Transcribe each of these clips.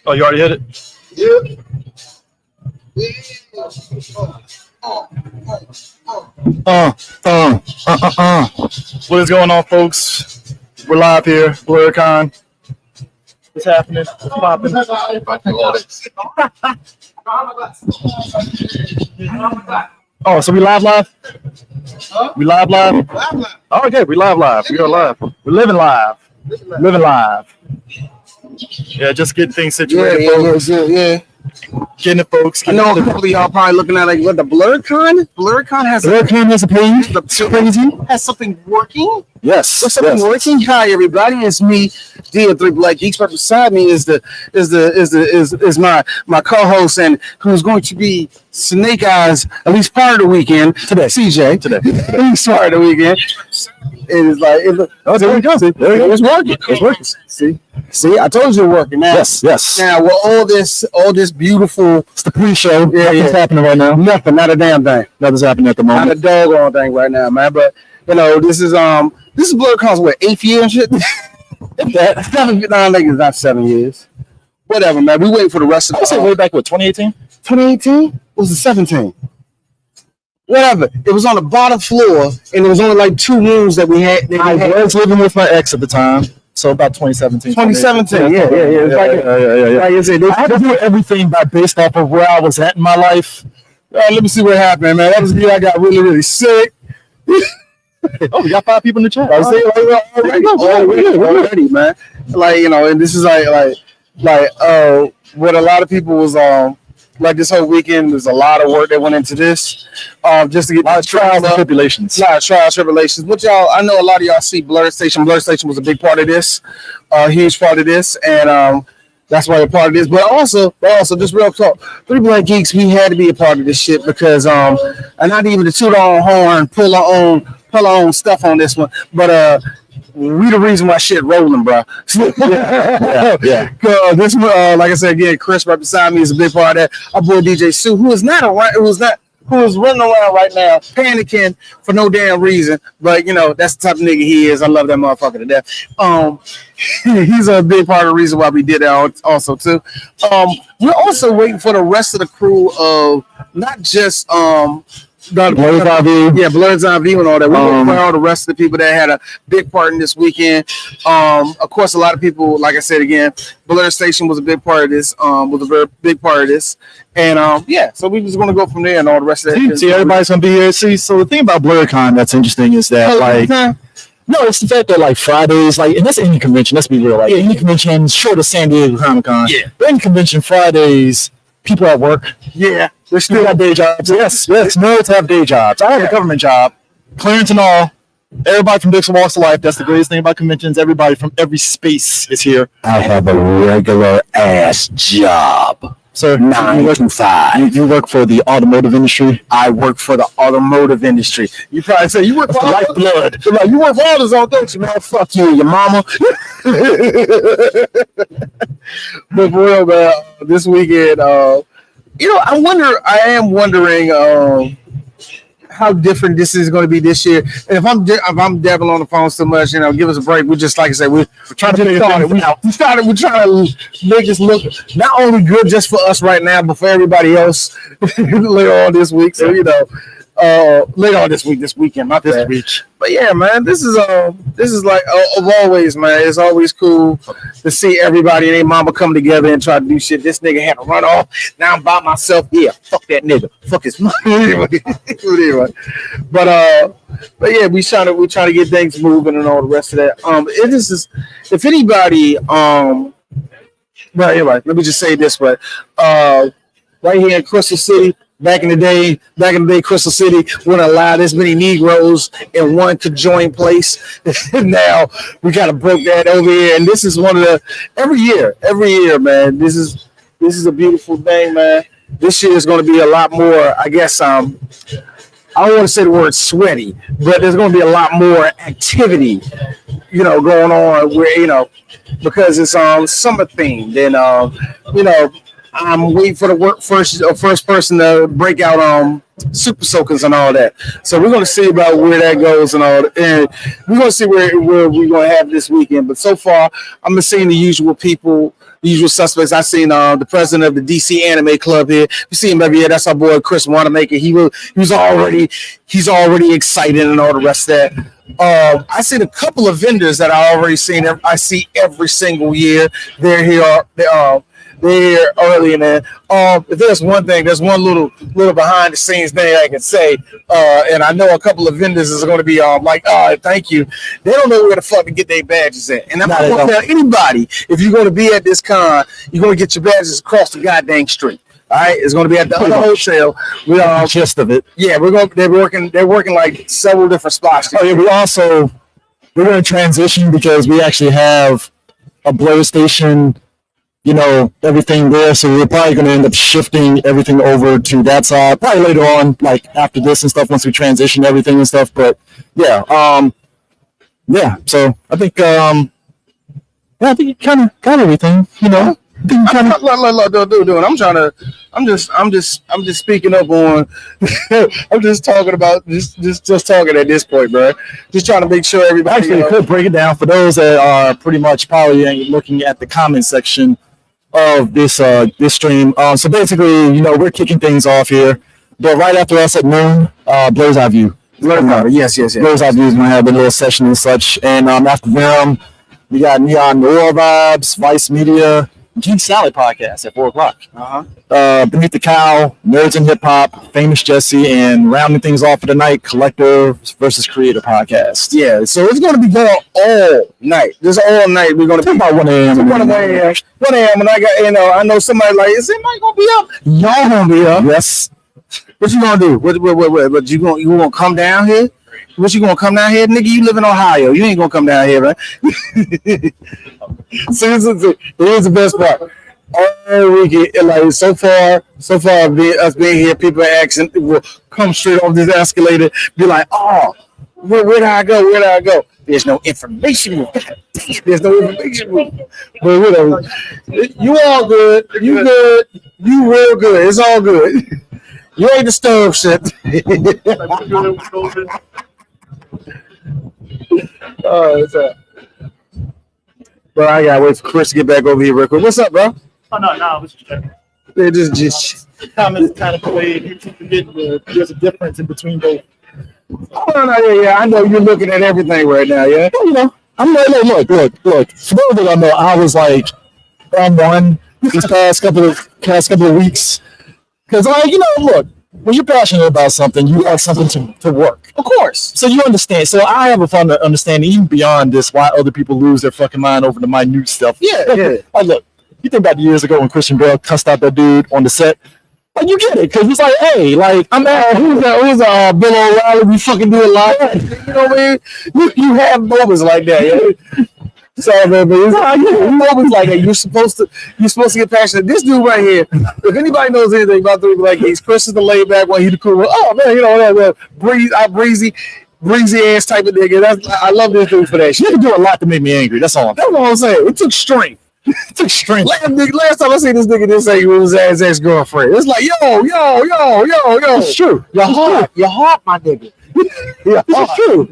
Oh, you already hit it? Yeah. What is going on, folks? We're live here, BlerdCon. What's happening? What's popping? Oh, so we live? Huh? We live? Oh, okay, we live. We are live. We're living live. Yeah, just get things situated. Yeah. Getting it, folks. I know a couple of y'all probably looking at like what the BlerdCon? BlerdCon has a page. Crazy. Has something working? Yes. What's something working? Hi everybody, it's me, D of 3 Black Geeks. Right beside me is my co-host and who's going to be Snake Eyes at least part of the weekend today. CJ today. At least part of the weekend. It is like there we go. It's working. It's working. See, I told you it's working now. Yes. Now with all this beautiful, it's the pre-show. Yeah. What's happening right now? Nothing, not a damn thing. Nothing's happening at the moment. Not a doggone thing right now, man. But you know, this is BlerdCon's what, 8th year and shit? I think it's not 7 years. Whatever, man. We waiting for the rest of I would say way back, what, 2018? 2018? Was it 17? Whatever. It was on the bottom floor, and there was only like 2 rooms that we had. I was living with my ex at the time, so about 2017. 2017, yeah. Like I said, I had to do everything based off of where I was at in my life. Let me see what happened, man. That was the year I got really, really sick. Oh, we got 5 people in the chat. Already, man. Like, you know, and this is like what a lot of people was like this whole weekend. There's a lot of work that went into this, just to get a lot of trials and tribulations. Which I know a lot of y'all see Blerd Station. Blerd Station was a big part of this, huge part of this, and that's why they're part of this. But also, just real talk, 3 Black Geeks, we had to be a part of this shit because, and not even to toot our own horn, pull our own stuff on this one, but we the reason why shit rolling, bro. Yeah. This one, like I said again, Chris right beside me is a big part of that. Our boy DJ Sue, who is running around right now, panicking for no damn reason. But you know, that's the type of nigga he is. I love that motherfucker to death. He's a big part of the reason why we did that also too. We're also waiting for the rest of the crew of not just Blerds EyeView and all that. We waiting for all the rest of the people that had a big part in this weekend. Of course, a lot of people, like I said again, Blerd Station was a big part of this. Was a very big part of this, and so we just going to go from there and all the rest of that. See, everybody's going to be here. See, so the thing about BlerdCon that's interesting is that no, it's the fact that like Fridays, like, and that's any convention. Let's be real, like any convention short of San Diego Comic-Con. Yeah, but any convention Fridays, people at work. Yeah. They still got day jobs. Yes. Nerds have day jobs. I have a government job. Clearance and all. Everybody from different walks of life. That's the greatest thing about conventions. Everybody from every space is here. I have a regular ass job. Sir, 9 to 5. You work for the automotive industry? I work for the automotive industry. You probably say, you work for Lifeblood. Like, you work for all this all, don't you, man? Fuck you and your mama. But for real, man, this weekend, I am wondering how different this is going to be this year. And if I'm dabbling on the phone so much, give us a break. We just, like I said, we're trying to start it. We're trying to make this look not only good just for us right now, but for everybody else later on this week. So later on this weekend, not this week. But yeah, man, this is like of always, man. It's always cool to see everybody and their mama come together and try to do shit. This nigga had to run off. Now I'm by myself. Yeah, fuck that nigga. Fuck his money. Anyway. But yeah, we trying to get things moving and all the rest of that. It is if anybody let me just say this way. Right here in Crystal City. Back in the day, Crystal City wouldn't allow this many Negroes in one conjoined place. Now we kind of broke that over here, and this is one of the every year, man. This is a beautiful thing, man. This year is going to be a lot more. I guess I don't want to say the word sweaty, but there's going to be a lot more activity, going on where because it's summer themed, and I'm waiting for the first person to break out super soakers and all that. So we're going to see about where that goes and all that. And we're going to see where we're going to have this weekend. But so far, I'm seeing the usual people the usual suspects. I seen the president of the DC Anime Club here. We see him every year. That's our boy Chris Wanamaker. He's already excited and all the rest of that. I seen a couple of vendors that I already seen. I see every single year. They're here. They're here early in there. If there's one thing, there's one little behind the scenes thing I can say, and I know a couple of vendors is going to be like, thank you. They don't know where the fuck to get their badges at. And I'm not going to tell anybody, if you're going to be at this con, you're going to get your badges across the goddamn street. All right, it's going to be at the other hotel. We are gist of it. Yeah, they're working like several different spots. Oh yeah, we're going to transition because we actually have a Blerd station. You know, everything there. So we're probably going to end up shifting everything over to that side probably later on, like after this and stuff, once we transition everything and stuff. But yeah, so I think, I think you kind of got everything, you know. Dude, I'm just speaking up on. I'm just talking about just talking at this point, bro. Just trying to make sure everybody. Actually, could break it down for those that are pretty much probably looking at the comment section of this stream. So basically, you know, we're kicking things off here, but right after us at noon, Blerd's EyeView. Yes. Blerd's EyeView is gonna have a little session and such, and after them, we got Neon Noir Vibes, Vice Media, Geek Salad Podcast at 4:00. Beneath the Cow, Nerds and Hip Hop, Famous Jesse, and rounding things off for the night, Collector versus Creator Podcast. Yeah, so it's going to be going all night. Just all night. We're going to be about 1 a.m. 1 a.m. And I know somebody like, is anybody going to be up? Y'all going to be up. Yes. What you going to do? What you going to come down here? What you gonna come down here, nigga? You live in Ohio. You ain't gonna come down here, man. Here's the best part. All weekend, like so far, us being here, people asking will come straight off this escalator, be like, "Oh, where did I go? Where did I go?" There's no information. There's no information. But whatever. You all good. You good. You real good. It's all good. You ain't disturbed shit. What's up? Bro, I gotta wait for Chris to get back over here real quick. What's up, bro? Oh no, I was just checking. They're just Comments kind of the way you forget there's a difference in between both. Oh no, yeah. I know you're looking at everything right now, yeah. You know, I'm like, look. For those that I know, I was like on one these past couple of weeks because, like, you know, look. When you're passionate about something, you want something to work. Of course. So you understand. So I have a fun understanding, even beyond this, why other people lose their fucking mind over the minute stuff. Yeah. Like, look, you think about years ago when Christian Bale cussed out that dude on the set. Like, you get it, because it's like, hey, like, I'm at who's Bill O'Reilly? We fucking do it live. You know what I mean? You have moments like that, yeah. So, man, but it's moments like that. You're supposed to get passionate. This dude right here, if anybody knows anything about the Black Geeks, Chris is the laid back one. He's the cool one. Oh man, you know that breezy ass type of nigga. I love this dude for that shit. You had to do a lot to make me angry. That's all. That's what I'm saying. It took strength. Last time I seen this nigga this say he was his ex-girlfriend. It's like, yo. It's true. You're hot, my nigga. Yeah,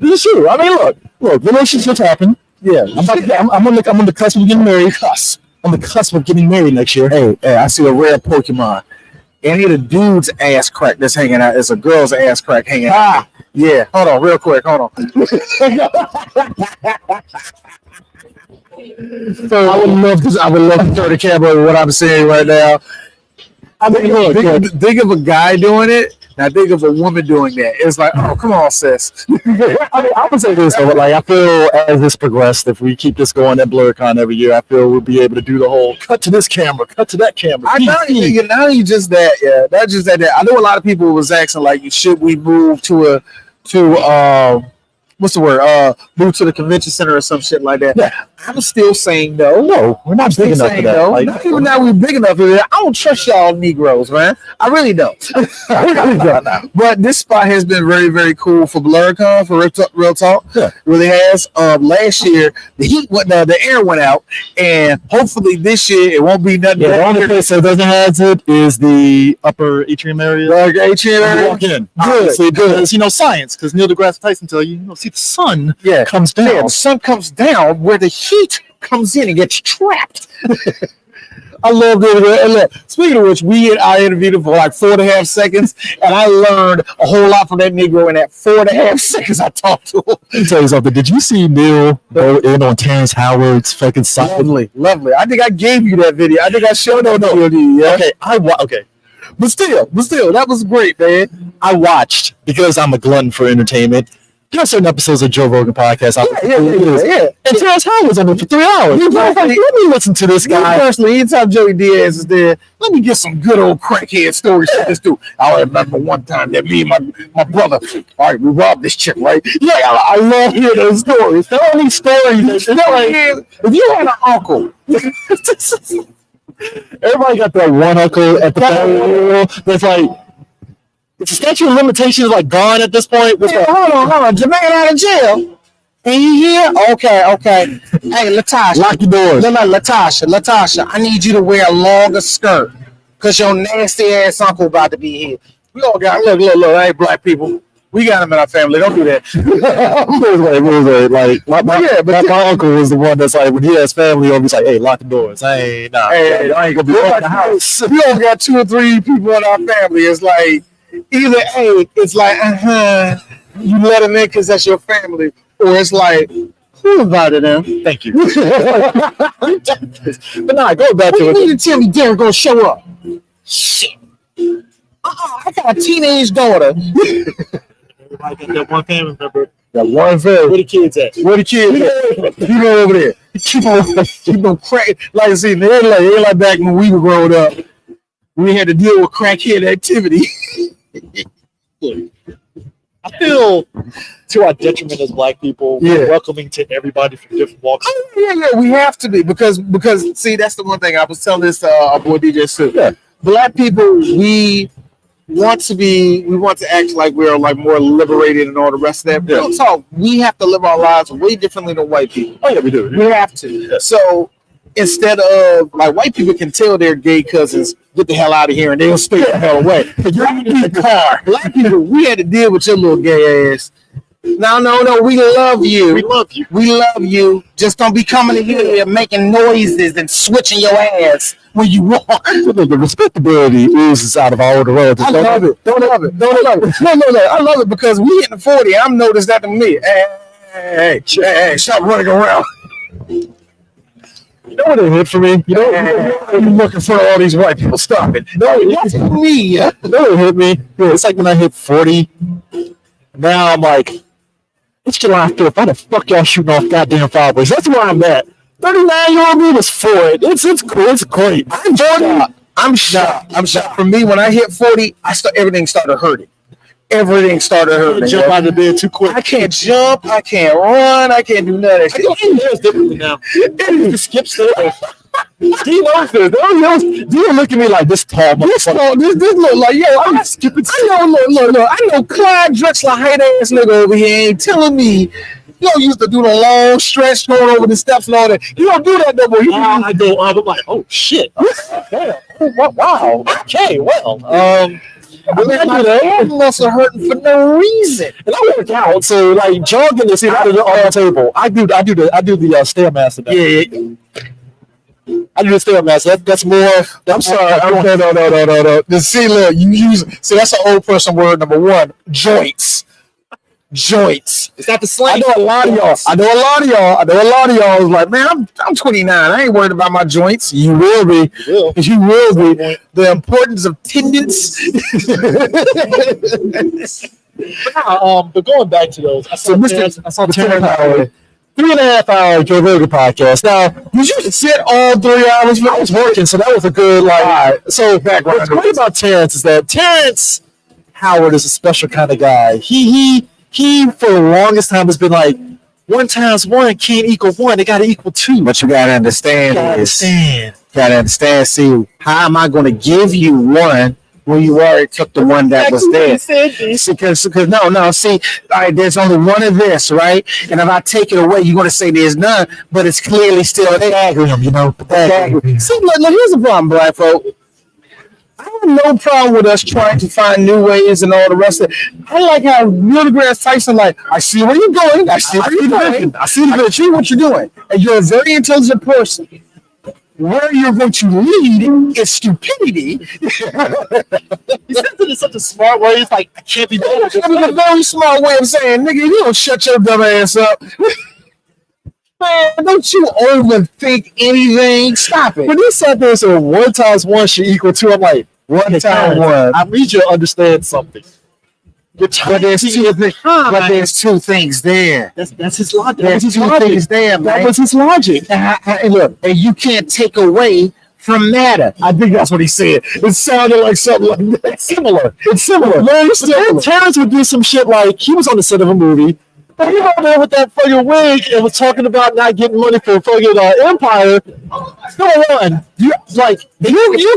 this is true. I mean, look, relationships happen. Yeah, I'm on the cusp of getting married. On the cusp of getting married next year. Hey, I see a rare Pokemon. And here the dude's ass crack that's hanging out. It's a girl's ass crack hanging out. Yeah, hold on, real quick. Hold on. So I would love to throw the camera over what I'm saying right now. I mean, think of a guy doing it. Now think of a woman doing that. It's like, oh, come on, sis. I mean, I would say this, though, like, I feel as this progressed, if we keep this going at BlerdCon every year, I feel we'll be able to do the whole cut to this camera, cut to that camera. Not even just that, yeah. Not just that. I know a lot of people was asking, like, should we move to what's the word? Move to the convention center or some shit like that. Yeah. I'm still saying no. No, we're not big enough for that. No. Like, not even now we're big enough for that. I don't trust y'all Negroes, man. I really don't. But this spot has been very, very cool for BlerdCon, for Real Talk. Yeah. It really has. Last year, the air went out, and hopefully this year it won't be nothing. Yeah, the only place that doesn't have it is the upper atrium area. Atrium area. Walk in. Good. Because, science, because Neil deGrasse Tyson tell you, see, the sun comes down. Yeah, the sun comes down where the heat comes in and gets trapped. I love it. And look, speaking of which, I interviewed him for like 4.5 seconds, and I learned a whole lot from that Negro in that 4.5 seconds I talked to him. Let me tell you something. Did you see Neil go in on Terrence Howard's fucking side? Lovely. I think I gave you that video. I think I showed it to you. Yeah? Okay. But still, that was great, man. I watched, because I'm a glutton for entertainment, there are certain episodes of Joe Rogan podcast. Yeah. And Terrence Howard was on there for 3 hours. Let me listen to this guy. Personally, anytime Joey Diaz is there, let me get some good old crackhead stories from this dude. I remember one time that me and my brother, all right, we robbed this chick, right? Yeah, I love hearing those stories. The only stories. If you had an uncle, everybody got that one uncle at the family that's like, it's a statute of limitations like gone at this point. Hold on. Jermaine out of jail. Ain't he here? Okay. Hey, Latasha. Lock your doors. No, Latasha, I need you to wear a longer skirt because your nasty ass uncle about to be here. We all got, look, hey, black people. We got him in our family. Don't do that. My uncle was the one that's like, when he has family over, he's like, hey, lock the doors. I ain't gonna be in the house. We all got 2 or 3 people in our family. It's like, either it's like, you let them in because that's your family, or it's like, who invited them? Thank you. But nah, go back to it. You need to tell me Derek gonna show up. Shit. I got a teenage daughter. I got that one family member. That one family. Where the kids at? You go over there. Keep on cracking. Like I said, they're like back when we were growing up. We had to deal with crackhead activity. I feel, to our detriment as black people, we're welcoming to everybody from different walks. Yeah, we have to be because see, that's the one thing I was telling this our boy DJ Sue. Yeah. Black people, we want to act like we're like more liberated and all the rest of that. Real talk, we have to live our lives way differently than white people. Oh yeah, we do. We have to. Yeah. So instead of like white people can tell their gay cousins, get the hell out of here, and they'll stay the hell away. You're in the car. Black people, we had to deal with your little gay ass. No, we love you. We love you. Just don't be coming in here making noises and switching your ass when you walk. The respectability is out of all the roads. I love it. Don't love it. No. I love it because we hitting 40. I'm noticed that to me. Hey, stop running around. You know what it hit for me? You looking for all these white people. Stop it. No, that's for me. You know what hit me? It's like when I hit 40. Now I'm like, it's July 5th. Why the fuck y'all shooting off goddamn fireworks? That's where I'm at. 39-year-old me was for it. It's cool. It's great. I'm shocked. For me, when I hit 40, everything started hurting. Jump out of bed too quick. I can't jump. I can't run. I can't do nothing. I don't think differently now. It skips there. He knows this. He look at me like this tall. This look like, I'm skipping. I know Clyde Drexler height ass nigga over here ain't telling me. You don't used to do the long stretch going over the steps and all that. You don't do that no more. I go up. I'm like, oh shit. Wow. Okay. Well. My muscles are hurting for no reason. And I work out, so like jogging is on the table. I do the Stairmaster now. Yeah. I do the Stairmaster. That's more. I'm sorry. No. See, look, that's an old person word number 1. Joints. Is that the slang? I know a lot of y'all is like, man, I'm 29. I ain't worried about my joints. You will be. You will be. The importance of tendons. But going back to those, I saw the Terrence Howard 3.5 hour Joe Rogan podcast. Now, did you sit all 3 hours? I was working, so that was a good So background. What's great about Terrence is that Terrence Howard is a special kind of guy. He for the longest time has been like 1 times 1 can't equal 1. They got to equal 2. But you gotta understand. See, how am I going to give you 1 when you already took the one that was there? Because no. See, all right, there's only 1 of this, right? And if I take it away, you're going to say there's none, but it's clearly still there. See, look, here's the problem, black folk. I have no problem with us trying to find new ways and all the rest of it. I like how Neil deGrasse Tyson, like, I see where you're going. I see what you're doing. And you're a very intelligent person. where you're going to lead is stupidity. He says it in such a smart way. It's like, I can't be done. It's a very smart way of saying, nigga, you don't shut your dumb ass up. Man, don't you overthink anything. Stop it. When he said this, 1 times 1 should equal 2, I'm like, 1 times 1. I need you to understand something. But there's two things there. That's his logic. There's two things there, man. That was his logic. And look, and you can't take away from matter. I think that's what he said. It sounded like something like that. It's similar. Very similar. Terrence would do some shit like he was on the set of a movie. But he over there with that fucking wig and was talking about not getting money for fucking Empire. Come on. You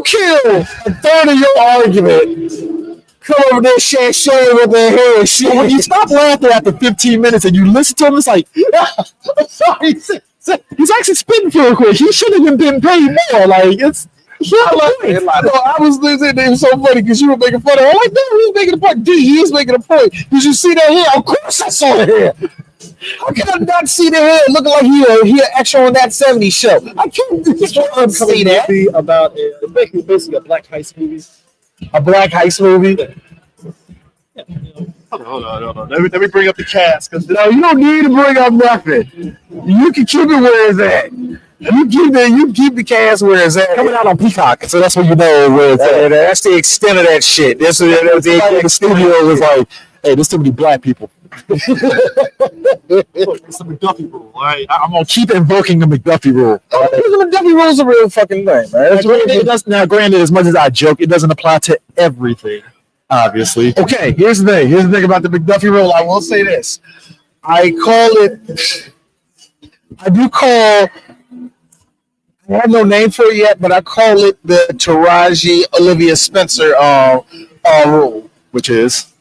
kill a third of your argument. Come over there, share with their hair and shit. When you stop laughing after 15 minutes and you listen to him, it's like, I'm sorry. He's actually spitting for a quick. He should have been paid more. Like, it's I was listening. It was so funny because you were making fun of him. I'm like, no, he was making a point. He is making a point. Did you see that hair? Of course I saw the hair. How can I not see the hair looking like he an extra on that 70s show? I can't see that. About basically a black heist movie. A black heist movie? Yeah, Hold on. Let me bring up the cast. No, you don't need to bring up nothing. You can keep it where it's at. You keep the cast where it's at. Coming out on Peacock, so that's when you know where it's at. That's the extent of that shit. The studio was like, hey, there's too many black people. Look, it's the McDuffie rule. Right? I'm gonna keep invoking the McDuffie rule. The McDuffie rule is a real fucking thing, man. Granted, as much as I joke, it doesn't apply to everything. Obviously. Okay, here's the thing. Here's the thing about the McDuffie rule. I will say this. I have no name for it yet, but I call it the Taraji Olivia Spencer rule, which is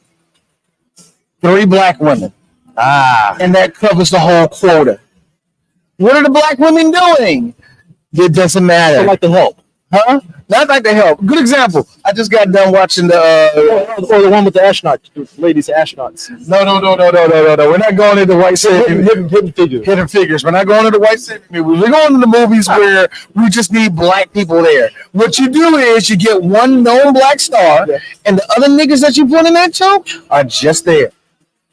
3 black women. And that covers the whole quota. What are the black women doing? It doesn't matter. I like the help. Huh? Not like the help. Good example. I just got done watching the or the one with the astronauts, the ladies astronauts. No. We're not going into white hidden figures. Hidden figures. We're not going into white movies. We're going into movies where we just need black people there. What you do is you get one known black star, and the other niggas that you put in that show are just there.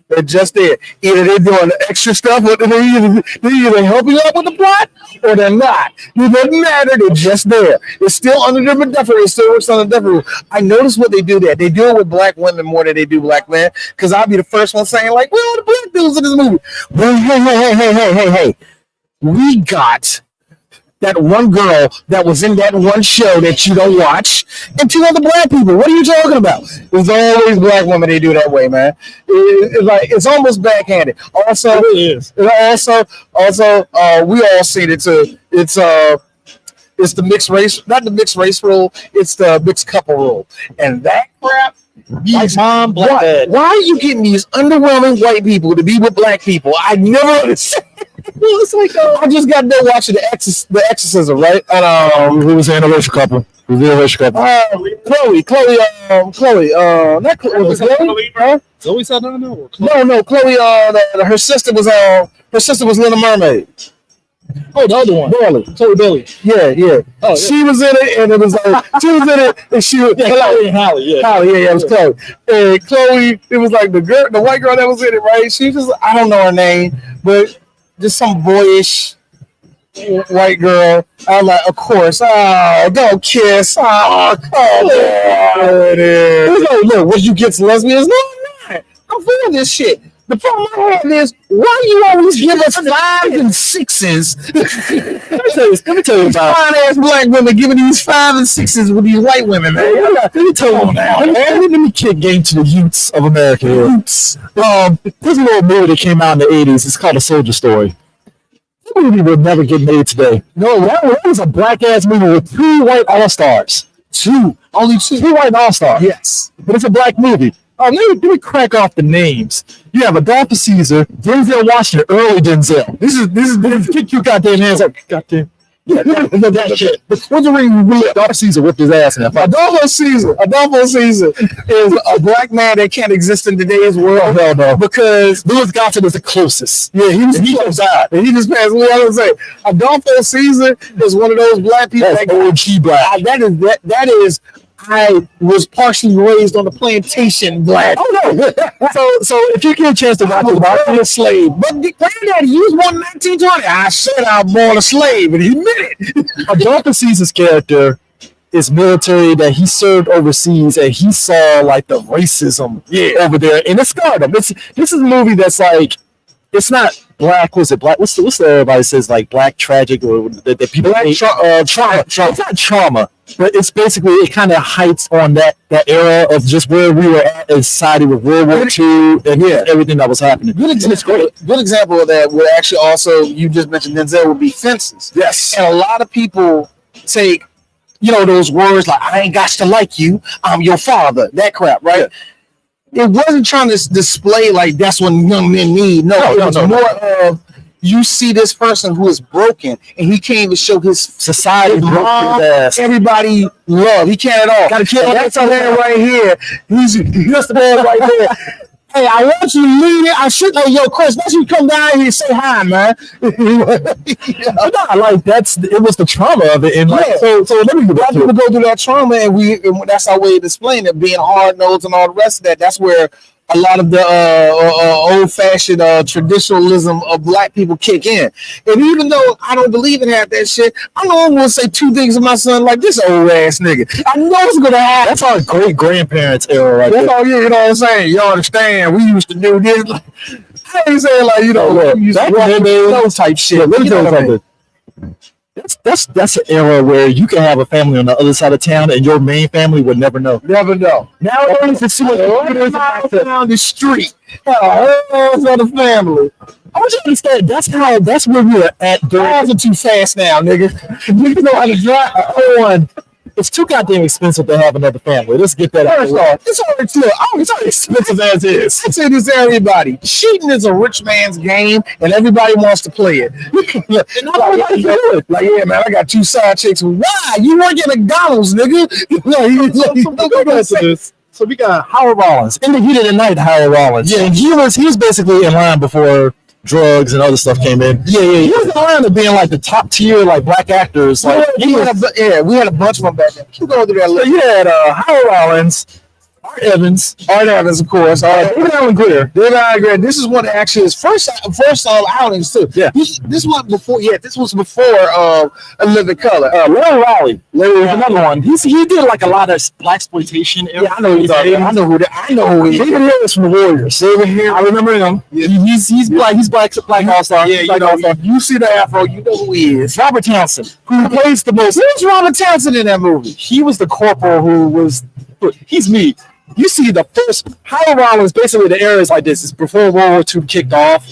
They're just there. Either they're doing extra stuff, or they're either helping out with the plot, or they're not. It doesn't matter. They're just there. It's still under the McDuffie. It still works on the McDuffie rule. I notice what they do there. They do it with black women more than they do black men. Because I'll be the first one saying, like, where are the black dudes in this movie? Well, hey. We got that one girl that was in that one show that you don't watch, and 2 other black people. What are you talking about? There's always black women. They do that way, man. It's almost backhanded. Also, it really is. Also, we all seen it too. It's the mixed race, not the mixed race rule. It's the mixed couple rule, and that crap. Black mom, black dad. Why are you getting these underwhelming white people to be with black people? I never understand. It's like, I just got done watching the Exorcism, right? And who was the interracial couple? Khleo. Not Khleo. Was it Khleo? Huh? Zoe Saldana? No. Khleo. Her sister was Little Mermaid. Oh, the other one. Chloe. Yeah. Oh, yeah. She was in it, and it was like she was in it, and she was Chloe and Halle. Yeah, it was Chloe. And Chloe, it was like the white girl that was in it, right? She just, I don't know her name, but just some boyish white girl. I was like, of course. Oh, don't kiss. Oh, come on. It was like, look, when you get to lesbians, no, I'm not. I'm for this shit. The problem I have is, why do you always give us 5s and 6s? Let me tell you about fine-ass black women giving these 5s and 6s with these white women, man. Let me tell you now. Let me kick game to the youths of America here. There's a little movie that came out in the 80s. It's called A Soldier Story. That movie would never get made today. No, that was a black-ass movie with 2 white all-stars. Only 2 white all-stars. Yes. But it's a black movie. Let me crack off the names. You have Adolphus Caesar, Denzel Washington, early Denzel. This is kick your goddamn hands up. Goddamn. Yeah, that shit. What's the ring? Adolfo Caesar whipped his ass in that fight. Adolfo Caesar is a black man that can't exist in today's world. Hell no. Because Louis Gossett is the closest. yeah, he just died. And he just passed away. I was say Adolfo Caesar is one of those black people That's OG black. That is I was partially raised on a plantation black. Oh no! so if you get a chance to watch a slave, but granddaddy, you was born in 1920. I said I was born a slave, and he admitted it. Adolfo Caesar's character is military that he served overseas, and he saw like the racism over there, and it scarred him. This is a movie that's like, it's not black. Was it black? What's the everybody says like black tragic or that people trauma. It's not trauma. But it's basically, it kind of heights on that era of just where we were at in society with World War II and everything that was happening. Good example of that would actually also, you just mentioned Denzel, would be Fences. Yes. And a lot of people take, those words like, I ain't got to like you, I'm your father, that crap, right? Yeah. It wasn't trying to display like that's what young men need. No, it was more of, you see this person who is broken, and he can't even show his society, mom, everybody love. He can't at all. Got a kid that's a man right here. He's just the man right there. Hey, I want you to lead it. I should know, yo, Chris, why don't you come down here and say hi, man? But not like it was the trauma of it. And like, so let me go through that trauma, and that's our way of displaying it, being hard nosed and all the rest of that. That's where a lot of the old-fashioned traditionalism of black people kick in. And even though I don't believe in half that shit, I know I'm going to say two things to my son like, this old-ass nigga. I know it's going to happen. That's our great-grandparents era right there. That's all, you know what I'm saying? You understand? We used to do this. I ain't saying like, we used to walk those type shit. Let me tell you something. That's an era where you can have a family on the other side of town and your main family would never know. Never know. Nowadays, it's down the street. Another family. I want you to understand that's where we were at. Cars are too fast now, nigga. You know how to drive. It's too goddamn expensive to have another family. Let's get that out. It's already expensive as is. I say this to everybody. Cheating is a rich man's game, and everybody wants to play it. And nobody do it. Like, yeah, man, I got 2 side chicks. Why? You work at McDonald's, nigga. So we got Howard Rollins. In the heat of the night, Howard Rollins. Yeah, and he was basically in line before drugs and other stuff came in. He was in line of being like the top tier like black actors. Like we had a bunch of them back then. You go through that list. You had Howard Rollins, Art Evans, of course. David Allen Greer. This is one of actually his first outings too. Yeah. This was before A Living Color. Larry Raleigh. Larry was another one. He did like a lot of blaxploitation. Yeah, I know who he is. David Hill is from the Warriors. David Hill, I remember him. Yeah. He's black. He's black all-star. Yeah, you see the afro, you know who he is. Robert Townsend, who plays the most. Who's Robert Townsend in that movie? He was the corporal who was. He's me. You see the first Howard Rollins, basically the era is like this. It's before World War II kicked off.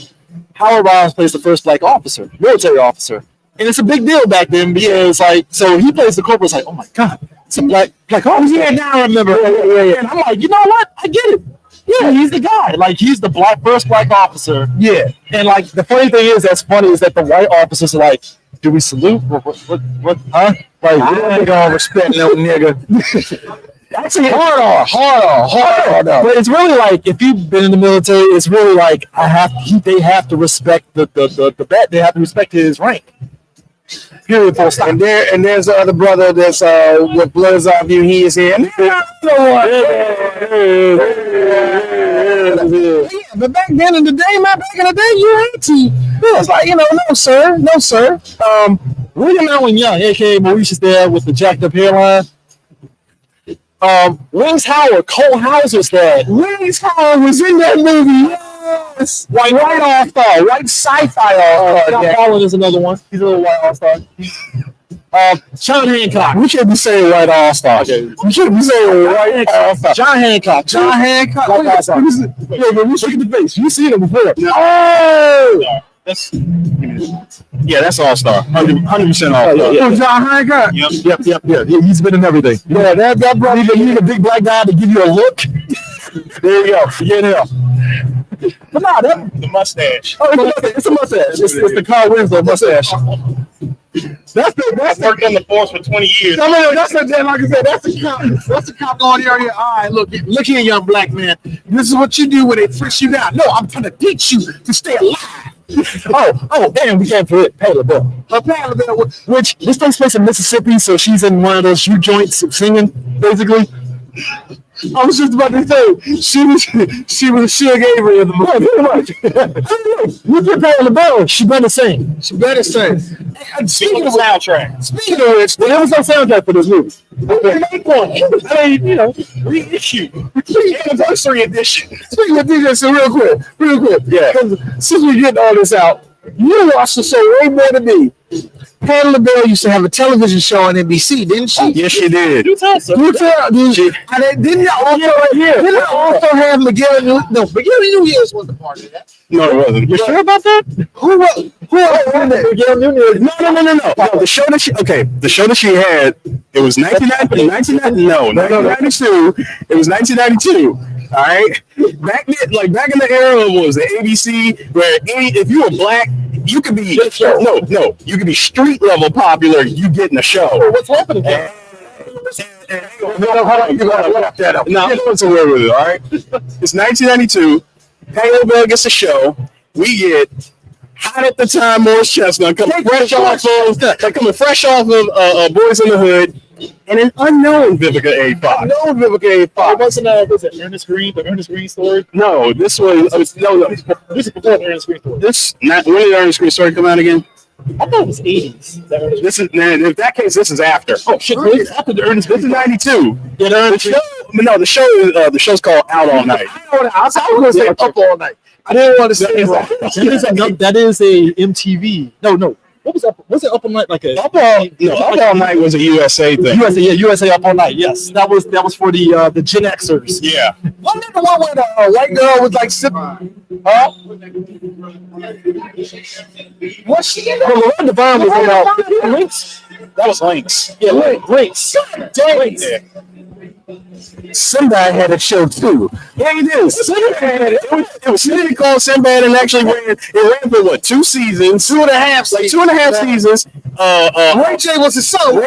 Howard Rollins plays the first black officer, military officer. And it's a big deal back then because so he plays the corporal. It's like, oh my God, it's a black officer. Yeah, now I remember. Yeah. And I'm like, you know what? I get it. Yeah, he's the guy. Like, he's the first black officer. Yeah. And like, the funny thing is, that's funny is that the white officers are like, do we salute? What, huh? Like, I ain't gonna respect no nigga. Actually, hard on. But it's really like, if you've been in the military, it's really like they have to respect the bat. They have to respect his rank. Period. Full stop. And there's the other brother that's with Blerd's EyeView. He is here. Yeah, but back then in the day, you ain't T. It's like, no sir. William Allen Young, aka Maurice, there with the jacked up hairline. Wings Howard, Cole Hauser's dad. Wings Howard was in that movie. Yes. White all-star, white sci-fi all-star. John Holland is another one. He's a little white all-star. John Hancock. We shouldn't be saying white all-star. Okay. We shouldn't be saying white all-star. John Hancock. Look at the face. You seen him before. Oh! That's all-star. 100% all-star. Oh, John Hancock. Yep. He's been in everything. Yeah, that brother. You need a big black guy to give you a look. There you go. Forget him. But nah, the mustache. Oh, it's a mustache. It's the Carl Winslow mustache. That's worked on the force for 20 years. No, that's like I said, that's the cop. That's the cop going here. All right, look here, young black man. This is what you do when they frisk you down. No, I'm trying to teach you to stay alive. And we can't forget Patti LaBelle. Patti LaBelle, which this takes place in Mississippi, so she's in one of those U joints singing, basically. I was just about to say she was Suge Avery of the movie. Look at Patti LaBelle. She better sing. And speaking of soundtrack, which, there was no soundtrack for this movie. Make one. I mean, reissue, anniversary edition. Speaking of DJ, so real quick, yeah. Because since we're getting all this out, you watched the show way more than me. Patti LaBelle used to have a television show on NBC, didn't she? Yes, she did. Didn't it also have Miguel Núñez? No, Miguel Núñez wasn't part of that. No, it wasn't. You sure about that? Who was it? Miguel Núñez. No. The show that she had, it was 1992. It was 1992. All right. Back in the era was the ABC, where if you were black, you could be you could be street level popular. You get in the show. What's happening? No, I'm going somewhere with it. All right. It's 1992. Patti LaBelle gets a show. We get hot at the time Morris Chestnut coming fresh off of Boys in the Hood, and an unknown Vivica A. Fox. Was it Ernest Green? The Ernest Green story? No, this was This is before the Ernest Green story. When did the Ernest Green story come out again? I thought it was 80s. In that case, this is after. Oh shit! Really? After the Ernest. This is 92. Yeah, The show's called Out All Night. I was going to say Up All Night. I didn't want to say it wrong. That is a MTV. No. What was up? Was it Up All Night like a Up All Night was a USA thing. USA Up All Night. Yes, that was for the Gen Xers. Yeah. Wasn't it the one where the white girl was like sipping? Was she in Well, Lauren Devine was in Links. That was Links. Yeah, Links. Yeah. Sinbad had a show too. Yeah, he did. It was simply called Sinbad, and actually ran for what, 2 seasons? 2.5 seasons. Ray J was his son.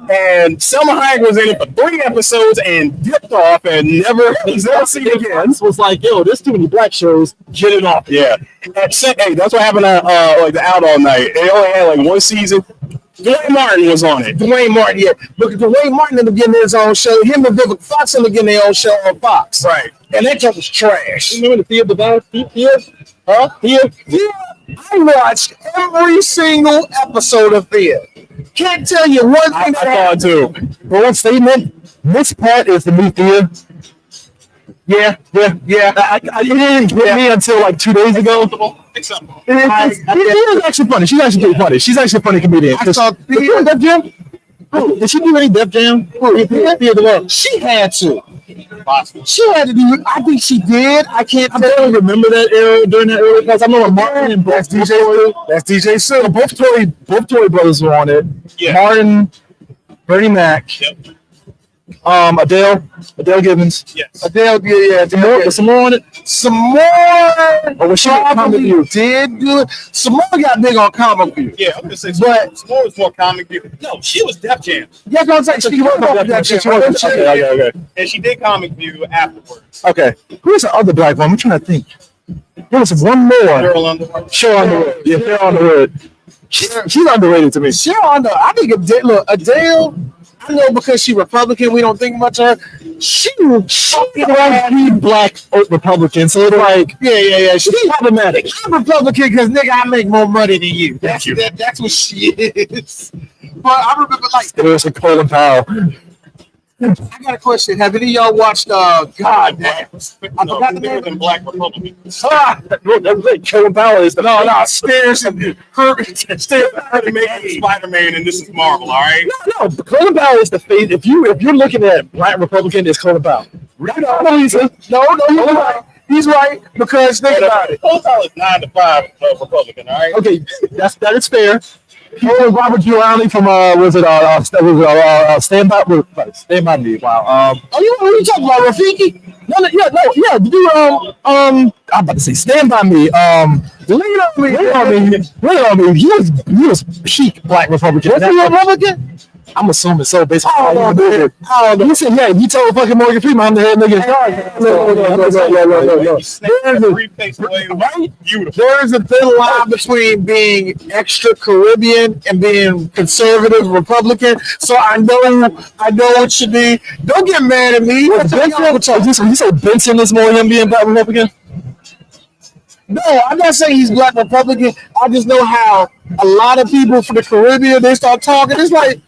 And Selma Hayek was in it for 3 episodes and dipped off and never seen again. Was like, yo, there's too many black shows. Get it off. Yeah. Hey, that's what happened at the Out All Night. They only had like 1 season. Dwayne Martin was on it. Dwayne Martin, yeah. Look, Dwayne Martin ended up getting his own show. Him and Vivica Fox ended up getting their own show on Fox. Right. And that joke was trash. You remember the Thea? Huh? Thea? I watched every single episode of Thea. Can't tell you one thing I thought too. For one statement, Miss Pat is the new Thea. Yeah. It didn't get me until like 2 days ago. It's actually funny. She's actually pretty funny. She's actually a funny comedian. I saw Thea. Def Jam? Did she do any Def Jam? She had to. She had to do it. I think she did. I don't remember that era during that era because I remember Martin and that's DJ Sue. Both Tory brothers were on it. Yeah. Martin, Bernie Mac. Yep. Adele Gibbons. Yes. Adele, yeah. Was some more on it? Some more. Or was she on Comic View? Did do it. Some more got big on Comic View. Yeah, I'm gonna say S'more was more Comic View. No, she was Def Jam. Yeah, I was like, she was Def Jam. Okay. And she did Comic View afterwards. Okay. Who's the other black one? I'm trying to think. There was one more. Cheryl Underwood. Yeah, Cheryl Underwood. She's underrated to me. I think Adele. I know because she's Republican, we don't think much of her. She black Republican, so like, yeah. She's problematic. I'm Republican because nigga, I make more money than you. That's what she is. But I remember like there's a Colin Powell. I got a question. Have any of y'all watched God damn? I forgot the name. Than Black Republican. Colin Powell is Stairs and Spider-Man, and this is Marvel, all right? No. Colin Powell is the face. If you're looking at black Republican, it's Colin Powell. No, he's right. He's right because think about it. Colin Powell is 9 to 5 Republican, all right? Okay, that is fair. Oh, Robert Giuliani from Stand By Me. Wow. Oh, you talking about Rafiki? Yeah. I'm about to say Stand By Me. Lean on me. He was peak Black Republican. Was he a Republican? I'm assuming so based on he said, yeah, you told fucking Morgan Freeman I'm the head nigga. There is a thin line between being extra Caribbean and being conservative Republican. So I know what you mean. Don't get mad at me. You said Benson is more him being Black Republican? No, I'm not saying he's Black Republican. I just know how a lot of people from the Caribbean, they start talking. It's like,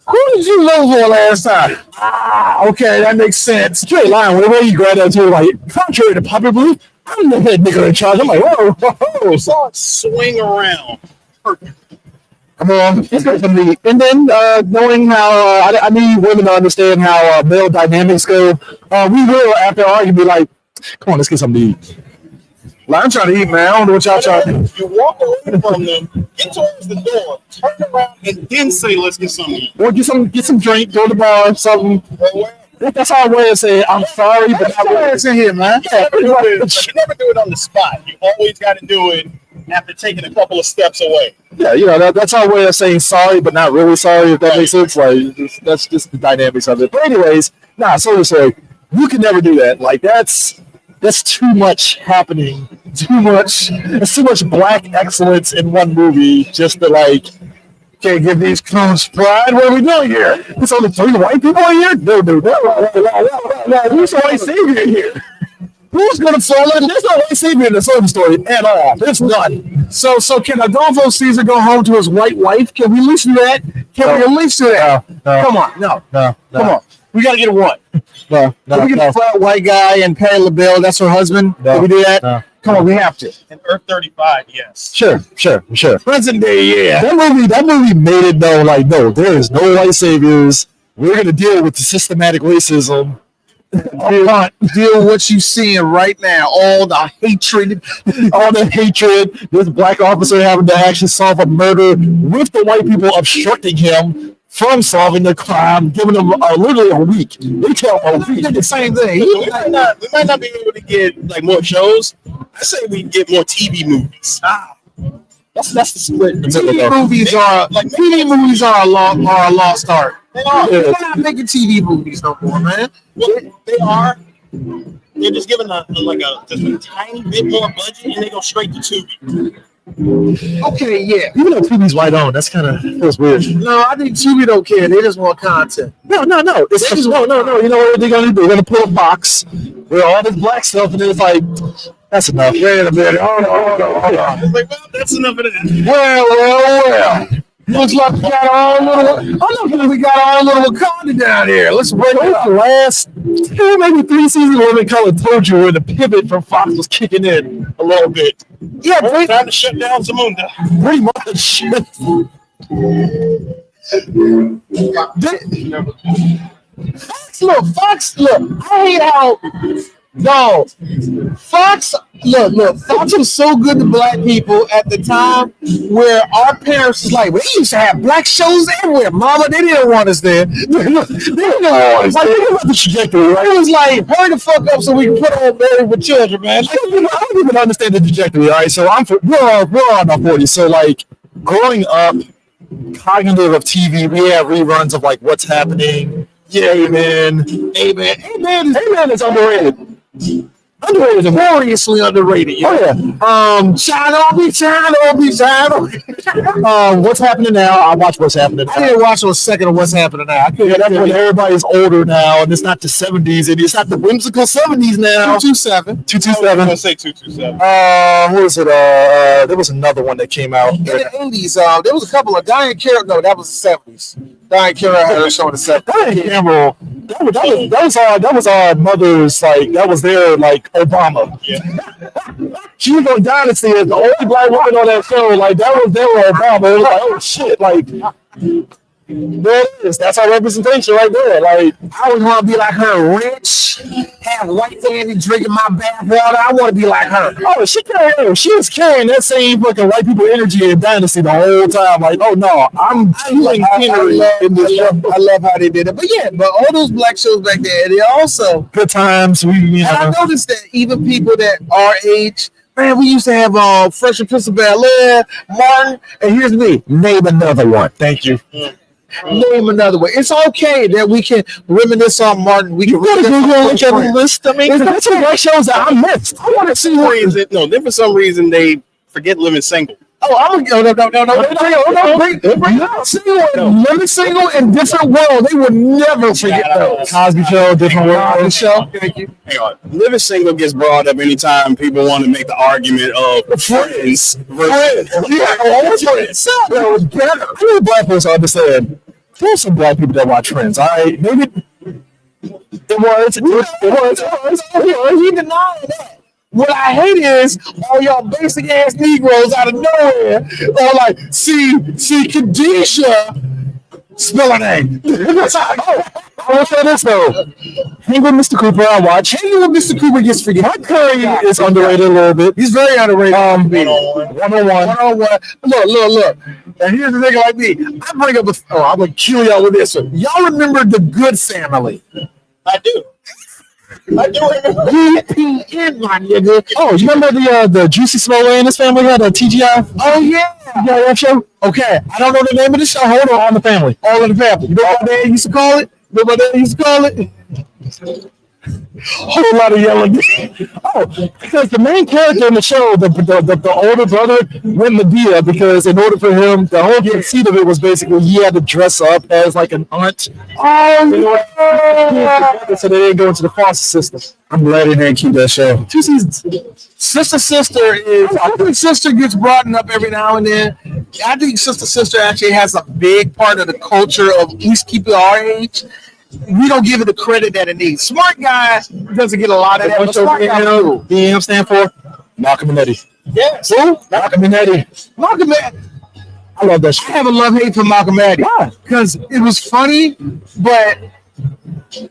who did you vote for last time? Okay, that makes sense. Straight line, whenever you grab that too, like, contrary to popular belief, I'm the head nigga in charge. I'm like, whoa. So swing around. Perfect. Come on. And then knowing how I need women to understand how male dynamics go, we will, after arguing, be like, come on, let's get something to eat. Like, I'm trying to eat, man. I don't know what y'all trying to do. You walk away from them, get towards the door, turn around, and then say, let's get something to eat. Or get some drink, go to the bar, something. That's our way of saying, I'm sorry, but I'm in here, man. You never do it on the spot. You always got to do it after taking a couple of steps away. Yeah, that's our way of saying sorry, but not really sorry, if that makes sense. Like, that's just the dynamics of it. But anyways, seriously, you can never do that. Like, that's too much happening. It's too much Black excellence in one movie just to, like, can't give these clones pride. What are we doing here? It's only 3 white people in here? No. Who's the white savior in here? Who's going to fall in? There's no white savior in the Southern story at all. There's none. So can Adolfo Caesar go home to his white wife? Can we at least do that? Can we at least do that? No. Come on. No. Come on. We got to get a what? Can we get a flat white guy and Patti LaBelle? That's her husband. Can we do that? No. Come on, we have to. In Earth 35, yes. Sure. Present day, yeah. That movie made it though, like, no, there is no white saviors. We're gonna deal with the systematic racism. Deal with what you seeing right now. All the hatred. This Black officer having to actually solve a murder with the white people obstructing him from solving the crime, giving them literally a week. They tell him a week. Did the same thing. We might not be able to get like more shows. I say we get more TV movies. That's the split. TV movies are a lost art. They are. They're not making TV movies no more, man. Well, they are. They're just giving just a tiny bit more budget, and they go straight to Tubi. Okay, yeah. Even though Tubi's white on, that's kind of feels weird. No, I think Tubi don't care. They just want content. No. No. You know what they're gonna do? They're gonna pull a box with all this Black stuff, and it's like, that's enough. Wait a minute. Hold on. It's like, well, that's enough of that. Well. Looks like we got our little Wakanda down here. Let's break it up. The last 2, maybe 3 seasons, Living Color told you when the pivot from Fox was kicking in a little bit. Yeah, time to shut down Zamunda. Pretty much. Fox, I hate how. No, Fox was so good to Black people at the time where our parents was like, we used to have Black shows everywhere. Mama, they didn't want us there. They didn't want us there. Think about the trajectory, right? It was like, hurry the fuck up so we can put on Married with Children, man. I don't even understand the trajectory, all right? So we're on our 40s. So, like, growing up, cognitive of TV, we have reruns of, like, what's happening. Yeah, Amen is underrated. Gloriously underrated. Oh yeah. Channel. What's happening now? I watch What's Happening Now. I didn't watch a second of What's Happening Now. That's when everybody's older now, and it's not the 70s, and it's not the whimsical 70s now. 227. 227. I was going to say 227. What was it? There was another one that came out. In the 80s, there was a couple of Diane Carroll. No, that was the 70s. Diane Carroll had a show in the 70s. Diane Carroll. That was our mother's, like, that was their, like, Obama. Yeah. She was on Dynasty as the only Black woman on that show. Like, that was their Obama. It was like, oh shit, like, There it is. That's our representation right there. Like, I always want to be like her, rich, have white Andy drinking my bath water. I want to be like her. oh, she was carrying that same fucking white people energy in Dynasty the whole time. Like, oh no, I'm feeling Henry in this show. I love how they did it. But yeah, but all those black shows back there, they also Good times. And I noticed that even people that our age, man, we used to have Fresh and Prince of Bel-Air, Martin, and here's me. Name another one. Thank you. Name another one. It's okay that we can reminisce on Martin. We can reminisce on Prince. list. I mean, that's some great shows that I missed. I want to see what. Then for some reason they forget living single. Oh, I'm gonna living single in different world. They would never forget those. Cosby Show, different world. Cosby Show. Thank you. Hang on. Living single gets brought up anytime people want to make the argument of friends versus Friends. That was better. I need black folks to understand. There's some black people that watch Friends. All right, maybe it was. He denied that. What I hate is all y'all basic ass Negroes out of nowhere are like, see, Khadijah, spell her name. I will say this though. Hang with Mr. Cooper, I watch. Hanging with Mr. Cooper gets forget. Mike Curry is underrated a little bit. He's very underrated. One-on-one. Look. And here's the thing like me. I'm gonna kill y'all with this one. Y'all remember the Good Family? I do remember. VPN, my nigga. Oh, you remember the Juicy Smollett and his family had a TGI? Oh yeah. TGIF show? Okay, I don't know the name of the show. Hold on, All in the Family. All in the Family. You know what my dad used to call it? Whole lot of yelling. Oh, because the main character in the show, the older brother, went Medea because in order for him, the whole conceit of it was basically he had to dress up as like an aunt. So they didn't go into the foster system. I'm glad they didn't keep that show. 2 seasons. Sister is. I think Sister gets brought up every now and then. I think Sister actually has a big part of the culture of at least people our age. We don't give it the credit that it needs. Smart guy doesn't get a lot of that. But smart guy, BM stand for Malcolm and Eddie. yes. Malcolm and Eddie. Malcolm Eddie. I love that show. I have a love-hate for Malcolm Eddie. Why? Because it was funny, but hey,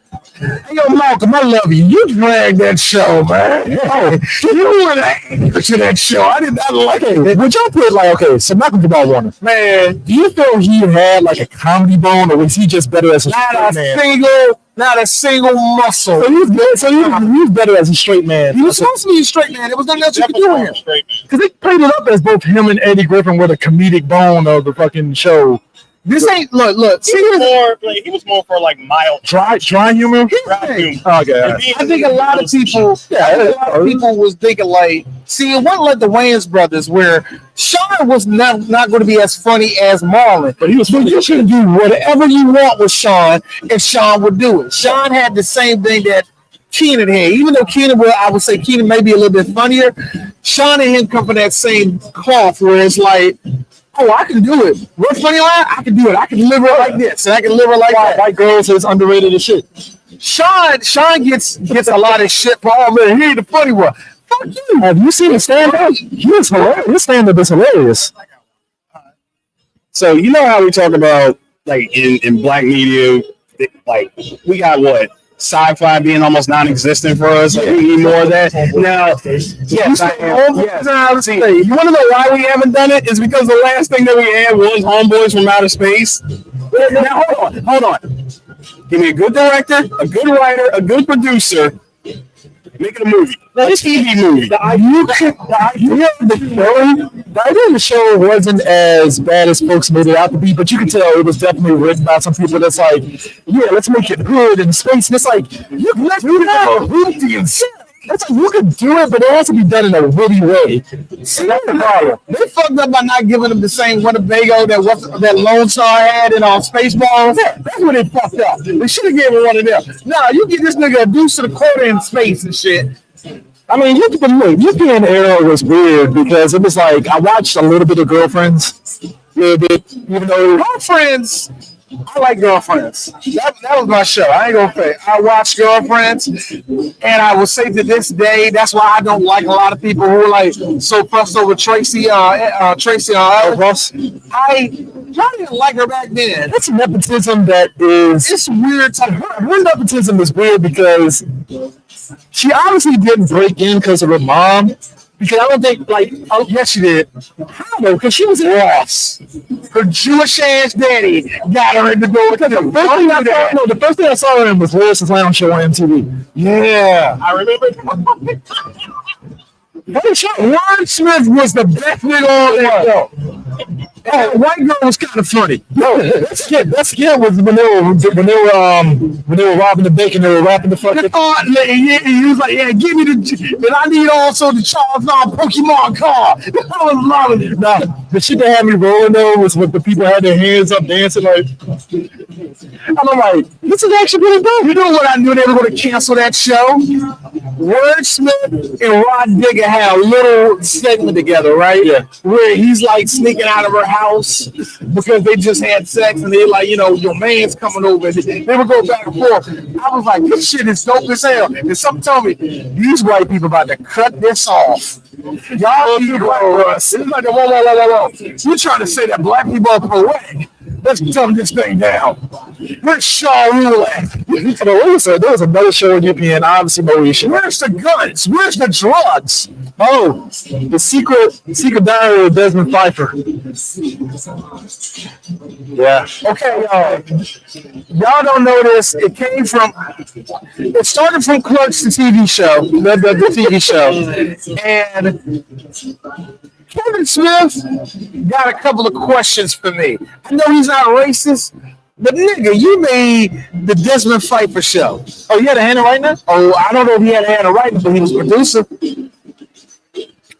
yo, Malcolm, I love you. You dragged that show, man. Yeah. You were the anchor to that show. I did not like it. Would y'all put so Malcolm Jamal Warner, Man, do you feel he had like a comedy bone, or was he just better as a straight man? not a single muscle. So he was good. So he was better as a straight man. He was supposed to be a straight man. There was nothing else you could do with him. Because they played it up as both him and Eddie Griffin were the comedic bone of the fucking show. This ain't look. He was more for like mild Dry humor. dry humor. Okay. I think a lot of people, was thinking like, see, it wasn't like the Wayans brothers where Sean was not going to be as funny as Marlon, But he was funny. you can do whatever you want with Sean, and Sean would do it. Sean had the same thing that Keenan had, even though I would say Keenan may be a little bit funnier. Sean and him come from that same cloth where it's like, oh, I can do it. What funny line? I can do it. I can deliver it like this, and I can deliver it like that. White girls is underrated as shit. Sean gets a lot of shit for all man. He ain't the funny one. Fuck you. Have you seen his stand-up? He is hilarious. His stand-up is hilarious. So you know how we talk about like in black media, like we got what sci-fi being almost non-existent for us. Like, we need more of that. Now, yes, I am. Yes. See, you want to know why we haven't done it? It's because the last thing that we had was Homeboys from Outer Space. Now, hold on. Give me a good director, a good writer, a good producer. Make it a movie. A TV movie. The idea of the show wasn't as bad as folks made it out to be, but you can tell it was definitely written by some people that's like, yeah, let's make it good in space. And it's like, you can do that. That's like, you can do it, but it has to be done in a witty way. See, that's the problem. They fucked up by not giving them the same Winnebago that Lone Star had in Spaceballs. Yeah, that's what they fucked up. They should have given him one of them. Nah, you get this nigga a deuce to the quarter in space and shit. I mean, European era was weird because it was like, I watched a little bit of Girlfriends. Even though Girlfriends, I like Girlfriends. That was my show. I ain't gonna fake. I watched Girlfriends, and I will say to this day, that's why I don't like a lot of people who are like so fussed over Tracy. Ross. I Y'all didn't like her back then. That's nepotism that is. It's weird. Her nepotism is weird because she obviously didn't break in because of her mom. Because I don't think, yes, she did. How though? Because she was in Ross. Her Jewish ass daddy got her in the door. The first thing I saw her in was Lewis's Lounge Show on MTV. Yeah. I remember. Wordsmith was the best nigga on that show. And white girl was kind of funny. No, that skit was when they were robbing the bank and they were rapping the fucking. He was like, yeah, give me and I need also the Charles Long Pokemon card. I was loving it. Nah, the shit that had me rolling though was when the people had their hands up dancing like. And I'm like, this is actually pretty dope. You know what I knew they were going to cancel that show? Wordsmith and Rod Digger had a little segment together, right? Yeah. Where he's like sneaking out of her house because they just had sex and they're like, your man's coming over. They would go back and forth. I was like, this shit is dope as hell. And something told me, these white people about to cut this off. Y'all need Russ. It's like, whoa. You're trying to say that black people are poetic. Let's dumb this thing down. Let's Shaw Roulette. There was another show in UPN, obviously Mauritia. Where's the guns? Where's the drugs? Oh, the secret diary of Desmond Pfeiffer. Yeah. Okay, y'all don't know this. It started from Clerks, the TV show, the TV show. And Kevin Smith got a couple of questions for me. I know he's not racist, but nigga, you made the Desmond Pfeiffer show. Oh, you had a hand in writing that? Oh, I don't know if he had a hand in writing, but he was producer.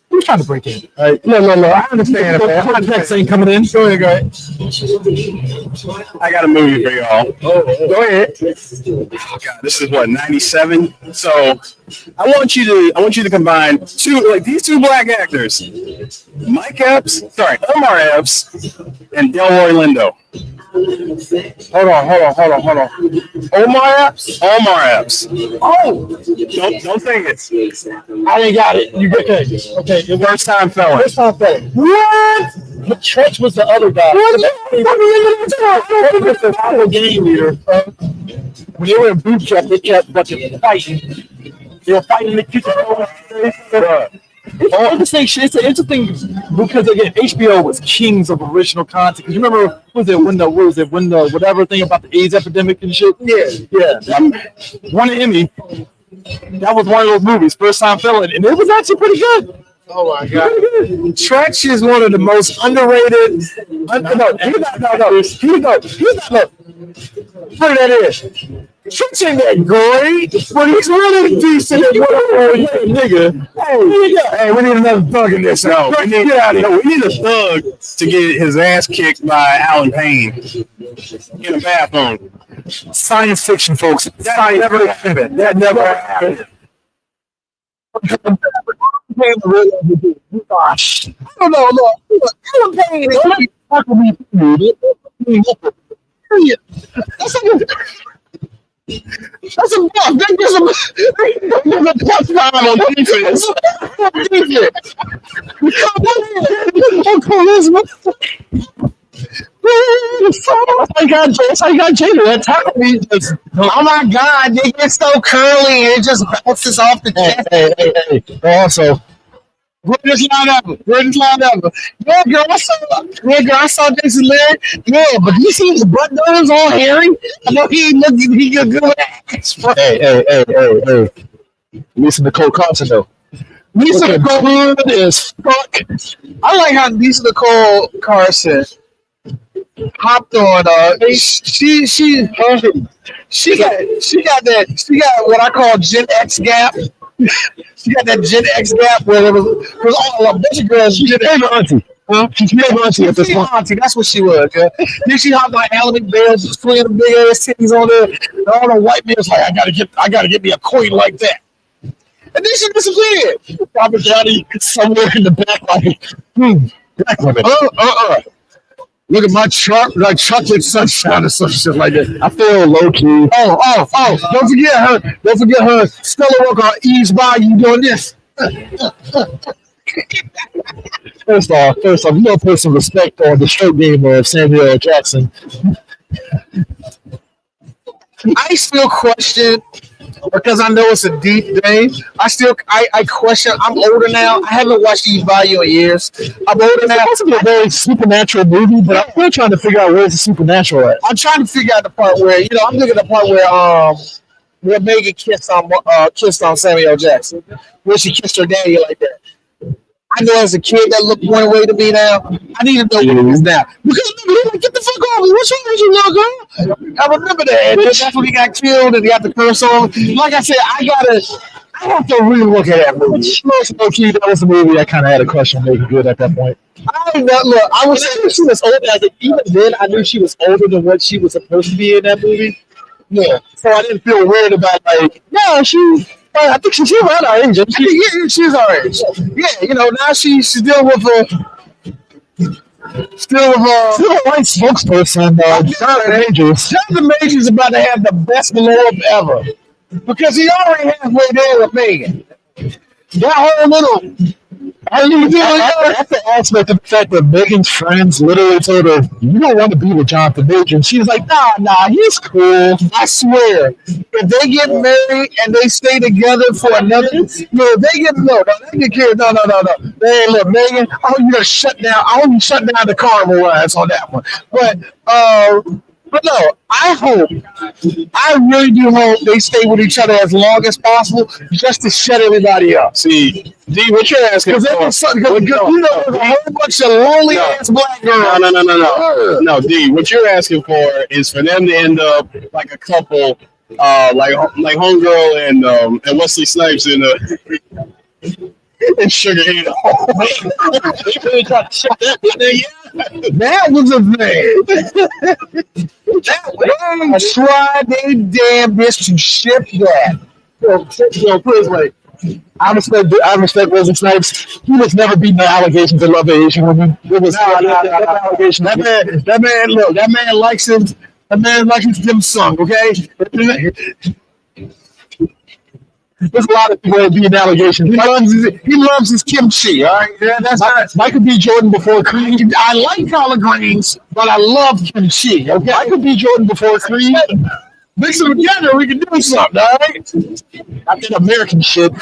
He was trying to break in. No. I understand it, man. Context ain't coming in. Go ahead. I got a movie for y'all. Go ahead. Oh God, this is what 97. So I want you to combine these two black actors, Omar Epps, and Delroy Lindo. Hold on. Omar Epps. Oh, don't think it. I ain't got it. You get it. Okay, first time felon. What? But Church was the other guy. The game leader. When they were in boot camp, they kept fucking fighting. They were fighting in the kitchen. It's interesting because again, HBO was kings of original content. Cause you remember when the whatever thing about the AIDS epidemic and shit? Yeah. Won an Emmy. That was one of those movies, First Time Felon, and it was actually pretty good. Oh my God. Tretch is one of the most underrated. He's not. Put that in. Tretch ain't that great, but he's really decent at nigga. Hey, we need another thug in this. No, we need a thug to get his ass kicked by Alan Payne in a bathroom. Science fiction, folks. That never happened. Gosh. I don't know. Look, Alan Payne is fucking me. That's a buff. There's a plus time on defense. I got Jada. That tackle me just. Oh my God! They get so curly and it just bounces off the chest. Hey. Also. Greatest line ever. Yeah, girl, I saw this lyric. Yeah, but you see his butt nose all hairy? I know he good with that. Hey. Listen to Cole Carson though. Lisa Nicole is fuck. I like how Lisa Nicole Carson hopped on. She got what I call Gen X gap. She got that Gen X gap where there was all a bunch of girls. She's an auntie. Huh? She's an auntie at this point. Auntie, that's what she was. Then she hopped on Alabama Bells, just flinging the big ass titties on there. And all the white men was like, I gotta get me a queen like that. And then she disappeared. Robert Downey somewhere in the back, like, black women. Look at my chocolate sunshine or some shit like that. I feel low key. Oh! Don't forget her. Stella work on Eve's Bayou doing this. First off, you gotta put some respect on the stroke game of Samuel L. Jackson. I still question because I know it's a deep thing. I question. I'm older now. I haven't watched EyeView in years. I'm older now. It's supposed to be a very supernatural movie, but I'm still trying to figure out where's the supernatural at. I'm trying to figure out the part where I'm looking at the part where Megan kissed on Samuel L. Jackson, where she kissed her daddy like that. I know as a kid that looked one way to me now. I need to know what it is now. Because he's like, get the fuck off me. What's wrong with you, little girl? I remember that. And that's when he got killed and he got the curse on. Like I said, I have to really look at that movie. That was the movie that kind of had a question making good at that point. I was saying she was older. Even then, I knew she was older than what she was supposed to be in that movie. Yeah. So I didn't feel weird about I think she's around our age. She's our age. Yeah, now she's still with a white spokesperson. Jonathan Majors about to have the best glow up ever because he already halfway there with Megan. That whole little. That's the aspect of the fact that Megan's friends literally told her, "You don't want to be with Jonathan Major," and she was like, "Nah, he's cool." I swear, if they get married and they stay together for another, they get killed. No. Hey, look, Megan, you gotta shut down. I hope you shut down the Carnival rides on that one. But no, I really do hope they stay with each other as long as possible, just to shut everybody up. See, D, what you're asking for? There's a whole bunch of lonely ass black girls. No, D, what you're asking for is for them to end up like a couple, like Homegirl and Wesley Snipes in and Sugarhead. That was a thing. They tried their damn best to ship that. Please wait. I respect Wesley Snipes. He was never beating the allegations of love Asian women. It was allegation. That man likes him. That man likes his dim sum. Okay. There's a lot of people being allegations. He loves his kimchi. All right, that's not Michael B. Jordan before Creed. I like collard greens, but I love kimchi. Okay, Michael B. Jordan before Creed. Mix them together, we can do something. All right, I did American shit.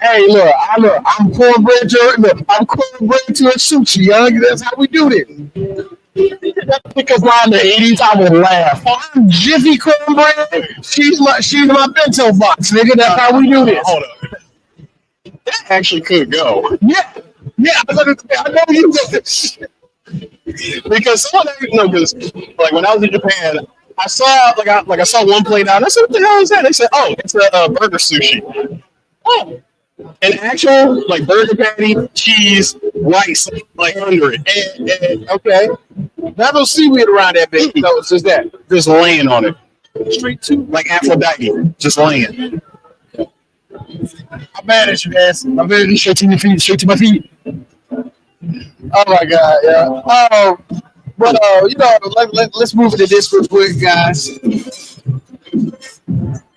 Hey, look, I'm cornbread to a sushi, young. That's how we do this. Because in the 80s, I would laugh. I'm Jiffy cornbread. She's my bento box, nigga. That's how we do this. Hold on. That actually could go. Yeah. I know you did this. Because because like when I was in Japan, I saw one plate out. And I said, "What the hell is that?" They said, "Oh, it's a burger sushi." Oh. An actual burger patty, cheese, rice under it. And okay. Not no seaweed around that bitch. No, it's just that. Just laying on it. Straight to Aphrodite. Just laying. I'm mad at you, ass. I'm very straight to my feet. Oh my god, yeah. But let's move into this real quick, guys.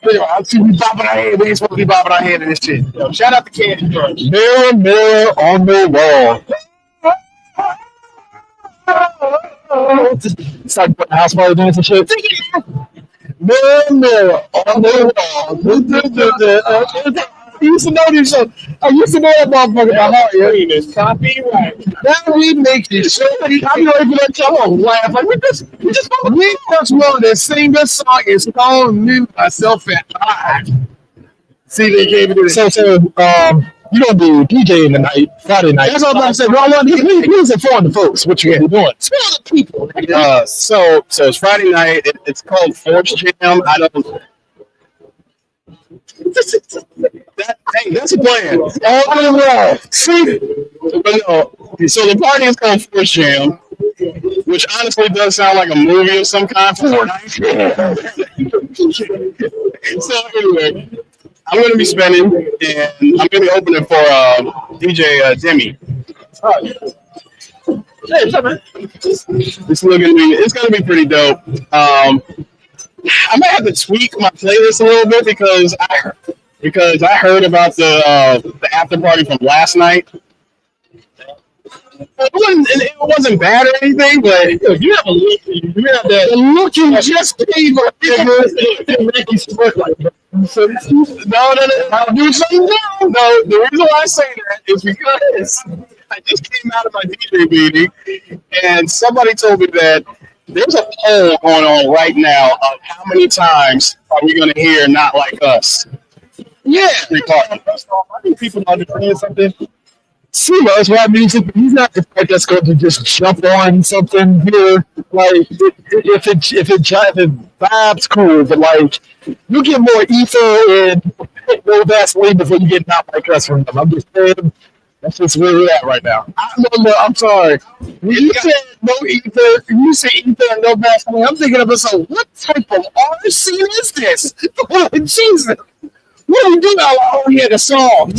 I see we bopping our head. We ain't supposed to be bopping our head in this shit. Shout out to Candy Crush. Mirror, mirror on the wall. It's like putting house party doing some shit. Mirror, mirror on the wall. I used to know this shit. I used to know that motherfucker by heart. Yeah, it's copyright. Now we make this shit. I'm going to let y'all laugh. Like we just wanted to sing this song. It's called "Me, Myself, and I." See, they gave it. So you don't do DJing tonight, Friday night. That's all I'm about to say. Well, he was informing the folks what you doing. Smell the people. So it's Friday night. It's called Force Jam. I don't. That's a plan. See, but no. So the party is called Force Jam, which honestly does sound like a movie of some kind. So anyway, I'm going to be spinning, and I'm going to be opening for DJ Demi. Hey, what's up, man? It's going to be pretty dope. I might have to tweak my playlist a little bit because because I heard about the after party from last night. It wasn't bad or anything, but you have a look. You have the look you just gave us. No. I'll do something now. No, the reason why I say that is because I just came out of my DJ meeting, and somebody told me that there's a poll going on right now of how many times are we going to hear "Not Like Us." Yeah, First off, I think people understand something. See, that's why music. He's not the type that's going to just jump on something here. Like if it vibes cool, but like you get more ether and no Vaseline before you get Not Like Us from them. I'm just saying that's just where we're at right now. I'm sorry. When you said no ether, you say ether and no Vaseline. I'm thinking of so what type of art scene is this? Jesus, what are we doing? Oh yeah, the song.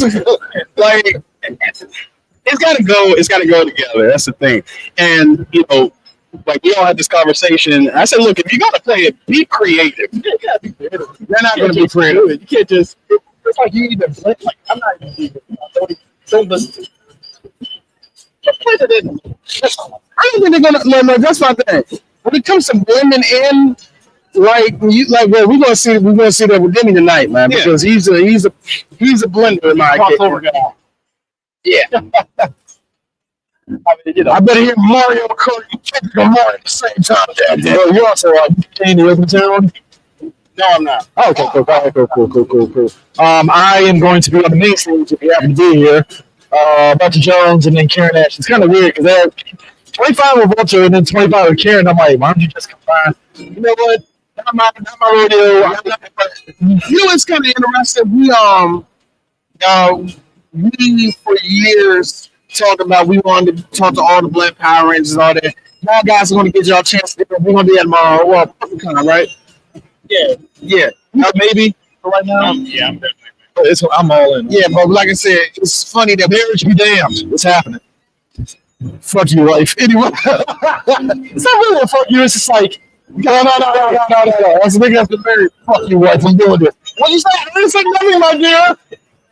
like. It's gotta go together. That's the thing. And like we all had this conversation. I said, look, if you gotta play it, be creative. You gotta be creative. They're not gonna be creative. You can't just it's like you even like I'm not even don't listen to it. I don't think they're gonna no, that's my thing. When it comes to blending in, we're gonna see that with Denny tonight, man, because he's a blender in my case. Yeah. I better hear Mario Kart and Kendrick Lamar at the same time. You also playing the open ceremony? No, I'm not. Oh, okay, cool. I am going to be on the main stage if you happen to be here. Bunch of Jones and then Karen Ash. It's kind of weird because they're 25 with Vulture and then 25 with Karen. I'm like, why don't you just combine? You know what? Not my rodeo. It's kind of interesting. We for years talked about we wanted to talk to all the Black Power Rangers and all that. Y'all guys are going to get y'all a chance to do it. We're going to be at tomorrow. Well, BlerdCon, right? Yeah. Maybe right now. Yeah, I'm definitely. I'm all in. Yeah, but like I said, it's funny that marriage be damned. What's happening? Fuck you, life. Anyway, it's not really a fuck you. It's just like no. As a nigga that's been married, fuck you, wife. I'm doing this. What you say? I didn't say nothing, my dear.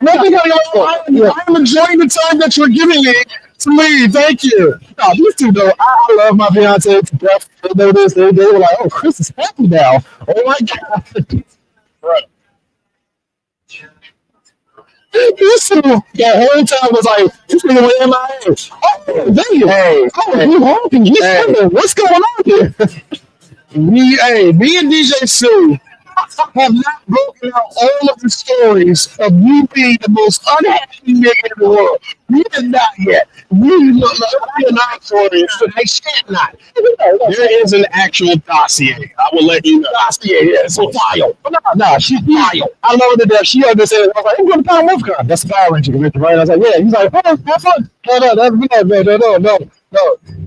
Nothing. I'm enjoying the time that you're giving me to leave. Thank you. No, these two though, I love my fiance to death. They know this. They were like, oh, Chris is happy now. Oh my god. Right. This two, the whole time was like, this nigga went MIA. Oh, damn. You hoping? What's going on here? Me and DJ Sue have not broken out all of the stories of you being the most unhappy nigga in the world. We have not yet. We look like not stories, so they can't not. There is an actual dossier. I will let you know. Dossier, yeah, it's a file. No, she's file. I love it to death. She understands. I was like, I'm going to Power BlerdCon. That's the Power Ranger convention, right? I was like, yeah. He's like, oh, have fun. No.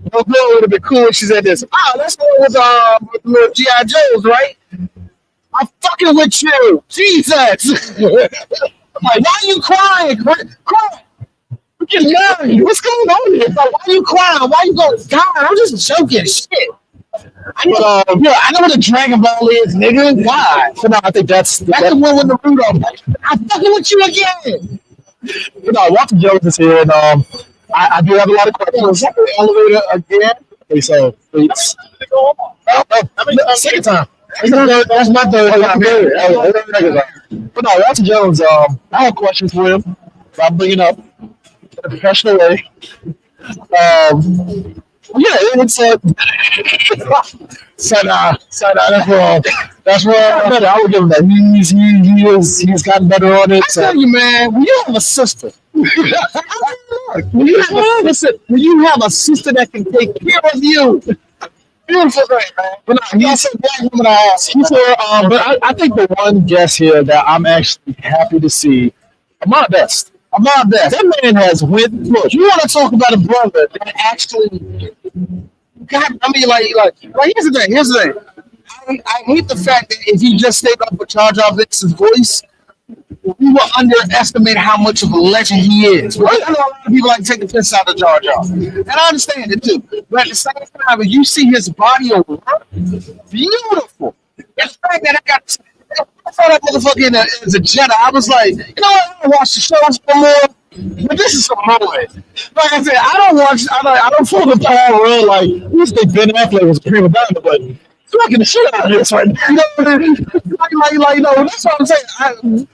It would have been cool if she said this. That's the one with little G.I. Joes, right? I'm fucking with you. Jesus. I'm like, why are you crying? Cry. We're getting married. What's going on here? Like, why are you crying? Why are you going, God, I'm just joking. Shit. I know what a Dragon Ball is, nigga. Why? So no, I think that's the one with the Naruto. I'm fucking with you again. No, Walter Jones is here, and I do have a lot of questions. Elevator again. Okay, so it's second time. That's my third time. But no, Walter Jones, I have questions for him. So I'm bringing up in a professional way. It's that's wrong. That's wrong. I would give him that. He's gotten better on it. I tell you, man, when you have a sister, when you have a sister that can take care of you. Beautiful thing, man. But no, he's a black woman. But I think the one guest here that I'm actually happy to see, Ahmad Best. That man has went. Look, you want to talk about a brother that actually got. I mean, like here's the thing. I hate the fact that if he just stayed up with Jar Jar Binks' voice, we will underestimate how much of a legend he is. Right? I know a lot of people like to take the piss out of Jar Jar, and I understand it too. But at the same time, when you see his body of work, beautiful. The fact that I got saw that motherfucker as a Jedi. I was like, you know what? I don't watch the show some more, but this is some moment. Like I said, I don't follow the power real. Like, I used to think Ben Affleck was a prima donna, but fucking the shit out of this right now. you know what I mean? Like, you know, that's what I'm saying.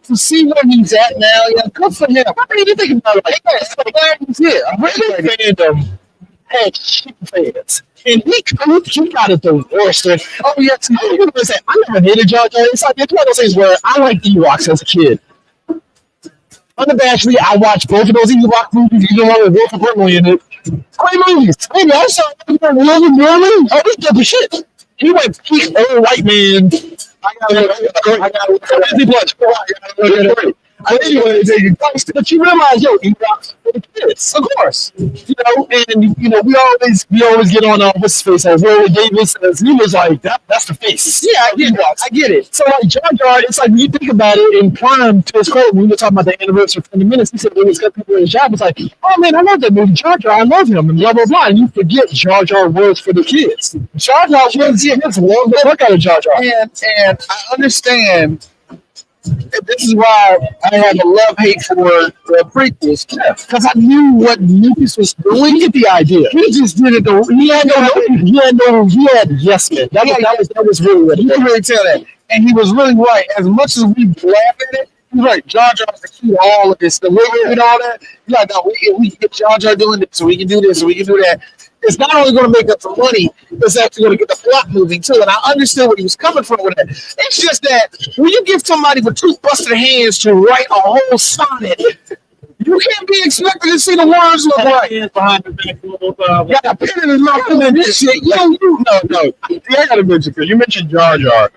To see where he's at now, yeah, good for him. I mean, you think about it, like, glad he's here. I'm really Fandom had shit fans. And he got it the worst. And, oh, yes, I never hated Jar Jar. It's one of those things where I liked Ewoks as a kid. Unabashedly, I watched both of those Ewok movies, even one with Wolf Brimley in it. Great movies. Maybe I saw really? Oh, this type of shit. He went peak old white man. I got Disney Plus. Anyway, but you realize, Ewoks for the kids, of course. You know, and we always get on what's his face as Roy Davis, as he was like that's the face. Yeah, I get it. So like Jar Jar, it's like when you think about it in Prime to his credit, when we were talking about the anniversary of 20 minutes, he said when he's got people in his job, it's like, oh man, I love that movie, Jar Jar, I love him, and blah blah blah. And you forget Jar Jar was for the kids. Jar Jar was love the fuck out of Jar Jar. And I understand. This is why I have a love-hate for the prequels, because I knew what Lucas was doing. You get the idea. He just did it. He had yes man. That was really what you can really tell that. And he was really right. As much as we laugh at it, he's right. Jar Jar's the key to all of this. The living and all that. He's like, no, we get Jar Jar doing this, so we can do this, so we can do that. It's not only going to make up some money, it's actually going to get the plot moving too. And I understand where he was coming from with that. It's just that when you give somebody with two busted hands to write a whole sonnet, you can't be expected to see the words look right. Got a pen in his mouth doing this shit. No. I gotta mention, because you mentioned Jar Jar.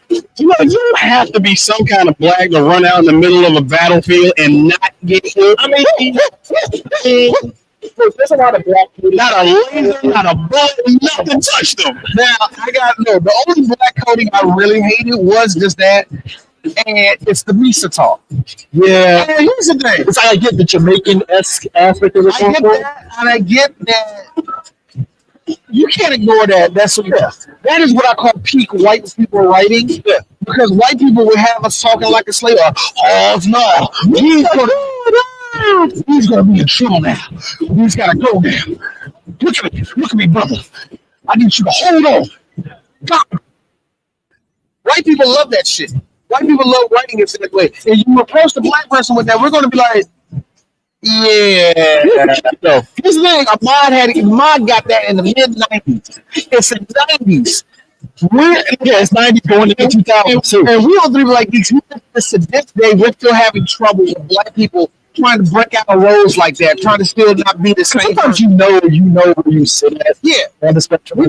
You don't have to be some kind of black to run out in the middle of a battlefield and not get hit. I mean, there's a lot of black people. Not a laser, not a bullet, nothing touched them. Now, the only black coding I really hated was just that, and it's the Misa talk. Yeah. And here's the thing. It's like I get the Jamaican-esque aspect of it. I get that, and I get that. You can't ignore that. That is what I call peak white people writing. Yeah. Because white people would have us talking like a slave. Oh, no. He's gonna be in trouble now. He's gotta go now. Look at me, brother. I need you to hold on. God. White people love that shit. White people love writing it that way. And you approach the black person with that, we're gonna be like, yeah. So here's the thing, Ahmad got that in the mid-90s. It's the 90s. It's 90s going into 2002. And we all three were like, this day, we're still having trouble with black people trying to break out of roles like that, trying to still not be the same. Sometimes you know where you sit at. Yeah. On the spectrum. We're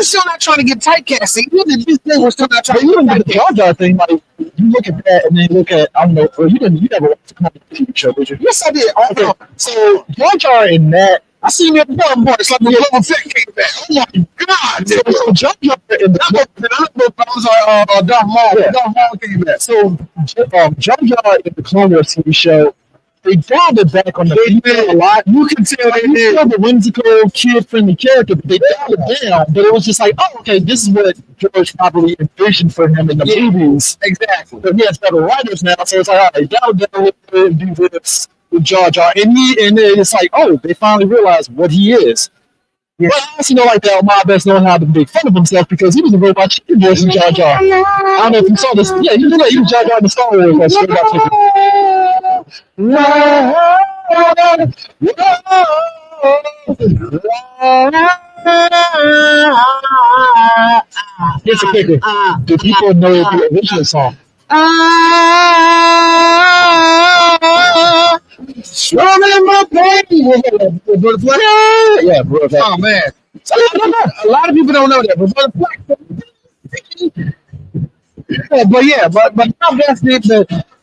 still not trying to get typecast. We're still not trying to get typecast. The Jar Jar thing, like, you look at that and then look at, I don't know, you never watched the TV show, did you? Yes, I did. Okay. So Jar Jar in that, I seen it before, boy. It's like the Boba Fett came back. Oh my God! So Jar Jar in the Darth Maul. Yeah. Darth Maul came back. So Jar Jar in the Clone Wars TV show, they dialed it back on the female a lot. You can tell they did the whimsical, kid-friendly character, but they dialed it down. But it was just like, oh, okay, this is what George probably envisioned for him in the movies. Exactly. But he has better writers now, so it's like, all right, dial it down and do this with Jar Jar. And it's like, oh, they finally realized what he is. Yeah. But I also know, like, that my best known how to make fun of himself because he was a robot chicken voice in Jar Jar. I don't know if you saw this. Yeah, he was Jar Jar in the Star Wars. Like, straight up chicken. Here's a kicker. Do people know the original song? Swallowing my baby. Yeah, bro. Oh man. A lot of people don't know that, but now that's it.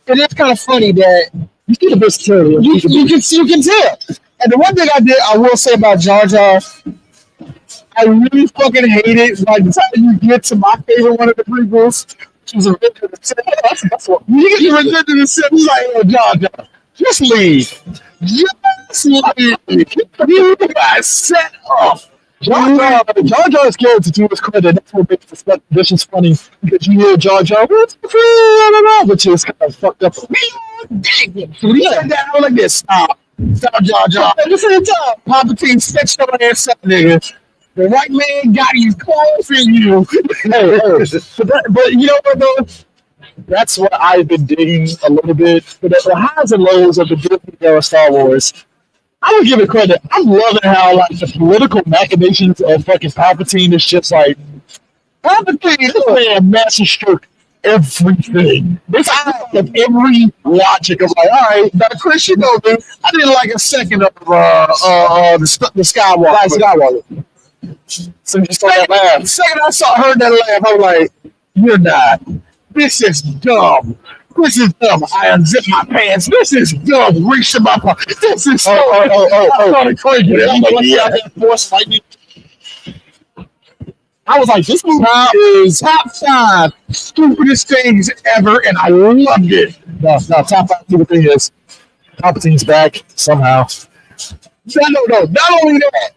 It is kind of funny that you see the versatility. You can tell. And the one thing I will say about Jar Jar, I really fucking hate it. Like the time you get to my favorite one of the prequels, which was Revenge of the Sith. That's what you get to Revenge of the Sith. It's like, oh, Jar Jar, just leave. Just leave. You got set up. Jar Jar's character to his credit, that's what makes this is funny because you hear Jar Jar, what's the I don't know, which is kind of fucked up. So he said that I was like this. Stop, Jar Jar. At the same time, Palpatine set your ass up, nigga. The white man got his clothes in you. But you know what though? That's what I've been digging a little bit. But the highs and lows of the Disney era Star Wars, I would give it credit. I'm loving how like the political machinations of fucking Palpatine is just like Palpatine. This man master stroke everything. This out of every logic of like, all right, Now, Chris, you know, dude, I didn't like a second of the Skywalker. so you just like that laugh. The second I heard that laugh, I was like, "You're not. This is dumb. This is dumb. I unzip my pants. This is dumb. Reach in my pocket. This is oh. crazy." Force lightning. I was like, this movie is Top 5 stupidest things ever, and I loved it. no top 5 stupid thing is Palpatine's back somehow. No. Not only that,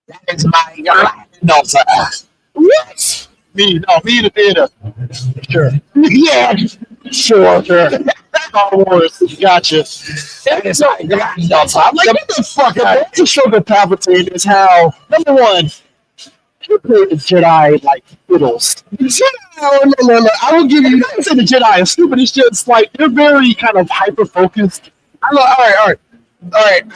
that is my daughter. What? Me in the theater. Sure. Yeah. Sure. Star Wars. Gotcha. That is my daughter. I'm like, what the fuck? That's a show that Palpatine is how, number one, he played the Jedi like fiddles. Jedi, no. I will give you I didn't say the Jedi is stupid, it's just like they're very kind of hyper focused. All right.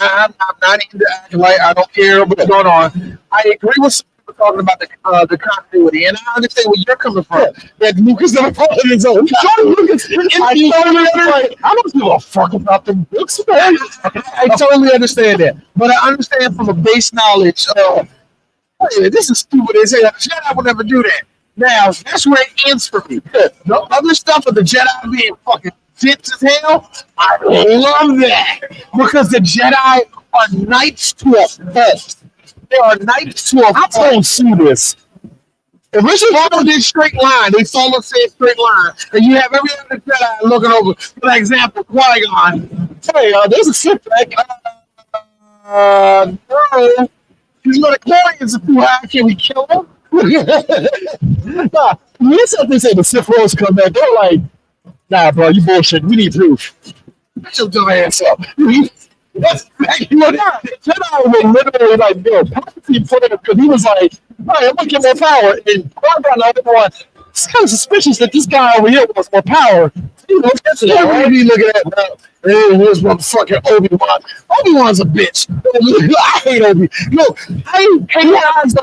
I'm not into acting like I don't care what's going on. I agree with some people talking about the continuity, and I understand where you're coming from. That Lucas never followed his own. I don't give a fuck about them books, man. I totally understand that, but I understand from a base knowledge of, hey, this is stupid as hell. Jedi would never do that. Now that's where it ends for me. The other stuff of the Jedi being fucking dense as hell, I love that because the Jedi are knights to a fault. They are knights to a fault. I told Sue this. Originally, follow this straight line. They follow say straight line, and you have every other Jedi looking over. For example, Qui-Gon. Hey, there's a slip back. No. He's going to Chlorians are too high. Can we kill him? Nah, listen, they say the Sith Lords come back. They're like, nah, bro, you bullshit. We need proof. Shut your dumb ass up. That's exactly what Jedi were literally like, yo, Palpatine put it because he was like, all right, I'm gonna get more power. And Qui-Gon and everyone, it's kind of suspicious that this guy over here wants more power. You know, that's it. What are you looking at? Here's motherfucking Obi-Wan. Obi-Wan's a bitch. I hate Obi. Look, I hate how the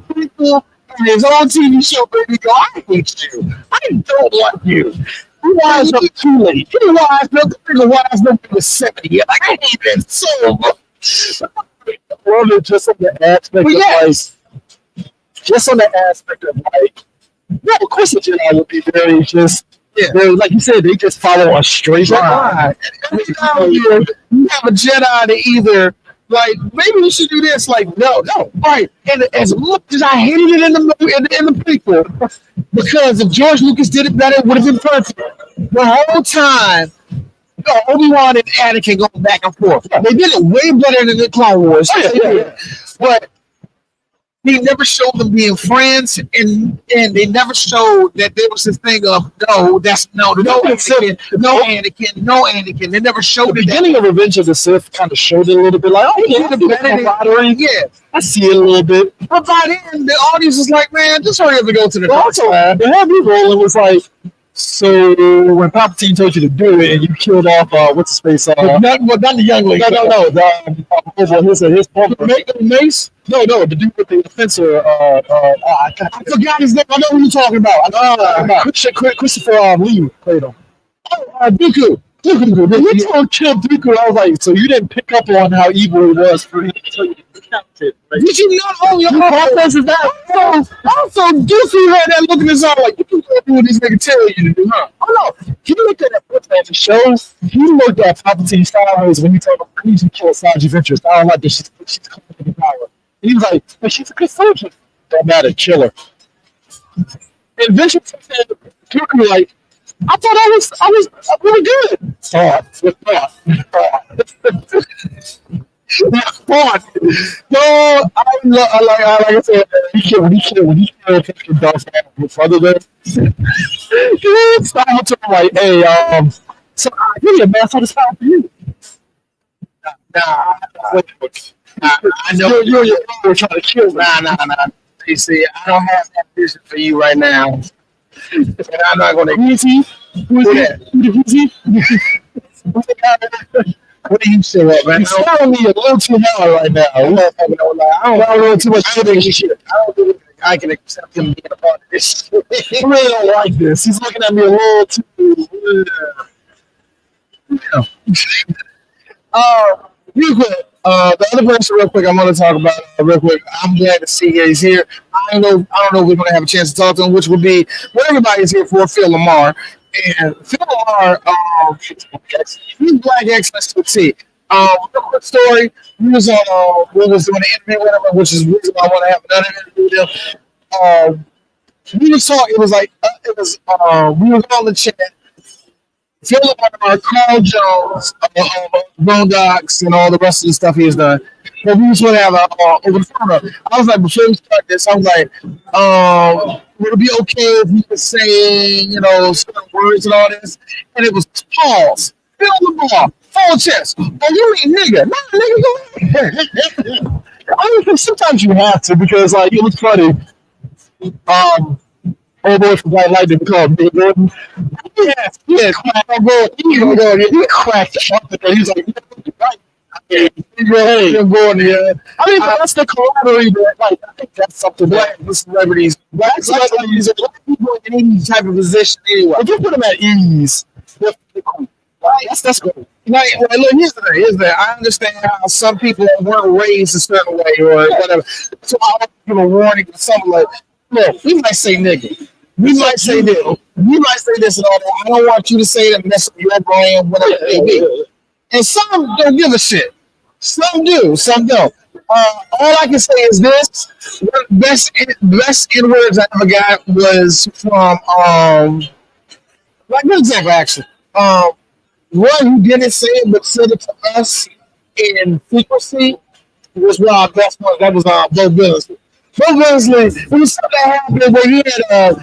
prequel and his own TV show, baby, go, I hate you. I don't like you. He wise up too late. He wise up to the 70. Like, I hate that so much. Love it just on the aspect of like, just on the aspect of like, no, of course the Jedi would be very just, like you said, they just follow a straight line. Every time you have a Jedi to either, like, maybe we should do this, like, no, right. And as much as I hated it in the prequel, because if George Lucas did it better, it would have been perfect. The whole time, Obi-Wan and Anakin going back and forth. They did it way better than the Clone Wars. But he never showed them being friends, and they never showed that there was this thing of no Anakin. They never showed the beginning of Revenge of the Sith kind of showed it a little bit, like, oh yeah, I see it a little bit. But by then, the audience was like, man, just hurry up and go to the dark side. The heavy rolling was like, so when Palpatine told you to do it and you killed off what's his face? Not the young lady. No. His partner. Mace? No, the dude with the fencer. I forgot his name. I know who you're talking about. Christopher Lee played him. Dooku. When he told kill Dooku, I was like, so you didn't pick up on how evil it was for him to tell you to count it. Right? Did you not own your process is that? Also, Dooku had that look in his eye like, you can't do what this nigga tell you to do, huh? Oh no, he looked at that shows. He looked at Palpatine sideways when he told him, I need you to kill Sergeant Ventress. I don't like this. She's coming to the power. And he was like, but she's a good soldier. Don't matter, kill her. And Ventress said, Dooku like, I thought I was really good. Thought. on. No, like I said, when he killed fucking Dolph in front of them. So I told him like, hey, so I give you a man, so this time for you. Nah, I know you and your brother were trying to kill me. Nah. You see, I don't have that vision for you right now. And I'm not going to. Who is he? Who's that? What do you say, man? You're telling me a little too hard right now. I don't know too much shit. I don't think I can accept him being a part of this. I really don't like this. He's looking at me a little too. Real quick, the other person, real quick, I want to talk about real quick. I'm glad to see he's here. I don't know if we're going to have a chance to talk to him, which would be what everybody's here for, Phil Lamar. And Phil Lamar, he's Black Geeks to a T. Real quick story. We was doing an interview with him, which is the reason why I want to have another interview with him. We was talking. It was like we was on the chat. Phil Lamar, Carl Jones, Boondocks, and all the rest of the stuff he has done. But we just want to have over the phone. I was like, before we start this, I was like, would it be okay if we could say, certain words and all this? And it was pause. Phil Lamar, full chest. Oh, you mean nigga? Nah, nigga, go ahead. I mean, sometimes you have to because, like, it was funny. Old boy from White Light didn't call Big Gordon. Yeah, he cracked up. He's like, right. I mean, that's the camaraderie that, like, I think that's something that the celebrities, black celebrities, people in any type of position anyway. If you put them at ease, right? That's good. Like, look, here's the thing. I understand how some people weren't raised a certain way or whatever. So I want to give a warning to someone like, look, we might say nigga. We might say this. We might say this and all that. I don't want you to say that mess up your brain, whatever it may be. And some don't give a shit. Some do. Some don't. All I can say is this: one of the best N-words I ever got was from good example actually. One who didn't say it but said it to us in frequency was one of our best ones. That was Bo Billingsley. Bo Billingsley, it was something that happened where he had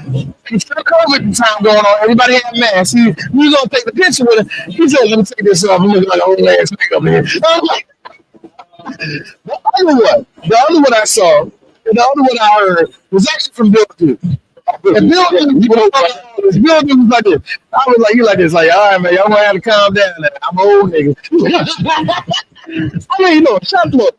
still COVID time going on. Everybody had masks. He was gonna take the picture with it. He said, "Let me take this off. I'm looking like an old ass nigga up here." I was like, the other one I saw, and the other one I heard was actually from Bill Duke. And Bill Duke was like this. I was like, you like this, like, all right, man, y'all gonna have to calm down. I'm an old nigga. I mean, shut up.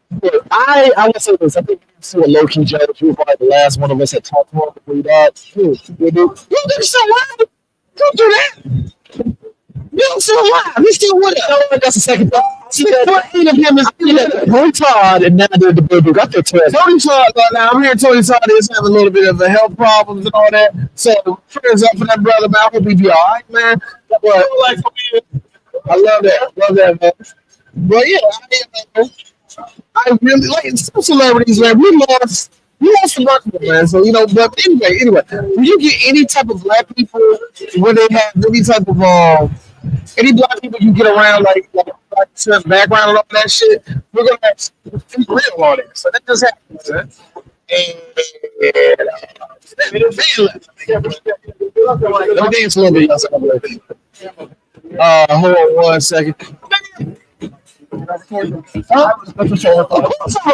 I would say this. I think to a low-key judge, who was probably the last one of us that talked to him before he died. You so loud. Don't do that. You're still alive. He's still with us. That's the second thing. One of him is Tony Todd, and now they're the baby. Got their test. Tony Todd. Now I'm hearing Tony Todd is having a little bit of health problems and all that. So prayers up for that brother, man. I hope he'll be all right, man. But I love that, man. But yeah, I really like some celebrities, man. We lost a bunch of them, man. So but anyway, when you get any type of black people where they have any type of any black people you get around like certain background and all that shit, we're gonna have people real on it. So that just happens, man. Let me dance a little bit. Hold on 1 second. Who's on the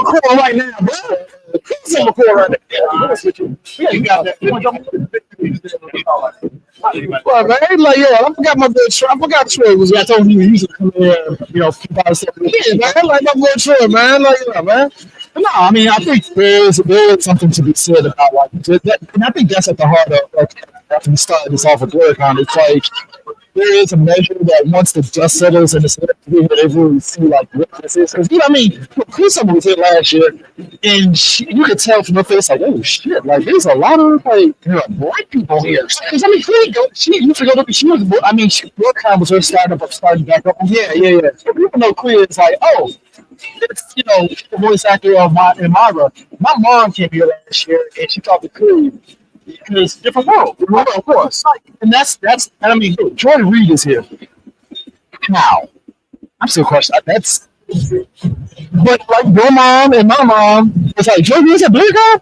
court right now, bro? Who's on the court right now? Yeah, you got that. Well, man, I forgot my boy Troy. I forgot Troy was. I told him he used to come here, keep out of stuff. Yeah, man, like my boy Troy, man, man. But no, I mean, I think there is something to be said about that, and I think that's at the heart of after we started this off with BlerdCon. It's like there is a measure that once the dust settles and the they really see what this is. Because Chris was here last year, and you could tell from her face oh shit, there's a lot of black people here. Because she used to go to BlerdCon was her starting back up. Yeah. So people know Khleo is it's the voice actor of Myra. My mom came here last year and she talked to Khleo. Because different world, of course. And that's Jordan Reed is here. How? I'm still questioning. But like your mom and my mom, it's like, Joe, is that BlerdCon?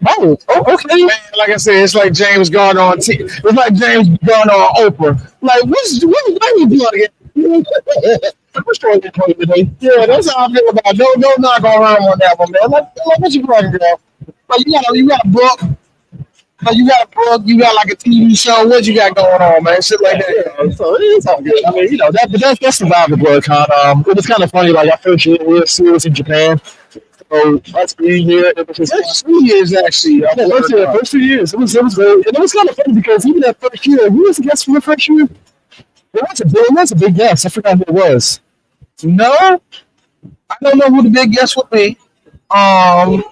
Oh, okay. Man, like I said, it's like James going on. It's like James going on Oprah. Like, what's you plugging? What's wrong with you today? Yeah, that's how I feel about it. Don't knock around on that one, man. Like what you plugging, girl? Like you got a book. Like you got a book. You got like a TV show. What you got going on, man? Shit like that. Yeah, so it's all good. I mean, you know, that's survived the BlerdCon. It was kind of funny. Like our first year we was in Japan. So us being here, it was just 2 years actually. first 2 years. It was great, and it was kind of funny because even that first year, who was the guest for the first year? It was a big guest. I forgot who it was. No, I don't know who the big guest would be. No.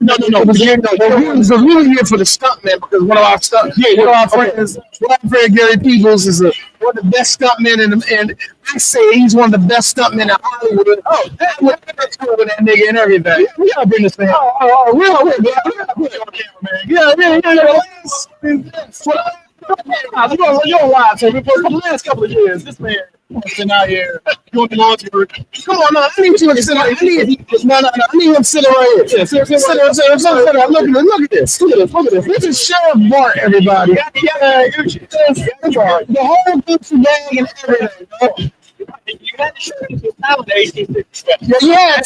It was really here for the stuntman because one of our friends, Gary Peebles, is one of the best stuntmen and I say he's one of the best stuntmen in Hollywood. Oh, that with that nigga and everything. We gotta bring this man. We're on camera, man. Yeah. You're live, so for the last couple of years, this man has been out here doing the laundry work. Come on, I need you to sit right here. I need him sitting right here. Sit. Look at this. This is Sheriff Bart, everybody. The whole Gucci gang and everything. You had to show this nowadays. Yeah.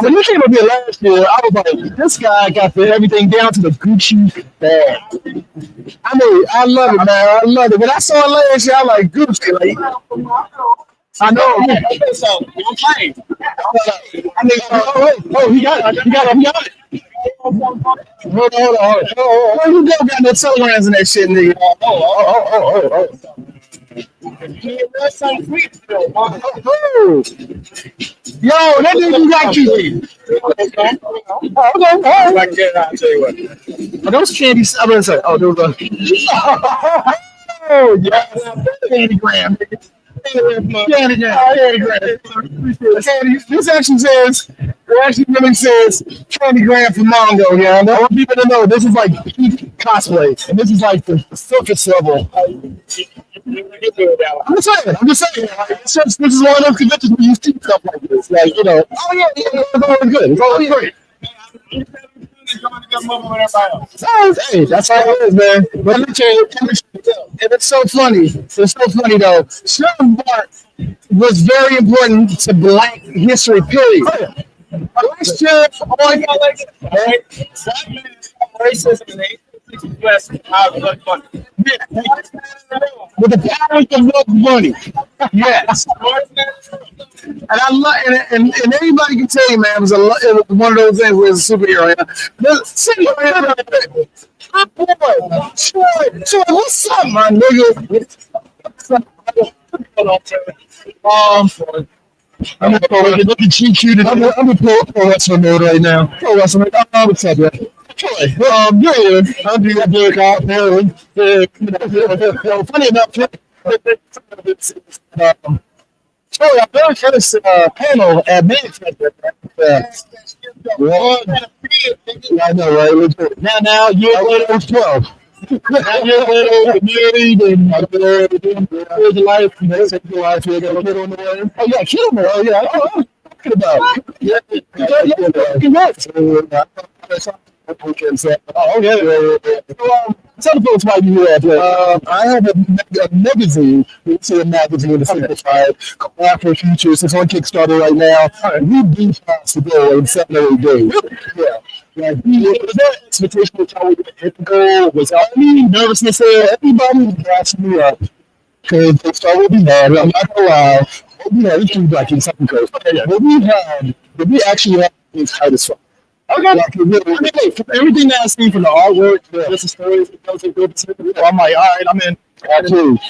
When you came up here last year, I was like, this guy got everything down to the Gucci bag. I mean, I love it, man. I love it. When I saw it last year, I like Gucci. Like, I know. So, don't play. I mean, he got it. Hold on. Where you go? Got no telegrams and that shit, nigga. Yo, that nigga got you. Okay. I'll tell you what. Are those candies? I'm gonna say, those are. Oh, yes. Candy gram. This actually really says candy gram for Mongo, yeah. I want people to know this is like peak cosplay, and this is like the surface level. I'm just saying. Like, it's just, this is one of those conventions where you see stuff like this. Like, you know, it's always good. It's always great. Hey, that's how it is, man. But let me tell you, and it's so funny. It's so funny though. Sheriff Bart was very important to Black history, period. Last year, racism in the US with the power of money. Yes. And I love and anybody can tell you, man, it was one of those things where it's a superhero. Troy, what's up, my nigga? I'm gonna look at GQ. I'm gonna pro wrestling mode right now. Pro wrestling. What's up, man? Troy, you're here. I'm doing that BlerdCon, Maryland. Funny enough, Troy, I'm very first panel at Manchester. I know, right? Now, years later, it was 12. Now, years later, married and the life, life, you got a kid on the way. Oh, yeah, kid on the way. Yeah, I'm talking about. Yeah, congrats. Tell the folks why you here. I have a magazine. It's a magazine that's simplified called Afro Futures. It's on Kickstarter right now. We beat fast to go in 7 or 8 days. Yeah. Was there expectation of how we were going to hit the goal? Was there any nervousness there? Everybody was gassing me up. Because Kickstarter will be mad. I'm not going to lie. It's too black in something close. But we actually had things tight as fuck. Okay. Like, from everything that I've seen from the artwork, the stories, I'm like, all right, I'm in. Absolutely.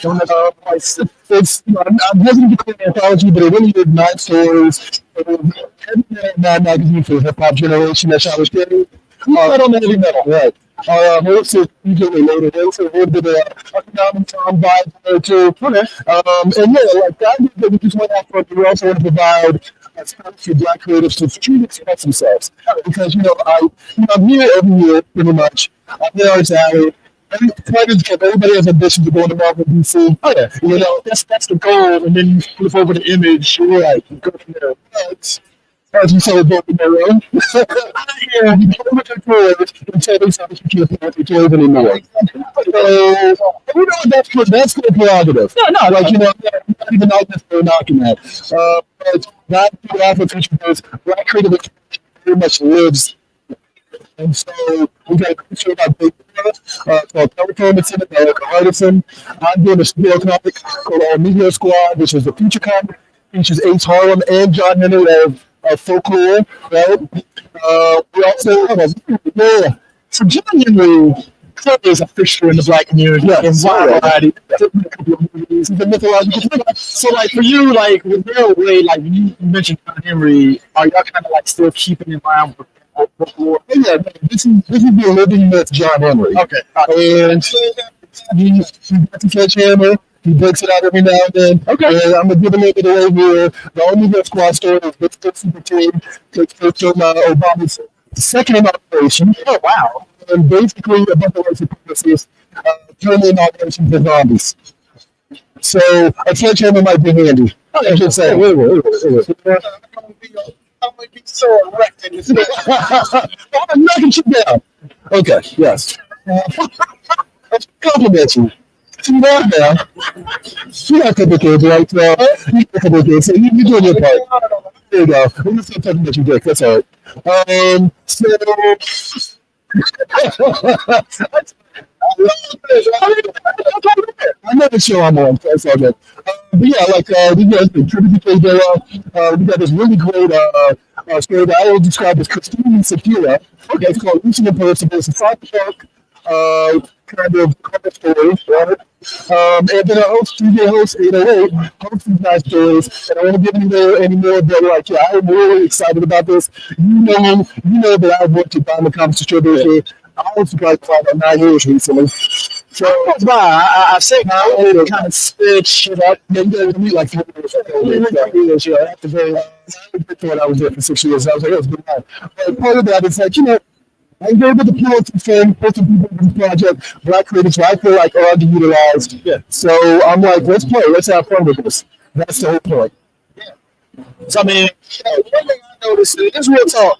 It's I wasn't declaring anthology, but it really did 9 stories. It was heavy metal magazine for the hip hop generation that I was getting. Metal, heavy metal, right. Most of usually later days, so a little bit of economic time vibe there too. Okay. And yeah, like that, we just went out for it. We also want to provide space for Black creatives to truly express themselves. Because, I'm here every year, pretty much. I'm here always alley. Everybody has ambition to go into Marvel DC. Oh yeah, that's the goal, and then you flip over the image, right? Go from there. But as you said, go from there. Yeah, you go with your toys until they start to keep your toys anymore. So that's good prerogative. No, like not even out there for knocking that. But that African is Black creative very much lives. And so we got a picture about Big called Performance in America Artisan. I'm doing a studio comic called Our Media Squad, which is a feature comic. Features Ace Harlem and John Henry of Folklore, right? We also have so John Henry is a fixture in the Black community. Yeah, in wide variety. The mythological figure. So, like, for you, like, with their way, like, you mentioned John Henry, are y'all kind of, like, still keeping in mind with yeah, this is the living myth, John Henry. Okay. And he got to Sledgehammer. He breaks it out every now and then. Okay. And I'm going to give a little bit away here. The only Red Squad story is this Super Team takes place on Obama's second inauguration. Oh, wow. And basically, a bunch of white supremacists turn the inaugurations into zombies. So, a Sledgehammer might be handy. I'm just saying. I'm going to be so erected. I'm knocking you down. Okay, yes. Compliment you. See that now? You got a couple of kids, right? You got a couple of kids, so you're doing your part. There you go. We're just talking about your dick. That's all right. So... I'm never sure I'm on. That's all good. But yeah, like we got the Trinity Play Day. We got this really great story that I will describe as Christine Sakura. Okay, it's called Lucy and Percival. It's a cyberpunk kind of cover story, right? And then our host, DJ host 808, hosts these nice stories. And I won't give any more, but like, yeah, I'm really excited about this. You know that I've worked at Diamond Comics Distributor. I was like for about 9 years recently. So I say I kind of spit shit up. Yeah, you got to meet like 4 years. You know, after I was there for 6 years. I was like, it was good time. But part of that is like, I was able to pull out some things, put some people in this project, Black creatives who I feel like are underutilized. Yeah. So I'm like, let's play, let's have fun with this. That's the whole point. Yeah. So I mean, one thing I noticed, this real talk.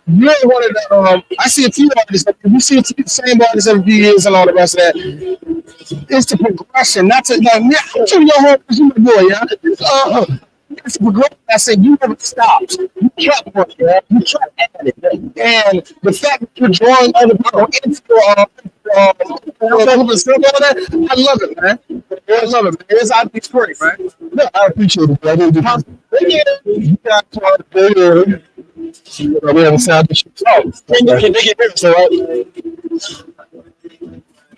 You're one of the, I see a few artists, you see the same artists every few years and all the rest of that. It's the progression, not to, like, yeah, I'm sure your whole boy, yeah? It's the progression. I said, you never stopped. You kept working, yeah? You kept at it. And the fact that you're drawing other people into I love it, man. I love it, man. It's great, man. No, I appreciate it, brother. You got to we have a sound issue. Oh, can they get here? So,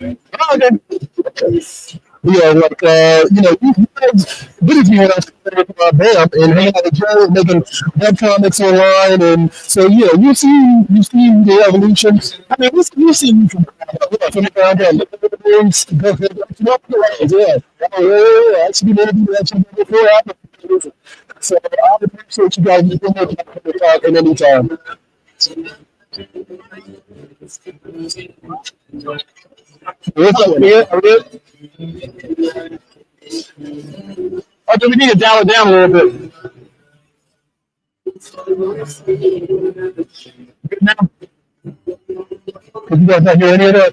okay. Yeah, like, you guys, good if you want us to BAM and hang out with Joe, making web comics online, and so, yeah, you've seen the evolution. I mean, you've seen from the ground up, look at the rooms, yeah, actually, before so I appreciate you guys being here at any time. Oh, do we need to dial it down a little bit? Good now? Can you guys not hear any of that?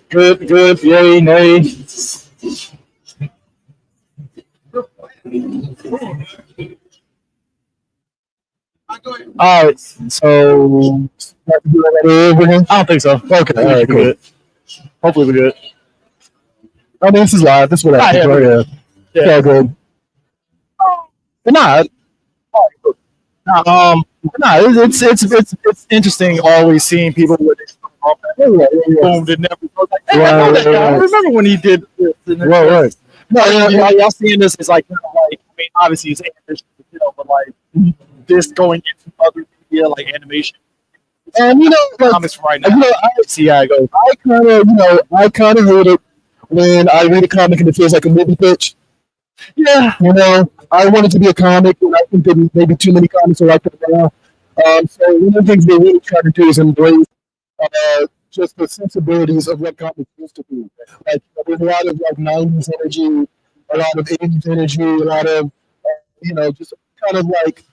Good, yay, nay. All right, so I don't think so. Okay, all right, cool. Hopefully we're good. I mean, this is live. This is what happens right here. Yeah, good. But it's interesting always seeing people with boom did never. I remember when he did this. Right. No, y'all seeing this is like, I mean, obviously it's animation, but like this going into other media like animation. And like, comics right now. I see how it goes. I kind of hate it when I read a comic and it feels like a movie pitch. Yeah, I want it to be a comic, and I think that maybe too many comics are like that now. So one of the things they really try to do is embrace just the sensibilities of what comics used to be. Like there's a lot of like 90s energy, a lot of 80s energy, a lot of just kind of like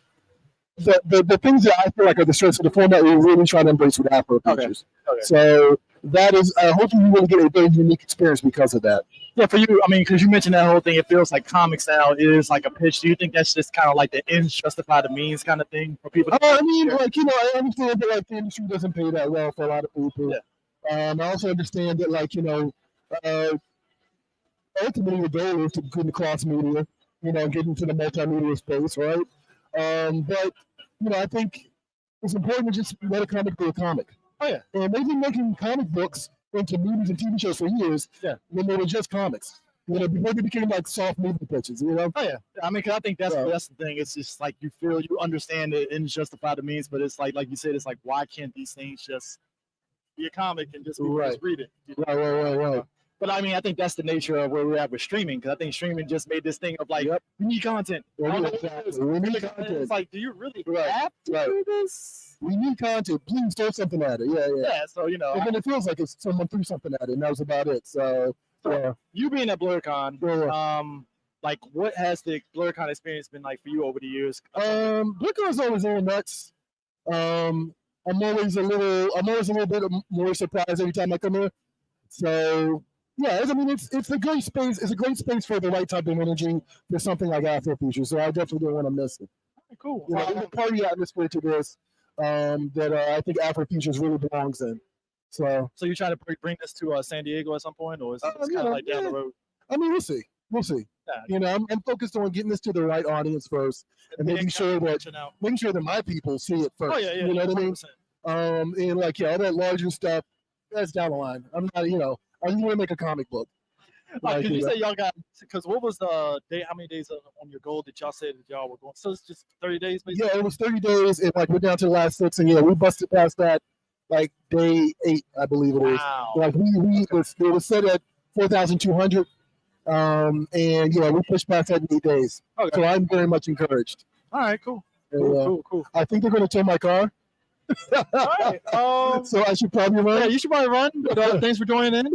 the things that I feel like are the strengths of the format we really try to embrace with Afro features. Okay. So that is hopefully you will get a very unique experience because of that. Yeah, for you, I mean, because you mentioned that whole thing, it feels like comic style is like a pitch. Do you think that's just kind of like the ends justify the means kind of thing for people? I mean, like I understand that like the industry doesn't pay that well for a lot of people. Yeah. I also understand that like ultimately the goal is to get into cross media, get into the multimedia space, right? But I think it's important to just let a comic be a comic. Oh yeah. And they've been making comic books into movies and TV shows for years. Yeah. When they were just comics. Before they became like soft movie pitches. Oh yeah. I mean, 'cause I think that's the thing. It's just like you understand it and justify the means, but it's like you said, it's like why can't these things just be a comic and just just read it? Right. But I mean, I think that's the nature of where we're at with streaming, because I think streaming just made this thing of like, we need content. We need content. It's like, do you really have to do this? We need content. Please throw something at it. Yeah. So and then it feels like it's someone threw something at it, and that was about it. So you being at BlerdCon, like what has the BlerdCon experience been like for you over the years? BlerdCon is always a little nuts. I'm always a little bit more surprised every time I come here. So. Yeah, I mean it's a great space. It's a great space for the right type of energy for something like Afro Future. So I definitely don't want to miss it. Cool. There's a party atmosphere to this that I think Afro Futures really belongs in. So you're trying to bring this to San Diego at some point, or is it kind of like down the road? I mean, we'll see. Yeah. I'm focused on getting this to the right audience first, and making sure that my people see it first. Oh yeah. You know what I mean? And like all that larger stuff, that's down the line. I'm not, I just want to make a comic book. Like, you say y'all got, because what was the day, how many days on your goal that y'all said that y'all were going? So it's just 30 days, basically? Yeah, it was 30 days, and like we're down to the last 6, and we busted past that like day 8, I believe it is. Wow. Like it was set at 4,200, and we pushed past that in 8 days. Okay. So I'm very much encouraged. All right, cool. Cool. I think they're going to tow my car. All right. So I should probably run. Yeah, you should probably run. But, thanks for joining in.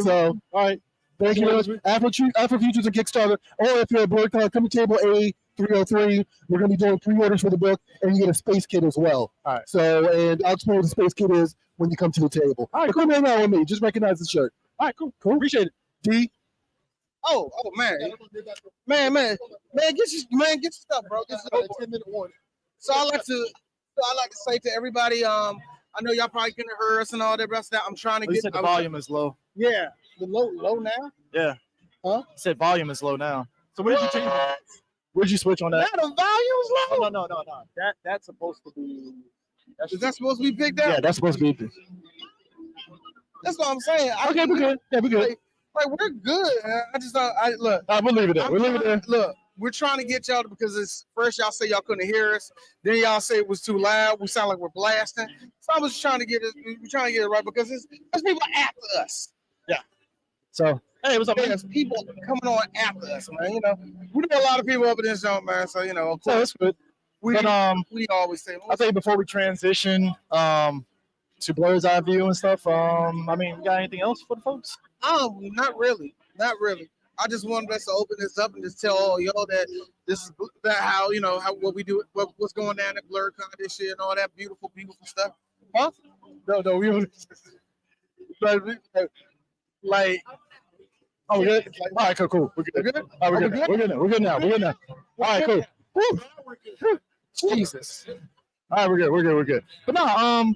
So, all right. Thank you very much. Afro Futures and Kickstarter. Or if you're a BlerdCon, come to table A303. We're going to be doing pre-orders for the book, and you get a space kit as well. All right. So, and I'll explain what the space kit is when you come to the table. All right, come hang out with me. Just recognize the shirt. All right, cool. Appreciate it. D. Oh man, get your stuff, bro. This is a 10-minute warning. So I like to say to everybody, I know y'all probably couldn't hear us and all that rest of that. I'm trying to get the volume is low. Yeah, the low now. Yeah. Huh? I said volume is low now. So where did you change it? Where'd you switch on that? Yeah, the volume's No. low. That's supposed to be. Is that supposed to be picked up? Yeah, that's supposed to be. That's what I'm saying. Okay, we're good. Yeah, we're good. Like we're good. I just look. We'll leave it there. We'll leave it there. Look. We're trying to get y'all because it's first y'all say y'all couldn't hear us, then y'all say it was too loud. We sound like we're blasting. So I was trying to get it. We're trying to get it right because there's people after us. Yeah. So hey, what's up? There's people coming on after us, man. We know a lot of people up in this zone, man. So of course, that's good. We always say. I think before we transition to Blerd's EyeView and stuff, I mean, you got anything else for the folks? Not really. I just wanted us to open this up and just tell all y'all that this is how what we do, what's going down at BlerdCon this year and all that beautiful stuff. Huh? No, we were like. Oh, we're good. All right, cool. We're good. All right, we're good now. All right, cool. Woo. Jesus. All right, we're good. But no,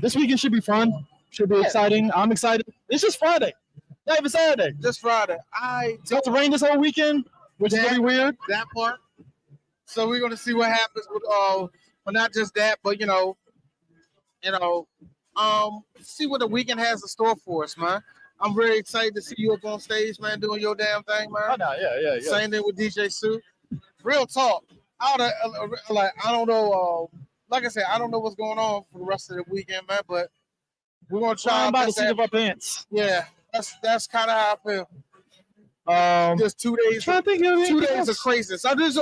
this weekend should be fun. Should be exciting. I'm excited. It's just Friday. Not even Saturday. Just Friday. It's supposed to rain this whole weekend, which is really weird. That part. So we're gonna see what happens with but not just that, but see what the weekend has in store for us, man. I'm very excited to see you up on stage, man, doing your damn thing, man. Oh, no, yeah. Same thing with DJ Sue. Real talk. I don't know. Like I said, I don't know what's going on for the rest of the weekend, man. But we're gonna try. I'm about to seat of our pants. Yeah, that's kind of how I feel. Just 2 days. 2 days of craziness. I just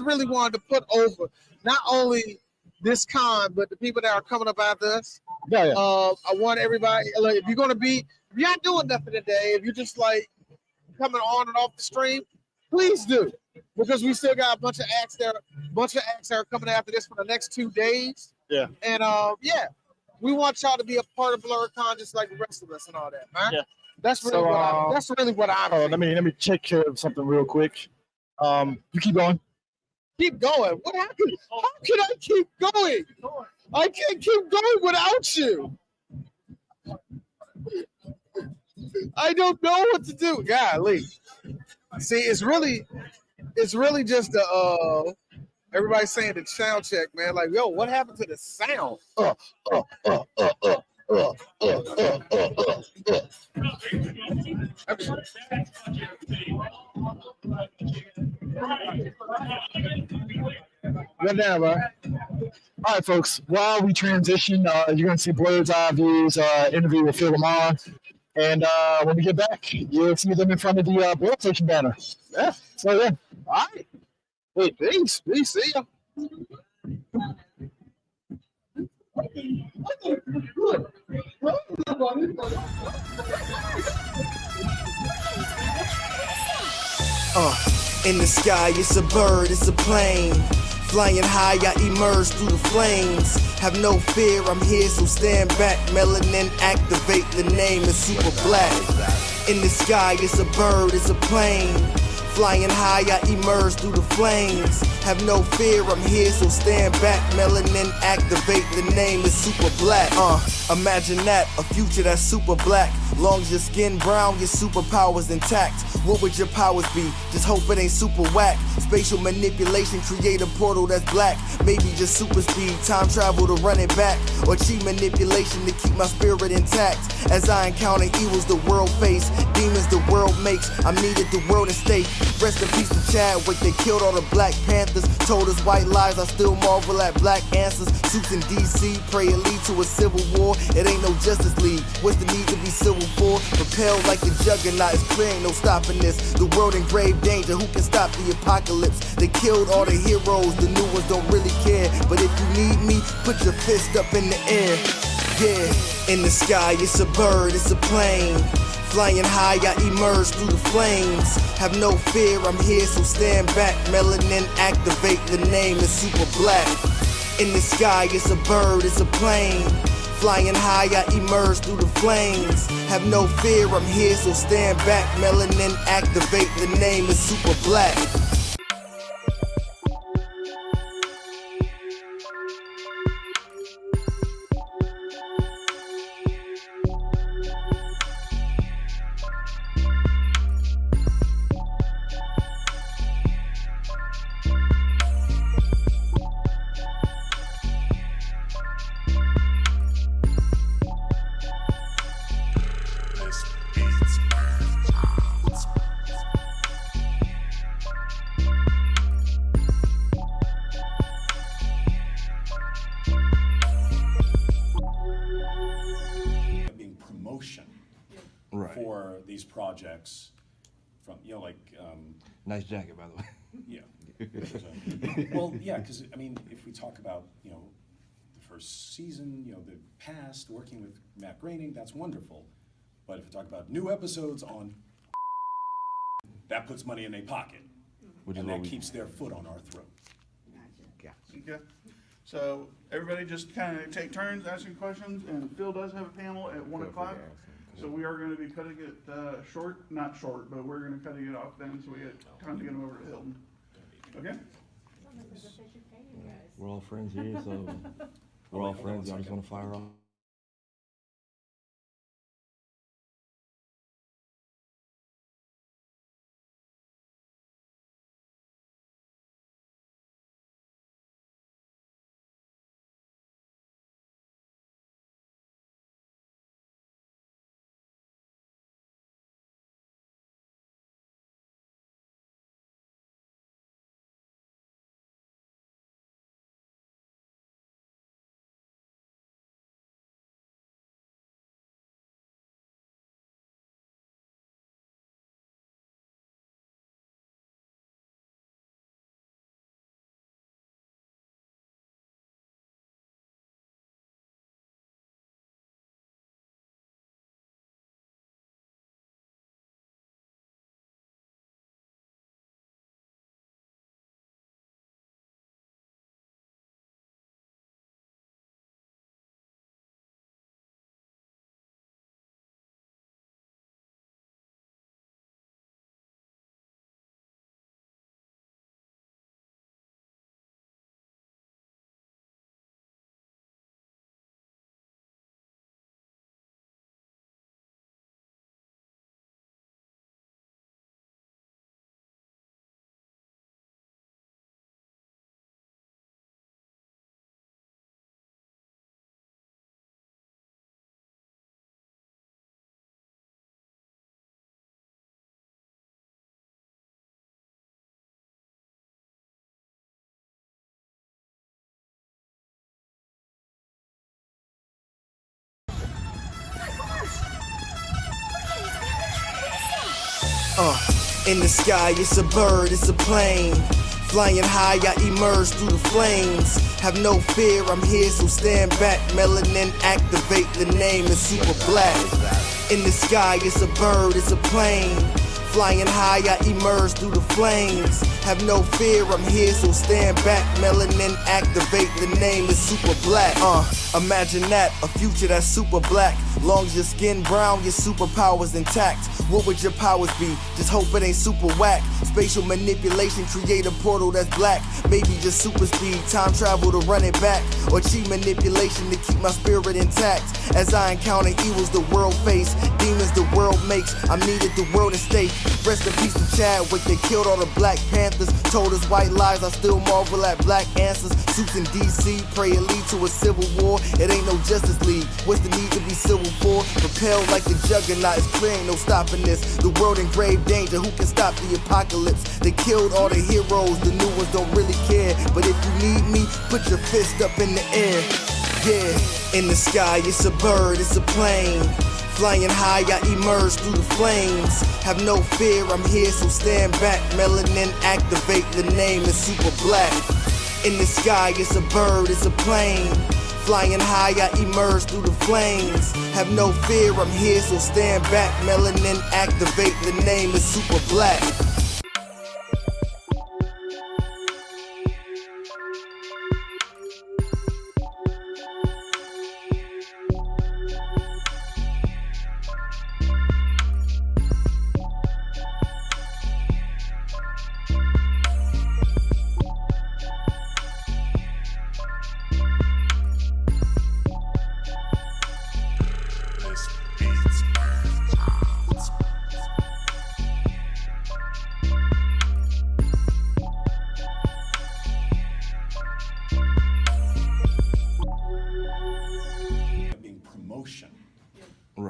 really wanted to put over not only this con, but the people that are coming up after us. Yeah. I want everybody. Like, if you're not doing nothing today, if you're just like coming on and off the stream, please do, because we still got a bunch of acts that are coming after this for the next 2 days. Yeah. And we want y'all to be a part of BlerdCon just like the rest of us and all that, man. Yeah. That's really what I'm. Let me check care of something real quick. You keep going. Keep going. How can I keep going? I can't keep going without you. I don't know what to do. Golly. See, it's really just everybody's saying the sound check, man. Like, yo, what happened to the sound? Right now, bro. All right, folks. While we transition, you're going to see Blerd's EyeView's interview with Phil Lamar. And when we get back, you'll see them in front of the Blerd Station banner. Yeah. So, yeah. All right. Hey, peace. Peace. See ya. In the sky, it's a bird, it's a plane. Flying high, I emerge through the flames. Have no fear, I'm here, so stand back. Melanin activate, the name is super black. In the sky, it's a bird, it's a plane. Flying high, I emerge through the flames. Have no fear, I'm here, so stand back. Melanin activate, the name is super black. Imagine that, a future that's super black. Long as your skin brown, your superpowers intact. What would your powers be? Just hope it ain't super whack. Spatial manipulation, create a portal that's black. Maybe just super speed, time travel to run it back. Or cheat manipulation to keep my spirit intact. As I encounter evils the world face, demons the world makes, I'm needed the world at stake. Rest in peace to Chadwick, they killed all the Black Panthers. Told us white lies, I still marvel at black answers. Suits in DC, pray it lead to a civil war. It ain't no Justice League, what's the need to be civil for? Propelled like the juggernaut, it's clear ain't no stopping this. The world in grave danger, who can stop the apocalypse? They killed all the heroes, the new ones don't really care. But if you need me, put your fist up in the air. Yeah, in the sky, it's a bird, it's a plane. Flying high, I emerge through the flames. Have no fear, I'm here, so stand back. Melanin activate, the name is super black. In the sky, it's a bird, it's a plane. Flying high, I emerge through the flames. Have no fear, I'm here, so stand back. Melanin activate, the name is super black. For these projects, from nice jacket, by the way. Yeah. Well, yeah, because I mean, if we talk about the first season, the past, working with Matt Groening, that's wonderful. But if we talk about new episodes on, that puts money in their pocket, and that keeps their foot on our throat. Okay. So everybody just kind of take turns asking questions, and Phil does have a panel at 1 o'clock. So we are going to be cutting it short, not short, but we're going to cutting it off then, so we get time to get him over to Hilton. Okay? We're all friends here, so we're all friends. Y'all just want to fire off. In the sky, it's a bird, it's a plane. Flying high, I emerge through the flames. Have no fear, I'm here, so stand back. Melanin activate, the name is super black. In the sky, it's a bird, it's a plane. Flying high, I emerge through the flames. Have no fear, I'm here, so stand back. Melanin activate, the name is super black. Imagine that, a future that's super black. Long as your skin brown, your superpowers intact. What would your powers be? Just hope it ain't super whack. Spatial manipulation, create a portal that's black. Maybe just super speed, time travel to run it back. Or cheat manipulation to keep my spirit intact. As I encounter evils the world face, demons the world makes, I'm needed the world at stake. Rest in peace to Chadwick, they killed all the Black Panthers. Told us white lies, I still marvel at black answers. Suits in DC, pray it lead to a civil war. It ain't no Justice League, what's the need to be civil for? Propelled like the juggernaut, it's clear ain't no stopping this. The world in grave danger, who can stop the apocalypse? They killed all the heroes, the new ones don't really care. But if you need me, put your fist up in the air. Yeah, in the sky, it's a bird, it's a plane. Flying high, I emerge through the flames. Have no fear, I'm here, so stand back. Melanin activate, the name is super black. In the sky, it's a bird, it's a plane. Flying high, I emerge through the flames. Have no fear, I'm here, so stand back. Melanin activate, the name is super black.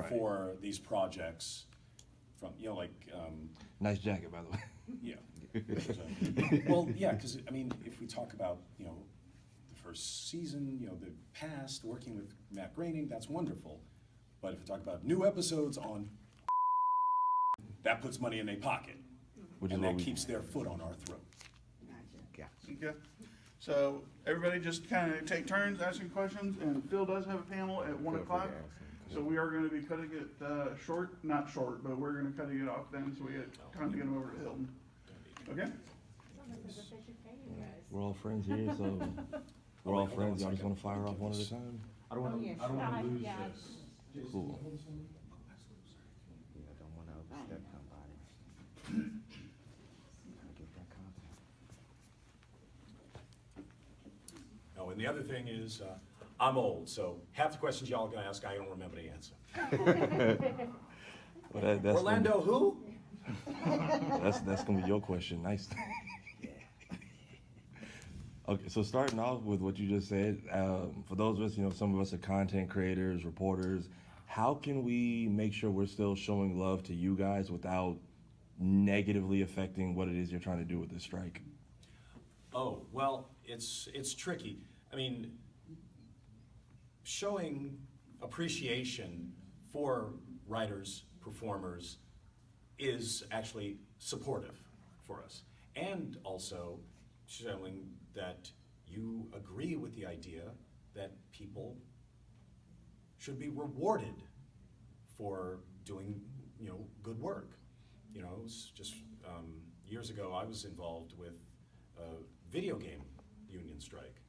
For these projects from, like... nice jacket, by the way. Yeah. Well, yeah, because, I mean, if we talk about, the first season, the past, working with Matt Groening, that's wonderful. But if we talk about new episodes on... that puts money in their pocket. And that keeps their foot on our throat. Okay. So everybody just kind of take turns asking questions, and Phil does have a panel at 1 o'clock. So we are going to be cutting it not short, but we're going to cutting it off then, so we get time to get him over to Hilton. Okay? We're all friends here, so we're all friends. Y'all just want to fire off one at a time? I don't want to lose this. Cool. I don't want to overstep somebody. Get that content. Oh, and the other thing is, I'm old, so half the questions y'all are gonna ask, I don't remember the answer. Well, that's Orlando who? That's gonna be your question. Nice. Okay, so starting off with what you just said, for those of us, some of us are content creators, reporters. How can we make sure we're still showing love to you guys without negatively affecting what it is you're trying to do with this strike? Oh, well, it's tricky. I mean, showing appreciation for writers, performers, is actually supportive for us. And also showing that you agree with the idea that people should be rewarded for doing, good work. It's just years ago I was involved with a video game union strike.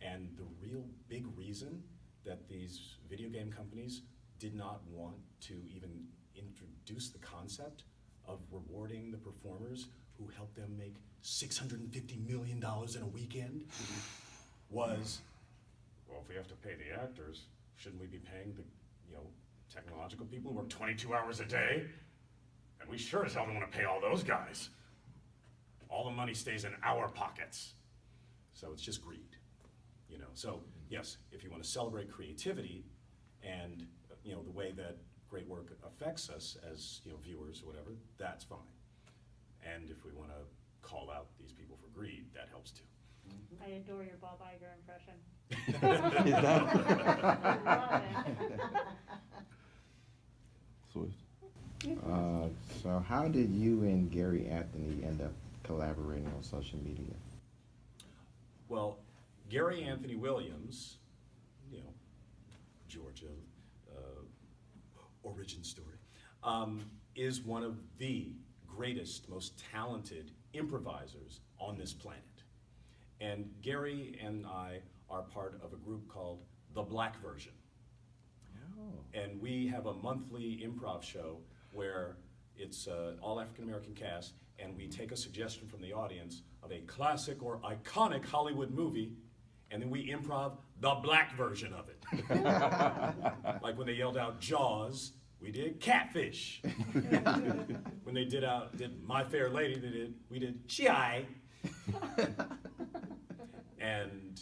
And the real big reason that these video game companies did not want to even introduce the concept of rewarding the performers who helped them make $650 million in a weekend was, well, if we have to pay the actors, shouldn't we be paying the, technological people who work 22 hours a day? And we sure as hell don't want to pay all those guys. All the money stays in our pockets. So it's just greed. So yes, if you want to celebrate creativity and the way that great work affects us as viewers or whatever, that's fine. And if we want to call out these people for greed, that helps too. I adore your Bob Iger impression. Swift. So how did you and Gary Anthony end up collaborating on social media? Well, Gary Anthony Williams, you know, Georgia origin story, is one of the greatest, most talented improvisers on this planet. And Gary and I are part of a group called The Black Version. And we have a monthly improv show where it's all African-American cast, and we take a suggestion from the audience of a classic or iconic Hollywood movie, and then we improv the black version of it. Like when they yelled out Jaws, we did Catfish. When they did My Fair Lady, we did Chi. And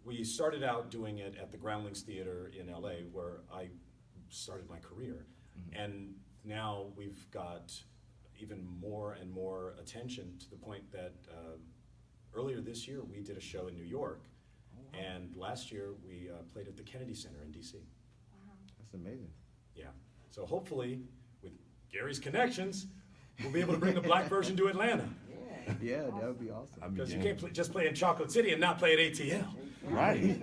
we started out doing it at the Groundlings Theater in LA, where I started my career. And now we've got even more and more attention, to the point that earlier this year we did a show in New York, and last year we played at the Kennedy Center in DC. That's amazing. Yeah, so hopefully with Gary's connections, we'll be able to bring the black version to Atlanta. Yeah, that would be awesome. Because you can't just play in Chocolate City and not play at ATL. Right.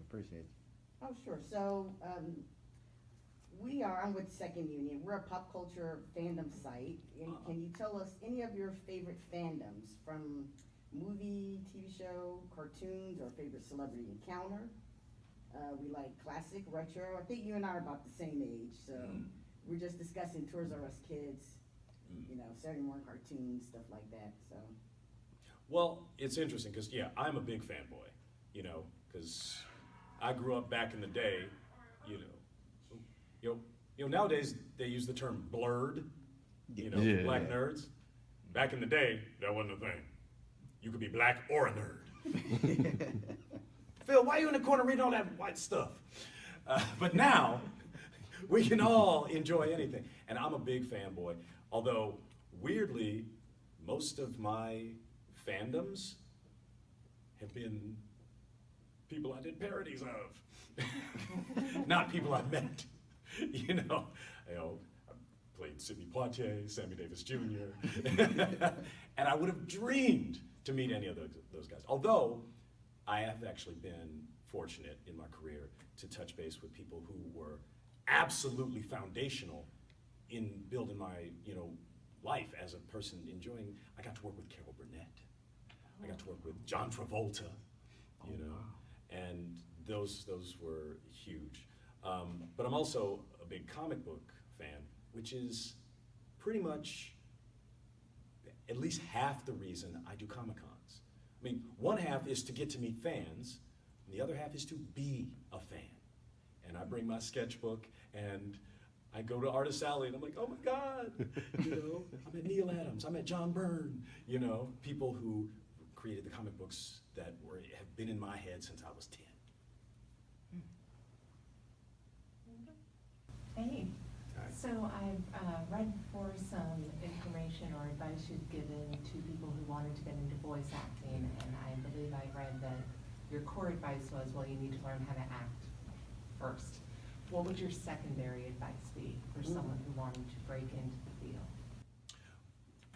Appreciate you. Oh, sure. So I'm with Second Union. We're a pop culture fandom site. And can you tell us any of your favorite fandoms, from movie, TV show, cartoons, or favorite celebrity encounter? We like classic, retro. I think you and I are about the same age, so we're just discussing Tours R Us kids, you know, Saturday morning cartoons, stuff like that. So. Well, it's interesting because, yeah, I'm a big fanboy, you know, because I grew up back in the day, you know, nowadays they use the term blerd, you know, black nerds. Back in the day, that wasn't a thing. You could be black or a nerd. Phil, why are you in the corner reading all that white stuff? But now, we can all enjoy anything. And I'm a big fanboy, although, weirdly, most of my fandoms have been people I did parodies of. Not people I met. You know, I played Sidney Poitier, Sammy Davis Jr. And I would have dreamed to meet any of those guys. Although, I have actually been fortunate in my career to touch base with people who were absolutely foundational in building my, you know, life as a person enjoying. I got to work with Carol Burnett. I got to work with John Travolta, you know, and those were huge. But I'm also a big comic book fan, which is pretty much at least half the reason I do Comic-Cons. I mean, one half is to get to meet fans, and the other half is to be a fan. And I bring my sketchbook, and I go to Artist Alley, and I'm like, oh my God, you know, I met Neil Adams, I met John Byrne, you know, people who created the comic books that have been in my head since I was 10. Hey, so I've read for some information or advice you've given to people who wanted to get into voice acting, and I believe I read that your core advice was, well, you need to learn how to act first. What would your secondary advice be for someone who wanted to break into the field?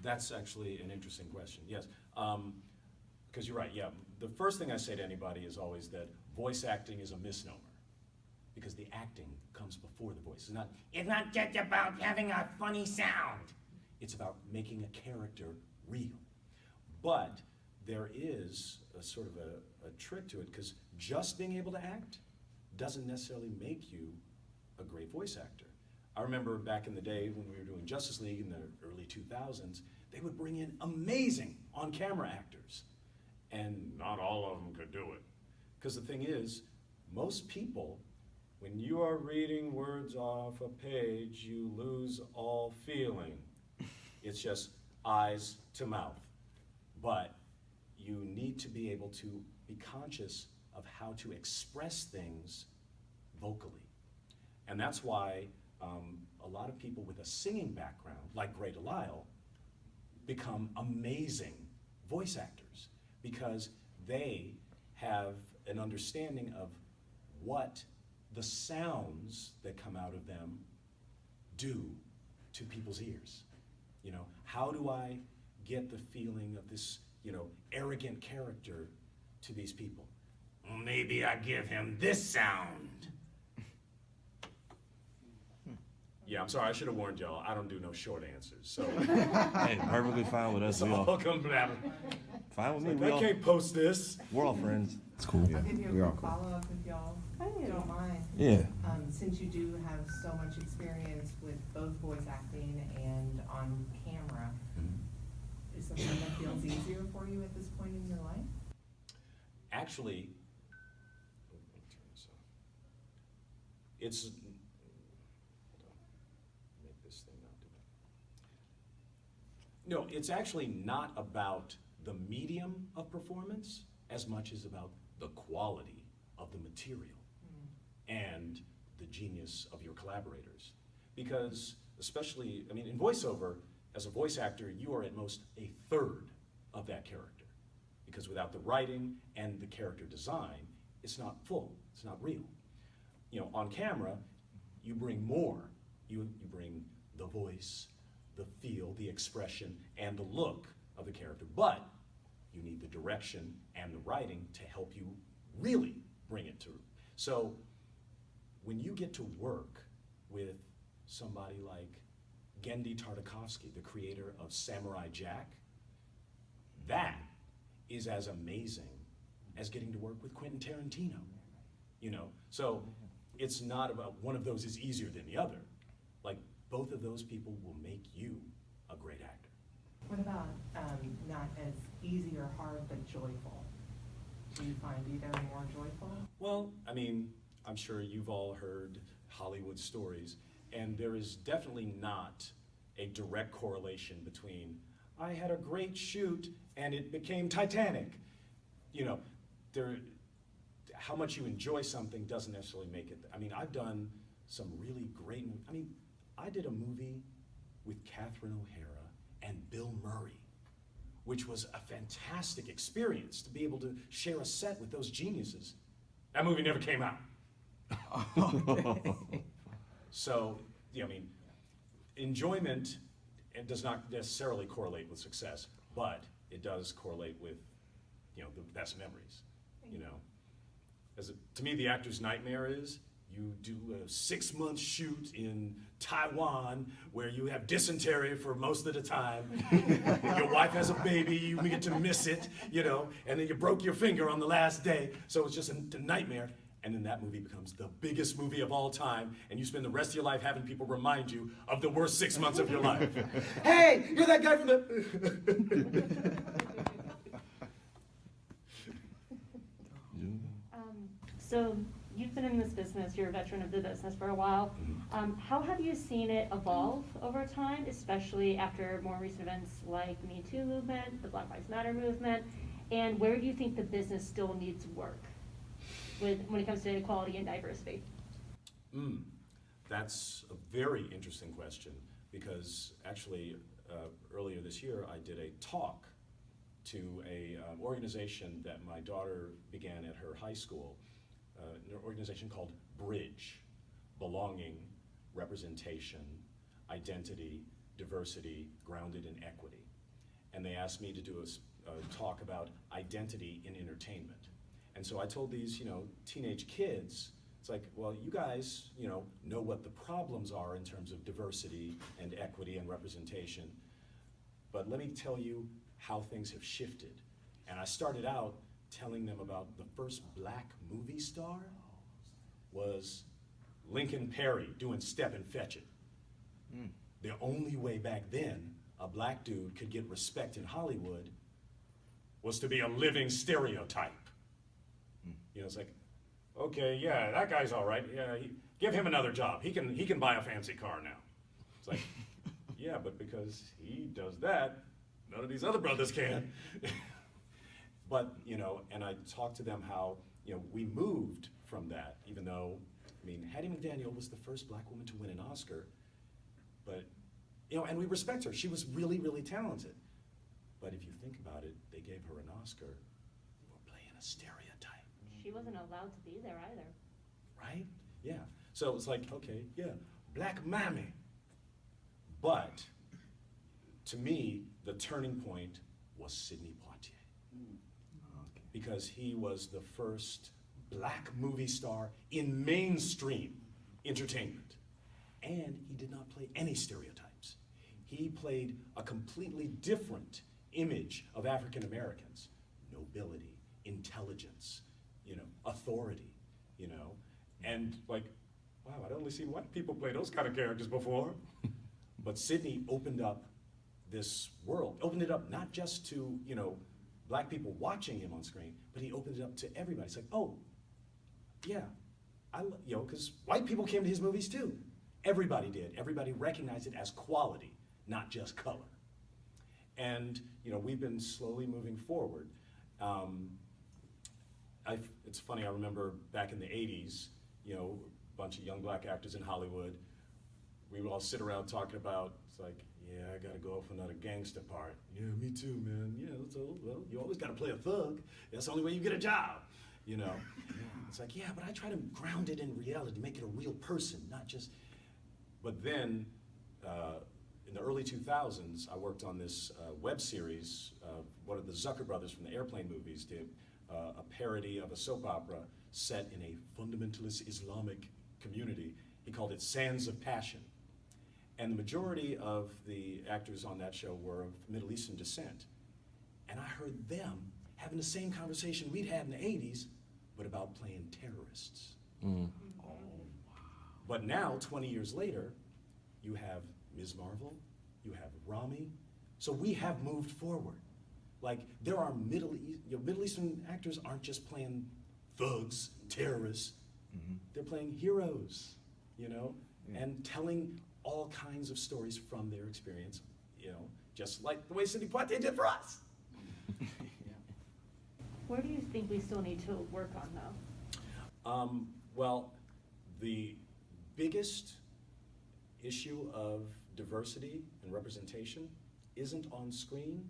That's actually an interesting question, yes. Because you're right, yeah. The first thing I say to anybody is always that voice acting is a misnomer, because the acting comes before the voice. It's not just about having a funny sound. It's about making a character real. But there is a sort of a trick to it, because just being able to act doesn't necessarily make you a great voice actor. I remember back in the day when we were doing Justice League in the early 2000s, they would bring in amazing on-camera actors, and not all of them could do it. Because the thing is, most people, when you are reading words off a page, you lose all feeling. It's just eyes to mouth. But you need to be able to be conscious of how to express things vocally. And that's why a lot of people with a singing background, like Grey DeLisle, become amazing voice actors, because they have an understanding of what the sounds that come out of them do to people's ears? You know, how do I get the feeling of this, you know, arrogant character to these people? Well, maybe I give him this sound. Yeah, I'm sorry, I should have warned y'all. I don't do no short answers, so. Hey, perfectly fine with us. It's We all all come from fine with me. Like, We I all, can't post this. we're all friends. It's cool. I'll give you a quick follow-up if y'all don't mind. Yeah. Since you do have so much experience with both voice acting and on camera, is something that feels easier for you at this point in your life? Actually, it's, hold on, make this thing not do that. No, it's actually not about the medium of performance as much as about the quality of the material and the genius of your collaborators. Because especially, I mean, in voiceover, as a voice actor, you are at most a third of that character. Because without the writing and the character design, it's not full, it's not real. You know, on camera, you bring more. You bring the voice, the feel, the expression, and the look of the character. But you need the direction and the writing to help you really bring it to. So when you get to work with somebody like Genndy Tartakovsky, the creator of Samurai Jack, that is as amazing as getting to work with Quentin Tarantino, you know? So it's not about one of those is easier than the other. Like, both of those people will make you a great actor. What about not as easy or hard, but joyful? Do you find either more joyful? Well, I mean, I'm sure you've all heard Hollywood stories, and there is definitely not a direct correlation between I had a great shoot and it became Titanic. You know, how much you enjoy something doesn't necessarily make it. I mean, I've done some really great, I mean, I did a movie with Catherine O'Hara and Bill Murray, which was a fantastic experience to be able to share a set with those geniuses. That movie never came out. So, yeah, I mean, enjoyment, it does not necessarily correlate with success, but it does correlate with, you know, the best memories, you know. To me, the actor's nightmare is you do a 6-month shoot in Taiwan where you have dysentery for most of the time. Your wife has a baby, you get to miss it, you know, and then you broke your finger on the last day, so it's just a nightmare. And then that movie becomes the biggest movie of all time, and you spend the rest of your life having people remind you of the worst 6 months of your life. Hey, you're that guy from the... So you've been in this business, you're a veteran of the business for a while. How have you seen it evolve over time, especially after more recent events like the Me Too movement, the Black Lives Matter movement, and where do you think the business still needs work when it comes to equality and diversity? That's a very interesting question, because actually earlier this year I did a talk to a organization that my daughter began at her high school, an organization called Bridge, Belonging, Representation, Identity, Diversity, Grounded in Equity. And they asked me to do a talk about identity in entertainment. And so I told these, you know, teenage kids, it's like, well, you guys, you know what the problems are in terms of diversity and equity and representation, but let me tell you how things have shifted. And I started out telling them about the first black movie star was Lincoln Perry doing Step and Fetch It. The only way back then a black dude could get respect in Hollywood was to be a living stereotype. You know, it's like, okay, yeah, that guy's all right. Yeah, give him another job. He can buy a fancy car now. It's like, yeah, but because he does that, none of these other brothers can. But, you know, and I talked to them how, you know, we moved from that, even though, I mean, Hattie McDaniel was the first black woman to win an Oscar, but, you know, and we respect her. She was really, really talented. But if you think about it, they gave her an Oscar for playing a stereotype. She wasn't allowed to be there either. Right? Yeah. So it's like, okay, yeah, black mammy. But to me, the turning point was Sidney Poitier. Because he was the first black movie star in mainstream entertainment. And he did not play any stereotypes. He played a completely different image of African Americans. Nobility, intelligence, authority, And like, wow, I'd only seen white people play those kind of characters before. But Sidney opened up this world, opened it up not just to, black people watching him on screen, but he opened it up to everybody. It's like, oh, yeah, because white people came to his movies too. Everybody did. Everybody recognized it as quality, not just color. And, we've been slowly moving forward. It's funny, I remember back in the 80s, a bunch of young black actors in Hollywood, we would all sit around talking about, it's like, yeah, I gotta go for another gangster part. Yeah, me too, man. Yeah, well, you always gotta play a thug. That's the only way you get a job, It's like, yeah, but I try to ground it in reality, make it a real person, not just, but then, in the early 2000s, I worked on this web series. One of the Zucker brothers from the Airplane movies did a parody of a soap opera set in a fundamentalist Islamic community. He called it Sands of Passion. And the majority of the actors on that show were of Middle Eastern descent. And I heard them having the same conversation we'd had in the 80s, but about playing terrorists. Mm. Oh, wow. But now, 20 years later, you have Ms. Marvel, you have Rami. So we have moved forward. Like, there are Middle Eastern actors aren't just playing thugs, terrorists. Mm-hmm. They're playing heroes, and telling all kinds of stories from their experience, just like the way Sidney Poitier did for us. Where do you think we still need to work on, though? Well, the biggest issue of diversity and representation isn't on screen,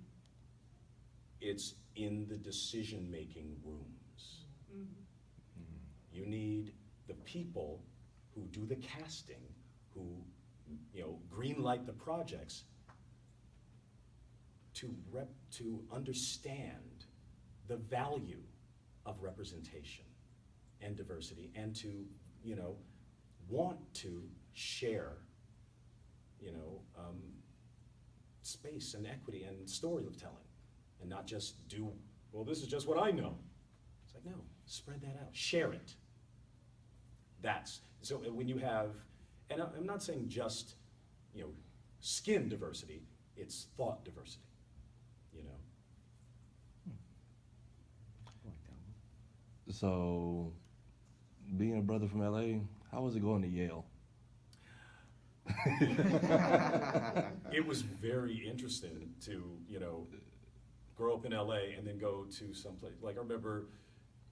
it's in the decision-making rooms. Mm-hmm. You need the people who do the casting, who green light the projects, to understand the value of representation and diversity, and to want to share space and equity and storytelling, and not just do, well, this is just what I know. It's like, no, spread that out, share it. So when you have, and I'm not saying just, skin diversity, it's thought diversity, So, being a brother from LA, how was it going to Yale? It was very interesting to, grow up in LA and then go to someplace. Like, I remember,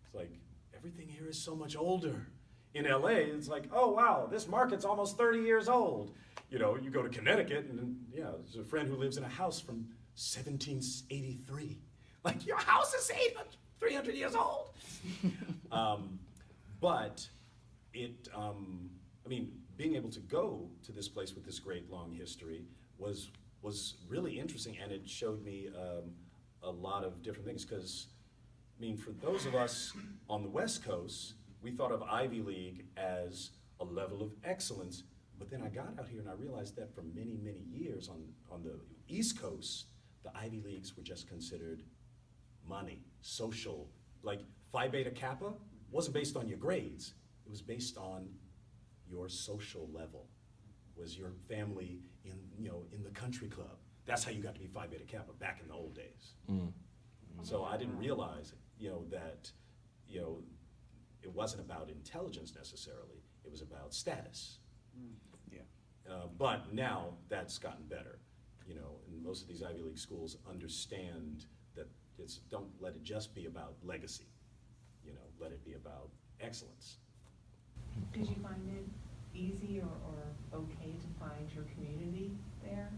it's like, everything here is so much older. In LA, it's like, oh wow, this market's almost 30 years old. You go to Connecticut and there's a friend who lives in a house from 1783. Like, your house is 300 years old. But being able to go to this place with this great long history was really interesting, and it showed me a lot of different things. Because, for those of us on the West Coast, we thought of Ivy League as a level of excellence, but then I got out here and I realized that for many, many years on the East Coast, the Ivy Leagues were just considered money, social. Like, Phi Beta Kappa wasn't based on your grades, it was based on your social level. Was your family in the country club? That's how you got to be Phi Beta Kappa back in the old days. Mm. So I didn't realize, that, it wasn't about intelligence necessarily, it was about status. Yeah. But now that's gotten better, and most of these Ivy League schools understand that don't let it just be about legacy, let it be about excellence. Did you find it easy or okay to find your community there?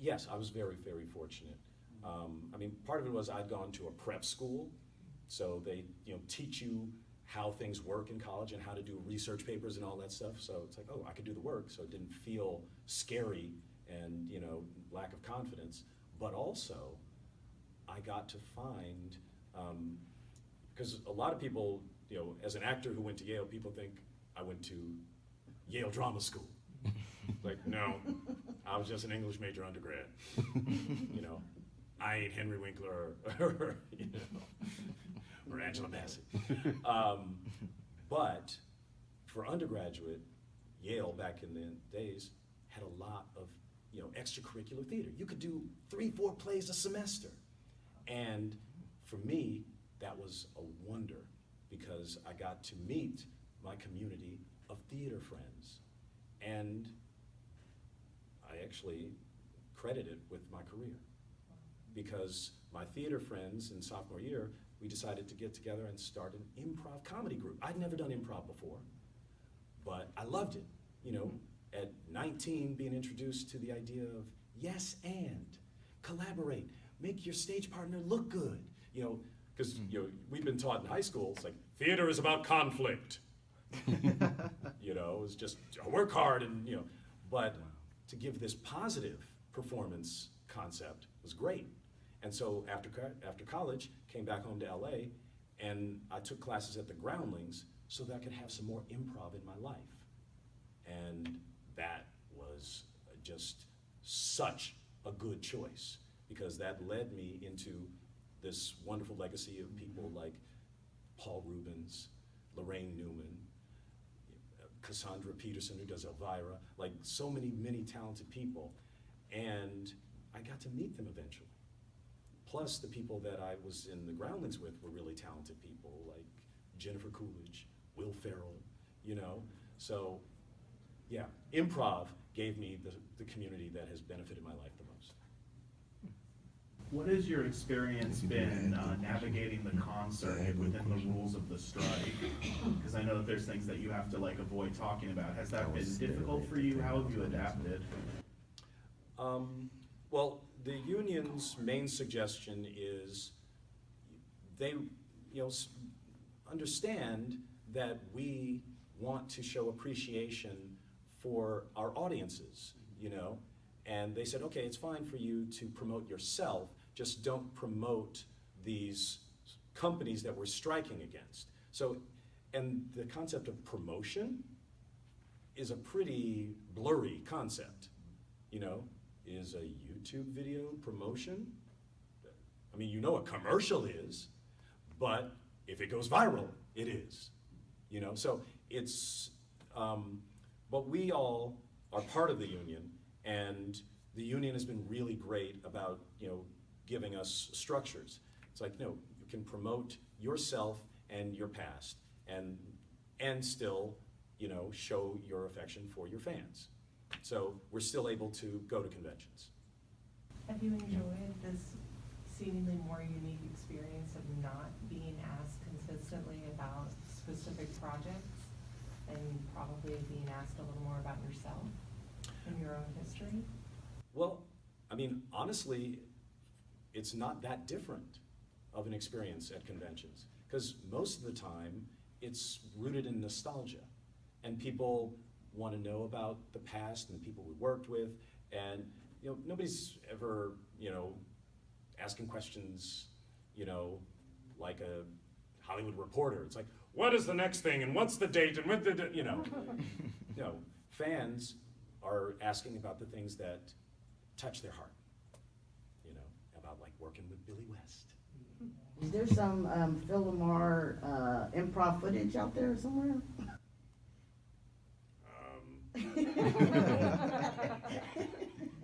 Yes, I was very, very fortunate. Part of it was I'd gone to a prep school, so they teach you how things work in college and how to do research papers and all that stuff. So it's like, oh, I could do the work, so it didn't feel scary and, you know, lack of confidence. But also, I got to find, because a lot of people, you know, as an actor who went to Yale, people think I went to Yale Drama School. Like, no, I was just an English major undergrad. You know, I ain't Henry Winkler or you know, or Angela Bassett. But for undergraduate, Yale back in the days had a lot of, you know, extracurricular theater. You could do 3-4 plays a semester. And for me, that was a wonder because I got to meet my community of theater friends. And I actually credit it with my career because my theater friends in sophomore year, we decided to get together and start an improv comedy group. I'd never done improv before, but I loved it. You know, at 19, being introduced to the idea of yes and, collaborate, make your stage partner look good. You know, because you know, we've been taught in high school, it's like, theater is about conflict. You know, it's just work hard and, you know, but to give this positive performance concept was great. And so after college, came back home to LA, and I took classes at the Groundlings so that I could have some more improv in my life. And that was just such a good choice because that led me into this wonderful legacy of people like Paul Rubens, Lorraine Newman, Cassandra Peterson, who does Elvira, like so many talented people. And I got to meet them eventually. Plus the people that I was in the Groundlings with were really talented people, like Jennifer Coolidge, Will Ferrell, you know? So yeah, improv gave me the community that has benefited my life the most. What has your experience been navigating the concert within the rules of the strike? Because I know that there's things that you have to like avoid talking about. Has that been difficult for you? How have you adapted? Well, the union's main suggestion is they, you know, understand that we want to show appreciation for our audiences, you know, and they said, okay, it's fine for you to promote yourself, just don't promote these companies that we're striking against. So, and the concept of promotion is a pretty blurry concept, you know. Is a YouTube video promotion? I mean, you know a commercial is, but if it goes viral, it is, you know. So it's, but we all are part of the union, and the union has been really great about, you know, giving us structures. It's like, no, you can promote yourself and your past, and still, you know, show your affection for your fans. So we're still able to go to conventions. Have you enjoyed this seemingly more unique experience of not being asked consistently about specific projects and probably being asked a little more about yourself and your own history? Well, I mean, honestly, it's not that different of an experience at conventions because most of the time it's rooted in nostalgia and people want to know about the past and the people we worked with, and you know, nobody's ever, you know, asking questions, you know, like a Hollywood Reporter. It's like, what is the next thing, and what's the date, and when the, you know, you know, fans are asking about the things that touch their heart, you know, about like working with Billy West. Is there some Phil Lamar improv footage out there somewhere?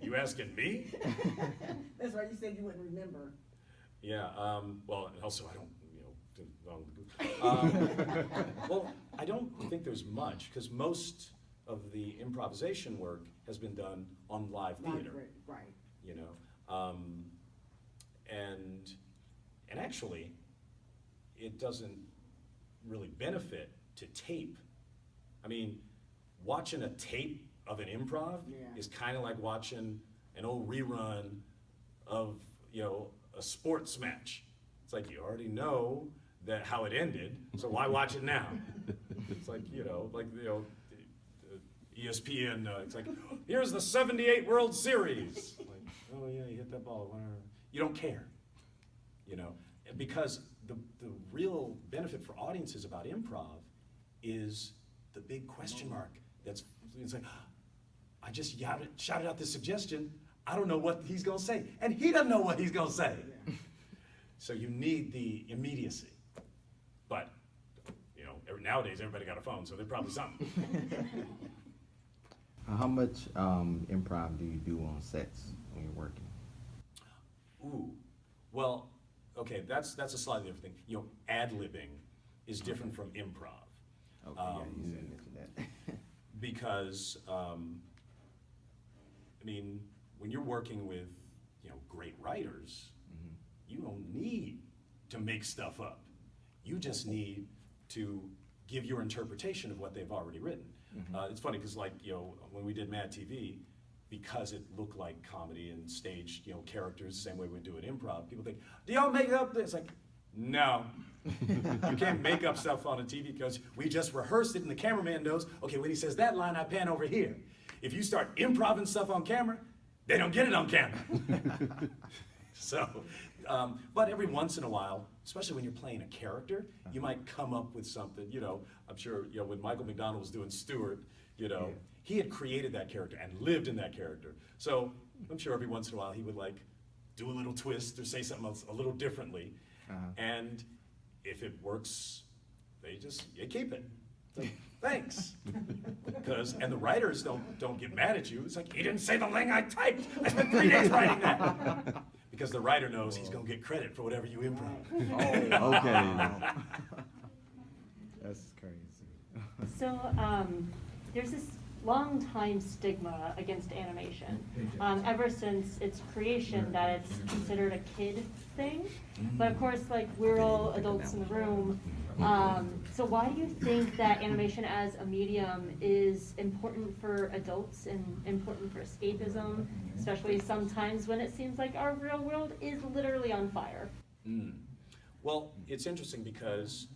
You asking me? That's right, you said you wouldn't remember. Yeah, well, and also I don't, you know, well, I don't think there's much, because most of the improvisation work has been done on live theater. Right. You know, and actually, it doesn't really benefit to tape. I mean, watching a tape of an improv is kind of like watching an old rerun of, you know, a sports match. It's like you already know that how it ended, so why watch it now? It's like, ESPN, it's like, here's the 78 World Series. Like, oh yeah, you hit that ball, whatever. You don't care, because the real benefit for audiences about improv is the big question mark. It's like, I just shouted out this suggestion, I don't know what he's gonna say, and he doesn't know what he's gonna say. So you need the immediacy. But, nowadays everybody got a phone, so there's probably something. How much improv do you do on sets when you're working? Ooh, well, okay, that's a slightly different thing. Ad-libbing is different from improv. Okay, yeah, you said mention that. Because, when you're working with, great writers, you don't need to make stuff up. You just need to give your interpretation of what they've already written. It's funny because, when we did Mad TV, because it looked like comedy and staged, characters the same way we do it improv, people think, do y'all make up this? Like, no. You can't make up stuff on a TV because we just rehearsed it and the cameraman knows, okay, when he says that line, I pan over here. If you start improvising stuff on camera, they don't get it on camera. So, but every once in a while, especially when you're playing a character, you might come up with something, I'm sure, when Michael McDonald was doing Stewart, he had created that character and lived in that character. So I'm sure every once in a while he would do a little twist or say something else a little differently. And if it works, they keep it. It's like, thanks. And the writers don't get mad at you. It's like, he didn't say the thing I typed. I spent 3 days writing that. Because the writer knows he's going to get credit for whatever you improv. Oh, okay. That's crazy. So there's this long time stigma against animation, ever since its creation, that it's considered a kid thing. But of course, we're all adults in the room. So why do you think that animation as a medium is important for adults and important for escapism, especially sometimes when it seems like our real world is literally on fire? Well, it's interesting because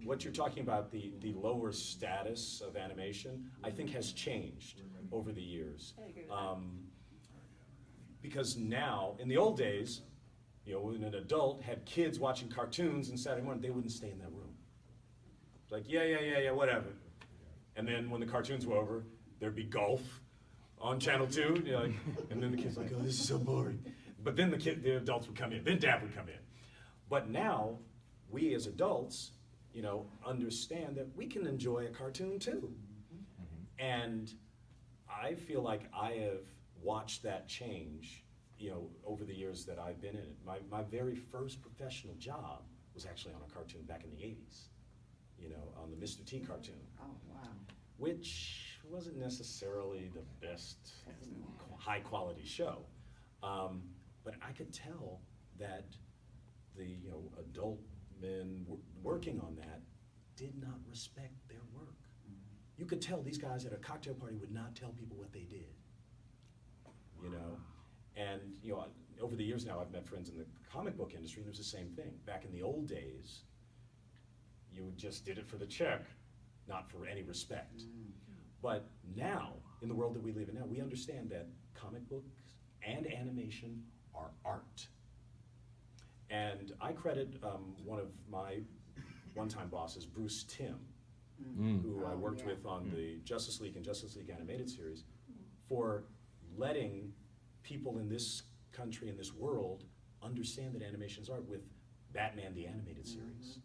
what you're talking about, the lower status of animation, I think has changed over the years. I agree with that. Because now, in the old days, when an adult had kids watching cartoons on Saturday morning, they wouldn't stay in that room. It's like, yeah, whatever. And then when the cartoons were over, there'd be golf on Channel 2, and then the kids like, oh, this is so boring. But then the adults would come in, then Dad would come in. But now, we as adults, understand that we can enjoy a cartoon too. And I feel like I have watched that change, over the years that I've been in it. My very first professional job was actually on a cartoon back in the 80s, on the Mr. T cartoon. Oh, wow. Which wasn't necessarily the best high quality show. But I could tell that the adult men working on that did not respect their work. You could tell these guys at a cocktail party would not tell people what they did. And over the years now, I've met friends in the comic book industry, and it was the same thing. Back in the old days, you just did it for the check, not for any respect. But now, in the world that we live in now, we understand that comic books and animation are art. And I credit one of my one-time bosses, Bruce Timm, who I worked with on the Justice League and Justice League Animated Series, for letting people in this country, in this world, understand that animation is art with Batman the Animated Series.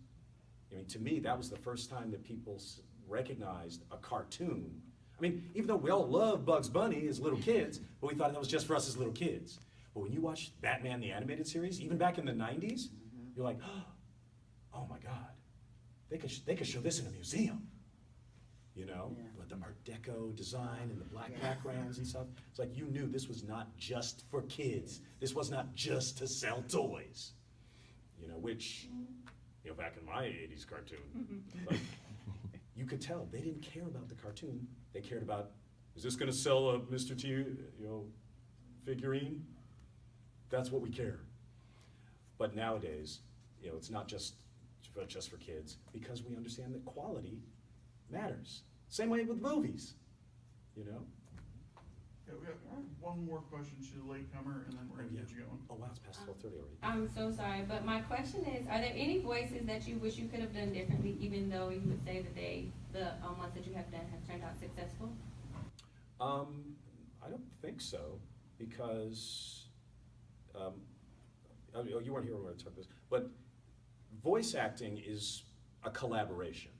To me, that was the first time that people recognized a cartoon. Even though we all loved Bugs Bunny as little kids, but we thought that was just for us as little kids. But when you watch Batman the Animated Series, even back in the 90s, you're like, oh my God, they could show this in a museum. With the Art Deco design and the black backgrounds and stuff. It's like you knew this was not just for kids. This was not just to sell toys. Which, back in my 80s cartoon, you could tell they didn't care about the cartoon. They cared about, is this gonna sell a Mr. T, figurine? That's what we care. But nowadays, it's not just, just for kids, because we understand that quality matters. Same way with movies, you know? Yeah, we got one more question. She's a latecomer, and then we're gonna get you going. Oh wow, it's past 12:30 already. I'm so sorry, but my question is, are there any voices that you wish you could have done differently, even though you would say that the ones that you have done have turned out successful? I don't think so, because, you weren't here when we talked about this, but voice acting is a collaboration.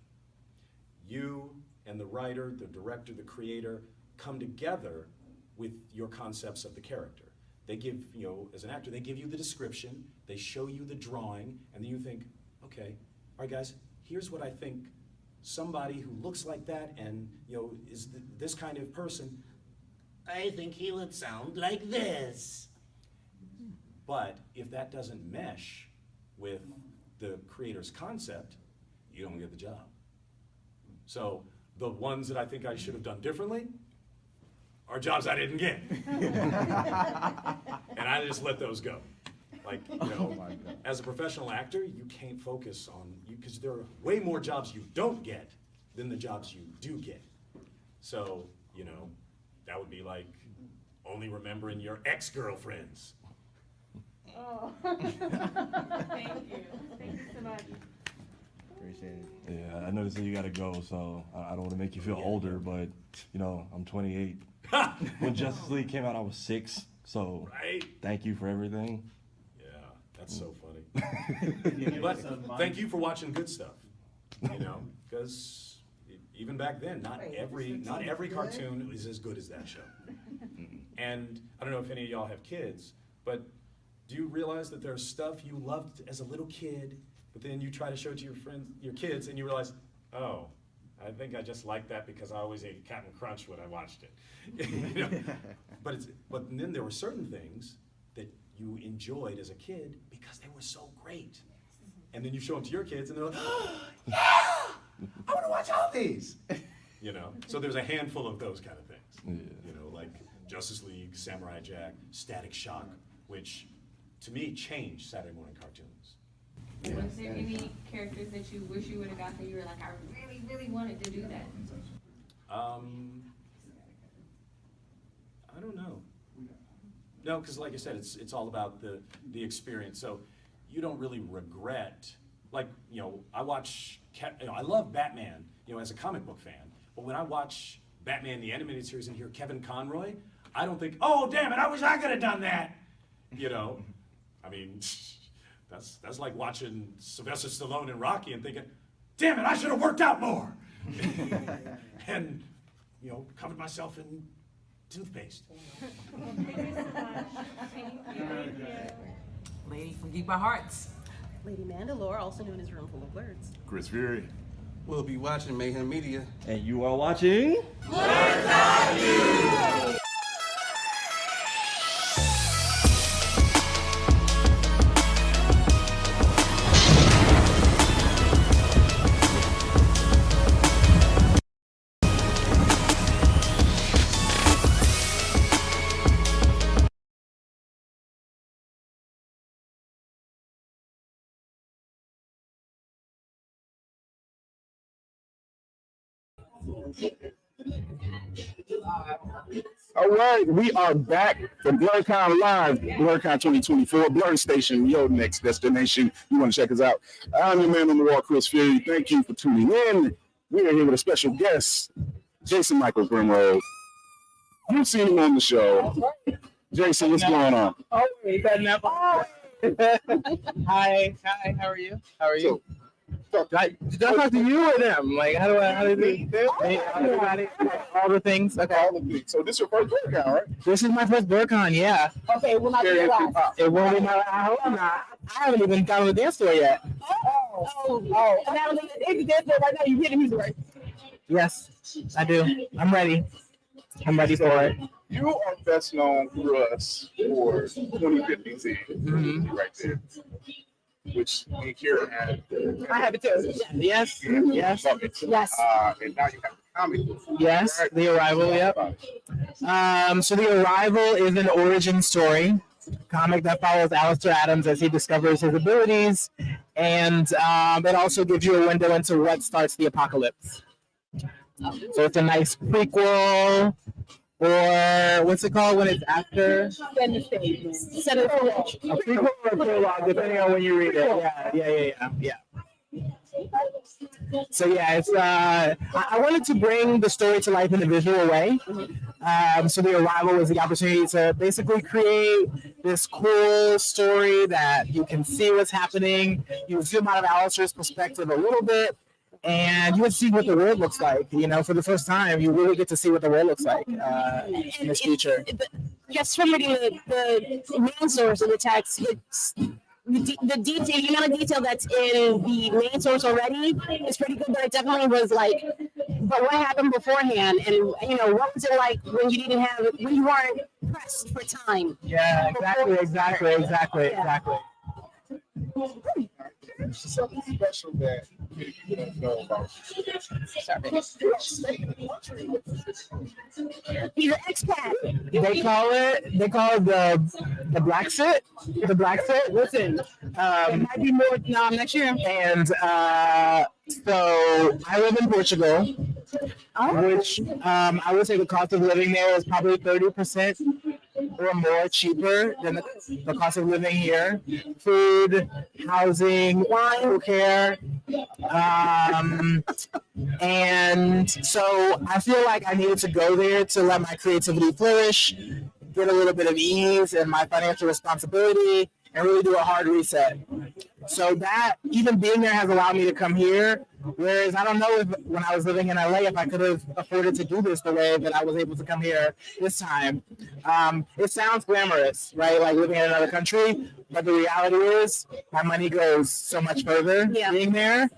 You and the writer, the director, the creator come together with your concepts of the character. They give, you know, as an actor, they give you the description, they show you the drawing, and then you think, okay, all right guys, here's what I think somebody who looks like that and, you know, is this kind of person, I think he would sound like this. But if that doesn't mesh with the creator's concept, you don't get the job. So the ones that I think I should have done differently are jobs I didn't get. And I just let those go. Like, you know, as a professional actor, you can't focus on, because there are way more jobs you don't get than the jobs you do get. So, you know, that would be like only remembering your ex-girlfriends. Oh, thank you. Thank you so much. Appreciate it. Yeah, I noticed that you gotta go, so I don't want to make you feel older, but you know, I'm 28. When Justice League came out, I was 6. So thank you for everything. Yeah, that's so funny. But thank you for watching good stuff. You know, because even back then, not every cartoon is as good as that show. And I don't know if any of y'all have kids, but do you realize that there's stuff you loved as a little kid, but then you try to show it to your friends, your kids, and you realize, oh, I think I just liked that because I always ate Captain Crunch when I watched it. You know? But then there were certain things that you enjoyed as a kid because they were so great. And then you show them to your kids and they're like, oh, yeah, I want to watch all these. You know, so there's a handful of those kind of things. Yeah. You know, like Justice League, Samurai Jack, Static Shock, which to me changed Saturday morning cartoons. Was there any characters that you wish you would have got that you were like, I really, really wanted to do that? I don't know. No, because like I said, it's all about the experience. So you don't really regret, like, you know, I love Batman, you know, as a comic book fan, but when I watch Batman the animated series and hear Kevin Conroy, I don't think, oh damn it, I wish I could have done that. You know, I mean, that's like watching Sylvester Stallone in Rocky and thinking, damn it, I should have worked out more. And, you know, covered myself in toothpaste. Lady from Deep by Hearts. Lady Mandalore, also known as Roomful of Blerds. Chris Fury. We'll be watching Mayhem Media. And you are watching EyeView. All right, we are back from BlerdCon Live, BlerdCon 2024, Blerd Station, your next destination. You want to check us out. I'm your man on the wall, Chris Fury. Thank you for tuning in. We are here with a special guest, Jason Michael Primrose. You've seen him on the show. Jason, what's going on? Oh, wait, that never. Hi, how are you? How are you? Did I talk to you or them? Like, how do all the things? Okay. All the things. So this is your first BlerdCon, right? This is my first BlerdCon, yeah. Okay, well, not your last. It won't be my last. I hope not. I haven't even gone to the dance floor yet. Oh. Now, if you dance floor right now, you hear the music, right? Yes, I do. I'm ready. I'm ready for it. You are best known through us for 2050 right there. Which we here had. I have it too. Yes. Yes. Yes. And now you have the comic book. Yes, The Arrival, yep. So The Arrival is an origin story comic that follows Alistair Adams as he discovers his abilities and it also gives you a window into what starts the apocalypse. So it's a nice prequel, or what's it called when it's after? Set the stage. Set the stage. A prequel or a prologue, depending on when you read it. Yeah. So yeah, it's I wanted to bring the story to life in a visual way. So the arrival was the opportunity to basically create this cool story that you can see what's happening. You zoom out of Alistair's perspective a little bit, and you would see what the world looks like. You know, for the first time, you really get to see what the world looks like in this future. Just from reading the main source of the text, it's the detail, the amount of detail that's in the main source already is pretty good, but it definitely was like, but what happened beforehand, and you know, what was it like when you didn't have, when you weren't pressed for time? Yeah, exactly. Something special that people don't know about. He's an expat. They call it the black sit. The black sit. Listen, it might be more next year. And so I live in Portugal, which I would say the cost of living there is probably 30% or more cheaper than the cost of living here. Food, housing, wine, care. And so I feel like I needed to go there to let my creativity flourish, get a little bit of ease in my financial responsibility, and really do a hard reset. So that, even being there, has allowed me to come here. Whereas I don't know if when I was living in LA, if I could have afforded to do this the way that I was able to come here this time. It sounds glamorous, right? Like living in another country, but the reality is my money goes so much further being there.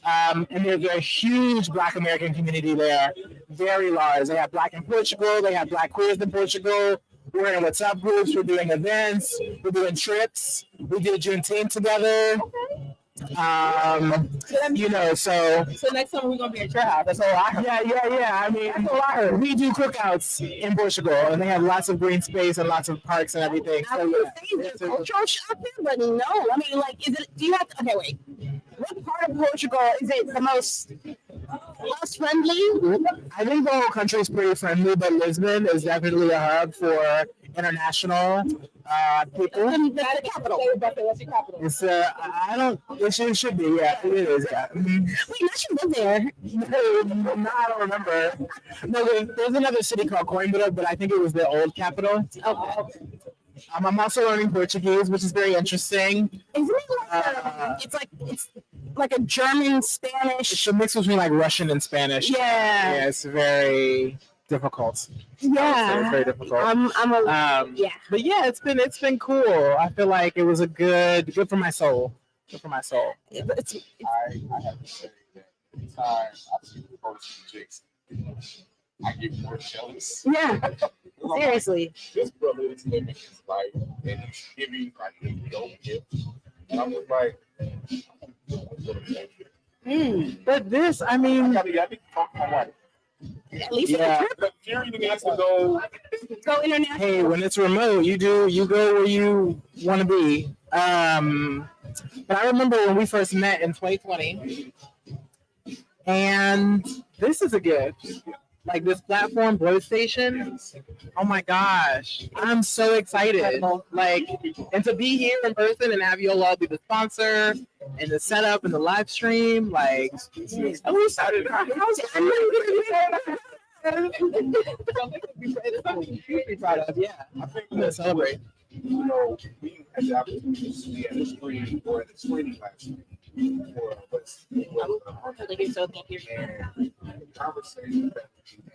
And there's a huge Black American community there, very large. They have Black in Portugal, they have Black queers in Portugal. We're in WhatsApp groups, we're doing events, we're doing trips. We did Juneteenth together. You know, so next summer we're gonna be at your house. That's all I heard. Yeah. I mean, that's all I heard. We do cookouts in Portugal, and they have lots of green space and lots of parks and everything. I was gonna say there's cultural shock there, but no. I mean, like, is it? Do you have? Okay, wait. What part of Portugal is it the most friendly? I think the whole country is pretty friendly, but Lisbon is definitely a hub for international people. The capital. What's your capital? It's I don't. It should be. Yeah, it is. Yeah. Wait, not you live there. No, I don't remember. No, there's another city called Coimbra, but I think it was the old capital. Okay. I'm also learning Portuguese, which is very interesting. Isn't it like it's like a German Spanish? It's a mix between like Russian and Spanish. Yeah, it's very difficult. Yeah, it's very difficult. Yeah, but yeah, it's been cool. I feel like it was a good for my soul. Good for my soul. I have to say that every time I see the post from Jason, I get more jealous. Yeah. Seriously. This brother is living his life and he's giving like a dope gift. And I'm just like, But this, I mean, I need to talk to my wife. At least Fury needs to go international. Hey, when it's remote, you go where you want to be. But I remember when we first met in 2020, and this is a gift. Like this platform, Blerd Station. Oh my gosh, I'm so excited! Like, and to be here in person and have you all be the sponsor and the setup and the live stream. Like, we started our house. I'm really proud of. Yeah, I think I'm gonna celebrate. You know, we had the opportunity to be at the screen or at the screening last week. So thank you. And the conversation that we had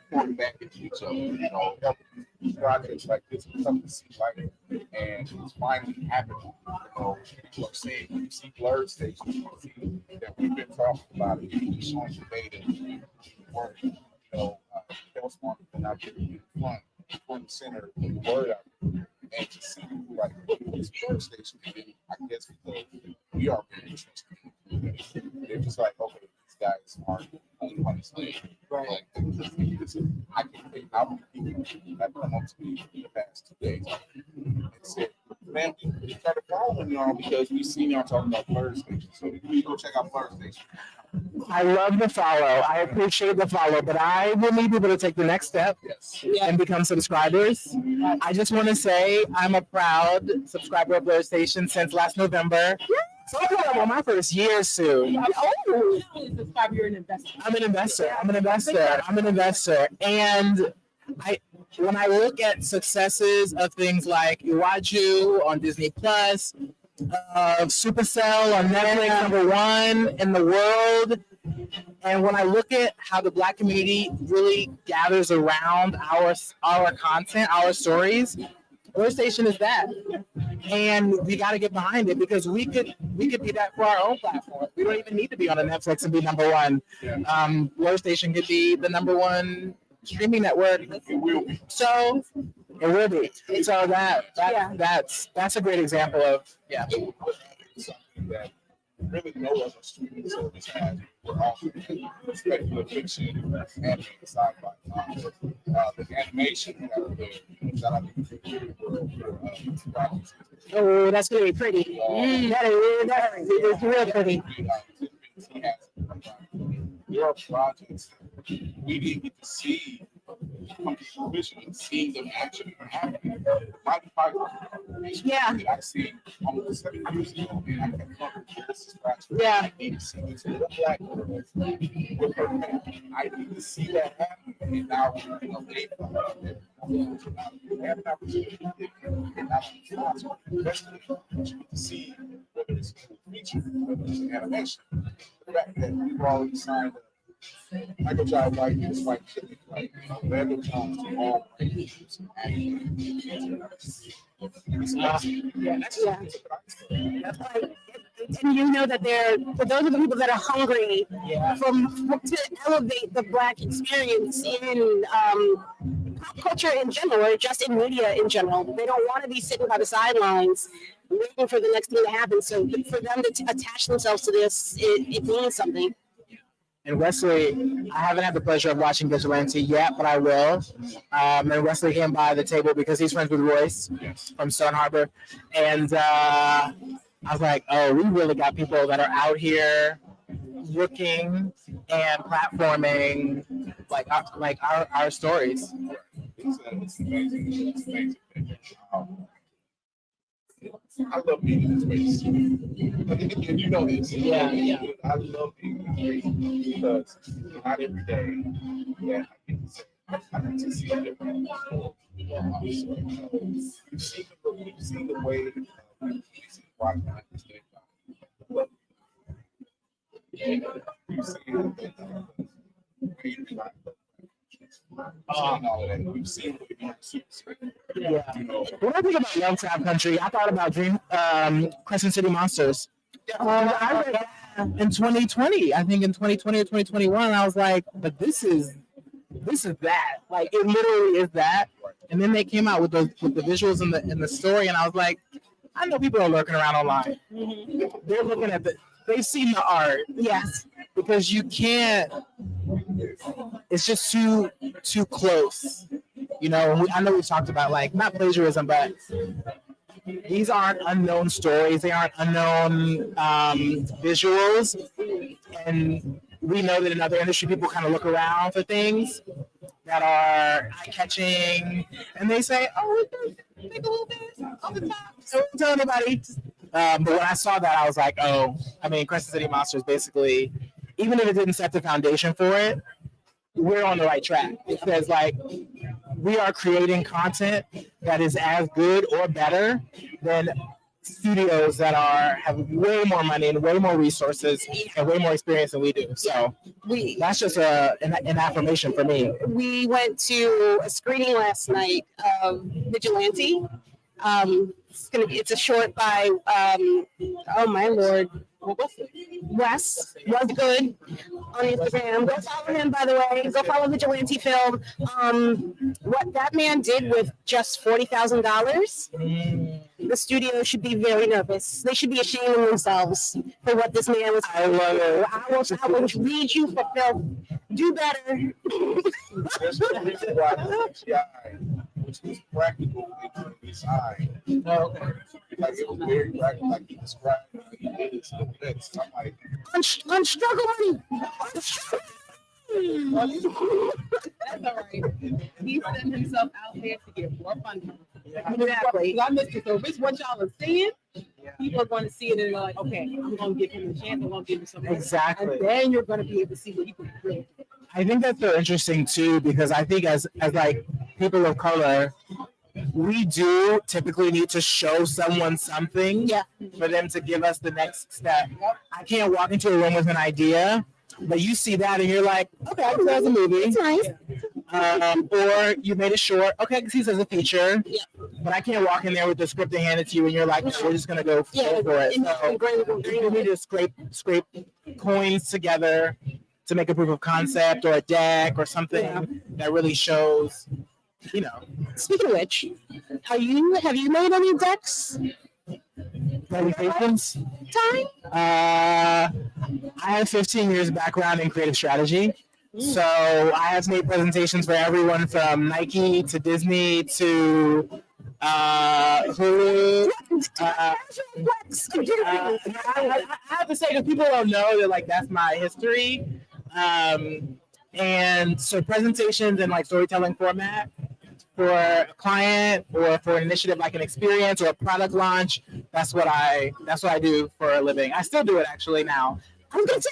pouring back into each other, you know, helping projects like this come to see light, and it's finally happening. You know, people are saying, when you see Blerd Station, you see that we've been talking about it, we've shown debate and work. You know, that was one thing I did in front and center of the word out. And to see people like this Blerd Station, I guess because we are very interested. They're just like, okay, these guys aren't only one slave. Right. Like, I can think how many people have come up to me in the past 2 days. And Man, we started following y'all because we seen y'all talking about Blerd Station. So we go check out Blerd Station. I love the follow. I appreciate the follow, but I will need people to take the next step and become subscribers. I just want to say I'm a proud subscriber of Blerd Station since last November. So I'm on my first year soon. Oh, you're an investor. I'm an investor. And when I look at successes of things like EyeView on Disney Plus, Supercell on Netflix, #1 in the world, and when I look at how the Black community really gathers around our content, our stories, Blerd Station is that, and we got to get behind it because we could be that for our own platform. We don't even need to be on a Netflix and be #1. Blerd Station could be the #1 streaming network. It will be. So it will be. So that's a great example of Something that really no other streaming service has. We're also speculative fiction and sci-fi. The animation that I think Oh, that's going to be pretty. That is real pretty. Your projects, we didn't get to see seeing them actually happening. I see almost 7 years ago, and I can look this is I need to see this little black girl with her family. I need to see that happen, and now they have an opportunity and not to see whether it's a feature, whether it's an animation. The fact that we've already signed up. I could try to write this white chicken, like BlerdCon to all ranges And you know that those are the people that are hungry to elevate the Black experience in pop culture in general, or just in media in general. They don't want to be sitting by the sidelines waiting for the next thing to happen. So for them to attach themselves to this, it means something. And Wesley, I haven't had the pleasure of watching Vigilante yet, but I will. And Wesley came by the table because he's friends with Royce from Stone Harbor. And I was like, oh, we really got people that are out here looking and platforming our stories. It's amazing. I love being in this space. You know this. I love being in this space because not every day I get to see a different people. You've seen the way we've seen why this day. You've seen we've seen When I think about Lovecraft Country, I thought about Crescent City Monsters. I read that in 2020. I think in 2020 or 2021, I was like, but this is that. Like, it literally is that. And then they came out with the visuals and the story, and I was like, I know people are lurking around online. They're looking at they've seen the art. Yes. Because you can't. It's just too close. You know, I know we've talked about not plagiarism, but these aren't unknown stories. They aren't unknown visuals. And we know that in other industry, people kind of look around for things that are eye-catching, and they say, "Oh, take a little bit on the top." So don't tell anybody. But when I saw that, I was like, "Oh, I mean, Crescent City Monsters basically, even if it didn't set the foundation for it, we're on the right track." It says we are creating content that is as good or better than studios that have way more money and way more resources and way more experience than we do. So that's just an affirmation for me. We went to a screening last night of Vigilante. It's a short by oh my lord, Wes was good on Instagram. Go follow him, by the way. Go follow Vigilante Film. What that man did with just $40,000, the studio should be very nervous. They should be ashamed of themselves for what this man was. I love it. I will read you for film. Do better. There's a reason why CGI which was practical in design. Okay. Like it was very practical, like he described how he did it to the next. I'm like, on struggle money. That's all right. He sent himself out there to get more funding. Exactly. I missed it. So if it's what y'all are seeing, people are going to see it and they're like, okay, I'm going to give him a chance. I'm going to give him something. Exactly. And then you're going to be able to see what he can really do. I think that's so interesting too, because I think as like people of color, we do typically need to show someone something for them to give us the next step. I can't walk into a room with an idea, but you see that and you're like, okay, so that's a movie. It's nice. Or you made it short. Okay, I can see this as a feature. Yeah. But I can't walk in there with the script and hand it to you and you're like, no, we're just gonna go for it. So we need to scrape coins together to make a proof of concept or a deck or something that really shows, you know. Speaking of which, have you made any decks? Presentations? Time? I have 15 years background in creative strategy. So I have made presentations for everyone from Nike to Disney to Hulu. I have to say, because people don't know that, like, that's my history. And so presentations in like storytelling format for a client or for an initiative like an experience or a product launch, that's what I do for a living. I still do it actually now. I'm gonna say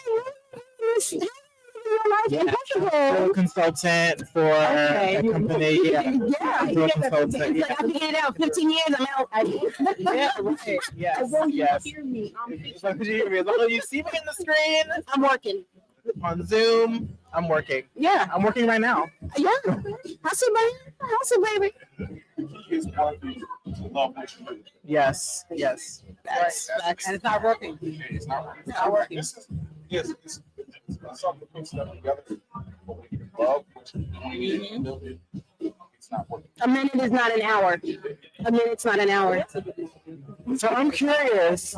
a consultant for a company. It's like I've been in it out 15 years. I'm out. Yes. Hear me. As long as you hear me, as long as you see me in the screen, I'm working. On Zoom, I'm working. Yeah. I'm working right now. Yeah. Hustle, baby. Yes. Facts. And it's not working. It's not working. It's something to put stuff together. Love what you're doing. It's not working. A minute is not an hour. A minute's not an hour. So I'm curious.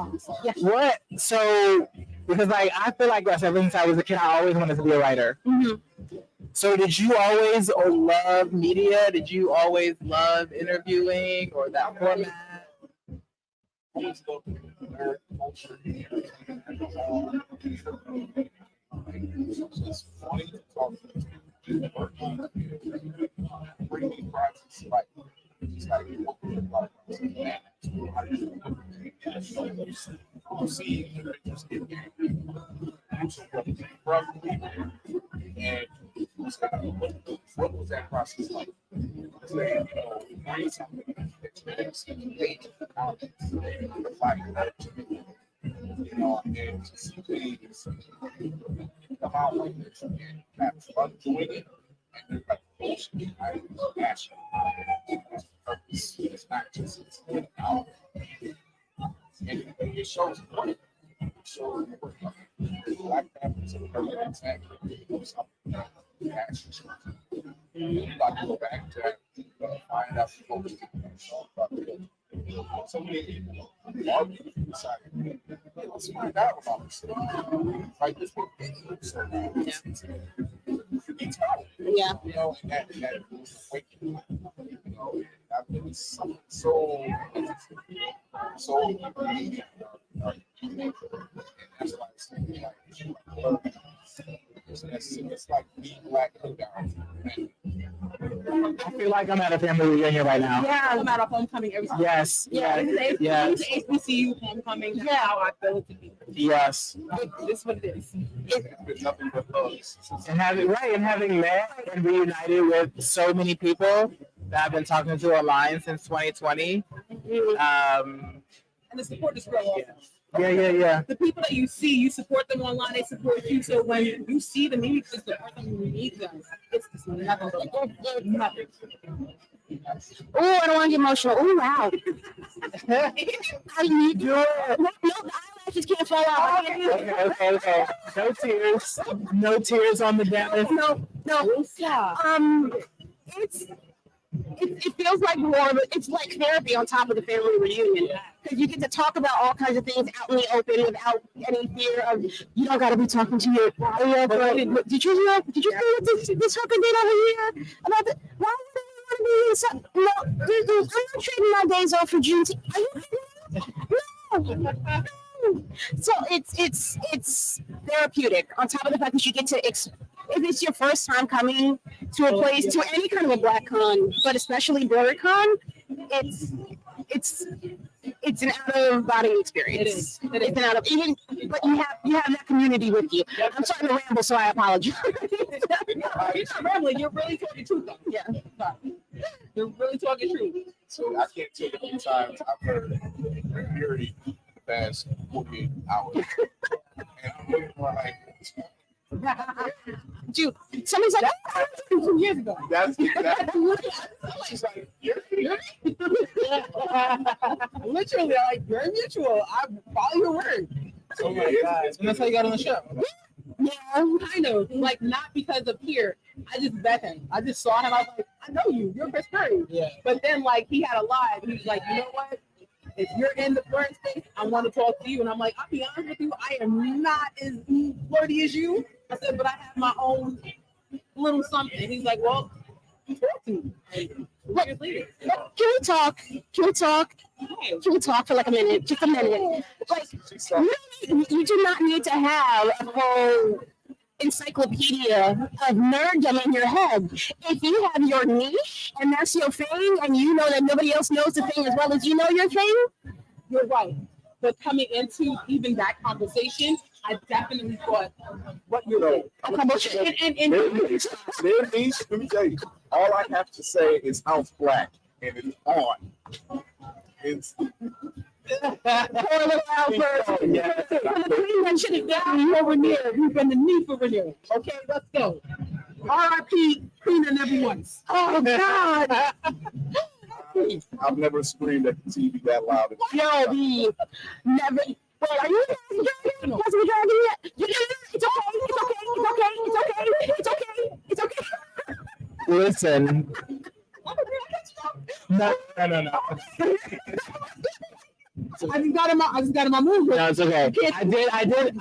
What? So because like I feel like ever since I was a kid, I always wanted to be a writer. Mm-hmm. So did you always love media? Did you always love interviewing or that format? Always loved nerd culture. It's funny to talk to bring me projects like it's like you see individuals get from people and what was that process like? Bring something and to see things come out like this and have fun doing it. And there's like bullshit behind passion. It's purpose. It's not just it's getting out. And it shows work. It shows work. Black Panthers are perfect example of something passion. You got to go back to that, find out the focus. So many people are deciding, let's find out about this. Like this book, yeah. You know, and that was awakening. You know, I've been so and that's why it's like being black down. I feel like I'm at a family reunion right now. Yeah, I'm at a homecoming every time. Yes. This is HBCU homecoming. That's how I feel it to be. Yes. This is what it is. It's nothing but love. And having met and reunited with so many people that I've been talking to online since 2020. And the support is real awesome. Yeah. The people that you see, you support them online, they support you. So when you see them, you just support them when you need them. It's just nothing. Oh, I don't want to get emotional. Oh, wow. How do you do it? No, the eyelashes can't fall out. Okay. No tears on the dance. No. It feels like more of it's like therapy on top of the family reunion because you get to talk about all kinds of things out in the open without any fear of you don't got to be talking to your did you hear what this hooker did over here about the why would you want to No, I'm not trading my days off for Juneteenth. Are you kidding me? No. So it's therapeutic. On top of the fact that you get to, if it's your first time coming to a place, to any kind of a Black con, but especially BlerdCon, it's an out of body experience. It's an out of even, but you have that community with you. I'm starting to ramble, so I apologize. You're not rambling. You're really talking truth, though. Yeah, you're really talking truth. So I can't tell you how many times I've heard Fury the past 48 hours. And I'm looking for like, dude, somebody's like, oh, 2 years ago. That's exactly. She's like, you're literally, like, very mutual. I follow your word. Oh my God. And that's how you got on the show. Yeah, kind of. Like, not because of here. I just met him. I just saw him. I was like, I know you. You're Chris Curry. Yeah. But then, like, he had a live. He was like, you know what? If you're in the Blerd space, I want to talk to you. And I'm like, I'll be honest with you, I am not as flirty as you. I said, but I have my own little something. He's like, well, talk to me. Look, can we talk? Can we talk for like a minute? Just a minute. Like, you do not need to have a whole encyclopedia of nerddom in your head. If you have your niche and that's your thing, and you know that nobody else knows the thing as well as you know your thing, you're right. But coming into even that conversation, I definitely thought what you're doing. Their niche, let me tell you, all I have to say is House Black, and it's on. It's poor little Albert. The queen that should have gotten you over there. You've been the knee for Renee. Okay, let's go. R.I.P. Queen and everyone. Oh God. I've never screamed at the TV that loud. Yo, never. Wait, are you in the dragon yet? It's okay. It's okay. Listen. No. I just got in my mood. No, it's okay.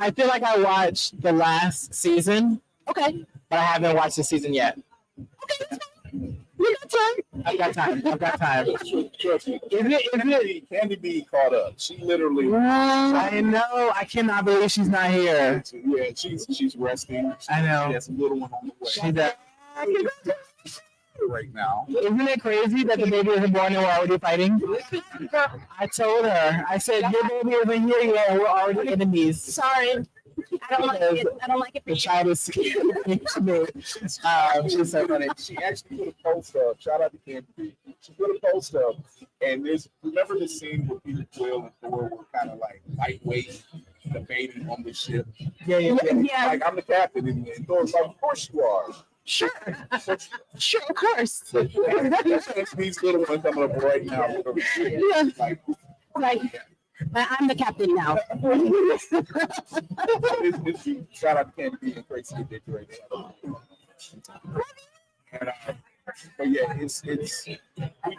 I feel like I watched the last season. Okay. But I haven't watched the season yet. Okay. You got time. I've got time. Trust me. Isn't it? Candy B caught up. She literally. I know. I cannot believe she's not here. Yeah, she's resting. I know. She has a little one on the way. She's at. Right now. Isn't it crazy that the baby wasn't born and we're already fighting? I told her. I said, your baby isn't here yet and we're already enemies. Sorry. I don't like it. The child is scared. She's so funny. She actually put a post up. Shout out to Candy B. She put a post up, and remember the scene where Peter Quill and Thor were kind of like lightweight debating on the ship? Yeah. Like, I'm the captain, and Thor's like, of course you are. Sure, of course. These little ones coming up right now. Yeah. I'm the captain now. Shout out to Candy B and Tracy did right now. And, but yeah,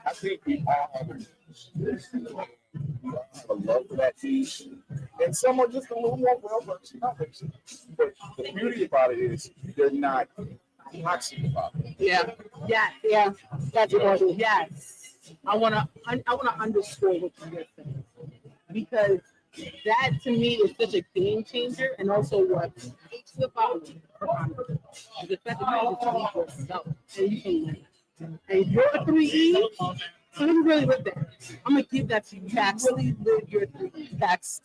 I think we all have a love for that niche, and some are just a little more well-versed. But the beauty about it is they're not toxic about it. Yeah. That's important. Yes. I wanna underscore what you're saying, because that to me is such a game changer, and also what takes the following. The fact that you just be yourself and you can win. And your 3E, so you really live that. I'm gonna give that to you. Facts. Really live your 3E. Facts.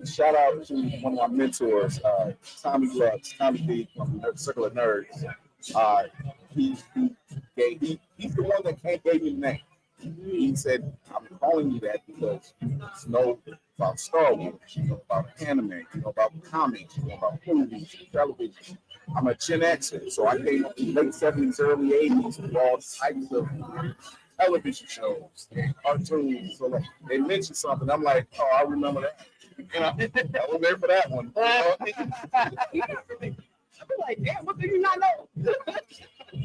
Shout out to one of my mentors, Tommy D from Circle of Nerds. He's the one that gave me the name. He said, I'm calling you that because you know about Star Wars, you know about anime, you know about comics, you know about movies, television. I'm a Gen Xer, so I came up in the late 70s, early 80s with all types of television shows and cartoons. So like, they mentioned something, I'm like, oh, I remember that. And I was there for that one. I'm like, damn, what do you not know?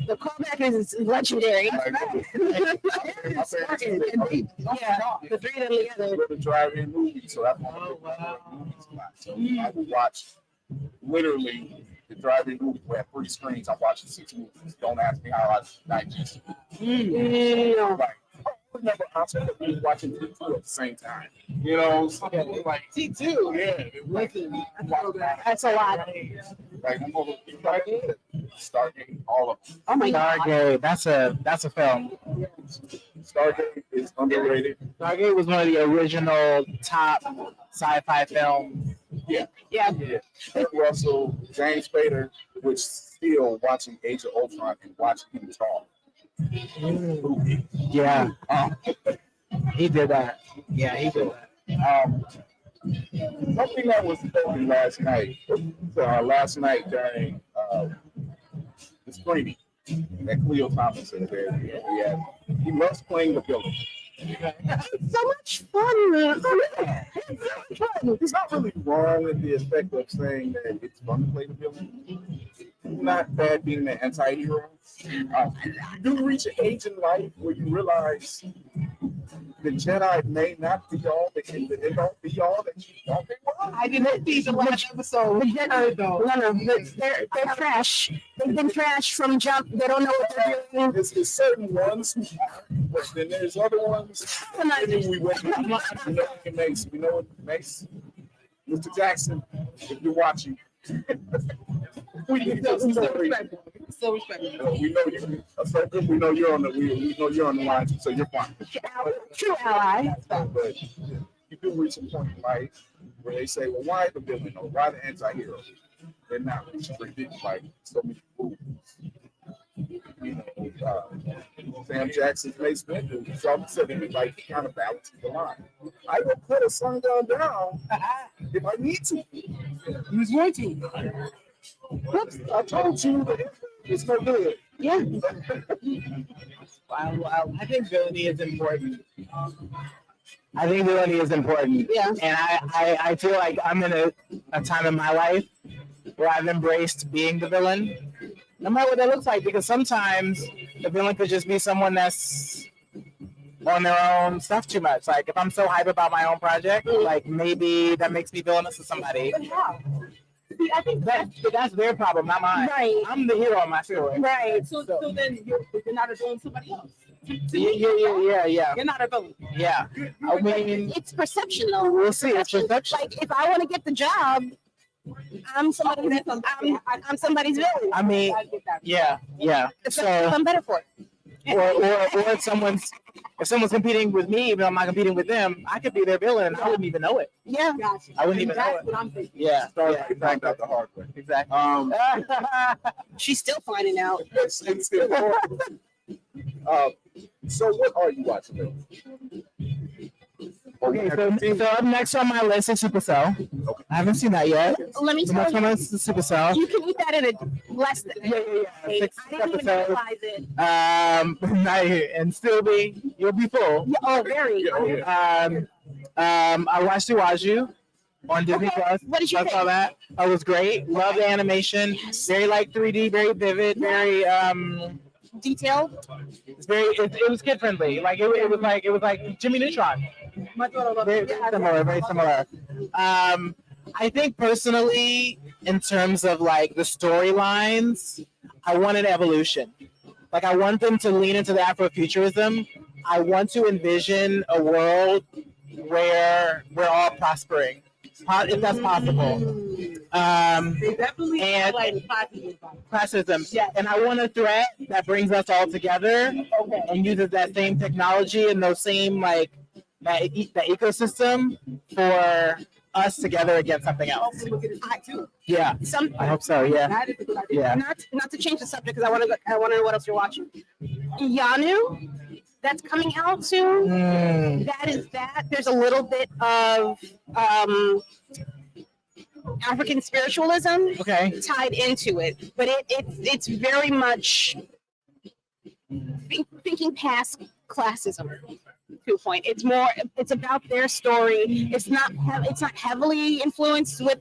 The callback is legendary. The three of them together. The drive-in movie, so that's one of the movies. So I would watch literally the drive-in movie. We have 3 screens. I'm watching 6 movies. Don't ask me how I digest it. Like, I remember Armstrong watching T2 at the same time. You know, something like T2. Yeah, That's a lot. like I'm over Stargate, all of them. Oh my God. Stargate, that's a film. Stargate is underrated. Stargate was one of the original top sci-fi films. Yeah. Yeah. Kurt Russell, James Spader, which still watching Age of Ultron and watching him talk. Yeah. He did that. Yeah, he did that. Something that was spoken last night during the screening that Khleo Thomas said there. He loves playing the villain. It's so much fun. He's not really wrong in the aspect of saying that it's fun to play the villain. Not bad being the anti-hero. You do reach an age in life where you realize the Jedi may not be all they don't be all that you thought they were. I didn't see the last episode. The Jedi, they're trash. They've been trash from jump. They don't know what they're doing. There's certain ones who are, but then there's other ones. We know what it makes. We know what it makes. Mr. Jackson, if you're watching, we need your story. So respectful. We know you. We know you're on the. We know you're on the line, so you're fine. True ally. But you do reach a point in life where they say, "Well, why the villain or why the anti-hero?" They're not restricted like so many movies. You know, Sam Jackson's Mace Windu, Trump said he was like kind of balancing the line. I will put a sun gun down if I need to. He was going to. Whoops, I told you it's no good. Yeah. Wow. I think villainy is important. Yeah. And I feel like I'm in a time in my life where I've embraced being the villain, no matter what that looks like, because sometimes the villain could just be someone that's on their own stuff too much. Like if I'm so hype about my own project, like maybe that makes me villainous to somebody. See, I think that's their problem, not mine. Right. I'm the hero of my story. Right. So then you're not a villain, somebody else. Yeah. You're not a villain. Yeah. I mean, it's perception though. We'll see. It's perception. Like if I want to get the job, I'm somebody's villain. I mean, yeah. So I'm better for it. or if someone's competing with me, even though I'm not competing with them, I could be their villain and I wouldn't even know it. Yeah. Gotcha. I wouldn't even know it. What I'm thinking. Yeah. Exactly. Out the hard way. Exactly. She's still finding out. So what are you watching? Okay, so up next on my list is Supercell. Okay. I haven't seen that yet. Let me The tell next one you, is Supercell. you can eat that in a less than. Yeah. I didn't even episodes. realize it. And still you'll be full. Yeah, oh, very. I watched Iwaju on Disney Plus. What did you I think? saw that. It was great. Love the animation. Very like 3D, very vivid, very detailed. It's very. It was kid friendly. Like it was like Jimmy Neutron. Very similar. I think personally, in terms of like the storylines, I wanted evolution. Like I want them to lean into the Afrofuturism. I want to envision a world where we're all prospering, if that's possible. They definitely highlighted classism. Yeah. And I want a threat that brings us all together and uses that same technology and those same like that ecosystem for us together against something else. Yeah. I hope so. Yeah. Yeah. Not to change the subject because I want to know what else you're watching. Yanu, that's coming out soon. That is that. There's a little bit of African spiritualism tied into it, but it's very much thinking past classism to a point. It's about their story. It's not heavily influenced with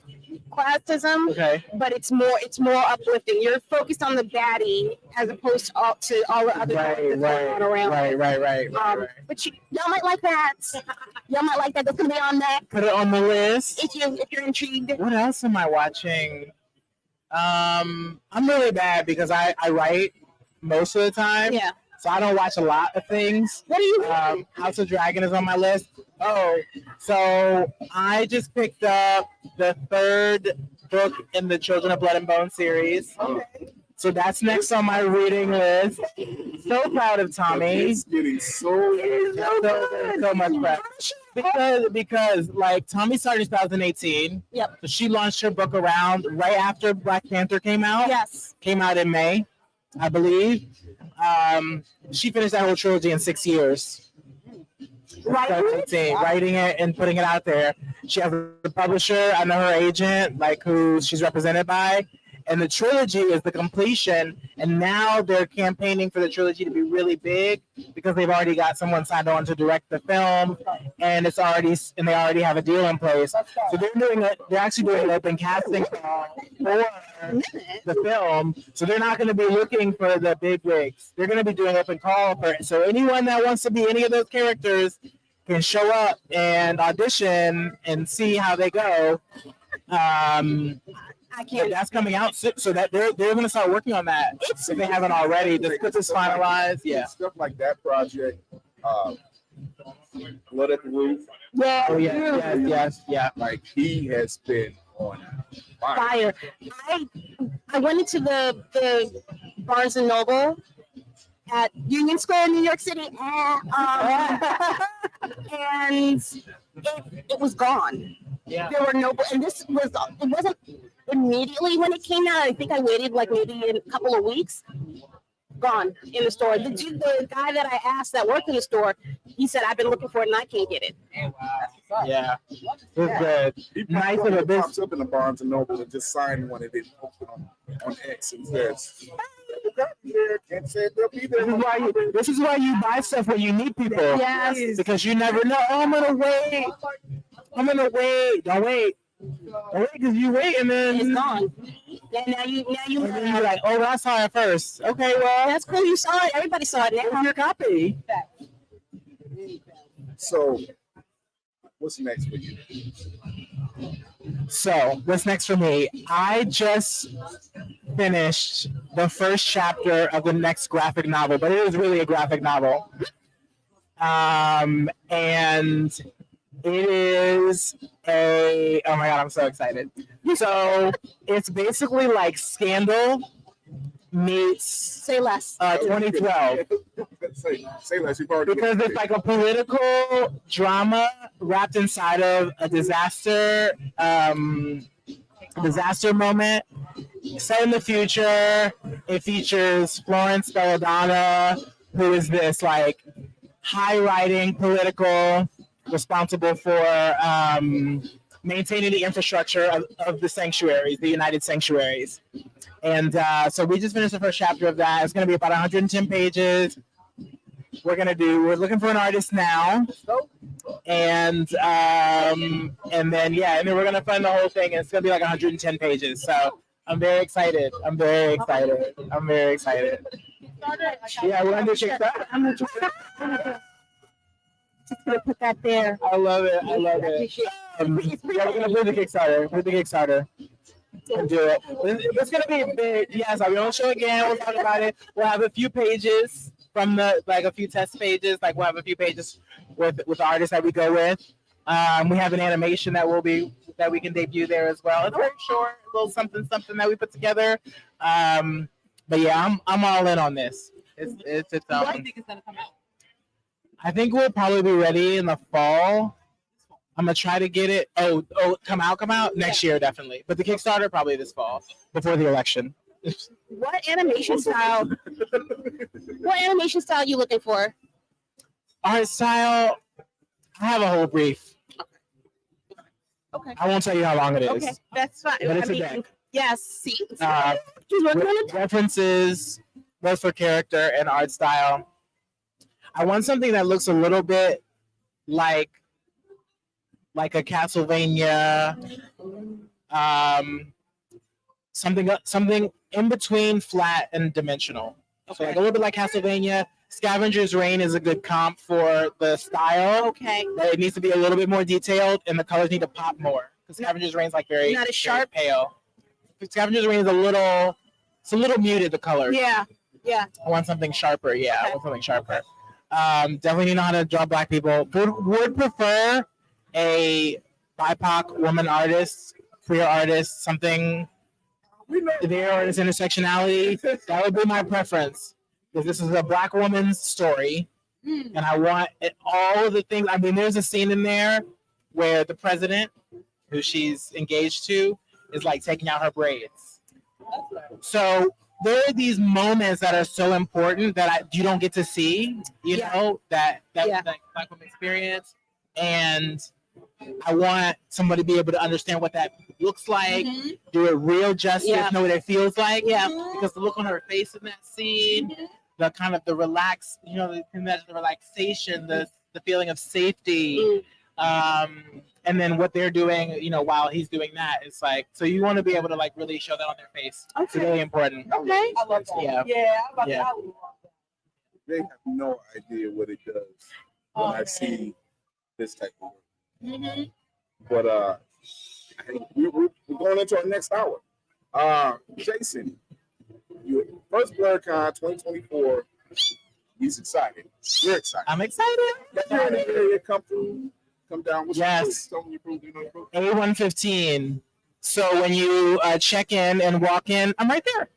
classism, but it's more uplifting. You're focused on the baddie as opposed to all the other things that's going on around. Right. But y'all might like that. Y'all might like that. That's gonna be on that. Put it on the list. If you're intrigued. What else am I watching? I'm really bad because I write most of the time. Yeah. So I don't watch a lot of things. What are you reading? House of Dragon is on my list. Oh, so I just picked up the 3rd book in the Children of Blood and Bone series. Okay. So that's next on my reading list. So proud of Tommy. It's getting so much prep. Because like Tommy started in 2018. Yep. So she launched her book around right after Black Panther came out. Yes. Came out in May, I believe. She finished that whole trilogy in 6 years. Writing it and putting it out there. She has a publisher. I know her agent, like who she's represented by. And the trilogy is the completion, and now they're campaigning for the trilogy to be really big because they've already got someone signed on to direct the film, and they already have a deal in place. So they're actually doing an open casting call for the film. So they're not going to be looking for the big wigs. They're going to be doing open call for it. So anyone that wants to be any of those characters can show up and audition and see how they go. I can't. That's coming out soon, so that they're going to start working on that if they haven't already. Just get this finalized. Yeah, stuff like that project. Blood at the Roof. Yeah. Oh yeah. Like he has been on fire. I went into the Barnes and Noble at Union Square in New York City, and it was gone. Yeah. There were no, and it wasn't immediately when it came out. I think I waited like maybe a couple of weeks. Gone in the store. The guy that I asked that worked in the store, he said, I've been looking for it and I can't get it. Yeah. It's good. He pops up in the Barnes and Noble and just signed one and then post it on X and says, this is why you buy stuff when you need people. Yes. Because you never know. Oh, I'm gonna wait. Don't wait. Because you wait and then it's gone. Yeah, now you and then you're like, oh, I saw it first. Okay, well, that's cool. You saw it. Everybody saw it now. Here's your copy. So, what's next for you? So, what's next for me? I just finished the first chapter of the next graphic novel, but it is really a graphic novel. And it is oh my God, I'm so excited. So it's basically like Scandal meets Say Less. 2012. Say less. You've already Because it's like a political drama wrapped inside of a disaster moment. Set in the future, it features Florence Belladonna, who is this like high-riding political responsible for maintaining the infrastructure of the sanctuaries, the United Sanctuaries. And so we just finished the first chapter of that. It's going to be about 110 pages. We're looking for an artist now. And then we're going to fund the whole thing. And it's going to be like 110 pages. So I'm very excited. Yeah, we're going to do Kickstarter. Just gonna put that there. I love it. We're gonna do the Kickstarter. And do it. It's gonna be big. Yes, we won't show again. We'll talk about it. We'll have a few pages from a few test pages. Like we'll have a few pages with artists that we go with. We have an animation that we can debut there as well. It's very short, a little something that we put together. But yeah, I'm all in on this. It's When do you think it's gonna come out? I think we'll probably be ready in the fall. I'm gonna try to get it. Come out next year definitely. But the Kickstarter probably this fall before the election. What animation style? Are you looking for? Art style. I have a whole brief. Okay. I won't tell you how long it is. Okay, that's fine. But it's a deck. Yes. See. References, both for character and art style. I want something that looks a little bit like a Castlevania, something in between flat and dimensional. Okay. So like a little bit like Castlevania. Scavenger's Reign is a good comp for the style. Okay. But it needs to be a little bit more detailed, and the colors need to pop more. Because Scavenger's Reign is like very not as sharp, very pale. Scavenger Green is it's a little muted, the color. Yeah. I want something sharper. Yeah, I want something sharper. Definitely know how to draw black people. Would prefer a BIPOC woman artist, queer artist, something there or this intersectionality. That would be my preference. Because this is a black woman's story. And I want all of the things. I mean, there's a scene in there where the president, who she's engaged to, is like taking out her braids. So there are these moments that are so important that you don't get to see, you know, that black women experience. And I want somebody to be able to understand what that looks like, do it real justice, know what it feels like. Yeah. Because the look on her face in that scene, the kind of the relaxed, you know, you can imagine the relaxation, the feeling of safety. And then what they're doing, you know, while he's doing that, it's like, so you want to be able to like really show that on their face. Okay. It's really important. Okay. I love that. Yeah. They have no idea what it does when I see this type of work. But we're going into our next hour. Jason, your first BlerdCon 2024. He's excited. You're excited. I'm excited. You're in the area. Come down. What's yes. Your booth? A115. So when you check in and walk in, I'm right there.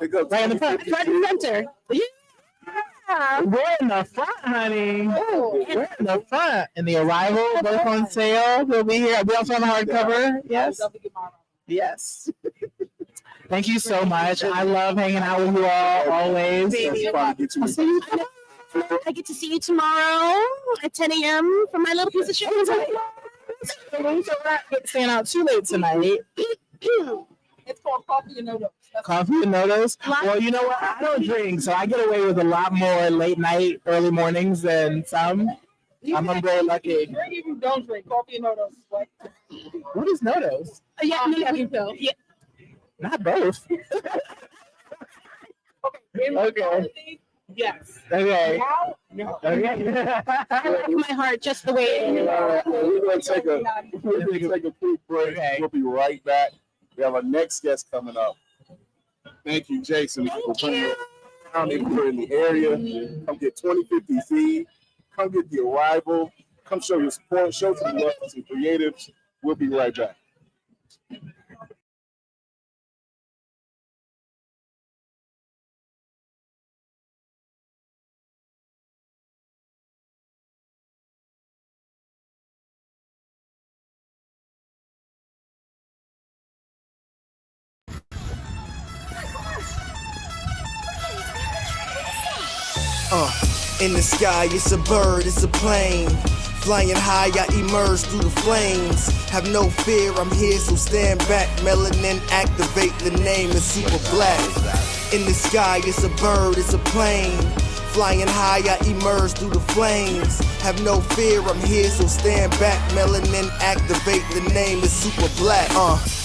Right in the front. Right in the center. Yeah. We're in the front, honey. We're in the front. And the arrival, both on sale. We'll be here. We also on the hardcover. Yes. Yes. Thank you so much. I love hanging out with you all always. I get to see you tomorrow at 10 a.m. for my little piece of shit. So we're not staying out too late tonight. It's called Coffee and Noodles. Coffee and Noodles? Well, you know what? I don't drink, so I get away with a lot more late night, early mornings than some. I'm very lucky. Drink if you don't drink. Coffee and Noodles. What is Noodles? Yeah, Yeah. Not both. Okay. Yes. Okay. Now? No. Okay. I love my heart just the way it is. We're going to take a quick break. Okay. We'll be right back. We have our next guest coming up. Thank you, Jason, for bringing us down. If you're in the area, come get 2050Z. Come get the arrival. Come show your support. Show some love to some creatives. We'll be right back. In the sky, it's a bird, it's a plane. Flying high, I emerge through the flames. Have no fear, I'm here, so stand back. Melanin activate, the name is super black. In the sky, it's a bird, it's a plane. Flying high, I emerge through the flames. Have no fear, I'm here, so stand back. Melanin activate, the name is super black.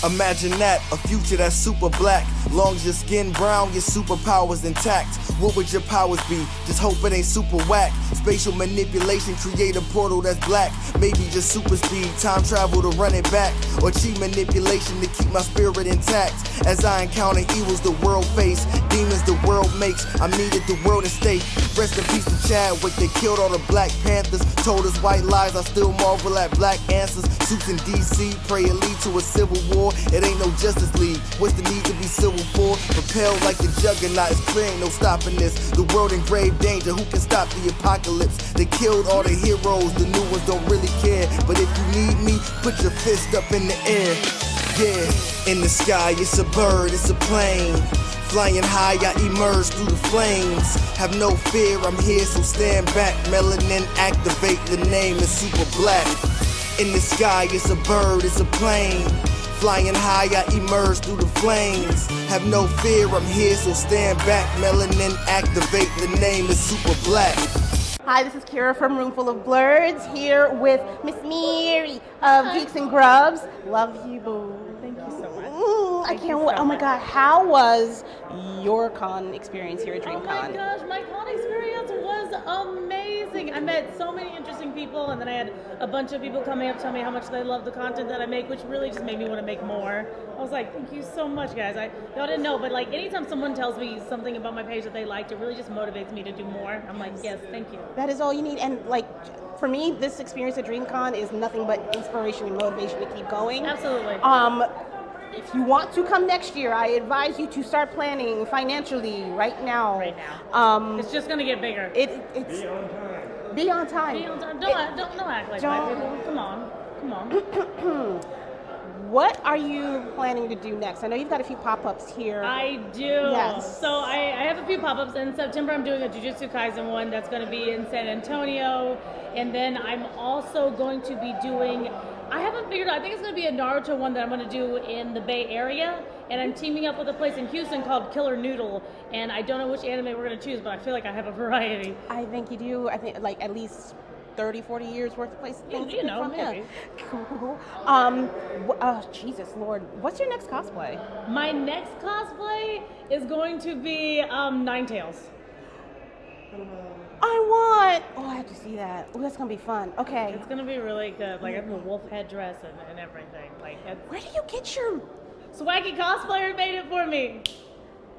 Imagine that, a future that's super black. Long as your skin brown, your superpowers intact. What would your powers be? Just hope it ain't super whack. Spatial manipulation, create a portal that's black. Maybe just super speed, time travel to run it back. Or cheat manipulation to keep my spirit intact. As I encounter evils the world face, demons the world makes, I needed the world at stake. Rest in peace to Chadwick, they killed all the Black Panthers. Told us white lies, I still marvel at black answers. Suits in DC, pray it lead to a civil war. It ain't no Justice League, what's the need to be civil for? Propelled like the juggernaut, it's clear ain't no stopping this. The world in grave danger, who can stop the apocalypse? They killed all the heroes, the new ones don't really care. But if you need me, put your fist up in the air. Yeah, in the sky, it's a bird, it's a plane. Flying high, I emerge through the flames. Have no fear, I'm here, so stand back. Melanin activate, the name is super black. In the sky, it's a bird, it's a plane. Flying high, I emerge through the flames. Have no fear, I'm here, so stand back. Melanin activate, the name is super black. Hi, this is Kira from Roomful of Blerds, here with Miss Mary of Geeks and Grubs. Love you, boo. Thank you so much. I can't wait. Oh my God, how was your con experience here at DreamCon? Oh my gosh, my con experience was amazing. I met so many interesting people, and then I had a bunch of people coming up telling me how much they love the content that I make, which really just made me want to make more. I was like, thank you so much, guys. Y'all didn't know, but like anytime someone tells me something about my page that they liked, it really just motivates me to do more. I'm like, yes, thank you. That is all you need. And like, for me, this experience at DreamCon is nothing but inspiration and motivation to keep going. Absolutely. If you want to come next year, I advise you to start planning financially right now. It's just gonna get bigger. It's be on time. Be on time. Don't act like white people. Come on. What are you planning to do next? I know you've got a few pop-ups here. I do. Yes. So I have a few pop-ups. In September, I'm doing a Jujutsu Kaisen one that's going to be in San Antonio. And then I'm also going to be doing, I haven't figured out, I think it's going to be a Naruto one that I'm going to do in the Bay Area. And I'm teaming up with a place in Houston called Killer Noodle. And I don't know which anime we're going to choose, but I feel like I have a variety. I think you do. I think like at least 30, 40 years worth of places. You know, maybe. Cool. Jesus Lord. What's your next cosplay? My next cosplay is going to be Ninetales. I have to see that. Oh, that's gonna be fun. Okay. It's gonna be really good. Like I have a wolf headdress and everything. Like where do you get your Swaggy cosplayer made it for me?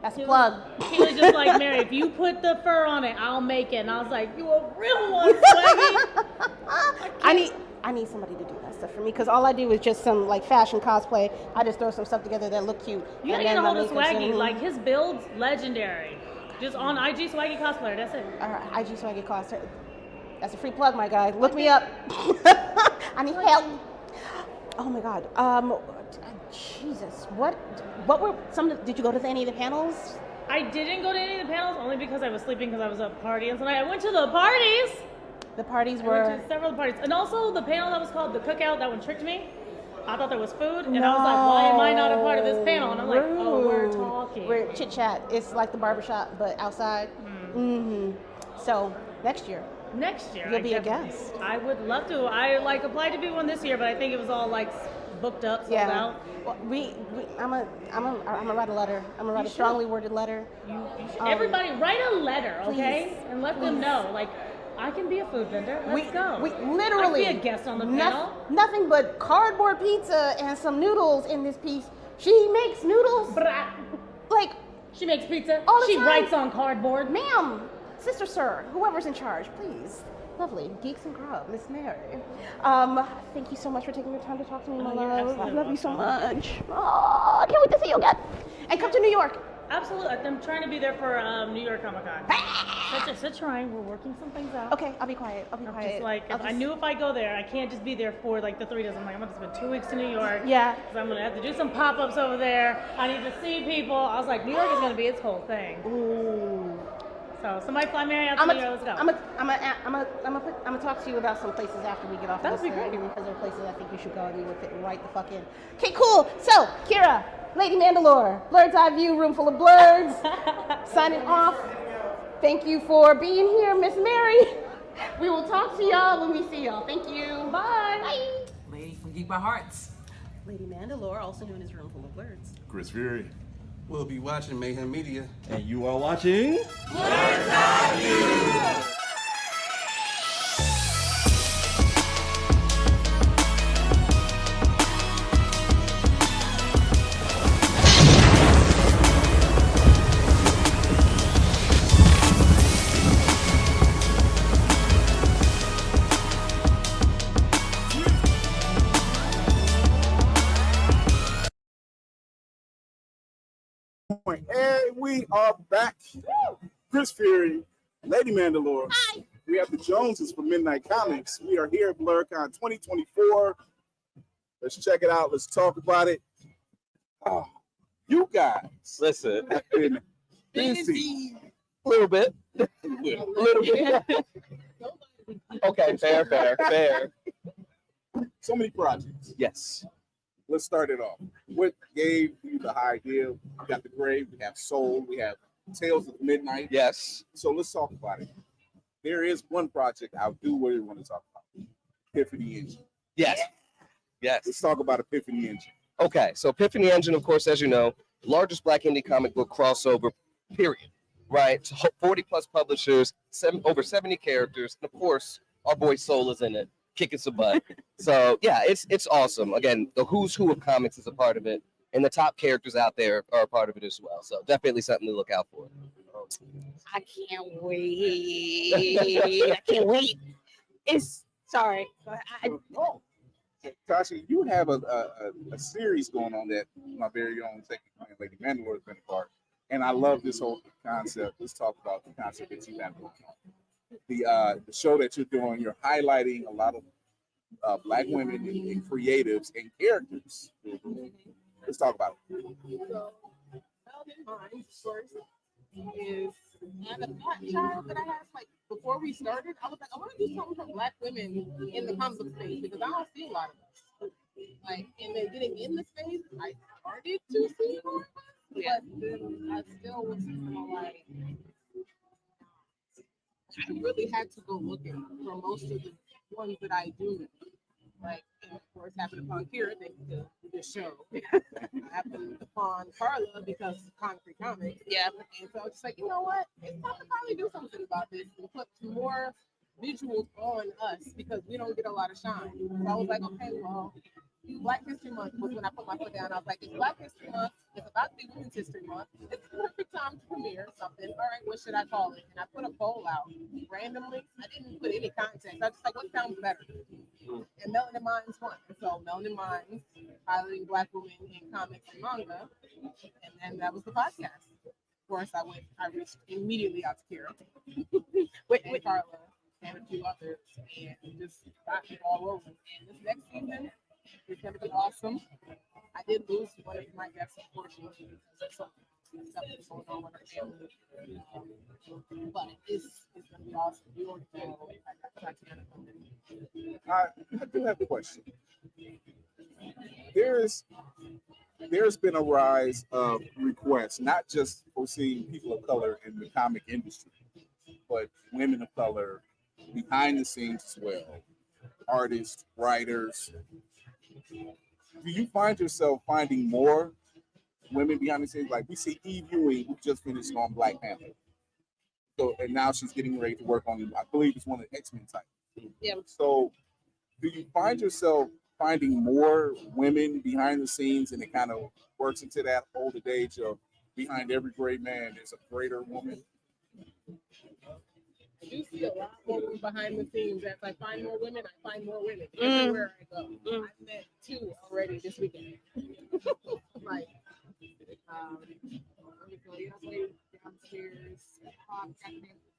That's a plug. He was just like, Mary, if you put the fur on it, I'll make it. And I was like, you a real one, Swaggy. I need somebody to do that stuff for me because all I do is just some like fashion cosplay. I just throw some stuff together that look cute. You gotta get a hold of Swaggy. Like his build's legendary. Just on IG Swaggy Cosplayer. That's it. All right, IG Swaggy Cosplayer. That's a free plug, my guy. Look me up. I need help. Oh my God. Jesus. What were some? Did you go to any of the panels? I didn't go to any of the panels only because I was sleeping because I was at partying tonight. I went to the parties. The parties I were went to several parties, and also the panel that was called the Cookout. That one tricked me. I thought there was food, and I was like, why am I not a part of this panel? And I'm like, oh, we're talking. We're chit chat. It's like the barbershop, but outside. So next year. You'll be a guest. I would love to. I like applied to be one this year, but I think it was all like booked up, sold out. Well, I'm gonna write a letter. I'm gonna write a strongly worded letter. Everybody write a letter, okay? And let them know, like, I can be a food vendor. Let's go. We literally I can be a guest on the panel. Nothing but cardboard pizza and some noodles in this piece. She makes noodles. Like she makes pizza. All the she time. writes on cardboard. Ma'am, sister, sir, whoever's in charge, please. Lovely. Geeks and Grub, Miss Mary. Thank you so much for taking your time to talk to me, my love. I love you so much. Oh, I can't wait to see you again. And come to New York. Absolutely. I'm trying to be there for New York Comic Con. Just trying. We're working some things out. Okay, I'll be quiet. Just like, I knew if I go there, I can't just be there for like the 3 days. I'm like, I'm gonna spend 2 weeks in New York. Yeah. Because I'm gonna have to do some pop-ups over there. I need to see people. I was like, New York is gonna be its whole thing. Ooh. So somebody fly Mary out to New York. Let's go. I'm gonna talk to you about some places after we get off. That would be great. Because there are places I think you should go and you would fit right the fuck in. Okay, cool. So, Kira, Lady Mandalore, Blerd's EyeView, room full of Blerds. Signing off. Thank you for being here, Miss Mary. We will talk to y'all when we see y'all. Thank you. Bye. Bye. Lady from Geek by Hearts. Lady Mandalore, also known as Room Full of Blerds. Chris Fury. We'll be watching Mayhem Media. And you are watching Blerd's EyeView. And we are back. Chris Fury, Lady Mandalore. Hi. We have the Joneses from Midnight Comics. We are here at BlerdCon 2024. Let's check it out. Let's talk about it. Oh, you guys. Listen. Have been busy. A little bit. A little bit. Okay, fair. So many projects. Yes. Let's start it off. What gave you the idea? We got the Grave, we have Soul, we have Tales of Midnight. Yes. So let's talk about it. There is one project I do really want to talk about. Epiphany Engine. Yes. Yes. Let's talk about Epiphany Engine. Okay, so Epiphany Engine, of course, as you know, largest Black indie comic book crossover, period. right? 40 plus publishers, over 70 characters, and of course, our boy Soul is in it, kicking some butt. So yeah, it's awesome. Again, the who's who of comics is a part of it, and the top characters out there are a part of it as well. So definitely something to look out for. I can't wait. I can't wait. It's sorry. Tasha, you have a series going on that my very own second client, Lady Mandalore, has been a part. And I love this whole concept. Let's talk about the concept that you have going on. The show that you're doing, you're highlighting a lot of Black women and creatives and characters. Let's talk about it. Mine first is and a Black child that I had like before we started. I was like, I want to do something for Black women in the comic book space because I don't see a lot of us. Like, and then getting in the space, I started to see more of us, but then I still was like, I really had to go looking for most of the ones that I do. Like, and of course, happened upon Kira, thanks to this show. Happened upon Carla because of Concrete Comics. Yeah. And so it's like, you know what? It's time to probably do something about this and put more visuals on us because we don't get a lot of shine. So I was like, okay, well, Black History Month was when I put my foot down. I was like, it's Black History Month. It's about to be Women's History Month. It's the perfect time to premiere something. All right, what should I call it? And I put a poll out randomly. I didn't put any context. I was just like, what sounds better? And Melanin Minds won. And so Melanin Minds, highlighting Black women in comics and manga. And then that was the podcast. Of course, I reached immediately out to Kira. with Carla and a few others. And just got it all over. And this next season, it's going to be awesome. I did lose one of my guests, unfortunately, because of some stuff that's going on with her family. But it's going to be awesome. You already know I got Tatiana. I do have a question. There's been a rise of requests, not just for seeing people of color in the comic industry, but women of color behind the scenes as well. Artists, writers. Do you find yourself finding more women behind the scenes? Like we see EyeView, who just finished on Black Panther. So and now she's getting ready to work on, I believe it's one of the X-Men type. Yeah. So do you find yourself finding more women behind the scenes and it kind of works into that old adage of behind every great man there's a greater woman? I do see a lot more women behind the scenes. As I find more women, I find more women everywhere I go. I've met 2 already this weekend. Like, downstairs,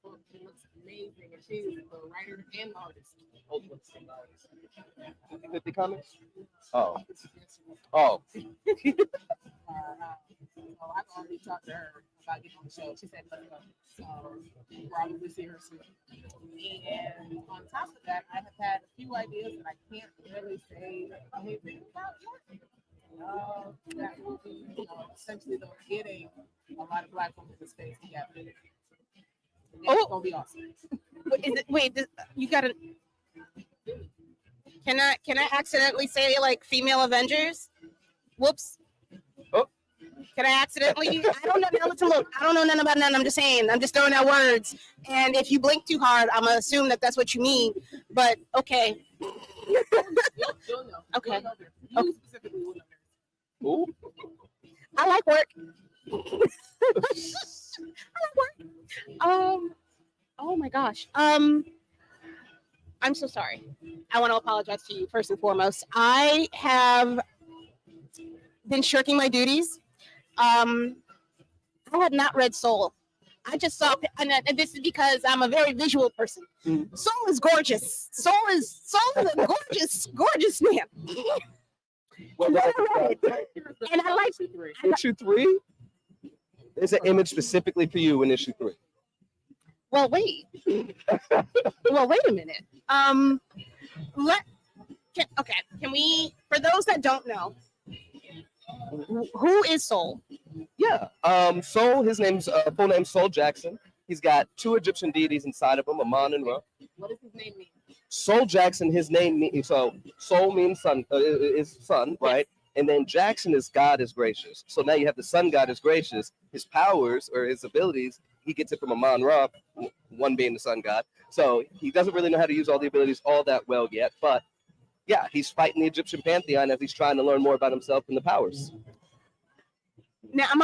book. She looks amazing, and she's a writer and artist. With the comments? Oh. Oh. So I've already talked to her about getting on the show. She said, let's go. So we'll probably see her soon. And on top of that, I have had a few ideas that I can't really say anything about yet. That will be, essentially though, getting a lot of Black women in the space together. It's gonna be awesome. You gotta. Can I accidentally say like female Avengers? Whoops. Oh. Can I accidentally? I don't know. Now listen, look. I don't know nothing about nothing. I'm just saying. I'm just throwing out words. And if you blink too hard, I'm gonna assume that that's what you mean. But okay. You'll know. Okay. You specifically will know. Ooh. I like work. I like work. Oh my gosh. I'm so sorry. I want to apologize to you first and foremost. I have been shirking my duties. I have not read Soul. I just saw, and this is because I'm a very visual person. Soul is gorgeous. Soul is a gorgeous man. And I like issue 3. There's an image specifically for you in issue 3. Well, wait. Wait a minute. Can we, for those that don't know, who is Soul? Yeah. Soul, his name's full name's Soul Jackson. He's got 2 Egyptian deities inside of him, Amun and Ra. What does his name mean? Soul Jackson, his name means, so Soul means sun, is sun, right? And then Jackson is God is gracious. So now you have the sun God is gracious. His powers or his abilities he gets it from Amon Ra, one being the sun god. So he doesn't really know how to use all the abilities all that well yet. But yeah, he's fighting the Egyptian pantheon as he's trying to learn more about himself and the powers. Now I'm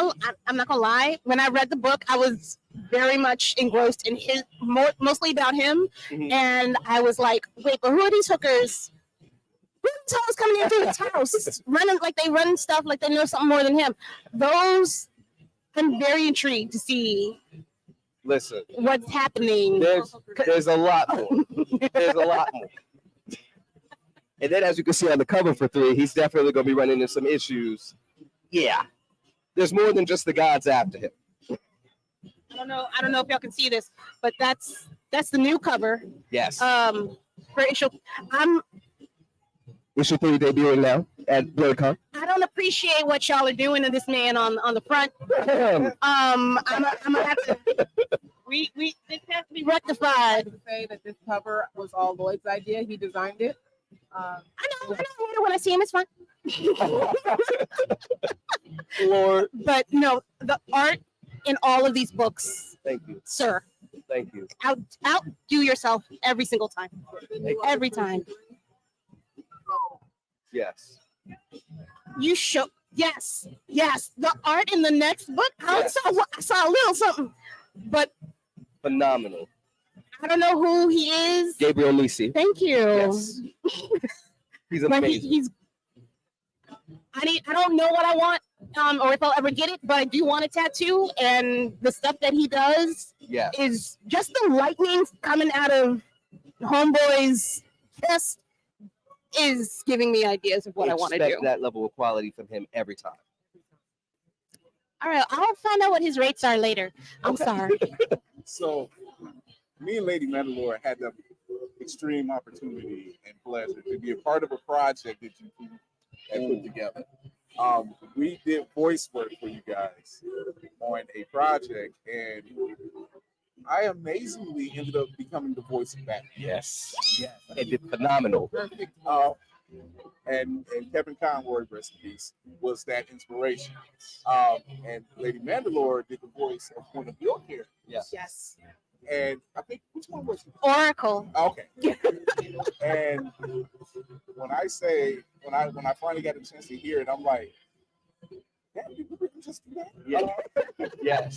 not gonna lie. When I read the book, I was very much engrossed in his, mostly about him, and I was like, wait, but who are these hookers? Who are these hoes coming into his house, running like they run stuff like they know something more than him? Those, I'm very intrigued to see. Listen, what's happening. There's a lot more. There's a lot more. And then, as you can see on the cover for 3, he's definitely going to be running into some issues. Yeah, there's more than just the gods after him. I don't know if y'all can see this, but that's the new cover. Yes. For issue, Issue 3 debuting now at BlerdCon. I don't appreciate what y'all are doing to this man on the front. I'm gonna have to. This has to be rectified. I would say that this cover was all Lloyd's idea. He designed it. I know when I see him, it's fine. Lord. But no, the art in all of these books. Thank you, sir. Thank you. Outdo yourself every single time. Every time. Yes. You show. Yes. The art in the next book. I saw a little something, but phenomenal. I don't know who he is. Gabriel Nisi. Thank you. Yes. He's amazing. I don't know what I want, or if I'll ever get it, but I do want a tattoo. And the stuff that he does is just the lightning coming out of Homeboy's chest is giving me ideas of what I want to do. Expect that level of quality from him every time. All right, I'll find out what his rates are later. I'm sorry. So, me and Lady Mandalore had the extreme opportunity and pleasure to be a part of a project that you had put together. We did voice work for you guys on a project, and I amazingly ended up becoming the voice of Batman. Yes. It did phenomenal. Perfect. And Kevin Conroy, rest in peace, was that inspiration. And Lady Mandalore did the voice of one of your characters. Yes. And I think, which one was it? Oracle. Okay. And when I finally got a chance to hear it, I'm like, damn, you couldn't just do that? Yeah. Yes.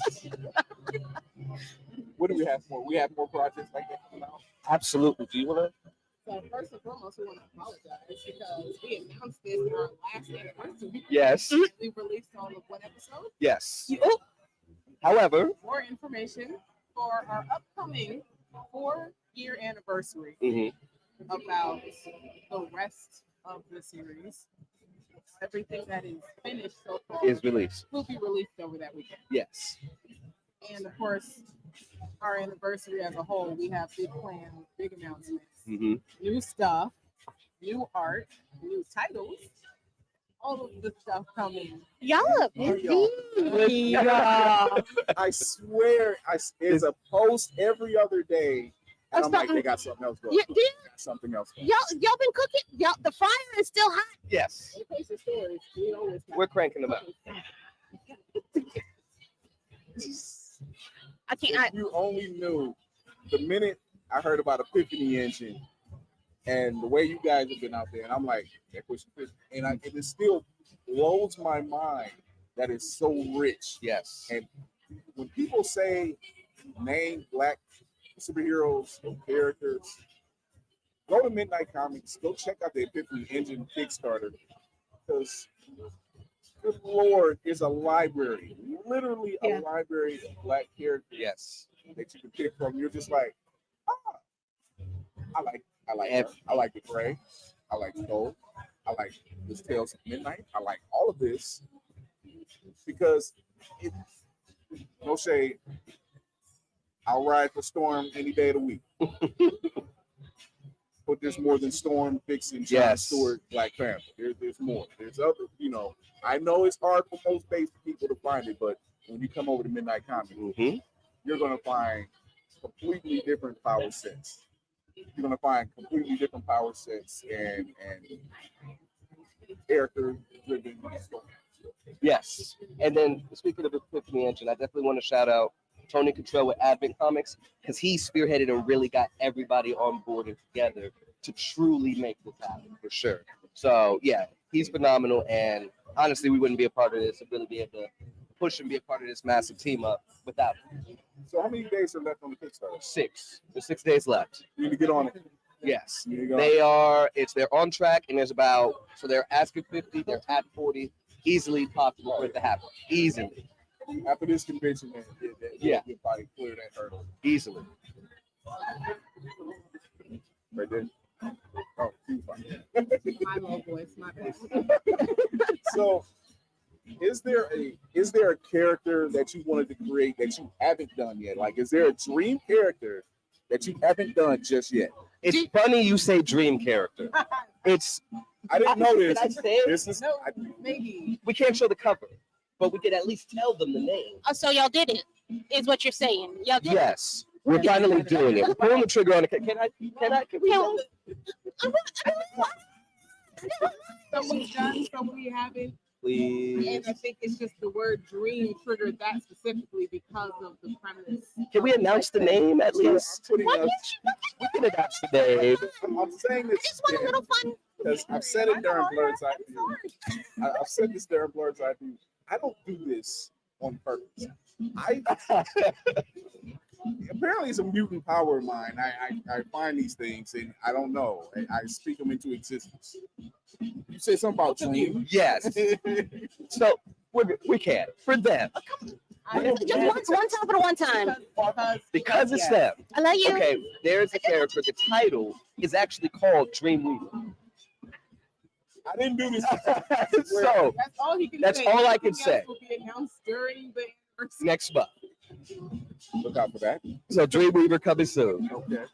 What do we have more? We have more projects like that coming out? Absolutely. Do you want to? So first and foremost, we want to apologize because we announced this in our last anniversary. Yes. We released all of one episode. Yes. However, More information for our upcoming 4-year anniversary about the rest of the series. Everything that is finished so far is released. Will be released over that weekend. Yes. And of course, our anniversary as a whole, we have big plans, big announcements, new stuff, new art, new titles, all of the stuff coming. Y'all are busy. I swear, it's a post every other day. And I'm like, they got something else going. Yeah. Something else going. Y'all been cooking. The fire is still hot. Yes. We're cranking them out. If you only knew the minute I heard about Epiphany Engine and the way you guys have been out there, and I'm like, they're pushing this, and it still blows my mind that it's so rich. Yes. And when people say name Black superheroes or characters, go to Midnight Comics, go check out the Epiphany Engine Kickstarter, because good Lord, is a library, literally a library of Black characters. Yes. That you can pick from. You're just like, I like her. I like the Gray. I like Soul. I like this Tales of Midnight. I like all of this because no shade. I'll ride for Storm any day of the week. But there's more than Storm, Vixen, John Stewart, Black Panther. There's more. There's other, I know it's hard for most basic people to find it, but when you come over to Midnight Comics, you're going to find completely different power sets. You're going to find completely different power sets and character-driven stories. Yes. And then speaking of Epiphany Engine, I definitely want to shout out Tony Cottrell with Advent Comics, because he spearheaded and really got everybody on board and together to truly make this happen, for sure. So yeah, he's phenomenal, and honestly, we wouldn't be a part of this and really be able to push and be a part of this massive team up without him. So how many days are left on the Kickstarter? 6. There's 6 days left. You need to get on it. Yes, You need to get on they it. are. They're on track, and there's about, so they're asking 50, they're at 40, easily possible for it to happen, easily. After this convention, man, Yeah. you'll probably clear that hurdle. Easily. Right there. Oh, too funny. My low voice, my bad. So, is there a character that you wanted to create that you haven't done yet? Like, is there a dream character that you haven't done just yet? It's funny you say dream character. It's. I didn't know this. Did I say it? This is No, maybe. We can't show the cover, but we could at least tell them the name. So y'all did it, is what you're saying. Y'all did Yes, we're finally doing it. We're pulling the trigger on it. Can we? Someone's done, some we haven't. Please. And I think it's just the word dream triggered that specifically because of the premise. Can we announce the name at least? We can announce the name. I'm saying this. Just want a little fun. Because I've said it during Blerd's EyeView. I've said this during Blerd's EyeView. I don't do this on purpose. Apparently it's a mutant power of mine. I find these things and I don't know. I speak them into existence. You say something about dream? Yes. So we can for them. Just one top at one time. Because it's them. I love you. Okay, there's a character. The title is actually called Dreamweaver. I didn't do this. So That's all he can that's say. all I can Everything say. else will be announced during the Next month. Look out for that. So Dreamweaver coming soon. Okay.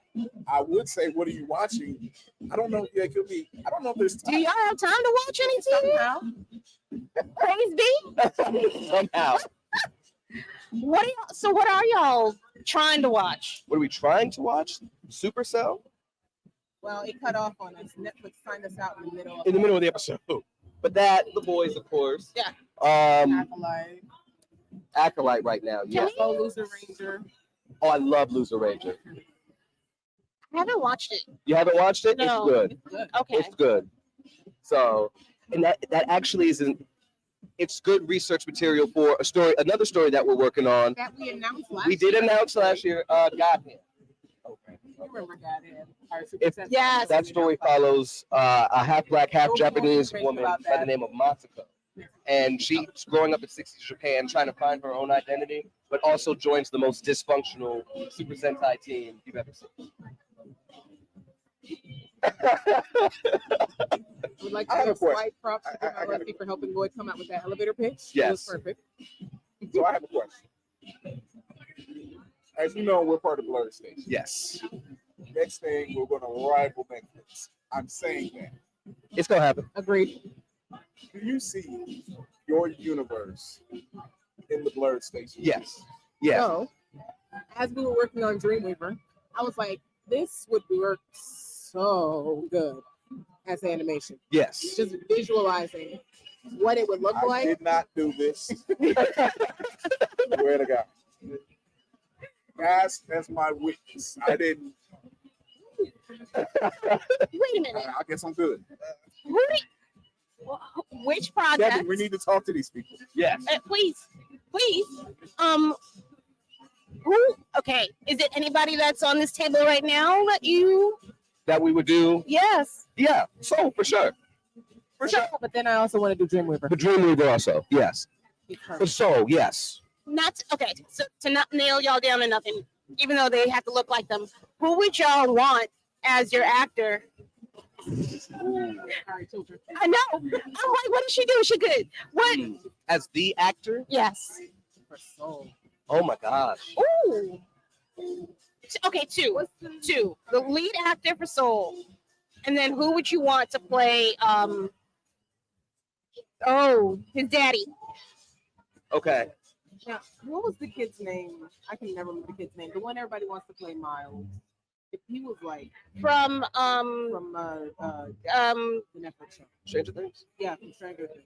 I would say, what are you watching? I don't know. Yeah, it could be. I don't know if there's time. Do y'all have time to watch any TV? Praise be. Somehow. What are y'all trying to watch? What are we trying to watch? Supercell? Well, it cut off on us. Netflix signed us out in the middle. In the middle of the episode. But that, the boys, of course. Yeah. Acolyte. Acolyte right now. Yeah. Oh, Loser Ranger. Oh, I love Loser Ranger. I haven't watched it. You haven't watched it? No. It's good. It's good. Okay. It's good. So, and that actually isn't. It's good research material for a story, another story that we're working on. That we announced last We did year. announce last year. Godhead. You remember Godhead? Yes. That story follows a half black, half Don't Japanese think woman about by the that. name of Matsuko. And she's growing up in 60s Japan, trying to find her own identity, but also joins the most dysfunctional Super Sentai team you've ever seen. I would like I to have a give question. slight props to I got Lucky for helping Boyd come out with that elevator pitch. It Yes. was perfect. So I have a question. As you know, we're part of Blerd Station. Yes. Next thing, we're going to rival Netflix. I'm saying that. It's going to happen. Agreed. Do you see your universe in the Blerd Station? Yes. Yes. So, as we were working on Dreamweaver, I was like, this would work so good as animation. Yes. Just visualizing what it would look I like. did not do this. Swear to God. That's my witness. I didn't. Wait a minute. I guess I'm good. Which project? Kevin, we need to talk to these people. Yes. Please. Who? Okay. Is it anybody that's on this table right now That we would do? Yes. Yeah. So, for sure. For sure. But then I also want to do Dreamweaver. The Dreamweaver also. Yes. But so, yes. Not okay. So to not nail y'all down to nothing, even though they have to look like them. Who would y'all want as your actor? I know. I'm like, what did she do? Is she good? What? As the actor? Yes. Oh my gosh. Ooh. Okay, two. The lead actor for Soul, and then who would you want to play? His daddy. Okay. Now, what was the kid's name? I can never remember the kid's name. The one everybody wants to play Miles. If he was like From the Netflix show. Stranger Things? Yeah, from Stranger Things.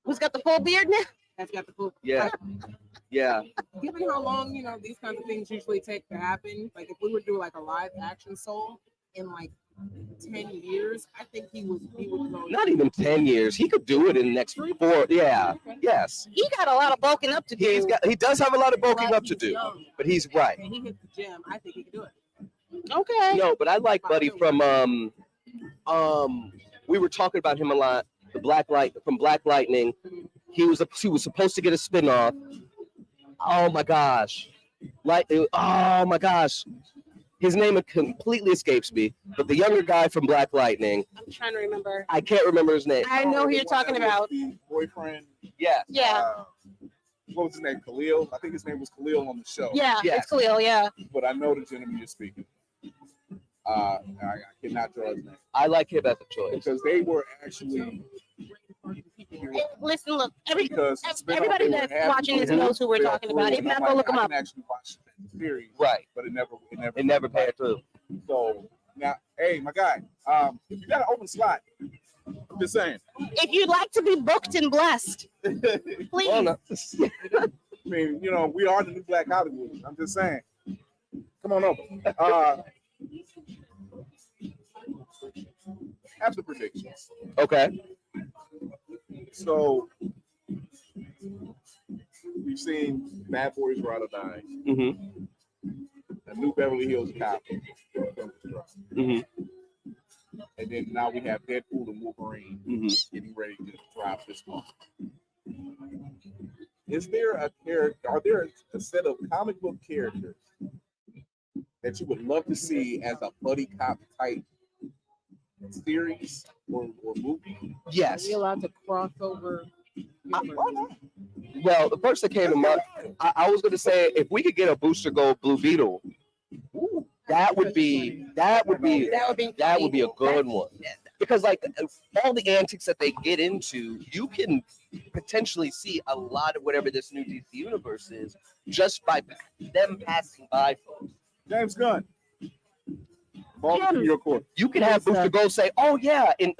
Who's got the full beard now? That's got the full. Yeah. Yeah. Given how long these kinds of things usually take to happen, like if we would do like a live action Soul in like 10 years, I think he would go. Not even 10 years. He could do it in the next 4. Yeah. Yes. He got a lot of bulking up to do. He does have a lot of bulking up to do, but he's right. And he hit the gym. I think he could do it. Okay. No, but I like Buddy from we were talking about him a lot. The Black Lightning. He was supposed to get a spinoff. Oh my gosh. Oh my gosh. His name completely escapes me, but the younger guy from Black Lightning. I'm trying to remember. I can't remember his name. I know who you're talking about. Boyfriend. Yeah. Yeah. What was his name? Khleo. I think his name was Khleo on the show. Yeah, it's Khleo. Yeah. But I know the gentleman you're speaking. I cannot draw his name. I like him as a choice because they were actually. Listen, look. Because everybody that's watching this knows who we're talking about. If not, go look them up. Actually watch the series, right? But it never paid through. So now, hey, my guy, if you got an open slot, I'm just saying. If you'd like to be booked and blessed, please. I mean, we are the new Black Hollywood. I'm just saying. Come on over. Have the predictions. Okay. So we've seen Bad Boys Ride or Die. Mm-hmm. A new Beverly Hills Cop. Mm-hmm. And then now we have Deadpool and Wolverine getting ready to drop this month. Is there a character? Are there a set of comic book characters that you would love to see as a buddy cop type series or movie? Yes. Are we allowed to cross over? Well, the first that came to mind, I was going to say if we could get a Booster Gold Blue Beetle, that would be a good one. Because like all the antics that they get into, you can potentially see a lot of whatever this new DC universe is just by them passing by folks. James Gunn. Your court. You can have Booster Gold say, "Oh yeah, and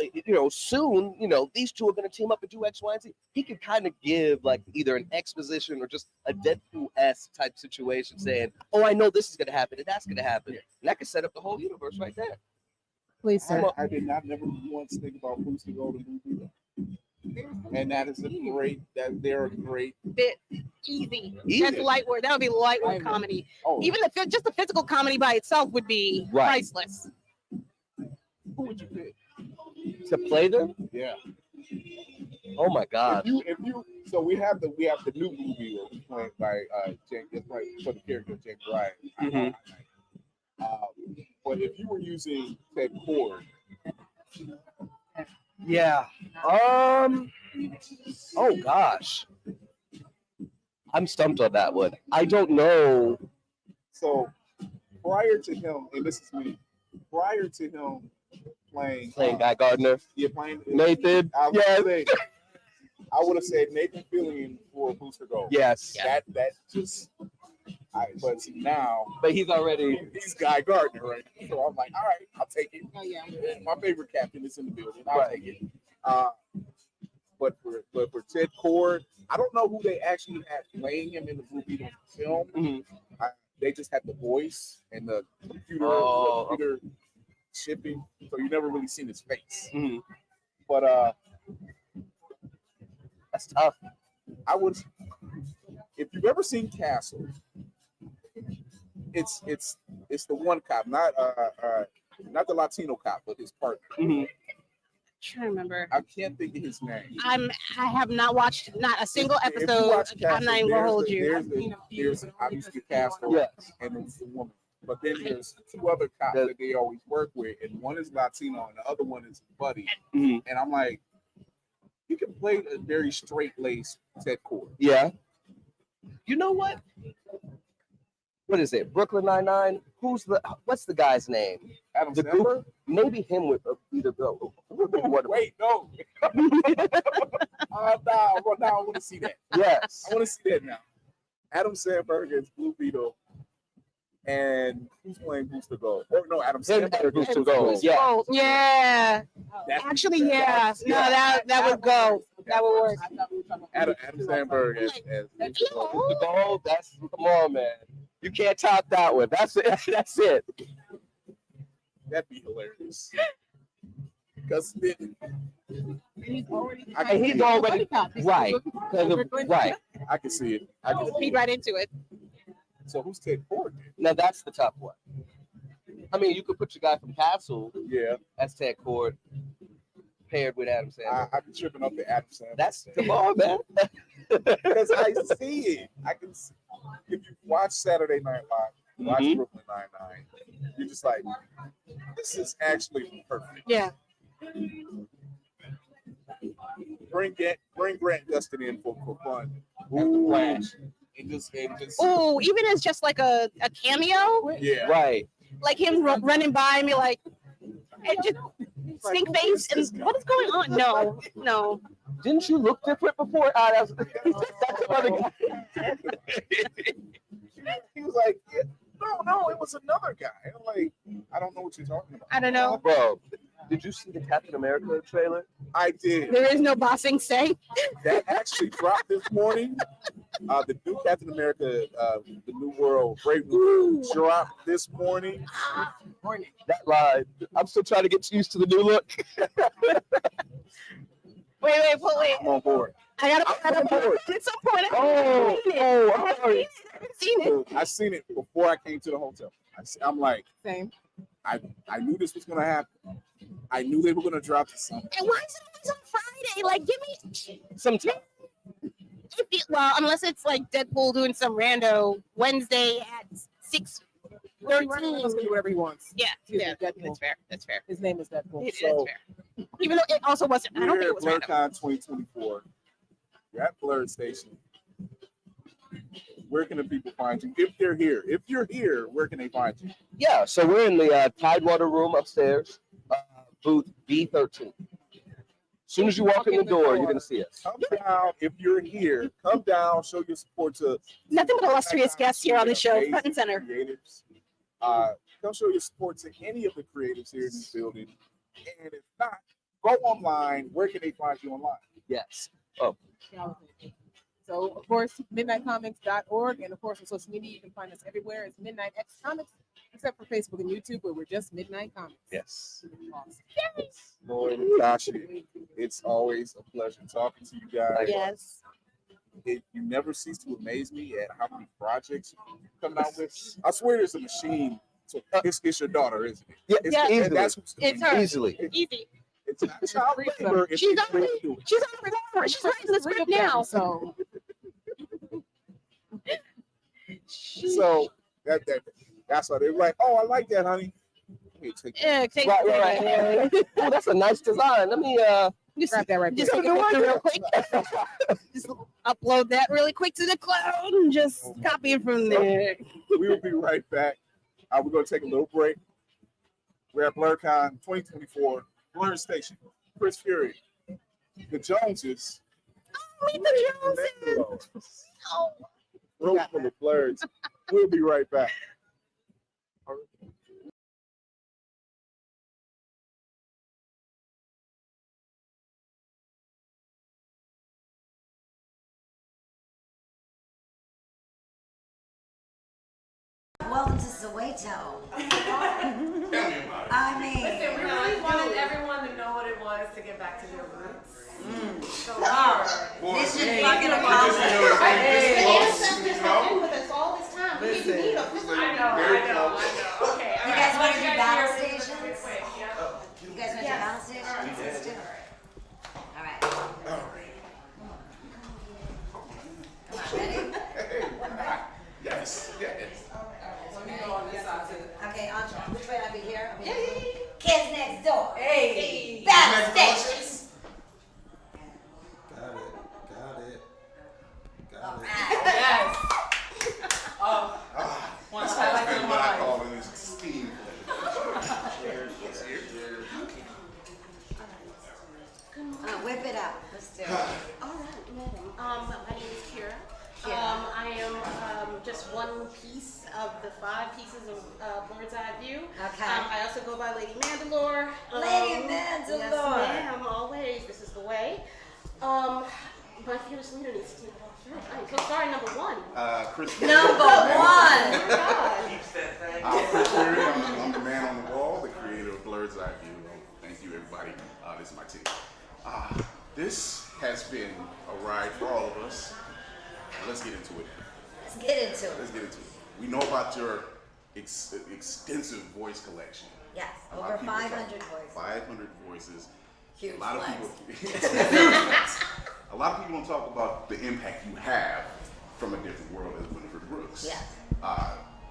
soon, these two are going to team up and do X, Y, and Z." He could kind of give like either an exposition or just a Deadpool-esque type situation, saying, "Oh, I know this is going to happen and that's going to happen," and that could set up the whole universe right there. Please, sir. I did not never once think about Booster Gold and Blue Beetle. And that is they're a great bit easy. That's light work. That would be light work comedy. Oh. Even just the physical comedy by itself would be priceless. Who would you pick to play them? Yeah. Oh my God. If you so we have the new movie played by James, for the character of James Ryan. But if you were using Ted Cord. Yeah. Oh gosh. I'm stumped on that one. I don't know. So prior to him, and this is me, prior to him playing Guy Gardner. Yeah, playing Nathan. I would have said Nathan Fillion for Booster Gold. Yes. That just but now he's Guy Gardner, right? So I'm like, all right, I'll take it. Oh yeah. My favorite captain is in the building. I'll take it. But for Ted Cord, I don't know who they actually had playing him in the Blue Beetle film. They just had the voice and the computer shipping, so you never really seen his face. But that's tough. I would, if you've ever seen Castle, it's the one cop, not the Latino cop, but his partner. I'm trying to remember. I can't think of his name. I have not watched not a single episode. I'm not even gonna hold you. There's obviously Castle, and it's the woman. But then there's two other cops that they always work with, and one is Latino, and the other one is Buddy. And I'm like, you can play a very straight-laced Ted Cord. Yeah. You know what? What is it? Brooklyn Nine-Nine? What's the guy's name? Adam the Sandler? Group? Maybe him with either go. Wait, no. Now I want to see that. Yes. I want to see that now. Adam Sandberg is Blue Beetle. And who's playing Booster Gold? Or no, Adam Sandberg. Booster Gold. Yeah. Oh, yeah. Actually, yeah. No, that would go. That would work. Adam Sandberg as Oh, that's come on, man. You can't top that one. That's it. That's it. that'd be hilarious. Because He's already right. Right. I can see it. I can see Feed it. right into it. So who's Ted Ford? Now that's the tough one. I mean, you could put your guy from Castle as Ted Cord paired with Adam Sandler. I've been tripping up the Adam Sandler. That's come on, man. Because I see it. I can see. If you watch Saturday Night Live, watch Brooklyn Nine-Nine, you're just like, this is actually perfect. Yeah. Bring Grant Gustin in for fun. Ooh. Flash. And just Oh, even as just like a cameo. Yeah. Right. Like him running by me, like, and just stink face, and what is going on? No. Didn't you look different before? That's another guy. He was like, no, it was another guy. I'm like, I don't know what you're talking about. I don't know. Bro, did you see the Captain America trailer? I did. There is no bossing say. That actually dropped this morning. The new Captain America, the New World, Brave New World dropped this morning. That lie. I'm still trying to get used to the new look. Wait. I'm on board. I gotta board at some point. I've seen it. I seen it before I came to the hotel. I'm like, same. I knew this was gonna happen. I knew they were gonna drop this song. And why is it always on Friday? Like, give me some time. Well, unless it's like Deadpool doing some rando Wednesday at 6:13. Do whatever he wants. Yeah, Deadpool. That's fair. His name is Deadpool. That's fair. Even though it also wasn't. I don't think it was We're random. at BlerdCon 2024. You're at Blerd Station. Where can the people find you? If they're here. If you're here, where can they find you? Yeah, so we're in the Tidewater room upstairs, booth B13. As soon as you walk in the door, you're gonna see us. Come down. If you're here, come down, show your support to Nothing but illustrious guests here on the show, front and center. creatives. Come show your support to any of the creatives here in this building. And if not, go online. Where can they find you online? Yes. Oh. So, of course, midnightcomics.org, and of course, on social media, you can find us everywhere. It's Midnight X Comics, except for Facebook and YouTube, where we're just Midnight Comics. Yes. Awesome. Lord Tashi, it's always a pleasure talking to you guys. Yes. You never cease to amaze me at how many projects you're coming out with. I swear there's a machine. So it's your daughter, isn't it? Yeah, Yeah. easily. That's what's It's her. Easily. Easy. It's not child labor. It's She's the on creative doing it. She's writing the script now. So, So that's why they were like, oh, I like that, honey. Here, take that. Yeah, take Right. Oh, that's a nice design. Let me Just grab that right Just there. take a picture real quick. Just upload that really quick to the cloud and just copy it from there. We will be right back. We're going to take a little break. We're at BlerdCon 2024, Blerd Station. Chris Fury, the Joneses. Meet the Joneses. Oh. Room full of Blerds. We'll be right back. Welcome to Soweto. I mean, Listen, we really wanted everyone to know what it was to get back to their roots. So mission fucking accomplished. accomplished. With us all this time. We didn't need a I know. Okay. You guys want to do battle Quick, stations? yeah. You guys want to do battle stations? Let's do it. All right. Come on, ready? Yes. Okay, Andre, which way I'll be here? I'll be here. Kids next door. Hey. Battle stations. Got it. Yes. Oh. One That's time always like been what I call in this steam. Whip it out. Let's do it. All right, madam. My name is Kira. I am just one piece of the 5 pieces of Blerd's EyeView. Okay. I also go by Lady Mandalore. Lady Mandalore. Yes, ma'am, always. This is the way. My fearless leader needs to take it off first. I'm so sorry, number one. Chris. Number one! Keeps that thing. I'm Chris Fury. I'm the man on the wall, the creator of Blerd's EyeView. Thank you, everybody. This is my team. This has been a ride for all of us. Let's get into it. Let's get into it. Let's get into it. We know about your extensive voice collection. Yes, A lot over of people 500 talk- voices. 500 voices. Huge A lot flex. of people. A lot of people don't talk about the impact you have from a different world as Winifred Brooks. Yes.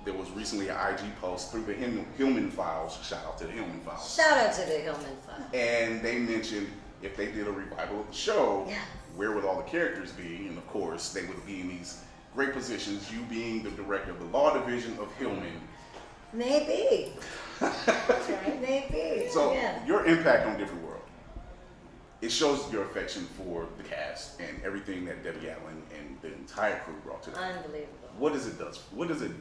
There was recently an IG post through the Hillman Files. Shout out to the Hillman Files. Shout out to the Hillman Files. And they mentioned if they did a revival of the show, Yeah. where would all the characters be? And of course, they would be in these great positions. You being the director of the law division of Hillman. Maybe. Maybe. So yeah. your impact on Different World, it shows your affection for the cast and everything that Debbie Allen and the entire crew brought to them. Unbelievable. What does it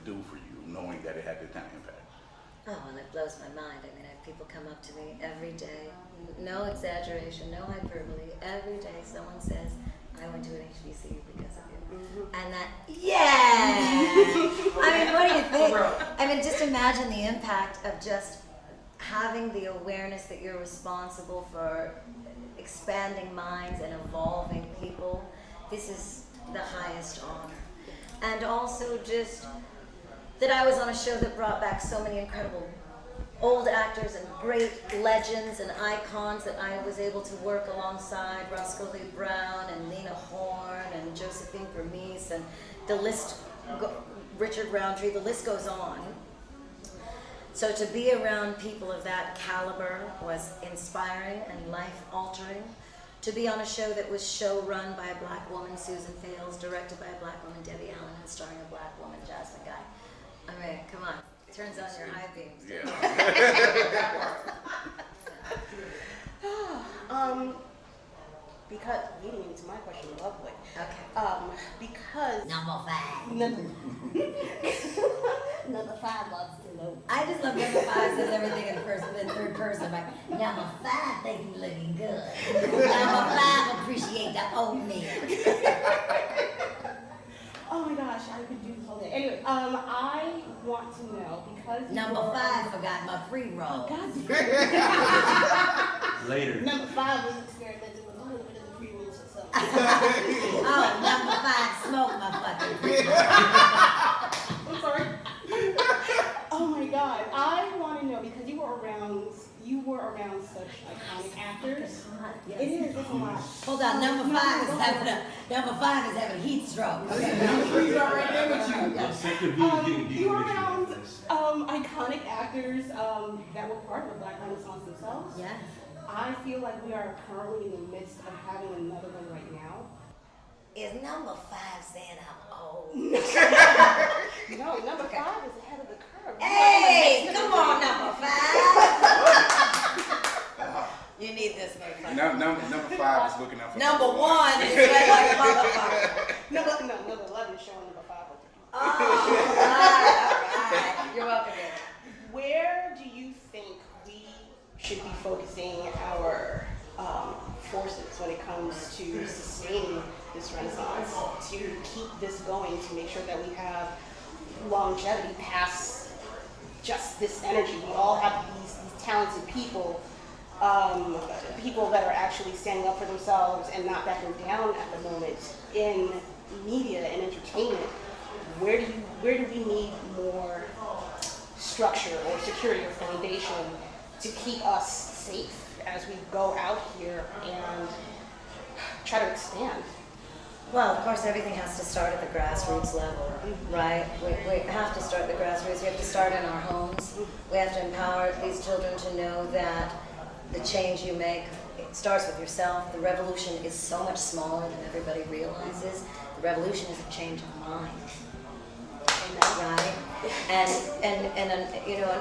do for you knowing that it had that kind of impact? Oh, well, it blows my mind. I mean, I have people come up to me every day, no exaggeration, no hyperbole. Every day someone says, I went to an HBCU because of you. And that, yeah! I mean, what do you think? I mean, just imagine the impact of just having the awareness that you're responsible for expanding minds and evolving people. This is the highest honor. And also just that I was on a show that brought back so many incredible old actors and great legends and icons that I was able to work alongside Roscoe Lee Brown and Nina Horn and Josephine Bermise and the list, Richard Roundtree, the list goes on. So to be around people of that caliber was inspiring and life-altering. To be on a show that was show-run by a black woman, Susan Fales, directed by a black woman, Debbie Allen, and starring a black woman, Jasmine Guy. I mean, come on. Turns on your high beams. Because leading into my question, lovely. Okay. Because number 5. Number 5 loves to know. I just love number 5 says everything in third person. Like, number 5 think you looking good. Number 5 appreciate the oatmeal. Oh my gosh, I could do this all day. Anyway, I want to know because number 5 forgot my pre-roll. Oh, God. Later. Number 5 was experimenting with a little bit of the pre-rolls and stuff. Oh, number 5 smoke my fucking pre-roll. I'm sorry. Oh my God, I want to know because you were around such iconic actors. Yes. It is. It's a lot. Hold on, number 5 is having heat stroke. Okay. You were around iconic actors that were part of the Black Renaissance themselves. Yes. I feel like we are currently in the midst of having another one right now. Is number 5 saying I'm old? No, number 5 is ahead of the curve. Hey, come on, number 5. You need this, motherfucker. Number 5 is looking out for number 1 is sweat like a motherfucker. Number 11 is showing number 5. Oh, all right. You're welcome. Where do you think we should be focusing our forces when it comes to sustaining this renaissance, to keep this going, to make sure that we have longevity past just this energy? We all have these talented people, people that are actually standing up for themselves and not backing down at the moment in media and entertainment. Where do we need more structure or security or foundation to keep us safe as we go out here and try to expand? Well, of course, everything has to start at the grassroots level, right? We have to start at the grassroots. We have to start in our homes. We have to empower these children to know that the change you make, it starts with yourself. The revolution is so much smaller than everybody realizes. The revolution is a change of mind. Right? And you know,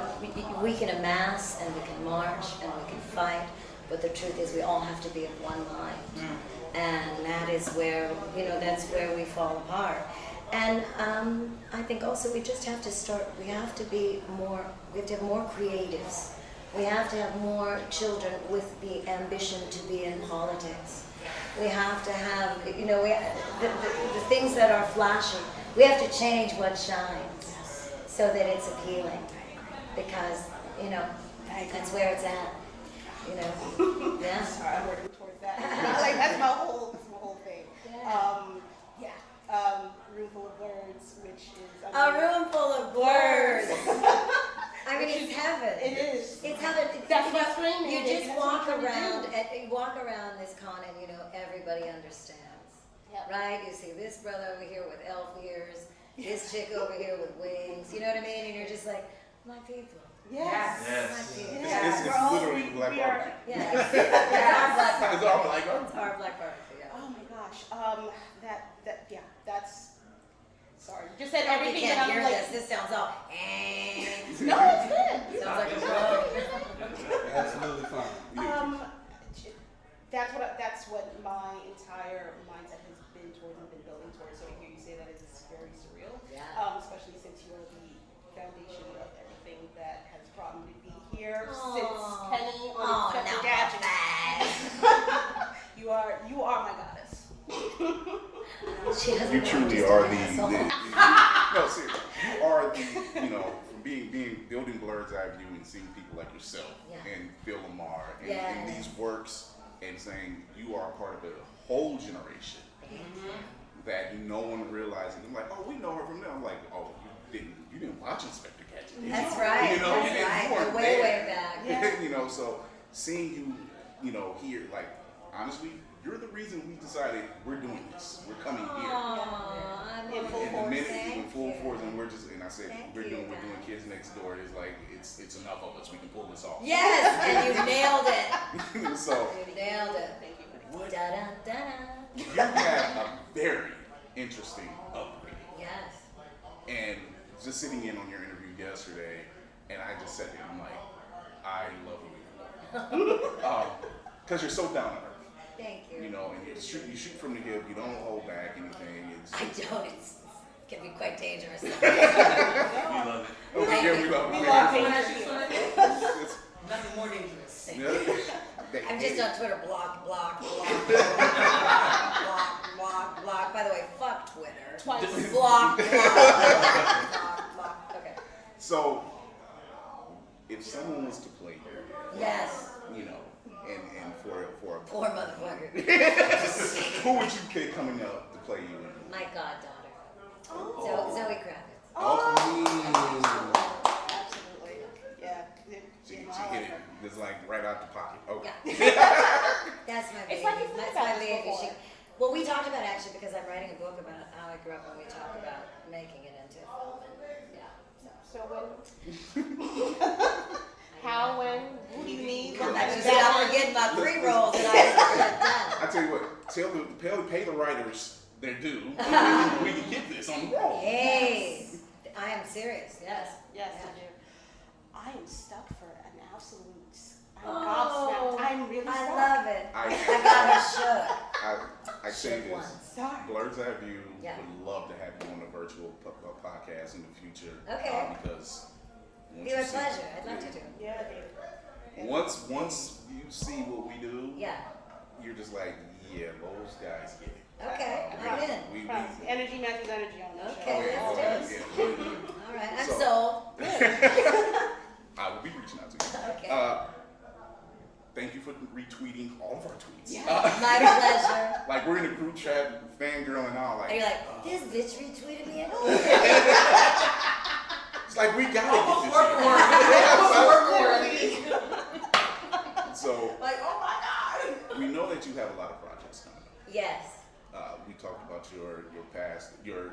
we can amass and we can march and we can fight, but the truth is we all have to be of one mind. And that is where, you know, that's where we fall apart. And I think also we just have to start, we have to have more creatives We have to have more children with the ambition to be in politics. We have to have, you know, the things that are flashy. We have to change what shines so that it's appealing. Because, you know, that's where it's at. You know, yeah. Sorry, I'm working towards that. Like that's my whole thing. Room full of Blerds, which is A room full of Blerds. I mean, it's heaven. It is. It's heaven. That's what's screaming. You just That's walk what we around, do. and you walk around this con, and you know everybody understands, right? You see this brother over here with elf ears, this chick over here with wings. You know what I mean? And you're just like, my people. Yes. My people. It's literally Black Barbecue. Yeah. It's our Black Barbecue. It's our Black Barbecue. It's our Black Barbecue. Yeah. Oh my gosh. That's. Sorry. You just said Hope everything you can't that I'm hear like. this. This sounds all. No, it's good. Sounds like a drug. Absolutely fine. That's what my entire mindset has been towards and been building towards. So to hear you say that is very surreal. Yeah. Especially since you are the foundation of everything that has brought me to be here since Penny on the gadget. You are my goddess. You truly are no, seriously, you are the, you know, from building Blerd's EyeView and seeing people like yourself and Phil Lamar and these works and saying you are part of a whole generation that no one realizes. I'm like, oh, we know her from there. I'm like, oh, you didn't watch Inspector Gadget, did you? That's right. You know, That's right. you weren't Way there. back. Yeah. You know, so seeing you, you know, here, like, honestly, you're the reason we decided we're doing this. We're coming here. I'm in full In the force. minute, in full force, and we're I said, Thank we're you, doing Kids Next Door. It's like, it's enough of us. We can pull this off. Yes, and you nailed it. So, You nailed it. Thank you. you have a very interesting upbringing. Yes. And just sitting in on your interview yesterday, and I just sat there, I'm like, I love you. Because you're so down to earth. Thank you. You know, and you shoot from the hip. You don't hold back anything. I don't. It can be quite dangerous. We love it. Okay, yeah, we love it. We love it. Nothing more dangerous. I'm just on Twitter. Block. By the way, fuck Twitter. Twice. Block. Okay. So, if someone was to play you, Yes. you know, and for a Poor motherfucker. who would you pick coming up to play you in? My goddaughter. Zoe Kravitz. Absolutely. Yeah. She hit it just like right out the pocket. Okay. That's my baby. It's like you've That's thought my about this baby. before. Well, we talked about actually because I'm writing a book about how I grew up, and we talk about making it into a film. And, yeah. So when? How, when, who do you need? I'm forgetting my pre-rolls that I I tell you what, pay the writers their due. we can get this on the roll. Hey, I am serious. Yes. Yes, I do. I am stuck for an absolute. I'm gobsmacked. I'm really stuck. I love it. I got her shook. I say Shook this. once. Sorry. Blerd's EyeView Yeah. would love to have you on a virtual podcast in the future. Okay. Because once Be you my see- pleasure. I'd love to do. Yeah, dude. Once you see what we do, Yeah. you're just like, yeah, those guys get it. Okay, I'm in. We Energy matches energy on the Okay, Oh, let's do yeah, it. yeah. All right, I'm So- sold. I will be reaching out to you. Okay. Thank you for retweeting all of our tweets. Yeah. My pleasure. Like we're in a group chat, fangirl and all. Like, And you're like, this bitch retweeted me. it's like we gotta Almost get work this. worthy. So Like, oh my God. we know that you have a lot of projects coming up. Yes. We talked about your past, your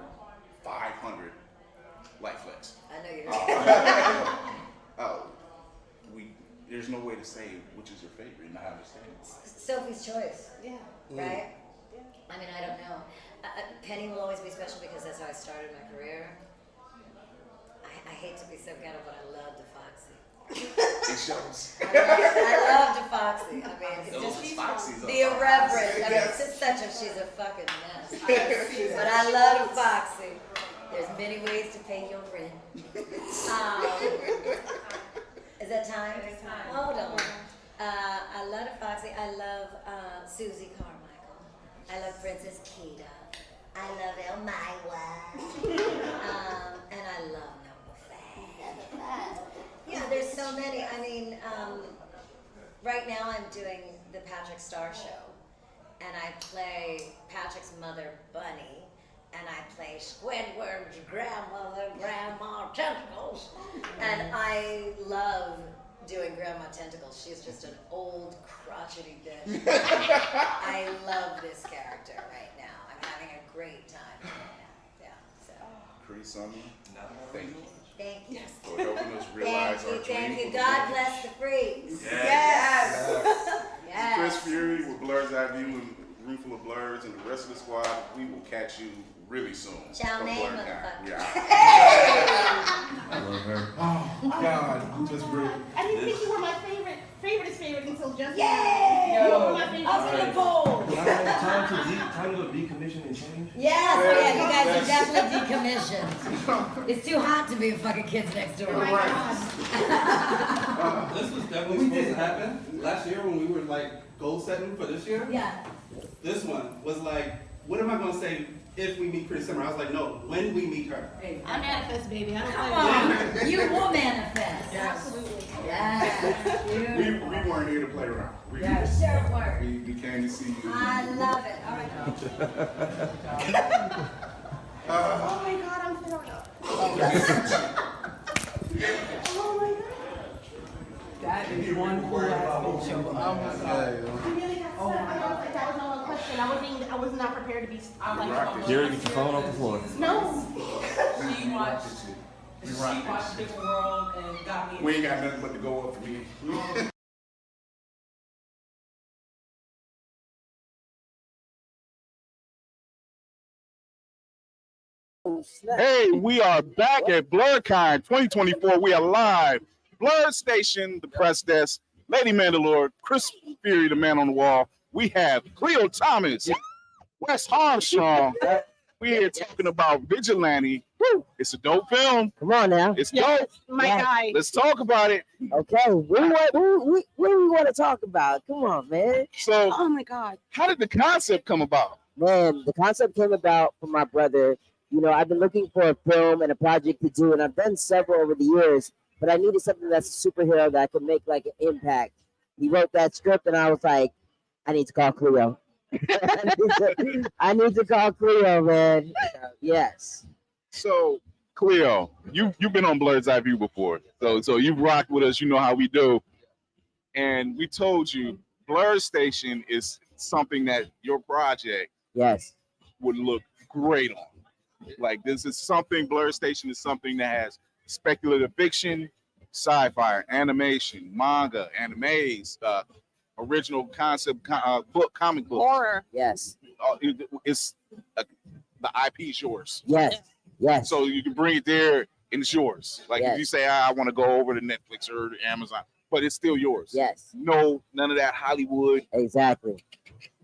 500 life flex. I know you're there's no way to say which is your favorite, and I understand. Sophie's Choice. Yeah. Right? I mean, I don't know. Penny will always be special because that's how I started my career. I hate to be so ghetto, but I love DeFoxy. It shows. I love DeFoxy. I mean, it's Those just Foxies the are irreverent. Foxy. I mean, Yes. it's just she's a fucking mess. But I love DeFoxy. There's many ways to pay your rent. Is that time? Hold on. I love Foxy. I love Susie Carmichael. I love Princess Kita. I love Elmira. And I love Number 5. Yeah, there's so many. I mean, right now I'm doing the Patrick Star Show. And I play Patrick's mother, Bunny. And I play Squidward's grandmother, Grandma Tentacles. And I love doing Grandma Tentacles. She's just an old, crotchety bitch. I love this character right now. I'm having a great time right now. Yeah, so. Chris, thank you. Thank you. For helping us realize our dream. Thank you. God bless the freaks. Yes. Yes. Chris Fury with Blerd's EyeView and Room Full of Blerds and the rest of the squad. We will catch you really soon. Chow mein, BlerdCon. motherfucker. Yeah. I love her. Oh God, I'm just really. I didn't think you were my favorite until just Yay! now. You were my favorite. Up to the pole. Time to go decommission and change? Yes, yeah, you guys are definitely decommissioned. It's too hot to be fucking kids next door. This was definitely supposed to happen last year when we were like goal setting for this year. Yeah. This one was like, what am I going to say if we meet pretty summer? I was like, no, when we meet her. I manifest, baby. I don't Come play. on, you will manifest. Absolutely. Yes. We weren't here to play around. We Sure were. we came to see you. I love it. All right. Oh my God, I'm throwing up. Oh my God. That is one cool ass bitch show. Oh my God. You really got stuck. I was like, that was my one question. I was not prepared to be like. Kira, get your phone off the floor. No. She watched Different World and got me. We ain't got nothing but to go up for me. Hey, we are back at BlerdCon 2024. We are live. Blerd Station, the press desk, Lady Mandalore, Chris Fury, the man on the wall. We have Khleo Thomas, Wes Armstrong. We here talking about Vigilante. Woo, it's a dope film. Come on now. It's dope. My guy. Let's talk about it. Okay, what do we want to talk about? Come on, man. So, oh my God, how did the concept come about? Man, the concept came about from my brother. You know, I've been looking for a film and a project to do, and I've done several over the years, but I needed something that's a superhero that could make like an impact. He wrote that script, and I was like, I need to call Khleo. I need to call Khleo, man. Yes. So, Khleo, you've been on Blerd's EyeView before, so you've rocked with us. You know how we do, and we told you Blerd Station is something that your project would look great on. Like this is something. Blerd Station is something that has speculative fiction, sci-fi, animation, manga, animes, original concept book, comic book, horror. Yes. It's the IP is yours. Yes. Yes. So you can bring it there and it's yours. Like if you say I want to go over to Netflix or Amazon, but it's still yours. Yes. No, none of that Hollywood. Exactly.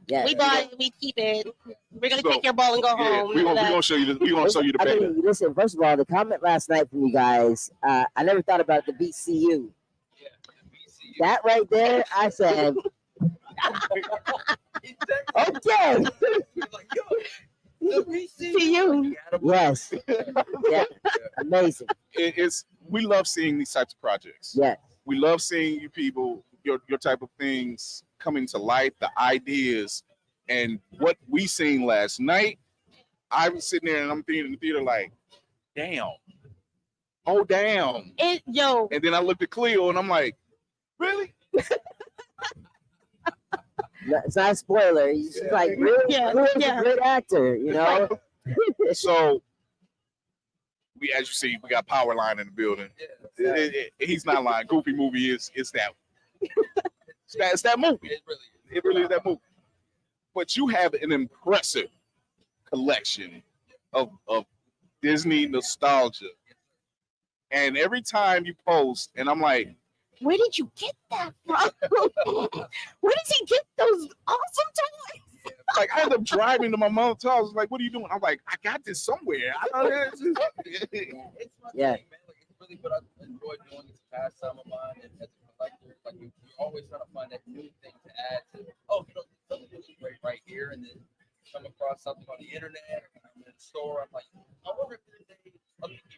Yes. We bought it. We keep it. We're gonna take your ball and go home. We're gonna show you. We're gonna show you the I baby. mean, listen. First of all, the comment last night from you guys, I never thought about the BCU. That right there, I said, okay. BCU. Yes. Yeah. Amazing. We love seeing these types of projects. Yeah. We love seeing you people, your type of things coming to life, the ideas, and what we seen last night. I was sitting there and I'm thinking in the theater like, damn. Oh damn. And then I looked at Khleo and I'm like, really? It's not a spoiler. He's just like, really? Khleo is a great actor, you know? So we, as you see, we got Powerline in the building. He's not lying. Goofy movie is that. It's that movie. It really is that movie. But you have an impressive collection of Disney nostalgia. And every time you post, and I'm like, where did you get that from? Where does he get those awesome toys? Like I ended up driving to my mom's house. I was like, what are you doing? I'm like, I got this somewhere. I don't know. Yeah. really what I enjoy doing is pastime of mine, and as a collector, like you're always trying to find that new thing to add to. Oh, something really great right here, and then come across something on the internet or I'm in the store. I'm like, I wonder if there's a Mickey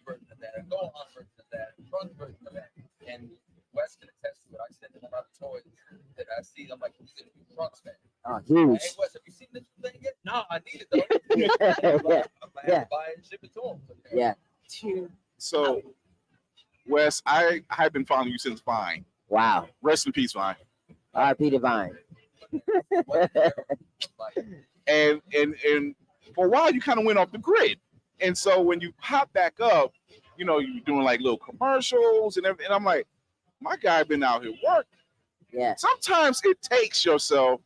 version of that, a Gohan version of that, a Trunks version of that. And Wes can attest to it. I send him a lot of toys that I see. I'm like, he's a huge Trunks fan. Oh, huge. Hey, Wes, have you seen this thing yet? No, I need it though. I'm Yeah. buy it and ship it to him. Yeah. So, Wes, I have been following you since Vine. Wow. Rest in peace, Vine. R.I.P. Divine. And for a while you kind of went off the grid. And so when you pop back up, you know, you're doing like little commercials and everything. And I'm like, my guy been out here working. Yeah. Sometimes it takes yourself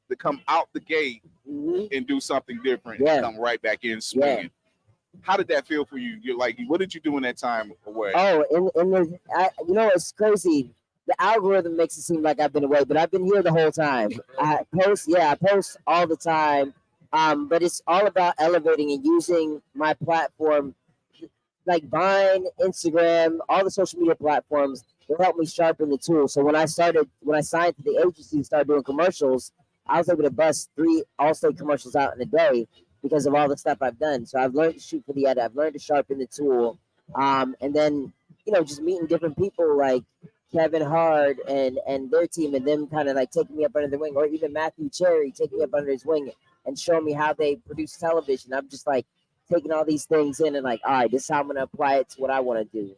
to come out the gate and do something different and come right back in swinging. How did that feel for you? You're like, what did you do in that time away? Oh, you know, it's crazy. The algorithm makes it seem like I've been away, but I've been here the whole time. I post all the time. But it's all about elevating and using my platform, like Vine, Instagram, all the social media platforms. They help me sharpen the tool. So when I signed to the agency and started doing commercials, I was able to bust 3 Allstate commercials out in a day because of all the stuff I've done. So I've learned to shoot for the edit. I've learned to sharpen the tool. And then, you know, just meeting different people like Kevin Hard and their team, and them kind of like taking me up under their wing, or even Matthew Cherry taking me up under his wing and showing me how they produce television. I'm just like taking all these things in and like, all right, this is how I'm going to apply it to what I want to do.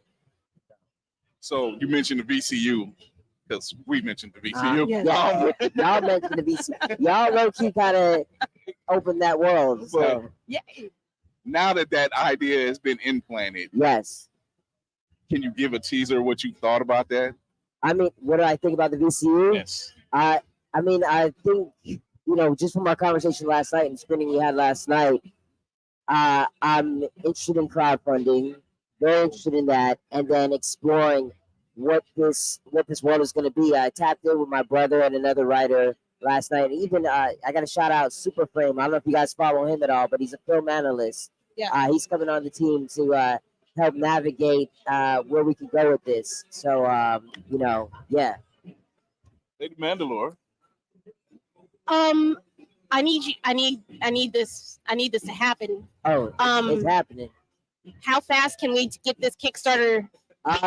So you mentioned the VCU, because we mentioned the VCU. Y'all mentioned the VCU. Y'all low-key kind of opened that world. So. Now that idea has been implanted. Yes. Can you give a teaser of what you thought about that? I mean, what do I think about the VCU? Yes. I mean, I think, you know, just from our conversation last night and screening we had last night, I'm interested in crowdfunding, very interested in that, and then exploring what this world is going to be. I tapped in with my brother and another writer last night. Even I got to shout out Super Frame. I don't know if you guys follow him at all, but he's a film analyst. Yeah. He's coming on the team to help navigate where we can go with this. So, you know, yeah. Lady Mandalore. I need this to happen. Oh, it's happening. How fast can we get this Kickstarter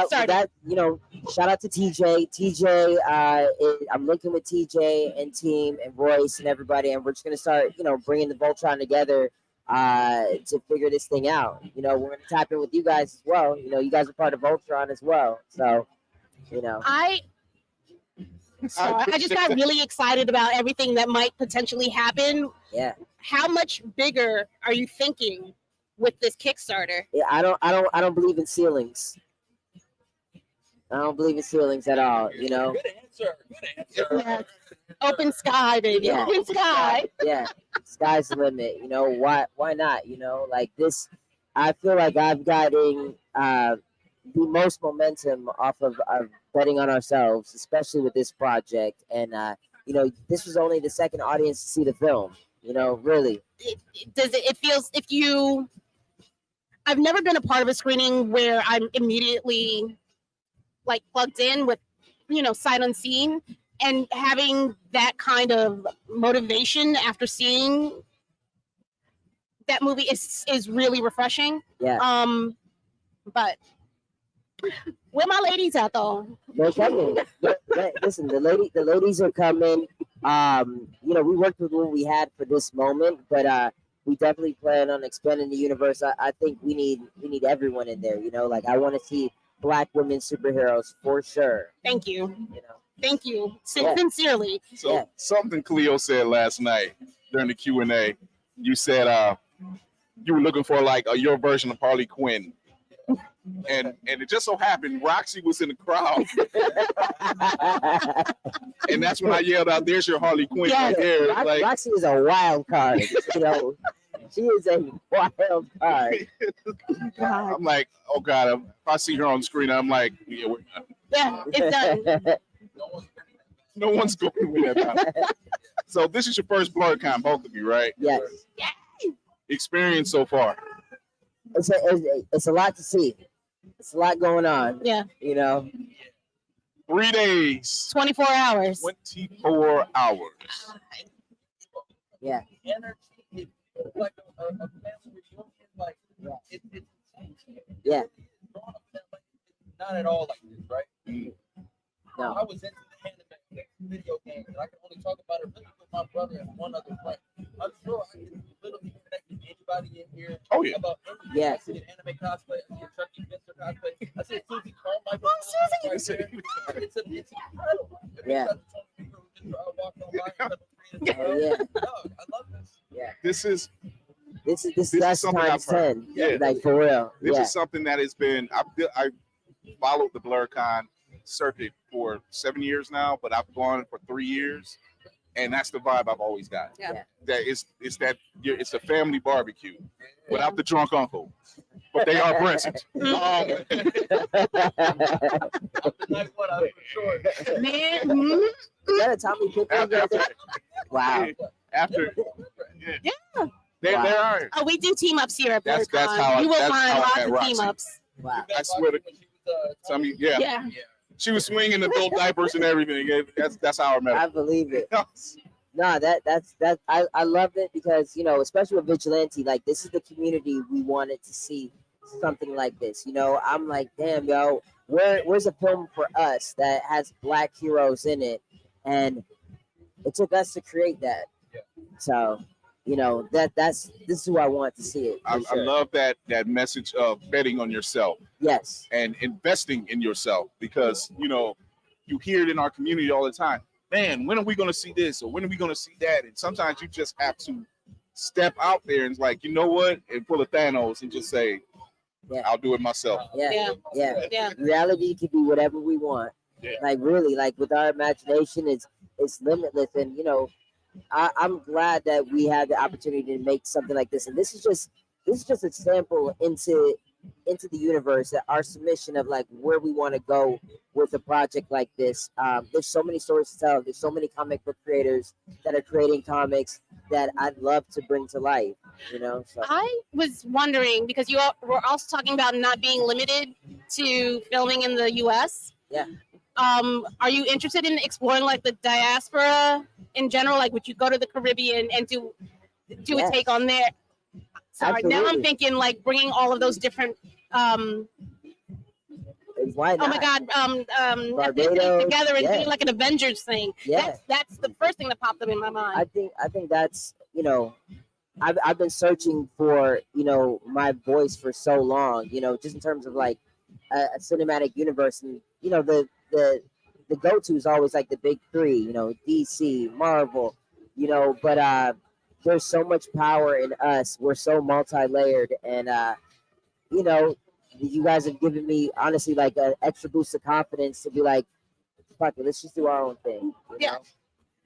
started? That, you know, shout out to TJ. I'm linking with TJ and team and Royce and everybody, and we're just gonna start, you know, bringing the Voltron together to figure this thing out. You know, we're gonna tap in with you guys as well. You know, you guys are part of Voltron as well, so you know. I just got really excited about everything that might potentially happen. Yeah. How much bigger are you thinking with this Kickstarter? Yeah, I don't believe in ceilings. I don't believe in ceilings at all. You know. Good answer. Yeah. Open sky, baby. Yeah. Open sky. Yeah, sky's the limit. You know, why not? You know, like this, I feel like I've gotten the most momentum off of betting on ourselves, especially with this project. And you know, this was only the second audience to see the film. You know, really. It feels, if you, I've never been a part of a screening where I'm immediately like plugged in with, you know, sight unseen, and having that kind of motivation after seeing that movie is really refreshing. Yeah. But where my ladies at though? They're coming. Listen, the ladies are coming. You know, we worked with what we had for this moment, but we definitely plan on expanding the universe. I think we need everyone in there. You know, like I want to see Black women superheroes for sure. Thank you. You know. Thank you. Yeah. Sincerely. So something Khleo said last night during the Q&A, you said you were looking for like your version of Harley Quinn. And it just so happened Roxxy was in the crowd. And that's when I yelled out, "There's your Harley Quinn right there." Like, Roxxy is a wild card. You know, she is a wild card. I'm like, oh God, if I see her on screen, I'm like, yeah, we're done. Yeah, it's done. No one's going to win that battle. So this is your first BlerdCon, both of you, right? Yes. Experience so far. It's a lot to see. it's a lot going on. Yeah. You know. 3 days. 24 hours. 24 hours. Yeah. Energy, like a family reunion, like it's Yeah. not at all like this, right? No. I was into the anime video games, and I can only talk about it really with my brother and one other friend. I'm sure I can literally connect with anybody in here about anything. Yeah. I see an anime cosplay, I see a Chucky Finster cosplay, I see a Susie Carmichael. It's incredible. Yeah. Yeah. Yeah. I love this. Yeah. This is that's something times I've heard. 10. Yeah. Like for real. This Yeah. is something that has been, I followed the BlerdCon circuit for 7 years now, but I've gone for 3 years, and that's the vibe I've always got. Yeah. That it's a family barbecue without the drunk uncle, but they are present. Man, Is that a Tommy Pickles? Wow. After, yeah. There are. Oh, we do team ups here at That's BlerdCon. how I- You will that's find how I lots met of Roxxy. team ups. Wow. I swear to Tommy, yeah. Yeah. She was swinging adult diapers and everything. That's how I met her. I believe it. No, that's I love it because, you know, especially with Vigilante, like this is the community we wanted to see something like this. You know, I'm like, damn, yo, where's a film for us that has Black heroes in it? And it took us to create that. So, you know, this is who I want to see it. I love that message of betting on yourself. Yes. And investing in yourself, because, you know, you hear it in our community all the time. Man, when are we going to see this, or when are we going to see that? And sometimes you just have to step out there and like, you know what, and pull a Thanos and just say, I'll do it myself. Yeah. Reality can be whatever we want. Yeah. Like really, like with our imagination, it's limitless. And you know, I'm glad that we had the opportunity to make something like this. And this is just a sample into the universe, that our submission of like where we want to go with a project like this. There's so many stories to tell. There's so many comic book creators that are creating comics that I'd love to bring to life, you know. So I was wondering, because you all were also talking about not being limited to filming in the US. Yeah. Are you interested in exploring like the diaspora in general? Like, would you go to the Caribbean and do Yes. a take on there? Sorry, now I'm Absolutely. thinking like bringing all of those different why not? oh my god Barbados, ethnicities together and yeah. doing like an Avengers thing. Yeah. That's the first thing that popped up in my mind. I think that's, you know, I've been searching for, you know, my voice for so long, you know, just in terms of like a cinematic universe. And you know, the go-to is always like the big three, you know, DC, Marvel, you know, but there's so much power in us. We're so multi-layered, and you know, you guys have given me honestly like an extra boost of confidence to be like, fuck it, let's just do our own thing. You know?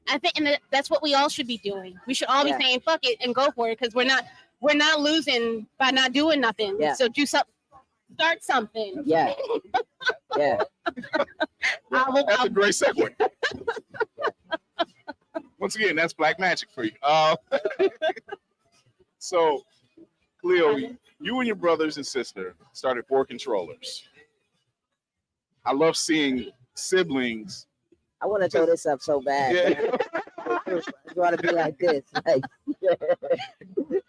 I think, and that's what we all should be doing. We should all Yeah. be saying "fuck it" and go for it, because we're not losing by not doing nothing. Yeah. So do something, start something. Yeah. Yeah. That's a great segue. Once again, that's black magic for you. So, Khleo, you and your brothers and sister started 4 controllers. I love seeing siblings. I want to throw this up so bad. Yeah. I want to be like this. Like,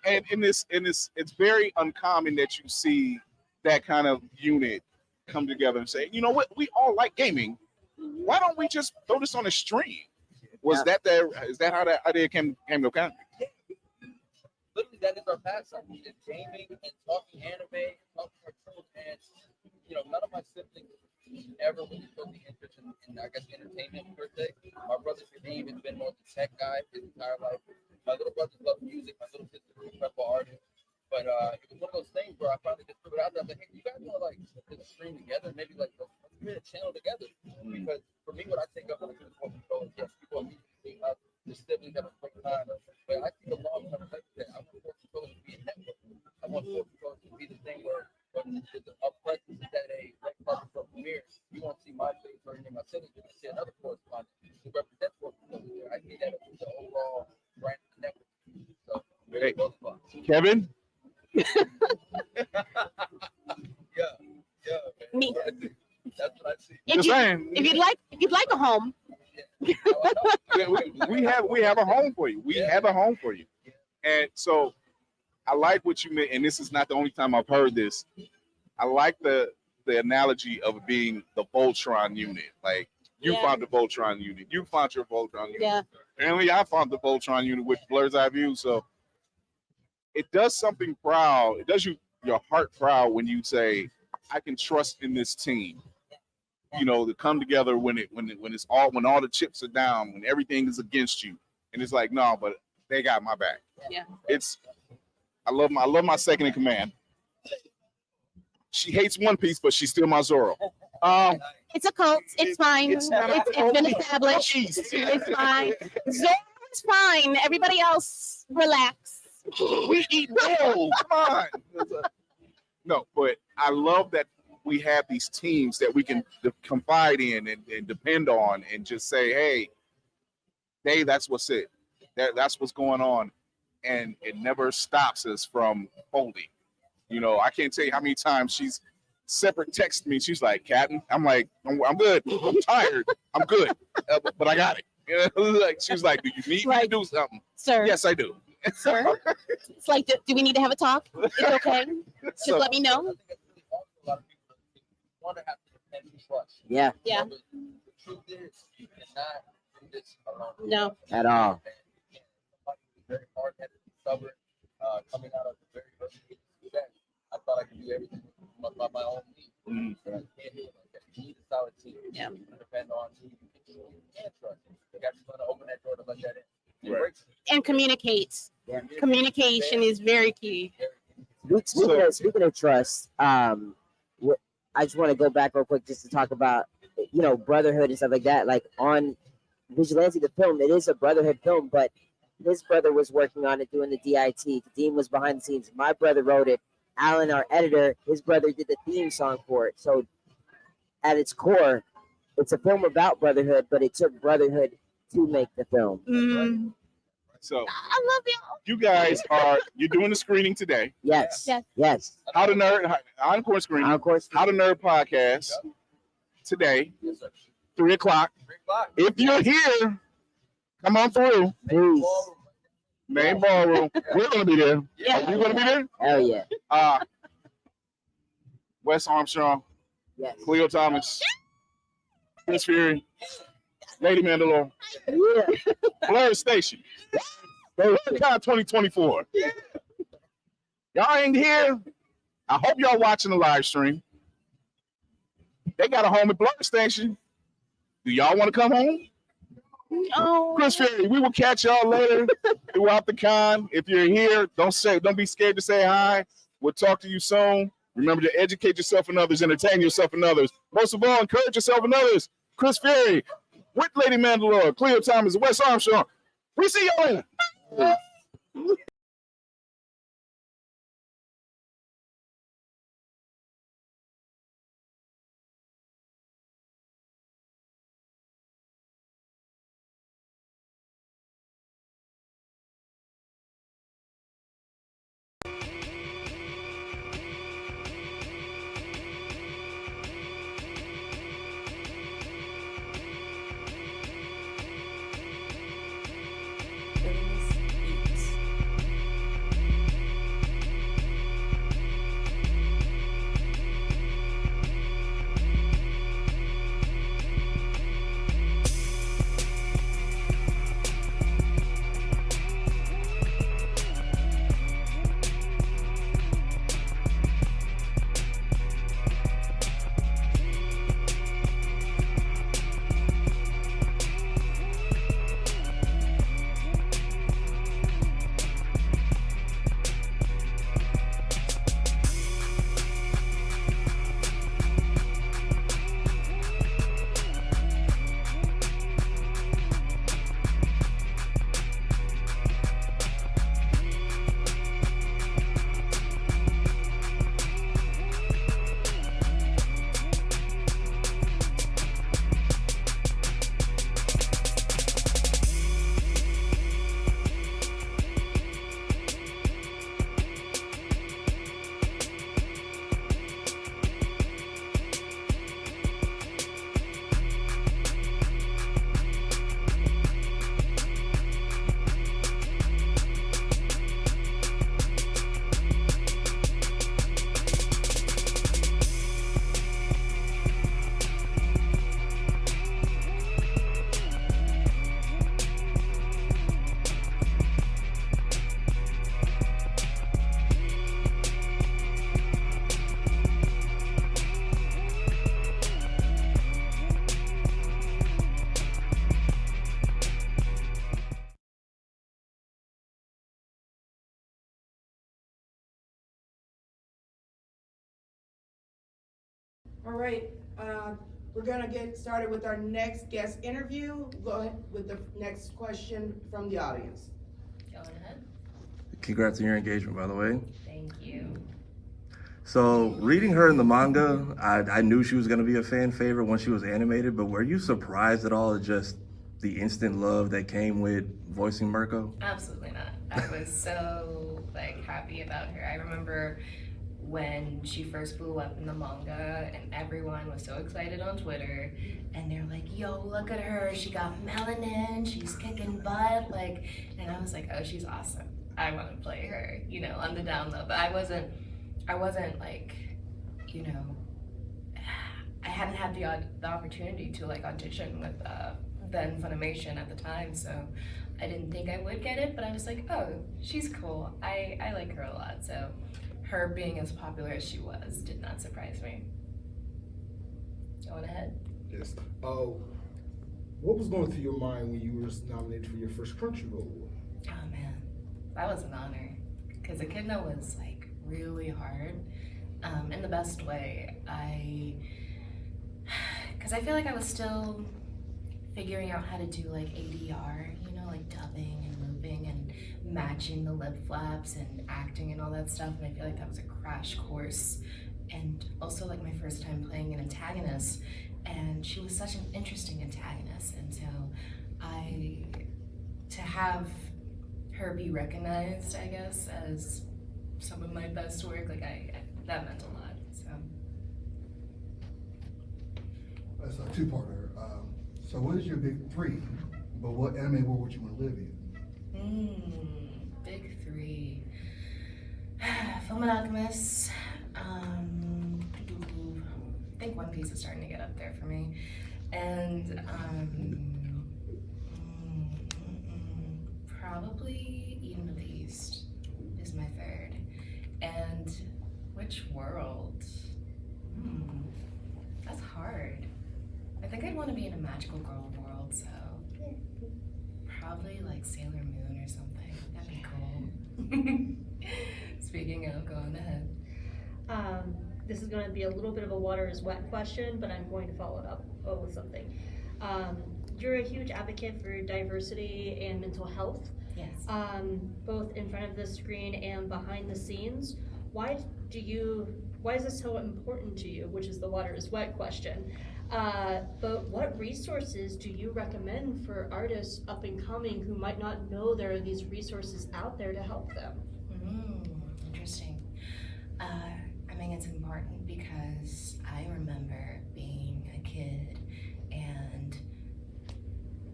And in this, it's very uncommon that you see that kind of unit come together and say, you know what, we all like gaming. Why don't we just throw this on a stream? Is that how that idea came to kind? Literally, that is our pastime. It's gaming and talking anime, talking cartoons, and you know, none of my siblings ever really took the interest in I guess entertainment per se. My brother Kadeem has been more the tech guy his entire life. My little brothers love music. My little sister is a incredible artist. But it was one of those things where I finally just threw it out there. I was like, hey, you guys want to like just stream together? Maybe like let's create a channel together. Because for me, what I think of when I do this control is yes, people are see us, the siblings have a great time. But I think a long term perspective, I want 4 controllers to be a network. I want 4 controllers to be the thing where when the presence is at a red carpet for premiere, you won't see my face or any of my siblings. You're gonna see another correspondent who represents 4 controllers there. I see that as the overall brand of the network. So Hey, both of us. Kevin? Yeah. Just saying. If you'd like a home. we have a home for you. We have a home for you. And so I like what you meant, and this is not the only time I've heard this. I like the analogy of being the Voltron unit. Like you found the Voltron unit. You found your Voltron unit. Yeah. Apparently I found the Voltron unit with Blerd's EyeView. So it does something proud. It does your heart proud when you say, I can trust in this team. You know, to come together when all the chips are down, when everything is against you. And it's like, no, but they got my back. Yeah. I love my second in command. She hates One Piece, but she's still my Zoro. It's a cult. It's fine. It's been established. It's fine. Zoro is fine. Everybody else, relax. We eat well. Come on. No, but I love that we have these teams that we can confide in and depend on and just say, hey, that's what's it. That's what's going on. And it never stops us from folding. You know, I can't tell you how many times she's separate texted me. She's like, Captain, I'm like, I'm good. I'm tired. I'm good. But I got it. You know, like she was like, do you need me to do something? Sir. Yes, I do. Sir. It's like, do we need to have a talk? It's okay. Just let me know. Want to have to depend and trust. Yeah. Yeah. The truth is, you cannot do this alone. No. At all. Very hard-headed, stubborn, coming out of the very early age to do that. I thought I could do everything by my own means, but I can't do it like that. You need a solid team. Yeah. You depend on who you can trust. You got to open that door to let that in. Right. And communicate. Yeah. Communication is very key. Speaking of trust, I just want to go back real quick just to talk about, brotherhood and stuff like that. Like on Vigilante, the film, it is a brotherhood film, but his brother was working on it, doing the DIT. Dean was behind the scenes. My brother wrote it. Alan, our editor, his brother did the theme song for it. So at its core, it's a film about brotherhood, but it took brotherhood to make the film. Mm. So I love y'all. you guys you're doing the screening today. Yes. Yes. How to Nerd, Encore screening. Encore How to Nerd podcast today, 3 o'clock. If you're here, come on through. Please. Main ballroom. We're gonna be there. Yeah. Are you gonna be there? Hell yeah. Wes Armstrong. Yes. Khleo Thomas. Chris Fury. Lady Mandalore. Yeah. Blerd Station. BlerdCon 2024. Y'all ain't here. I hope y'all watching the live stream. They got a home at Blerd Station. Do y'all want to come home? No. Chris Fury, we will catch y'all later throughout the con. If you're here, don't be scared to say hi. We'll talk to you soon. Remember to educate yourself and others, entertain yourself and others. Most of all, encourage yourself and others. Chris Fury, with Lady Mandalore, Khleo Thomas, Wes Armstrong. We see y'all later. All right, we're gonna get started with our next guest interview. Go ahead with the next question from the audience. Go ahead. Congrats on your engagement, by the way. Thank you. So reading her in the manga, I knew she was going to be a fan favorite when she was animated, but were you surprised at all at just the instant love that came with voicing Mirko? Absolutely not. I was so happy about her. I remember when she first blew up in the manga and everyone was so excited on Twitter and they're like, yo, look at her, she got melanin, she's kicking butt, and I was like, oh, she's awesome. I want to play her, on the down low. But I wasn't I hadn't had the opportunity to audition with then Funimation at the time, so I didn't think I would get it, but I was like, oh, she's cool. I like her a lot, so her being as popular as she was did not surprise me. Going ahead. Yes. What was going through your mind when you were nominated for your first Crunchyroll Award? Oh man, that was an honor, because Echidna was really hard, in the best way. Because I feel like I was still figuring out how to do ADR, dubbing and moving and matching the lip flaps and acting and all that stuff, and I feel like that was a crash course. And also my first time playing an antagonist, and she was such an interesting antagonist, and so to have her be recognized, I guess, as some of my best work, that meant a lot. So that's a two-parter. So what is your big three? But what anime world would you want to live in? Big three. Fullmetal Alchemist. I think One Piece is starting to get up there for me. And probably Eden of the East is my third. And which world? That's hard. I think I'd want to be in a magical girl world, so probably Sailor Moon or something. That'd be cool. Speaking of, go on ahead. This is going to be a little bit of a water is wet question, but I'm going to follow it up with something. You're a huge advocate for diversity and mental health. Yes. Both in front of the screen and behind the scenes. Why is this so important to you? Which is the water is wet question. But what resources do you recommend for artists up and coming who might not know there are these resources out there to help them? Interesting. I mean, it's important because I remember being a kid and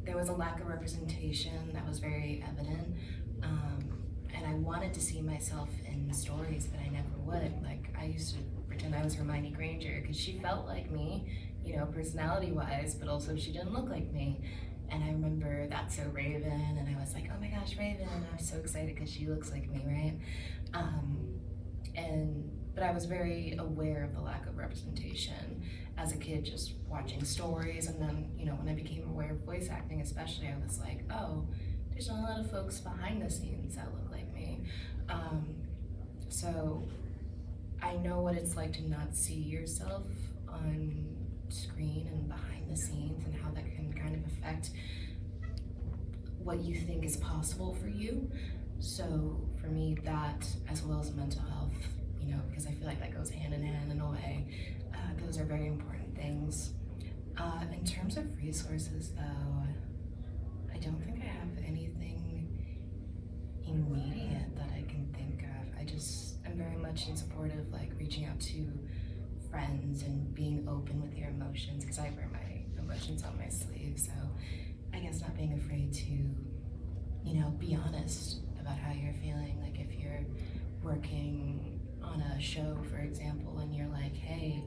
there was a lack of representation that was very evident. And I wanted to see myself in stories, but I never would. I used to pretend I was Hermione Granger because she felt like me, personality-wise, but also she didn't look like me. And I remember That's So Raven, and I was like, oh my gosh, Raven, and I was so excited because she looks like me, right? But I was very aware of the lack of representation as a kid, just watching stories, and then, when I became aware of voice acting especially, I was like, oh, there's not a lot of folks behind the scenes that look like me. So I know what it's like to not see yourself on screen and behind the scenes, and how that can kind of affect what you think is possible for you. So for me, that, as well as mental health, because I feel like that goes hand in hand in a way, those are very important things. In terms of resources though, I don't think I have anything immediate that I can think of. I'm very much in support of reaching out to friends and being open with your emotions, because I wear my emotions on my sleeve. So I guess not being afraid to, be honest about how you're feeling. If you're working on a show, for example, and you're like, hey,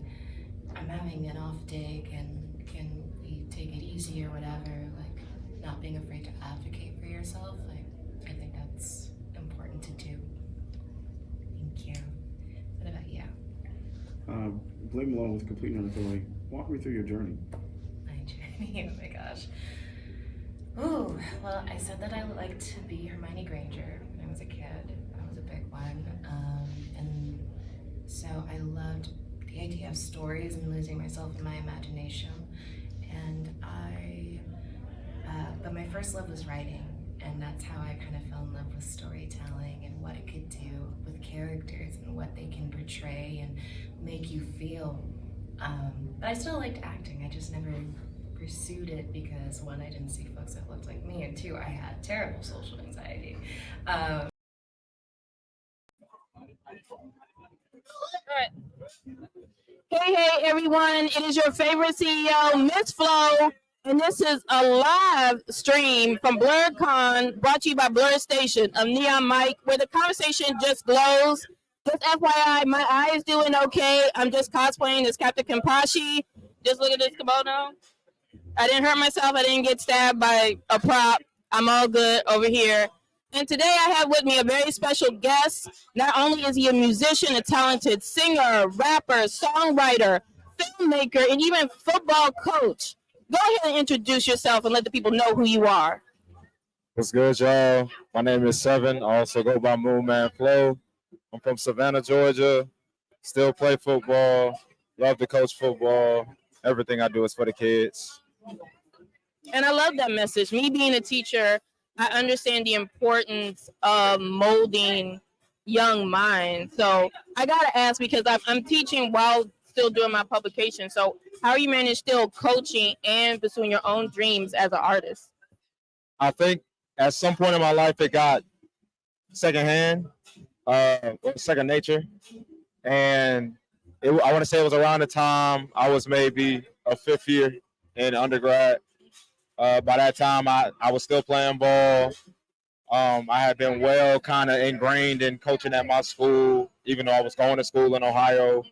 I'm having an off day, can we take it easy or whatever, not being afraid to advocate for yourself, I think that's important to do. Thank you. What about you? Blame along with complete non-authority. Walk me through your journey. My journey, oh my gosh. Ooh, well, I said that I would like to be Hermione Granger when I was a kid. That was a big one. And so I loved the the idea of stories and losing myself in my imagination. And but my first love was writing, and that's how I kind of fell in love with storytelling and what it could do with characters and what they can portray and make you feel. But I still liked acting. I just never pursued it because, one, I didn't see folks that looked like me, and two, I had terrible social anxiety. All right. Hey, everyone. It is your favorite CEO, Miss Flo. And this is a live stream from BlerdCon, brought to you by Blerd Station of Neon Mike, where the conversation just glows. Just FYI, my eye is doing okay. I'm just cosplaying as Captain Kenpachi. Just look at this kimono. I didn't hurt myself. I didn't get stabbed by a prop. I'm all good over here. And today I have with me a very special guest. Not only is he a musician, a talented singer, rapper, songwriter, filmmaker, and even football coach. Go ahead and introduce yourself and let the people know who you are. What's good, y'all? My name is Seven. I also go by Moon Man Flo. I'm from Savannah, Georgia. Still play football. Love to coach football. Everything I do is for the kids. And I love that message. Me being a teacher, I understand the importance of molding young minds. So I got to ask, because I'm teaching while still doing my publication. So how you manage still coaching and pursuing your own dreams as an artist? I think at some point in my life, it got secondhand, second nature. And I want to say it was around the time I was maybe a fifth year in undergrad. By that time, I was still playing ball. I had been well kind of ingrained in coaching at my school, even though I was going to school in Ohio.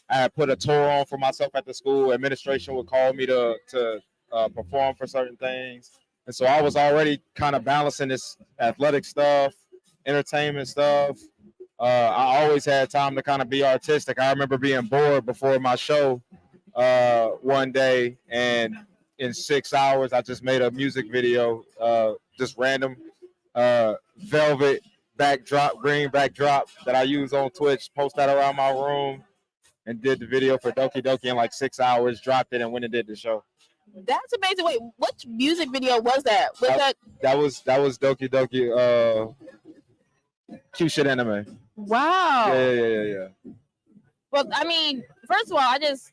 I had put a tour on for myself at the school. Administration would call me to perform for certain things. And so I was already kind of balancing this athletic stuff, entertainment stuff. I always had time to kind of be artistic. I remember being bored before my show one day, and in 6 hours, I just made a music video, just random velvet backdrop, green backdrop that I use on Twitch, post that around my room, and did the video for Doki Doki in like 6 hours, dropped it, and went and did the show. That's amazing. Wait, what music video was that? That was Doki Doki, cute shit anime. Wow. Yeah. Well, I mean, first of all, I just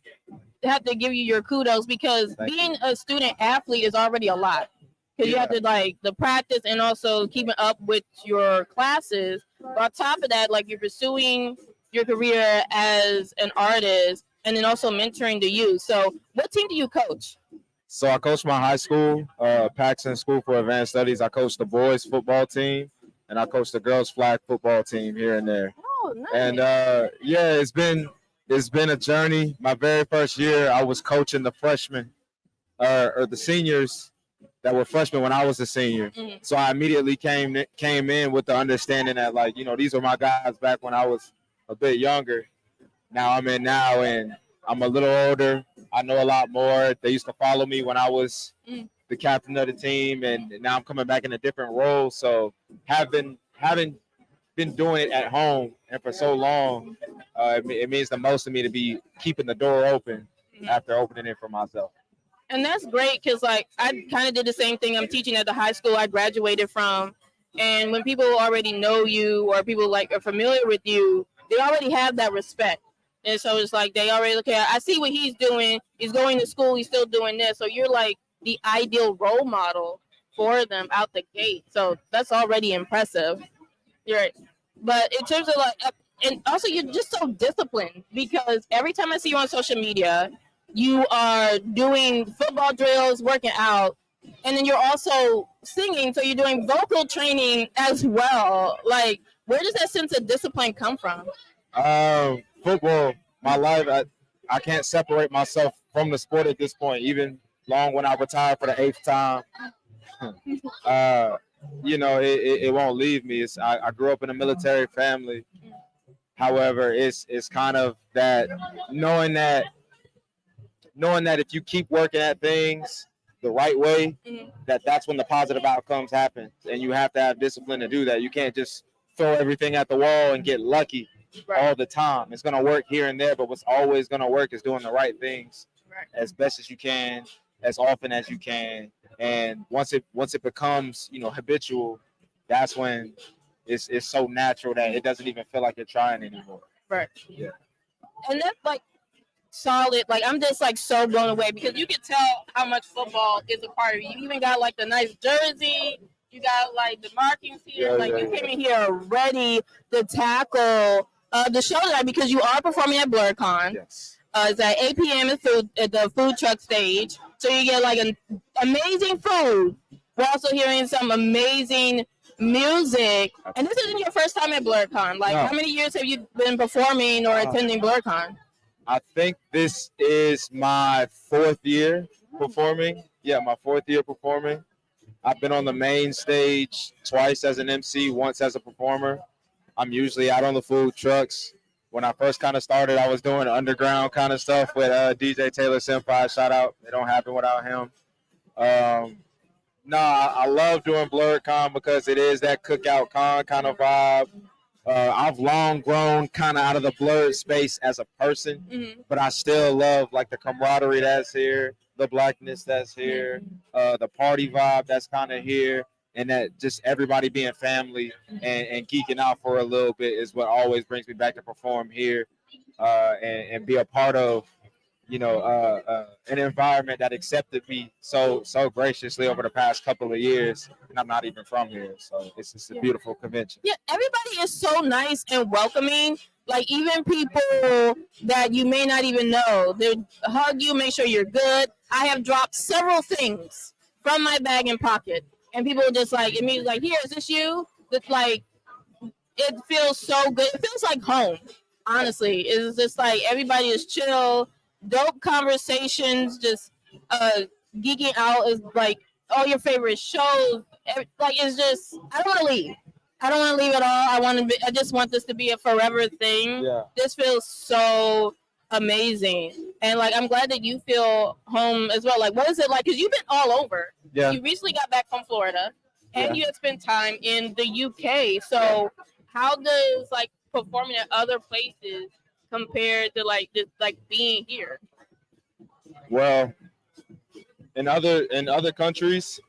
have to give you your kudos, because being a student athlete is already a lot. Because you have to the practice and also keeping up with your classes. But on top of that, you're pursuing your career as an artist and then also mentoring the youth. So what team do you coach? So I coach my high school, Paxton School for Advanced Studies. I coach the boys football team, and I coach the girls flag football team here and there. Oh, nice. And it's been a journey. My very first year, I was coaching the freshmen or the seniors that were freshmen when I was a senior. Mm-hmm. So I immediately came in with the understanding that these are my guys back when I was a bit younger. Now I'm in now, and I'm a little older. I know a lot more. They used to follow me when I was the captain of the team, and now I'm coming back in a different role. So having been doing it at home and for so long, it means the most to me to be keeping the door open after opening it for myself. And that's great, because I kind of did the same thing. I'm teaching at the high school I graduated from, and when people already know you or people are familiar with you, they already have that respect. And so it's they already look at, I see what he's doing. He's going to school. He's still doing this. So you're the ideal role model for them out the gate. So that's already impressive. You're right. But in terms of and also you're just so disciplined, because every time I see you on social media, you are doing football drills, working out, and then you're also singing. So you're doing vocal training as well. Where does that sense of discipline come from? Football, my life, I can't separate myself from the sport at this point, even long when I retired for the 8th time. It won't leave me. I grew up in a military family. However, it's kind of that knowing that if you keep working at things the right way, that's when the positive outcomes happen. And you have to have discipline to do that. You can't just throw everything at the wall and get lucky. all the time. It's gonna work here and there, but what's always gonna work is doing the right things as best as you can, as often as you can. And once it becomes, you know, habitual, that's when it's so natural that it doesn't even feel like you're trying anymore. Right. Yeah. And that's like solid. Like I'm just like so blown away because you can tell how much football is a part of you. You even got like the nice jersey. You got like the markings here. Yeah, like yeah, you yeah. came in here ready to tackle the show tonight because you are performing at BlerdCon. Yes. It's at 8 p.m. at the food truck stage. So you get like an amazing food. We're also hearing some amazing music. And this isn't your first time at BlerdCon. Like, No. how many years have you been performing or attending BlerdCon? I think this is my 4th year performing. Yeah, my 4th year performing. I've been on the main stage twice as an MC, once as a performer. I'm usually out on the food trucks. When I first kind of started, I was doing underground kind of stuff with DJ Taylor Senpai. Shout out. It don't happen without him. I love doing BlerdCon because it is that cookout con kind of vibe. I've long grown kind of out of the Blerd space as a person, but I still love like the camaraderie that's here, the blackness that's here, the party vibe that's kind of here, and that just everybody being family and geeking out for a little bit is what always brings me back to perform here and be a part of, you know, an environment that accepted me so graciously over the past couple of years, and I'm not even from here, so it's just a beautiful convention. Yeah, everybody is so nice and welcoming. Like even people that you may not even know, they hug you, make sure you're good. I have dropped several things from my bag and pocket, and people just like immediately like, "Here, is this you?" It's like it feels so good. It feels like home. Honestly, it's just like everybody is chill, dope conversations, just geeking out is like all your favorite shows. Like it's just I don't want to leave. I don't want to leave at all. I just want this to be a forever thing. Yeah. This feels so amazing, and like I'm glad that you feel home as well. Like, what is it like? Because you've been all over. Yeah. You recently got back from Florida, and Yeah. you had spent time in the UK. So, how does like performing at other places compared to like just like being here? Well, in other countries,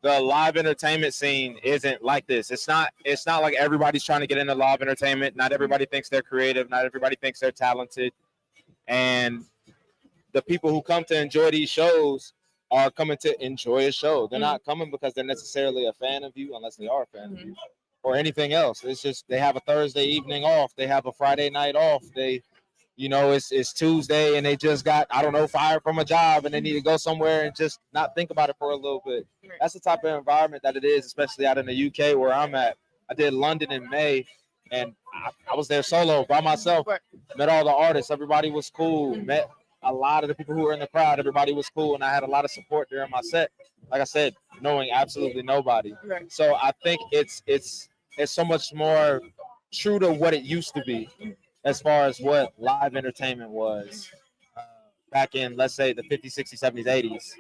the live entertainment scene isn't like this. It's not like everybody's trying to get into live entertainment. Not everybody thinks they're creative. Not everybody thinks they're talented. And the people who come to enjoy these shows are coming to enjoy a show. They're not coming because they're necessarily a fan of you, unless they are a fan of you, or anything else. It's just they have a Thursday evening off. They have a Friday night off. They, you know, it's Tuesday and they just got, I don't know, fired from a job and they need to go somewhere and just not think about it for a little bit. That's the type of environment that it is, especially out in the UK where I'm at. I did London in May and I was there solo by myself. Met all the artists. Everybody was cool. Met a lot of the people who were in the crowd. Everybody was cool. And I had a lot of support during my set. Like I said, knowing absolutely nobody. Right. So I think it's so much more true to what it used to be as far as what live entertainment was back in, let's say, the 50s, 60s, 70s, 80s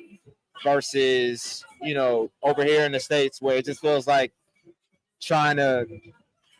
versus, you know, over here in the States where it just feels like trying to,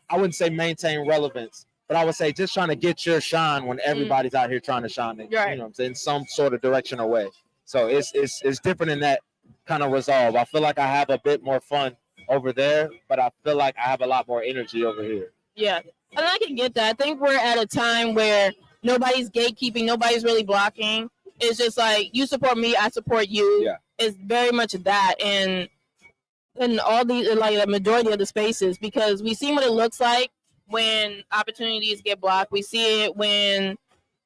I wouldn't say maintain relevance, but I would say just trying to get your shine when everybody's out here trying to shine, you know what I'm saying, in some sort of direction or way. So it's different in that kind of resolve. I feel like I have a bit more fun over there, but I feel like I have a lot more energy over here. Yeah, and I can get that. I think we're at a time where nobody's gatekeeping, nobody's really blocking. It's just like you support me, I support you. Yeah. It's very much that, and all these, like the majority of the spaces, because we see what it looks like when opportunities get blocked. We see it when,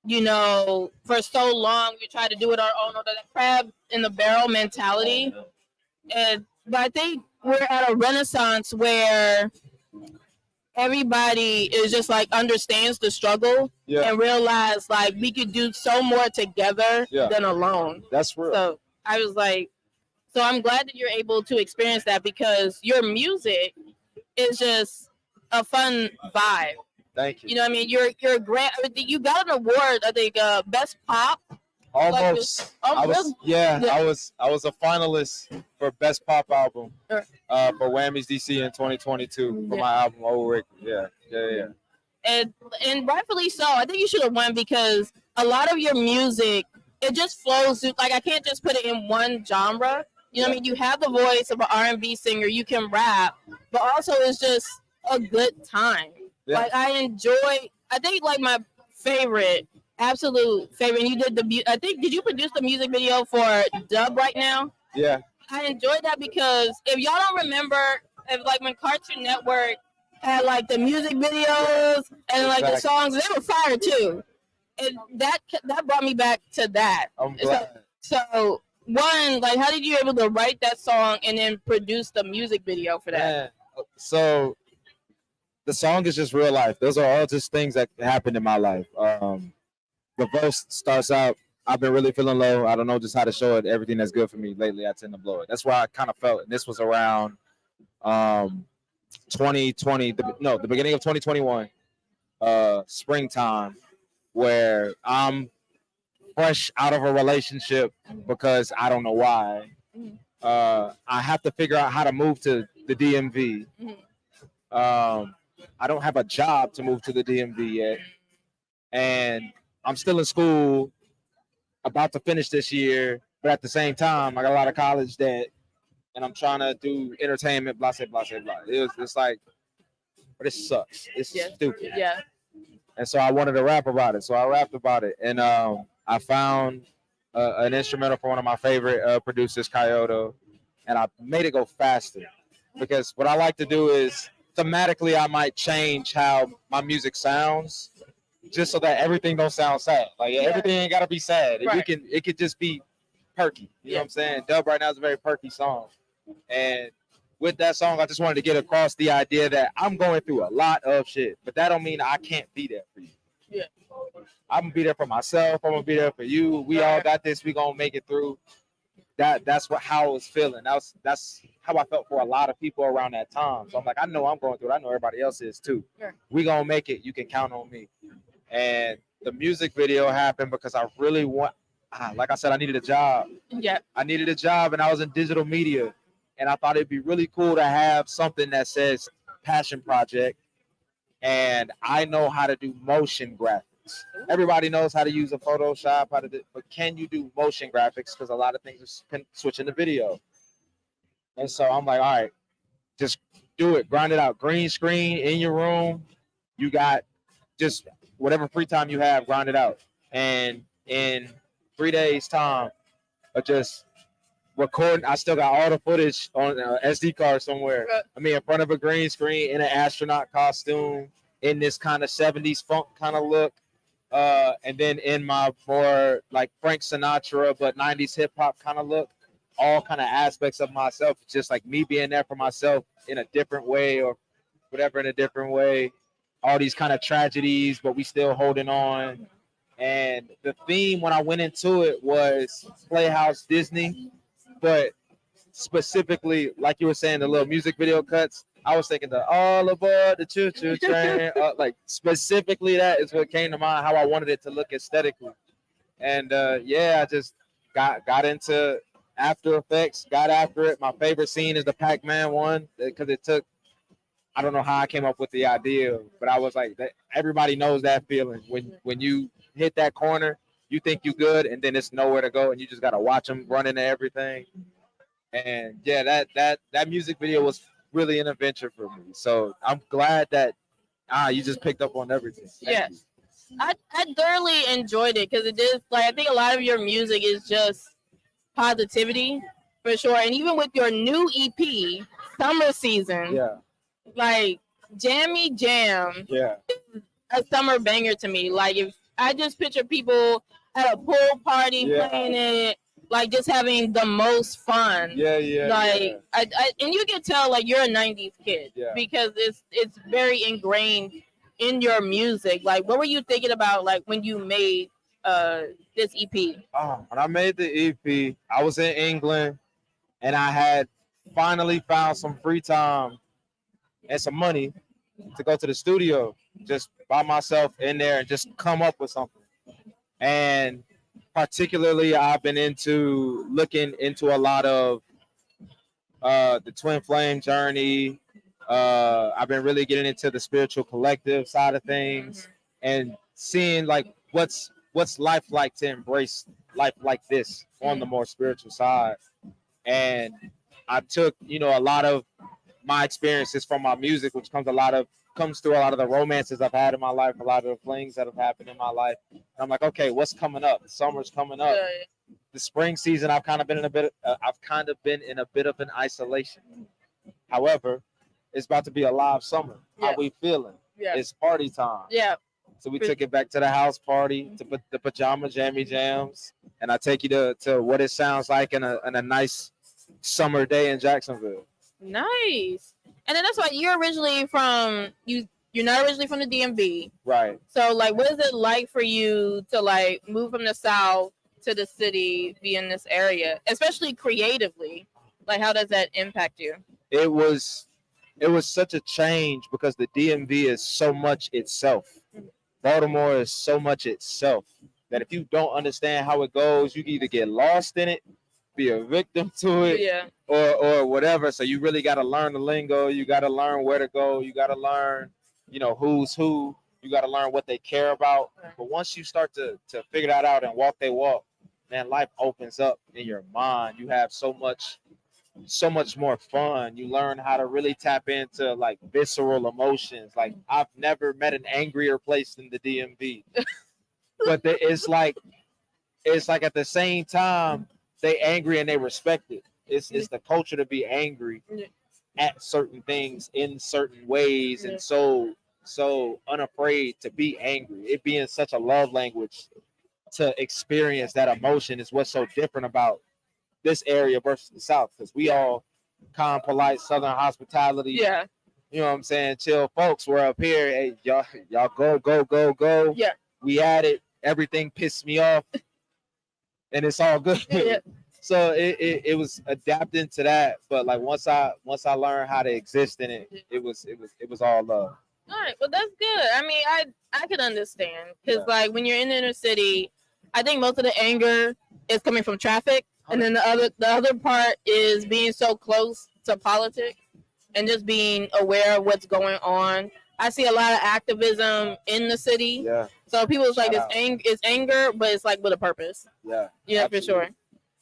you know, for so long we try to do it our own, or that crab in the barrel mentality. But I think we're at a renaissance where everybody is just like understands the struggle and realize like we could do so more together than alone. That's real. So I was like, so I'm glad that you're able to experience that because your music is just a fun vibe. Thank you. You know what I mean? You're great. You got an award, I think, best pop. Almost. I was a finalist for best pop album for Whammy's DC in 2022 for my album Old Rick. Yeah. and rightfully so. I think you should have won because a lot of your music, it just flows through. Like I can't just put it in one genre. You know what I mean? You have the voice of an R&B singer. You can rap, but also it's just a good time. Yeah. Like I think like my favorite, absolute favorite. And you did did you produce the music video for Dub Right Now? Yeah. I enjoyed that because if y'all don't remember, if like when Cartoon Network had like the music videos and like the songs, they were fire too. And that brought me back to that. I'm glad. So one, like, how did you able to write that song and then produce the music video for that? Man, so the song is just real life. Those are all just things that happened in my life. The verse starts out, I've been really feeling low. I don't know just how to show it. Everything that's good for me lately, I tend to blow it. That's why I kind of felt, and this was around 2020, the beginning of 2021, springtime, where I'm fresh out of a relationship because I don't know why. I have to figure out how to move to the DMV. I don't have a job to move to the DMV yet. And I'm still in school, about to finish this year, but at the same time, I got a lot of college debt, and I'm trying to do entertainment, blah, blah, blah, blah. It's like, but it sucks. It's stupid. Yeah. And so I wanted to rap about it. So I rapped about it. And I found an instrumental for one of my favorite producers, Khleo, and I made it go faster. Because what I like to do is, thematically, I might change how my music sounds, just so that everything don't sound sad. Like everything ain't gotta be sad. Right. It could just be perky. You know what I'm saying? Dub Right Now is a very perky song. And with that song, I just wanted to get across the idea that I'm going through a lot of shit, but that don't mean I can't be there for you. Yeah. I'm gonna be there for myself. I'm gonna be there for you. We all got this. We gonna make it through. That's how I was feeling. That's how I felt for a lot of people around that time. So I'm like, I know I'm going through it. I know everybody else is too. Sure. We gonna make it. You can count on me. And the music video happened because I really like I said, I needed a job. Yeah. I needed a job, and I was in digital media, and I thought it'd be really cool to have something that says passion project, and I know how to do motion graphics. Everybody knows how to use a Photoshop, but can you do motion graphics? Because a lot of things are switching to video. And so I'm like, all right, just do it, grind it out. Green screen in your room, you got just whatever free time you have, grind it out. And in 3 days' time of just recording, I still got all the footage on an SD card somewhere. I mean, in front of a green screen, in an astronaut costume, in this kind of 70s funk kind of look. And then in my more like Frank Sinatra, but 90s hip hop kind of look, all kind of aspects of myself. It's just like me being there for myself in a different way or whatever in a different way. All these kind of tragedies, but we still holding on. And the theme when I went into it was Playhouse Disney, but specifically, like you were saying, the little music video cuts, I was thinking the all aboard the choo-choo train. Like specifically that is what came to mind, how I wanted it to look aesthetically. And I just got into After Effects, got after it. My favorite scene is the Pac-Man one because it took, I don't know how I came up with the idea, but I was like, everybody knows that feeling when you hit that corner, you think you good, and then it's nowhere to go, and you just gotta watch them run into everything. And yeah, that music video was really an adventure for me. So I'm glad that you just picked up on everything. Thank you. I thoroughly enjoyed it because it is like I think a lot of your music is just positivity for sure, and even with your new EP, Summer Season, like Jammy Jam, a summer banger to me. Like if I just picture people at a pool party playing it, like just having the most fun. Like I and you can tell like you're a 90s kid because it's very ingrained in your music. Like what were you thinking about like when you made this EP? When I made the EP, I was in England and I had finally found some free time and some money to go to the studio just by myself in there and just come up with something. And particularly, I've been looking into a lot of the Twin Flame journey, I've been really getting into the spiritual collective side of things and seeing like what's life like to embrace life like this on the more spiritual side. And I took, a lot of my experiences from my music, which comes through a lot of the romances I've had in my life, a lot of the flings that have happened in my life. And I'm like, okay, what's coming up? Summer's coming up. The spring season, I've kind of been in a bit of an isolation. However, it's about to be a live summer. How we feeling? It's party time. So we took it back to the house party, to put the pajama jammy jams, and I take you to what it sounds like in a nice summer day in Jacksonville. Nice. And then that's why you're originally you're not originally from the DMV. Right. So like, what is it like for you to like move from the South to the city, be in this area, especially creatively? Like, how does that impact you? It was such a change because the DMV is so much itself. Baltimore is so much itself that if you don't understand how it goes, you can either get lost in it, be a victim to it, or whatever. So you really got to learn the lingo. You got to learn where to go. You got to learn, who's who. You got to learn what they care about. But once you start to figure that out and walk they walk, man, life opens up in your mind. You have so much more fun. You learn how to really tap into like visceral emotions. Like I've never met an angrier place than the DMV. But it's like at the same time they angry and they respect it. It's the culture to be angry at certain things in certain ways and so unafraid to be angry. It being such a love language to experience that emotion is what's so different about this area versus the South, because we all calm, polite, Southern hospitality. Yeah. You know what I'm saying? Chill folks. We're up here. Hey, y'all go. Yeah. We at it. Everything pissed me off. And it's all good. Yeah. So it was adapting to that. But like once I learned how to exist in it, it was all love. All right, well that's good. I mean, I can understand because like when you're in the inner city, I think most of the anger is coming from traffic, and then the other part is being so close to politics and just being aware of what's going on. I see a lot of activism in the city. Yeah. So people it's like it's anger, but it's like with a purpose. Yeah. Yeah, absolutely. For sure.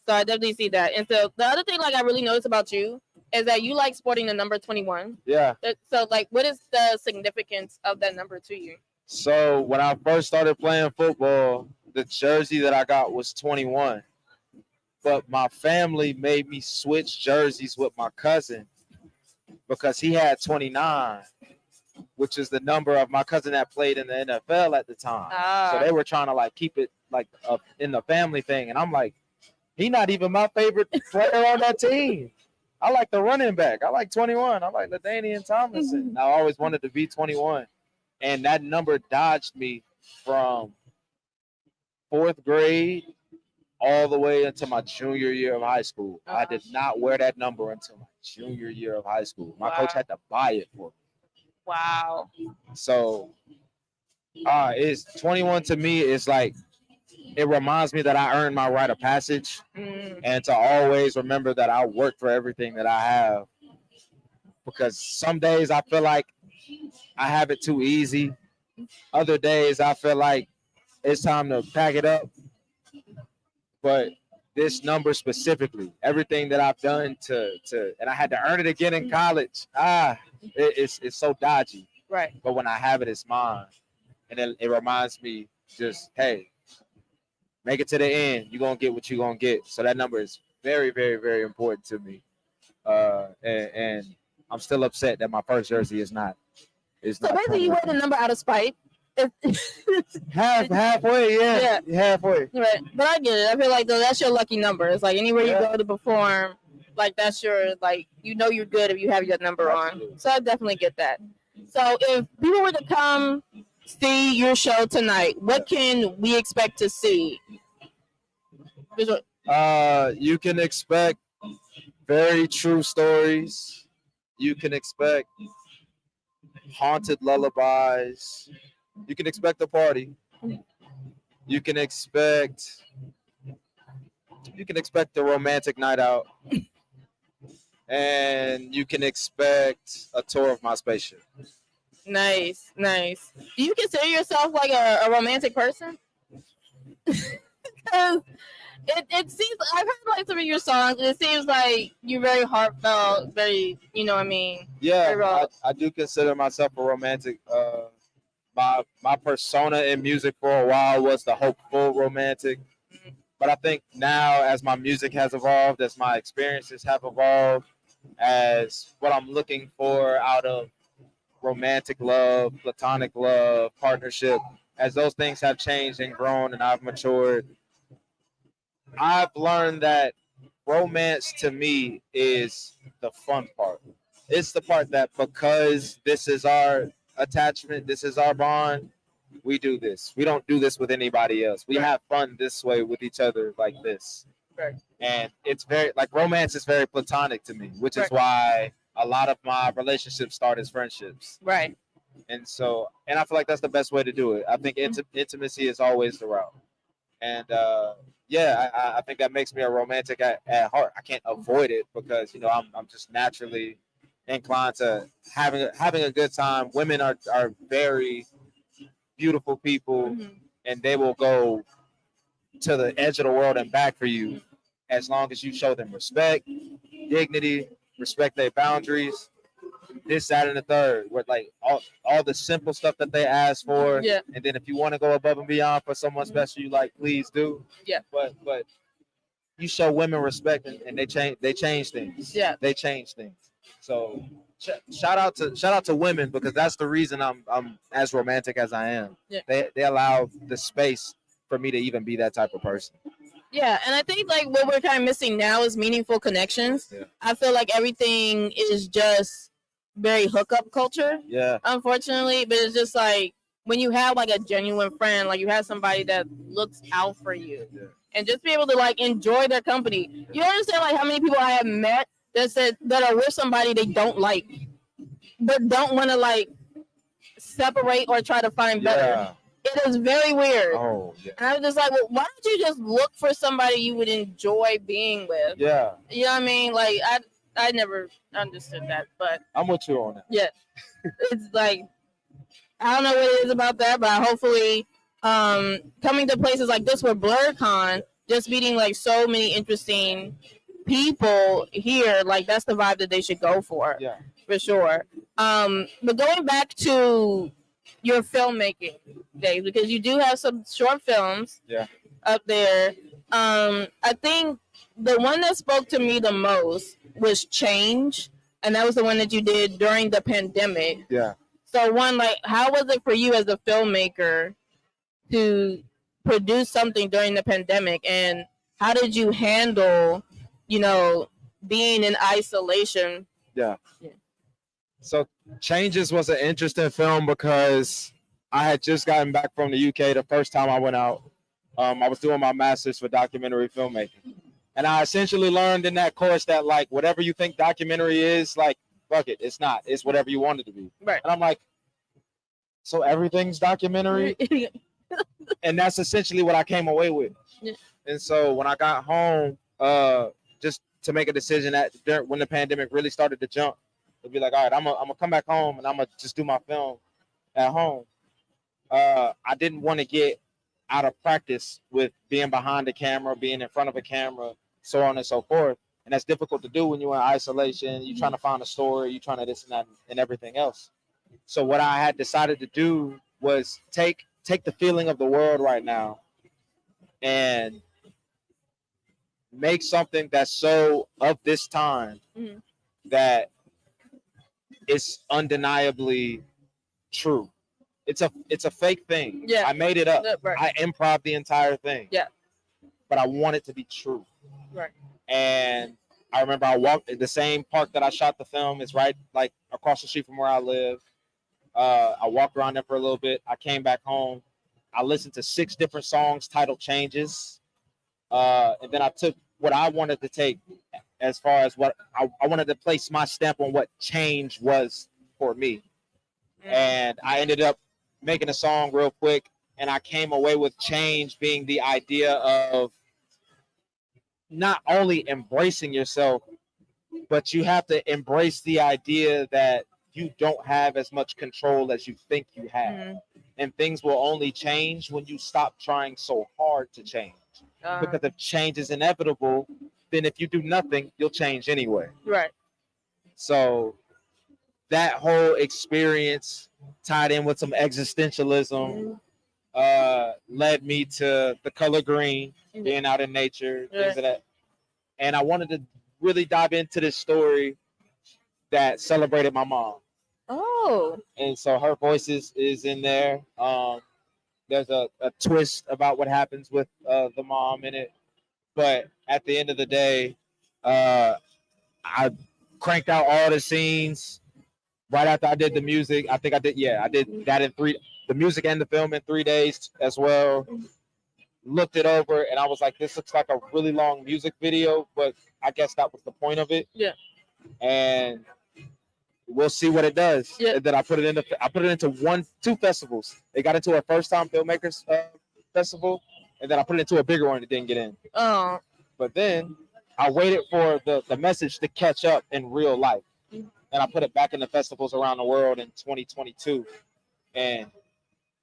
So I definitely see that. And so the other thing like I really noticed about you is that you like sporting the number 21. Yeah. So like what is the significance of that number to you? So when I first started playing football, the jersey that I got was 21. But my family made me switch jerseys with my cousin because he had 29, which is the number of my cousin that played in the NFL at the time. So they were trying to like keep it like in the family thing. And I'm like, he not even my favorite player on that team. I like the running back. I like 21. I like LaDainian Tomlinson. I always wanted to be 21. And that number dodged me from 4th grade all the way into my junior year of high school. I did not wear that number until my junior year of high school. My coach had to buy it for me. Wow. So it's 21 to me is like, it reminds me that I earned my rite of passage and to always remember that I work for everything that I have. Because some days I feel like I have it too easy. Other days I feel like it's time to pack it up. But this number specifically, everything that I've done and I had to earn it again in college. It's so dodgy. Right. But when I have it, it's mine. And then it reminds me just, hey, make it to the end. You're going to get what you're going to get. So that number is very, very, very important to me. And I'm still upset that my first jersey is not. So basically you wear the number out of spite. Halfway, yeah. Halfway. Right. But I get it. I feel like though that's your lucky number. It's like anywhere you go to perform, like that's your you're good if you have your number on. So I definitely get that. So if people were to come see your show tonight, what can we expect to see? You can expect very true stories. You can expect haunted lullabies. You can expect a party. You can expect a romantic night out. and you can expect a tour of my spaceship. Nice. Do you consider yourself like a romantic person? Because it seems, I've heard like some of your songs, and it seems like you're very heartfelt, very, you know what I mean? Yeah, I do consider myself a romantic. My persona in music for a while was the hopeful romantic. But I think now, as my music has evolved, as my experiences have evolved, as what I'm looking for out of romantic love, platonic love, partnership, as those things have changed and grown and I've matured, I've learned that romance to me is the fun part. It's the part that, because this is our attachment, this is our bond, we do this. We don't do this with anybody else. We have fun this way with each other, like this. Right. And it's very, like, romance is very platonic to me, which is why a lot of my relationships start as friendships. Right. And so, and I feel like that's the best way to do it. I think intimacy is always the route. And I think that makes me a romantic at heart. I can't avoid it because, you know, I'm just naturally inclined to having a good time. Women are very beautiful people, and they will go to the edge of the world and back for you as long as you show them respect, dignity, respect their boundaries, this, that, and the third. With like all the simple stuff that they ask for. Yeah. And then if you want to go above and beyond for someone special, you like, please do. Yeah. But you show women respect, and they change things. Yeah. They change things. So shout out to women, because that's the reason I'm as romantic as I am. Yeah. They allow the space for me to even be that type of person. Yeah, and I think like what we're kind of missing now is meaningful connections. Yeah. I feel like everything is just very hookup culture. Yeah. Unfortunately, but it's just like when you have like a genuine friend, like you have somebody that looks out for you, and just be able to like enjoy their company. You understand like how many people I have met that are with somebody they don't like, but don't want to like separate or try to find better. Yeah. It is very weird. Oh, yeah. And I was just like, well, why don't you just look for somebody you would enjoy being with? Yeah. You know what I mean? Like, I never understood that, but I'm with you on that. yeah. It's like, I don't know what it is about that, but hopefully coming to places like this with BlerdCon, just meeting like so many interesting people here, like that's the vibe that they should go for. Yeah. For sure. But going back to your filmmaking days, because you do have some short films up there. I think the one that spoke to me the most was Change, and that was the one that you did during the pandemic. Yeah. So one, like, how was it for you as a filmmaker to produce something during the pandemic, and how did you handle, you know, being in isolation? Yeah. So Changes was an interesting film because I had just gotten back from the UK the first time I went out. I was doing my master's for documentary filmmaking. And I essentially learned in that course that, like, whatever you think documentary is, like, fuck it, it's not. It's whatever you want it to be. Right. And I'm like, so everything's documentary? And that's essentially what I came away with. Yeah. And so when I got home, just to make a decision when the pandemic really started to jump, it'd be like, all right, I'm gonna come back home and I'm gonna just do my film at home. I didn't want to get out of practice with being behind the camera, being in front of a camera, so on and so forth. And that's difficult to do when you're in isolation. You're trying to find a story, you're trying to this and that and everything else. So what I had decided to do was take the feeling of the world right now and make something that's so of this time that it's undeniably true. It's a fake thing. Yeah. I made it up. Yeah, right. I improv the entire thing. Yeah. But I want it to be true. Right. And I remember I walked in the same park that I shot the film. It's right like across the street from where I live. I walked around there for a little bit. I came back home. I listened to 6 different songs titled Changes. And then I took what I wanted to take as far as what I wanted to place my stamp on what change was for me. And I ended up making a song real quick, and I came away with change being the idea of not only embracing yourself, but you have to embrace the idea that you don't have as much control as you think you have. And things will only change when you stop trying so hard to change. Because if change is inevitable, then if you do nothing, you'll change anyway. Right. So that whole experience tied in with some existentialism led me to the color green, being out in nature, things of that. And I wanted to really dive into this story that celebrated my mom. Oh. And so her voice is in there. There's a twist about what happens with the mom in it. But at the end of the day, I cranked out all the scenes right after I did the music. I think I did that in the music and the film in 3 days as well. Looked it over and I was like, this looks like a really long music video, but I guess that was the point of it. Yeah. And we'll see what it does. Yeah. And then I put it into two festivals. It got into a first time filmmakers festival, and then I put it into a bigger one that didn't get in. Oh. But then I waited for the message to catch up in real life. And I put it back in the festivals around the world in 2022. And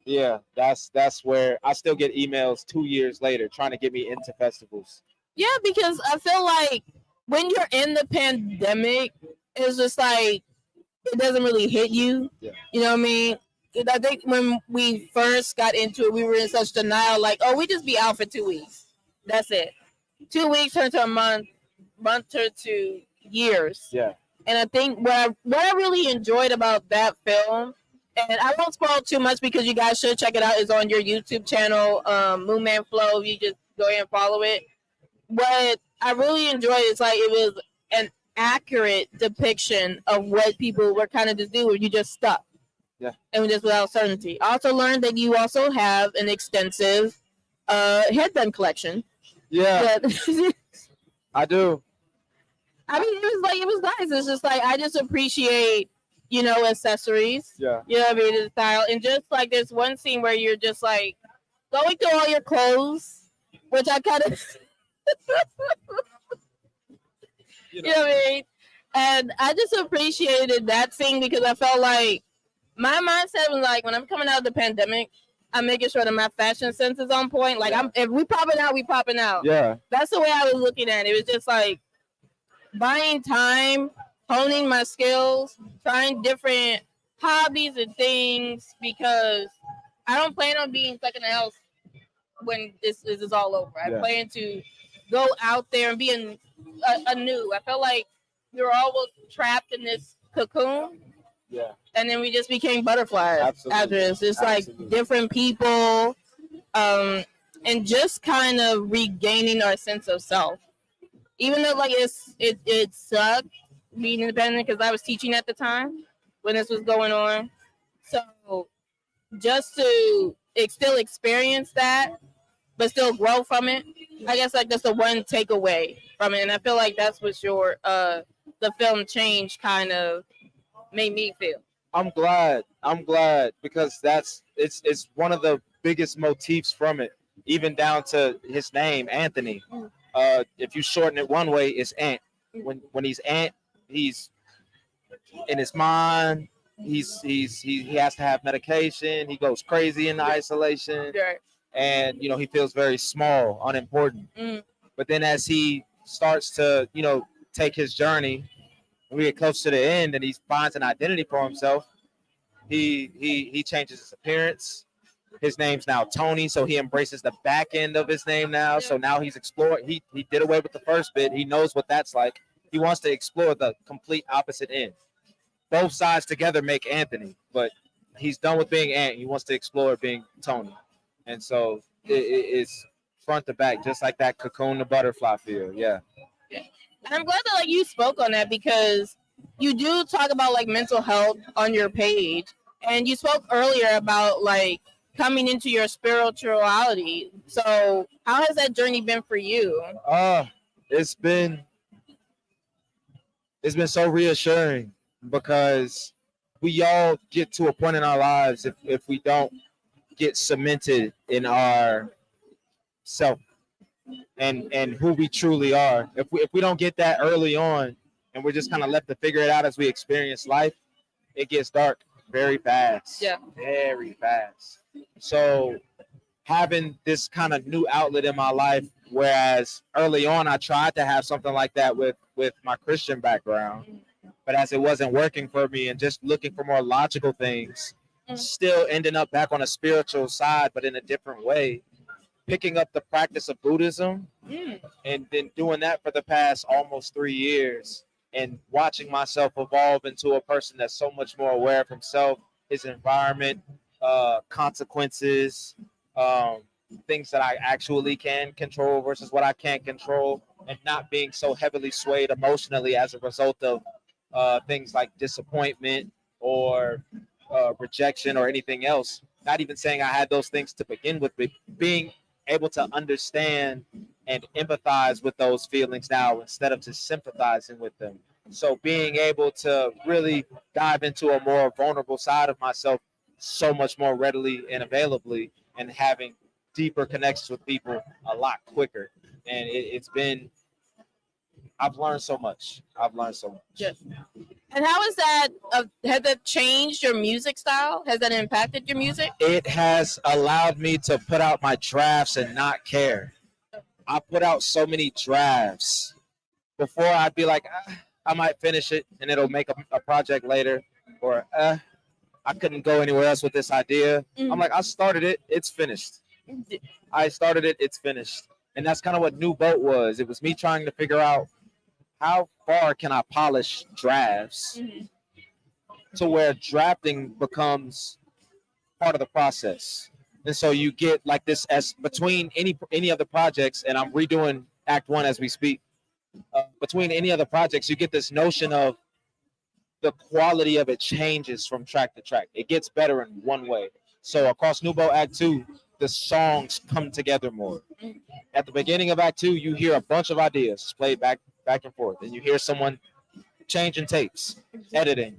yeah, that's where I still get emails 2 years later trying to get me into festivals. Yeah, because I feel like when you're in the pandemic, it's just like it doesn't really hit you. Yeah. You know what I mean? I think when we first got into it, we were in such denial, like, oh, we just be out for 2 weeks. That's it. 2 weeks turned to a month turned to years. Yeah. And I think what I really enjoyed about that film, and I won't spoil too much because you guys should check it out, is on your YouTube channel, Moonman Flow. You just go ahead and follow it. What I really enjoyed is like it was an accurate depiction of what people were kind of just doing. You just stuck. Yeah. And just without certainty. I also learned that you also have an extensive headband collection. Yeah. I do. I mean, it was nice. It's just like I just appreciate, accessories. Yeah. You know what I mean? The style. And just like there's one scene where you're just like going through all your clothes, which I kind of you know what I mean? And I just appreciated that scene because I felt like my mindset was like when I'm coming out of the pandemic, I'm making sure that my fashion sense is on point. Like if we popping out, we popping out. Yeah. That's the way I was looking at it. It was just like buying time, honing my skills, trying different hobbies and things because I don't plan on being stuck in the house when this is all over. I plan to go out there and be anew. I felt like we were almost trapped in this cocoon. Yeah. And then we just became butterflies. Absolutely. After this. It's like different people, and just kind of regaining our sense of self. Even though like it sucked being independent because I was teaching at the time when this was going on. So just to still experience that, but still grow from it. I guess like that's the one takeaway from it, and I feel like that's what your the film Change kind of made me feel. I'm glad because it's one of the biggest motifs from it, even down to his name, Anthony. If you shorten it one way, it's Ant. When he's Ant, he's in his mind. He has to have medication. He goes crazy in isolation. Right. And he feels very small, unimportant. But then as he starts to take his journey, we get close to the end and he finds an identity for himself. He changes his appearance. His name's now Tony, so he embraces the back end of his name now. So now he's explored. He did away with the first bit. He knows what that's like. He wants to explore the complete opposite end. Both sides together make Anthony, but he's done with being Ant. He wants to explore being Tony. And so it's front to back, just like that cocoon to butterfly feel. Yeah. And I'm glad that you spoke on that because you do talk about mental health on your page, and you spoke earlier about coming into your spirituality. So how has that journey been for you? It's been so reassuring because we all get to a point in our lives if we don't get cemented in our self and who we truly are. If we don't get that early on, and we're just kind of left to figure it out as we experience life, it gets dark very fast. Yeah. Very fast. So having this kind of new outlet in my life, whereas early on I tried to have something like that with my Christian background, but as it wasn't working for me and just looking for more logical things, still ending up back on a spiritual side, but in a different way, picking up the practice of Buddhism and then doing that for the past almost 3 years and watching myself evolve into a person that's so much more aware of himself, his environment, consequences, things that I actually can control versus what I can't control, and not being so heavily swayed emotionally as a result of things like disappointment or rejection or anything else. Not even saying I had those things to begin with, but being able to understand and empathize with those feelings now instead of just sympathizing with them. So being able to really dive into a more vulnerable side of myself so much more readily and availably, and having deeper connections with people a lot quicker. And it's been, I've learned so much. Yes. And how is that? Has that changed your music style? Has that impacted your music? It has allowed me to put out my drafts and not care. I put out so many drafts. Before I'd be like, I might finish it and it'll make a project later, or I couldn't go anywhere else with this idea. I'm like, I started it, it's finished. I started it, it's finished. And that's kind of what New Boat was. It was me trying to figure out how far can I polish drafts to where drafting becomes part of the process. And so you get like this as between any other projects, and I'm redoing Act 1 as we speak. Between any other projects, you get this notion of the quality of it changes from track to track. It gets better in one way. So across New Boat Act 2, the songs come together more. At the beginning of Act 2, you hear a bunch of ideas played back and forth, and you hear someone changing tapes, editing,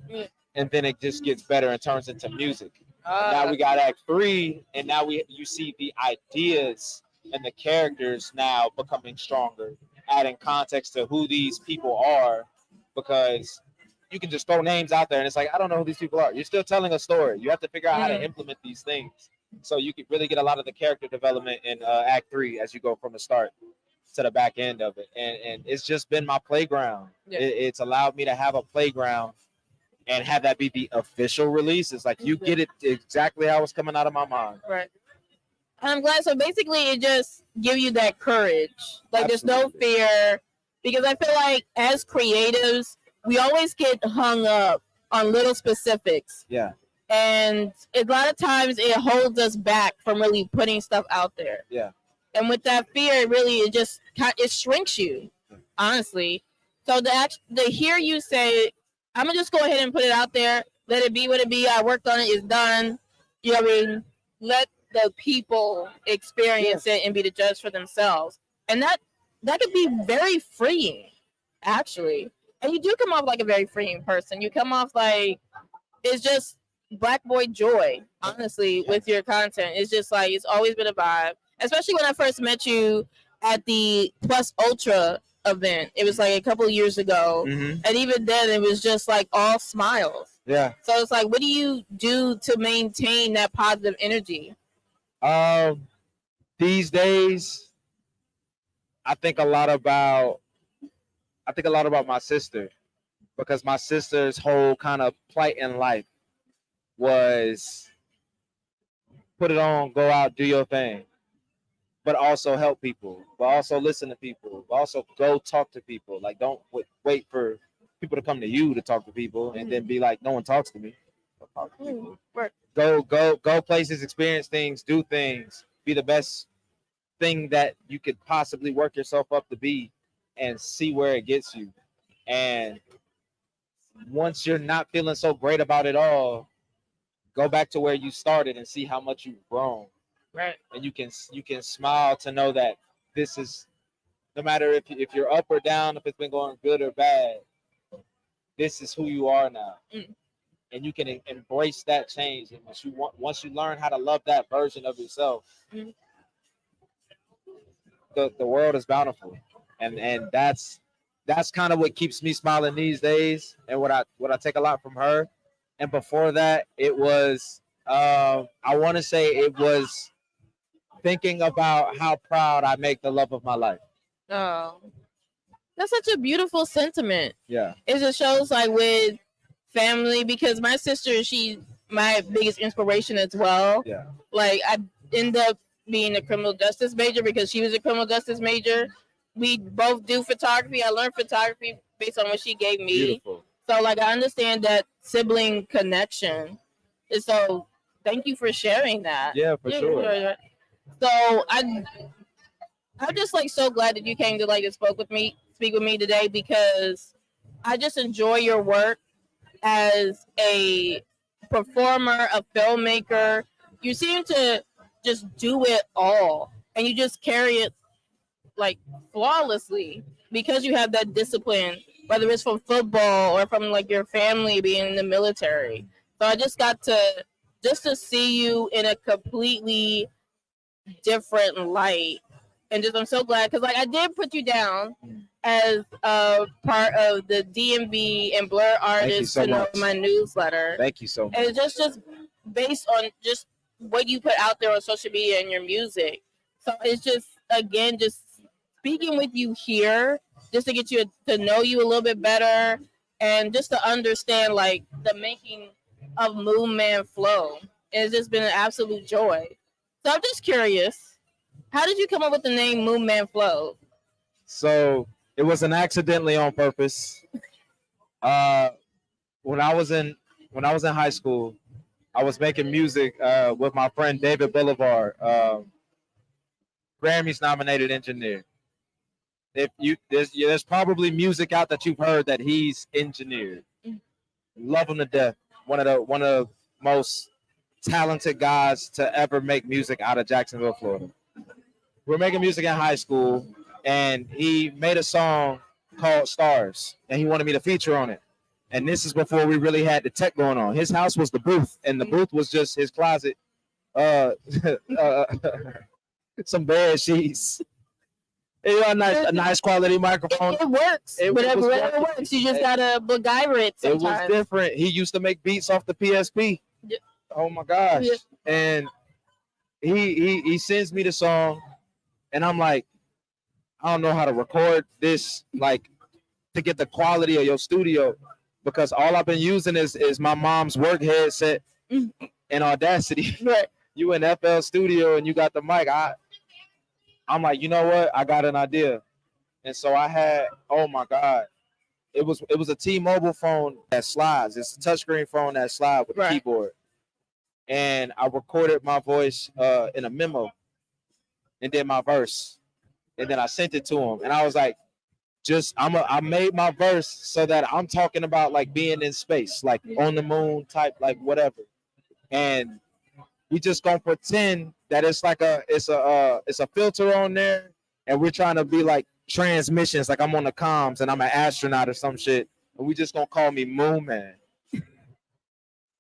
and then it just gets better and turns into music. Now we got Act 3, and now you see the ideas and the characters now becoming stronger, adding context to who these people are, because you can just throw names out there and it's like, I don't know who these people are. You're still telling a story. You have to figure out how to implement these things. So you can really get a lot of the character development in Act 3 as you go from the start to the back end of it. And it's just been my playground. Yeah. It's allowed me to have a playground and have that be the official release. It's like you get it exactly how it's coming out of my mind. Right. I'm glad. So basically, it just gives you that courage. Like Absolutely. There's no fear, because I feel like as creatives, we always get hung up on little specifics. Yeah. And a lot of times it holds us back from really putting stuff out there. Yeah. And with that fear, really, it shrinks you, honestly. So to hear you say, I'm gonna just go ahead and put it out there, let it be what it be. I worked on it, it's done. You know what I mean? Let the people experience it and be the judge for themselves. And that could be very freeing, actually. And you do come off like a very freeing person. You come off like it's just Black boy joy, honestly, with your content. It's just like it's always been a vibe. Especially when I first met you at the Plus Ultra event. It was like a couple of years ago. And even then it was just like all smiles. Yeah. So it's like, what do you do to maintain that positive energy? These days, I think a lot about my sister, because my sister's whole kind of plight in life was put it on, go out, do your thing, but also help people, but also listen to people, but also go talk to people. Like, don't wait for people to come to you to talk to people and then be like, no one talks to me. Go places, experience things, do things, be the best thing that you could possibly work yourself up to be, and see where it gets you. And once you're not feeling so great about it all, go back to where you started and see how much you've grown. Right. And you can smile to know that this is, no matter if you're up or down, if it's been going good or bad, this is who you are now. And you can embrace that change. And once you learn how to love that version of yourself, the world is bountiful. And that's that's kind of what keeps me smiling these days, and what I take a lot from her. And before that, it was I want to say it was thinking about how proud I make the love of my life. Oh, that's such a beautiful sentiment. Yeah. It just shows like with family, because my sister, she's my biggest inspiration as well. Yeah. Like I ended up being a criminal justice major because she was a criminal justice major. We both do photography. I learned photography based on what she gave me. Beautiful. So like I understand that sibling connection. And so thank you for sharing that. Yeah, for sure. So I'm just like so glad that you came to like and speak with me today, because I just enjoy your work as a performer, a filmmaker. You seem to just do it all, and you just carry it like flawlessly because you have that discipline, whether it's from football or from like your family being in the military. So I just got to see you in a completely different light, and just I'm so glad, because like I did put you down as a part of the DMV and Blerd artists so to know much. my newsletter. Thank you so much. And it's just based on just what you put out there on social media and your music. So it's just, again, just speaking with you here, just to get you to know you a little bit better, and just to understand like the making of Moon Man Flow. It's just been an absolute joy. So I'm just curious, how did you come up with the name Moon Man Flow? So it wasn't accidentally on purpose. When I was in high school, I was making music with my friend David Boulevard, Grammys nominated engineer. There's probably music out that you've heard that he's engineered. Love him to death. One of the most talented guys to ever make music out of Jacksonville, Florida. We're making music in high school, and he made a song called Stars, and he wanted me to feature on it. And this is before we really had the tech going on. His house was the booth, and the booth was just his closet, some bed sheets. You know, a nice quality microphone. It works. Whatever works. You just gotta MacGyver it sometimes. It was different. He used to make beats off the PSP. Yeah. Oh my gosh. Yeah. And he sends me the song, and I'm like, I don't know how to record this, like, to get the quality of your studio, because all I've been using is my mom's work headset and Audacity. Right. You in FL Studio and you got the mic. I'm like, you know what? I got an idea. And so I had, oh my God, it was a T-Mobile phone that slides. It's a touchscreen phone that slides with a keyboard. And I recorded my voice in a memo and did my verse. And then I sent it to him. And I was like, I made my verse so that I'm talking about like being in space, like on the moon type, like whatever. And we just gonna pretend that it's a filter on there, and we're trying to be like transmissions, like I'm on the comms and I'm an astronaut or some shit, and we just gonna call me Moon Man.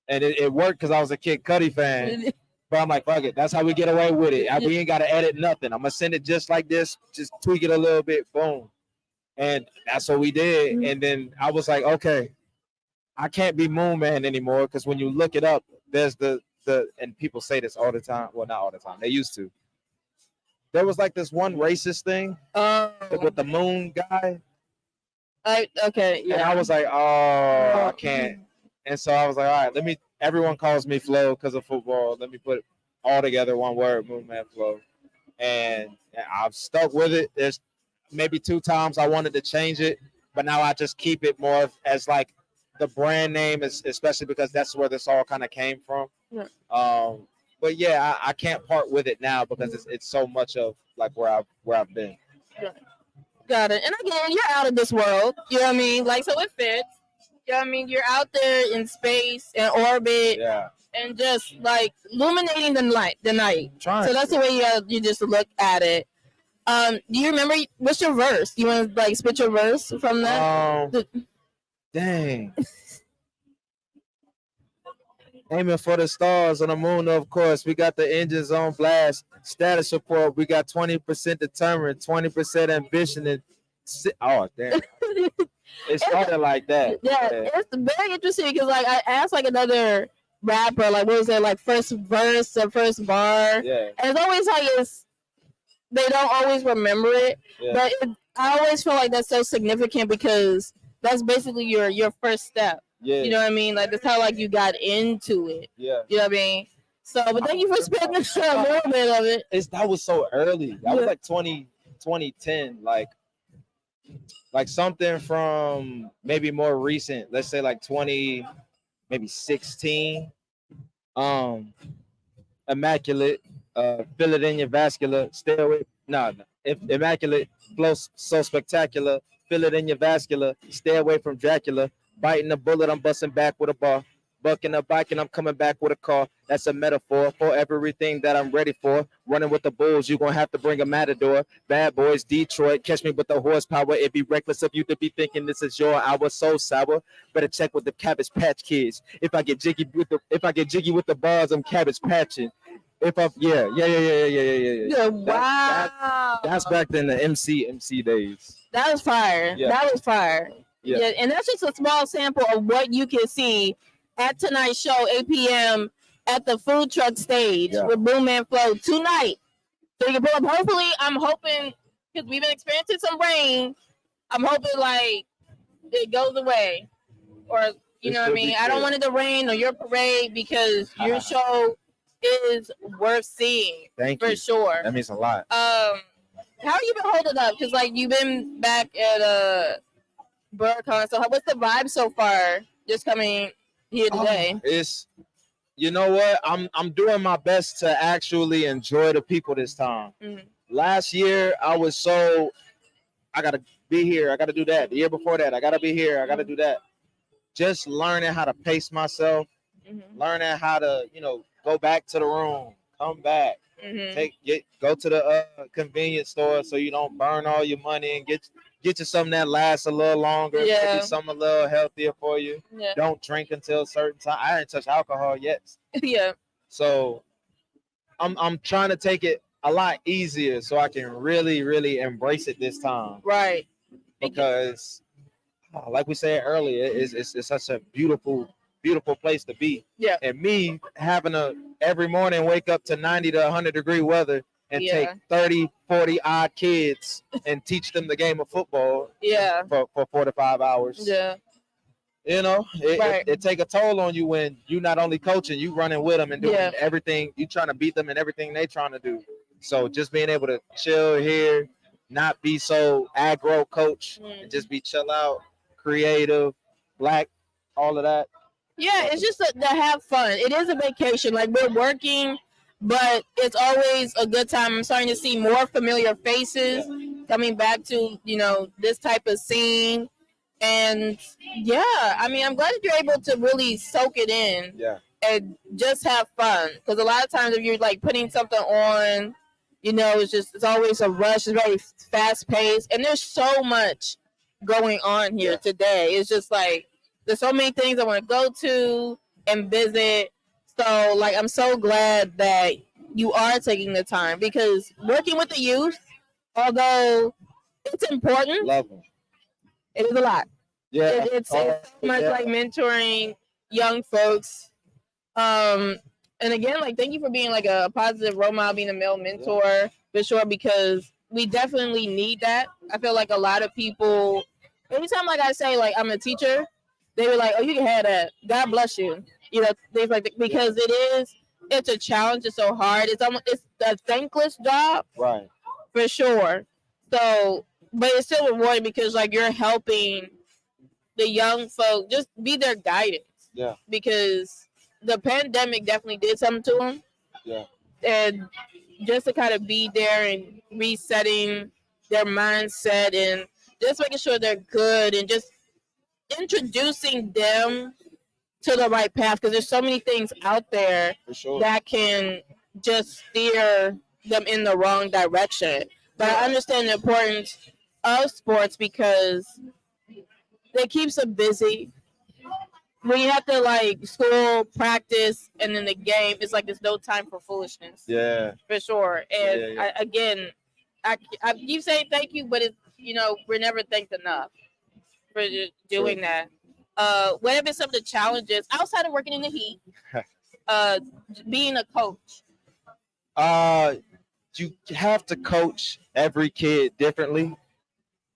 And it worked because I was a Kid Cudi fan. But I'm like, fuck it, that's how we get away with it. We ain't gotta edit nothing. I'm gonna send it just like this, just tweak it a little bit, boom. And that's what we did. And then I was like, okay, I can't be Moon Man anymore, because when you look it up, there's the and people say this all the time. Well, not all the time. They used to. There was like this one racist thing with the moon guy. Okay. Yeah. And I was like, oh, I can't. And so I was like, all right, everyone calls me Flo because of football. Let me put it all together, one word, Moon Man Flo. And I've stuck with it. There's maybe 2 times I wanted to change it, but now I just keep it more as like the brand name, especially because that's where this all kind of came from. Yeah. But yeah, I can't part with it now because it's so much of like where I've been. Got it. And again, you're out of this world. You know what I mean? Like, so it fits. You know what I mean? You're out there in space and orbit. Yeah. And just like illuminating the night. Trying so that's the way you just look at it. Do you remember what's your verse? You want to like spit your verse from that? Dang. Aiming for the stars on the moon, of course. We got the engines on blast. Status report. We got 20% determined, 20% ambition, and oh damn. It started like that. Yeah, it's very interesting because like I asked like another rapper, like what was it, like first verse or first bar? Yeah. And it's always like they don't always remember it, Yeah. but I always feel like that's so significant because that's basically your first step. Yeah. You know what I mean? Like that's how like you got into it. Yeah. You know what I mean? So, but thank you for spending a little bit of it. That was so early. That was like 2010. Like something from maybe more recent. Let's say like 16. Immaculate. Feel it in your vascular. Stay away. No. If immaculate flows so spectacular. Feel it in your vascular. Stay away from Dracula. Biting the bullet, I'm busting back with a bar. Bucking a bike and I'm coming back with a car. That's a metaphor for everything that I'm ready for. Running with the bulls, you're going to have to bring a matador. Bad boys, Detroit, catch me with the horsepower. It'd be reckless of you to be thinking this is your hour. So sour. Better check with the Cabbage Patch Kids. If I get jiggy with the bars, I'm Cabbage Patching. Yeah. Wow. That's back in the MC days. That was fire. Yeah. That was fire. Yeah. Yeah, and that's just a small sample of what you can see at tonight's show, 8 p.m. at the food truck stage with Boom and Flow tonight. So you can pull up. Hopefully, I'm hoping, because we've been experiencing some rain, I'm hoping like it goes away. Or, you know what I mean? I don't want it to rain on your parade because your show is worth seeing. Thank for you. Sure. That means a lot. How you been holding up? Because like you've been back at BlerdCon. So what's the vibe so far? Just coming here today. It's, you know what? I'm doing my best to actually enjoy the people this time. Last year I was so I gotta be here, I gotta do that. The year before that, I gotta be here, I gotta do that. Just learning how to pace myself, learning how to, go back to the room, come back, go to the convenience store so you don't burn all your money and get you something that lasts a little longer, maybe something a little healthier for you. Yeah. Don't drink until a certain time. I didn't touch alcohol yet. Yeah. So I'm trying to take it a lot easier so I can really, really embrace it this time. Right. Because like we said earlier, it's such a beautiful place to be. Yeah. And me having every morning wake up to 90 to 100 degree weather and take 30, 40 odd kids and teach them the game of football for 4 to 5 hours. Yeah. It take a toll on you when you not only coaching, you running with them and doing everything. You trying to beat them in everything they trying to do. So just being able to chill here, not be so aggro coach, and just be chill out, creative, black, all of that. Yeah, it's just to have fun. It is a vacation. Like we're working, but it's always a good time. I'm starting to see more familiar faces coming back to, this type of scene. And I'm glad that you're able to really soak it in and just have fun. Because a lot of times if you're like putting something on, it's always a rush. It's very fast paced. And there's so much going on here today. It's just like, there's so many things I want to go to and visit. So, like, I'm so glad that you are taking the time because working with the youth, although it's important, love them. It is a lot. Yeah, it's so much like mentoring young folks. And again, like, thank you for being like a positive role model, being a male mentor for sure, because we definitely need that. I feel like a lot of people, anytime like I say like I'm a teacher, they were like, "Oh, you can have that. God bless you." Things like that, because it's a challenge. It's so hard. It's a thankless job, right? For sure. So, but it's still rewarding because like you're helping the young folk just be their guidance. Yeah. Because the pandemic definitely did something to them. Yeah. And just to kind of be there and resetting their mindset and just making sure they're good and just introducing them to the right path, because there's so many things out there that can just steer them in the wrong direction. But I understand the importance of sports because they keep them busy. When you have to like school, practice, and then the game, it's like there's no time for foolishness. Yeah, for sure. And I keep saying thank you, but it's we're never thanked enough. for doing that. What have been some of the challenges outside of working in the heat? Being a coach. You have to coach every kid differently.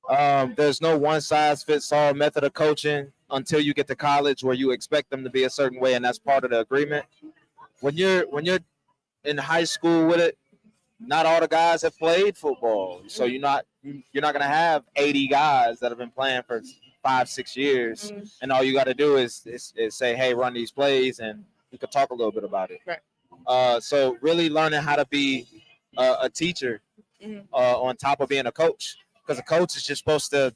There's no one size fits all method of coaching until you get to college where you expect them to be a certain way, and that's part of the agreement. When you're in high school with it, not all the guys have played football, so you're not gonna have 80 guys that have been playing for 5-6 years, and all you got to do is say, hey, run these plays, and we could talk a little bit about it. Right. So really learning how to be a teacher on top of being a coach, because a coach is just supposed to,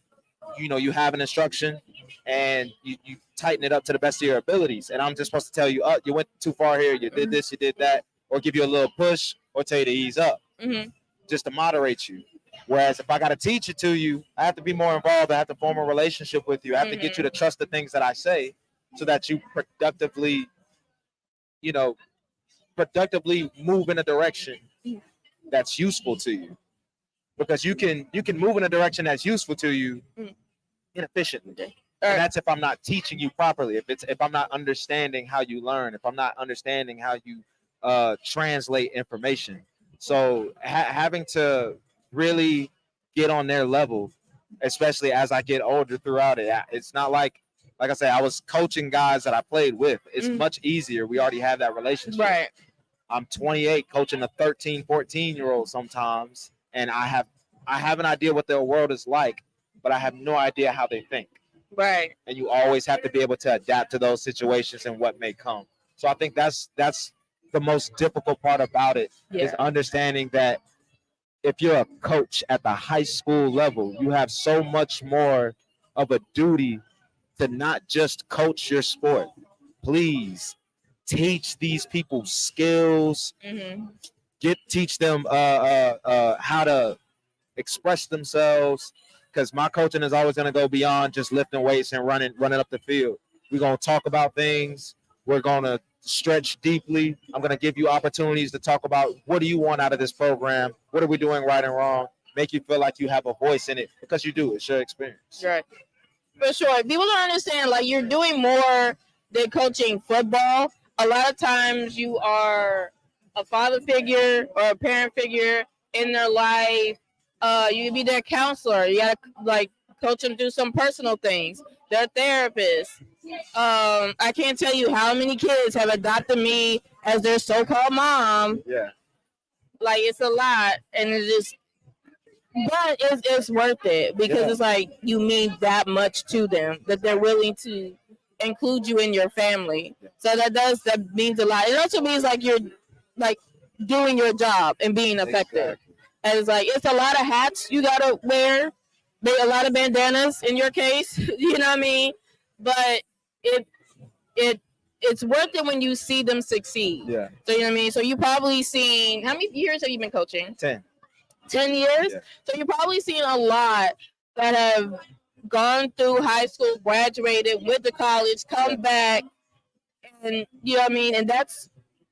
you have an instruction and you tighten it up to the best of your abilities, and I'm just supposed to tell you, you went too far here, you did this, you did that, or give you a little push, or tell you to ease up, just to moderate you. Whereas if I got to teach it to you, I have to be more involved. I have to form a relationship with you. I have to get you to trust the things that I say, so that you productively move in a direction that's useful to you. Because you can move in a direction that's useful to you inefficiently. And that's if I'm not teaching you properly. If I'm not understanding how you learn. If I'm not understanding how you translate information. So having to really get on their level, especially as I get older throughout it. It's not like I said, I was coaching guys that I played with. It's much easier. We already have that relationship. Right. I'm 28 coaching a 13, 14-year-old sometimes, and I have an idea what their world is like, but I have no idea how they think. Right. And you always have to be able to adapt to those situations and what may come. So I think that's the most difficult part about it, is understanding that if you're a coach at the high school level, you have so much more of a duty to not just coach your sport. Please teach these people skills. Teach them how to express themselves. Because my coaching is always going to go beyond just lifting weights and running up the field. We're going to talk about things. We're going to stretch deeply. I'm going to give you opportunities to talk about what do you want out of this program? What are we doing right and wrong? Make you feel like you have a voice in it, because you do. It's your experience. Right. For sure. People don't understand, like, you're doing more than coaching football. A lot of times you are a father figure or a parent figure in their life. You can be their counselor. You gotta like coach them through some personal things. They're therapists. I can't tell you how many kids have adopted me as their so-called mom. Yeah. Like, it's a lot, and it's just, but it's worth it, because it's like you mean that much to them that they're willing to include you in your family. So that means a lot. It also means like you're like doing your job and being effective. Exactly. And it's like, it's a lot of hats you gotta wear, a lot of bandanas in your case. You know what I mean? But it's worth it when you see them succeed. Yeah. So you know what I mean? So you probably seen, how many years have you been coaching? 10 years? Yeah. So you're probably seen a lot that have gone through high school, graduated, went to college, come back, and you know what I mean? And that's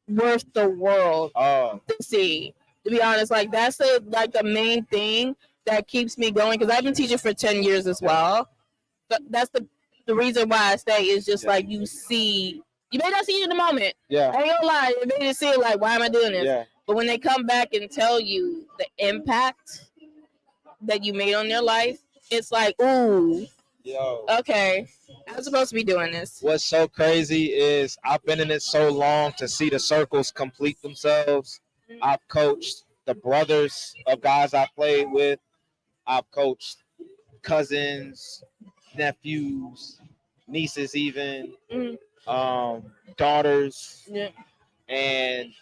worth the world to see. To be honest, like, that's the main thing that keeps me going, because I've been teaching for 10 years as well. But that's the reason why I stay, is just like you see, you may not see it in the moment. Yeah. I ain't gonna lie, you may just see it like, why am I doing this? Yeah. But when they come back and tell you the impact that you made on their life, it's like, ooh, okay, I'm supposed to be doing this. What's so crazy is I've been in it so long to see the circles complete themselves. I've coached the brothers of guys I played with. I've coached cousins, nephews, nieces, even daughters. Yeah. And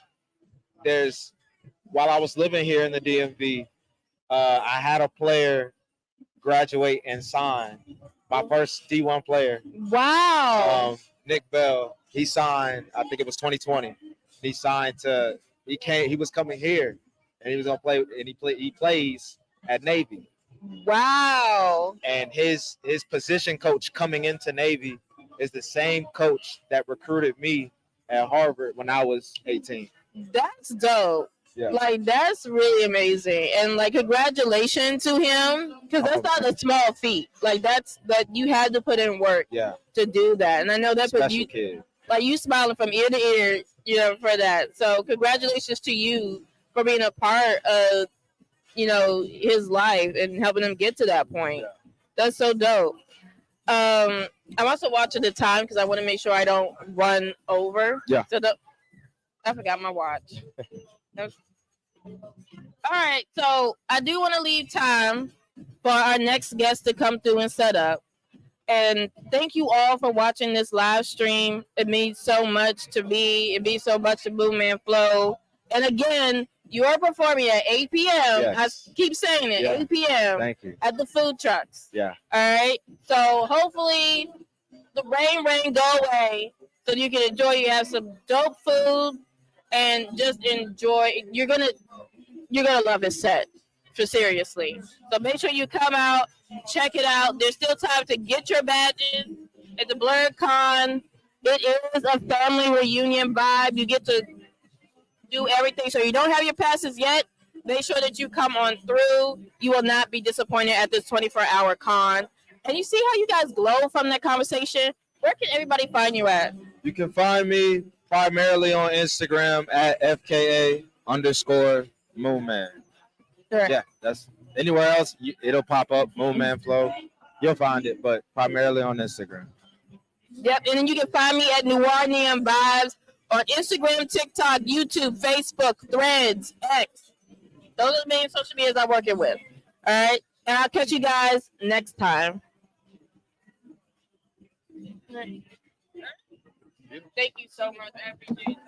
while I was living here in the DMV, I had a player graduate and sign, my first D1 player. Wow. Nick Bell. He signed, I think it was 2020. He signed he was coming here, and he was gonna play, and he plays at Navy. Wow. And his position coach coming into Navy is the same coach that recruited me at Harvard when I was 18. That's dope. Like that's really amazing, and like congratulations to him because that's not a small feat. Like that you had to put in work to do that, and I know that put you kid. like you smiling from ear to ear, you know, for that. So congratulations to you for being a part of, you know, his life and helping him get to that point. That's so dope. I'm also watching the time because I want to make sure I don't run over. Yeah. So I forgot my watch. All right, so I do want to leave time for our next guest to come through and set up. And thank you all for watching this live stream. It means so much to me. It means so much to Boom Man Flow. And again, you are performing at 8 p.m. Yes. I keep saying it, Yeah. 8 p.m. Thank you. At the food trucks. Yeah. All right. So hopefully the rain go away so you can enjoy. You have some dope food and just enjoy. You're gonna love his set. For seriously. So make sure you come out, check it out. There's still time to get your badges at the BlerdCon. It is a family reunion vibe. You get to do everything. So you don't have your passes yet. Make sure that you come on through. You will not be disappointed at this 24-hour con. And you see how you guys glow from that conversation? Where can everybody find you at? You can find me primarily on Instagram at FKA_Moonman. Sure. Yeah, that's anywhere else. It'll pop up, Moonman Flow. You'll find it, but primarily on Instagram. Yep, and then you can find me at Noir Neon Vibes on Instagram, TikTok, YouTube, Facebook, Threads, X. Those are the main social medias I'm working with. All right, and I'll catch you guys next time. Thank you so much. I appreciate it.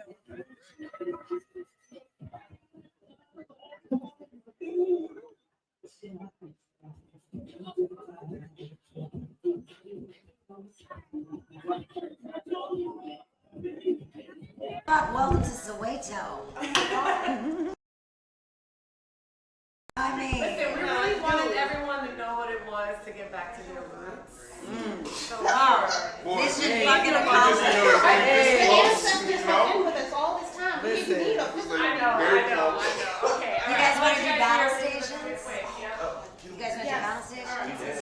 Welcome to Soweto. I mean, Listen, we really wanted everyone to know what it was to get back to their roots. So this should fucking accomplish. With us all this time. We didn't need a physical. I know. Okay. You guys want to do battle stations? You guys want to do battle stations?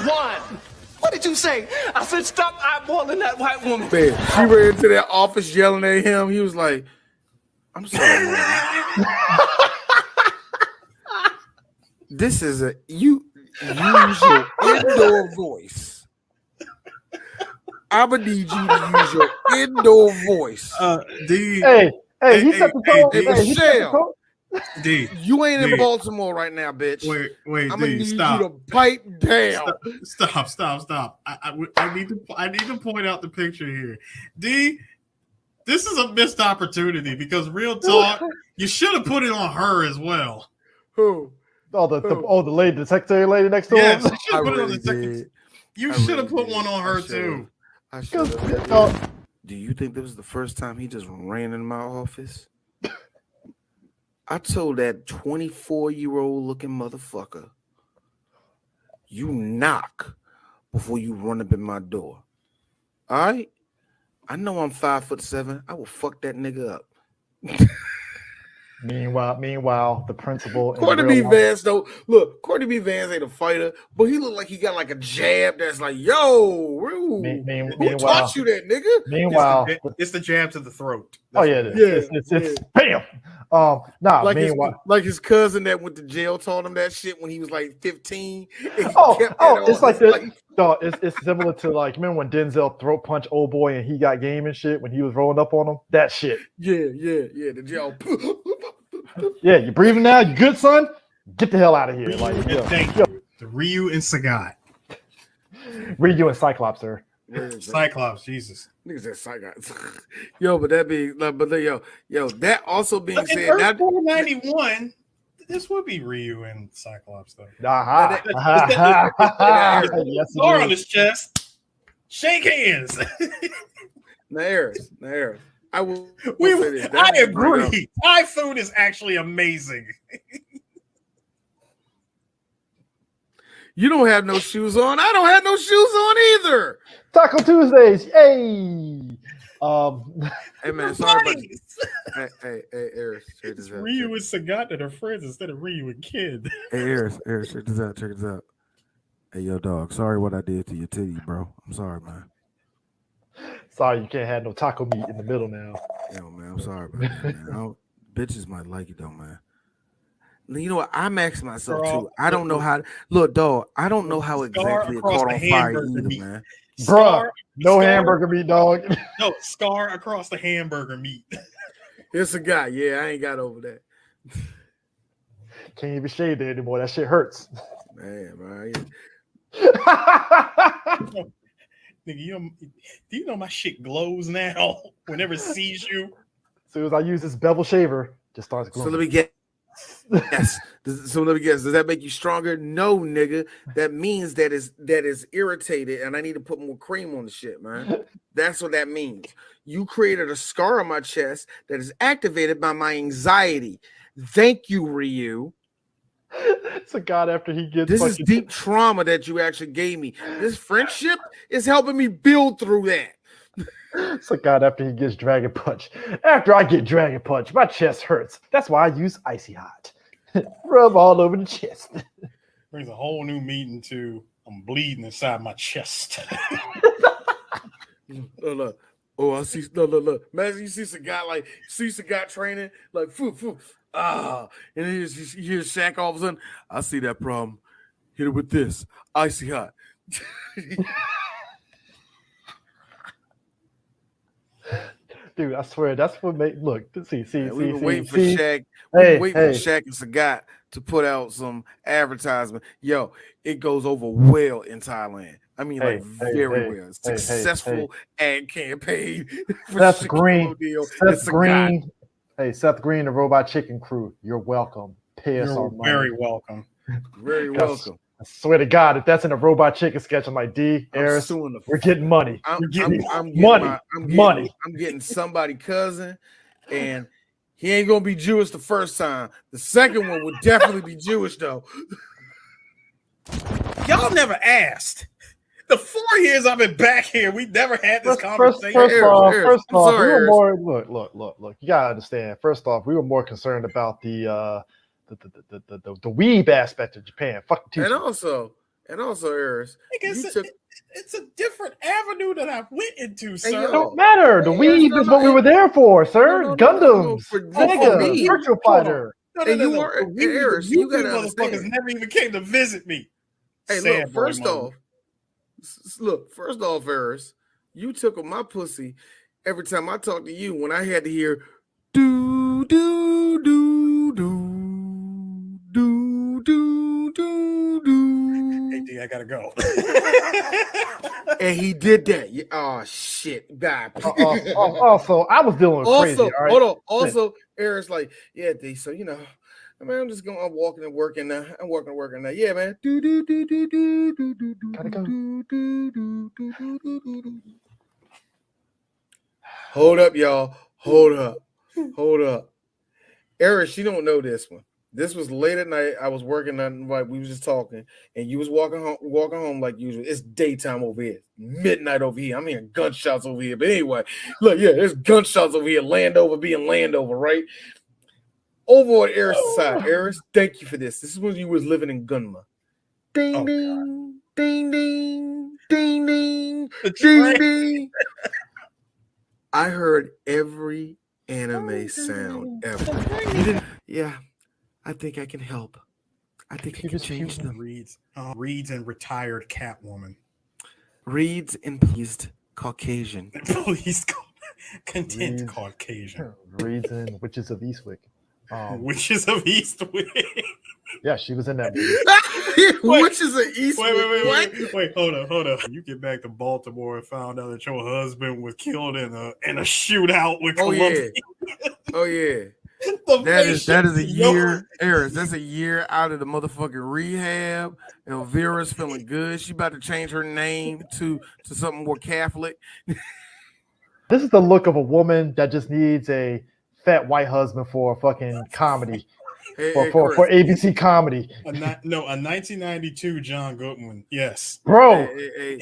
One. What did you say? I said stop eyeballing that white woman. Man, she ran into that office yelling at him. He was like, I'm sorry, man. This is you use your indoor voice. I'm gonna need you to use your indoor voice. He set the tone. Michelle, D, you ain't in Baltimore right now, bitch. Wait, I'm gonna need stop. you to pipe down. Stop. I need to point out the picture here. D, this is a missed opportunity because real talk, you should have put it on her as well. Who? The lady, the secretary lady next to him. Yes, you should have put it on the secretary. You should have put one on her too. I should have. Do you think this was the first time he just ran in my office? I told that 24-year-old looking motherfucker, you knock before you run up in my door. All right? I know I'm 5'7". I will fuck that nigga up. Meanwhile, the principal. Courtney B. Vance, though, look, Courtney B. Vance ain't a fighter, but he looked like he got like a jab that's like, yo, who taught you that, nigga? Meanwhile, it's the jab to the throat. It's bam. Like his cousin that went to jail told him that shit when he was like 15. It's like this. It's similar to like, remember when Denzel throat punched old boy and he got game and shit when he was rolling up on him? That shit. Yeah. The jail. Yeah, you breathing now? You good, son? Get the hell out of here. Thank you. The Ryu and Sagat. Ryu and Cyclops, sir. Cyclops, Jesus. Niggas said Cyclops. But that being, that also being said, that 491, this would be Ryu and Cyclops, though. Yes, Thor on his chest. Shake hands. Nair. I agree. Thai food is actually amazing. You don't have no shoes on. I don't have no shoes on either. Taco Tuesdays, hey. Hey man, sorry about Hey, Eris, check this out. Ryu and Sagat that are friends instead of Ryu and Kid. Hey, Eris, check this out. Check this out. Hey, yo, dog. Sorry what I did to your titty, bro. I'm sorry, man. Sorry, you can't have no taco meat in the middle now. Yo, man, I'm sorry about that, man. Bitches might like it though, man. You know what? I'm asking myself too. I don't know how. Look, dog. I don't know how exactly it caught on fire either, man. Bruh, no hamburger meat, dog. No, scar across the hamburger meat. It's a guy. Yeah, I ain't got over that. Can't even shave there anymore. That shit hurts. Man, right. Nigga, do you know my shit glows now whenever it sees you? As soon as I use this bevel shaver, just starts glowing. So let me get. Yes. So let me guess. Does that make you stronger? No, nigga. That means that is irritated, and I need to put more cream on the shit, man. That's what that means. You created a scar on my chest that is activated by my anxiety. Thank you, Ryu. So God, after he gets this is deep trauma that you actually gave me. This friendship is helping me build through that. So God, after he gets Dragon Punch. After I get Dragon Punch, my chest hurts. That's why I use Icy Hot. Rub all over the chest. Brings a whole new meaning to I'm bleeding inside my chest. Look. Oh, I see. Look. Imagine you see some guy training, like, and then you hear Shaq all of a sudden. I see that problem. Hit it with this Icy Hot. Dude, I swear that's what made look. See. We were waiting for Shaq. For Shaq and Sagat to put out some advertisement. Yo, it goes over well in Thailand. I mean, very well. Successful ad campaign. Seth Green. Seth Green. Hey, Seth Green, the Robot Chicken crew. You're welcome. Pay us our money. Very welcome. Very welcome. I swear to God, if that's in a Robot Chicken sketch, I'm like, Eris, we're getting money. I'm getting money. I'm getting somebody cousin, and he ain't gonna be Jewish the first time. The second one would definitely be Jewish though. Y'all never asked. The 4 years I've been back here, we never had this conversation. First off, we were more look. You gotta understand. First off, we were more concerned about the weeb aspect of Japan. Fuck the and also, Eris, it's a different avenue that I went into, sir. It don't matter. The weeb is what we were there for, sir. Gundams, Sega, Virtual Fighter. Eris, you gotta understand. Motherfuckers never even came to visit me. Hey, look. First off, Eris, you took my pussy every time I talked to you when I had to hear do do do do do do do do. Hey D, I gotta go. And he did that. Oh shit, God. Also, I was dealing with crazy. All right? Hold on. Also, Eris like, yeah, D. So I mean, I'm walking and working now. I'm working now. Yeah, man. Gotta go. Hold up, y'all. Hold up. Eris, she don't know this one. This was late at night. I was working on, like, we was just talking, and you was walking home like usual. It's daytime over here, midnight over here. I'm hearing gunshots over here. But anyway, look, yeah, there's gunshots over here. Landover being Landover, right? Over on Eris' side. Eris, thank you for this. This is when you was living in Gunma. Ding, ding, ding, ding, ding, ding, ding, ding. I heard every anime sound ever. Yeah, I think I can help. I think I can change them. Reads and retired Catwoman. Reads and pleased Caucasian. Pleased content Caucasian. Reads and Witches of Eastwick. Witches of Eastwick. Yeah, she was in that movie. Witches of Eastwick. Wait, hold up. You get back to Baltimore and found out that your husband was killed in a shootout with Columbia. Oh yeah. That is a year, Eris. That's a year out of the motherfucking rehab. Elvira's feeling good. She about to change her name to something more Catholic. This is the look of a woman that just needs a fat white husband for a fucking comedy. for ABC comedy. A 1992 John Goodman. Yes, bro. Hey,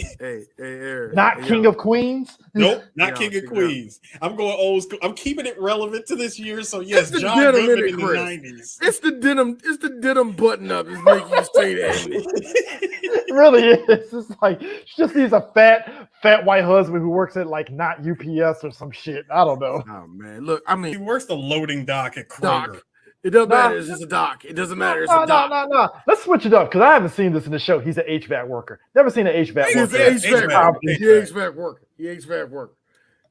not King of Queens. Nope, not King of Queens. I'm going old school. I'm keeping it relevant to this year. So yes, John Goodman in the 90s. It's the denim button up is making you say that. It really is. It's like she just needs a fat white husband who works at like not UPS or some shit. I don't know. Oh man, look, I mean, he works the loading dock at Kroger. It doesn't matter. It's just a dock. It doesn't matter. It's a dock. No. Let's switch it up because I haven't seen this in the show. He's an HVAC worker. Never seen an HVAC worker. HVAC worker.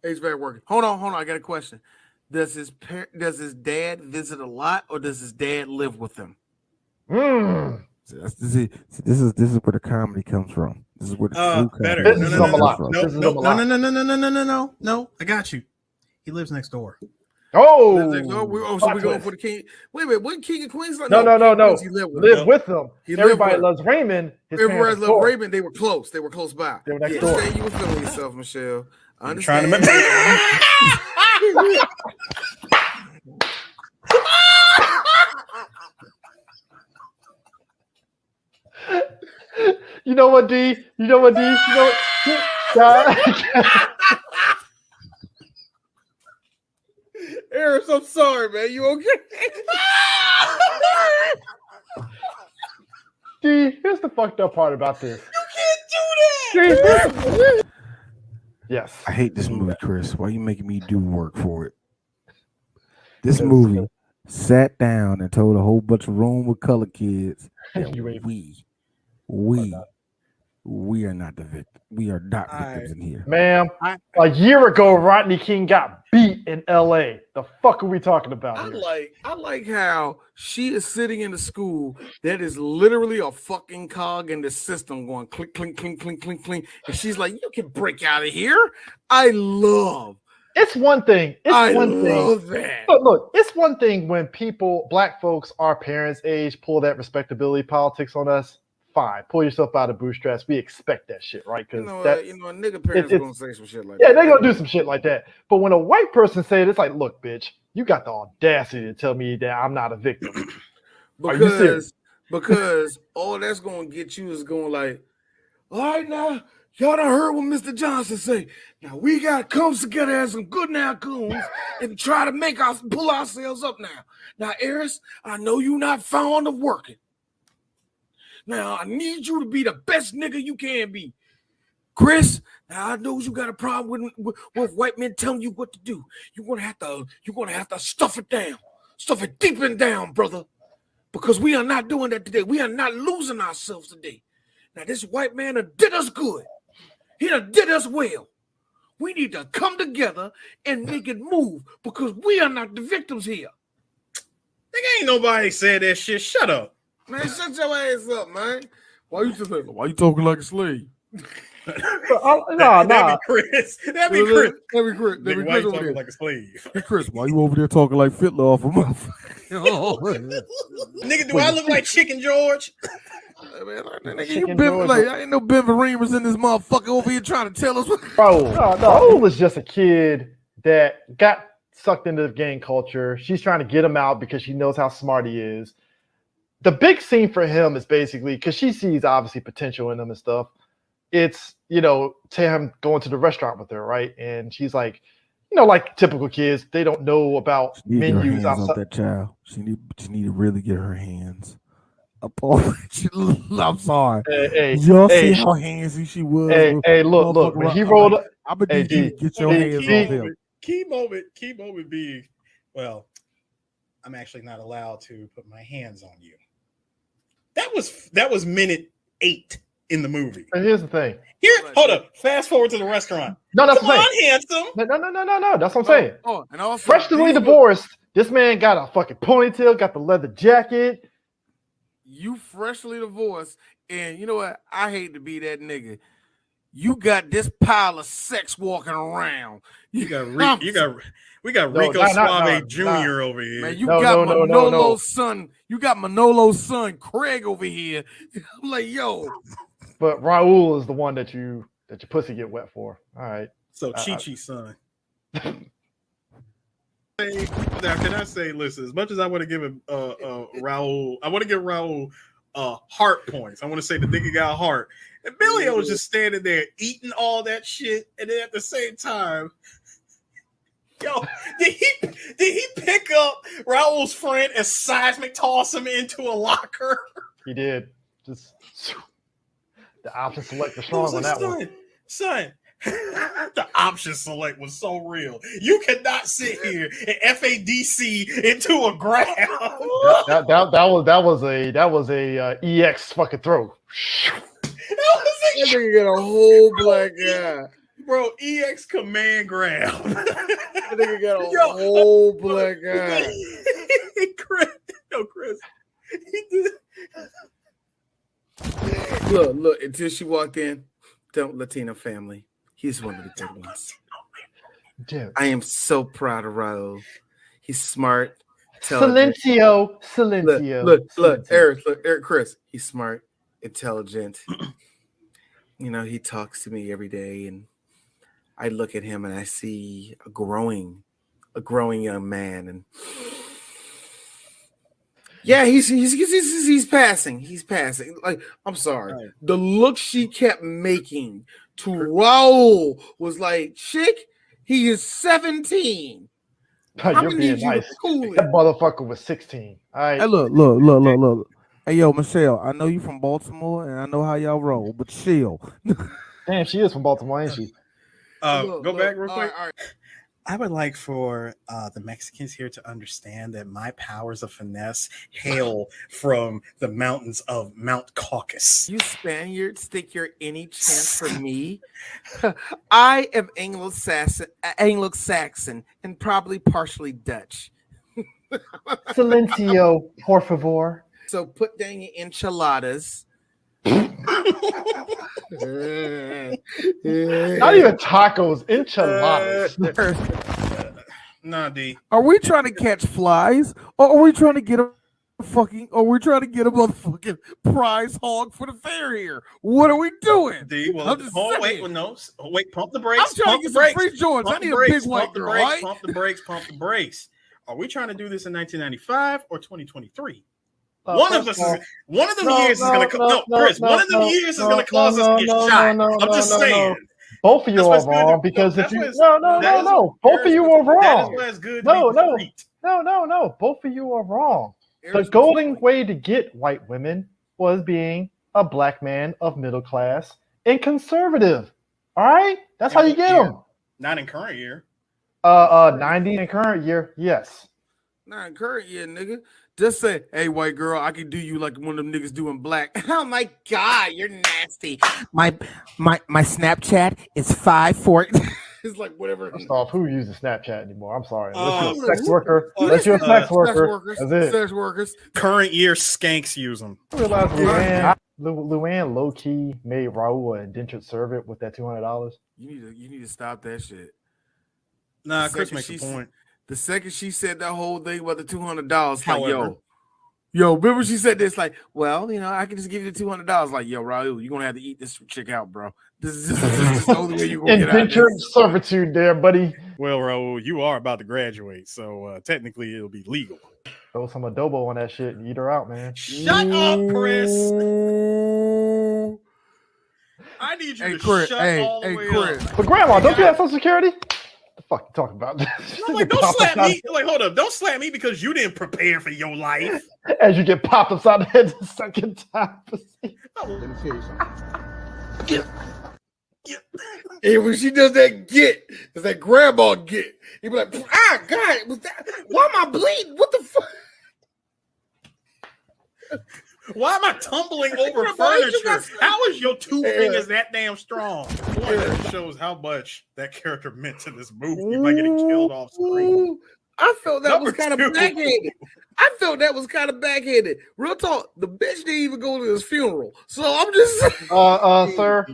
HVAC worker. Hold on. I got a question. Does his dad visit a lot, or does his dad live with him? This is where the comedy comes from. This is where the better. No. I got you. He lives next door. So we're going for the king. Wait a minute, what King of Queens? No. He live with them. Everybody loves Raymond. Everybody loves Raymond. They were close. They were close by. They were next door. You were feeling yourself, Michelle. I I'm understand. trying to You know what, D? Eris, I'm sorry, man. You okay? D, here's the fucked up part about this. You can't do that. Yes. I hate this movie, Chris. Why are you making me do work for it? This movie sat down and told a whole bunch of room with color kids that we are not the victim. We are not victims in here. Ma'am, a year ago, Rodney King got beat in LA. The fuck are we talking about here? I like how she is sitting in the school that is literally a fucking cog in the system going clink, clink, clink, clink, clink, clink. And she's like, you can break out of here. It's one thing. I love that. But look, it's one thing when people, black folks, our parents' age, pull that respectability politics on us. Fine, pull yourself out of bootstraps. We expect that shit, right? Because nigga parents are gonna say some shit like that. that. Yeah, they're gonna do some shit like that. But when a white person say it, it's like, look, bitch, you got the audacity to tell me that I'm not a victim. Because all that's gonna get you is going like, all right now, y'all done heard what Mr. Johnson say. Now we gotta come together as some good now goons and try to pull ourselves up now. Now, Eris, I know you not fond of working. Now, I need you to be the best nigga you can be. Chris, now I know you got a problem with white men telling you what to do. You're gonna have to stuff it down. Stuff it deep and down, brother. Because we are not doing that today. We are not losing ourselves today. Now, this white man did us good. He did us well. We need to come together and make it move because we are not the victims here. Nigga, ain't nobody said that shit. Shut up. Man, shut your ass up, man. Why you talking like a slave? That'd be Chris. That'd be Chris. Nigga, why you talking like a slave? Hey, Chris, why you over there talking like Fiddler off a mouth? Nigga, do I look like Chicken George? You been like I ain't no Ben Vereen was in this motherfucker over here trying to tell us what. Bro, Raul was just a kid that got sucked into the gang culture. She's trying to get him out because she knows how smart he is. The big scene for him is basically because she sees obviously potential in him and stuff. It's, to him going to the restaurant with her, right? And she's like, like typical kids, they don't know about menus outside. That child. She need to really get her hands up on. I'm sorry. Y'all see how handsy she was. Hey, look. When he rolled up, I'm gonna need you to get your hands off him. Key moment being, well, I'm actually not allowed to put my hands on you. That was minute 8 in the movie. And here's the thing. Hold up. Fast forward to the restaurant. No, that's Come what I'm on, saying. handsome. No. That's what I'm saying. And also, freshly divorced, this man got a fucking ponytail, got the leather jacket. You freshly divorced, and you know what? I hate to be that nigga. You got this pile of sex walking around. We got Rico Suave Jr. over here. Man, you got Manolo's son. You got Manolo's son, Craig, over here. I'm like, yo. But Raul is the one that your pussy get wet for. All right. So Chi-Chi's son. Now, can I say, listen, as much as I want to give him Raul, I want to give Raul heart points. I want to say the nigga got heart. And Billy was just standing there eating all that shit, and then at the same time, yo, did he pick up Raul's friend and seismic toss him into a locker? He did. Just the option select was strong on that one. Son, the option select was so real. You cannot sit here and FADC into a grab. That was a EX fucking throw. That nigga got a whole black guy. Bro, EX command grab. That nigga got a whole black guy. Chris. He did. Look, until she walked in, don't Latino family. He's one of the good ones. Dude. I am so proud of Raul. He's smart. Silencio. Look, Eric, Chris. He's smart, intelligent. You know, he talks to me every day, and I look at him and I see a growing young man, and yeah, he's passing. He's passing. Like, I'm sorry. Right. The look she kept making to Raul was like, chick, he is 17. You're being nice. That motherfucker was 16. All right. Hey, look. Hey, yo, Michelle, I know you from Baltimore, and I know how y'all roll, but chill. Damn, she is from Baltimore, ain't she? Go back real quick. All right. I would like for the Mexicans here to understand that my powers of finesse hail from the mountains of Mount Caucasus. You Spaniards think you're any chance for me? I am Anglo-Saxon and probably partially Dutch. Silencio, por favor. So put down your enchiladas. Not even tacos, enchiladas. Nah, D. Are we trying to catch flies, or are we trying to get a motherfucking prize hog for the fair here? What are we doing? D, well, wait, pump the brakes. I'm trying to get some free joints. I need a big white girl, right? Pump the brakes. Are we trying to do this in 1995 or 2023? One of them years is going to cause us to get shot. I'm just saying. Both of you are wrong because if you no, both of you are wrong. No, both of you are wrong. The golden way to get white women was being a black man of middle class and conservative. All right, that's how you get them. Not in current year. 90 in current year, yes. Not in current year, nigga. Just say, hey, white girl, I can do you like one of them niggas doing black. Oh my God, you're nasty. My Snapchat is 5'4". It's like whatever. First off, who uses Snapchat anymore? I'm sorry. Unless you're a sex worker. Unless you're a sex worker. That's it. Sex workers. Current year skanks use them. I realized Luann low-key made Raul an indentured servant with that $200. You need to stop that shit. Nah, Chris makes a point. The second she said that whole thing about the $200, like, yo, remember she said this, like, well, you know, I can just give you the $200. Like, yo, Raul, you're gonna have to eat this chick out, bro. This is the only way you're gonna get out. Indentured servitude there, buddy. Well, Raul, you are about to graduate, so technically it'll be legal. Throw some adobo on that shit and eat her out, man. Shut up, Chris. I need you to shut all the way up. But Grandma, don't you have Social Security? What the fuck you talking about? No, like, don't slap me. Like, hold up. Don't slap me because you didn't prepare for your life. As you get popped upside the head the second time. Let me tell you something. Get. And when she does that get, it's that grandma get. You be like, ah, God, was that? Why am I bleeding? What the fuck? Why am I tumbling over furniture? How is your two fingers that damn strong? Boy, that shows how much that character meant to this movie by getting killed off screen. I felt that was kind of backhanded. Real talk, the bitch didn't even go to his funeral. So I'm just sir.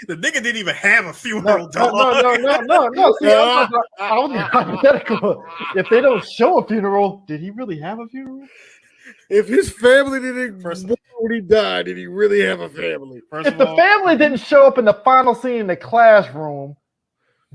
The nigga didn't even have a funeral. No. See, I was hypothetical. If they don't show a funeral, did he really have a funeral? If his family didn't when he died, did he really have a family? If the family didn't show up in the final scene in the classroom,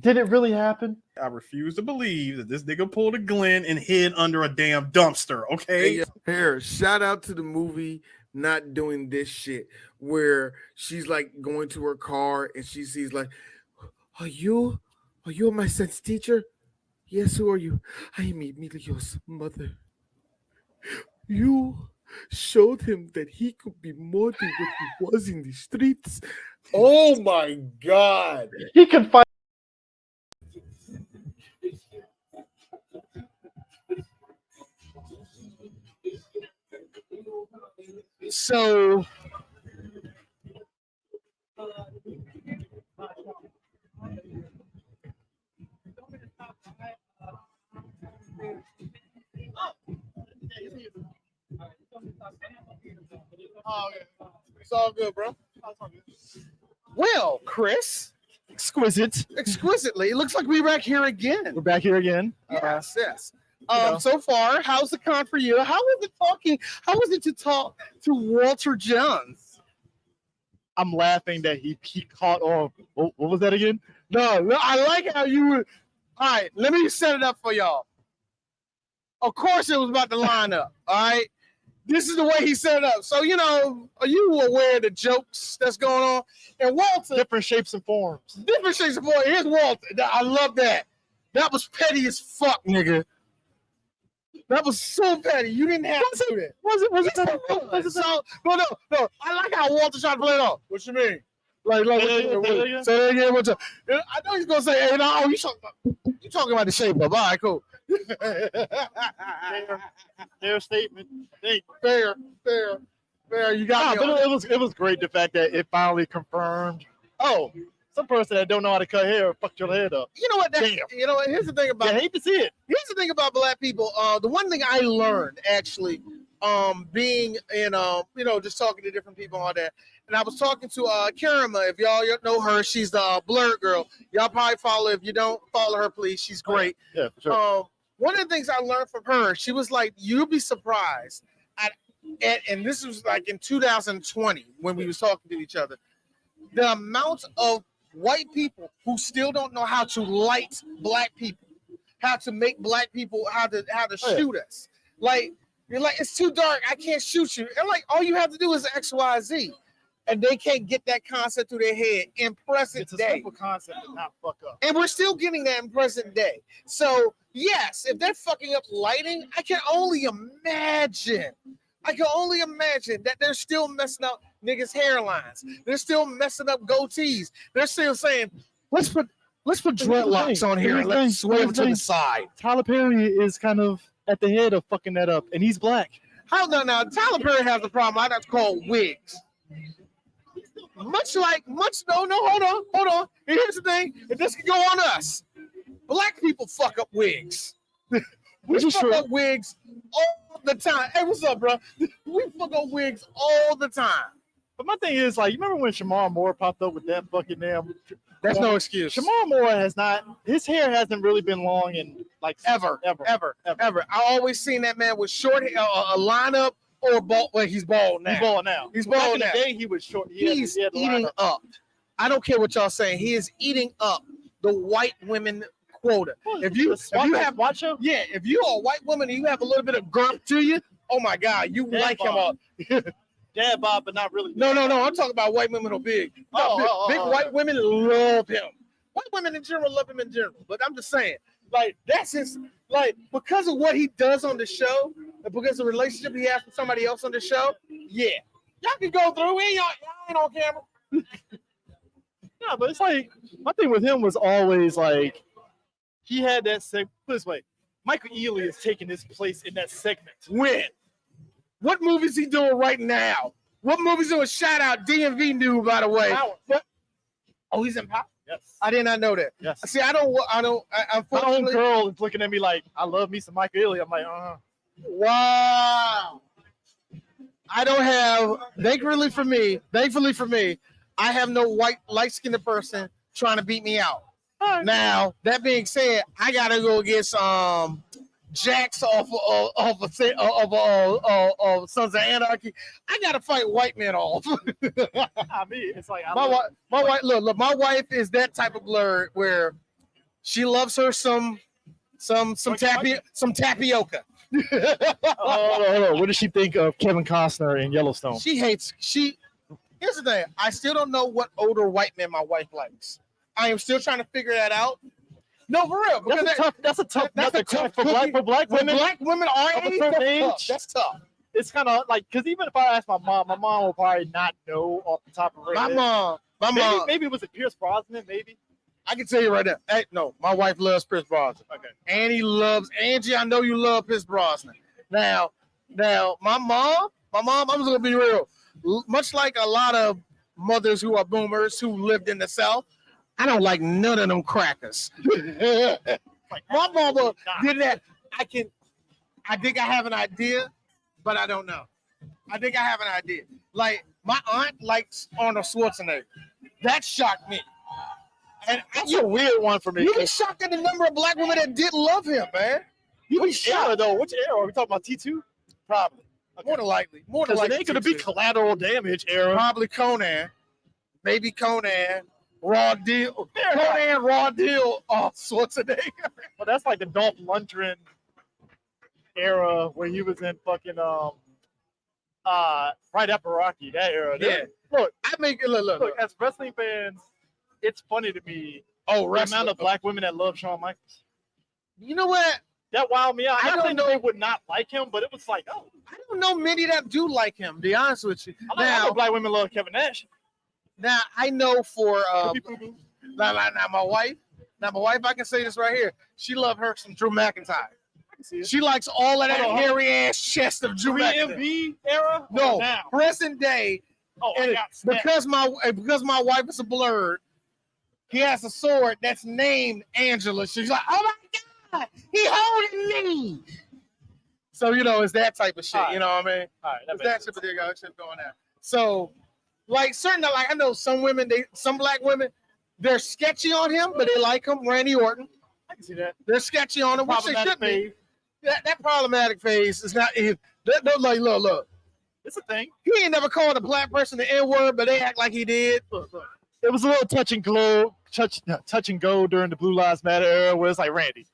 Did it really happen? I refuse to believe that this nigga pulled a Glenn and hid under a damn dumpster. Okay. Hey, here, shout out to the movie Not Doing This Shit, where she's like going to her car and she sees like, Are you my son's teacher? Yes, who are you? I am Emilio's mother. You showed him that he could be more than what he was in the streets. Oh my God. He can fight. So it's all good, bro. Well, Chris, exquisitely. It looks like we're back here again. We're back here again. Yes, yes. So far, how's the con for you? How was it talking? How was it to talk to Walter Jones? I'm laughing that he caught on. What was that again? No, I like how you were. All right, let me set it up for y'all. Of course, it was about the lineup. All right, this is the way he set it up. So, you know, are you aware of the jokes that's going on? And Walter, different shapes and forms. Here's Walter. I love that. That was petty as fuck, nigga. That was so petty. You didn't have to do that. Was it? So, no. I like how Walter tried to play it off. What you mean? Like, say again. What's up? I know he's gonna say, "Hey, no, you talking about the shape up." All right, cool. Fair statement. Fair. You got me. It was great the fact that it finally confirmed. Oh, some person that don't know how to cut hair fucked your head up. You know what? You know what? Here's the thing about. I hate to see it. Here's the thing about black people. The one thing I learned actually, being in just talking to different people on that, and I was talking to Karima. If y'all know her, she's the Blerd girl. Y'all probably follow her. If you don't follow her, please. She's great. Yeah, for sure. One of the things I learned from her, she was like, "You'll be surprised." And this was like in 2020 when we was talking to each other. The amount of white people who still don't know how to light black people, how to make black people, how to shoot us. Like, you're like, it's too dark, I can't shoot you. And like, all you have to do is X, Y, Z. And they can't get that concept through their head in present It's a day. simple concept to not fuck up. And we're still getting that in present day. So yes, if they're fucking up lighting, I can only imagine that they're still messing up niggas' hairlines. They're still messing up goatees. They're still saying, let's put dreadlocks on here and let's swerve to the side. Tyler Perry is kind of at the head of fucking that up, and he's black. How no? Tyler Perry has a problem. I have to call wigs. Hold on. And here's the thing, and this can go on us. Black people fuck up wigs. We fuck up wigs all the time. Hey, what's up, bro? We fuck up wigs all the time. But my thing is, like, you remember when Shamar Moore popped up with that fucking damn? That's no excuse. Shamar Moore his hair hasn't really been long in like ever. I always seen that man with short hair, a lineup or bald. Well, he's bald now. He's bald Back in now. the day, he was short. He's eating up. I don't care what y'all saying. He is eating up the white women quota. If you have if you are a white woman and you have a little bit of girth to you, oh my God, you Dad like bod. him up. Dad bod, but not really. No. I'm talking about white women who are big. Big white women love him. White women in general love him in general. But I'm just saying, like, that's his, like, because of what he does on the show, and because of the relationship he has with somebody else on the show, yeah. Y'all can go through. Y'all ain't on camera. Yeah, but it's like, my thing with him was always like, he had that segment. Put it this way, Michael Ealy is taking his place in that segment. When? What movies he doing right now? What movies doing? Shout out DMV new, by the way. Power. Oh, he's in Power? Yes. I did not know that. Yes. See, I My unfortunately. own girl is looking at me like, I love me some Michael Ealy. I'm like, Wow. I don't have, thankfully for me, I have no white, light-skinned person trying to beat me out. Now, that being said, I gotta go get some jacks off of Sons of Anarchy. I gotta fight white men off. I mean, it's like my wife. Look, my wife is that type of Blerd where She loves her some tapioca. Hold on. What does she think of Kevin Costner in Yellowstone? Here's the thing. I still don't know what older white men my wife likes. I am still trying to figure that out. No, for real. That's a tough nut to crack for black women. Black women are of a certain age. That's tough. It's kind of like, because even if I ask my mom will probably not know off the top of her head. My mom. Maybe it was Pierce Brosnan. Maybe. I can tell you right now. Hey, no, my wife loves Pierce Brosnan. Okay. Angie loves Angie. I know you love Pierce Brosnan. Now, my mom. I'm just gonna be real. Much like a lot of mothers who are boomers who lived in the South, I don't like none of them crackers. My mama did that. I think I have an idea, but I don't know. I think I have an idea. Like, my aunt likes Arnold Schwarzenegger. That shocked me. And that's a weird one for me. You be shocked at the number of black women that did love him, man. Which era, though? Which era? Are we talking about T2? Probably. Okay. More than likely. It ain't going to be Collateral Damage era. Probably Conan. Maybe Conan. Raw Deal. Conan, Raw Deal. Oh, Schwarzenegger. Well, that's like the Dolph Lundgren era where he was in fucking right after Rocky. That era. Yeah. Look, look. As wrestling fans, it's funny to me. The amount of black women that love Shawn Michaels. You know what? That wowed me out. I don't know they would not like him, but it was like, oh. I don't know many that do like him, to be honest with you. I know black women love Kevin Nash. Now, I know for now my wife, I can say this right here. She loved her some Drew McIntyre. She likes all of that hairy ass chest of Drew McIntyre. MV era? No, now? present day. Oh, and because my wife is a Blerd, he has a sword that's named Angela. She's like, oh my God, he holding me. So, it's that type of shit. Right. You know what I mean? All right, it's that type of shit going on. So, like, I know some black women, they're sketchy on him, but they like him. Randy Orton. I can see that. They're sketchy on him, which they should be. That problematic phase is not. Look. It's a thing. He ain't never called a black person the N-word, but they act like he did. Look. It was a little touch and go during the Blue Lives Matter era, where it's like, Randy,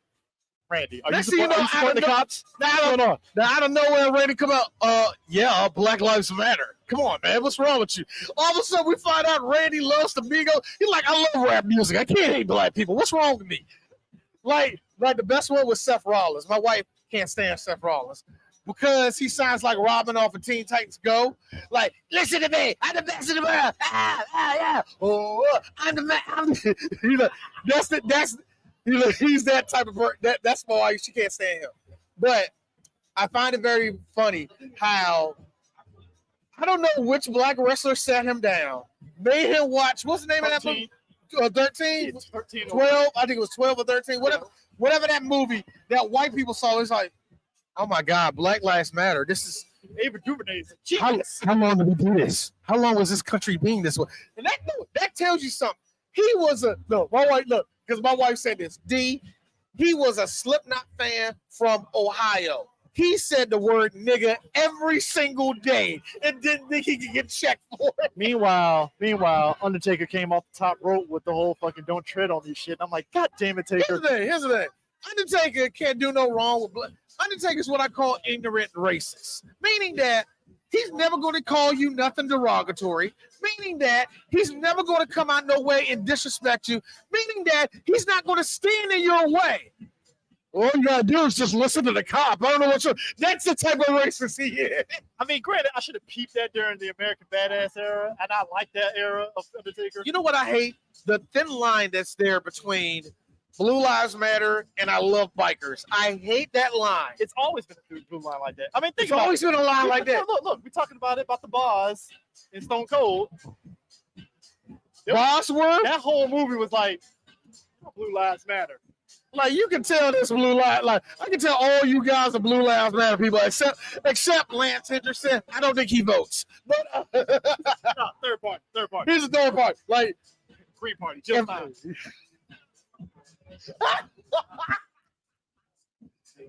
are you supporting the cops? Now, I don't know where Randy come out. Yeah, Black Lives Matter. Come on, man. What's wrong with you? All of a sudden, we find out Randy loves the Migos. He's like, I love rap music. I can't hate black people. What's wrong with me? Like the best one was Seth Rollins. My wife can't stand Seth Rollins because he sounds like Robin off of Teen Titans Go. Like, listen to me. I'm the best in the world. Yeah. Oh, I'm the man. He's that type of person. That's why she can't stand him. But I find it very funny how I don't know which black wrestler sat him down, made him watch. What's the name of that movie? 13? 12? I think it was 12 or 13. Whatever that movie that white people saw, it's like, oh my God, Black Lives Matter. This is Ava DuVernay's. How long did we do this? How long was this country being this way? And that tells you something. He was because my wife said this. He was a Slipknot fan from Ohio. He said the word nigga every single day and didn't think he could get checked for it. Meanwhile, Undertaker came off the top rope with the whole fucking don't tread on me shit. I'm like, God damn it, Taker. Here's the thing. Undertaker can't do no wrong with blood. Undertaker is what I call ignorant racist, meaning that he's never going to call you nothing derogatory, meaning that he's never going to come out no way and disrespect you, meaning that he's not going to stand in your way. All you gotta do is just listen to the cop. I don't know that's the type of racist he is. I mean, granted, I should have peeped that during the American Badass era, and I like that era of Undertaker. You know what I hate? The thin line that's there between Blue Lives Matter and I love bikers. I hate that line. It's always been a blue line like that. I mean, it's always been a line like that. Look, we're talking about the bars in Stone Cold. Bosworth? That whole movie was like, Blue Lives Matter. Like, you can tell this Blue Lives, like, I can tell all you guys are Blue Lives Matter people, except Lance Henderson. I don't think he votes. But no, third party. Here's the third part. Like, Green Party, just fine.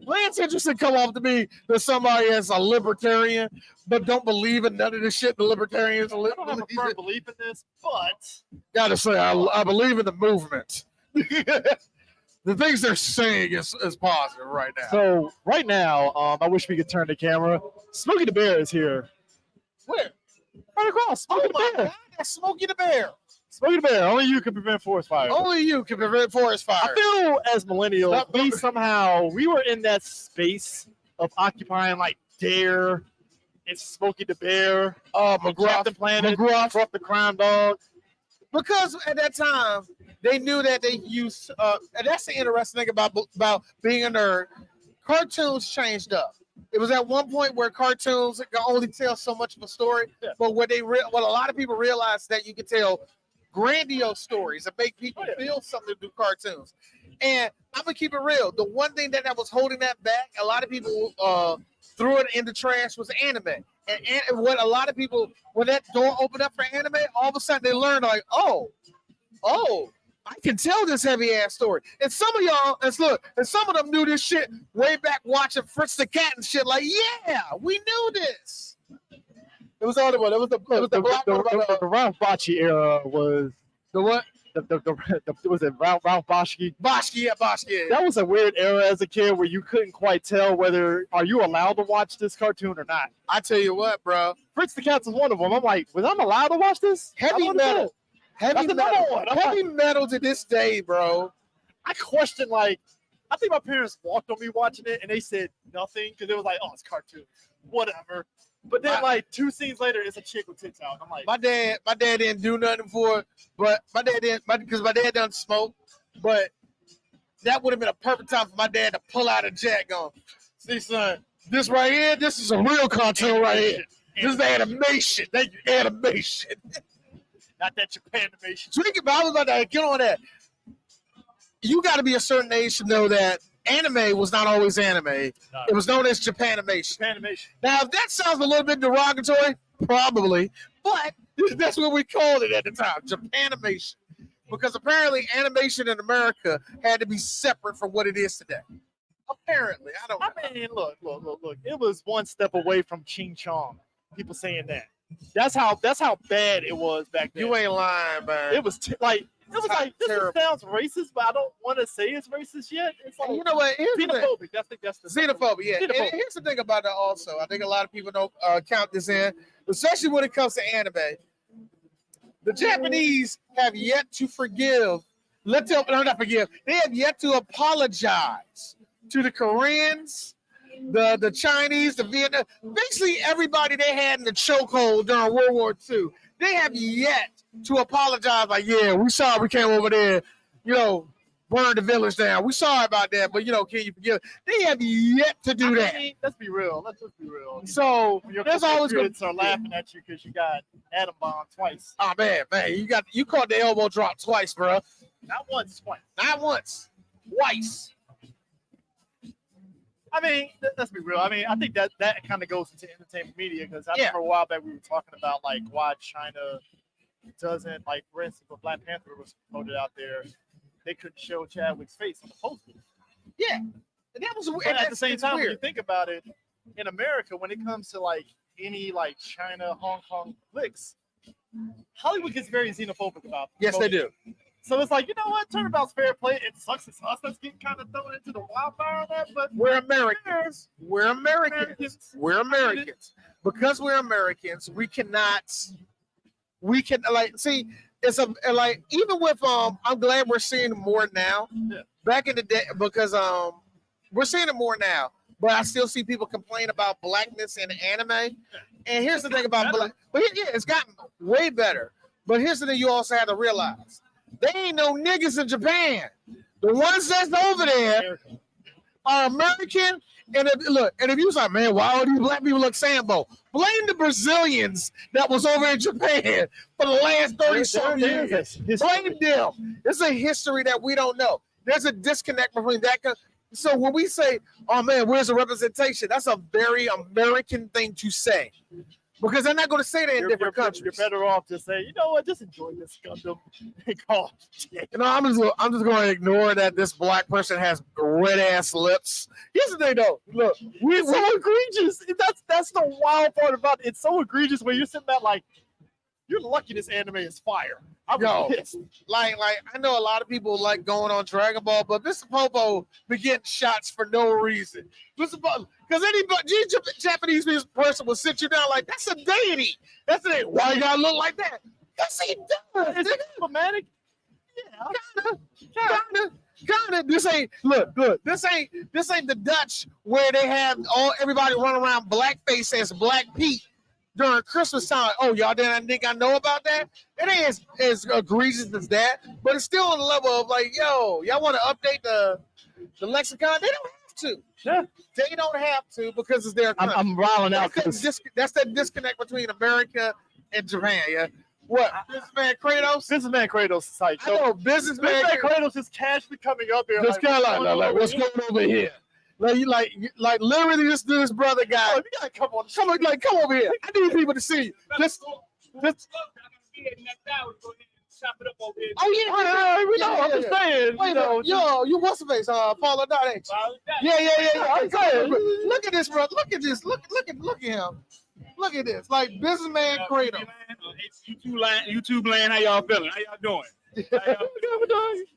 Lance Henderson come off to me that somebody is a libertarian, but don't believe in none of the shit the libertarians are. I don't have a firm belief in this, but gotta say, I believe in the movement. the things they're saying is positive right now. So right now, I wish we could turn the camera. Smokey the Bear is here. Where? Right across. Smokey the Bear. God, that's Smokey the Bear. Smokey the Bear. Only you can prevent forest fire. Only you can prevent forest fire. I feel as millennials, we were in that space of occupying like Dare and Smokey the Bear, Captain Planet, Truck the Crime Dog. Because at that time they knew that they used, and that's the interesting thing about being a nerd. Cartoons changed up. It was at one point where cartoons could only tell so much of a story, but what a lot of people realized that you could tell grandiose stories and make people feel something through cartoons. And I'm gonna keep it real. The one thing that was holding that back, a lot of people threw it in the trash, was anime. And what a lot of people, when that door opened up for anime, all of a sudden they learned like, oh, I can tell this heavy ass story. And some of y'all, and some of them knew this shit way back watching Fritz the Cat and shit. Like, yeah, we knew this. It was all the one. It was The Ralph Bakshi era was the what? Was it Ralph Bakshi? Bakshi, yeah. That was a weird era as a kid where you couldn't quite tell whether are you allowed to watch this cartoon or not. I tell you what, bro. Fritz the Cat was one of them. I'm like, was I allowed to watch this? Heavy metal. Heavy metal to this day, bro. I question, like, I think my parents walked on me watching it and they said nothing because it was like, oh, it's cartoon, whatever. But then, like 2 scenes later, it's a chick with tits out. I'm like, my dad didn't do nothing for it, but my dad didn't, because my dad doesn't smoke. But that would have been a perfect time for my dad to pull out a jack on. See, son, this right here, this is a real cartoon right here. This is animation. Thank you, animation. Not that Japan animation. Speaking about, I was about to get on that. You got to be a certain age to know that anime was not always anime. No. It was known as Japanimation. Now, if that sounds a little bit derogatory, probably, but that's what we called it at the time, Japanimation. Because apparently animation in America had to be separate from what it is today. Apparently, I don't know. I mean, look. It was one step away from Ching Chong. People saying that. That's how bad it was back then. You ain't lying, man. It was like this sounds racist, but I don't want to say it's racist yet. It's like, you know what? Xenophobic. That's the xenophobia. Yeah. And here's the thing about that also. I think a lot of people don't count this in, especially when it comes to anime. The Japanese have yet to forgive. Not forgive. They have yet to apologize to the Koreans, the Chinese, the Vietnam, basically everybody they had in the chokehold during World War II. They have yet to apologize. Like, yeah, we sorry we came over there, burn the village down. We sorry about that, but can you forgive? They have yet to do that. Let's be real. Let's just be real. So there's always going to laughing at you because you got atom bomb twice. Oh man, you caught the elbow drop twice, bro. Not once, twice. Not once, twice. I mean, let's be real. I mean, I think that kind of goes into entertainment media because I remember a while back we were talking about like why China doesn't, like, for instance, when Black Panther was voted out there, they couldn't show Chadwick's face on the poster. Yeah, and that was weird. At the same time, when you think about it, in America, when it comes to like any like China, Hong Kong flicks, Hollywood gets very xenophobic about. Yes, they do. So it's like, you know what? Turnabout's fair play. It sucks. It's us that's getting kind of thrown into the wildfire on that, but we're Americans. We're Americans. We're Americans. Because we're Americans, we can see. It's even with I'm glad we're seeing more now. Yeah. Back in the day, because we're seeing it more now. But I still see people complain about blackness in anime. Yeah. And here's the thing about black. But it's gotten way better. But here's the thing you also have to realize. They ain't no niggas in Japan. The ones that's over there are American. And if you was like, man, why all these black people look Sambo? Blame the Brazilians that was over in Japan for the last 30-something years. Blame them. It's a history that we don't know. There's a disconnect between that. So when we say, oh, man, where's the representation? That's a very American thing to say. Because they're not going to say that in different countries. You're better off to say, you know what, just enjoy this Gundam and call it. I'm just going to ignore that this black person has red ass lips. Here's the thing, though. Look, it's so egregious. That's the wild part about it. It's so egregious when you're sitting back like, You're lucky this anime is fire. I'm Yo, pissed. like I know a lot of people like going on Dragon Ball, but Mr. Popo be getting shots for no reason. Because any Japanese person will sit you down like that's a deity. That's a deity. Why you gotta look like that? Because he does. Is it problematic? Yeah, kinda. This ain't look. This ain't the Dutch where they have everybody run around blackface as Black Pete during Christmas time. Oh, y'all didn't think I know about that? It ain't as egregious as that, but it's still on the level of like, yo, y'all want to update the lexicon? They don't have to. Yeah. They don't have to because it's their country. I'm riling out. That's that disconnect between America and Japan, yeah. What? Businessman Kratos? Businessman Kratos is like, I know Businessman Kratos is casually coming up here. Just kind of like what's going over here? Like literally this brother guy. Oh, you gotta come on. Come over here. I need people to see you. Oh yeah, we know. I'm just saying. Wait, you what's the face? Paulo Dot. Yeah. I'm saying. Look at this, bro. Look at this. Look at him. Look at this. Like Businessman Kratos. YouTube land. How y'all feeling? How y'all doing?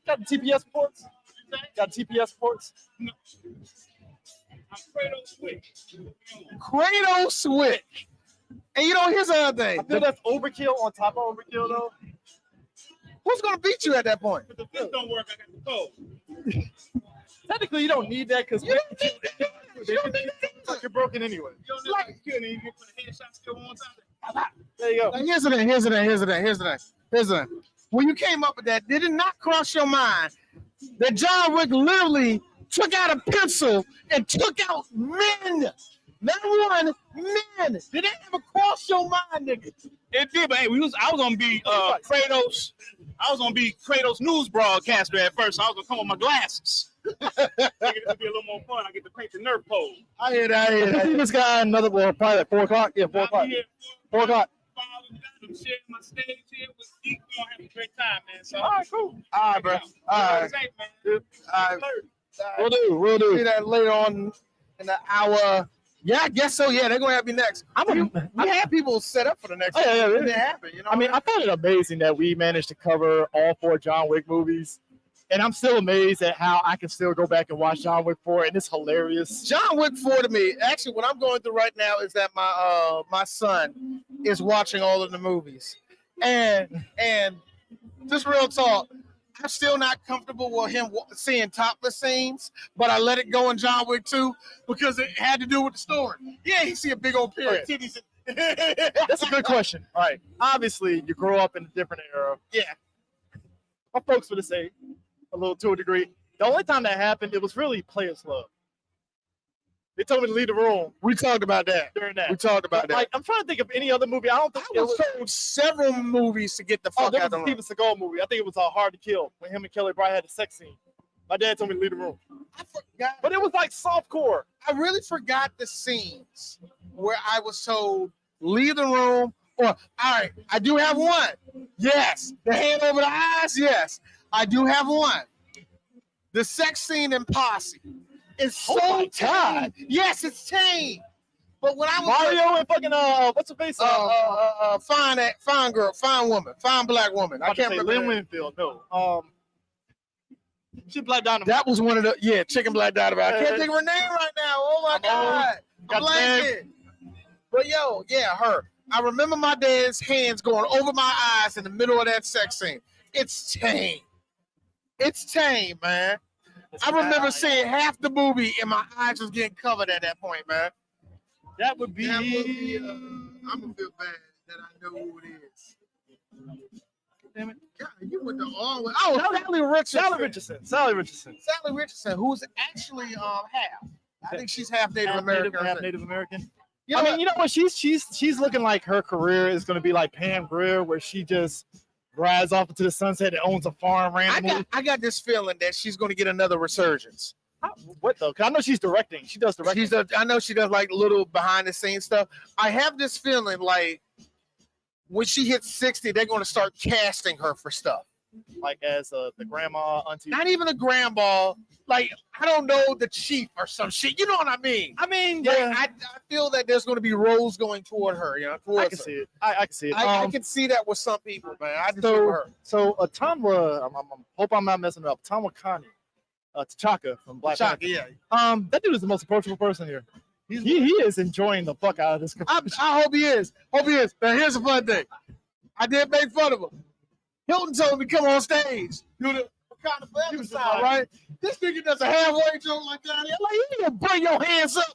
Got the TPS ports. Kratos Switch. And here's the other thing. I feel that's overkill on top of overkill, though. Who's gonna beat you at that point? If this don't work, I got the code. Technically, you don't need that because you're broken anyway. There you go. Now, here's the thing. When you came up with that, did it not cross your mind that John Wick literally took out a pencil and took out men? Not one, men. Did that ever cross your mind, nigga? It did, but hey, I was gonna be Kratos. I was gonna be Kratos news broadcaster at first. So I was gonna come with my glasses. Figured it would be a little more fun. I get to paint the Nerf pole. I hear that. I see this guy probably at 4 o'clock. Yeah, 4 o'clock. 4 o'clock. I'm sharing my stage here with Zeke. We're gonna have a great time, man. So, all right, cool. All right, bro. All right. We'll do. See that later on in the hour. Yeah, I guess so. Yeah, they're gonna have me next. We had people set up for the next. Oh, yeah, it didn't happen. You know. I mean, I found it amazing that we managed to cover all 4 John Wick movies, and I'm still amazed at how I can still go back and watch John Wick 4, and it's hilarious. John Wick 4 to me, actually, what I'm going through right now is that my son is watching all of the movies, and just real talk. I'm still not comfortable with him seeing topless scenes, but I let it go in John Wick 2 because it had to do with the story. Yeah, he see a big old pair of titties. That's a good question. All right. Obviously, you grow up in a different era. Yeah. My folks would say, to a degree. The only time that happened, it was really Players Club. They told me to leave the room. We talked about that. During that. We talked about that. Like, I'm trying to think of any other movie. I don't think I was told several movies to get the fuck there out was of a the room. Steven Seagal movie. I think it was Hard to Kill when him and Kelly Bry had a sex scene. My dad told me to leave the room. I forgot. But it was like softcore. I really forgot the scenes where I was told leave the room. Or all right, I do have one. Yes. The hand over the eyes. Yes, I do have one. The sex scene in Posse. It's so tame. Yes, it's tame. But when I was Mario and fucking what's her face? Fine girl, fine woman, fine black woman. I can't remember. Lynn Winfield. No. She Black Dynamite. That was one of the Chicken Black Dynamite. I can't think of her name right now. Oh my God. I'm blanking. But her. I remember my dad's hands going over my eyes in the middle of that sex scene. It's tame. It's tame, man. I remember seeing half the movie and my eyes was getting covered at that point, man. That would be. I'm gonna feel bad that I know who it is. Damn it! God, you went the all way. Oh, Sally Richardson, who's actually half. I think she's half Native American. Half Native American. I mean, you know what? She's looking like her career is going to be like Pam Grier, where she just rides off into the sunset and owns a farm randomly. I got this feeling that she's going to get another resurgence. What though? Because I know she's directing. She does directing. I know she does like little behind the scenes stuff. I have this feeling like when she hits 60, they're going to start casting her for stuff. like as the grandma, auntie. Not even a grandma. Like, I don't know, the chief or some shit. You know what I mean? I mean, like, yeah. I feel that there's going to be roles going toward her. You know, I can see it. I can see it. I can see that with some people, man. I just So, her. so Atamwa, I hope I'm not messing it up. Atamwa Kani, T'Chaka from Black T'Chaka, Panther. yeah. That dude is the most approachable person here. He is enjoying the fuck out of this. I hope he is. Hope he is. Now, here's a fun thing. I did make fun of him. Hilton told me to come on stage, do the kind of forever style, right? This nigga does a halfway joke like that. Like, you need to bring your hands up.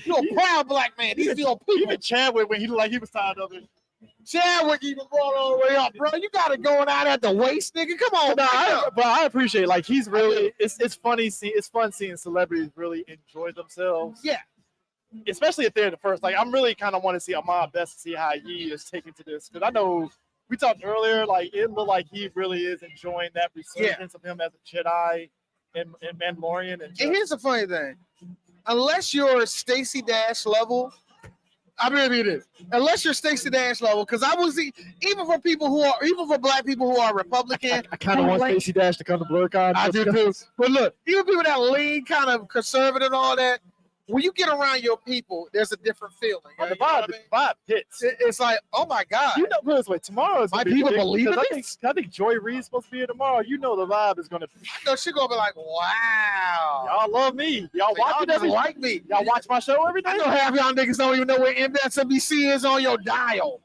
You're a proud black man. These are your people. Even Chadwick, when he looked like he was tired of it. Chadwick even brought all the way up, bro. You got it going out at the waist, nigga. Come on, but I appreciate, like, he's really. It's funny. It's fun seeing celebrities really enjoy themselves. Yeah. Especially if they're the first. Like, I'm really kind of want to see Ahmad Best to see how he is taking to this, because I know. We talked earlier, like it looked like he really is enjoying that resurgence of him as a Jedi and Mandalorian. And here's the funny thing: unless you're Stacey Dash level, I mean it is. Unless you're Stacey Dash level, because I was even for black people who are Republican, I kind of want Stacey Dash to come to BlerdCon. I do too. But look, even people that lean kind of conservative and all that. When you get around your people, there's a different feeling. The vibe hits. It's like, oh my god! You know, put it this way, tomorrow's my people believe in this. I think Joy Reid's supposed to be here tomorrow. You know, the vibe is gonna. I know she's gonna be like, wow, y'all love me. Y'all watch it. Like me. Y'all watch my show every day. I know half y'all niggas don't even know where MSNBC is on your dial.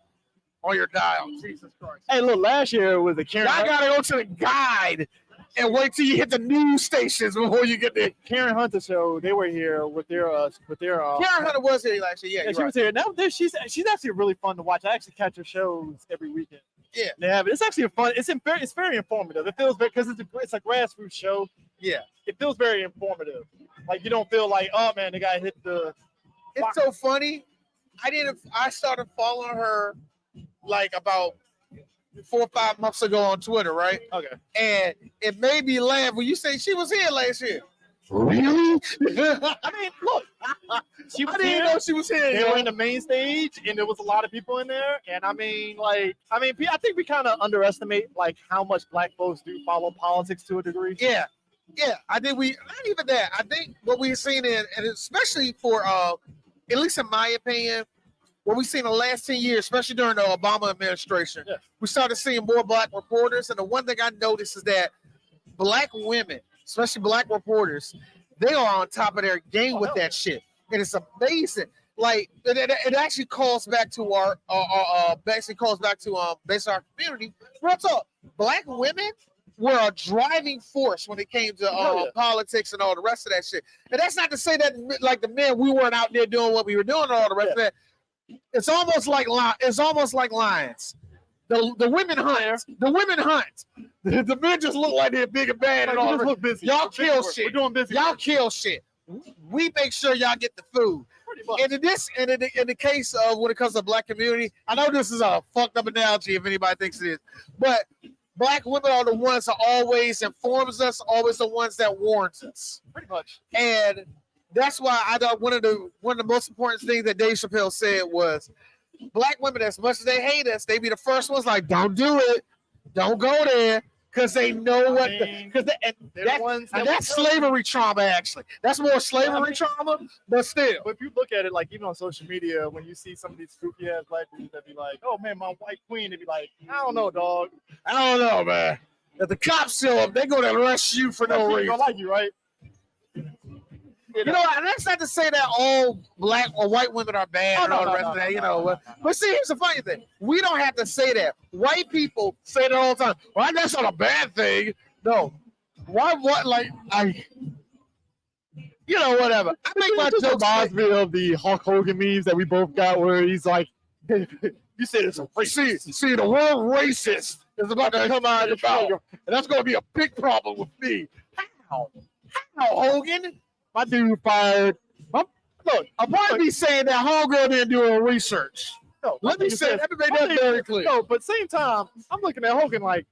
On your dial. Jesus Christ. Hey, look, last year it was the Karen. I gotta go to the guide. And wait till you hit the news stations before you get there. Karen Hunter show. They were here with their. Karen Hunter was here last year. Yeah, she was here. Now she's actually really fun to watch. I actually catch her shows every weekend. Yeah, they have it. It's actually a fun. It's very informative. It feels very because it's a grassroots show. Yeah, it feels very informative. Like you don't feel like, oh man, the guy hit the. It's so funny. I started following her like about 4 or 5 months ago on Twitter, right? Okay. And it made me laugh when you say she was here last year. Really? I mean, look. I didn't even know she was here. They were in the main stage, and there was a lot of people in there. And I think we kind of underestimate like how much black folks do follow politics to a degree. Yeah. I think not even that. I think what we've seen and especially for at least in my opinion. What we've seen in the last 10 years, especially during the Obama administration, we started seeing more black reporters. And the one thing I noticed is that black women, especially black reporters, they are on top of their game with that shit. And it's amazing. Like, it actually calls back to our community. Real talk, black women were a driving force when it came to politics and all the rest of that shit. And that's not to say that, like, the men, we weren't out there doing what we were doing and all the rest of that. It's almost like lions. The women hunt. The women hunt. The men just look like they're big and bad and all. Look busy. Y'all kill shit. We're doing busy. Y'all kill shit. We make sure y'all get the food. And in the case of when it comes to the black community, I know this is a fucked up analogy if anybody thinks it is, but black women are the ones that always informs us, always the ones that warns us. Pretty much. And that's why I thought one of the most important things that Dave Chappelle said was black women, as much as they hate us, they be the first ones like, don't do it, don't go there, because they know what. That's slavery trauma. Actually, that's more slavery trauma, but still. But if you look at it, like even on social media, when you see some of these goofy ass black dudes that be like, "Oh man, my white queen," they be like, "I don't know, dog. I don't know, man." If the cops show up, they gonna arrest you for no reason. Don't like you, right? You know, and that's not to say that all black or white women are bad and all the rest of that, you know. But see, here's the funny thing. We don't have to say that. White people say that all the time. Well, that's not a bad thing. No. Whatever. I make my jokes. Reminds me of the Hulk Hogan memes that we both got where he's like, you said it's a racist. See, the word racist is about to come out of your mouth. And that's going to be a big problem with me. How, Hogan? My dude fired. Look, I'm probably be saying that homegirl didn't do her research. No, let me say that. Let me make that very clear. No, but same time, I'm looking at Hogan like,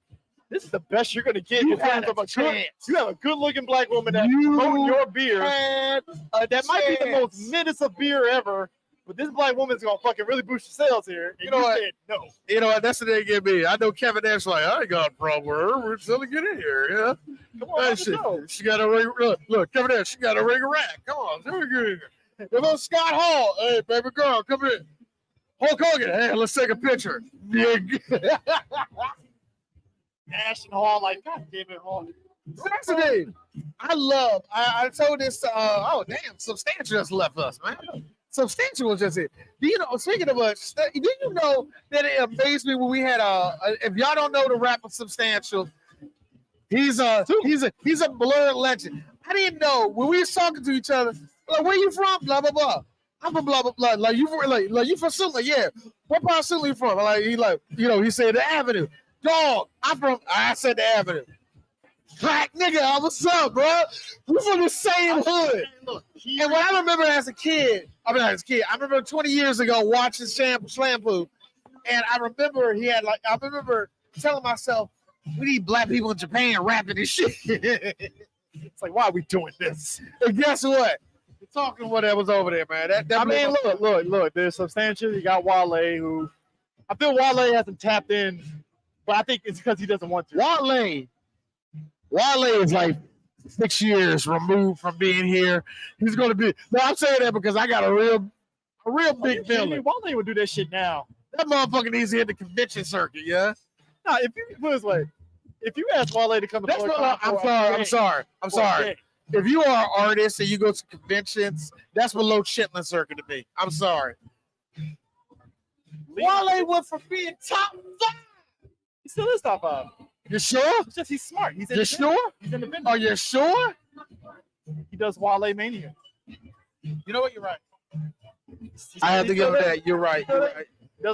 this is the best you're gonna get. You have a good-looking black woman that promoting your beer. That might be the most menace of beer ever. but this black woman's gonna fucking really boost your sales here. And You know what? said no. You know what? That's the thing get me. I know Kevin Nash like, I ain't got a problem with her. We're still get in here. Yeah. Come on, That shit. She got a ring. Look, Kevin Nash. She got a ring of rack. Come on, let me get in here. If I'm Scott Hall, hey baby girl, come in. Hulk Hogan, hey, let's take a picture. Nash and Hall, like, God damn it, Hall. That's the thing. I told this to, oh, damn, Substantial just left us, man. Substantial was just it. Do you know, speaking of us, did you know that it amazed me when we had if y'all don't know the rapper Substantial, he's a Blerd legend. I didn't know when we was talking to each other, like, where you from? Blah, blah, blah. I'm from blah, blah, blah. Like, you from Suitland? Yeah. What part of Suitland you from? Like, he said the Avenue. Dog, I said the Avenue. Black nigga, what's up, bro? We from the same hood. And what I remember as a kid, I remember 20 years ago watching Shampoo, and I remember I remember telling myself, we need black people in Japan rapping this shit. It's like, why are we doing this? And guess what? We're talking to whatever was over there, man. Look, there's Substantial. You got Wale, who I feel Wale hasn't tapped in, but I think it's because he doesn't want to. Wale is like 6 years removed from being here. He's going to be. No, I'm saying that because I got a real big feeling. Wale would do that shit now. That motherfucker needs to hit the convention circuit, yeah. Nah, if you put it this way, if you ask Wale to come to BlerdCon, I'm sorry. If you are an artist and you go to conventions, that's below Chitlin circuit to me. I'm sorry. Wale went from being top 5. He still is top 5. You sure? It's just he's smart. He's you sure? He's independent. Are you sure? He does Wale Mania. You know what? You're right. I have to give him that. You're right. You're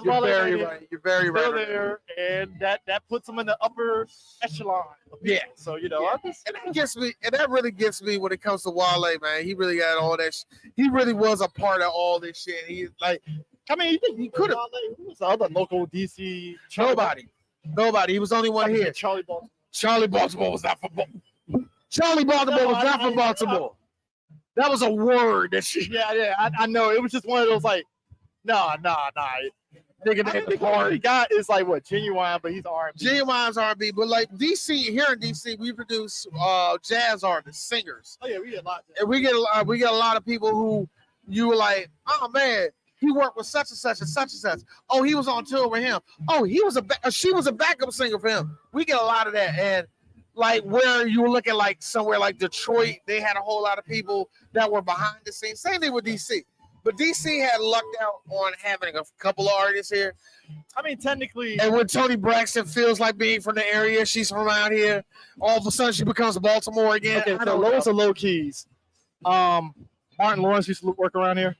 very right. You're very right. There, and that puts him in the upper echelon. Yeah. So and that gets me. And that really gets me when it comes to Wale, man. He really got all that. He really was a part of all this shit. He like. I mean, you think he could have? Who was the other local DC? Nobody. He was only one here. Charlie Baltimore. Charlie Baltimore was not from Baltimore. Charlie Baltimore was not from Baltimore. That was a word that she. Yeah. I know. It was just one of those like, nah. Nigga, the part he got is like what Genuine, but he's R&B. Genuine's R&B, but like DC here in DC, we produce jazz artists, singers. Oh yeah, we get a lot. And we get a lot of people who you were like, oh man. He worked with such and such and such and such. Oh, he was on tour with him. Oh, she was a backup singer for him. We get a lot of that. And like where you were looking like somewhere like Detroit, they had a whole lot of people that were behind the scenes. Same thing with DC. But DC had lucked out on having a couple of artists here. I mean, technically. And when Toni Braxton feels like being from the area, she's from around here. All of a sudden, she becomes Baltimore again. Okay, so lowest of low keys. Martin Lawrence used to work around here.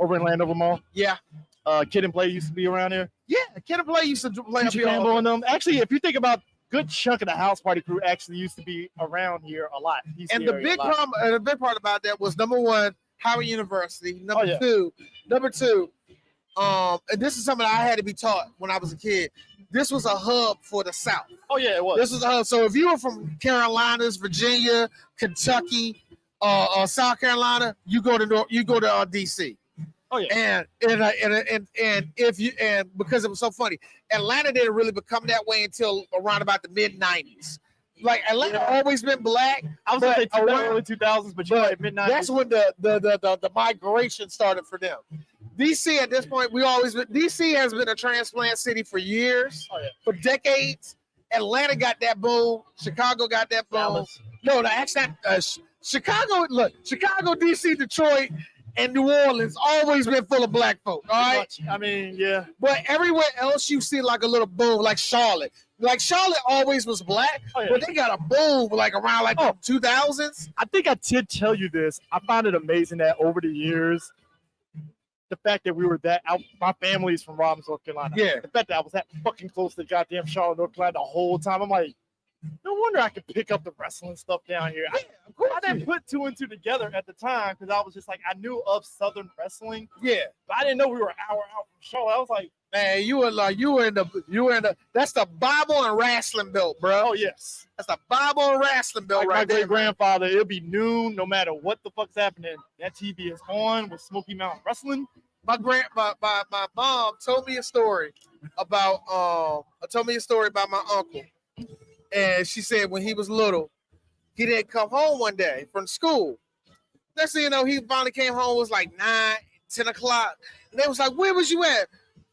Over in Landover Mall. Yeah. Kid and Play used to be around here. Yeah, Kid and Play used to play up here. Campbell and them. Actually, if you think about good chunk of the house party crew actually used to be around here a lot. And the big part about that was number one, Howard University. Number two, and this is something I had to be taught when I was a kid. This was a hub for the South. Oh yeah, it was. This was a hub. So if you were from Carolinas, Virginia, Kentucky, South Carolina, you go to DC. Oh yeah, and because it was so funny, Atlanta didn't really become that way until around about the mid '90s. Like Atlanta always been black. I was gonna say early 2000s, but you're like mid '90s. That's when the migration started for them. DC at this point, DC has been a transplant city for years, for decades. Atlanta got that boom. Chicago got that boom. No, actually, Chicago, DC, Detroit, and New Orleans always been full of black folk. All right. I mean, yeah. But everywhere else you see like a little boom, like Charlotte. Like Charlotte always was black, but they got a boom like around like the 2000s. I think I did tell you this. I found it amazing that over the years, the fact that we were my family's from Robbins, North Carolina. Yeah. The fact that I was that fucking close to goddamn Charlotte, North Carolina the whole time. I'm like, no wonder I could pick up the wrestling stuff down here. I didn't put two and two together at the time because I was just like, I knew of Southern wrestling. Yeah. But I didn't know we were an hour out from Charlotte. I was like, man, you were in the that's the Bible and wrestling belt, bro. Oh yes. That's the Bible and wrestling belt like right there. My great grandfather, it'll be noon, no matter what the fuck's happening. That TV is on with Smoky Mountain Wrestling. my mom told me a story about my uncle, and she said when he was little, he didn't come home one day from school. Next thing you know, he finally came home. It was like 9, 10 o'clock, and they was like, "Where was you at?"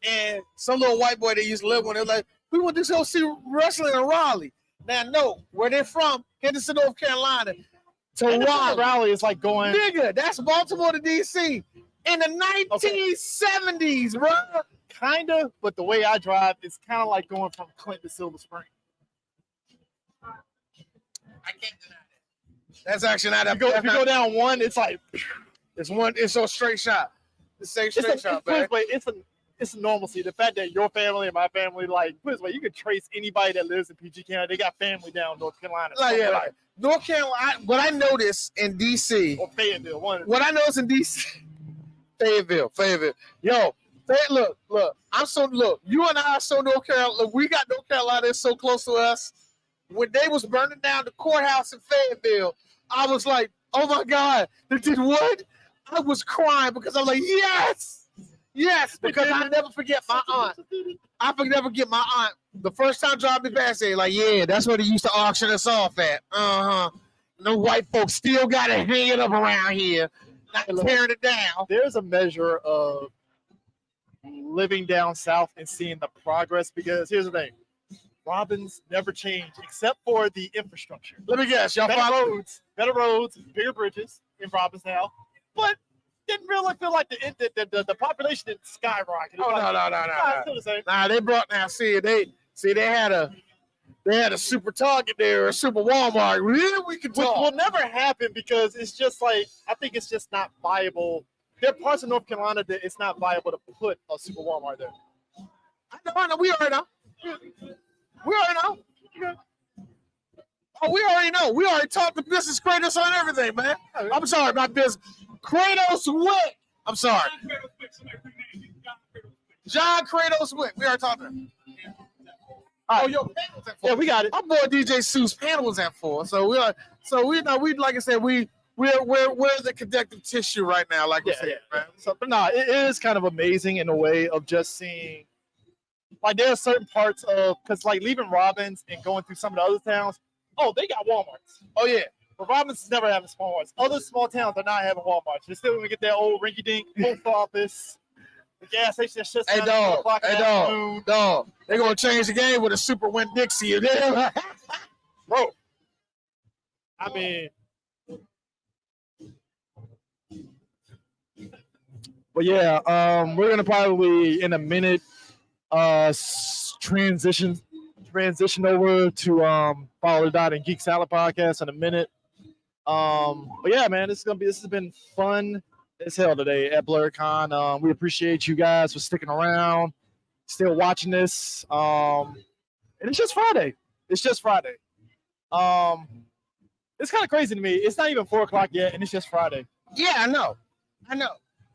And some little white boy that used to live with, they was like, "We went to go see wrestling in Raleigh." Now, no, where they're from, Henderson, North Carolina, to Raleigh is like going. Nigga, that's Baltimore to DC in the 1970s, bro. Kind of, but the way I drive, it's kind of like going from Clinton to Silver Spring. I can't deny that. That's actually not that. If you go down one, it's like it's a straight shot. It's a straight shot, man. It's a normalcy. The fact that your family and my family, like, put it this way, you could trace anybody that lives in PG County. They got family down North Carolina. Like North Carolina. What I noticed in DC or Fayetteville, what I noticed in DC, Fayetteville. Yo, look. You and I are so North Carolina. Look, we got North Carolina so close to us. When they was burning down the courthouse in Fayetteville, I was like, "Oh my God, they did what?" I was crying because I'm like, yes, because I never forget my aunt. I could never get my aunt. The first time driving past, they like, "Yeah, that's where they used to auction us off at." No white folks still got to hang it up around here, not tearing it down. There's a measure of living down south and seeing the progress, because here's the thing. Robbins never changed except for the infrastructure. Let me guess, y'all better roads, bigger bridges in Robbins now, but didn't really feel like the population didn't skyrocket. Oh, no. Still the same. Nah, they brought now. They had a super Target there, a super Walmart. Really, we could talk. Which will never happen because it's just like, I think it's just not viable. There are parts of North Carolina that it's not viable to put a super Walmart there. I know. We already know. Oh, we already know. We already talked to business Kratos on everything, man. I'm sorry about this. Kratos Wick. I'm sorry. John Kratos Wick. We already talked to him. Oh, yo, panel was at 4. Yeah, we got it. My boy DJ Seuss panel was at 4. So we like I said, we're the connective tissue right now, like we said, man. So, but no, it is kind of amazing in a way of just seeing. Like, there are certain parts of, because like leaving Robbins and going through some of the other towns, they got Walmarts. Oh yeah, but Robbins is never having small ones. Other small towns are not having Walmarts. They're still gonna get that old rinky-dink post office, the gas station that's just Hey dog. They're gonna change the game with a super Winn-Dixie. Bro, I mean, but yeah, we're gonna probably in a minute transition over to Follow the Dot and Geek Salad podcast in a minute. But yeah, man, this has been fun as hell today at BlerdCon. We appreciate you guys for sticking around, still watching this. And it's just Friday. It's kind of crazy to me. It's not even 4:00 yet, and it's just Friday. Yeah, I know.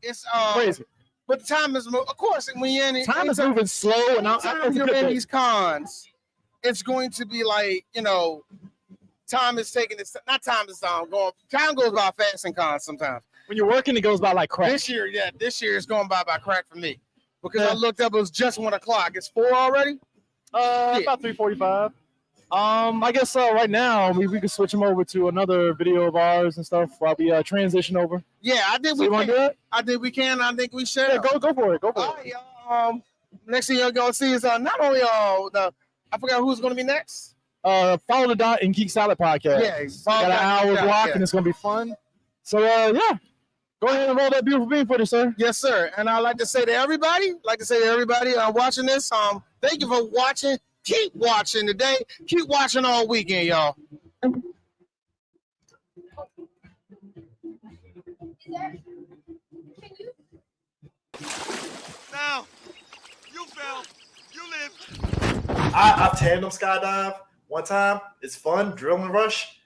It's crazy. But the time is, of course, when you're in time is moving slow, and you're in these cons, it's going to be like, time is taking its. Not time is going. Time goes by fast in cons sometimes. When you're working, it goes by like crack. This year it's going by crack for me because I looked up. It was just 1 o'clock. It's 4 already. About 3:45. I guess right now we can switch them over to another video of ours and stuff while we transition over. Yeah, I think we can. Do it? I think we can. I think we should. Yeah, go for it. Right, next thing you're gonna see is not only I forgot who's gonna be next. Follow the Dot and Geek Salad podcast. Yeah, got an hour block and it's gonna be fun. So yeah, go ahead and roll that beautiful bean footage, sir. Yes, sir. And I'd like to say to everybody, watching this, thank you for watching. Keep watching today. Keep watching all weekend, y'all. Now, you fell. You live. I tandem skydive one time. It's fun. Drilling rush.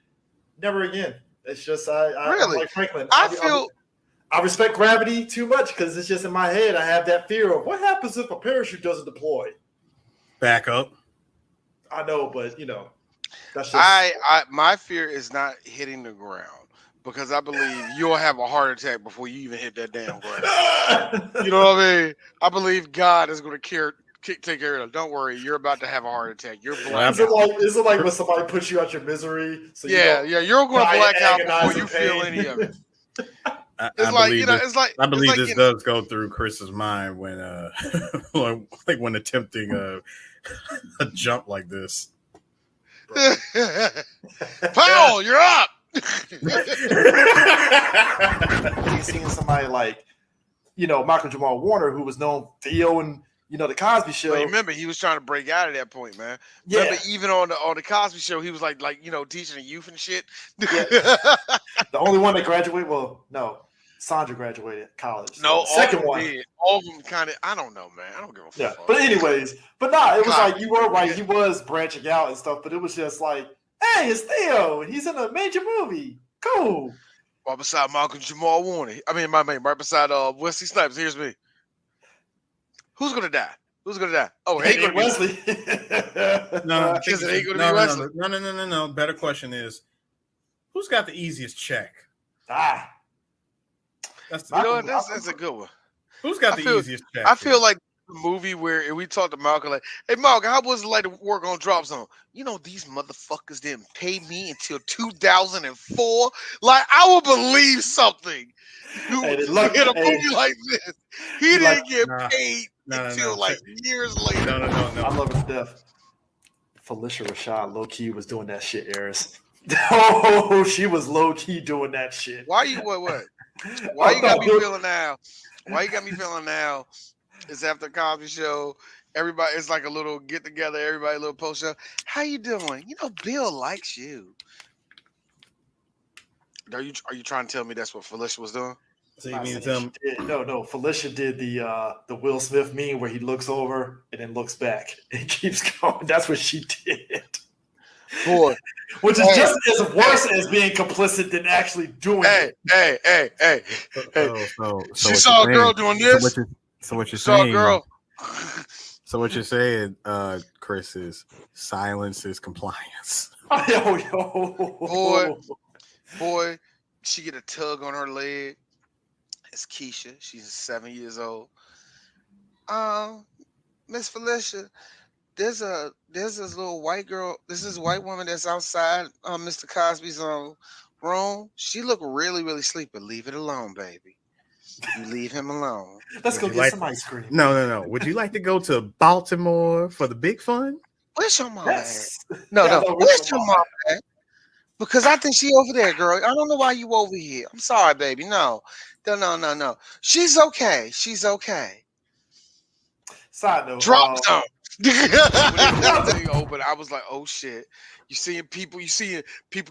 Never again. It's just Really? I'm like Franklin. I respect gravity too much because it's just in my head. I have that fear of what happens if a parachute doesn't deploy. Back up. I know, but that's just my fear is not hitting the ground, because I believe you'll have a heart attack before you even hit that damn ground. You know what I mean? I believe God is going to take care of it. Don't worry, you're about to have a heart attack. You're black. Is it like when somebody puts you out your misery? So you're going to black out before agonizing you feel pain? any of it. I It's like, believe you know, this- it's like I believe it's like, this you know- does go through Chris's mind when like when attempting a jump like this. Paul, you're up. He's seeing somebody like, Michael Jamal Warner, who was known Theo and the Cosby Show. But remember, he was trying to break out at that point, man. Yeah. Remember, even on the Cosby Show, he was like teaching the youth and shit. The only one that graduated, well, no, Sandra graduated college. No, The second all one. of them did. All of them kind of. I don't know, man. I don't give a fuck. Yeah, but anyways, it was God. like you were right. He was branching out and stuff, but it was just like, hey, it's Theo. He's in a major movie. Cool. Right beside Malcolm Jamal Warner. I mean, my man, right beside Wesley Snipes. Here's me. Who's gonna die? Who's gonna die? Oh, it ain't gonna be Wesley. No, I Because think it ain't gonna be Wesley. No. Better question is, who's got the easiest check? That's You know what? That's a good one. Who's got the easiest check? I feel like the movie where we talked to Malcolm like, hey Malcolm, how was it like to work on Drop Zone? These motherfuckers didn't pay me until 2004. Like, I will believe something. Hey, In look, a hey. movie like this, he didn't get paid until no. years later. No. I love it to death. Felicia Rashad low key was doing that shit, Eris. Oh, she was low key doing that shit. Why you what? Why you got me feeling now? Why you got me feeling now? It's after Cosby Show. Everybody, it's like a little get together. Everybody, a little post show. How you doing? Bill likes you. Are you trying to tell me that's what Felicia was doing? So you mean to tell me? No. Felicia did the Will Smith meme where he looks over and then looks back and keeps going. That's what she did. Boy, which is just as worse as being complicit than actually doing it. Hey. So She what saw you're a girl saying- doing this. So what you're Saw a saying? girl. So what you're saying, Chris, is silence is compliance. Boy, she get a tug on her leg. It's Keisha. She's 7 years old. Miss Felicia, there's this little white girl. This is a white woman that's outside Mr. Cosby's room. She look really, really sleepy. Leave it alone, baby. You leave him alone. Let's go Would get you some ice cream. No. Would you like to go to Baltimore for the big fun? Where's your mom Yes. at? No. Yeah, Where's your mom at? Because I think she over there, girl. I don't know why you over here. I'm sorry, baby. No. She's okay. Side note. Drop zone. When that thing opened, I was like, "Oh shit!" You seeing people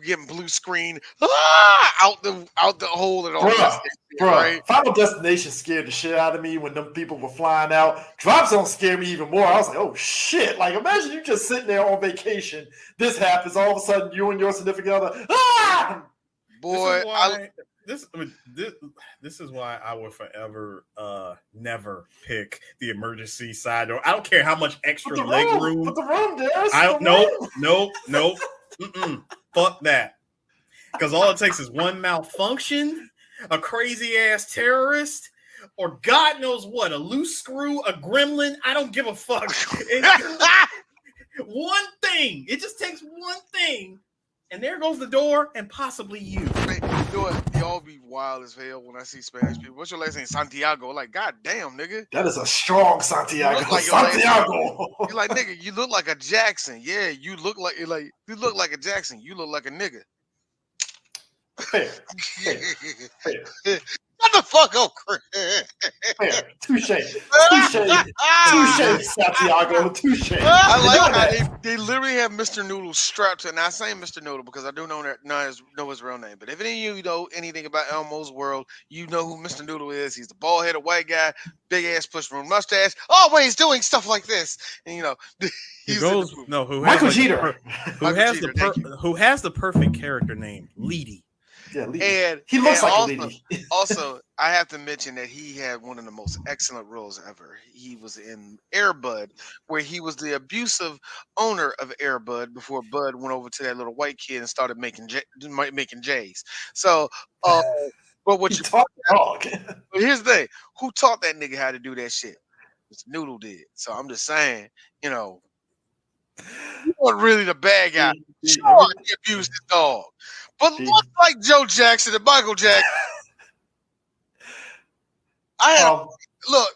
getting blue screen out the hole and all that, right? Final Destination scared the shit out of me when them people were flying out. Drop Zone scared me even more. I was like, "Oh shit!" Like, imagine you just sitting there on vacation. This happens. All of a sudden, you and your significant other. Boy, This is why I will forever never pick the emergency side door. I don't care how much extra leg room. Put the room there. Nope. Fuck that. Because all it takes is one malfunction, a crazy ass terrorist, or God knows what, a loose screw, a gremlin. I don't give a fuck. One thing. It just takes one thing. And there goes the door, and possibly you. You know what? Y'all be wild as hell when I see Spanish people. What's your last name? Santiago. Like, god damn, nigga. That is a strong Santiago. You look like your last Santiago. name. You're like, nigga, you look like a Jackson. Yeah, you look like a Jackson. You look like a nigga. Fair. Shut the fuck up, Chris. Fair. Touche, Santiago. Touche. I like how they literally have Mr. Noodle strapped to, and I say Mr. Noodle because I do know his real name. But if any of you know anything about Elmo's world, you know who Mr. Noodle is. He's the bald-headed white guy, big ass push from mustache, always doing stuff like this. And Who Michael Jeter. Who has the perfect character name? Leedy. Yeah, Lee. And He looks like a also, lady. also, I have to mention that he had one of the most excellent roles ever. He was in Air Bud, where he was the abusive owner of Air Bud before Bud went over to that little white kid and started making J's. So, but what you talk dog? But here's the thing: who taught that nigga how to do that shit? It's Noodle did. So I'm just saying, you know, he wasn't really the bad guy. Sure, he abused his dog, but look like Joe Jackson and Michael Jackson. I had look.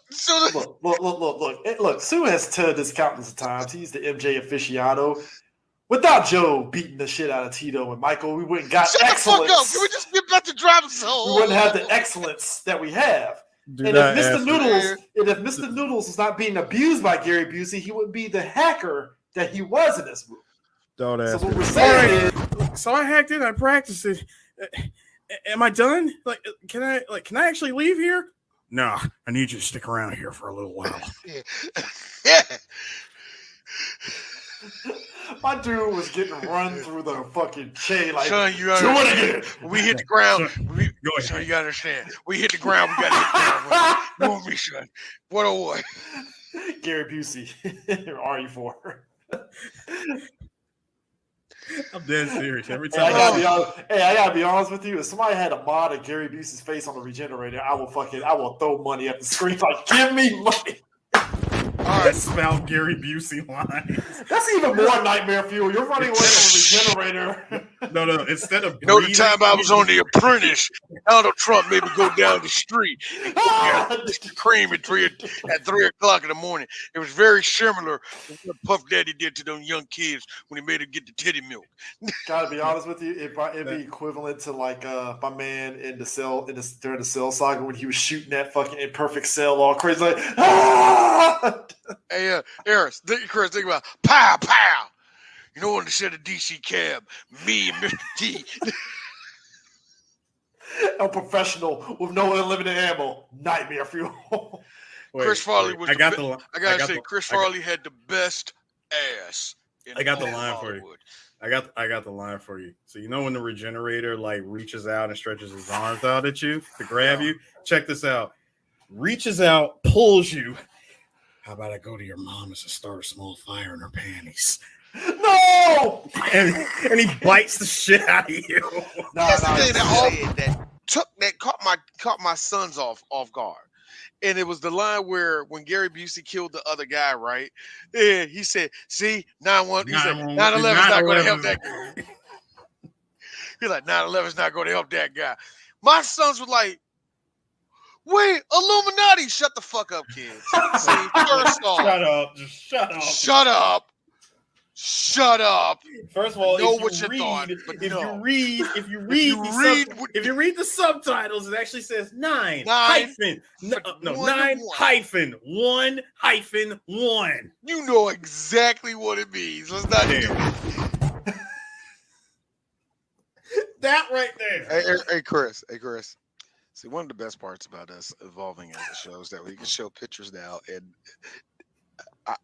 Sue has told this countless of times. He's the MJ aficionado. Without Joe beating the shit out of Tito and Michael, we wouldn't got Shut excellence. the fuck up. Can we just get back to driving soul? We wouldn't have the excellence that we have. Do and not if Mr. ask Noodles, me. and if Mr. Noodles was not being abused by Gary Busey, he would be the hacker that he was in this movie. Don't ask So what me. we're saying is, So I hacked it. I practiced it. Am I done? Can I actually leave here? No, I need you to stick around here for a little while. Yeah. my dude was getting run through the fucking chain like, Son, you do it understand. again. When we hit the ground. Go ahead. Son, you gotta understand. We hit the ground. We gotta hit the ground. Move me, son. What a what? Gary Busey, RE4. I'm dead serious. Every Hey, time I gotta be honest with you. If somebody had a mod of Gary Busey's face on the regenerator, I will throw money at the screen. Like, give me money. I spout Gary Busey lines. That's even more nightmare fuel. You're running away from a regenerator. No. Instead of You know, the time I was on The Apprentice, Donald Trump made me go down the street and go down Krispy Kreme at 3 o'clock in the morning. It was very similar to what Puff Daddy did to them young kids when he made them get the titty milk. Gotta be honest with you, it'd be equivalent to like my man in the cell during the Cell Saga when he was shooting that fucking imperfect cell all crazy like Hey, Eris, Chris, think about pow, pow. You know when they said a DC cab, me and Mr. T. A professional with no unlimited ammo. Nightmare fuel. Chris Farley was. Chris I got- Farley had the best ass. I got the all of line for you. Hollywood. I got the line for you. So you know when the regenerator like reaches out and stretches his arms out at you to grab you? Check this out. Reaches out, pulls you. How about I go to your mom's and start a small fire in her panties? No! And he bites the shit out of you. That's the thing that caught my sons off guard. And it was the line where when Gary Busey killed the other guy, right? Yeah, he said, see, 9-1, he said 9/11's not going to help that guy. He's like, 9/11's not going to help that guy. My sons were like, wait, Illuminati, shut the fuck up, kids. See, first off, Shut up. Just shut up. Shut up. Shut up. First of all, know if what you you read, thought, but if no. you read the subtitles, it actually says 9 hyphen 1. You know exactly what it means. Let's not do it. That right there. Hey, Chris. See, one of the best parts about us evolving as a show is that we can show pictures now, and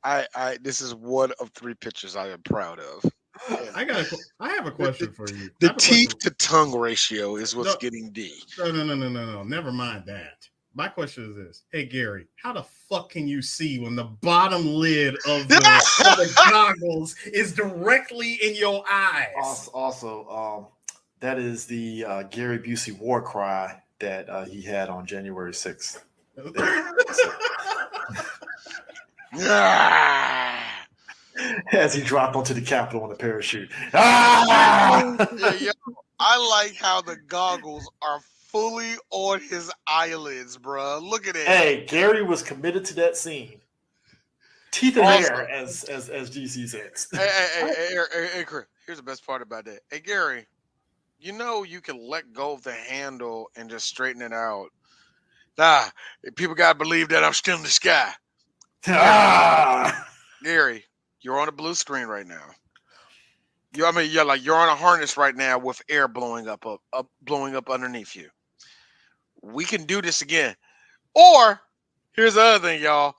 I this is one of 3 pictures I am proud of. I have a question for you. The teeth to tongue ratio is what's getting D. No. Never mind that. My question is this. Hey, Gary, how the fuck can you see when the bottom lid of the goggles is directly in your eyes? Also, that is the Gary Busey war cry that he had on January 6th. As he dropped onto the Capitol on a parachute. Yeah, I like how the goggles are fully on his eyelids, bro. Look at it. Hey, Gary was committed to that scene. Teeth and hair, as GC says. Hey, Chris, here's the best part about that. Hey, Gary, you know you can let go of the handle and just straighten it out. Nah, people gotta believe that I'm still in the sky. Gary, you're on a blue screen right now. You're on a harness right now with air blowing up underneath you. We can do this again. Or here's the other thing, y'all.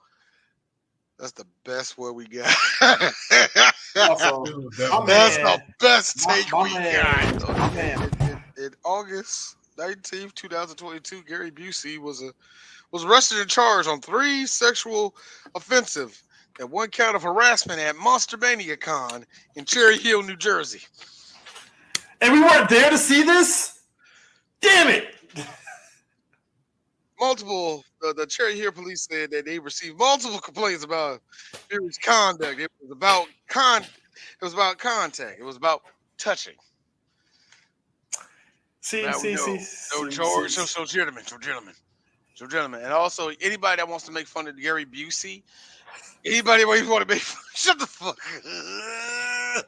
That's the best one we got. Also, that's the best take we got. My man, in August 19th, 2022, Gary Busey was arrested and charged on 3 sexual offensive and 1 count of harassment at Monster Mania Con in Cherry Hill, New Jersey. And we weren't there to see this? Damn it! The Cherry Hill police said that they received multiple complaints about Fury's conduct. It was about contact. It was about touching. Gentlemen. And also, anybody that wants to make fun of Gary Busey, anybody want to make fun, shut the fuck up.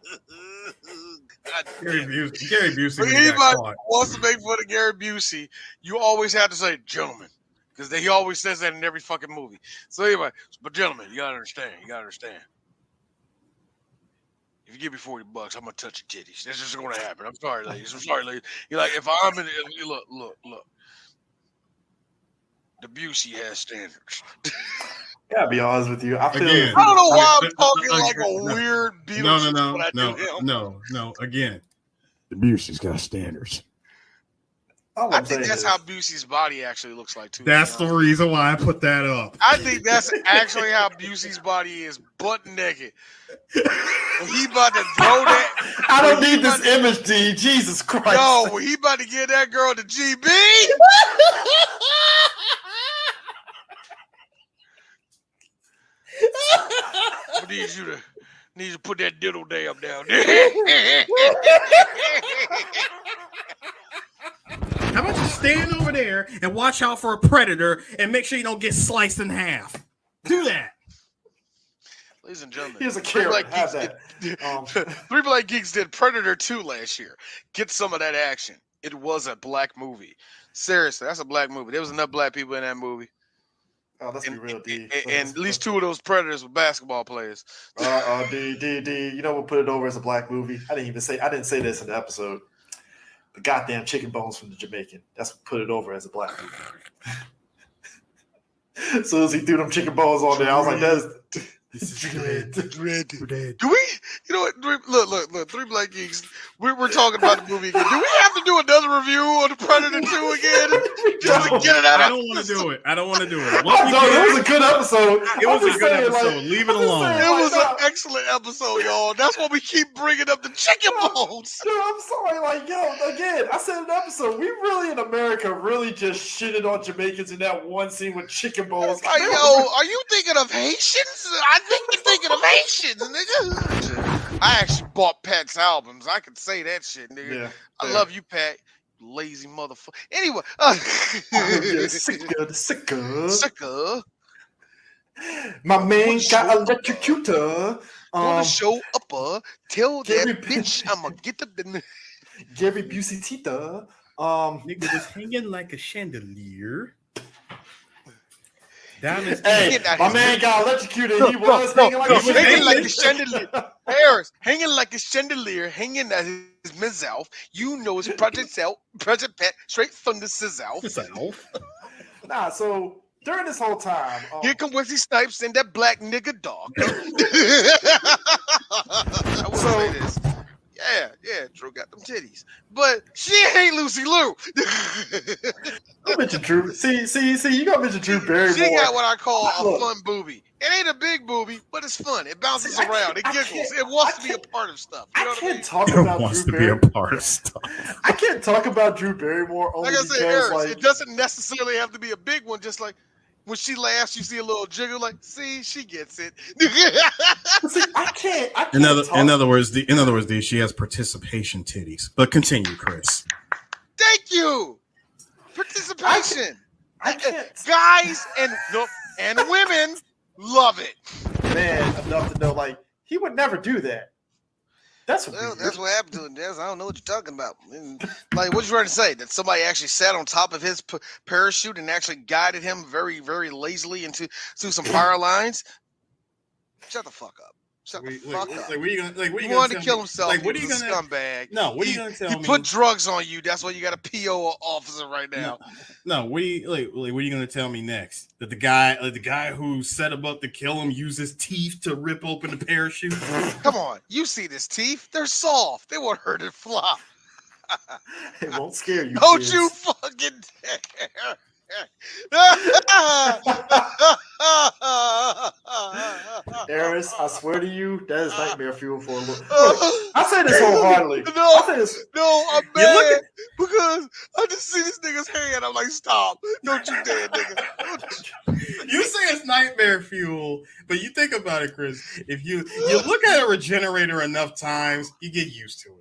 Gary Busey. But anybody who wants to make fun of Gary Busey, you always have to say, gentlemen, because he always says that in every fucking movie. So anyway, but gentlemen, you gotta understand. If you give me $40, I'm gonna touch your titties. That's just gonna happen. I'm sorry, ladies. You're like, if I'm in look. The Busey has standards. Gotta be honest with you. I don't know why I'm talking like a weird Beatles. No. Again, the Busey's got standards. I think that's how Busey's body actually looks like too. That's the reason why I put that up. I think that's actually how Busey's body is, butt naked. When he about to throw that. I don't need this image, D. Jesus Christ. No, when he about to get that girl to GB. I need you to put that diddle down there. How about you stand over there and watch out for a predator and make sure you don't get sliced in half? Do that. Ladies and gentlemen, here's a carrot. Have that. 3 Black Geeks did Predator 2 last year. Get some of that action. It was a black movie. Seriously, that's a black movie. There was enough black people in that movie. Oh, let's be real, D. And at least 2 of those predators were basketball players. D. You know what put it over as a black movie? I didn't say this in the episode. The goddamn chicken bones from the Jamaican. That's what put it over as a black movie. As soon as he threw them chicken bones on there, I was like, this is Dread. Do we? You know what? Look. 3 Black Geeks. We're talking about the movie again. Do we have to do another review on the Predator 2 again? Just to get it out. I don't want to do it. It was a good episode. It was a good episode. Leave it alone. It was an excellent episode, y'all. That's why we keep bringing up the chicken bones. Dude, I'm sorry. Again, I said in the episode, we really in America really just shitted on Jamaicans in that one scene with chicken bones. Like, yo, are you thinking of Haitians? I think you're thinking of Haitians, nigga. I actually bought Pat's albums. I can say that shit, nigga. Yeah, I love you, Pat. Lazy motherfucker. Anyway, sicker. My man got electrocuted. Gonna show up. Tell that bitch I'ma get the Gary Busey Tita. Nigga was hanging like a chandelier. Hey, my man got electrocuted. He was hanging like a chandelier. Harris, hanging like a chandelier, hanging at his mizalf. You know it's Project Pat, straight from the sizzalf. Nah, so during this whole time, here come Wesley Snipes and that black nigga dog. I will say this. Yeah, Drew got them titties, but she ain't Lucy Liu. I mentioned Drew. See, you got to mention Drew Barrymore. She got what I call a fun boobie. It ain't a big boobie, but it's fun. It bounces around. It giggles. It wants to be a part of stuff. You know I can't talk about Drew Barrymore. I can't talk about Drew Barrymore only like I said, because, Harris, it doesn't necessarily have to be a big one. Just like when she laughs, you see a little jiggle. Like, see, she gets it. See, I can't. In other words, D, she has participation titties. But continue, Chris. Thank you. Participation. I can't. Guys and women love it. Man, enough to know, like, he would never do that. That's what happened to him. I don't know what you're talking about. Like, what you trying to say? That somebody actually sat on top of his parachute and actually guided him very, very lazily into some power lines? Shut the fuck up. Shut the fuck up. Like, what are you gonna? Like, what are you he gonna wanted to kill himself. Like, what are you gonna? Scumbag. No, what are you gonna tell me? He put drugs on you. That's why you got a PO officer right now. No, what are you gonna tell me next? That the guy who set him up to kill him used his teeth to rip open the parachute? Come on, you see his teeth? They're soft. They won't hurt it flop. It won't scare you. Don't kids. you fucking dare. Eris, I swear to you, that is nightmare fuel for a little. Look, I say this wholeheartedly. No, I say this. no, I'm You look mad because I just see this nigga's hand. I'm like, stop. Don't you dare, nigga. You say it's nightmare fuel, but you think about it, Chris. If you look at a regenerator enough times, you get used to it.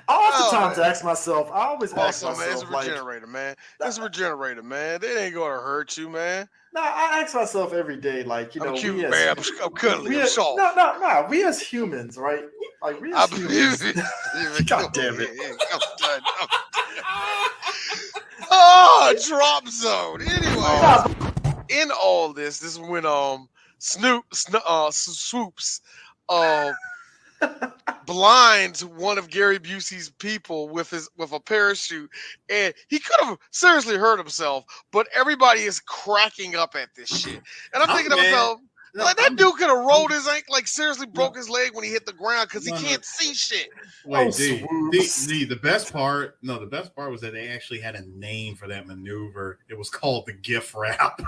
Oftentimes I ask myself, I always ask Also, man, it's a myself, like, regenerator, man. It's a regenerator, man. They ain't gonna hurt you, man. no, I ask myself every day, like, you know, I'm cute, we as, man. I'm cuddly. we I'm as, soft. no, we as humans, right? Like, we as humans. God damn it. Oh, drop zone. Anyway, in all this is when Swoops blinds one of Gary Busey's people with a parachute, and he could have seriously hurt himself, but everybody is cracking up at this shit. And I'm thinking to myself, like, that dude could have rolled his ankle, like seriously broke his leg when he hit the ground because he can't see shit. Wait, the best part was that they actually had a name for that maneuver. It was called the gift wrap.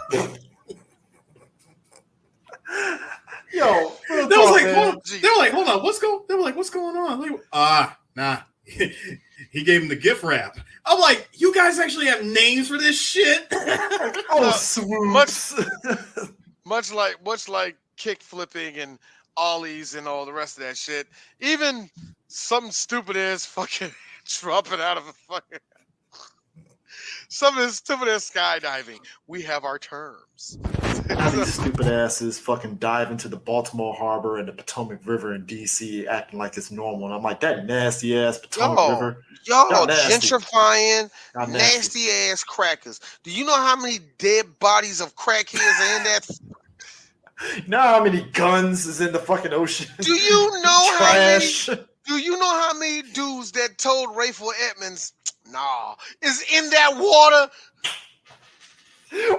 Yo, they were like, hold on, what's going on? Like, nah. He gave him the gift wrap. I'm like, you guys actually have names for this shit? Swoops. Much like kick flipping and ollies and all the rest of that shit. Even some stupid ass fucking dropping out of a fucking some of this stupid ass skydiving. We have our terms. How these stupid asses fucking dive into the Baltimore Harbor and the Potomac River in DC acting like it's normal. And I'm like, that nasty ass Potomac River. Y'all nasty. gentrifying Y'all nasty ass crackers. Do you know how many dead bodies of crackheads are in that? You know how many guns is in the fucking ocean? Do you know Trash. Do you know how many dudes that told Rayful Edmonds, nah, is in that water?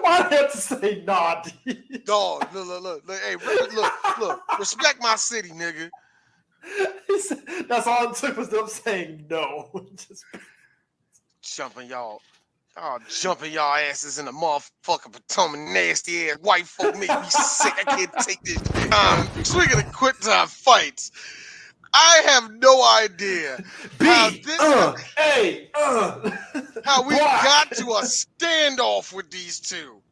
Why do you have to say nah? Dog, look, hey, look, respect my city, nigga. That's all it took was them saying no. Just jumping y'all asses in the motherfucking Potomac, nasty ass white folk make me sick. I can't take this. Speaking of quick time fights, I have no idea how we got to a standoff with these two.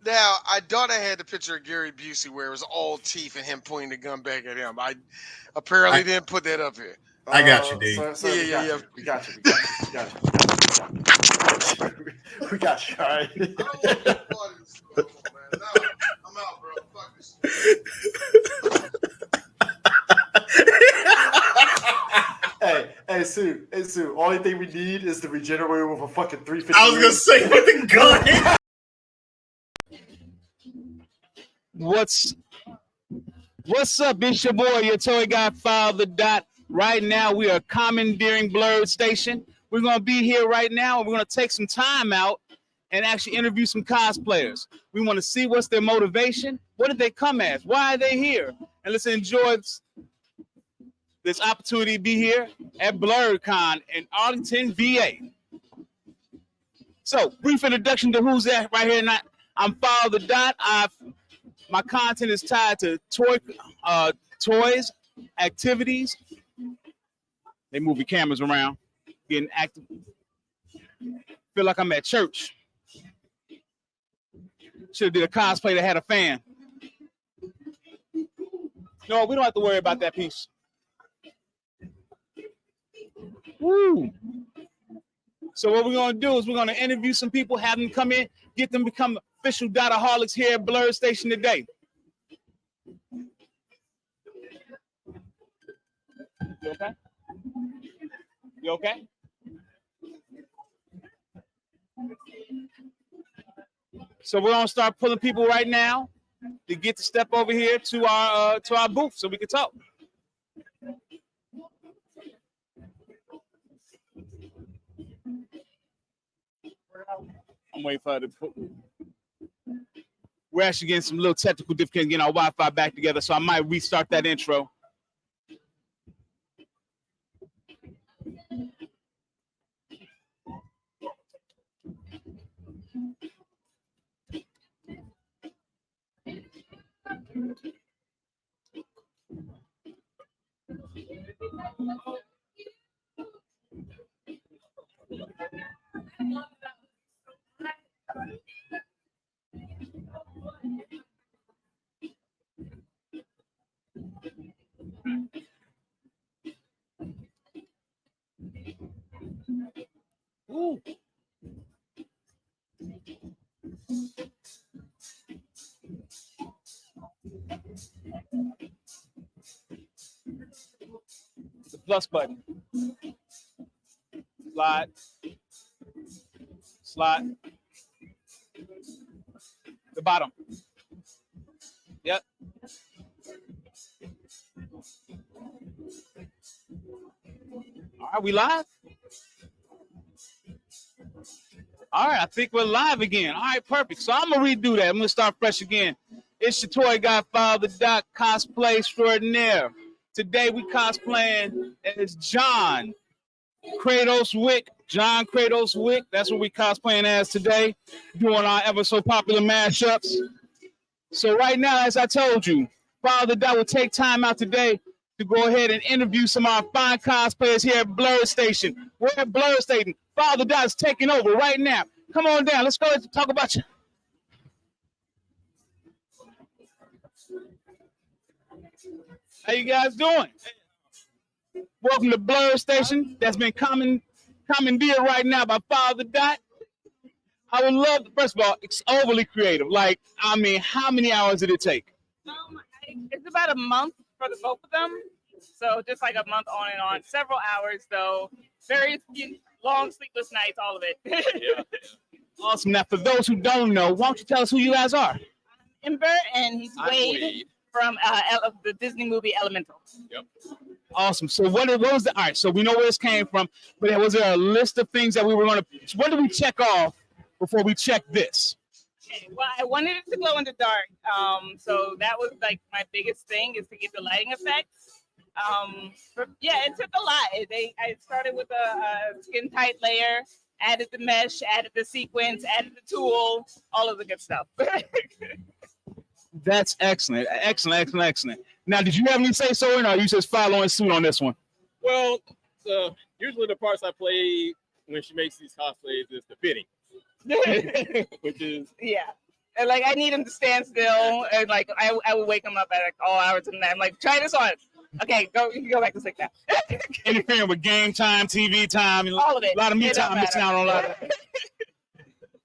Now, I thought I had the picture of Gary Busey where it was all teeth and him pointing the gun back at him. I apparently didn't put that up here. I got you, D. Yeah. We got you. We got you. All right. I'm out, bro. Fuck this shit. Hey, Sue. Only thing we need is the regenerator with a fucking 350. I was gonna say with the gun. What's up? It's your boy, your toy guy, Father Dot. Right now, we are commandeering Blerd Station. We're gonna be here right now, and we're gonna take some time out and actually interview some cosplayers. We want to see what's their motivation. What did they come as? Why are they here? And let's enjoy this opportunity to be here at BlerdCon in Arlington, VA. So, brief introduction to who's that right here. I'm Father Dot. My content is tied to toys, activities. They move your cameras around, getting active. Feel like I'm at church. Should have did a cosplay that had a fan. No, we don't have to worry about that piece. Woo! So what we're gonna do is we're gonna interview some people, have them come in, get them become official Dotaholics here at Blerd Station today. You okay? You okay? So we're gonna start pulling people right now to get to step over here to our booth so we can talk. I'm waiting for her to put. We're actually getting some little technical difficulties getting our Wi-Fi back together, so I might restart that intro. Ooh. The plus button. Slide. Slide. The bottom. Yep. All right, we live? All right, I think we're live again. All right, perfect. So I'm going to redo that. I'm going to start fresh again. It's your toy godfather, Doc, cosplay extraordinaire. Today we cosplaying as John Kratos Wick. John Kratos Wick. That's what we cosplaying as today, doing our ever so popular mashups. So right now, as I told you, Father Doc will take time out today to go ahead and interview some of our fine cosplayers here at Blerd Station. We're at Blerd Station. Father Doc is taking over right now. Come on down. Let's go ahead and talk about you. How you guys doing? Welcome to Blerd Station. That's been commandeered right now by Father Doc. I would love to, first of all, it's overly creative. Like, I mean, how many hours did it take? It's about a month for the both of them. So just like a month on and on. Several hours, though. Very long, sleepless nights, all of it. Yeah. Awesome. Now, for those who don't know, why don't you tell us who you guys are? Ember, and he's Wade from the Disney movie Elemental. Yep. Awesome. So what was the, all right, so we know where this came from, but was there a list of things that we were going to, what did we check off before we check this? Okay, well, I wanted it to glow in the dark. So that was like my biggest thing, is to get the lighting effects. Yeah, it took a lot. I started with a skin tight layer, added the mesh, added the sequence, added the tool, all of the good stuff. That's excellent. Excellent. Now, did you have any say so, or no? You just following suit on this one? Well, usually the parts I play when she makes these cosplays is the fitting. Which is and like I need him to stand still, and like I would wake him up at like all hours of the night. I'm like, try this on. Okay, you can go back to sleep now. Interfering with game time, TV time, all of it. A lot of me time missing out on a lot of it.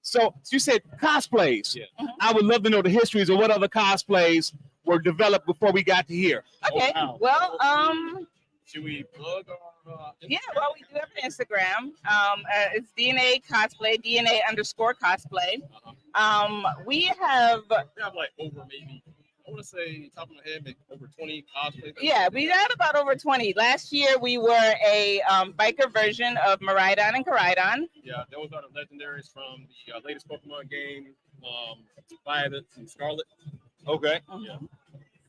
So you said cosplays. Yeah. I would love to know the histories of what other cosplays were developed before we got to here. Okay. Oh, wow. Well, should we plug our yeah, well, we do have an Instagram. It's DNA cosplay, DNA_cosplay. We have like over maybe, I want to say top of my head, maybe over 20 cosplays. Yeah, we had about over 20. Last year, we were a biker version of Miraidon and Koraidon. Yeah, those are the legendaries from the latest Pokemon game, Violet and Scarlet. Okay. Yeah,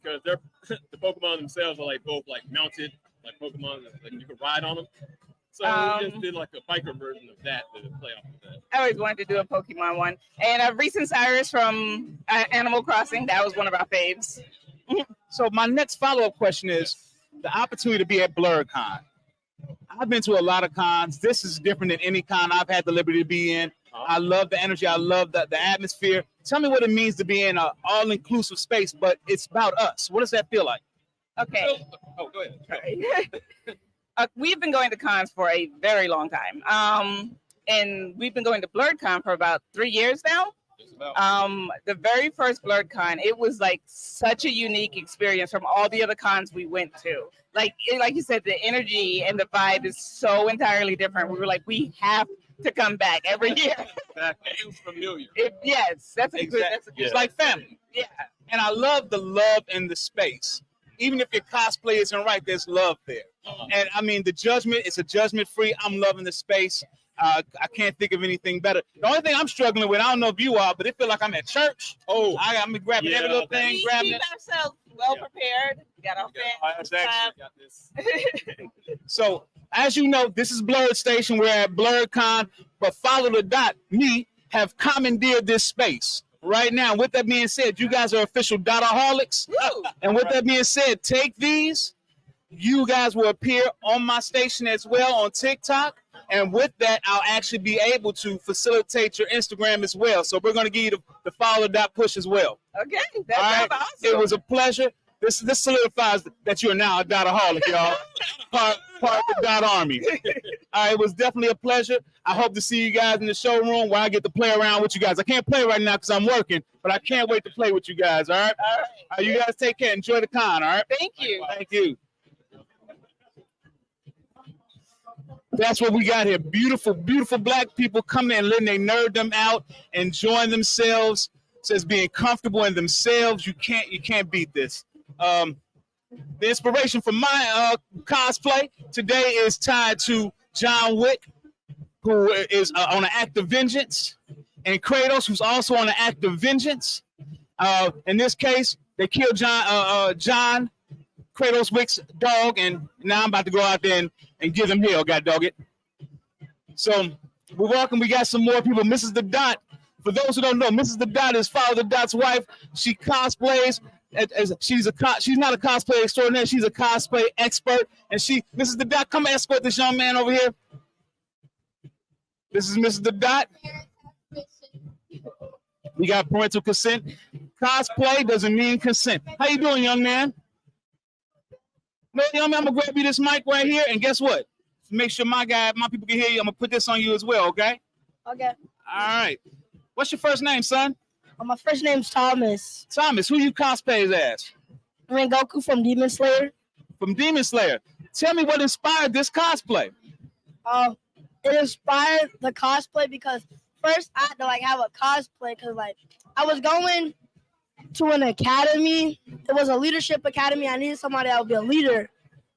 because they're the Pokemon themselves are like both like mounted, like Pokemon, like you can ride on them. So we just did like a biker version of that to play off of that. I always wanted to do a Pokemon one. And Recent Cyrus from Animal Crossing, that was one of our faves. So my next follow-up question is the opportunity to be at BlerdCon. I've been to a lot of cons. This is different than any con I've had the liberty to be in. I love the energy. I love the atmosphere. Tell me what it means to be in an all-inclusive space, but it's about us. What does that feel like? Okay. Oh, go ahead. We've been going to cons for a very long time. And we've been going to BlerdCon for about 3 years now. The very first BlerdCon, it was like such a unique experience from all the other cons we went to. Like you said, the energy and the vibe is so entirely different. We were like, we have to come back every year. Exactly. It was familiar. Yes, that's a good. It's like family. Yeah. And I love the love in the space. Even if your cosplay isn't right, there's love there. And I mean, the judgment, it's a judgment free. I'm loving the space. I can't think of anything better. The only thing I'm struggling with, I don't know if you are, but it feel like I'm at church. Oh, I'm grabbing every little thing, grabbing We it. keep ourselves well prepared. We got our fans. Got this. So, as you know, this is Blerd Station. We're at BlerdCon, but follow the dot. Me, have commandeered this space. Right now, with that being said, you guys are official Dotaholics. And with that being said, take these. You guys will appear on my station as well on TikTok. And with that, I'll actually be able to facilitate your Instagram as well. So we're going to give you the follow push as well. Okay, that's awesome. It was a pleasure. This solidifies that you are now a Dotaholic, y'all. part of the Dot Army. All right, it was definitely a pleasure. I hope to see you guys in the showroom where I get to play around with you guys. I can't play right now because I'm working, but I can't wait to play with you guys, all right? All right, you guys take care. Enjoy the con, all right? Thank you. Thank you. That's what we got here. Beautiful, beautiful black people coming and letting they nerd them out, enjoying themselves. Says being comfortable in themselves. You can't beat this. The inspiration for my cosplay today is tied to John Wick, who is on an act of vengeance, and Kratos, who's also on an act of vengeance. In this case, they killed John Kratos Wick's dog, and now I'm about to go out there and give them hell, god dog it. So we're welcome. We got some more people. Mrs. The Dot. For those who don't know, Mrs. The Dot is Father the Dot's wife. She cosplays. She's not a cosplay extraordinaire. She's a cosplay expert. And Mrs. The Dot, come escort this young man over here. This is Mrs. The Dot. We got parental consent. Cosplay doesn't mean consent. How you doing, young man? No, young man, I'm gonna grab you this mic right here, and guess what? Make sure my people can hear you. I'm gonna put this on you as well, okay? Okay. All right. What's your first name, son? My first name's Thomas. Thomas, who you cosplays as? Rengoku from Demon Slayer. From Demon Slayer. Tell me what inspired this cosplay. It inspired the cosplay because first I had to have a cosplay because I was going to an academy. It was a leadership academy. I needed somebody that would be a leader.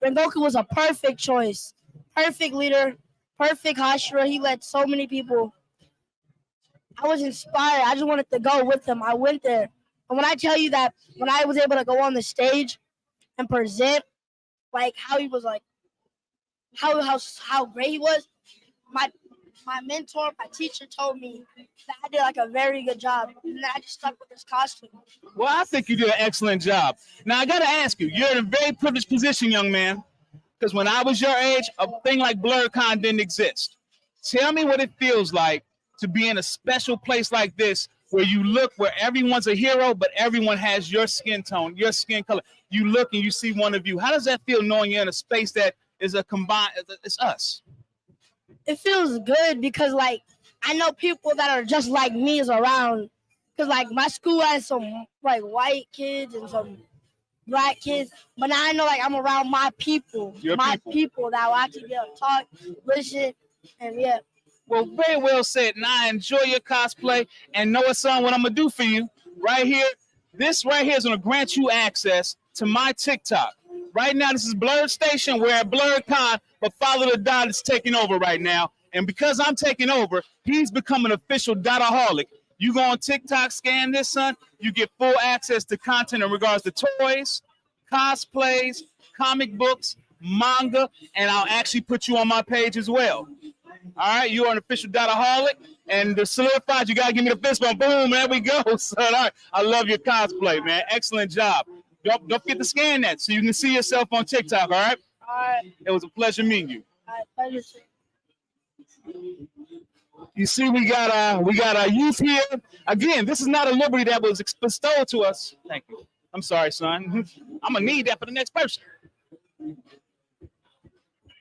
Rengoku was a perfect choice. Perfect leader. Perfect Hashira. He led so many people. I was inspired. I just wanted to go with him. I went there. And when I tell you that when I was able to go on the stage and present how he was how great he was, my mentor, my teacher told me that I did a very good job. And then I just stuck with this costume. Well, I think you did an excellent job. Now I gotta ask you, you're in a very privileged position, young man. Because when I was your age, a thing like BlerdCon didn't exist. Tell me what it feels like to be in a special place like this where everyone's a hero, but everyone has your skin tone, your skin color. You look and you see one of you. How does that feel knowing you're in a space that is it's us? It feels good because I know people that are just like me is around. Because my school has some white kids and some black kids, but now I know I'm around my people. People that will actually be able to talk, listen, and yeah. Well, very well said. And I enjoy your cosplay. And Noah, son, what I'm going to do for you right here, this right here is going to grant you access to my TikTok. Right now, this is Blerd Station. We're at BlerdCon, but Father the Dot is taking over right now. And because I'm taking over, he's become an official Dotaholic. You go on TikTok, scan this, son, you get full access to content in regards to toys, cosplays, comic books, manga, and I'll actually put you on my page as well. All right, you are an official Dotaholic, and the solidified, you gotta give me the fist bump. Boom, there we go, son. All right, I love your cosplay, man. Excellent job. Don't forget to scan that so you can see yourself on TikTok. All right. All right. It was a pleasure meeting you. All right, pleasure. You see, we got our youth here. Again, this is not a liberty that was bestowed to us. Thank you. I'm sorry, son. I'm gonna need that for the next person.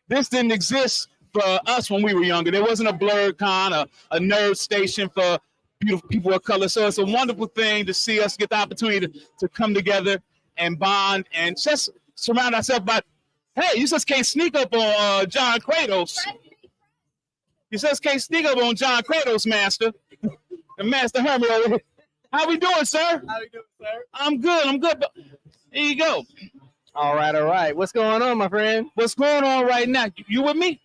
This didn't exist for us when we were younger. There wasn't a BlerdCon, a nerd station for beautiful people of color. So it's a wonderful thing to see us get the opportunity to come together and bond and just surround ourselves by, hey, you just can't sneak up on John Kratos. You just can't sneak up on John Kratos, Master. The Master Hermit over here. How we doing, sir? How we doing, sir? I'm good. Here you go. All right. What's going on, my friend? What's going on right now? You with me?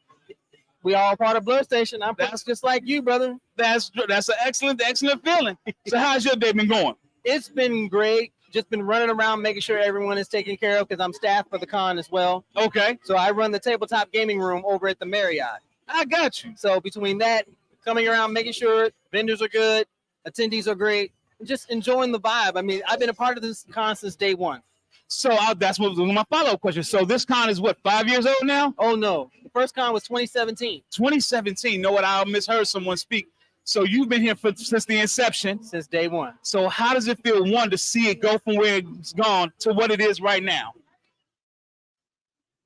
We all part of Blerd Station. That's just like you, brother. That's an excellent feeling. So how's your day been going? It's been great. Just been running around making sure everyone is taken care of because I'm staff for the con as well. Okay. So I run the tabletop gaming room over at the Marriott. I got you. So between that coming around, making sure vendors are good, attendees are great, and just enjoying the vibe. I mean, I've been a part of this con since day one. So that's what was my follow-up question. So this con is what, 5 years old now? Oh no, the first con was 2017. 2017. Know what? I misheard someone speak. So you've been here since the inception, since day one. So how does it feel, one, to see it go from where it's gone to what it is right now?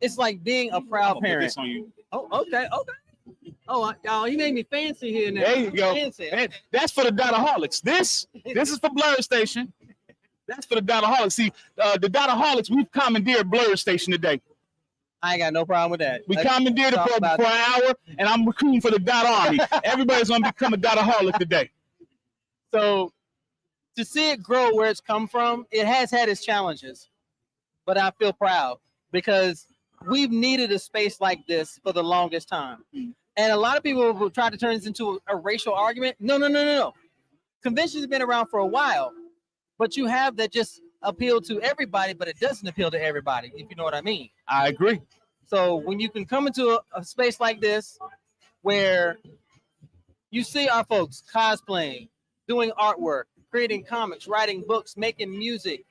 It's like being a proud parent. This on you. Oh, okay. Oh, he made me fancy here now. There you go. Fancy. And that's for the Dotaholics. This is for Blerd Station. That's for the Dotaholics. See, the Dotaholics, we've commandeered Blerd Station today. I ain't got no problem with that. We commandeered it for an hour, and I'm recruiting for the Dot Army. Everybody's gonna become a Dotaholic today. So to see it grow where it's come from, it has had its challenges, but I feel proud because we've needed a space like this for the longest time. And a lot of people will try to turn this into a racial argument. No. Conventions have been around for a while, but you have that just appeal to everybody, but it doesn't appeal to everybody, if you know what I mean. I agree. So when you can come into a space like this where you see our folks cosplaying, doing artwork, creating comics, writing books, making music,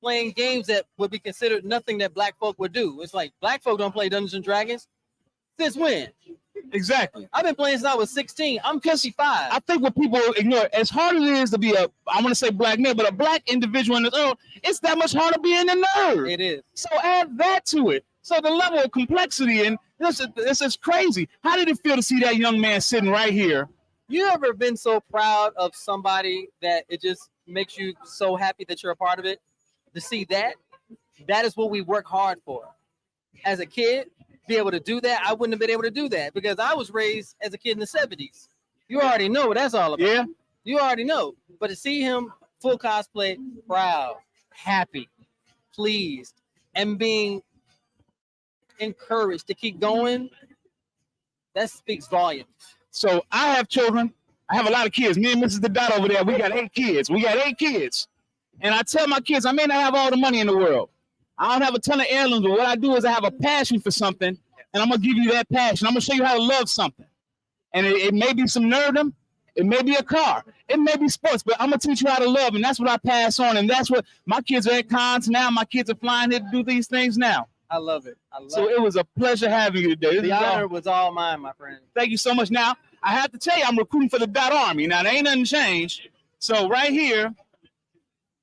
playing games that would be considered nothing that black folk would do. It's like black folk don't play Dungeons and Dragons. Since when? Exactly. I've been playing since I was 16. I'm 55. I think what people ignore, as hard as it is to be I want to say black man, but a black individual in this world, it's that much harder being a nerd. It is. So add that to it. So the level of complexity, and this is crazy. How did it feel to see that young man sitting right here? You ever been so proud of somebody that it just makes you so happy that you're a part of it? To see that is what we work hard for. As a kid, be able to do that, I wouldn't have been able to do that because I was raised as a kid in the 70s. You already know what that's all about. Yeah. You already know. But to see him full cosplay, proud, happy, pleased, and being encouraged to keep going, that speaks volumes. So I have children. I have a lot of kids. Me and Mrs. The Dot over there, we got 8 kids. And I tell my kids, I may not have all the money in the world. I don't have a ton of heirlooms, but what I do is I have a passion for something, and I'm going to give you that passion. I'm going to show you how to love something. And it may be some nerdom. It may be a car. It may be sports, but I'm going to teach you how to love, and that's what I pass on. And that's what my kids are at cons now. My kids are flying here to do these things now. I love it. It was a pleasure having you today. The honor was all mine, my friend. Thank you so much. Now, I have to tell you, I'm recruiting for the Dot Army. Now, there ain't nothing changed. So right here,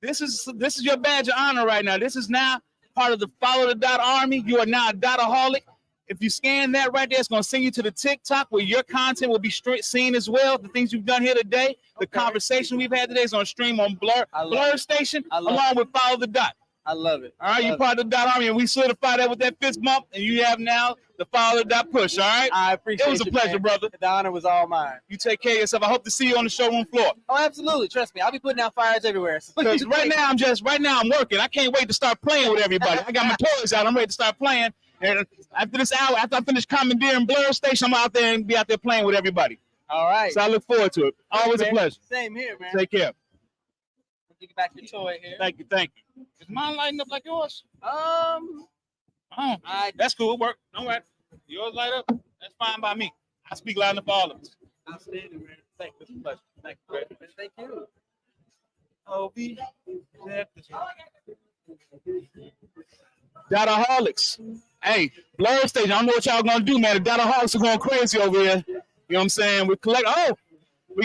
this is your badge of honor right now. This is now part of the Follow the Dot Army. You are now a Dotaholic. If you scan that right there, it's going to send you to the TikTok where your content will be seen as well. The things you've done here today, the conversation we've had today is on stream on Blerd Station, along with Follow the Dot. I love it. All right, you're part of the Dot Army, and we solidify that with that fist bump, and you have now the Follow the Dot push, all right? I appreciate it. It was a pleasure, brother. The honor was all mine. You take care of yourself. I hope to see you on the showroom floor. Oh, absolutely. Trust me. I'll be putting out fires everywhere. Because right now I'm working. I can't wait to start playing with everybody. I got my toys out. I'm ready to start playing. And after this hour, after I finish commandeering Blerd Station, I'm out there and be out there playing with everybody. All right. So I look forward to it. Always a pleasure. Same here, man. Take care. Give back your toy here. Thank you. Is mine lighting up like yours? That's cool. It worked. Don't worry. Yours light up? That's fine by me. I speak loud enough for all of us. Outstanding, man. Thank you. It's a pleasure. Thank you. Thank you. Dotaholics. Hey, Blerd Station. I don't know what y'all gonna do, man. The Dotaholics are going crazy over here. You know what I'm saying? We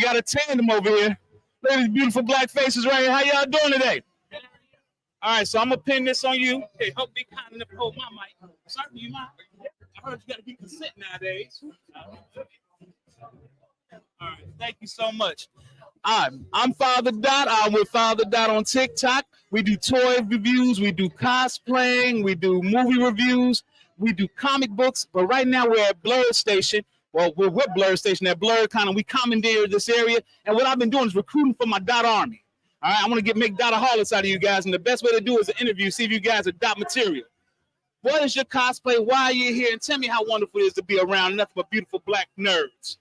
got a tandem over here. Look at these beautiful black faces right here. How y'all doing today? All right, so I'm gonna pin this on you. Hey, hope be kind enough to hold my mic. Sorry, you mind? I heard you gotta be consent nowadays. All right, thank you so much. I'm Father Dot. I'm with Father Dot on TikTok. We do toy reviews, we do cosplaying, we do movie reviews, we do comic books. But right now we're at Blerd Station. Well, we're with Blerd Station at BlerdCon, and we commandeered this area. And what I've been doing is recruiting for my Dot Army. All right, I want to make Dotaholics out of you guys, and the best way to do it is an interview, see if you guys are Dot material. What is your cosplay? Why are you here? And tell me how wonderful it is to be around nothing but beautiful black nerds.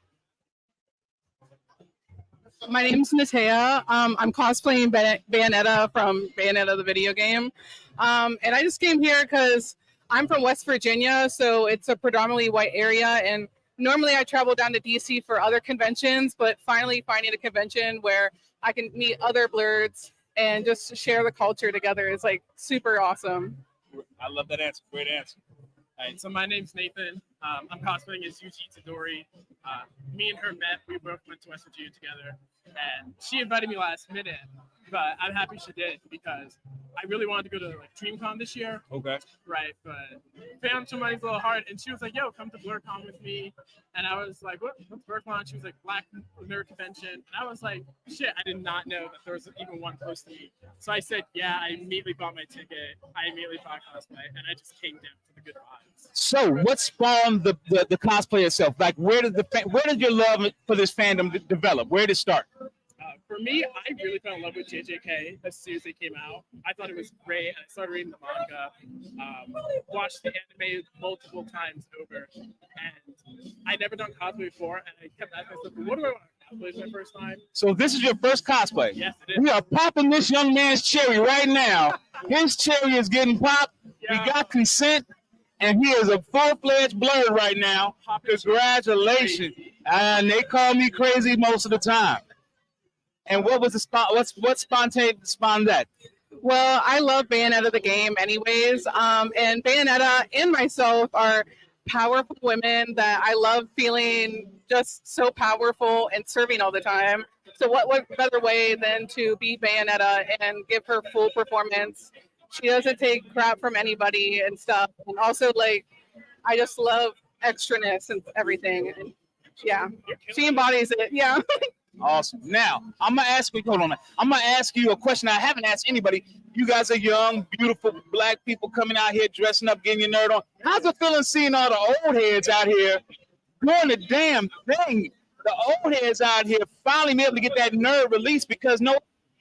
My name is Natea. I'm cosplaying Bayonetta from Bayonetta the video game. And I just came here because I'm from West Virginia, so it's a predominantly white area, and normally I travel down to DC for other conventions, but finally finding a convention where I can meet other Blerds and just share the culture together is like super awesome. I love that answer. Great answer. All right, so my name's Nathan. I'm cosplaying as Yuji Itadori. Me and her met. We both went to West Virginia together, and she invited me last minute. But I'm happy she did because I really wanted to go to like DreamCon this year. Okay. Right, but financial money's a little hard, and she was like, "Yo, come to BlerdCon with me." And I was like, "What's BlerdCon?" She was like, "Black Nerd Convention." And I was like, "Shit, I did not know that there was even one close to me." So I said, "Yeah." I immediately bought my ticket. I immediately bought cosplay, and I just came down for the good vibes. So, what spawned the cosplay itself? Like, where did your love for this fandom develop? Where did it start? For me, I really fell in love with JJK as soon as they came out. I thought it was great, and I started reading the manga, watched the anime multiple times over, and I'd never done cosplay before, and I kept asking myself, what do I want to cosplay for my first time? So this is your first cosplay? Yes, it is. We are popping this young man's cherry right now. His cherry is getting popped. Yeah. We got consent, and he is a full-fledged Blerd right now. Congratulations. And they call me crazy most of the time. And what was the what spontaneous spawned that? Well, I love Bayonetta the game anyways. And Bayonetta and myself are powerful women that I love feeling just so powerful and serving all the time. So what better way than to be Bayonetta and give her full performance? She doesn't take crap from anybody and stuff. And also, like, I just love extraness and everything. And yeah, she embodies it. Yeah. Awesome. Now, I'm going to ask you, hold on. I'm going to ask you a question I haven't asked anybody. You guys are young, beautiful black people coming out here, dressing up, getting your nerd on. How's it feeling seeing all the old heads out here doing the damn thing? The old heads out here finally be able to get that nerd release because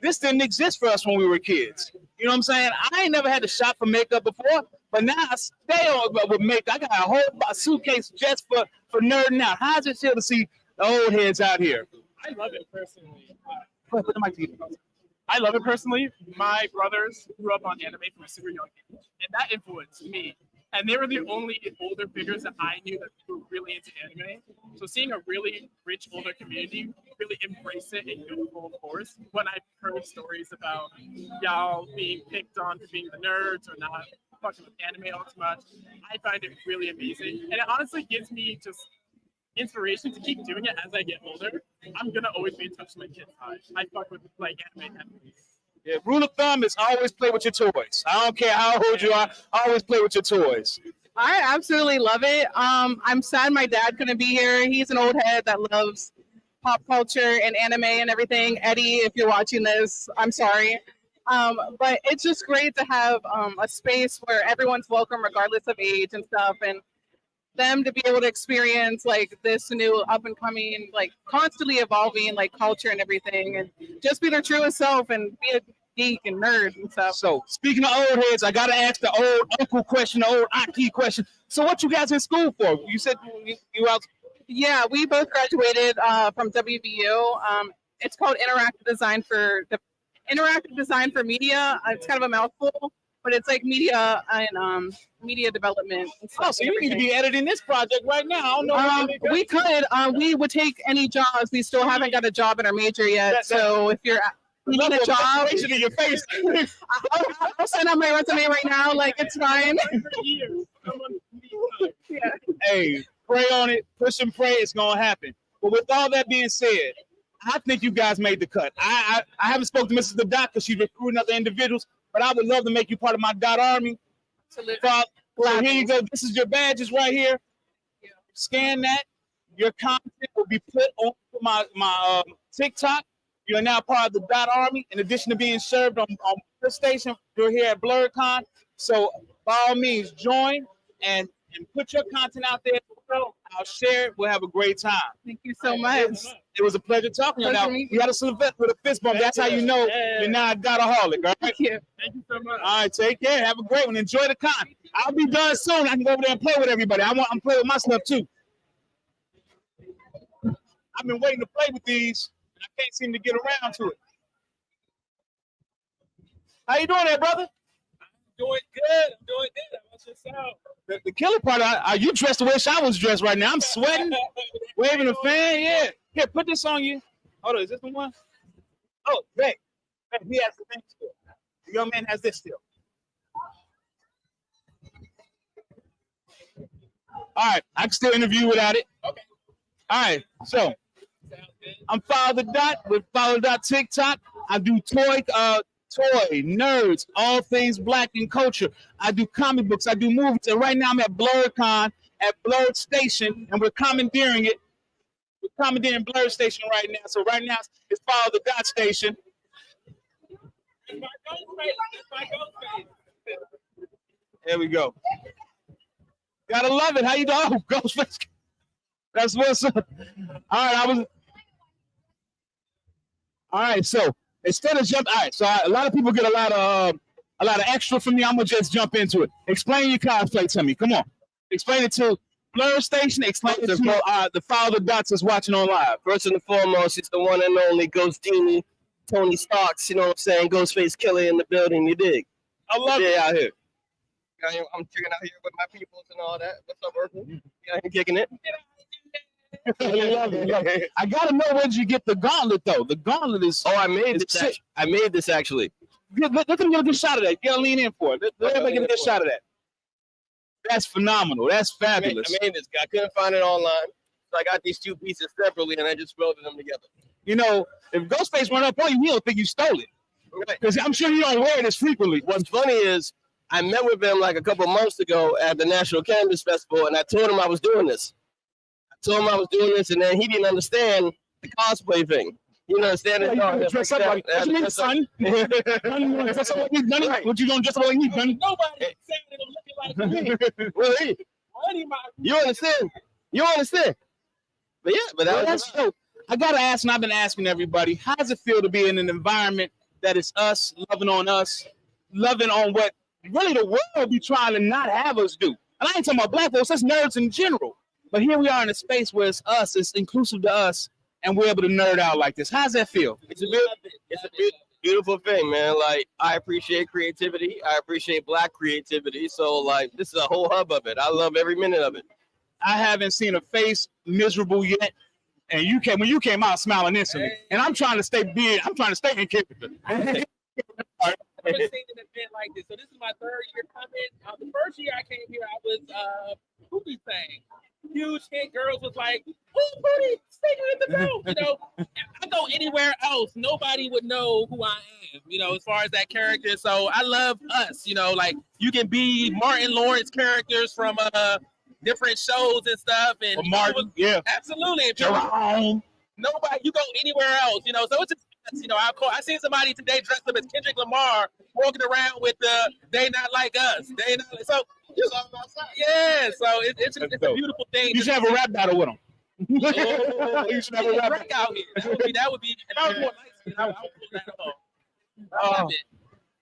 this didn't exist for us when we were kids. You know what I'm saying? I ain't never had to shop for makeup before, but now I stay on with makeup. I got a whole suitcase just for nerding out. How's it feel to see the old heads out here? I love it personally. I love it personally. My brothers grew up on anime from a super young age, and that influenced me. And they were the only older figures that I knew that were really into anime. So seeing a really rich older community really embrace it and go full force. When I've heard stories about y'all being picked on for being the nerds or not fucking with anime all too much, I find it really amazing. And it honestly gives me just inspiration to keep doing it as I get older. I'm gonna always be in touch with my kids. I fuck with like anime. Yeah, rule of thumb is always play with your toys. I don't care how old you are, always play with your toys. I absolutely love it. I'm sad my dad couldn't be here. He's an old head that loves pop culture and anime and everything. Eddie, if you're watching this, I'm sorry. But it's just great to have a space where everyone's welcome regardless of age and stuff, and them to be able to experience like this new up and coming, like constantly evolving like culture and everything, and just be their truest self and be a geek and nerd and stuff. So speaking of old heads, I gotta ask the old uncle question, the old auntie question. So what you guys in school for? You said you out. Yeah, we both graduated from WVU. It's called Interactive Design for Media. It's kind of a mouthful, but it's like media and media development. And stuff. Oh, so you need to be editing this project right now. I don't know. We could. We would take any jobs. We still haven't got a job in our major yet. So if you're need a job, in your face. I'll send out my resume right now. Like it's fine. Yeah. Hey, pray on it. Push and pray. It's gonna happen. But with all that being said, I think you guys made the cut. I haven't spoken to Mrs. The Dot because she's recruiting other individuals, but I would love to make you part of my Dot Army. Absolutely. So here you go. This is your badges right here. Scan that. Your content will be put on my TikTok. You're now part of the Dot Army. In addition to being served on this station, you're here at BlerdCon. So by all means, join and put your content out there. I'll share it. We'll have a great time. Thank you so much. It was a pleasure talking to you. Now, we got to salute with a fist bump. That's how you know you're not a Dotaholic, all right? Thank you. Thank you so much. All right, take care. Have a great one. Enjoy the con. I'll be done soon. I can go over there and play with everybody. I'm playing with my stuff too. I've been waiting to play with these, and I can't seem to get around to it. How you doing there, brother? doing good. I'm doing good. How about yourself? The killer part, are you dressed the way I was dressed right now? I'm sweating, waving a fan. Yeah. Here, put this on you. Hold on, is this the one? Oh, Beck. He has the thing still. The young man has this still. All right, I can still interview without it. Okay. All right, so I'm Father Dot with Father Dot TikTok. I do toy nerds, all things black and culture. I do comic books, I do movies, and right now I'm at BlerdCon at Blerd Station, and we're commandeering it. We're commandeering Blerd Station right now. So right now it's Father Dot Station. There we go. Gotta love it. How you doing? Oh, Ghostface. That's what's up. All right, so instead of jump, all right, so a lot of people get a lot of extra from me. I'm gonna just jump into it. Explain your cosplay to me. Come on. Explain it to Blerd Station. Explain it to the Father Dots that's watching on live. First and foremost, it's the one and only Ghostini, Tony Starks, you know what I'm saying? Ghostface Killer in the building, you dig? I love it out here. I'm checking out here with my peoples and all that. What's up, Urkel? Yeah, I'm kicking it. I love it. I gotta know where'd you get the gauntlet though. The gauntlet is. Oh, I made this actually. Let them get a good shot of that. You gotta lean in for it. Let everybody get a good shot of that. That's phenomenal. That's fabulous. I made this. I couldn't find it online, so I got these two pieces separately, and I just welded them together. You know, if Ghostface run up on you, he don't think you stole it. Because I'm sure you don't wear this frequently. What's funny is I met with him like a couple months ago at the National Cannabis Festival, and I told him I was doing this. And then he didn't understand the cosplay thing. He didn't understand it. Yeah, you dress up like that. What you mean, son? Dress up like me, Gunny? What you gonna dress up like me, Gunny? Nobody saying it'll look like me. Really? You understand? You understand? But yeah, but that's dope. I gotta ask, and I've been asking everybody, how does it feel to be in an environment that is us, loving on what really the world be trying to not have us do? And I ain't talking about black folks, that's nerds in general. But here we are in a space where it's us, it's inclusive to us, and we're able to nerd out like this. How's that feel? It's a beautiful thing, man. Like, I appreciate creativity. I appreciate black creativity. So, like, this is a whole hub of it. I love every minute of it. I haven't seen a face miserable yet. And when you came out smiling instantly. And I'm trying to stay in character. I've never seen an event like this. So this is my third year coming. The first year I came here, I was Poopy thing. Huge hit. Girls was like, "Who's Booty? Sticker in the room." You know, I go anywhere else, nobody would know who I am. You know, as far as that character. So I love us. You know, like you can be Martin Lawrence characters from different shows and stuff. And Martin, yeah, absolutely. Jerome. Nobody, you go anywhere else. You know, so it's just. You know, I seen somebody today dressed up as Kendrick Lamar walking around with the "They Not Like Us." They not so. Yeah, so it's a beautiful thing. You should have a rap battle with them. You should have a rap battle out here. That would be.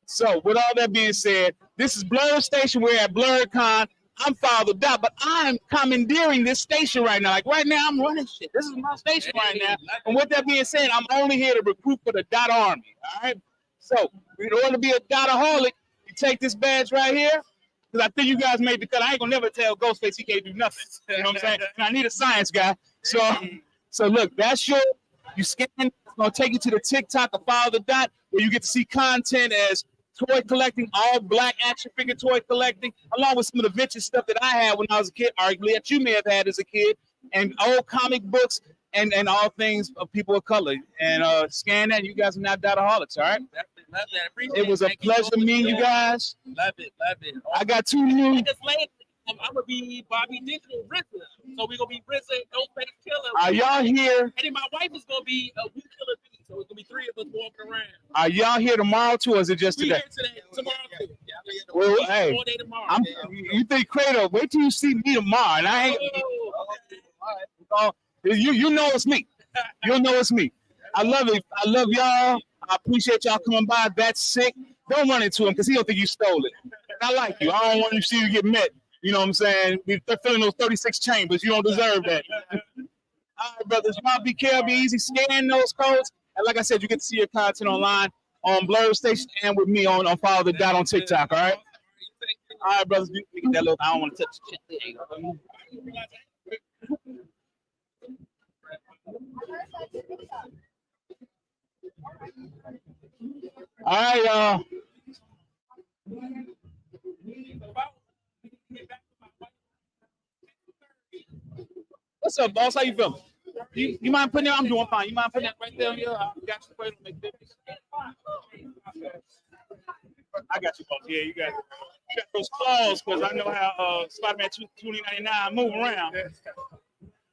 So, with all that being said, this is Blerd Station. We're at BlerdCon. I'm Father Dot, but I'm commandeering this station right now. Like right now, I'm running shit. This is my station right now. And with that being said, I'm only here to recruit for the Dot Army. All right. So, in order to be a Dotaholic, you take this badge right here. Because I think you guys made the cut. I ain't gonna never tell Ghostface he can't do nothing. You know what I'm saying? And I need a science guy. So look, that's your. You scan. It's gonna take you to the TikTok of Father Dot, where you get to see content as toy collecting, all black action figure toy collecting, along with some of the vintage stuff that I had when I was a kid, arguably that you may have had as a kid, and old comic books and all things of people of color. And scan that, you guys are now Dotaholics, all right? Love that. Appreciate it was a pleasure meeting you guys. Love it. I got 2 new. I'm gonna be Bobby Digital RZA. So we're gonna be RZA, Ghostface Killer. Are y'all here? And then my wife is gonna be We Killer B. So it's gonna be 3 of us walking around. Are y'all here tomorrow too, or is it just today? We're here today. Tomorrow too. Yeah, well, hey, all day tomorrow. You think Kratos? Wait till you see me tomorrow, and I ain't. You know it's me. You'll know it's me. I love it. I love y'all. I appreciate y'all coming by. That's sick. Don't run into him because he don't think you stole it. And I like you. I don't want to see you get met. You know what I'm saying? They're filling those 36 chambers. You don't deserve that. All right, brothers. Y'all be careful. Be easy. Scan those codes. And like I said, you get to see your content online on Blerd Station and with me on Follow the Dot on TikTok. All right. All right, brothers, we get that little. I don't want to touch the shit. All right, y'all. What's up, boss? How you feeling? You mind putting that? I'm doing fine. You mind putting that right there on your? I got you. Wait, make this. I got you, boss. Yeah, you got those claws because I know how Spider-Man 2099 move around.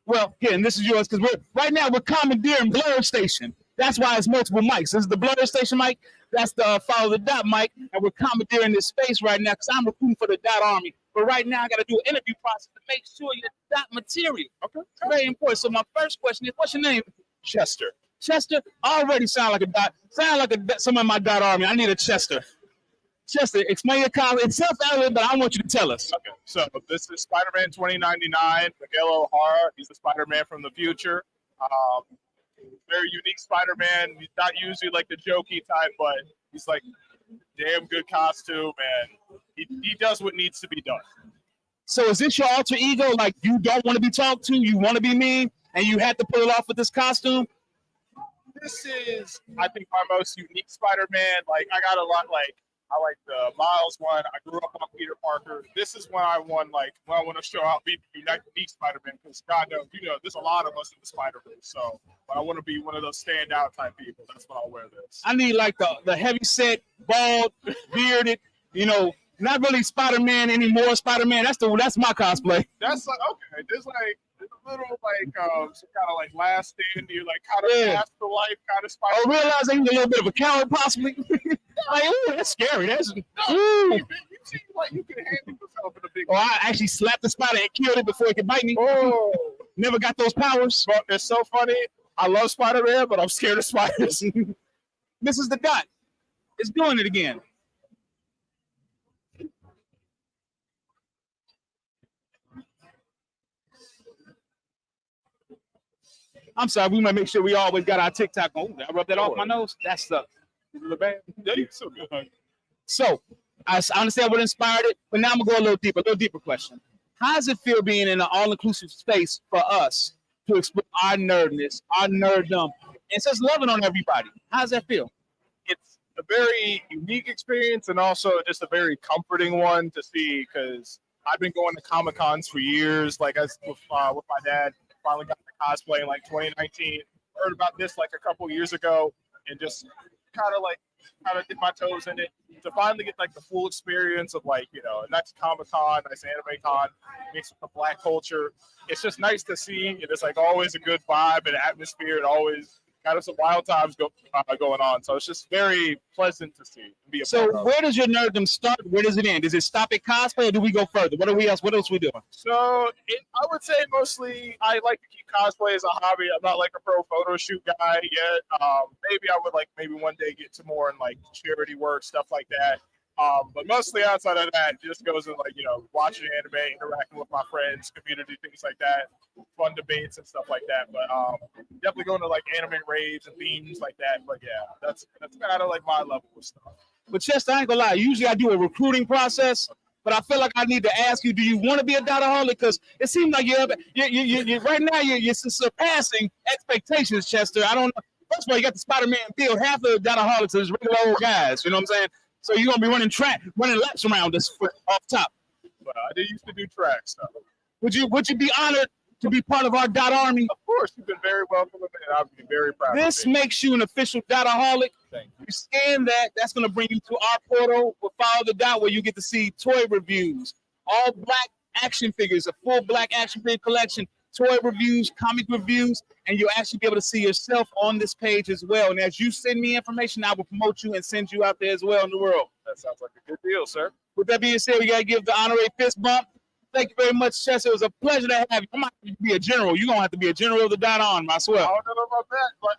Well, yeah, and this is yours because right now we're commandeering Blerd Station. That's why it's multiple mics. This is the Blerd Station mic. That's the Follow the Dot mic, and we're commandeering this space right now because I'm recruiting for the Dot Army. But right now I got to do an interview process to make sure you're Dot material. Okay, very important. So my first question is, what's your name? Chester. Chester already sound like a Dot. Sound like some of my Dot Army. I need a Chester. Chester, explain your comment. It's self-evident, but I want you to tell us. Okay, so this is Spider-Man 2099, Miguel O'Hara. He's the Spider-Man from the future. Very unique Spider-Man. He's not usually like the jokey type, but he's like damn good costume, and he does what needs to be done. So is this your alter ego? Like you don't want to be talked to, you want to be mean, and you had to pull it off with this costume? This is, I think, my most unique Spider-Man. Like I got a lot like. I like the Miles one. I grew up on Peter Parker. This is when I want to show out be unique Spider-Man because God knows, there's a lot of us in the Spider-Man. So I want to be one of those standout type people. That's when I'll wear this. I need like the heavy set, bald, bearded, not really Spider-Man anymore. Spider-Man, that's my cosplay. That's like okay. There's a little some kind of like last stand. You're like kind of past the life kind of Spider-Man. I realize I'm a little bit of a coward possibly. Like, ooh, that's scary. That's you seem like you can handle yourself in a big. Oh, I actually slapped the spider and killed it before it could bite me. Oh, never got those powers. But it's so funny. I love Spider-Man, but I'm scared of spiders. This is the Dot. It's doing it again. I'm sorry. We might make sure we always got our TikTok on. I rub that off my nose. That sucks. So good. So I understand what inspired it, but now I'm gonna go a little deeper question. How does it feel being in an all-inclusive space for us to explore our nerdness, our nerddom, and just loving on everybody? How does that feel? It's a very unique experience and also just a very comforting one to see because I've been going to Comic-Cons for years. Like with my dad, finally got the cosplay in like 2019. Heard about this like a couple years ago and just kind of dip my toes in it to finally get like the full experience of like a nice Comic-Con, nice anime con mixed with the Black culture. It's just nice to see, and it's like always a good vibe and atmosphere, and always kind of some wild times going on. So it's just very pleasant to see and be a part of. Where does your nerddom start? Where does it end? Does it stop at cosplay, or do we go further? What else we doing? So I would say mostly I like to keep cosplay as a hobby. I'm not like a pro photo shoot guy yet. Maybe I would like one day get to more in like charity work, stuff like that. But mostly outside of that, just goes in like watching anime, interacting with my friends, community, things like that, fun debates and stuff like that. But definitely going to like anime raves and themes like that. But yeah, that's kind of like my level of stuff. But Chester, I ain't gonna lie. Usually I do a recruiting process, but I feel like I need to ask you: do you want to be a Dotaholic? Because it seems like you're right now you're surpassing expectations, Chester. I don't know. First of all, you got the Spider-Man build. Half the Dotaholics is regular old guys. You know what I'm saying? So you're gonna be running laps around us off top. But I did used to do track stuff. Would you be honored to be part of our Dot Army? Of course, you've been very welcome, and I'll be very proud. This makes you an official Dotaholic. Thank you. You scan that. That's gonna bring you to our portal. We'll follow the Dot, where you get to see toy reviews, all Black action figures, a full Black action figure collection, toy reviews, comic reviews, and you'll actually be able to see yourself on this page as well. And as you send me information, I will promote you and send you out there as well in the world. That sounds like a good deal, sir. With that being said, we got to give the honorary fist bump. Thank you very much, Chester. It was a pleasure to have you. You might have to be a general. You're going to have to be a general of the Dot Army, I swear. I don't know about that, but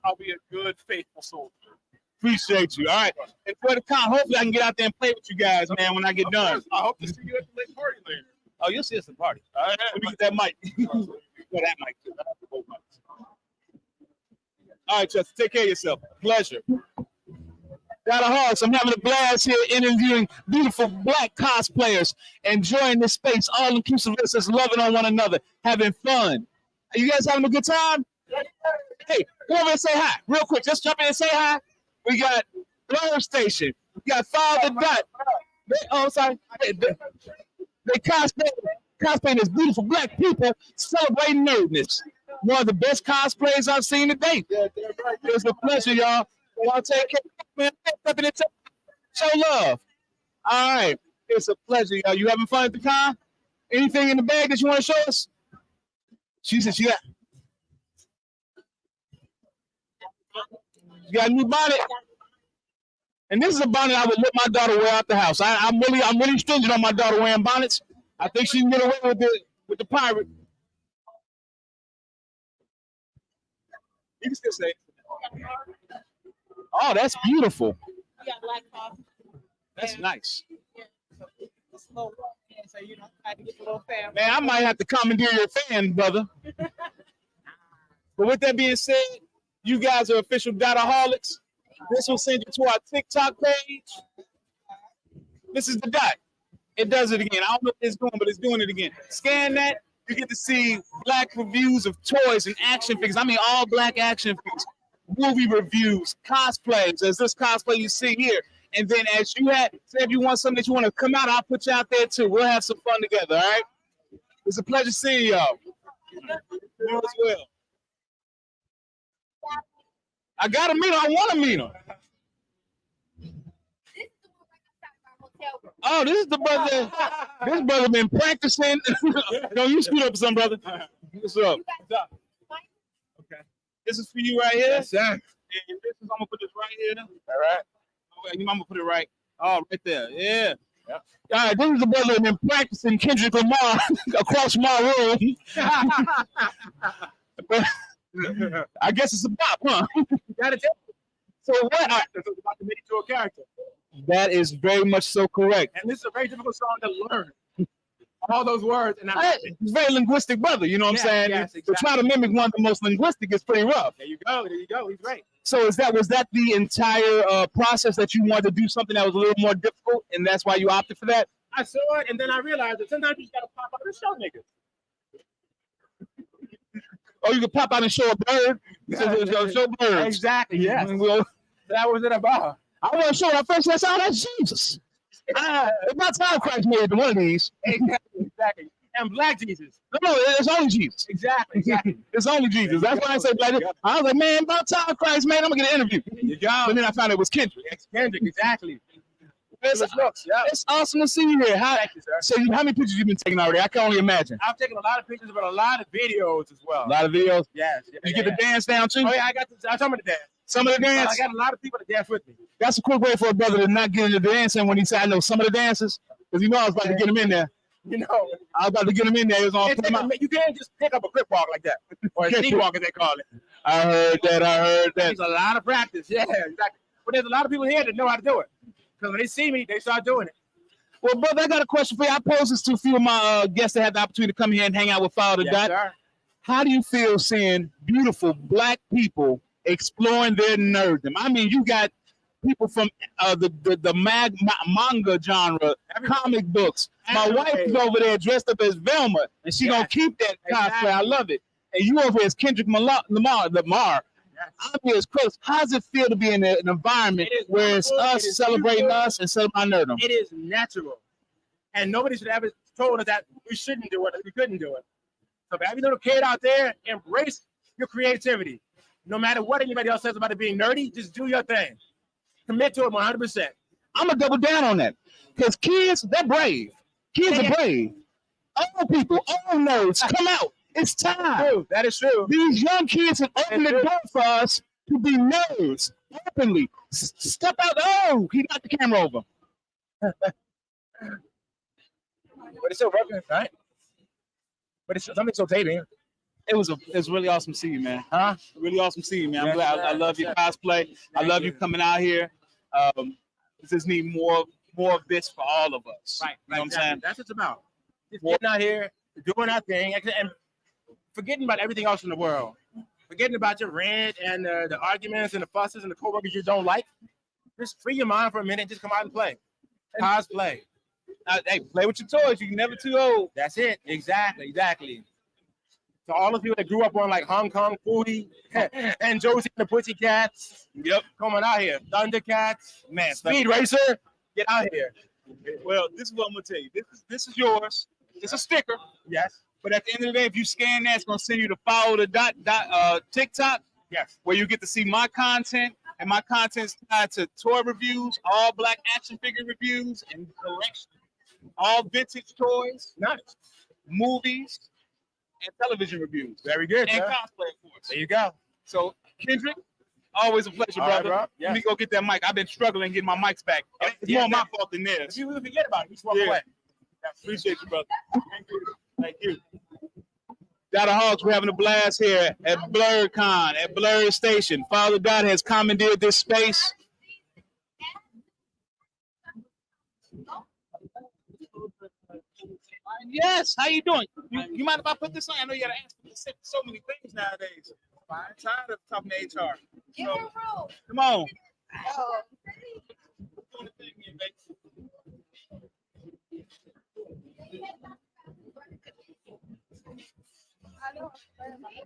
I'll be a good, faithful soldier. Appreciate you. All right. Enjoy the con. Hopefully I can get out there and play with you guys, man, when I get done. I hope to see you at the late party later. Oh, you'll see us at the party. All right. Let me get that mic. That mic too. I have to both mics. All right, Chester. Take care of yourself. Pleasure. Dotaholics. I'm having a blast here interviewing beautiful black cosplayers, enjoying this space, all inclusive, just loving on one another, having fun. Are you guys having a good time? Hey, come over and say hi, real quick. Just jump in and say hi. We got Blerd Station. We got Father Dot. Sorry. They cosplaying as beautiful black people celebrating nerdness. One of the best cosplays I've seen to date. It's a pleasure, y'all. Y'all take care, man. Show love. All right. It's a pleasure, y'all. You having fun at the con? Anything in the bag that you want to show us? She said she got. You got a new bonnet. And this is a bonnet I would let my daughter wear out the house. I'm really stringent on my daughter wearing bonnets. I think she can get away with the pirate. You can still say it. Oh, that's beautiful. That's nice. Man, I might have to commandeer your fan, brother. But with that being said, you guys are official Dotaholics. This will send you to our TikTok page. This is the dot. It does it again. I don't know what it's doing, but it's doing it again. Scan that. You get to see black reviews of toys and action figures. I mean, all black action figures. Movie reviews, cosplays, as this cosplay you see here. And then as you say if you want something that you want to come out, I'll put you out there too. We'll have some fun together, all right? It's a pleasure seeing y'all. You as well. I gotta meet her. I want to meet her. Oh, this is the brother. This brother been practicing. No, you scoot up some brother. What's up? Okay. This is for you right here. Yes, sir. And this is, I'm gonna put this right here. All right. I'm gonna put it right. Oh, right there. Yeah. Yep. All right. This is the brother that been practicing Kendrick Lamar across my room. I guess it's a bop, huh? You gotta tell me. So what? It's about to make it to a character. That is very much so correct. And this is a very difficult song to learn. All those words. And it's very linguistic, brother. You know what I'm saying? Yes, exactly. To try to mimic one of the most linguistic is pretty rough. There you go. There you go. He's right. So was that the entire process that you wanted to do something that was a little more difficult, and that's why you opted for that? I saw it, and then I realized that sometimes you just gotta pop out and show niggas. Oh, you can pop out and show a bird. Show birds. Exactly. Yes. That was it about. I want to show when I first saw that's Jesus. It's not time Christ made one of these. Exactly. And Black Jesus. No, it's only Jesus. Exactly. It's only Jesus. That's why I say Black Jesus. I was like, man, about time Christ, man, I'm gonna get an interview. You go. And then I found it was Kendrick. Kendrick, exactly. It's awesome to see you here. Thank you, sir. So how many pictures you been taking already? I can only imagine. I've taken a lot of pictures, but a lot of videos as well. A lot of videos? Yes. You get the dance down too? Oh, yeah, I got some of the dance. Some of the dance? I got a lot of people to dance with me. That's a quick way for a brother to not get into the dancing when he said, I know some of the dances. Because you know I was about to get him in there. You know. I was about to get him in there. It was on you can't just pick up a quick walk like that. Or a sneak walk, as they call it. I heard that. There's a lot of practice. Yeah, exactly. But there's a lot of people here that know how to do it. Because when they see me, they start doing it. Well, brother, I got a question for you. I posed this to a few of my guests that had the opportunity to come here and hang out with Father Dot. Sir. How do you feel seeing beautiful black people exploring their nerddom? I mean, you got people from the manga genre, comic books. My wife is over there dressed up as Velma, and she gonna keep that cosplay. I love it. And you over here as Kendrick Lamar. I'm here as Chris. How does it feel to be in an environment where it's us celebrating us and celebrating nerdom? It is natural. And nobody should ever told us that we shouldn't do it, or we couldn't do it. So for every little kid out there, embrace your creativity. No matter what anybody else says about it being nerdy, just do your thing. Commit to it 100%. I'm going to double down on that. Because kids, they're brave. Kids are brave. Old people, old nerds, come out. It's time. True. That is true. These young kids have opened the door for us to be nerds openly. Step out. Oh, he knocked the camera over. But it's still working, right? But it's something so taping. It's really awesome to see you, man. Huh? Really awesome to see you, man. I'm Yes, glad. sir. I love your cosplay. I love you coming out here. Just need more of this for all of us. Right. You know what I'm saying? That's what it's about. Just getting out here, doing our thing, and forgetting about everything else in the world. Forgetting about your rant and the arguments and the fusses and the coworkers you don't like. Just free your mind for a minute and just come out and play. Cosplay. Hey, play with your toys. You're never too old. That's it. Exactly. So all of you that grew up on like Hong Kong Foodie and Josie and the Pussycats, yep, coming out here. Thundercats, man, Speed Racer, get out here. Well, this is what I'm gonna tell you. This is yours. It's a sticker. Yes. But at the end of the day, if you scan that, it's gonna send you to follow the TikTok. Yes. Where you get to see my content, and my content's tied to toy reviews, all black action figure reviews, and collections. All vintage toys, nice, movies, and television reviews. Very good. And sir. cosplay, of course. There you go. So, Kendrick, always a pleasure, All brother. right, bro. Yes. Let me go get that mic. I've been struggling getting my mics back. It's more my fault than theirs. If you forget about it, you just walk away. Appreciate you, brother. Thank you. Dada Hogs, we're having a blast here at BlerdCon, at Blerd Station. Father God has commandeered this space. Yes, how you doing? You mind if I put this on? I know you gotta answer so many things nowadays. I'm tired of talking to HR. So, come on.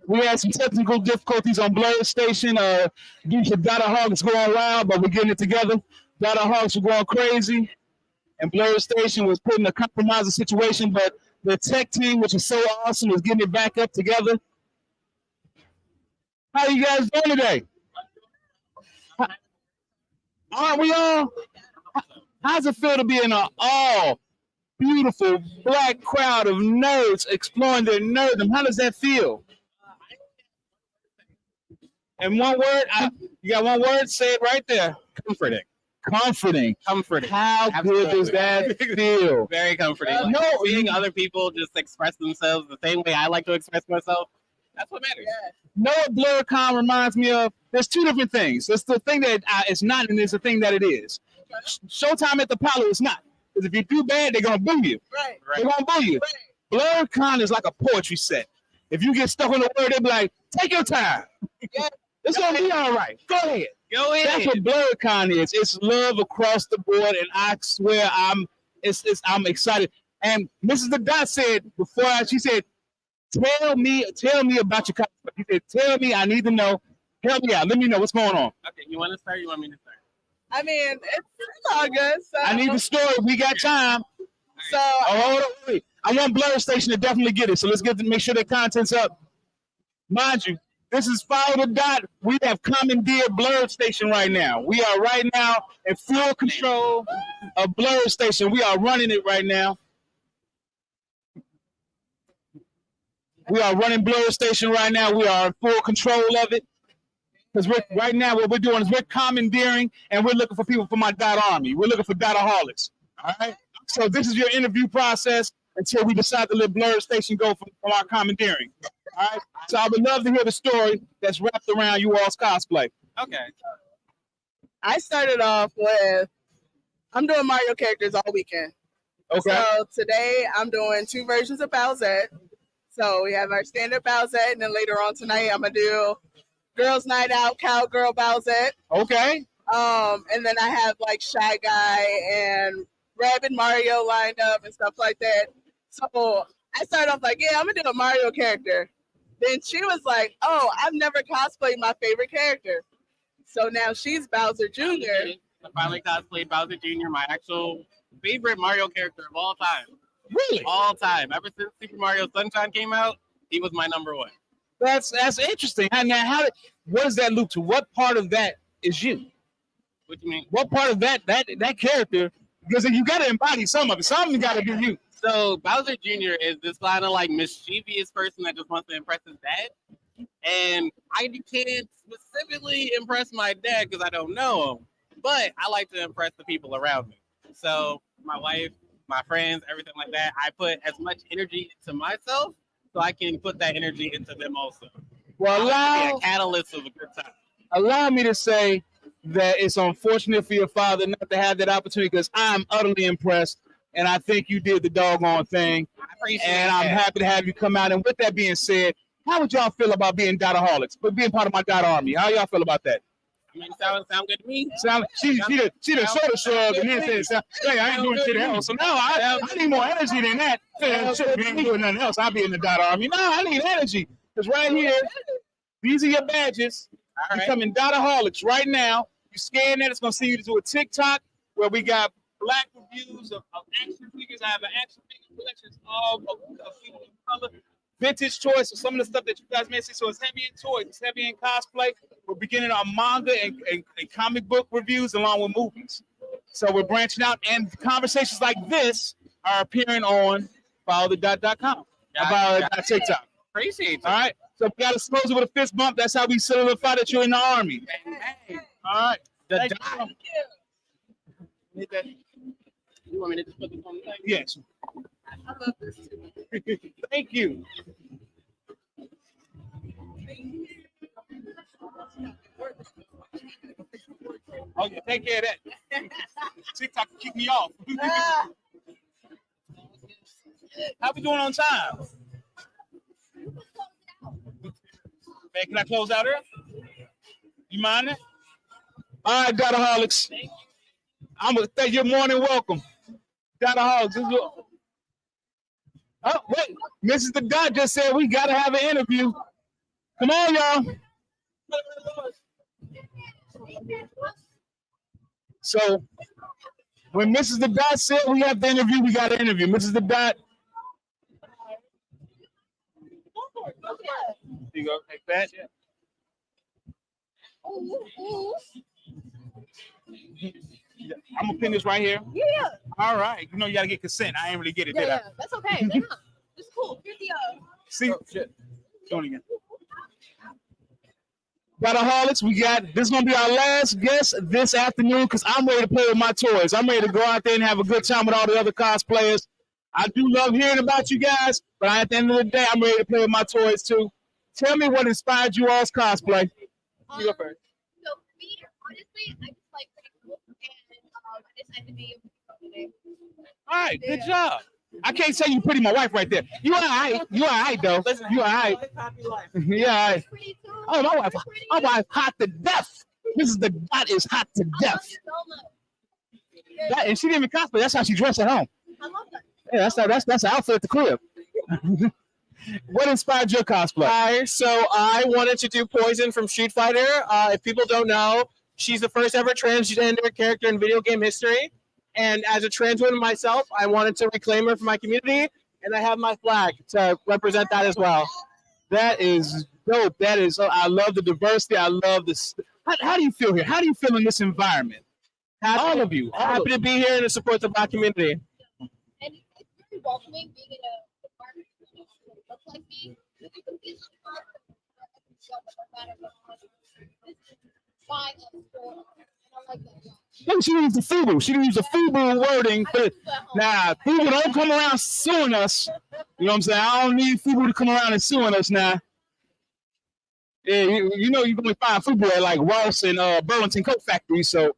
We had some technical difficulties on Blerd Station. Usually Dada Hogs going wild, but we're getting it together. Dada Hogs were going crazy. And Blerd Station was put in a compromising situation, but the tech team, which is so awesome, is getting it back up together. How you guys doing today? Aren't we all? How's it feel to be in an all beautiful black crowd of nerds exploring their nerddom? How does that feel? And one word, you got one word? Say it right there. Comforting. Comforting. How good does that feel? Very comforting. No, seeing other people just express themselves the same way I like to express myself. That's what matters. Know what BlerdCon reminds me of? There's two different things. There's the thing that it's not, and there's the thing that it is. Showtime at the Palo is not. Because if you do bad, they're gonna boo you. Right. They're gonna boo you. BlerdCon is like a poetry set. If you get stuck on the word, they'll be like, "Take your time. It's gonna be all right. Go ahead. Go ahead." That's what BlerdCon is. It's love across the board, and I swear I'm excited. And Mrs. The Dot said before she said, Tell me about your cosplay. He said, tell me, I need to know. Help me out. Let me know what's going on. Okay, you want to start? You want me to start? I mean, it's all good. So. I need the story. We got time. So hold on, wait. I want Blerd Station to definitely get it. So let's make sure the content's up. Mind you, this is Follow the Dot. We have commandeered Blerd Station right now. We are right now in full control of Blerd Station. We are running it right now. We are running Blerd Station right now. We are in full control of it. Because right now what we're doing is we're commandeering and we're looking for people for my Dot Army. We're looking for Dotaholics. All right. So this is your interview process until we decide to let Blerd Station go from our commandeering. All right. So I would love to hear the story that's wrapped around you all's cosplay. Okay. I started off with I'm doing Mario characters all weekend. Okay. So today I'm doing 2 versions of Bowsette. So we have our standard Bowsette, and then later on tonight I'm gonna do Girls Night Out Cowgirl Bowsette. Okay. And then I have like Shy Guy and Rabbit Mario lined up and stuff like that. So I started off like, yeah, I'm gonna do a Mario character. Then she was like, oh, I've never cosplayed my favorite character. So now she's Bowser Jr. I finally cosplayed Bowser Jr., my actual favorite Mario character of all time. Really? All time. Ever since Super Mario Sunshine came out, he was my number one. That's interesting. And now, what does that loop to? What part of that is you? What do you mean? What part of that character? Because you got to embody some of it. Some got to be you. So Bowser Jr. is this kind of like mischievous person that just wants to impress his dad. And I can't specifically impress my dad because I don't know him. But I like to impress the people around me. So my wife, my friends, everything like that, I put as much energy into myself so I can put that energy into them also. Well, be a catalyst of a good time. Allow me to say that it's unfortunate for your father not to have that opportunity because I'm utterly impressed and I think you did the doggone thing. And I'm happy to have you come out. And with that being said, how would y'all feel about being Dotaholics, but being part of my Dot Army? How y'all feel about that? I mean, sound good to me. She the shoulder shrug and then said, "Hey, I ain't doing shit else." So now I need more energy than that. Shit, if you ain't doing nothing else, I'll be in the dot army. No, I need energy. Because right here, these are your badges. All right. Becoming Dotaholics right now. You scan that, it's gonna send you to a TikTok where we got black reviews of action figures. I have an action figure collection of people of color. Vintage choice of some of the stuff that you guys may see. So it's heavy in toys, it's heavy in cosplay. We're beginning our manga and comic book reviews along with movies. So we're branching out, and conversations like this are appearing on followthe.com. About TikTok. Appreciate it. All right. So we got to close it with a fist bump. That's how we solidify that you're in the army. All right. Thank you. You want me to just put this on the thing? Yes. I love this too. Thank you. Oh, yeah, take care of that. TikTok can kick me off. How we doing on time? Man, can I close out here? You mind it? All right, Dotaholics. I'm gonna thank you. More than welcome. Dotaholics. Oh, wait. Mrs. The Dot just said we gotta have an interview. Come on, y'all. So when Mrs. The Dot said we have to interview, we got to interview. Mrs. The Dot. Here you go. Take that. I'm gonna pin this right here. Yeah. All right. You know you gotta get consent. I ain't really get it, did I? That's okay. They're not. It's cool. Here's the See? Oh, shit. Doing it again. Dotaholics, we got this is gonna be our last guest this afternoon because I'm ready to play with my toys. I'm ready to go out there and have a good time with all the other cosplayers. I do love hearing about you guys, but at the end of the day, I'm ready to play with my toys too. Tell me what inspired you all's cosplay. You go first. So for me, honestly, I just like pretty cool, and I decided to be today. All right, good job. I can't say you pretty, my wife right there. You all right? You all right though? You all right? Yeah. All right. Oh, my wife hot to death. Mrs. The Dot is hot to death. That, and she didn't even cosplay. That's how she dressed at home. I love that. Yeah, that's the outfit at the crib. What inspired your cosplay? Hi, so I wanted to do Poison from Street Fighter. If people don't know, she's the first ever transgender character in video game history. And as a trans woman myself, I wanted to reclaim her for my community, and I have my flag to represent that as well. That is dope. That is, I love the diversity. I love this. How do you feel here? How do you feel in this environment? All of you. Happy to be here and to support the Black community. And it's very welcoming being in a department that looks like me. You can be I like that. Look, she used the FUBU. She used the FUBU wording. Nah, FUBU don't come around suing us. You know what I'm saying? I don't need FUBU to come around and suing us now. Yeah, you know you're going to find FUBU at like Ross and Burlington Coat Factory. So,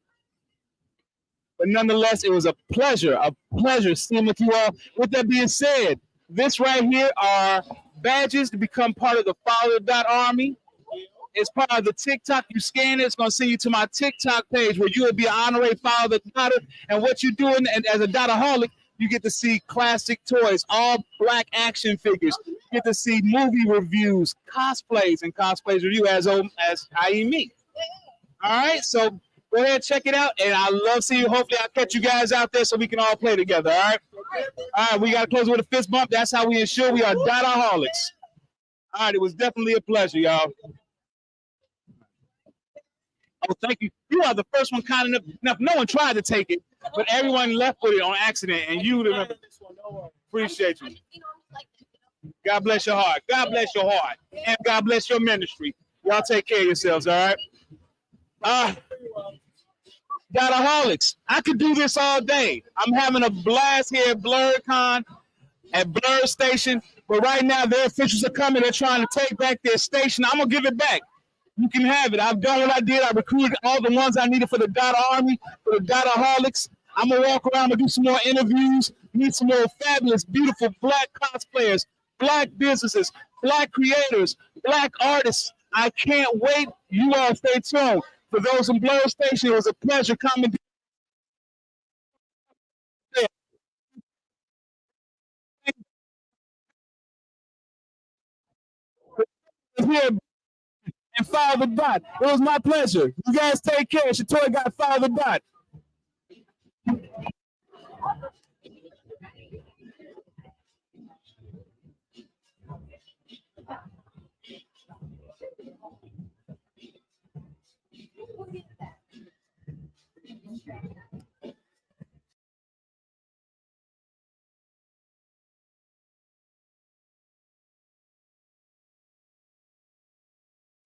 but nonetheless, it was a pleasure seeing with you all. With that being said, this right here are badges to become part of the Follow Dot Army. It's part of the TikTok. You scan it, it's going to send you to my TikTok page where you will be an honorary follow the Dotter. And what you're doing, and as a Dotaholic, you get to see classic toys, all black action figures. You get to see movie reviews, cosplays, and cosplays review as i.e. me. All right, so go ahead, check it out. And I love seeing you. Hopefully, I'll catch you guys out there so we can all play together. All right. All right, we got to close with a fist bump. That's how we ensure we are Dotaholics. All right, it was definitely a pleasure, y'all. Oh, thank you. You are the first one kind enough. No one tried to take it, but everyone left with it on accident, and you remember. Appreciate you. God bless your heart. God bless your heart. And God bless your ministry. Y'all take care of yourselves, all right? Dotaholics. I could do this all day. I'm having a blast here at BlerdCon, at Blerd Station, but right now their officials are coming. They're trying to take back their station. I'm going to give it back. You can have it. I've done what I did. I recruited all the ones I needed for the Dot Army, for the Dotaholics. I'm going to walk around and do some more interviews, meet some more fabulous, beautiful black cosplayers, black businesses, black creators, black artists. I can't wait. You all stay tuned. For those in Blerd Station, it was a pleasure coming. Here and follow the dot. It was my pleasure. You guys take care. It's your toy guy, follow the dot.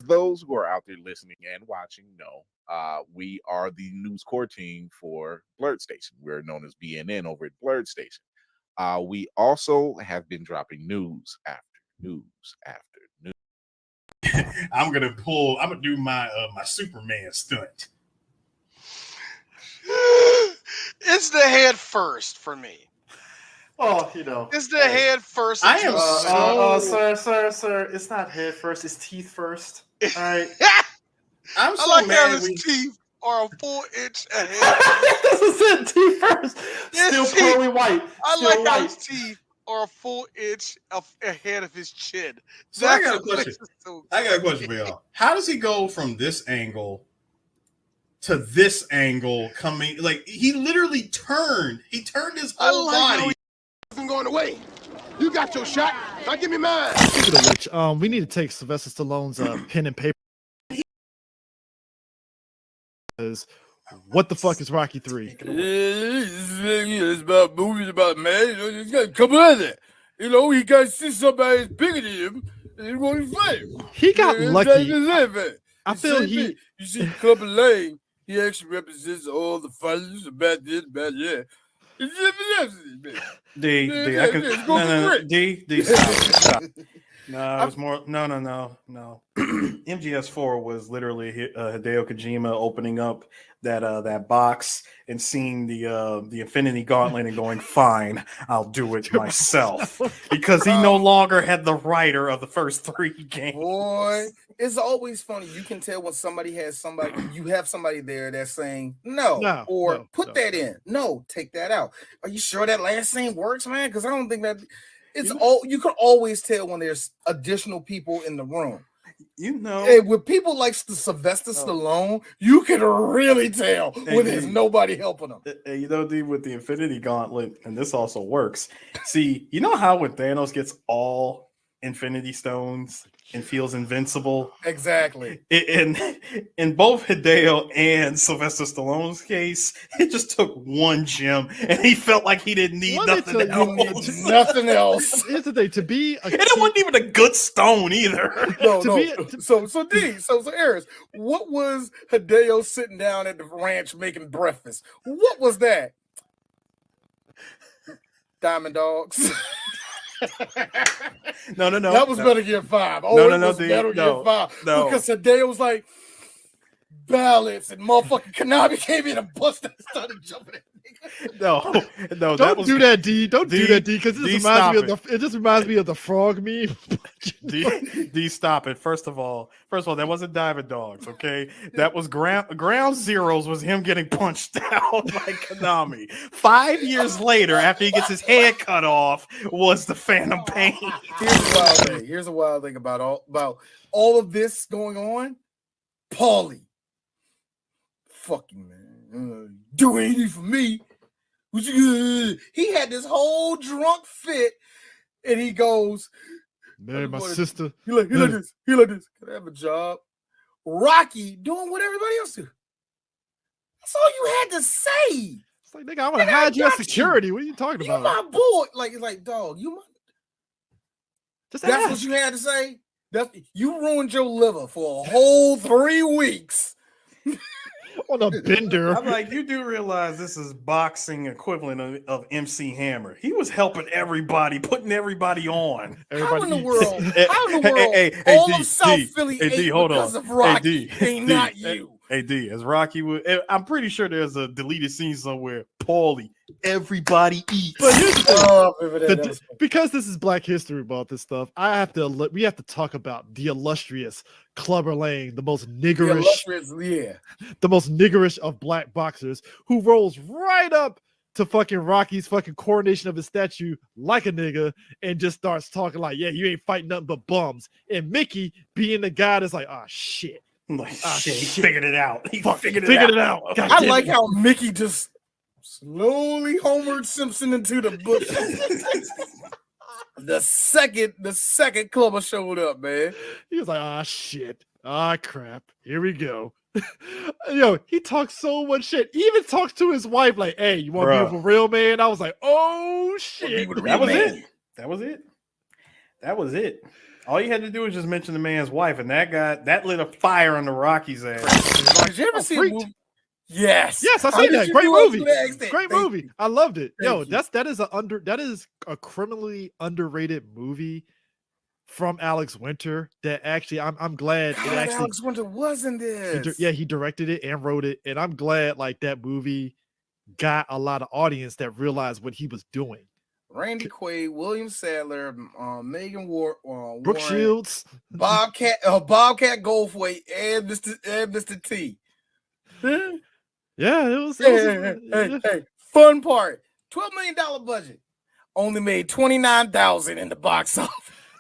Those who are out there listening and watching know we are the news core team for Blerd Station. We're known as BNN over at Blerd Station. We also have been dropping news after news after news. I'm gonna do my my Superman stunt. It's the head first for me. Oh, you know, it's the head first. I am sir. It's not head first. It's teeth first. All right. I'm I like how his teeth are a full inch ahead. This is it. Teeth first. Still pearly white. I Still like how white. his teeth are a full inch ahead of his chin. So I got a question. I got a question for y'all. How does he go from this angle to this angle? Coming like he literally turned. He turned his whole body. I'm going away. You got your shot. Now give me mine. Speaking of which, we need to take Sylvester Stallone's pen and paper. What the fuck is Rocky 3? It's about movies about man. You know, you got to come out of there. You know, he got to see somebody bigger than him, and he want to fight. He got lucky. I feel you see Clubber Lane. He actually represents all the fighters about this, about that. D, I can D, stop. No, it was more. No. MGS4 was literally Hideo Kojima opening up that box and seeing the Infinity Gauntlet and going, "Fine, I'll do it myself," because he no longer had the writer of the first 3 games. Boy, it's always funny. You can tell when somebody has somebody. You have somebody there that's saying no, or put that in. No, take that out. Are you sure that last scene works, man? Because I don't think that. It's all you can always tell when there's additional people in the room. You know, and with people like Sylvester Stallone, you can really tell when there's nobody helping them. You know, D, with the Infinity Gauntlet, and this also works. See, you know how when Thanos gets all Infinity Stones and feels invincible? Exactly. In both Hideo and Sylvester Stallone's case, it just took one gem, and he felt like he didn't need nothing else. Nothing else. Here's the thing: to be, and it wasn't even a good stone either. So Aris, what was Hideo sitting down at the ranch making breakfast? What was that? Diamond Dogs. No. That was Metal Gear 5. Oh, No, it was Metal Gear 5. No. Because Hideo was like, ballads, and motherfucking Konami came in and busted and started jumping at No. Don't do that, D. Don't do that, D. Because it just reminds me of the frog meme. D, stop it. First of all, that wasn't Diamond Dogs, okay? That was Ground Zeroes was him getting punched out by Konami. 5 years later, after he gets his head cut off, was the Phantom Pain. Here's a wild thing about all of this going on. Paulie. Fuck you, man. Do anything for me. He had this whole drunk fit, and he goes, "Man, my sister." He like this. He like this. Can I have a job? Rocky doing what everybody else do. That's all you had to say. It's like, nigga, I want to hide you at security. What are you talking about? You my boy. Like, dog, you my. That's what you had to say. You ruined your liver for a whole 3 weeks. On a bender. I'm like, you do realize this is boxing equivalent of MC Hammer. He was helping everybody, putting everybody on. How in the world? All of South Philly ate because of Rocky. Ain't not you. Hey D, as Rocky would, I'm pretty sure there's a deleted scene somewhere. Paulie, everybody eats. But here's the thing. Oh, remember that? That was because this is Black History Month, this stuff, we have to talk about the illustrious Clubber Lang, the most niggerish, the most niggerish of black boxers, who rolls right up to fucking Rocky's fucking coronation of his statue like a nigga and just starts talking like, yeah, you ain't fighting nothing but bums. And Mickey being the guy that's like, oh shit. Like, shit, he figured it out. He figured it out. I like how Mickey just slowly Homer Simpson into the bush. the second Clubber showed up, man. He was like, ah shit. Ah crap. Here we go. Yo, he talks so much shit. He even talks to his wife like, hey, you want to be with a real man? I was like, oh shit. That was it. That was it. That was it. All you had to do was just mention the man's wife, and that lit a fire under Rocky's ass. Did you ever see a movie? Yes. Yes, I seen that. Great movie. Great movie. I loved it. Yo, that is a criminally underrated movie from Alex Winter that actually I'm glad God, it actually Alex Winter wasn't this. He directed it and wrote it, and I'm glad like that movie got a lot of audience that realized what he was doing. Randy Quaid, William Sadler, Megan Brooke Warren, Shields, Bobcat Goldthwait, and Mr. T. Yeah, it was. Hey, fun part: $12 million budget, only made $29,000 in the box office.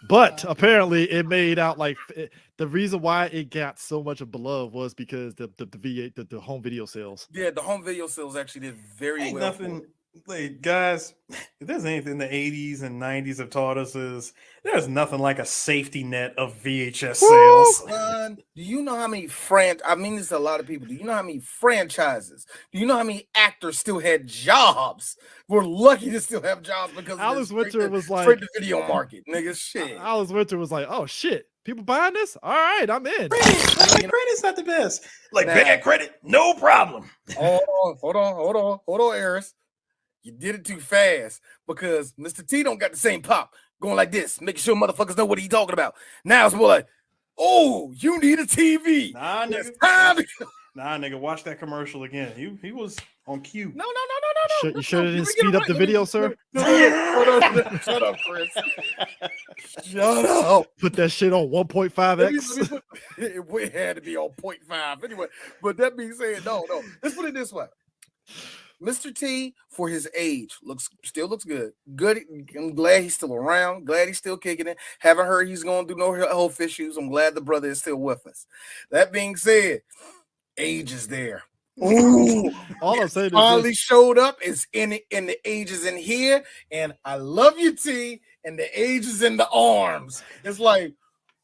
But apparently, it made out like the reason why it got so much of beloved was because the home video sales. Yeah, the home video sales actually did very well. Nothing. Like, guys, if there's anything the 80s and 90s have taught us is there's nothing like a safety net of VHS sales. Son, do you know how many I mean this to a lot of people. Do you know how many franchises? Do you know how many actors still had jobs? We're lucky to still have jobs because Alex Winter was like straight to video market, nigga. Shit. Alex Winter was like, oh shit, people buying this? All right, I'm in. Credit's not the best. Like bad credit, no problem. Hold on, Eris. You did it too fast because Mr. T don't got the same pop going like this, making sure motherfuckers know what he talking about. Now it's more like, oh, you need a TV. Nah, nigga, watch that commercial again. He was on cue. No. You sure didn't speed up the video, sir? Shut up, Chris. Shut up. Put that shit on 1.5x. It had to be on 0.5 anyway. But that being said, no. Let's put it this way. Mr. T, for his age, still looks good. Good. I'm glad he's still around. Glad he's still kicking it. Haven't heard he's going to do no health issues. I'm glad the brother is still with us. That being said, age is there. Ooh, all I'm saying is finally showed up. It's in the age is in here, and I love you, T. And the age is in the arms. It's like,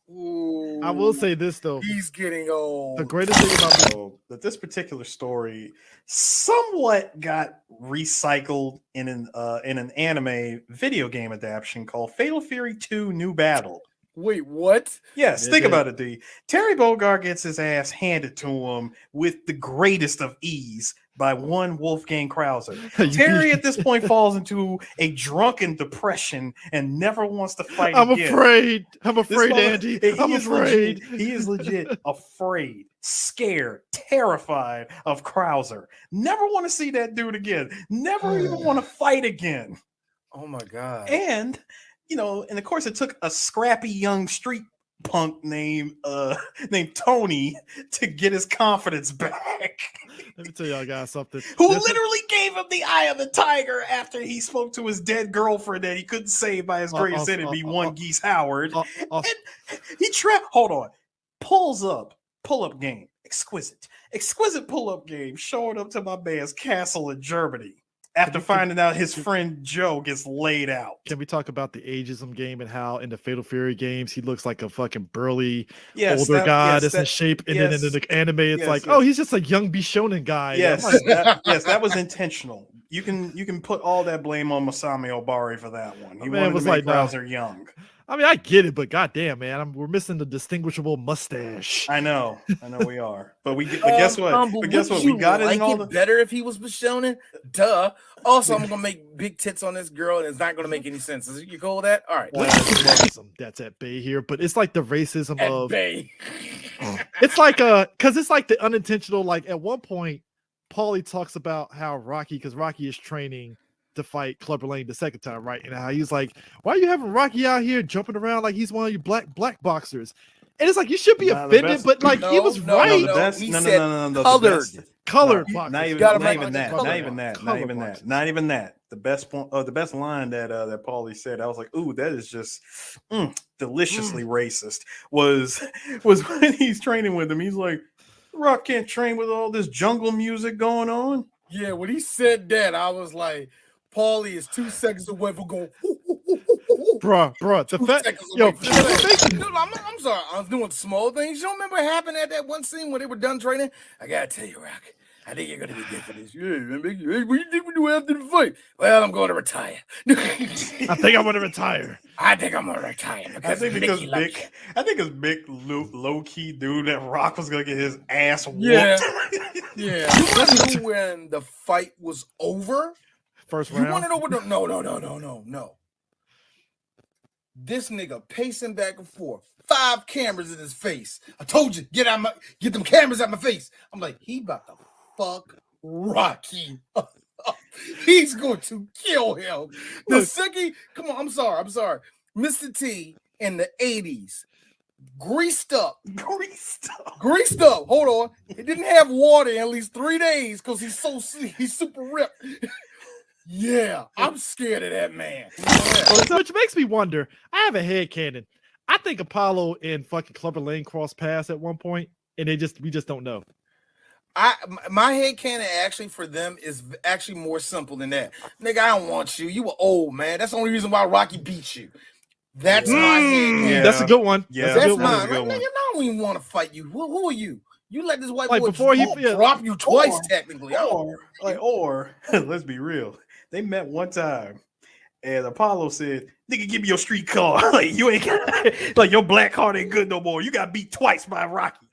ooh, I will say this though. He's getting old. The greatest thing about this particular story somewhat got recycled in an anime video game adaptation called Fatal Fury 2 New Battle. Wait, what? Yes, think about it, D. Terry Bogard gets his ass handed to him with the greatest of ease by one Wolfgang Krauser. Terry at this point falls into a drunken depression and never wants to fight again. I'm afraid, Andy. I'm afraid. He is legit afraid, scared, terrified of Krauser. Never want to see that dude again. Never even want to fight again. Oh my God. And and of course it took a scrappy young street punk named Tony to get his confidence back. Let me tell y'all guys something. Who literally gave him the eye of the tiger after he spoke to his dead girlfriend that he couldn't save by his greatest enemy, one Geese Howard. And he pull-up game. Exquisite pull-up game showing up to my man's castle in Germany. After finding out his friend Joe gets laid out. Can we talk about the ageism game and how in the Fatal Fury games he looks like a fucking burly older guy that's in shape, and then in the anime it's oh, he's just a young Bishonen guy. Yes, that was intentional. You can put all that blame on Masami Obari for that one. He wanted to make Krauser young. I mean, I get it, but goddamn, man, we're missing the distinguishable mustache. I know we are. But guess what? We got it in all better if he was Bishonen. Duh. Also, I'm gonna make big tits on this girl, and it's not gonna make any sense. Is you cool with that? All right. That's at bay here, but it's like the racism of bay. It's like because it's like the unintentional. Like at one point, Paulie talks about how Rocky, because Rocky is training to fight Clubber Lang the second time, right? And how he's like, "Why are you having Rocky out here jumping around like he's one of your black boxers?" And it's like you should be Nah, the offended, best- but like he was right. The best, He no, said the colored. best- Colored no, boxers. not even, Gotta not make even it that, colored not even that, boxers. not even that, not even that. The best point, the best line that that Paulie said, I was like, "Ooh, that is just deliciously racist." Was when he's training with him. He's like, "Rock can't train with all this jungle music going on." Yeah, when he said that, I was like, Paulie is 2 seconds away from going. Bruh, the fact, yo, I'm sorry, I was doing small things. You don't remember what happened at that one scene when they were done training? I gotta tell you, Rock, I think you're gonna be good for this. Yeah, what do you think we do after the fight? Well, I'm going to retire. I think I'm gonna retire. I think I'm gonna retire I think because Mickey loves Mick, I think it's Mick low key dude that Rock was gonna get his ass whooped. Yeah, yeah. You want to know when the fight was over? First You round. want to know what? No. This nigga pacing back and forth, 5 cameras in his face. I told you, get them cameras out my face. I'm like, he about to fuck Rocky up. He's going to kill him. The second, come on, I'm sorry. Mr. T in the 80s, greased up. Hold on. He didn't have water in at least 3 days because he's super ripped. Yeah, I'm scared of that man. Which makes me wonder. I have a headcanon. I think Apollo and fucking Clubber Lang crossed paths at one point, and we just don't know. My headcanon actually for them is actually more simple than that. Nigga, I don't want you. You were old, man. That's the only reason why Rocky beat you. That's my headcanon. That's a good one. Yeah, that's mine. Like, nigga, I don't even want to fight you. Who are you? You let this white Like, boy before he drop you twice, technically. Or let's be real. They met one time, and Apollo said, "Nigga, give me your street car. Like you ain't got, like your black card ain't good no more. You got beat twice by Rocky."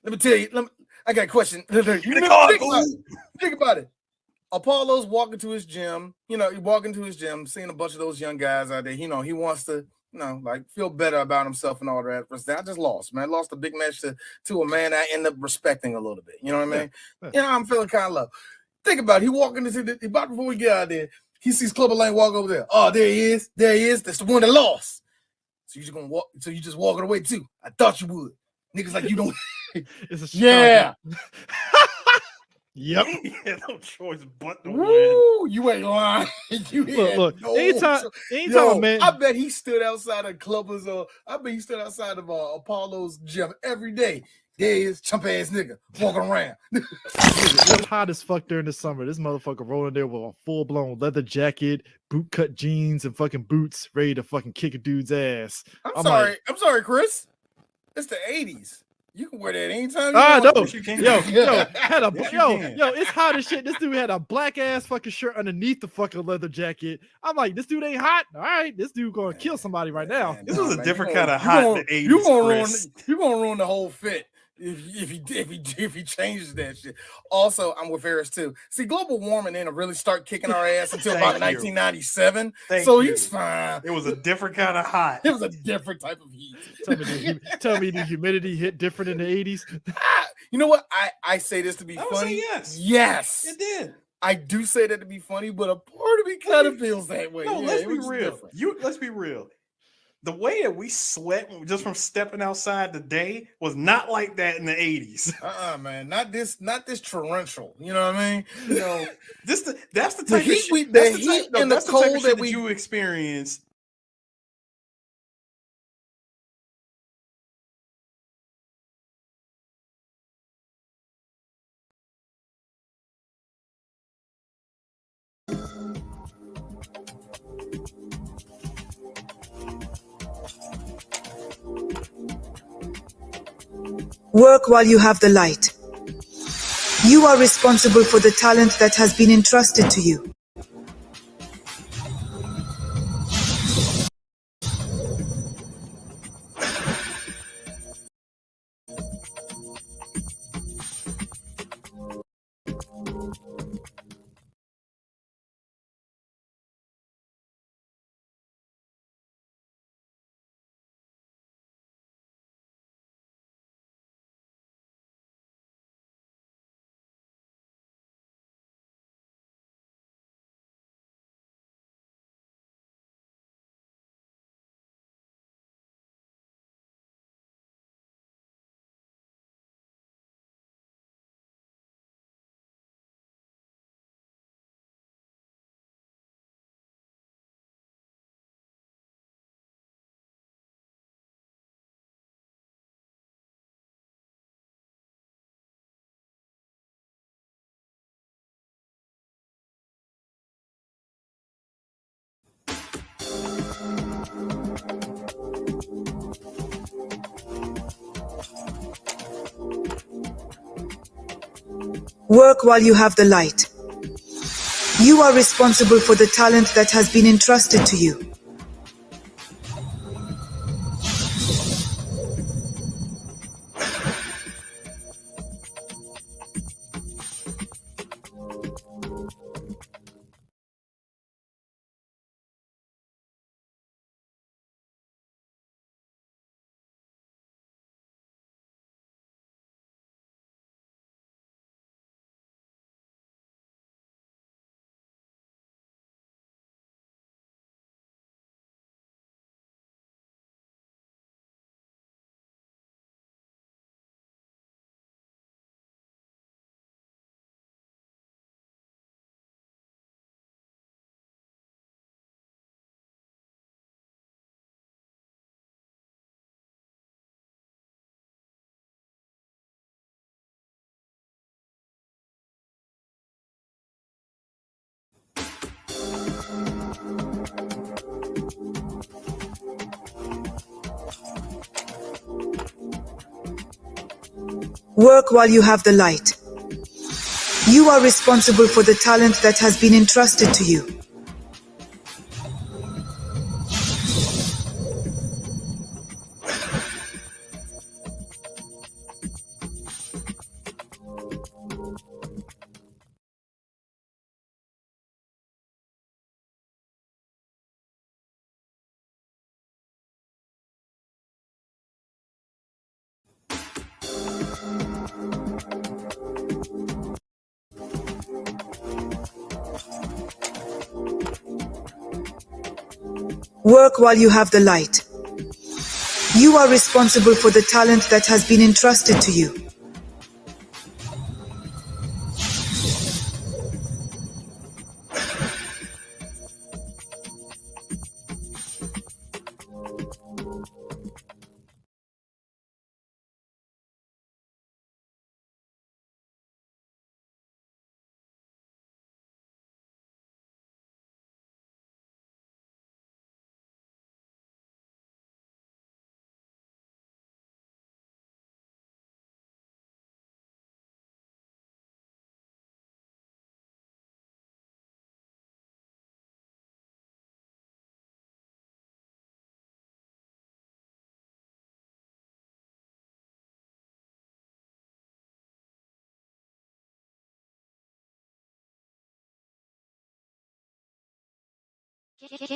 Let me tell you. I got a question. Think about it. Apollo's walking to his gym. Seeing a bunch of those young guys out there. He wants to, feel better about himself and all that. I just lost, man. I lost a big match to a man I end up respecting a little bit. You know what I mean? Yeah. I'm feeling kind of low. Think about it. He walking into about before we get out there, he sees Clubber Lang walk over there. Oh, there he is. That's the one that lost. So you just gonna walk. So you just walking away too. I thought you would. Niggas like you don't. It's a yeah. Yep. He had no choice but to Woo, you ain't lying. Look, anytime, man. I bet he stood outside of Clubber's. I bet he stood outside of Apollo's gym every day. There he is, chump ass nigga walking around. It was hot as fuck during the summer. This motherfucker rolling there with a full blown leather jacket, boot cut jeans, and fucking boots, ready to fucking kick a dude's ass. I'm sorry, Chris. It's the 80s. You can wear that anytime. No, you can. yo, it's hot as shit. This dude had a black ass fucking shirt underneath the fucking leather jacket. I'm like, this dude ain't hot. All right, this dude gonna kill somebody right now. This was a different kind of hot in the 80s. You gonna ruin the whole fit if he changes that shit. Also, I'm with Ferris too. See, global warming didn't really start kicking our ass until about 1997. He's fine. It was a different kind of hot. It was a different type of heat. Tell me the humidity hit different in the 80s. You know what? I say this to be funny. Yes, it did. I do say that to be funny, but a part of me kind of feels that way. No, Yeah, let's it be was real. different. Let's be real. The way that we sweat just from stepping outside today was not like that in the 80s. Man, not this torrential. You know what I mean? That's the type the of heat shit, the heat and the cold that you experience. Work while you have the light. You are responsible for the talent that has been entrusted to you. Work while you have the light. You are responsible for the talent that has been entrusted to you. Work while you have the light. You are responsible for the talent that has been entrusted to you. Work while you have the light. You are responsible for the talent that has been entrusted to you.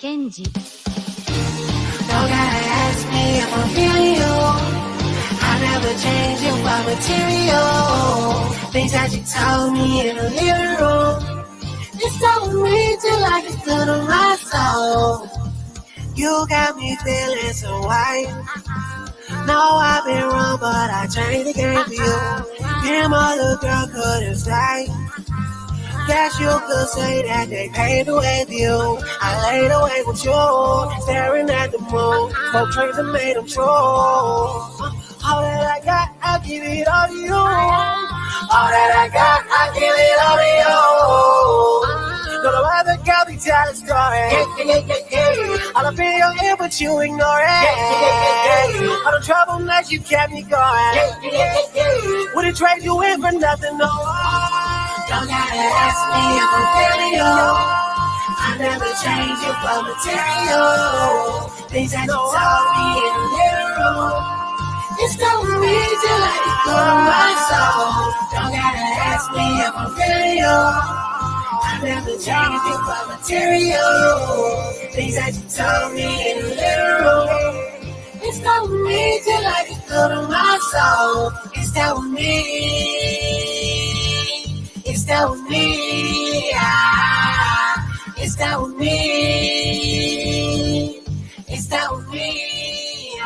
Kenji. Don't gotta ask me if I'm feeling you. I never change you for material. Things that you told me in the living room. It's so me till I get good on my soul. You got me feeling so white. No, I've been wrong, but I changed the game for you. Damn, other girl couldn't stay. Guess you could say that they paved the way for you. I laid awake with you, staring at the moon. Smoke trains and made them true. All that I got, I'll give it all to you. All that I got, I'll give it all to you. Don't know other girl be telling story. All up in your ear, but you ignore it. All the trouble that you kept me going. Wouldn't trade you in for nothing, no. Don't gotta ask me if I'm feeling you. I never change you for material. Things that you told me in the living room. It's still with me till I get through my soul. Don't gotta ask me if I'm feeling you. I never change you for material. Things that you told me in the living room. It's still with me till I get through my soul. It's still with me. It's that with me, it's that with me, it's that with me.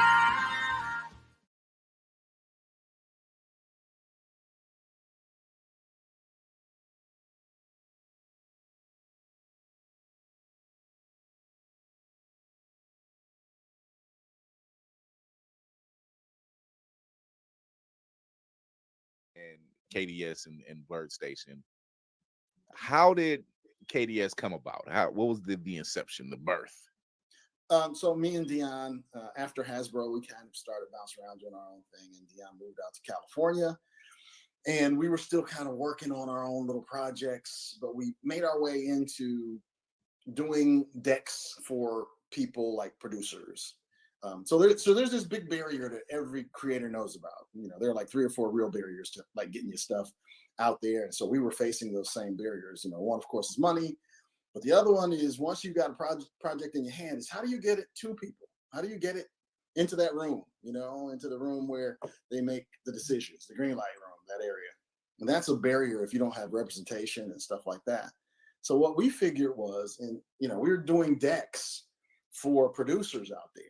And KDS and Blerd Station. How did KDS come about? What was the inception, the birth? So me and Dion, after Hasbro, we kind of started bouncing around doing our own thing, and Dion moved out to California, and we were still kind of working on our own little projects, but we made our way into doing decks for people like producers. So there's this big barrier that every creator knows about. There are like 3 or 4 real barriers to like getting your stuff out there, and so we were facing those same barriers. One, of course, is money. But the other one is once you've got a project in your hand, is how do you get it to people? How do you get it into that room, into the room where they make the decisions, the green light room, that area. And that's a barrier if you don't have representation and stuff like that. So what we figured was, and we were doing decks for producers out there,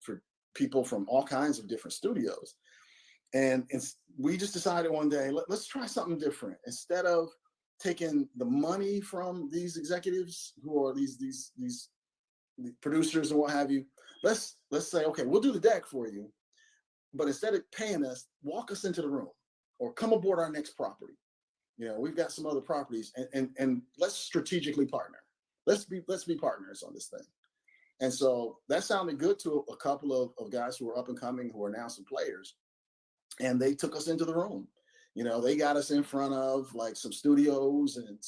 for people from all kinds of different studios. And we just decided one day, let's try something different. Instead of taking the money from these executives who are these producers and what have you, let's say, okay, we'll do the deck for you, but instead of paying us, walk us into the room or come aboard our next property. We've got some other properties, and let's strategically partner. Let's be partners on this thing. And so that sounded good to a couple of guys who were up and coming, who are now some players, and they took us into the room. They got us in front of like some studios and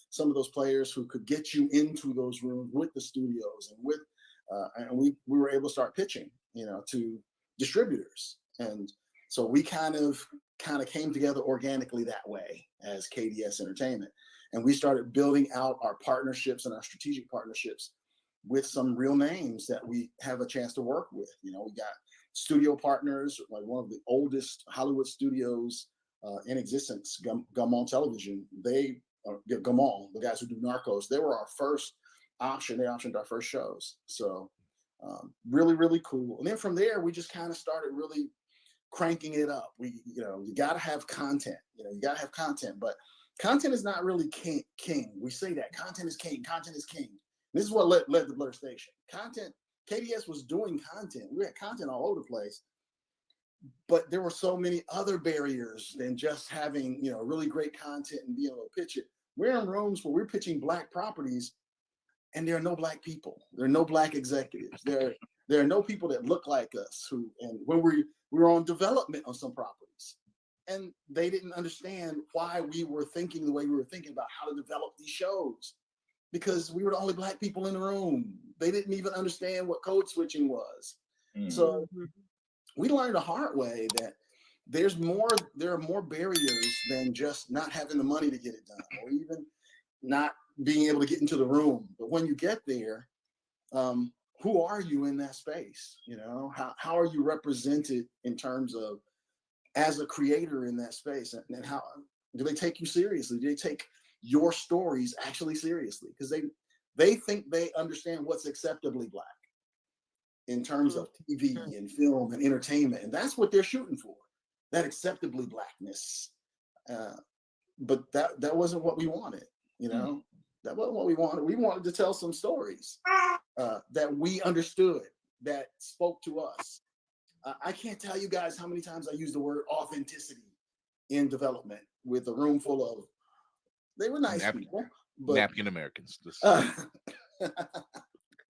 some of those players who could get you into those rooms with the studios and we were able to start pitching, to distributors. And so we kind of came together organically that way as KDS Entertainment. And we started building out our partnerships and our strategic partnerships with some real names that we have a chance to work with. We got studio partners, like one of the oldest Hollywood studios in existence, Gaumont Television. Gaumont, the guys who do Narcos, they were our first option. They optioned our first shows. So really, really cool. And then from there, we just kind of started really cranking it up. You got to have content. You got to have content, but content is not really king. We say that content is king. Content is king. This is what led to Blerd Station. Content. KDS was doing content. We had content all over the place. But there were so many other barriers than just having, really great content and being able to pitch it. We're in rooms where we're pitching Black properties, and there are no Black people. There are no Black executives. There are no people that look like us. And when we were on development on some properties, and they didn't understand why we were thinking the way we were thinking about how to develop these shows, because we were the only Black people in the room. They didn't even understand what code switching was. So we learned the hard way that there are more barriers than just not having the money to get it done, or even not being able to get into the room. But when you get there, who are you in that space? How are you represented in terms of as a creator in that space, and how do they take you seriously? Do they take your stories actually seriously? Because they think they understand what's acceptably Black in terms of TV and film and entertainment. And that's what they're shooting for, that acceptably Blackness. But that wasn't what we wanted, That wasn't what we wanted. We wanted to tell some stories that we understood, that spoke to us. I can't tell you guys how many times I used the word authenticity in development with a room full of, they were nice people. But, napkin Americans.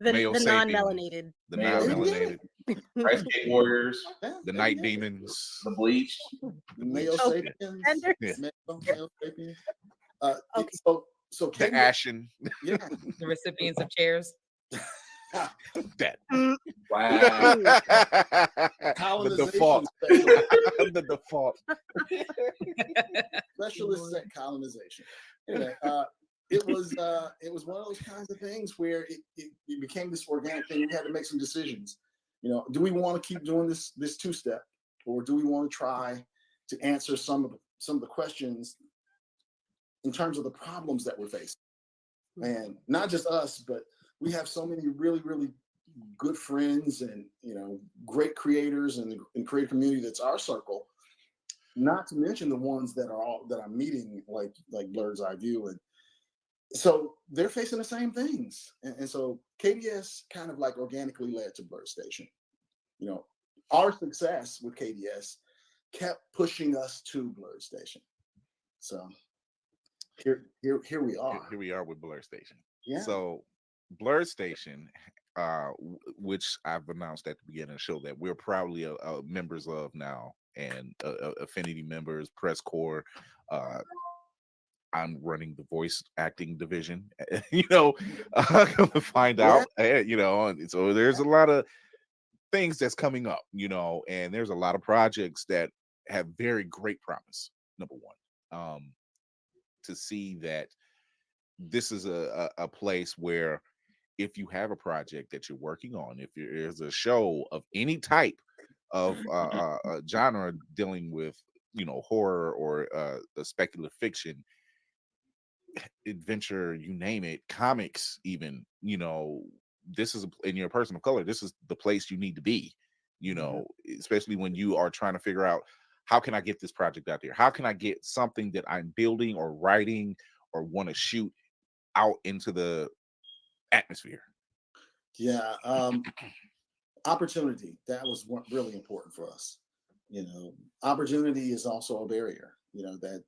The non-melanated. The non-melanated. Ice Skate Warriors. The Night Demons. The Bleach. Male sapiens. Male sapiens. So the Ashen. Yeah. The recipients of chairs. That. Wow. The default. The default. Specialist at colonization. Anyway, it was one of those kinds of things where it became this organic thing. We had to make some decisions. Do we want to keep doing this two-step, or do we want to try to answer some of the questions in terms of the problems that we're facing? And not just us, but we have so many really, really good friends and great creators and creative community that's our circle. Not to mention the ones that I'm meeting, like Blerd's EyeView, and so they're facing the same things. And so KDS kind of like organically led to Blerd Station. Our success with KDS kept pushing us to Blerd Station. So here we are. Here we are with Blerd Station. Yeah. So Blerd Station which I've announced at the beginning of the show that we're proudly members of now, and affinity members, press corps. I'm running the voice acting division, find out, and so there's a lot of things that's coming up, and there's a lot of projects that have very great promise. Number one, to see that this is a place where if you have a project that you're working on, if there's a show of any type of genre dealing with horror or speculative fiction, adventure, you name it, comics even, this is in your person of color, this is the place you need to be, especially when you are trying to figure out, how can I get this project out there? How can I get something that I'm building or writing or want to shoot out into the atmosphere? Yeah. Opportunity. That was really important for us. Opportunity is also a barrier, that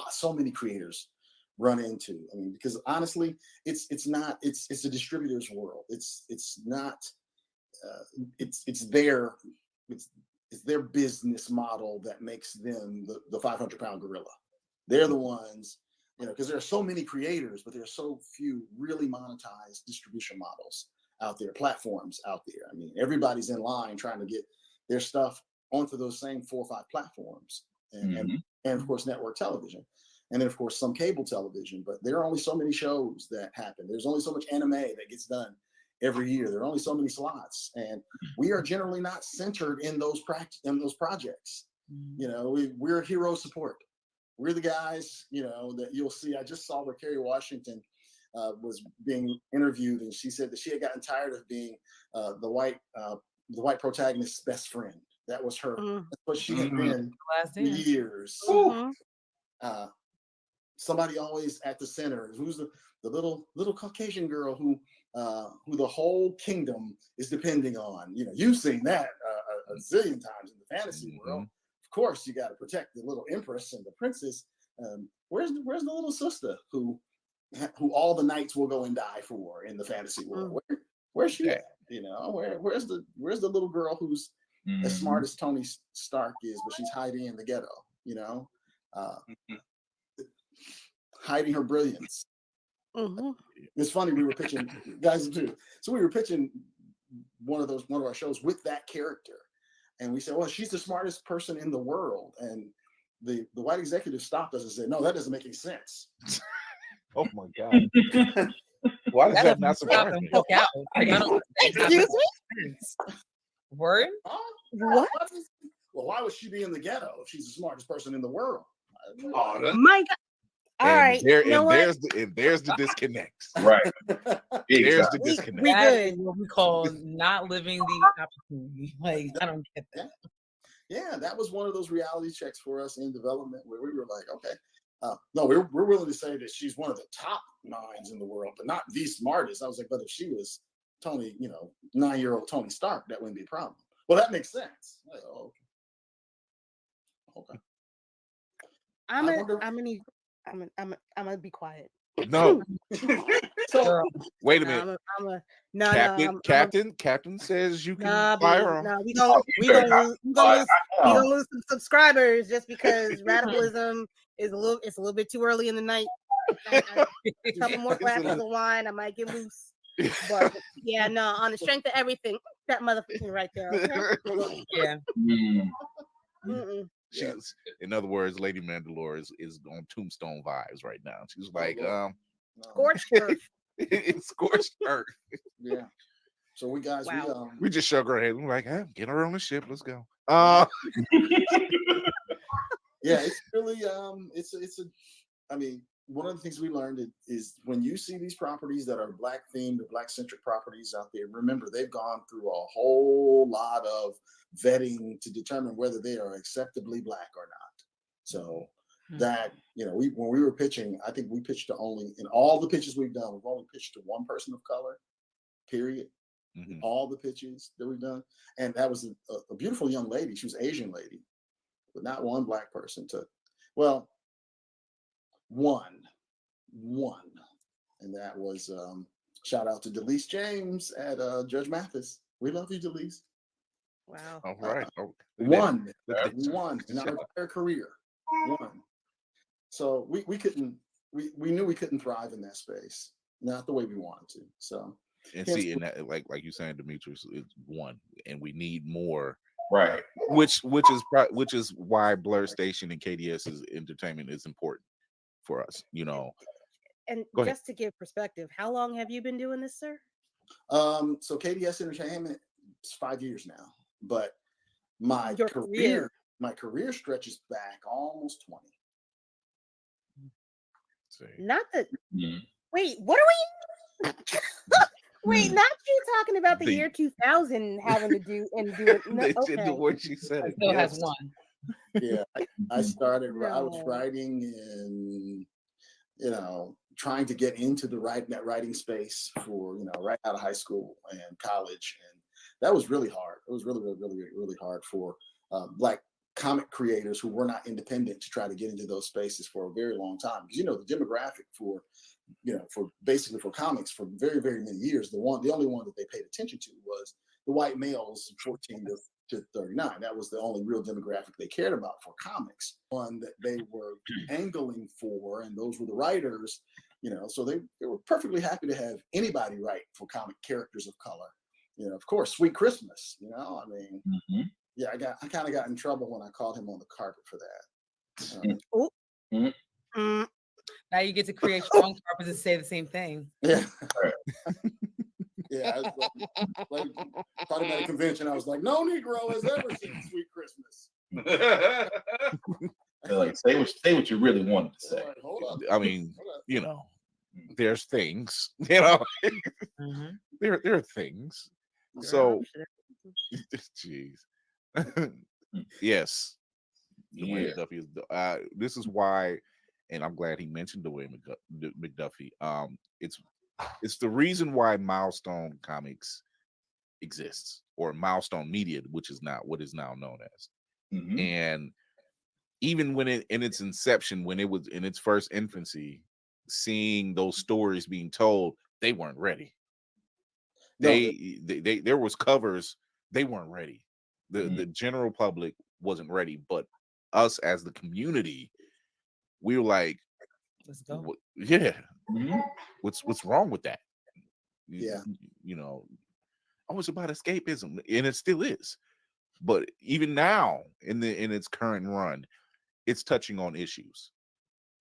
so many creators run into. I mean, because honestly, it's a distributor's world. It's their business model that makes them the 500-pound gorilla. They're the ones, because there are so many creators, but there are so few really monetized distribution models out there, platforms out there. I mean, everybody's in line trying to get their stuff onto those same 4 or 5 platforms, and of course network television, and then of course some cable television. But there are only so many shows that happen. There's only so much anime that gets done every year. There are only so many slots, and we are generally not centered in those projects. We're hero support. We're the guys, that you'll see. I just saw where Kerry Washington was being interviewed, and she said that she had gotten tired of being the white protagonist's best friend. That was her. That's what she had been for years. Somebody always at the center. Who's the little Caucasian girl who the whole kingdom is depending on? You've seen that a zillion times in the fantasy world. Of course, you got to protect the little empress and the princess. Where's the little sister who all the knights will go and die for in the fantasy world? Where's she at? Where's the little girl who's as smart as Tony Stark is, but she's hiding in the ghetto? Hiding her brilliance. It's funny, we were pitching guys too. So we were pitching one of our shows with that character, and we said, well, she's the smartest person in the world, and the white executive stopped us and said, no, that doesn't make any sense. Oh my God. Why does that not surprise me? Excuse me? Word? What? Well, why would she be in the ghetto if she's the smartest person in the world? My God. All right. There's the disconnect. Right. There's the disconnect. That is what we call not living the opportunity. Like, I don't get that. Yeah, that was one of those reality checks for us in development where we were like, okay, no, we're willing to say that she's one of the top minds in the world, but not the smartest. I was like, but if she was Tony, 9-year-old Tony Stark, that wouldn't be a problem. Well, that makes sense. Like, oh, okay. I'm gonna be quiet. No. So wait a minute. Captain says you can fire him. No, we gonna lose some subscribers just because radicalism is a little bit too early in the night. A couple more glasses of wine, I might get loose. But yeah, no, on the strength of everything, that motherfucker right there. Okay? Yeah. She's, in other words, Lady Mandalore is on Tombstone vibes right now. She's like, scorched earth. It's scorched earth. Yeah. So we guys, we just shook our head. We're like, get her on the ship. Let's go. Yeah, it's really I mean, one of the things we learned is when you see these properties that are Black themed or Black centric properties out there, remember they've gone through a whole lot of vetting to determine whether they are acceptably Black or not. So that, when we were pitching, I think we pitched to only, in all the pitches we've done, we've only pitched to one person of color, period. All the pitches that we've done. And that was a beautiful young lady. She was an Asian lady, but not one Black person took. Well, one, and that was Shout out to Delise James at Judge Mathis. We love you, Delise. Wow. All right. We won in our entire career. Won. So we couldn't. We knew we couldn't thrive in that space. Not the way we wanted to. So. And see, and that, like you're saying, Demetrius, it's one, and we need more. Right. Which is why Blerd Station and KDS's entertainment is important for us. You know. And Go ahead. just to give perspective, how long have you been doing this, sir? So KDS Entertainment is 5 years now, but my career stretches back almost 20. Not that. Wait, what are we? Wait, not you talking about the year 2000 having to do and do it. No, okay. The way she said it. Still has one. Yeah, I started. I was writing and trying to get into the writing space for right out of high school and college, and that was really hard. It was really hard for Black comic creators who were not independent to try to get into those spaces for a very long time. Because the demographic for comics for very, very many years, the only one that they paid attention to was the white males 14 to 39. That was the only real demographic they cared about for comics. One that they were angling for, and those were the writers, so they were perfectly happy to have anybody write for comic characters of color. Of course, Sweet Christmas, I mean, yeah, I kind of got in trouble when I called him on the carpet for that. Now you get to create your own carpets and say the same thing. Yeah. Yeah. I was thought about a convention. I was like, no Negro has ever seen Sweet Christmas. Like, say what you really wanted to say. Hold up. I mean, there's things, there are things. So, jeez. Yes. Dwayne McDuffie is. This is why, and I'm glad he mentioned Dwayne McDuffie. It's the reason why Milestone Comics exists, or Milestone Media, which is now what is now known as. And even when in its inception, when it was in its first infancy, seeing those stories being told, they weren't ready. There was covers, they weren't ready. The general public wasn't ready, but us as the community, we were like, let's go. Yeah. What's wrong with that? Yeah. It's about escapism, and it still is. But even now, in its current run, it's touching on issues.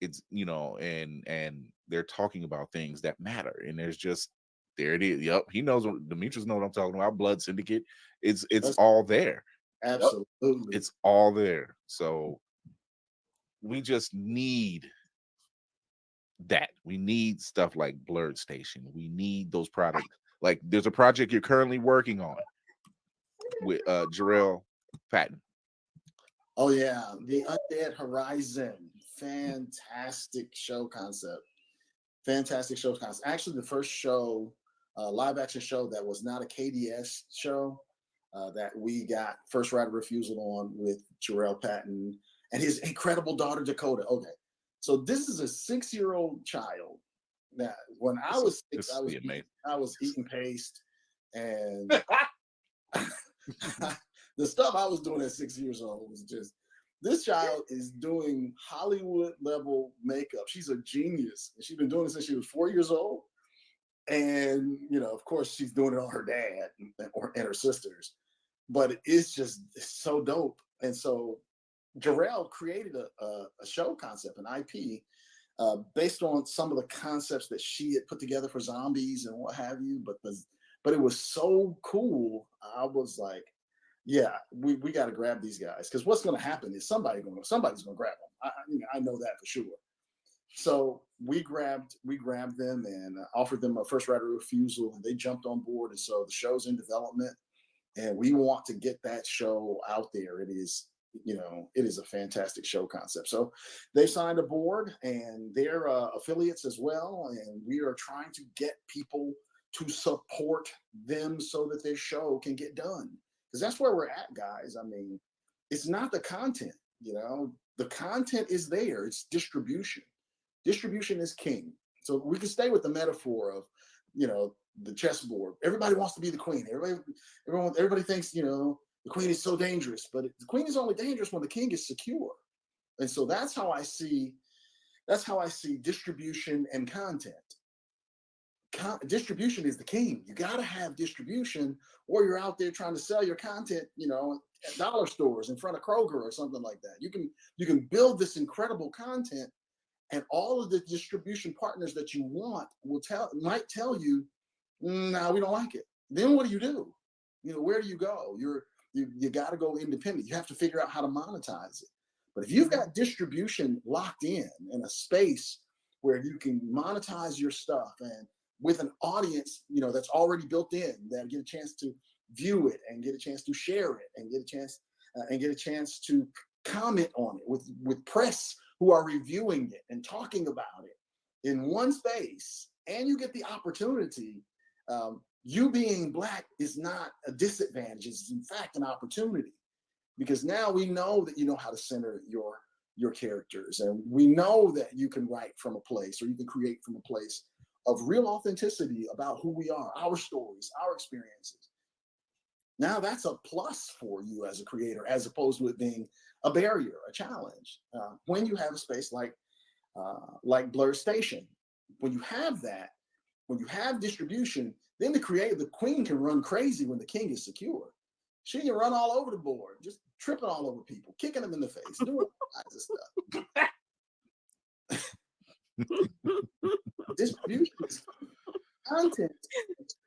It's and they're talking about things that matter. And there's just there it is. Yep, he knows. Demetrius knows what I'm talking about. Blood Syndicate. It's all there. Absolutely, it's all there. So we just need that. We need stuff like Blerd Station. We need those products. Like there's a project you're currently working on with Jarrell Patton. Oh yeah, the Undead Horizon. Fantastic show concept. Actually, the first show, live action show that was not a KDS show, that we got first right of refusal on with Jarrell Patton and his incredible daughter Dakota. Okay, so this is a 6-year-old child. Now, when I was 6, I was eating paste, and the stuff I was doing at 6 years old was just. This child is doing Hollywood level makeup. She's a genius, and she's been doing it since she was 4 years old. And of course, she's doing it on her dad and her sisters. But it's so dope. And so Jarrell created a show concept, an IP, based on some of the concepts that she had put together for zombies and what have you. But it was so cool. I was like, yeah, we got to grab these guys, because what's going to happen is somebody's going to grab them. I know that for sure. So we grabbed them and offered them a first right of refusal, and they jumped on board. And so the show's in development, and we want to get that show out there. It is a fantastic show concept. So they signed aboard, and they're affiliates as well. And we are trying to get people to support them so that their show can get done. Because that's where we're at, guys. I mean, it's not the content, the content is there. It's distribution. Distribution is king. So we can stay with the metaphor of, the chessboard. Everybody wants to be the queen. Everybody thinks, the queen is so dangerous, but the queen is only dangerous when the king is secure. And so that's how I see distribution and content. Distribution is the king. You got to have distribution, or you're out there trying to sell your content, at dollar stores in front of Kroger or something like that. You can build this incredible content, and all of the distribution partners that you want might tell you, no, we don't like it. Then what do? Where do you go? You got to go independent. You have to figure out how to monetize it. But if you've got distribution locked in a space where you can monetize your stuff, and with an audience, that's already built in, that get a chance to view it and get a chance to share it and get a chance to comment on it with press who are reviewing it and talking about it in one space, and you get the opportunity. You being Black is not a disadvantage; it's in fact an opportunity, because now we know that you know how to center your characters, and we know that you can write from a place, or you can create from a place of real authenticity about who we are, our stories, our experiences. Now that's a plus for you as a creator, as opposed to it being a barrier, a challenge. When you have a space like Blerd Station, when you have that, when you have distribution, then the queen can run crazy when the king is secure. She can run all over the board, just tripping all over people, kicking them in the face, doing all kinds of stuff. Distribution is content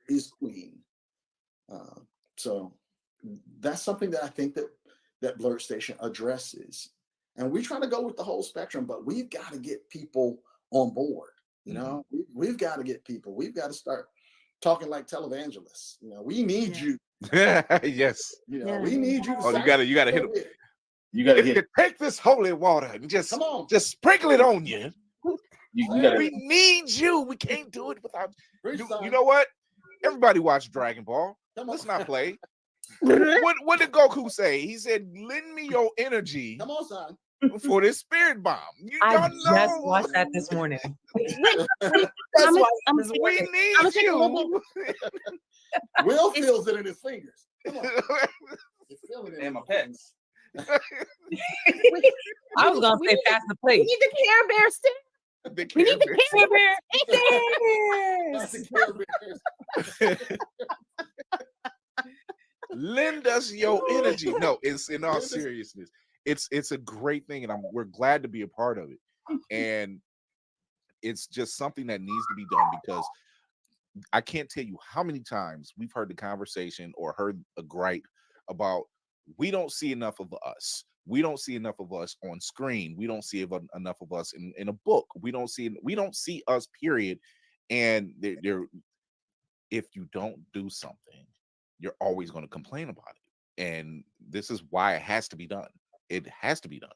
is queen. So that's something that I think that Blerd Station addresses. And we try to go with the whole spectrum, but we've got to get people on board. We've got to get people. We've got to start talking like televangelists. We need you. Yes. We need you. You gotta hit them. You gotta if you take this holy water and just sprinkle it on you. We need you. We can't do it without you. You know what? Everybody watch Dragon Ball. Let's not play. What did Goku say? He said, "Lend me your energy." Come on, son. For this spirit bomb. I just watched that this morning. That's why we need you. Will feels it in his fingers. Come on. And my pets. I was gonna say pass the plate. We need the Care Bear stick. We need the Care Bear. Lend us your energy. No, it's in all seriousness. It's a great thing, and we're glad to be a part of it. And it's just something that needs to be done, because I can't tell you how many times we've heard the conversation or heard a gripe about, we don't see enough of us. We don't see enough of us on screen. We don't see enough of us in a book. We don't see us, period. And if you don't do something, you're always going to complain about it. And this is why it has to be done. It has to be done.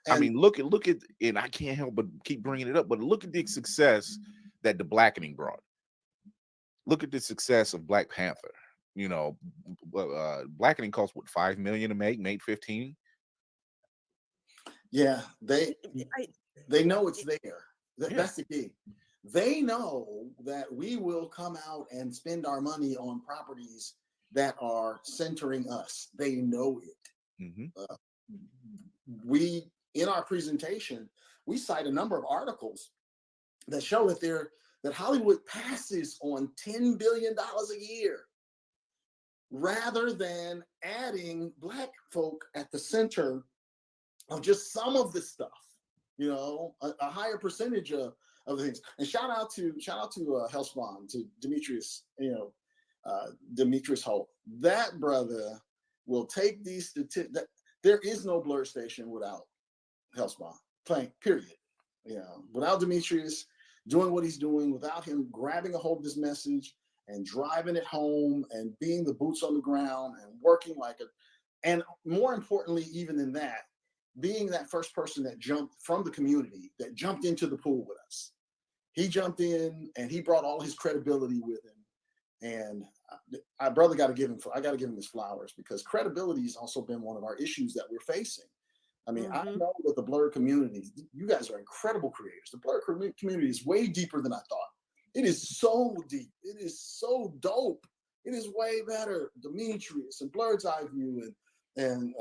And I mean, look at, and I can't help but keep bringing it up, but look at the success that the blackening brought. Look at the success of Black Panther. Blackening cost what, $5 million to make, made 15. Yeah, they know it's there. That's the key. They know that we will come out and spend our money on properties that are centering us. They know it. Mm-hmm. We, in our presentation, we cite a number of articles that show that Hollywood passes on $10 billion a year, rather than adding Black folk at the center of just some of the stuff, a higher percentage of the things. And shout out to Hellspawn, to Demetrius, Demetrius Holt. That brother will take these statistics. There is no Blerd Station without Hellspawn playing, period. Without Demetrius doing what he's doing, without him grabbing a hold of this message and driving it home and being the boots on the ground and working and more importantly, even than that, being that first person that jumped from the community, that jumped into the pool with us. He jumped in and he brought all his credibility with him. And I got to give him his flowers, because credibility has also been one of our issues that we're facing. I mean, I know that the Blerd community, you guys are incredible creators. The Blerd community is way deeper than I thought. It is so deep. It is so dope. It is way better. Demetrius and Blerd's EyeView and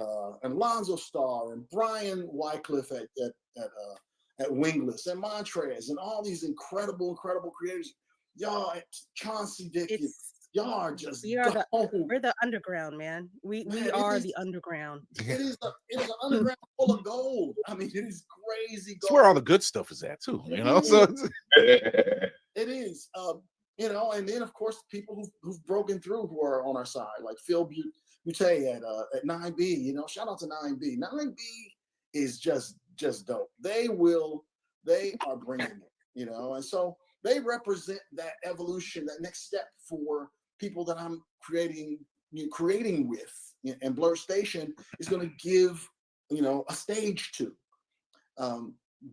Lonzo Starr and Brian Wycliffe at Wingless and Montrez and all these incredible creators. Y'all, Chauncey Dickens, y'all are just we're the underground, man. We are the underground. It is an underground full of gold. I mean, it is crazy gold. It's where all the good stuff is at too, you know. So it is, you know, and then of course people who've broken through who are on our side, like Phil Butte at 9B. You know, shout out to 9B. 9B is just dope. They are bringing it, you know, and so they represent that evolution, that next step for people that I'm creating with, and Blerd Station is going to give, you know, a stage to.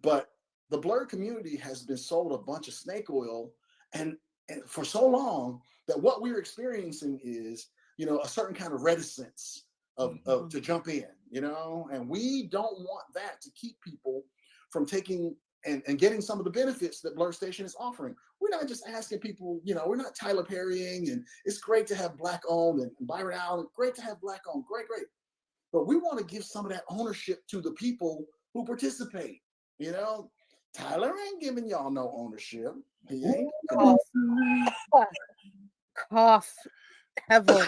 But the Blerd community has been sold a bunch of snake oil, and for so long that what we're experiencing is, you know, a certain kind of reticence of to jump in, you know, and we don't want that to keep people from taking and getting some of the benefits that Blerd Station is offering. We're not just asking people, you know, we're not Tyler Perrying, and it's great to have Black owned, and Byron Allen, great to have Black owned, great. But we want to give some of that ownership to the people who participate. You know, Tyler ain't giving y'all no ownership. He ain't. Cough. Heavily.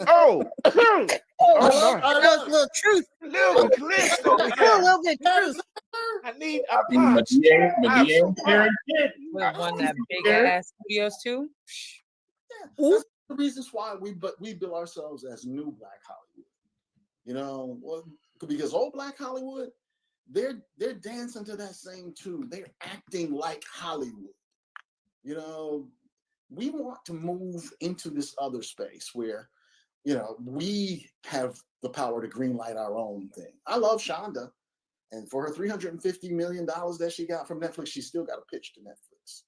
Oh, that was a little truth. A little bit truth. I need With one that big ass studios too. Yeah, that's the reasons why we bill ourselves as new Black Hollywood. You know, well, because old Black Hollywood, they're dancing to that same tune. They're acting like Hollywood. You know, we want to move into this other space where, you know, we have the power to greenlight our own thing. I love Shonda, and for her $350 million that she got from Netflix, she still got to pitch to Netflix.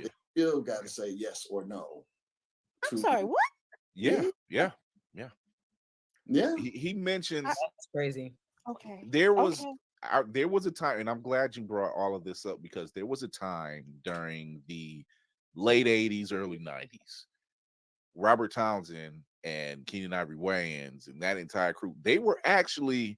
They still got to say yes or no. I'm sorry, what? Yeah. He mentions that's crazy. Okay. There was a time, and I'm glad you brought all of this up, because there was a time during the late 80s, early 90s, Robert Townsend and Keenan Ivory Wayans and that entire crew, they were actually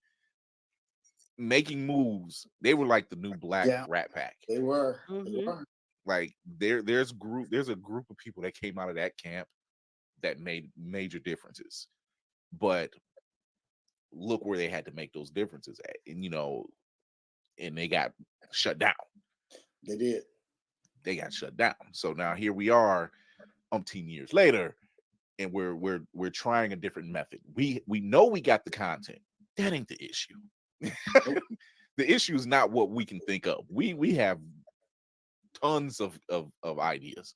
making moves. They were like the new Black Rat Pack. They were. They were. Like there's a group of people that came out of that camp that made major differences. But look where they had to make those differences at, and you know, and they got shut down. They did. They got shut down. So now here we are, umpteen years later, and we're trying a different method. We know we got the content. That ain't the issue. The issue is not what we can think of. We have tons of ideas.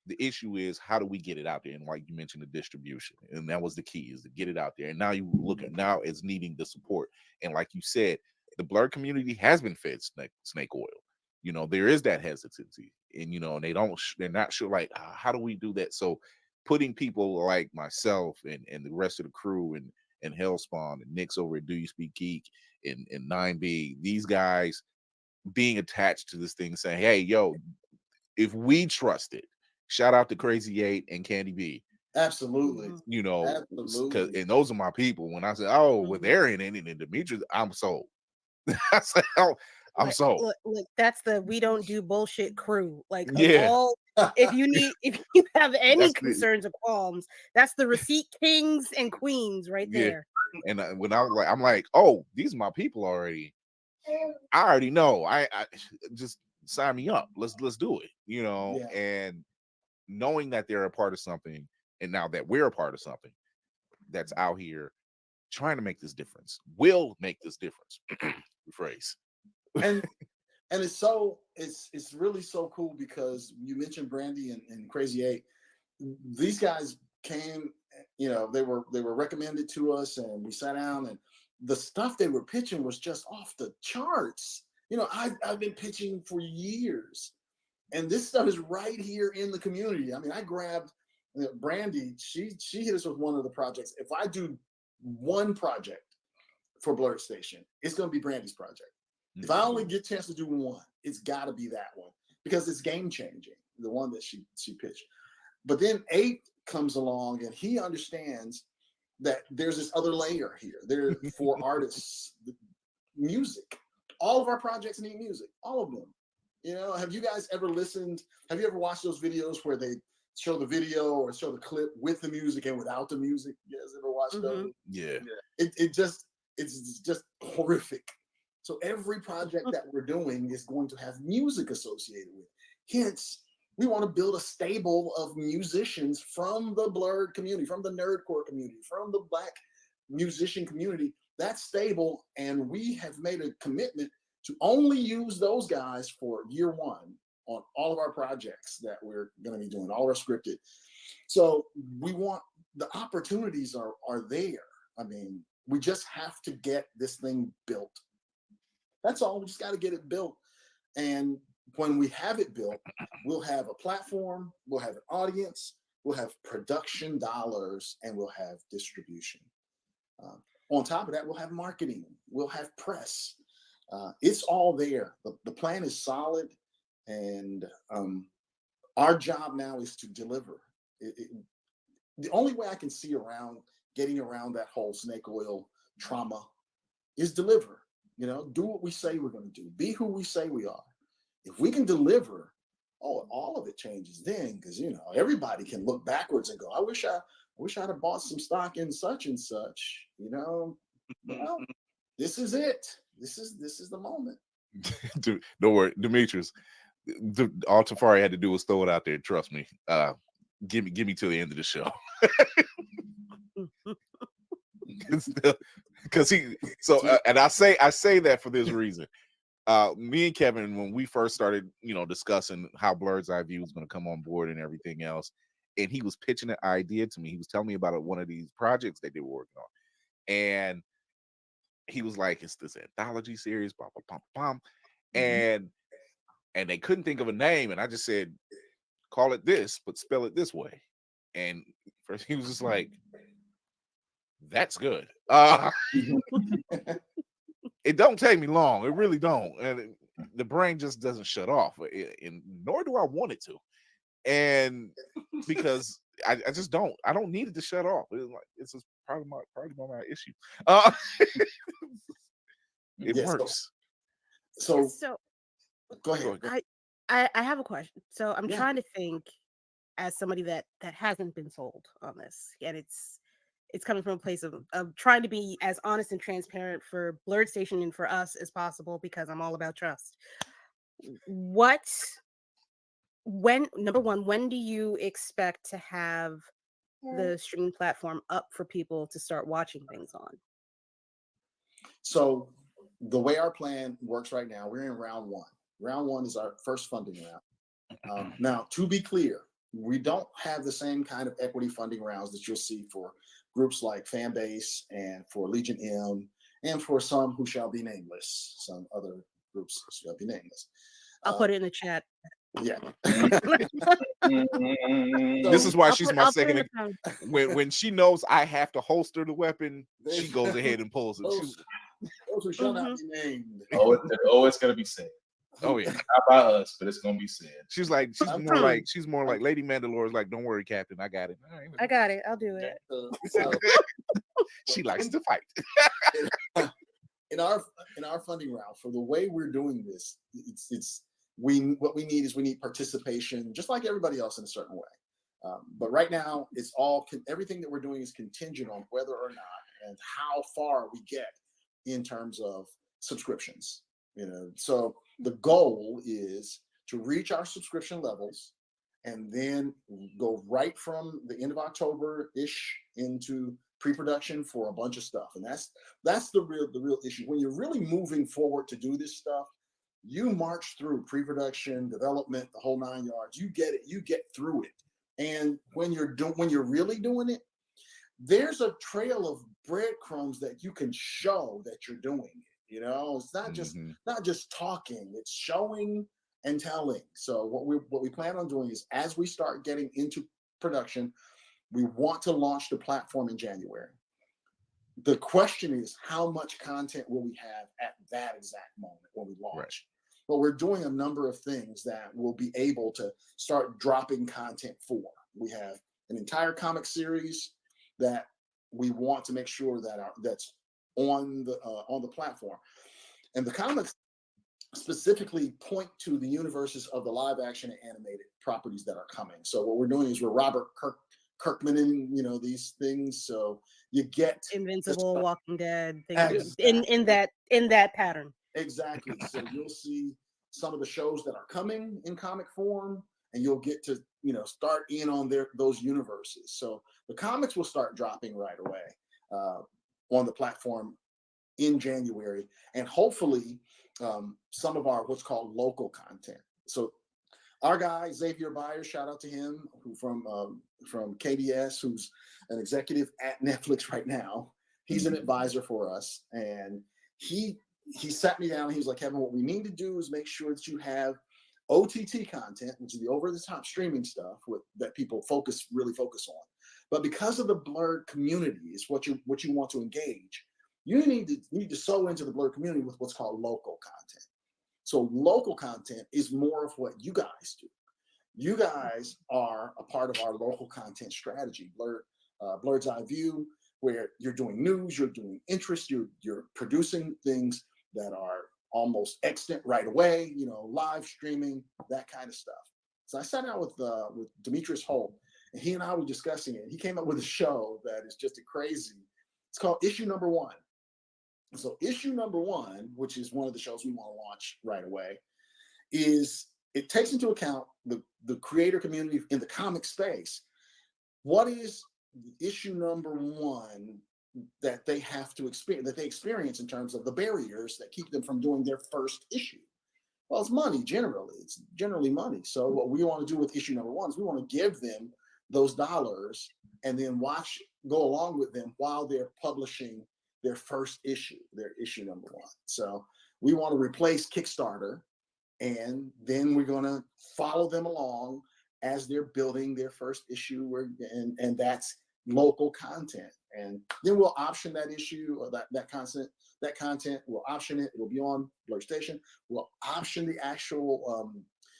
The issue is, how do we get it out there? And like you mentioned, the distribution, and that was the key, is to get it out there. And now you look at now it's needing the support. And like you said, the Blerd community has been fed snake oil. You know, there is that hesitancy, and you know, they're not sure, like, how do we do that? So putting people like myself and the rest of the crew and Hellspawn and Nick's over at Do You Speak Geek and 9B, these guys being attached to this thing, saying, hey, yo, if we trust it, shout out to Crazy 8 and Candy B. Absolutely. You know, absolutely. And those are my people. When I say, oh, well, they're in it, and Demetrius, I'm sold. I said, oh, I'm sold. Look, that's the we don't do bullshit crew. Like, yeah. If you have any concerns or qualms, that's the receipt kings and queens right there. And when I'm like, oh, these are my people already. I already know. I just sign me up. Let's do it. You know, and knowing that they're a part of something, and now that we're a part of something that's out here trying to make this difference, will make this difference. Rephrase. And it's really so cool, because you mentioned Brandy and Crazy 8. These guys came, you know, they were recommended to us, and we sat down, and the stuff they were pitching was just off the charts. You know, I've been pitching for years, and this stuff is right here in the community. I mean, I grabbed Brandy. She hit us with one of the projects. If I do one project for Blerd Station, it's going to be Brandy's project. If I only get a chance to do one, it's got to be that one because it's game changing. The one that she pitched. But then 8 comes along and he understands that there's this other layer here. There for artists, music. All of our projects need music. All of them. You know, have you guys ever listened? Have you ever watched those videos where they show the video or show the clip with the music and without the music? You guys ever watched those? Yeah. It's just horrific. So every project that we're doing is going to have music associated with. Hence, we want to build a stable of musicians from the Blerd community, from the nerdcore community, from the Black musician community. That's stable, and we have made a commitment to only use those guys for year one on all of our projects that we're going to be doing, all our scripted. So we want, the opportunities are there. I mean, we just have to get this thing built. That's all. We just got to get it built. And when we have it built, we'll have a platform, we'll have an audience, we'll have production dollars, and we'll have distribution. On top of that, we'll have marketing, we'll have press. It's all there. The plan is solid, and our job now is to deliver. The only way I can see getting around that whole snake oil trauma is deliver. You know, do what we say we're going to do. Be who we say we are. If we can deliver, all of it changes then, because you know everybody can look backwards and go, I wish I'd have bought some stock in such and such. You know, well, this is it. This is the moment. Dude, don't worry, Demetrius. All Tafari had to do was throw it out there. Trust me. Give me till the end of the show. Because and I say that for this reason. Me and Kevin, when we first started, discussing how Blerd's EyeView was going to come on board and everything else, and he was pitching an idea to me. He was telling me about one of these projects that they were working on, and he was like, "It's this anthology series, blah blah blah blah," and they couldn't think of a name, and I just said, "Call it this, but spell it this way." And first he was just like, "That's good." It don't take me long. It really don't. And the brain just doesn't shut off. And nor do I want it to. And because I just don't. I don't need it to shut off. It's just part of my issue. It works. So go ahead. I have a question. So I'm trying to think as somebody that hasn't been sold on this, and it's coming from a place of trying to be as honest and transparent for Blerd Station and for us as possible, because I'm all about trust. Number one, when do you expect to have the streaming platform up for people to start watching things on? So the way our plan works right now, we're in round one. Round one is our first funding round. Now, to be clear, we don't have the same kind of equity funding rounds that you'll see for groups like Fanbase and for Legion M and for some who shall be nameless. Some other groups shall be nameless. I'll put it in the chat. Yeah. This is why she's my second. When she knows I have to holster the weapon, she goes ahead and pulls it. Those who shall not be named. It's gonna be said. Oh yeah, not by us, but it's gonna be said. She's more like Lady Mandalore is like, don't worry, Captain, I got it. I got it. I'll do it. She likes to fight. In our funding round, for the way we're doing this, what we need participation, just like everybody else in a certain way. But right now, it's everything that we're doing is contingent on whether or not and how far we get in terms of subscriptions. So the goal is to reach our subscription levels and then go right from the end of October-ish into pre-production for a bunch of stuff. And that's the real issue. When you're really moving forward to do this stuff, you march through pre-production, development, the whole 9 yards. You get it. You get through it. And when you're really doing it, there's a trail of breadcrumbs that you can show that you're doing it. It's not just talking, it's showing and telling. So what we plan on doing is, as we start getting into production, we want to launch the platform in January. the question is, how much content will we have at that exact moment when we launch? Right. But we're doing a number of things that we'll be able to start dropping content for. We have an entire comic series that we want to make sure that that's on the platform, and the comics specifically point to the universes of the live action and animated properties that are coming. So what we're doing is we're Robert Kirkmaning, these things. So you get Invincible, Walking Dead, things exactly. in that pattern. Exactly. So you'll see some of the shows that are coming in comic form, and you'll get to start in on those universes. So the comics will start dropping right away on the platform in January, and hopefully some of our what's called local content. So our guy Xavier Byers, shout out to him, who from KBS, who's an executive at Netflix right now. He's an advisor for us, and he sat me down and he was like, Kevin, what we need to do is make sure that you have OTT content, which is the over-the-top streaming stuff that people really focus on. But because of the Blerd community is what you want to engage, you need to sew into the Blerd community with what's called local content. So local content is more of what you guys do. You guys are a part of our local content strategy, Blerd's EyeView, where you're doing news, you're doing interest, you're producing things that are almost extant right away, live streaming, that kind of stuff. So I sat down with Demetrius Holt, and he and I were discussing it. He came up with a show that is just crazy. It's called Issue Number One. So Issue Number One, which is one of the shows we want to launch right away, it takes into account the creator community in the comic space. What is issue number one that they have to experience in terms of the barriers that keep them from doing their first issue? Well, it's money generally. It's generally money. So what we want to do with issue number one is we want to give them those dollars and then go along with them while they're publishing their first issue, their issue number one. So we want to replace Kickstarter, and then we're going to follow them along as they're building their first issue, and that's local content. And then we'll option that issue or that content. We'll option it. It'll be on Blerd Station. We'll option the actual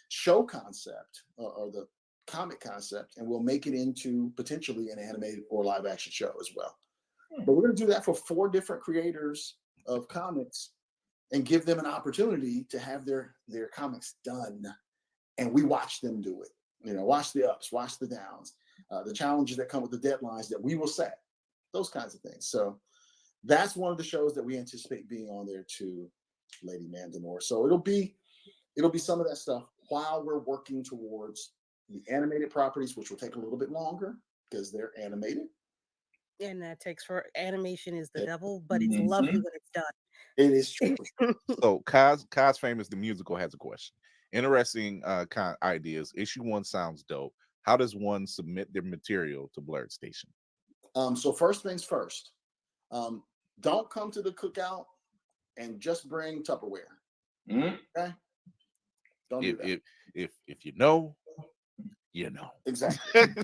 show concept or the comic concept, and we'll make it into potentially an animated or live action show as well. But we're going to do that for 4 different creators of comics and give them an opportunity to have their comics done. And we watch them do it. Watch the ups, watch the downs, the challenges that come with the deadlines that we will set, those kinds of things. So that's one of the shows that we anticipate being on there too, Lady Mandamore. So it'll be some of that stuff while we're working towards the animated properties, which will take a little bit longer because they're animated. And that takes animation is the devil, but it's lovely when it's done. It is true. So Kaz Famous the Musical has a question. Interesting ideas. Issue 1 sounds dope. How does one submit their material to Blerd Station? So first things first, don't come to the cookout and just bring Tupperware. Okay? Don't do that. If you know, you know. Exactly.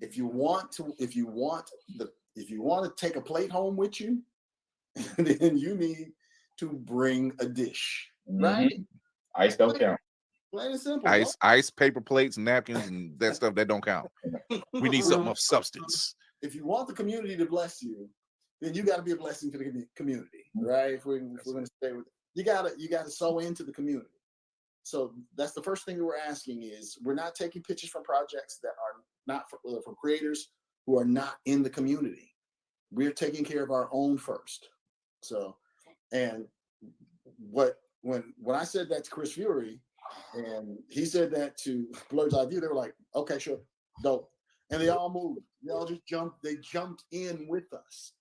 If you want to take a plate home with you, then you need to bring a dish, right? Ice don't count. Plain and simple. Ice, paper plates, napkins, and that stuff that don't count. We need something of substance. If you want the community to bless you, then you got to be a blessing to the community, right? If we're going to stay with it, you got to sew into the community. So that's the first thing that we're asking is we're not taking pitches from projects that are not from creators who are not in the community. We're taking care of our own first. So, and when I said that to Chris Fury, and he said that to Blerd's EyeView, they were like, okay, sure, dope. And they all moved. They all just jumped in with us.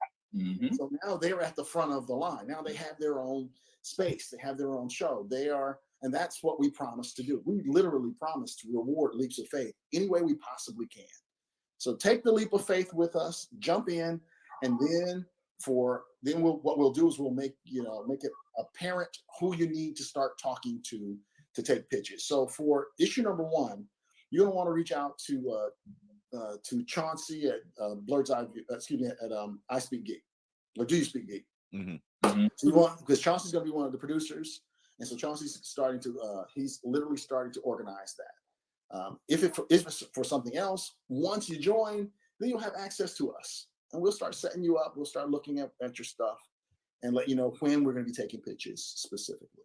So now they're at the front of the line. Now they have their own space. They have their own show. And that's what we promised to do. We literally promised to reward leaps of faith any way we possibly can. So take the leap of faith with us, jump in, and then what we'll do is we'll make it apparent who you need to start talking to take pitches. So for issue number 1, you're gonna want to reach out to Chauncey at Blerd's EyeView, at I Speak Geek. Or do you speak geek? Mm-hmm. So you want, because Chauncey's going to be one of the producers, and so Chauncey's starting to he's literally starting to organize that. If it's for something else, once you join, then you'll have access to us, and we'll start setting you up. We'll start looking at your stuff and let you know when we're going to be taking pitches specifically.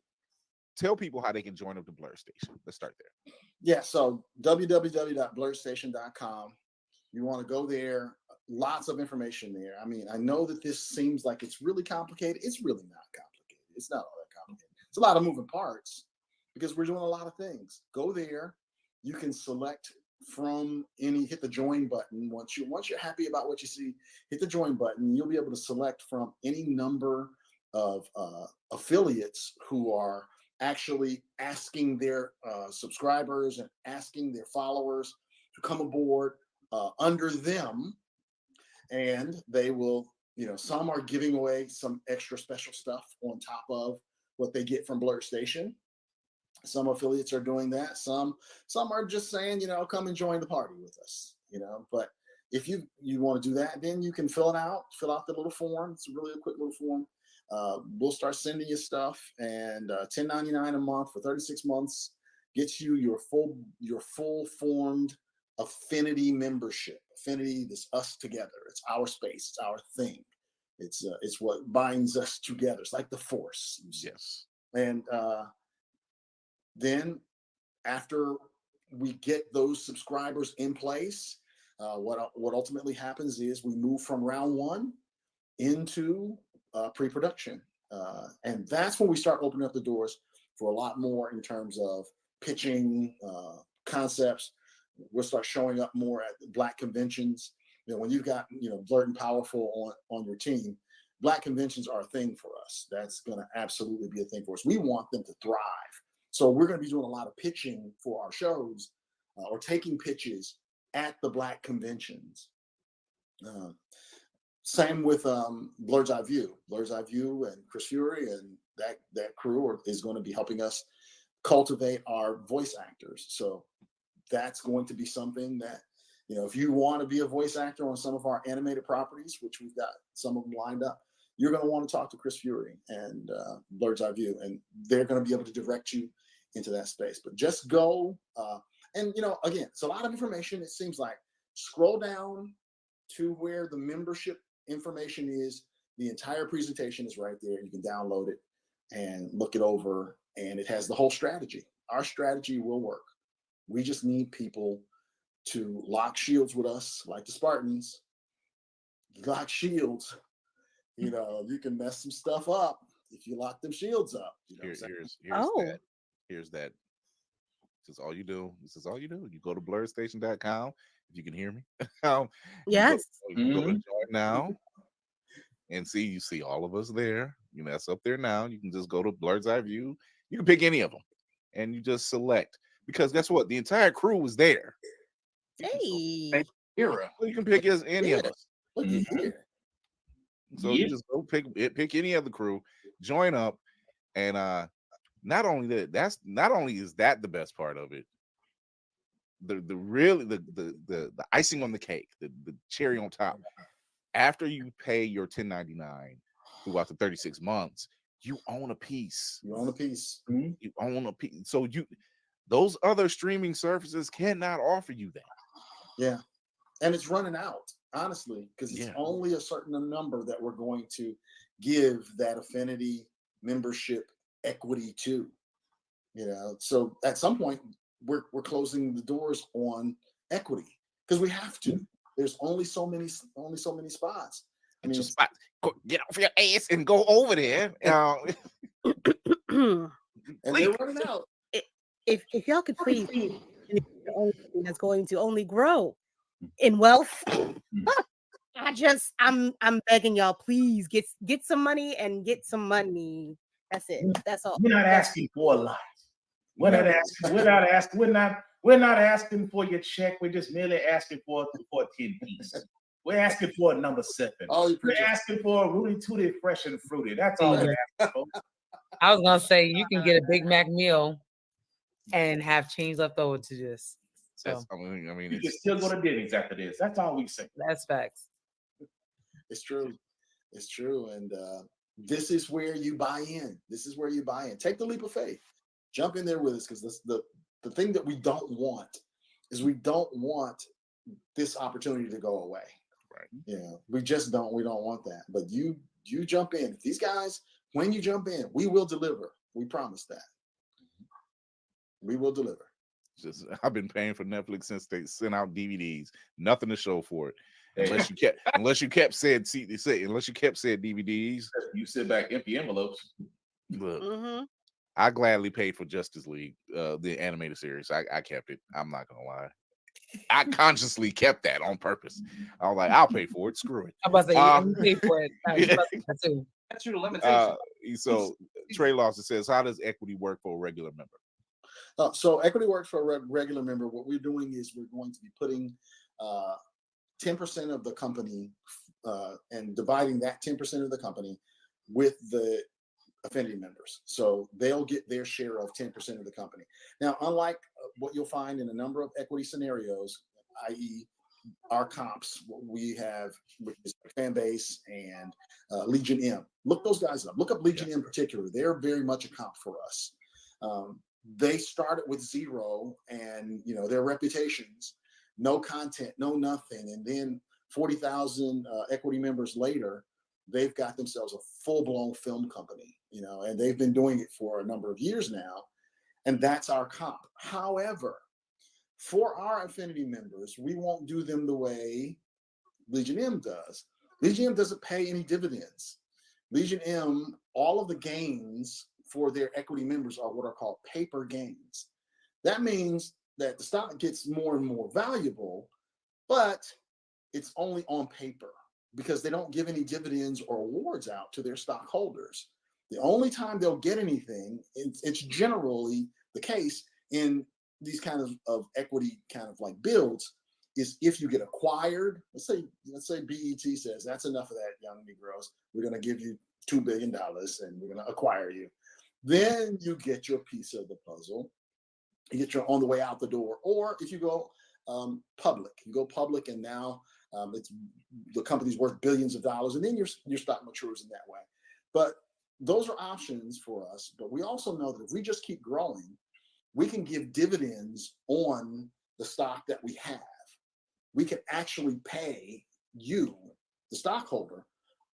Tell people how they can join up the Blerd Station. Let's start there. Yeah, so www.blerdstation.com. You want to go there. Lots of information there. I mean, I know that this seems like it's really complicated. It's really not complicated. It's not all that complicated. It's a lot of moving parts because we're doing a lot of things. Go there. You can select from any, hit the join button. Once you're happy about what you see, hit the join button. You'll be able to select from any number of affiliates who are actually asking their subscribers and asking their followers to come aboard under them. And they will, some are giving away some extra special stuff on top of what they get from Blerd Station. Some affiliates are doing that. Some are just saying, come and join the party with us, But if you want to do that, then you can fill out the little form. It's really a quick little form. We'll start sending you stuff, and $10.99 a month for 36 months gets you your full formed affinity membership. Affinity is us together. It's our space. It's our thing. It's what binds us together. It's like the Force. Yes. And then after we get those subscribers in place, what ultimately happens is we move from round one into pre-production, and that's when we start opening up the doors for a lot more in terms of pitching concepts. We'll start showing up more at Black conventions. When you've got Blerd and Powerful on your team, Black conventions are a thing for us. That's going to absolutely be a thing for us. We want them to thrive. So we're going to be doing a lot of pitching for our shows or taking pitches at the Black conventions. Same with Blerd's EyeView. Blerd's EyeView and Chris Fury and that crew is going to be helping us cultivate our voice actors. So that's going to be something that, if you want to be a voice actor on some of our animated properties, which we've got some of them lined up, you're going to want to talk to Chris Fury and Blerd's EyeView, and they're going to be able to direct you into that space. But just go, and again, it's a lot of information. It seems like scroll down to where the membership information is. The entire presentation is right there. You can download it and look it over, and it has the whole strategy. Our strategy will work. We just need people to lock shields with us, like the Spartans. Lock shields. You can mess some stuff up if you lock them shields up. Here's Oh. Here's that. This is all you do. You go to blerdstation.com. If you can hear me. Yes. You go to join now and you see all of us there. That's up there now. You can just go to Blerd's EyeView. You can pick any of them and you just select, because guess what? The entire crew was there. Hey. Era. So you can pick any of us. Look at here. So you just go pick any other crew, join up, and not only is that the best part of it, the icing on the cake, the cherry on top. After you pay your $10.99 throughout the 36 months, you own a piece. You own a piece. You own a piece. So those other streaming services cannot offer you that. Yeah. And it's running out, honestly, because it's only a certain number that we're going to give that affinity membership equity to. So at some point we're closing the doors on equity because we have to. There's only so many spots. I mean, get off your ass and go over there. And they're running out. If y'all could please, that's going to only grow in wealth. I'm begging y'all, please get some money and get some money. That's it. That's all. We're not asking for a lot. We're not asking for your check. We're just merely asking for a 10 piece. We're asking for a number 7. We're asking for a Rudy Tooty fresh and fruity. That's all we're asking for. I was gonna say you can get a Big Mac meal and have change left over to this. So you can still go to Denny's after this. That's all we say. That's facts. It's true. It's true. And this is where you buy in. This is where you buy in. Take the leap of faith. Jump in there with us, because the thing that we don't want is we don't want this opportunity to go away. Right. Yeah, we just don't. We don't want that. But you jump in. These guys, when you jump in, we will deliver. We promise that. We will deliver. Just I've been paying for Netflix since they sent out DVDs. Nothing to show for it. Unless you kept saying DVDs. You sit back empty envelopes. Look, I gladly paid for Justice League, the animated series. I kept it. I'm not gonna lie. I consciously kept that on purpose. I was like, I'll pay for it. Screw it. I'm about to say, you pay for it. Too. That's your limitation. So Trey Lawson says, how does equity work for a regular member? So equity works for a regular member. What we're doing is we're going to be putting 10% of the company and dividing that 10% of the company with the affinity members. So they'll get their share of 10% of the company. Now, unlike what you'll find in a number of equity scenarios, i.e. our comps, we have with this fan base and Legion M. Look those guys up. Look up Legion M in particular. They're very much a comp for us. They started with 0 and their reputations, no content, no nothing. And then 40,000 equity members later, they've got themselves a full-blown film company, and they've been doing it for a number of years now. And that's our comp. However, for our affinity members, we won't do them the way Legion M does. Legion M doesn't pay any dividends. Legion M, all of the gains for their equity members are what are called paper gains. That means that the stock gets more and more valuable, but it's only on paper because they don't give any dividends or awards out to their stockholders. The only time they'll get anything, it's generally the case in these kind of equity kind of like builds, is if you get acquired. Let's say BET says that's enough of that, young Negroes. We're going to give you $2 billion and we're going to acquire you. Then you get your piece of the puzzle. You get your on the way out the door. Or if you go public, and now it's the company's worth billions of dollars, and then your stock matures in that way. But those are options for us. But we also know that if we just keep growing, we can give dividends on the stock that we have. We can actually pay you, the stockholder,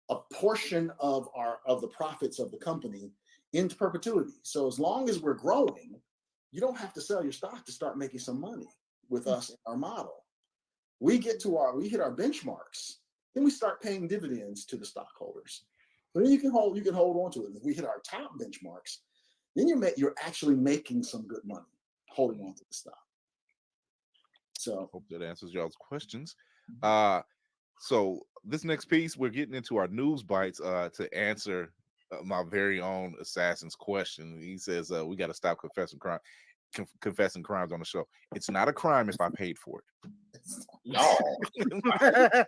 a portion of the profits of the company into perpetuity. So as long as we're growing, you don't have to sell your stock to start making some money with us in our model. We hit our benchmarks, then we start paying dividends to the stockholders. But then you can hold on to it. If we hit our top benchmarks, then you're actually making some good money holding on to the stock. So hope that answers y'all's questions. So this next piece, we're getting into our news bites to answer my very own assassin's question. He says we got to stop confessing crimes on the show. It's not a crime if I paid for it. No. I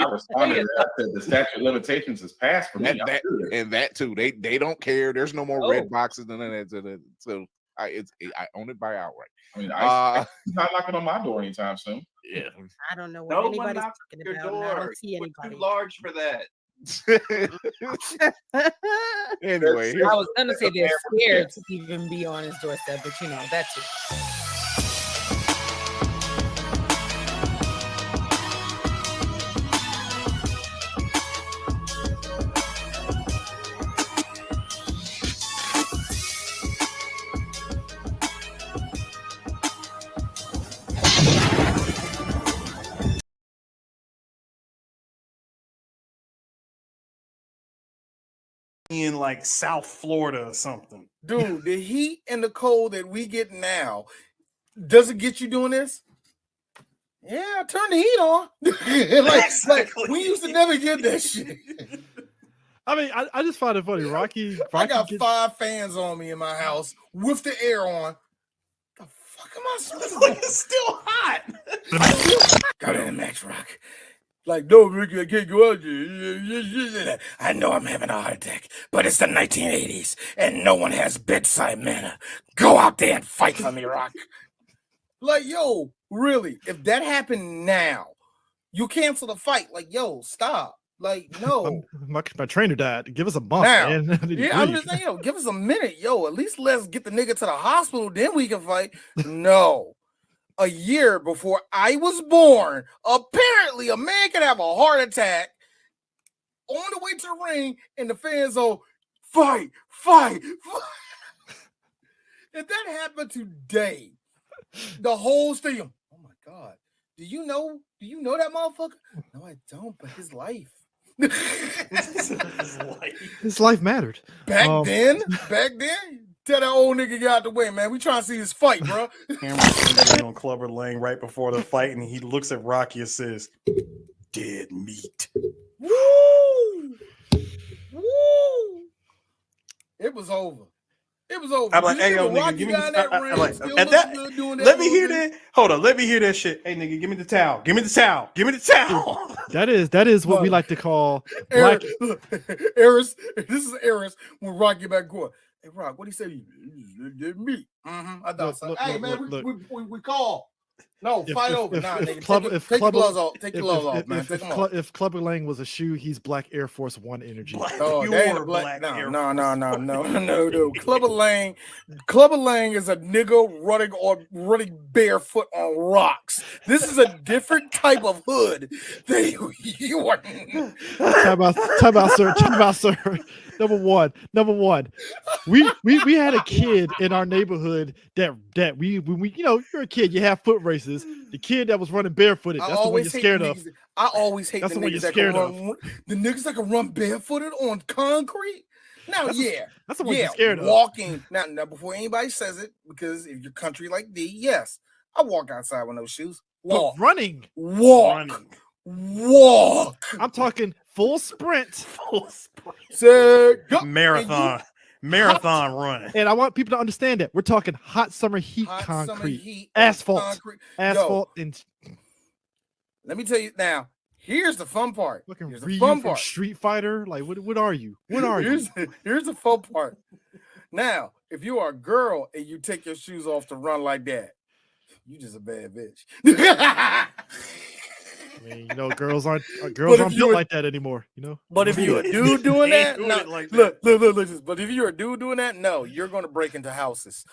responded to that. The statute of limitations is passed for me. That too. They don't care. There's no more red boxes than that. So I own it by outright. I mean, I'm not knocking on my door anytime soon. Yeah. I don't know what anybody's talking your about. door. I don't see anybody. Too large for that. Anyway, I was gonna say they're scared to even be on his doorstep, but that's it. In like South Florida or something. Dude, the heat and the cold that we get now, does it get you doing this? Yeah, turn the heat on. like we used to never get that shit. I mean, I just find it funny. Rocky I got 5 fans on me in my house with the air on. The fuck am I supposed to do? It's still hot. Got in Max Rock. Like, no, Ricky, I can't go out there. I know I'm having a heart attack, but it's the 1980s, and no one has bedside manner. Go out there and fight for me, Rock. Like, yo, really, if that happened now, you cancel the fight. Like, yo, stop. Like, no. My trainer died. Give us a month, Now, man. I need to yeah, I'm breathe. just saying, yo, give us a minute, yo. At least let's get the nigga to the hospital, then we can fight. No. A year before I was born, apparently a man can have a heart attack on the way to the ring, and the fans go, fight, fight, fight. If that happened today, the whole stadium, oh my God, do you know that motherfucker? No, I don't, but his life. His life mattered. Back then, tell that old nigga get out the way, man. We trying to see his fight, bro. Cameron's on Clubber Lane right before the fight, and he looks at Rocky and says, "Dead meat." Woo! Woo! It was over. It was over. I'm like, hey, yo, nigga, give me let me hear that. Hold on, let me hear that shit. Hey, nigga, give me the towel. Give me the towel. Give me the towel. That is what we like to call Eris. This is Eris when Rock get back going. Hey, Rock, what he said? Did me. I thought so. Hey, man, we call. No, fight over. Nah, nigga. Take your gloves off. Take your gloves off, man. Take them off. If Clubber Lang was a shoe, he's Black Air Force One energy. Oh, that ain't a black. No. Clubber Lang is a nigga running barefoot on rocks. This is a different type of hood that you are. Time out, sir. Number one. We had a kid in our neighborhood that we you're a kid, you have foot races. The kid that was running barefooted, that's the one you're scared of. I always hate the niggas that can run. The niggas that can run barefooted on concrete. Now, that's the one you're scared of. Walking now, before anybody says it, because if you're country like D, yes, I walk outside with no shoes. Walk, walk. I'm talking full sprint. Marathon run. And I want people to understand that we're talking hot summer heat concrete, asphalt. And let me tell you now. Here's the fun part. Here's the fun part. Street Fighter, like what are you? What are you? Here's the fun part. Now, if you are a girl and you take your shoes off to run like that, you just a bad bitch. I mean, girls aren't built like that anymore. But if you're a dude doing that, look. But if you're a dude doing that, no, you're gonna break into houses.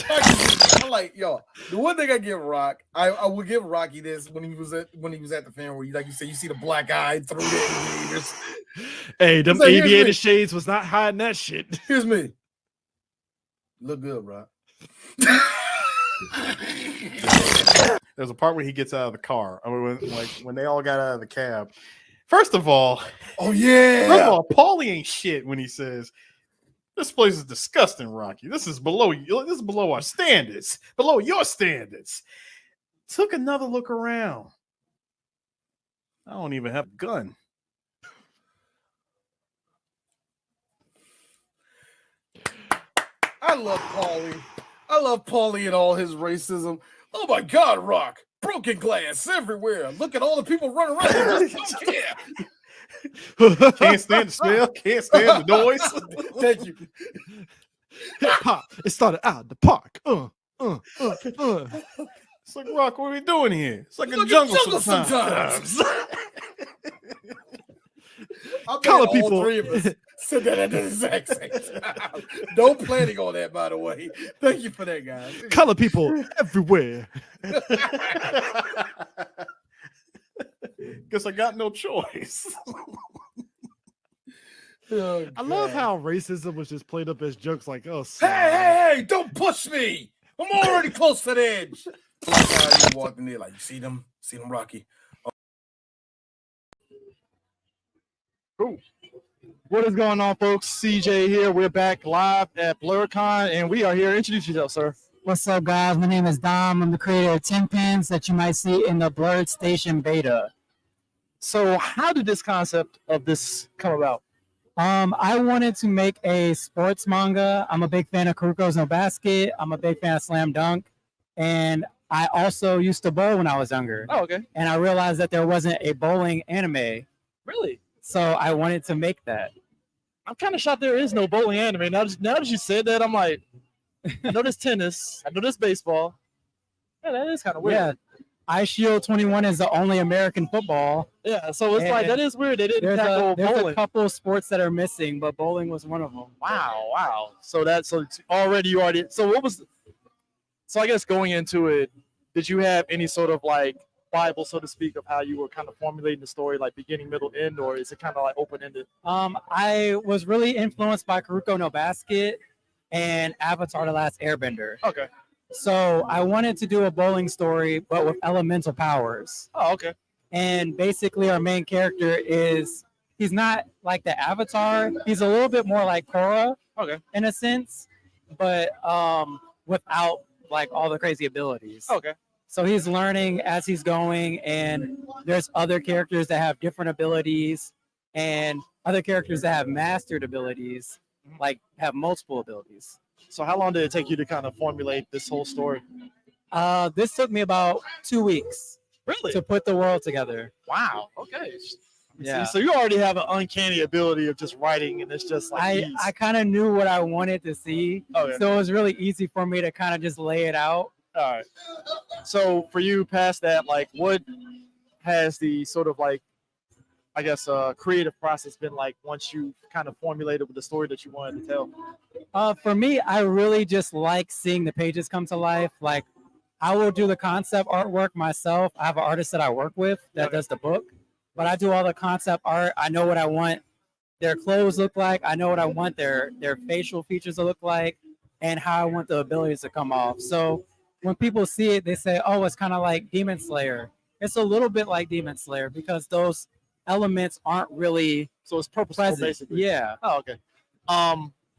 I'm like, yo, the one thing I give Rock, I will give Rocky this when he was at the fan where like you said, you see the black eye through the aviators. Hey, them aviator shades was not hiding that shit. Here's me. Look good, Rock. There's a part where he gets out of the car. I mean, when they all got out of the cab. First of all, Paulie ain't shit when he says, "This place is disgusting, Rocky. This is below our standards, below your standards." Took another look around. I don't even have a gun. I love Paulie. I love Paulie and all his racism. Oh my God, Rock! Broken glass everywhere. Look at all the people running around. They just don't care. Can't stand the smell. Can't stand the noise. Thank you. Hip hop. It started out in the park. It's like, Rock, what are we doing here? It's like a jungle sometimes. Color people. All three of us said that at the exact same time. Don't planning on that, by the way. Thank you for that, guys. Color people everywhere. Guess I got no choice. I love how racism was just played up as jokes like, oh, hey, don't push me. I'm already close to the edge. Like you walked in there, like, you see them, Rocky. Cool. What is going on, folks? CJ here. We're back live at BlerdCon, and we are here. Introduce yourself, sir. What's up, guys? My name is Dom. I'm the creator of TenPinz that you might see in the Blerd Station beta. So how did this concept of this come about? I wanted to make a sports manga. I'm a big fan of Kuroko's No Basket. I'm a big fan of Slam Dunk. And I also used to bowl when I was younger. Oh, okay. And I realized that there wasn't a bowling anime. Really? So I wanted to make that. I'm kind of shocked there is no bowling anime. Now that you said that, I'm like, I know there's tennis. I know there's baseball. Yeah, that is kind of weird. Yeah. Ice Shield 21 is the only American football. Yeah, so it's like And that is weird. They didn't there's tackle there's bowling. a couple of sports that are missing, but bowling was one of them. Wow. So it's already. So what was? So I guess going into it, did you have any sort of like Bible, so to speak, of how you were kind of formulating the story, like beginning, middle, end, or is it kind of like open ended? I was really influenced by Kuroko no Basket and Avatar: The Last Airbender. Okay. So I wanted to do a bowling story, but with elemental powers. Oh, okay. And basically, our main character he's not like the Avatar. He's a little bit more like Korra, okay, in a sense, but without like all the crazy abilities. Okay. So he's learning as he's going, and there's other characters that have different abilities, and other characters that have mastered abilities, like have multiple abilities. So how long did it take you to kind of formulate this whole story? This took me about 2 weeks. Really? To put the world together. Wow. Okay. Yeah. So you already have an uncanny ability of just writing, and it's just like I kind of knew what I wanted to see, so it was really easy for me to kind of just lay it out. All right. So for you, past that, like, what has the sort of like, I guess, creative process been like once you kind of formulated with the story that you wanted to tell? For me, I really just like seeing the pages come to life. Like, I will do the concept artwork myself. I have an artist that I work with that does the book, but I do all the concept art. I know what I want their clothes look like. I know what I want their facial features to look like, and how I want the abilities to come off. So when people see it, they say, "Oh, it's kind of like Demon Slayer." It's a little bit like Demon Slayer because those elements aren't really so it's purposeful, present. basically. Yeah. Oh, okay.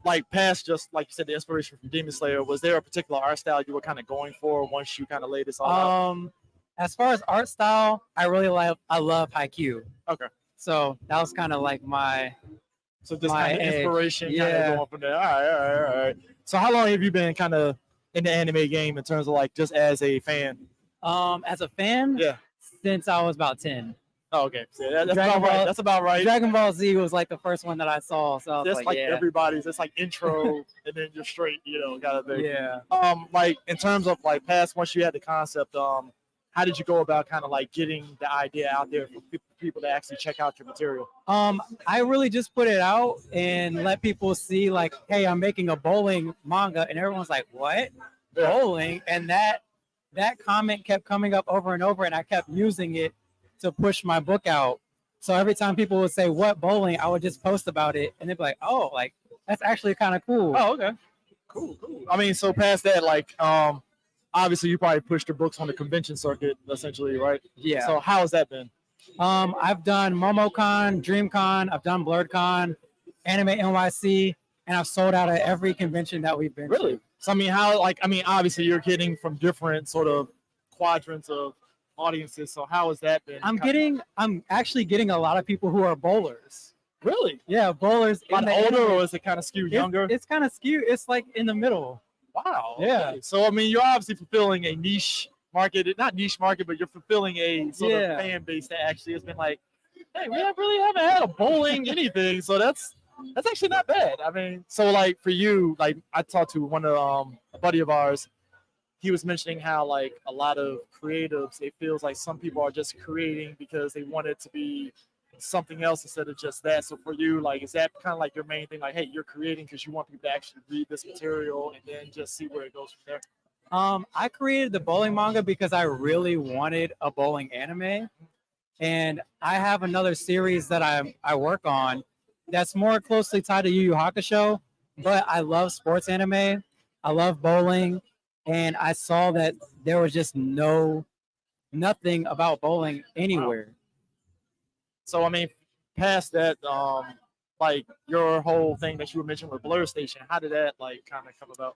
Like past, just like you said, the inspiration from Demon Slayer, was there a particular art style you were kind of going for once you kind of laid this all out? As far as art style, I love Haikyuu. Okay. So that was kind of like my just my kind of edge. inspiration kind Yeah. of going from there. All right. So how long have you been kind of in the anime game in terms of like just as a fan? As a fan, yeah, since I was about 10. Oh, okay. So that's about right. That's about right. Dragon Ball Z was like the first one that I saw. So I was That's like yeah. everybody's. It's like intro, and then you're straight. Kind of thing. Yeah. Like in terms of like past, once you had the concept, how did you go about kind of like getting the idea out there for people to actually check out your material? I really just put it out and let people see like, hey, I'm making a bowling manga, and everyone's like, what? Bowling? And that comment kept coming up over and over, and I kept using it to push my book out. So every time people would say, what bowling? I would just post about it, and they'd be like, oh, like that's actually kind of cool. Oh, okay. Cool. I mean, so past that, like, obviously you probably pushed your books on the convention circuit, essentially, right? Yeah. So how has that been? I've done MomoCon, DreamCon, I've done BlerdCon, Anime NYC, and I've sold out at every convention that we've been to. So obviously you're getting from different sort of quadrants of audiences. So how has that been? I'm actually getting a lot of people who are bowlers. Really? Yeah, bowlers. A lot older, or is it kind of skewed younger? It's kind of skewed. It's like in the middle. Wow. Yeah. Okay. So I mean, you're obviously fulfilling a niche market, not niche market, but you're fulfilling a sort of fan base that actually has been like, hey, we haven't had a bowling anything, so that's actually not bad. I mean, so like for you, like I talked to one of a buddy of ours. He was mentioning how like a lot of creatives, it feels like some people are just creating because they want it to be something else instead of just that. So for you, like, is that kind of like your main thing? Like, hey, you're creating because you want people to actually read this material and then just see where it goes from there. I created the bowling manga because I really wanted a bowling anime, and I have another series that I work on that's more closely tied to Yu Yu Hakusho. But I love sports anime. I love bowling. And I saw that there was just nothing about bowling anywhere. So, I mean, past that, like your whole thing that you were mentioning with Blerd Station, how did that like kind of come about?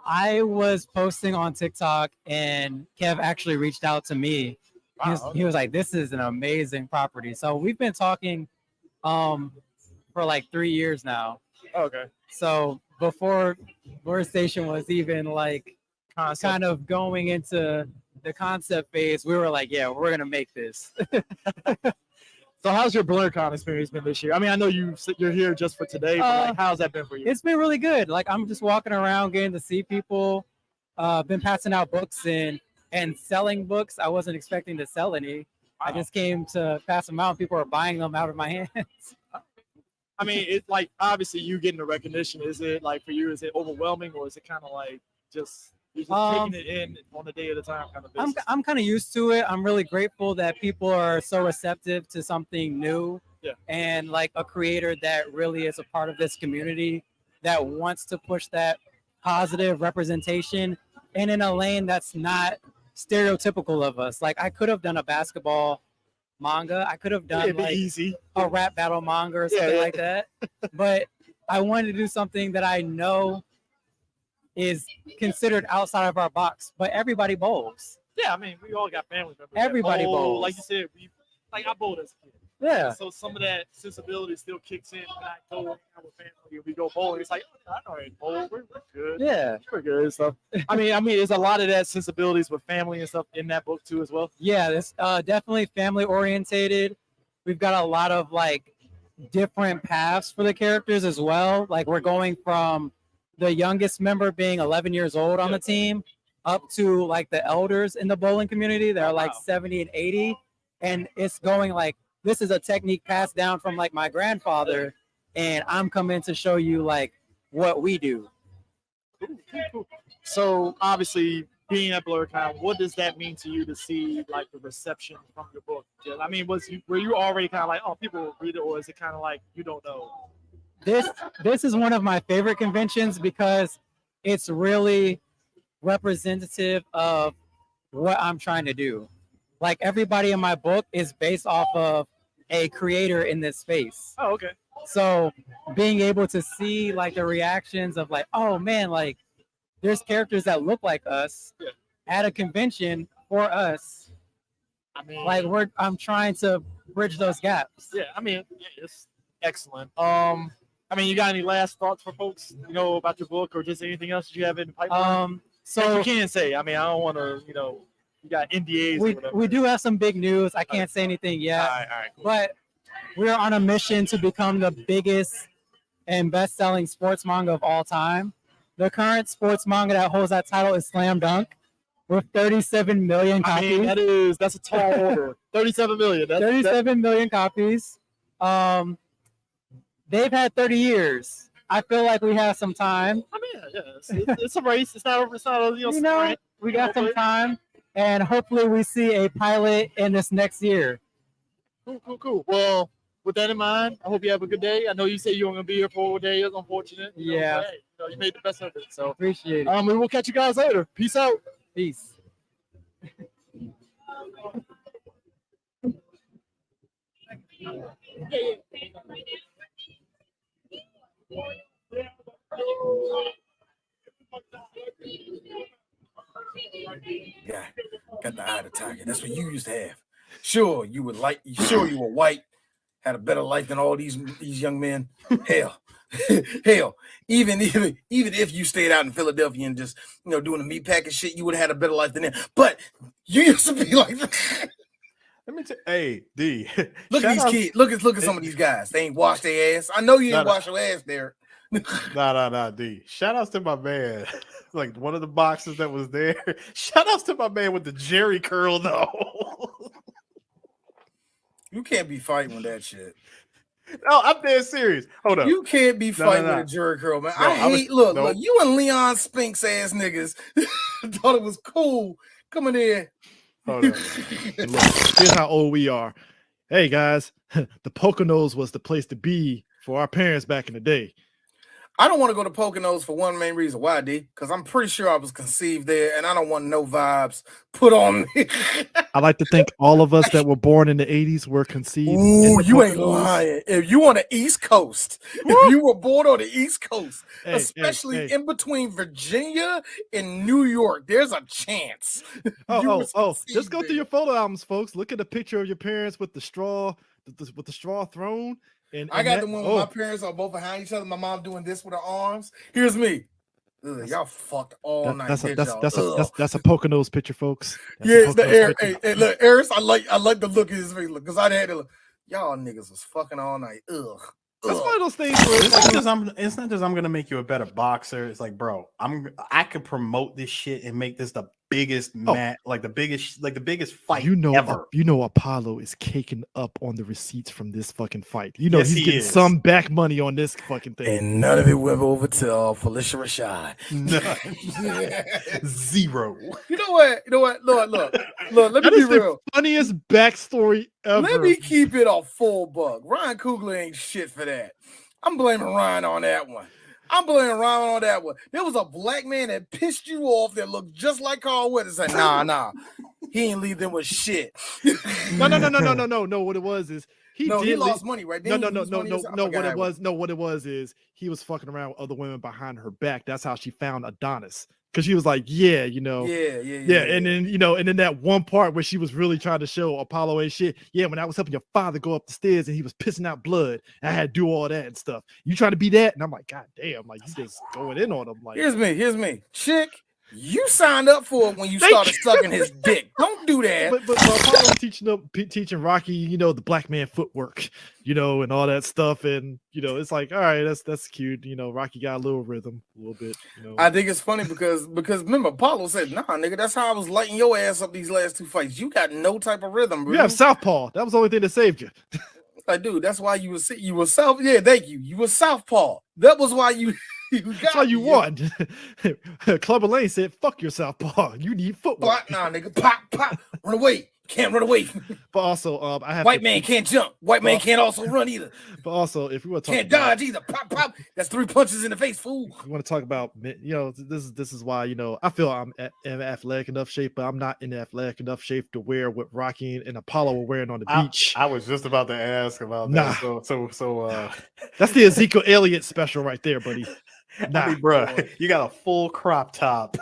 I was posting on TikTok, and Kev actually reached out to me. Wow. He was like, this is an amazing property. So we've been talking for like 3 years now. Okay. So before Blerd Station was even like kind of going into the concept phase, we were like, yeah, we're going to make this. So how's your BlerdCon experience been this year? I mean, I know you're here just for today, but like, how's that been for you? It's been really good. Like, I'm just walking around getting to see people. Been passing out books and selling books. I wasn't expecting to sell any. I just came to pass them out. And people are buying them out of my hands. I mean, it's like obviously you getting the recognition. Is it like for you? Is it overwhelming, or is it kind of like just you're just taking it in on a day at a time kind of basis? I'm kind of used to it. I'm really grateful that people are so receptive to something new. Yeah. And like a creator that really is a part of this community that wants to push that positive representation and in a lane that's not stereotypical of us. Like I could have done a basketball manga. I could have done like easy. a rap battle manga or something like that. But I wanted to do something that I know is considered outside of our box, but everybody bowls. Yeah, I mean, we all got family members. Everybody bowls. Like you said, I bowled as a kid. Yeah. So some of that sensibility still kicks in when I go out with family and we go bowling. It's like, I know I ain't bowl. We're good. Yeah. We're good. So I mean, there's a lot of that sensibilities with family and stuff in that book too as well. Yeah, it's definitely family orientated. We've got a lot of like different paths for the characters as well. Like we're going from the youngest member being 11 years old on the team up to like the elders in the bowling community. They're like 70 and 80. And it's going like, this is a technique passed down from like my grandfather, and I'm coming to show you like what we do. Cool. So obviously being at BlerdCon, what does that mean to you to see like the reception from your book? I mean, were you already kind of like, oh, people will read it, or is it kind of like you don't know? This is one of my favorite conventions because it's really representative of what I'm trying to do. Like everybody in my book is based off of a creator in this space. Oh, okay. So being able to see like the reactions of like, oh man, like there's characters that look like us at a convention for us. I mean, like I'm trying to bridge those gaps. Yeah, I mean, it's excellent. I mean, you got any last thoughts for folks, about your book or just anything else that you have in the pipeline? So you can say. I mean, I don't want to, you got NDAs or whatever. We do have some big news. I can't say anything yet. All right, cool. But we're on a mission to become the biggest and best-selling sports manga of all time. The current sports manga that holds that title is Slam Dunk with 37 million copies. I mean, that's a tall order. 37 million. 37 million copies. They've had 30 years. I feel like we have some time. I mean, yeah, it's a race. It's not sprint. We got some time, and hopefully we see a pilot in this next year. Cool. Well, with that in mind, I hope you have a good day. I know you said you were going to be here for a day. It's unfortunate. Yeah. But, hey, you made the best of it. So appreciate it. And we'll catch you guys later. Peace out. Peace. Yeah, got the eye of the tiger. That's what you used to have. Sure, you were white, had a better life than all these young men. Hell, even if you stayed out in Philadelphia and just doing the meat packing shit, you would have had a better life than them. But you used to be like that. Let me tell hey, D. Look at these kids. Look at some of these guys. They ain't washed their ass. I know you ain't wash your ass there. Nah, D. Shout outs to my man. Like one of the boxes that was there. Shout outs to my man with the Jerry curl, though. You can't be fighting with that shit. No, I'm dead serious. Hold up. You can't be fighting with a Jerry curl, man. Look, you and Leon Spinks ass niggas thought it was cool coming in. Hold on. Look, here's how old we are. Hey guys, the Poconos was the place to be for our parents back in the day. I don't want to go to Poconos for one main reason. Why, D? Because I'm pretty sure I was conceived there, and I don't want no vibes put on me. I like to think all of us that were born in the 80s were conceived. Ooh, you ain't lying. If you on the East Coast, if you were born on the East Coast, especially in between Virginia and New York, there's a chance. Just go through your photo albums, folks. Look at the picture of your parents with the straw, with the straw throne. I got the one where my parents are both behind each other. My mom doing this with her arms. Here's me. Ugh, y'all fucked all night. That's a Poconos picture, folks. Hey, look, Eris, I like the look of his face. Look, because I had to look. Y'all niggas was fucking all night. Ugh. That's one of those things where it's not just I'm gonna make you a better boxer. It's like, bro, I could promote this shit and make this the biggest the biggest fight ever. You know, Apollo is caking up on the receipts from this fucking fight. You know, Yes, he's he getting is. some back money on this fucking thing. And none of it went over to Felicia Rashad. Zero. You know what? Look. Let me That be is the real. funniest backstory ever. Let me keep it a full buck. Ryan Coogler ain't shit for that. I'm blaming Ryan on that one. There was a black man that pissed you off that looked just like Carl Weathers. Said, nah. He ain't leave them with shit. No. What it was is he lost money, right? No. What it was is he was fucking around with other women behind her back. That's how she found Adonis. Because she was like, yeah. And then, and then that one part where she was really trying to show Apollo and shit. Yeah, when I was helping your father go up the stairs and he was pissing out blood, I had to do all that and stuff. You trying to be that? And I'm like, God damn, like you just going in on him. Like, here's me. Chick, you signed up for it when you started sucking his dick. Don't do that. But Apollo teaching Rocky, the black man footwork, and all that stuff. And it's like, all right, that's cute. Rocky got a little rhythm, a little bit. I think it's funny because remember, Apollo said, nah, nigga, that's how I was lighting your ass up these last two fights. You got no type of rhythm, bro. You have southpaw. That was the only thing that saved you. Like, dude, that's why you were south. Yeah, thank you. You were southpaw. That was why you. That's why you won. Clubber Lane said, fuck your southpaw. You need footwork. Nah, nigga. Pop. Run away. Can't run away. But also, I have white man can't jump. White man can't also run either. But also, if we were talking can't dodge either. Pop. That's 3 punches in the face, fool. We want to talk about, this is why, I feel I'm in athletic enough shape, but I'm not in athletic enough shape to wear what Rocky and Apollo were wearing on the beach. I was just about to ask about that. So that's the Ezekiel Elliott special right there, buddy. I mean, bro, you got a full crop top.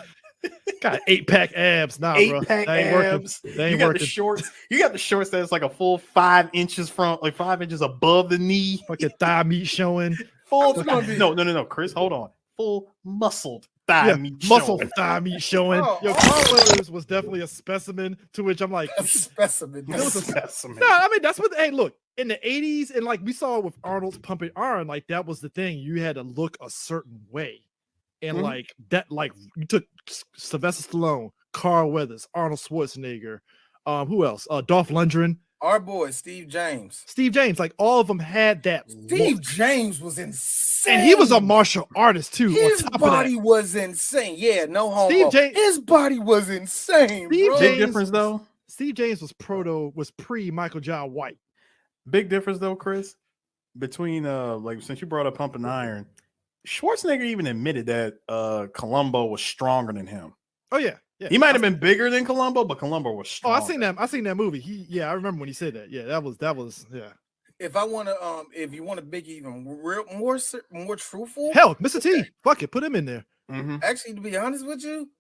Got 8-pack abs. 8-pack abs. They ain't working. The shorts. You got the shorts that's like a full 5 inches from, like 5 inches above the knee. Like your thigh meat showing. Full. No, Chris, hold on. Full muscled thigh meat. Thigh meat showing. Yo, Carl Weathers was definitely a specimen. To which I'm like, a specimen. No, I mean that's what. Hey, look. In the 80s, and like we saw with Arnold's Pumping Iron, like that was the thing. You had to look a certain way. And like that, like you took Sylvester Stallone, Carl Weathers, Arnold Schwarzenegger, who else? Dolph Lundgren. Our boy, Steve James. Like all of them had that. Steve James was insane. And he was a martial artist too. His body was insane. Yeah, no homo. His body was insane. Big difference though. Steve James was pre Michael John White. Big difference though, Chris, between like since you brought up Pumping Iron, Schwarzenegger even admitted that Columbo was stronger than him. Oh yeah. He might have been bigger than Columbo, but Columbo was stronger. Oh, I seen that movie. I remember when he said that. Yeah, that was If I want to, if you want to make it even more truthful, hell, Mr. T, fuck it, put him in there. Actually, to be honest with you,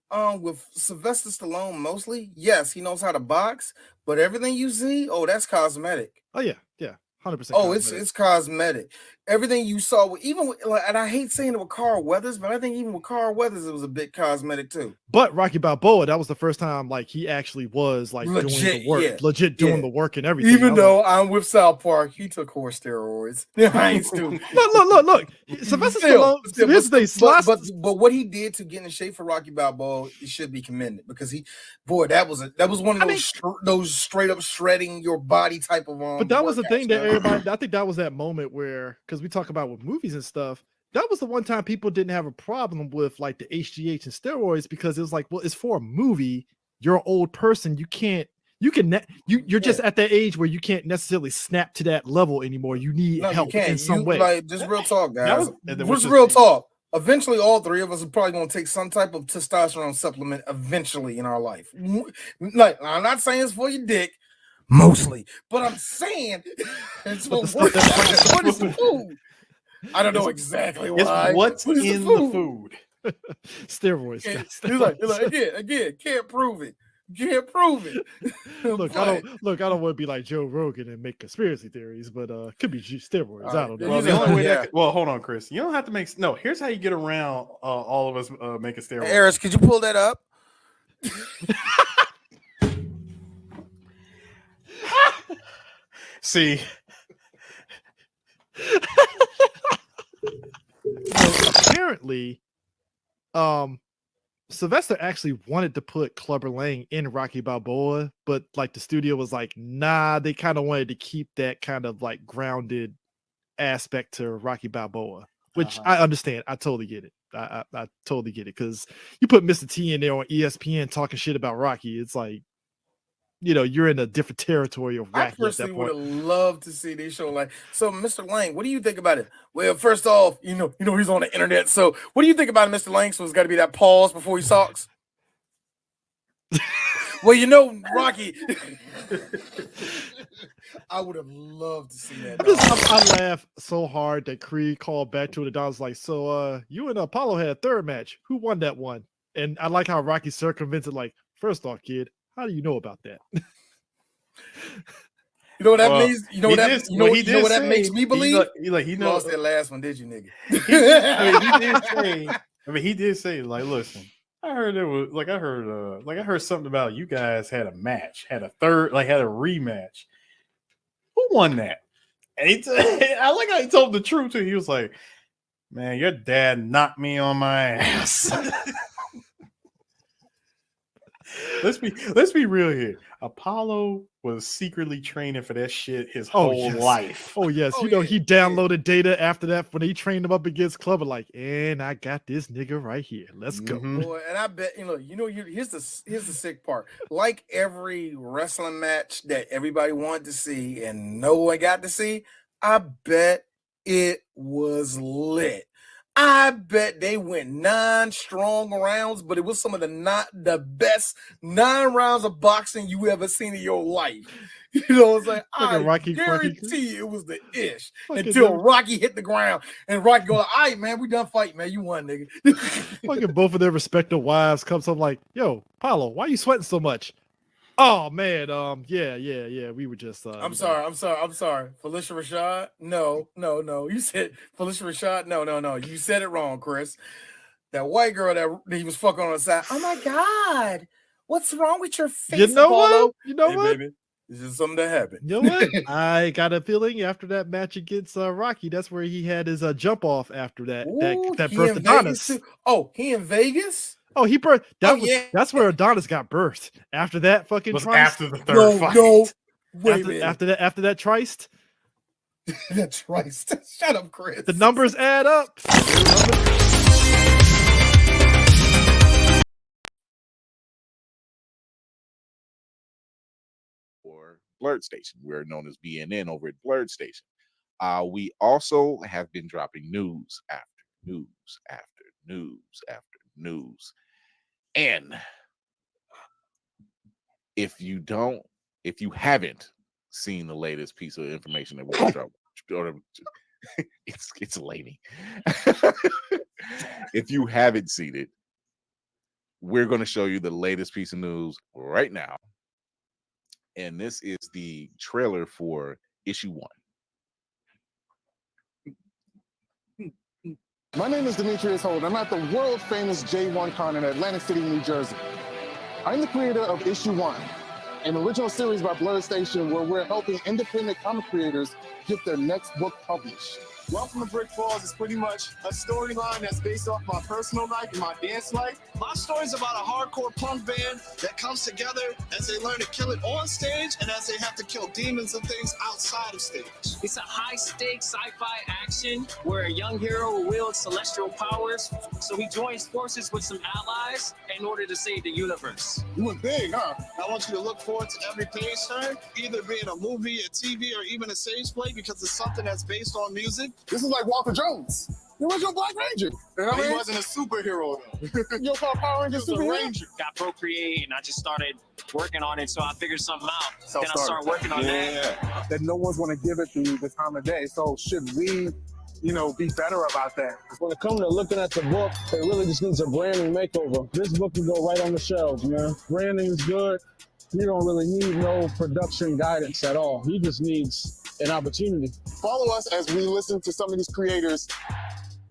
with Sylvester Stallone mostly, yes, he knows how to box, but everything you see, that's cosmetic. Oh yeah, 100%. Oh, it's cosmetic. Everything you saw, and I hate saying it with Carl Weathers, but I think even with Carl Weathers, it was a bit cosmetic too. But Rocky Balboa, that was the first time like he actually was like doing the work, legit doing the work and everything. Even though I'm with South Park, he took horse steroids. I ain't stupid. Look. Sylvester Stallone. But what he did to get in shape for Rocky Balboa, it should be commended because that was one of those straight up shredding your body type of. But that was the thing that everybody. I think that was that moment where, because we talk about with movies and stuff, that was the one time people didn't have a problem with like the HGH and steroids because it was like, well, it's for a movie. You're an old person. You're just at that age where you can't necessarily snap to that level anymore. You need help in some way. Like, just real talk, guys. Just real talk. Eventually, all three of us are probably going to take some type of testosterone supplement eventually in our life. Like, I'm not saying it's for your dick. Mostly, but I'm saying it's what is the food? I don't know exactly why. It's what's in the food. Steroids. Again, can't prove it. Look, I don't want to be like Joe Rogan and make conspiracy theories, but could be steroids. I don't know. Well, the only way well, hold on, Chris. You don't have to make. No, here's how you get around all of us making steroids. Eris, could you pull that up? See, apparently, Sylvester actually wanted to put Clubber Lang in Rocky Balboa, but like the studio was like, nah, they kind of wanted to keep that kind of like grounded aspect to Rocky Balboa, which I understand. I totally get it. I totally get it, because you put Mr. T in there on ESPN talking shit about Rocky, it's like, you know, you're in a different territory of I Rocky at personally that would point. have loved to see this show. Like, so Mr. Lang, what do you think about it? Well, first off, you know, he's on the internet. So what do you think about Mr. Lang? So it's got to be that pause before he talks. Well, you know, Rocky. I would have loved to see that. I laughed so hard that Creed called back to the Dons like, so you and Apollo had a third match. Who won that one? And I like how Rocky circumvented, like, first off, kid, how do you know about that? You know what that means? You know what that? You know what that makes me believe? He lost that last one, did you, nigga? He did say, like, listen, I heard something about you guys had a match, had a rematch. Who won that? And I like how he told the truth too. He was like, man, your dad knocked me on my ass. Let's be real here. Apollo was secretly training for that shit his whole life. Oh yes, he downloaded data after that when he trained him up against Clubber. Like, and I got this nigga right here. Let's go. Boy, and I bet here's the sick part. Like every wrestling match that everybody wanted to see and no one got to see, I bet it was lit. I bet they went 9 strong rounds, but it was some of the best 9 rounds of boxing you ever seen in your life. You know, it's like I guarantee you it was the ish until Rocky hit the ground and Rocky go, all right, man, we done fighting, man. You won, nigga. Fucking both of their respective wives comes up like, yo, Paulo, why you sweating so much? Oh man, yeah. We were just I'm sorry. Felicia Rashad? No. You said Felicia Rashad? No. You said it wrong, Chris. That white girl that he was fucking on the side. Oh my God. What's wrong with your face? You know Apollo? what? You know what? Baby, this is something that happened. You know what? I got a feeling after that match against Rocky, that's where he had his jump off after that. That birthed Adonis. Oh, he in Vegas? Oh, he birthed. That's where Adonis got birthed. After that fucking after the third fight. No. Wait a minute. After that Trist. That Trist. Shut up, Chris. The numbers add up. For Blerd Station. We're known as BNN over at Blerd Station. We also have been dropping news after news after news after news. And if you haven't seen the latest piece of information that we're dropping, it's Laney. If you haven't seen it, we're going to show you the latest piece of news right now. And this is the trailer for issue 1. My name is Demetrius Holt. I'm at the world famous J1 Con in Atlantic City, New Jersey. I'm the creator of Issue 1, an original series by Blerd Station where we're helping independent comic creators get their next book published. Welcome to Brick Falls is pretty much a storyline that's based off my personal life and my dance life. My story's about a hardcore punk band that comes together as they learn to kill it on stage and as they have to kill demons and things outside of stage. It's a high-stakes sci-fi action where a young hero wields celestial powers, so he joins forces with some allies in order to save the universe. You went big, huh? I want you to look forward to every page turn, either being a movie, a TV, or even a stage play because it's something that's based on music. This is like Walter Jones, the original Black Ranger. You know what I mean? He wasn't a superhero, though. You'll call Power Rangers superhero? Ranger. Got Procreate, and I just started working on it, so I figured something out. Then I started working on that. That no one's going to give it the time of day. So should we, be better about that? When it comes to looking at the book, it really just needs a branding makeover. This book can go right on the shelves, man. Branding's good. You don't really need no production guidance at all. He just needs an opportunity. Follow us as we listen to some of these creators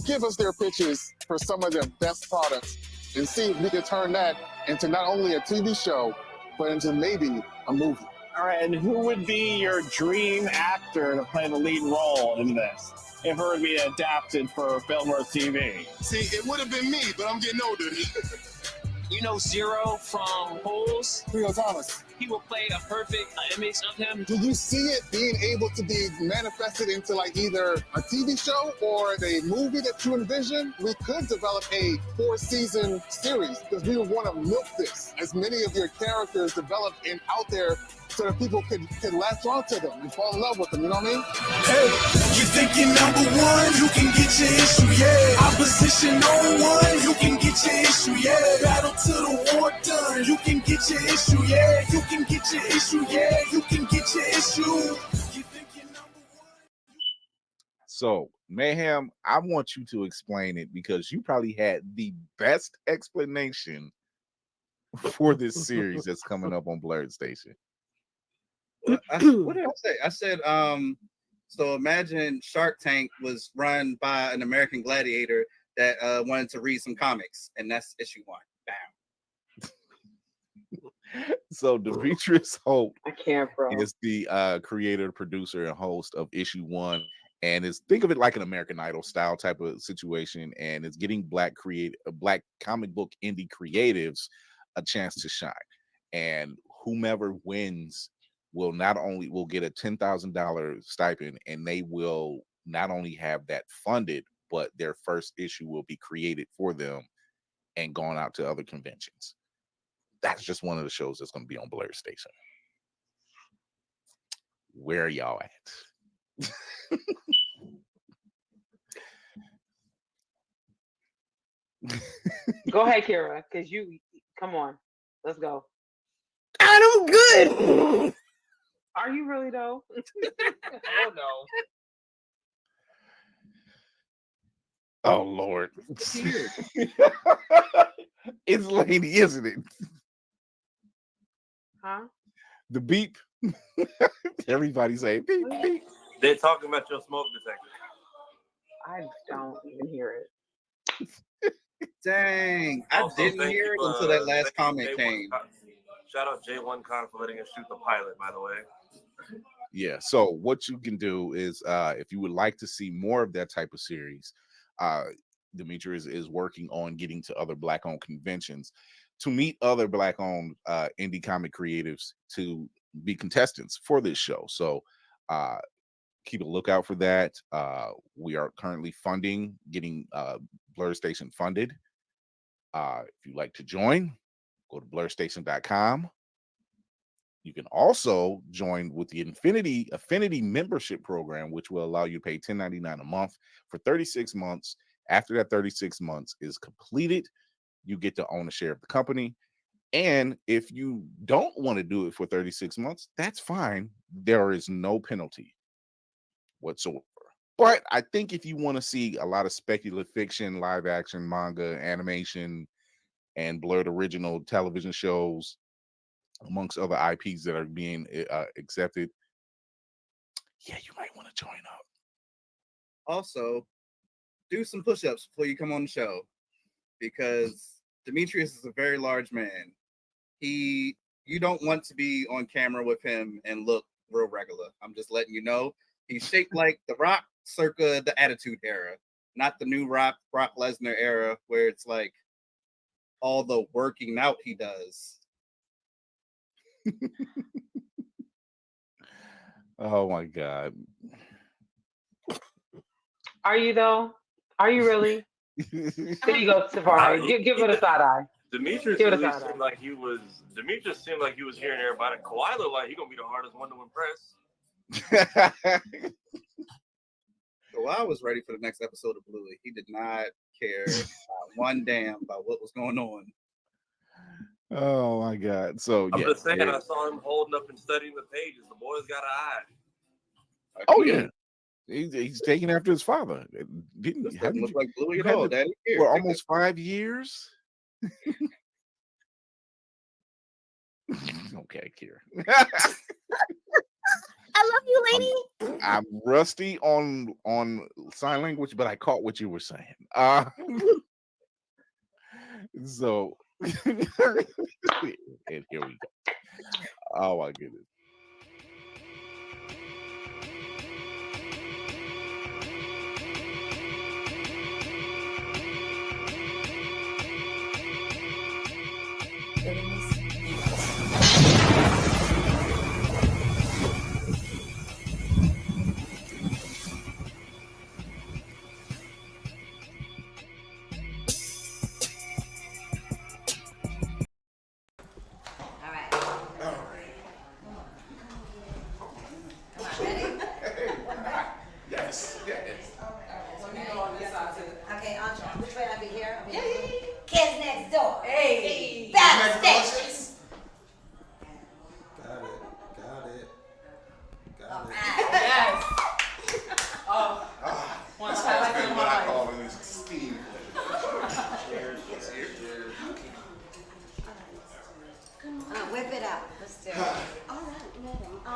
give us their pitches for some of their best products and see if we can turn that into not only a TV show, but into maybe a movie. All right, and who would be your dream actor to play the lead role in this? If it were to be adapted for film or TV? See, it would have been me, but I'm getting older. You know Zero from Holes? Khleo Thomas. He will play a perfect image of him. Do you see it being able to be manifested into like either a TV show or a movie that you envision? We could develop a 4-season series because we would want to milk this. As many of your characters develop and out there so that people could latch on to them and fall in love with them, you know what I mean? Hey, you think you're number one, you can get your issue, yeah. Opposition no one, you can get your issue, yeah. Battle to the war done, you can get your issue, yeah. You can get your issue, yeah. You can get your issue. So, Mayhem, I want you to explain it because you probably had the best explanation for this series that's coming up on Blerd Station. What did I say? I said, so imagine Shark Tank was run by an American gladiator that wanted to read some comics, and that's issue 1. Bam. So Demetrius Holt bro. is the creator, producer, and host of issue 1, and is think of it like an American Idol style type of situation, and it's getting black comic book indie creatives a chance to shine. And whomever wins will get a $10,000 stipend, and they will not only have that funded, but their first issue will be created for them and gone out to other conventions. That's just one of the shows that's going to be on Blerd Station. Where are y'all at? Go ahead, Kira, because come on. Let's go. I'm good. Are you really though? Oh no. Oh Lord. It's lady, isn't it? Huh? The beep. Everybody say beep beep. They're talking about your smoke detector. I don't even hear it. Dang, I Also, didn't thank hear you, it until that last comment J1 came. Shout out J1 Con for letting us shoot the pilot, by the way. Yeah, so what you can do is if you would like to see more of that type of series, Demetrius is working on getting to other Black-owned conventions to meet other Black-owned indie comic creatives to be contestants for this show. So keep a lookout for that. We are currently getting Blerd Station funded. If you'd like to join, go to blerdstation.com. You can also join with the Affinity membership program, which will allow you to pay $10.99 a month for 36 months. After that 36 months is completed, you get to own a share of the company. And if you don't want to do it for 36 months, that's fine. There is no penalty whatsoever. But I think if you want to see a lot of speculative fiction, live action, manga, animation, and Blerd original television shows, amongst other IPs that are being accepted, yeah, you might want to join up. Also, do some push-ups before you come on the show, because Demetrius is a very large man. You don't want to be on camera with him and look real regular. I'm just letting you know. He's shaped like The Rock circa the Attitude Era, not the new Brock Lesnar era where it's like all the working out he does. Oh my God. Are you though? Are you really? There you go, Safari. Give it a side eye. Demetrius Give it a really side eye. seemed like he was. Demetrius seemed like he was hearing everybody. Kawhi looked like he gonna be the hardest one to impress. Kawhi was ready for the next episode of Bluey. He did not care one damn about what was going on. Oh my God. So I'm yeah. just saying, I saw him holding up and studying the pages. The boy's got an eye. Oh yeah. He's taking after his father. Doesn't look like Bluey at all, Daddy. Here, for take almost 5 years. Okay, Kira. I love you, lady. I'm rusty on sign language, but I caught what you were saying. So and here we go. Oh my goodness.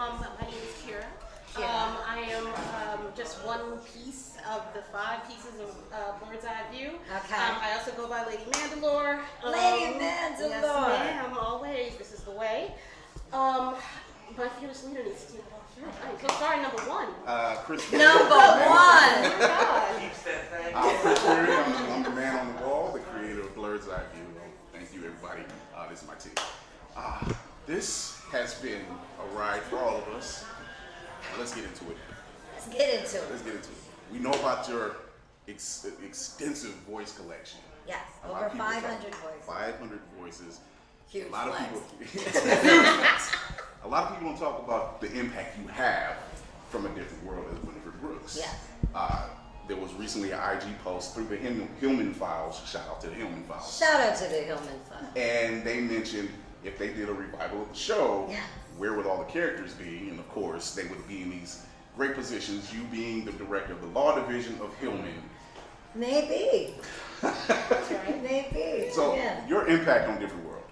My name is Kira. I am just one piece of the 5 pieces of Bird's Eye View. Okay. I also go by Lady Mandalore. Lady Mandalore. Yes, ma'am. Always. This is the way. My fearless leader needs to take it off. I'm so sorry. Number 1. Chris. Number 1. Chris Fury, I'm the man on the wall, the creator of Blerd's EyeView. Thank you, everybody. This is my team. This has been a ride for all of us. Let's get into it. Let's get into it. Let's get into it. We know about your extensive voice collection. Yes, A lot over of people 500 talk- voices. 500 voices. Huge A lot of flex. people. A lot of people don't talk about the impact you have from a different world as Winifred Brooks. Yes. There was recently an IG post through the Hillman Files. Shout out to the Hillman Files. Shout out to the Hillman Files. And they mentioned if they did a revival of the show, where would all the characters be? And of course, they would be in these great positions. You being the director of the Law Division of Hillman. Maybe. Maybe. So yeah. your impact on Different World,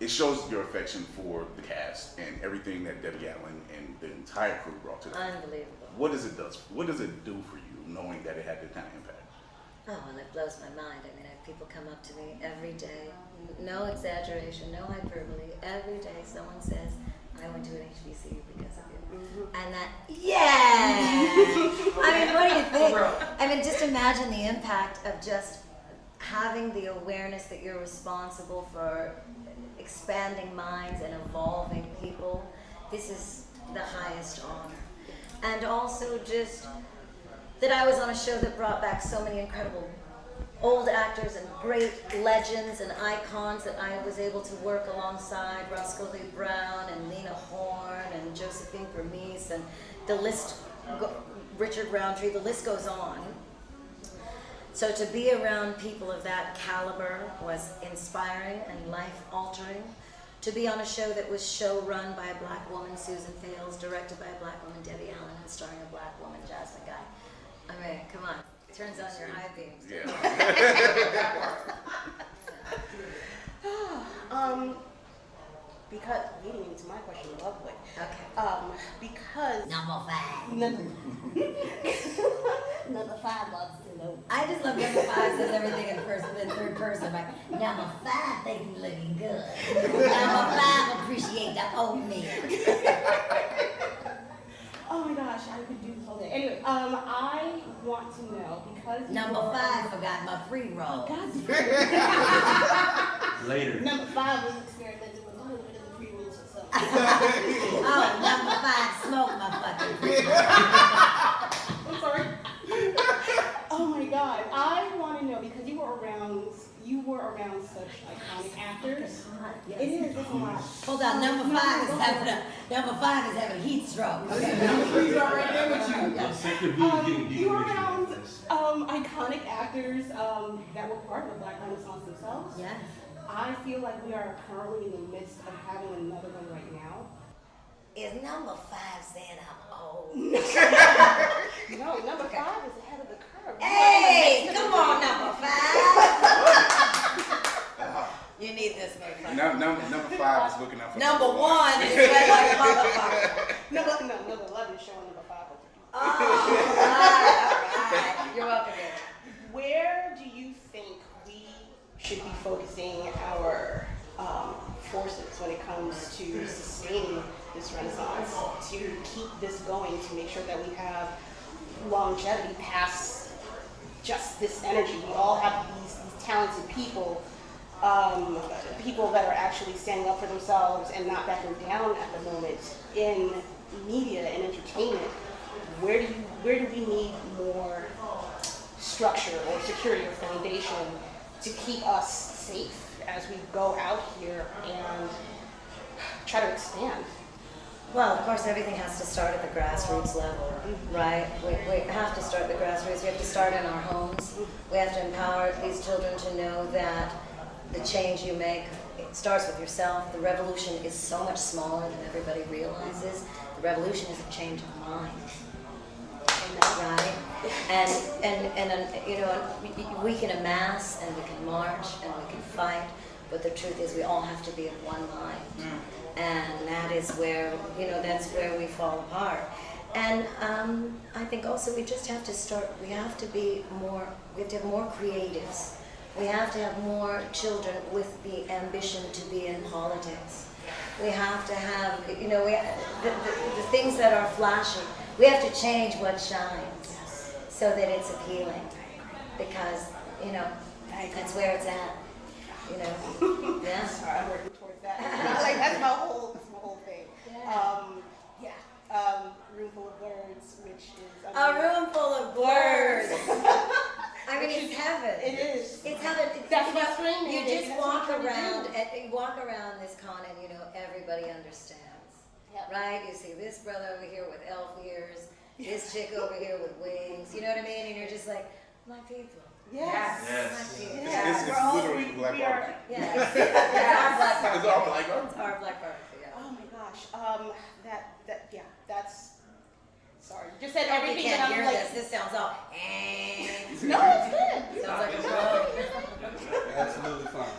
it shows your affection for the cast and everything that Debbie Allen and the entire crew brought to it. Unbelievable. What does it do for you knowing that it had that kind of impact? Oh, well, it blows my mind. I mean, people come up to me every day, no exaggeration, no hyperbole. Every day someone says, I went to an HBCU because of you. And that, I mean, what do you think? I mean, just imagine the impact of just having the awareness that you're responsible for expanding minds and evolving people. This is the highest honor. And also just that I was on a show that brought back so many incredible old actors and great legends and icons that I was able to work alongside, Roscoe Lee Brown and Lena Horne and Josephine Bernice and the list, Richard Roundtree, the list goes on. So to be around people of that caliber was inspiring and life-altering. To be on a show that was show-run by a black woman, Susan Fales, directed by a black woman, Debbie Allen, and starring a black woman, Jasmine Guy. I mean, come on. Turns on your high beams. Yeah. Because leading into my question, lovely. Okay. Because number 5. Number 5 loves to know. I just love number 5 says everything in third person. Like, number 5 think you looking good. Number 5 appreciate the oatmeal. Oh my gosh, I could do this all day. Anyway, I want to know because number 5 forgot my pre-roll. Later. Number 5 was experimenting with a little bit of the pre-rolls herself. Oh, number 5 smoked my fucking pre-roll. I'm sorry. Oh my god, I want to know because you were around such iconic actors. Yes. It is. It's a lot. Hold on, number 5 is having a heat stroke. Okay. He's right there with you. You were around iconic actors that were part of the Black Renaissance themselves. Yeah. I feel like we are currently in the midst of having another one right now. Is number 5 saying I'm old? No, number 5 is ahead of the curve. Hey, come on, number 5. You need this, motherfucker. Number 5 is looking out for number 1 is red like a motherfucker. Number 11 is showing number 5. Oh, all right. You're welcome. Where do you think we should be focusing our forces when it comes to sustaining this renaissance, to keep this going, to make sure that we have longevity past just this energy? We all have these talented people, people that are actually standing up for themselves and not backing down at the moment in media and entertainment. Where do we need more structure or security or foundation to keep us safe as we go out here and try to expand? Well, of course, everything has to start at the grassroots level, right? We have to start at the grassroots. We have to start in our homes. We have to empower these children to know that the change you make, it starts with yourself. The revolution is so much smaller than everybody realizes. The revolution is a change of mind. Right? And you know, we can amass and we can march and we can fight, But the truth is we all have to be of one mind. And that is where, that's where we fall apart. And I think also we just have to we have to have more creatives. We have to have more children with the ambition to be in politics. We have to have, the things that are flashy, we have to change what shines so that it's appealing. Because, that's where it's at. Yeah. Sorry, I'm working towards that. Like that's my whole thing. Room full of Blerds, which is a room full of Blerds. I mean, it's heaven. It is. It's heaven. That's my screaming. You just walk around this con and everybody understands, right? You see this brother over here with elf ears, this chick over here with wings. You know what I mean? And you're just like, my people. Yes. It's literally Black Barbecue. Yeah. It's our Black Barbecue. It's our Black Barbecue. Yeah. Oh my gosh. That's. Sorry. You just said everything. You can't that hear I'm like, this. This sounds all. No, it's good. Sounds like a drug. Absolutely fine.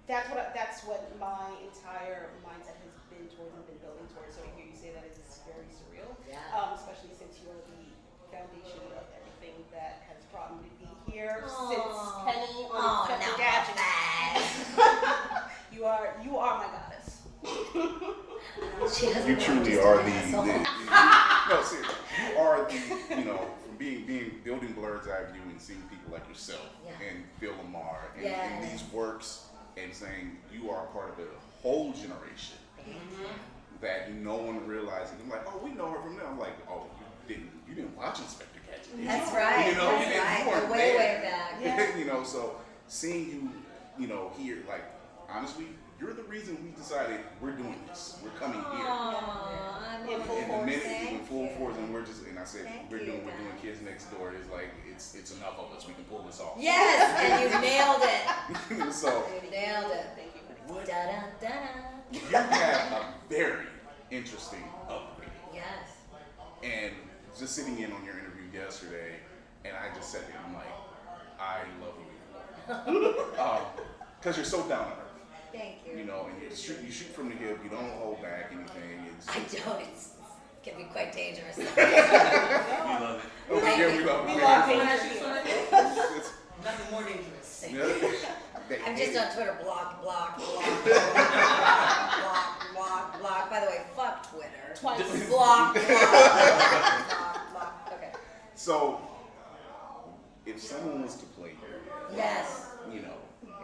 That's what my entire mindset has been towards and been building towards. So to hear you say that is very surreal. Yeah. Especially since you are the foundation of everything that has brought me to be here since Penny on the gadget. You are my goddess. You truly are no, seriously, you are from building Blerd's EyeView and seeing people like yourself and Phil Lamar and these works and saying you are part of a whole generation that no one realizes. I'm like, oh, we know her from there. I'm like, oh, you didn't watch Inspector Gadget. Did That's you? right. You That's weren't way there. back. Yeah. So seeing you, here, like honestly, you're the reason we decided we're doing this. We're coming here. I'm in full in force. a minute, in full force, and I said we're doing Kids Next Door. It's like it's enough of us. We can pull this off. Yes, and you nailed it. So you nailed it. Thank you. You have a very interesting upbringing. Yes. And just sitting in on your interview yesterday, and I just sat there. I'm like, I love you, because you're so down to earth. Thank you. And you shoot from the hip. You don't hold back anything. I don't. It can be quite dangerous. We love it. We love it. Nothing more dangerous. Yeah. I'm just on Twitter. Block. By the way, fuck Twitter. Twice. Block. Okay. So, if someone was to play you, yes.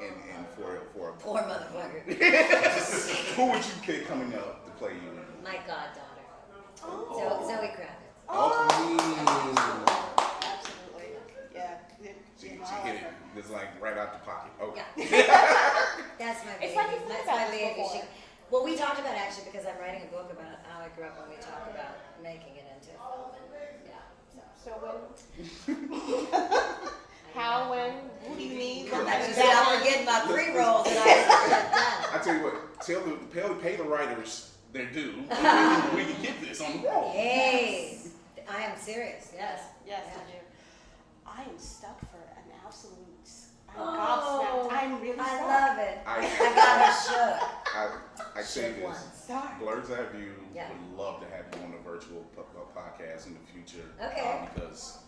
And for a poor motherfucker. Who would you pick coming up to play you? My goddaughter. Oh. Zoe Kravitz. Absolutely. Yeah. She hit it. It's like right out the pocket. Okay. Yeah. That's my baby. It's like you've That's thought my about this baby. before. Well, we talked about it actually because I'm writing a book about how I grew up when we talk about making it into film. So when? How, when? Who do you need? I'm forgetting my pre-rolls that I I tell you what, pay the writers their due. We can get this on the roll. Hey, I am serious. Yes. Yes, I do. I am stuck for an absolute. I'm gobsmacked. I'm really stuck. I love it. I got her shook. I say this. Sorry. Blerd's EyeView would love to have you on a virtual podcast in the future. Okay. Because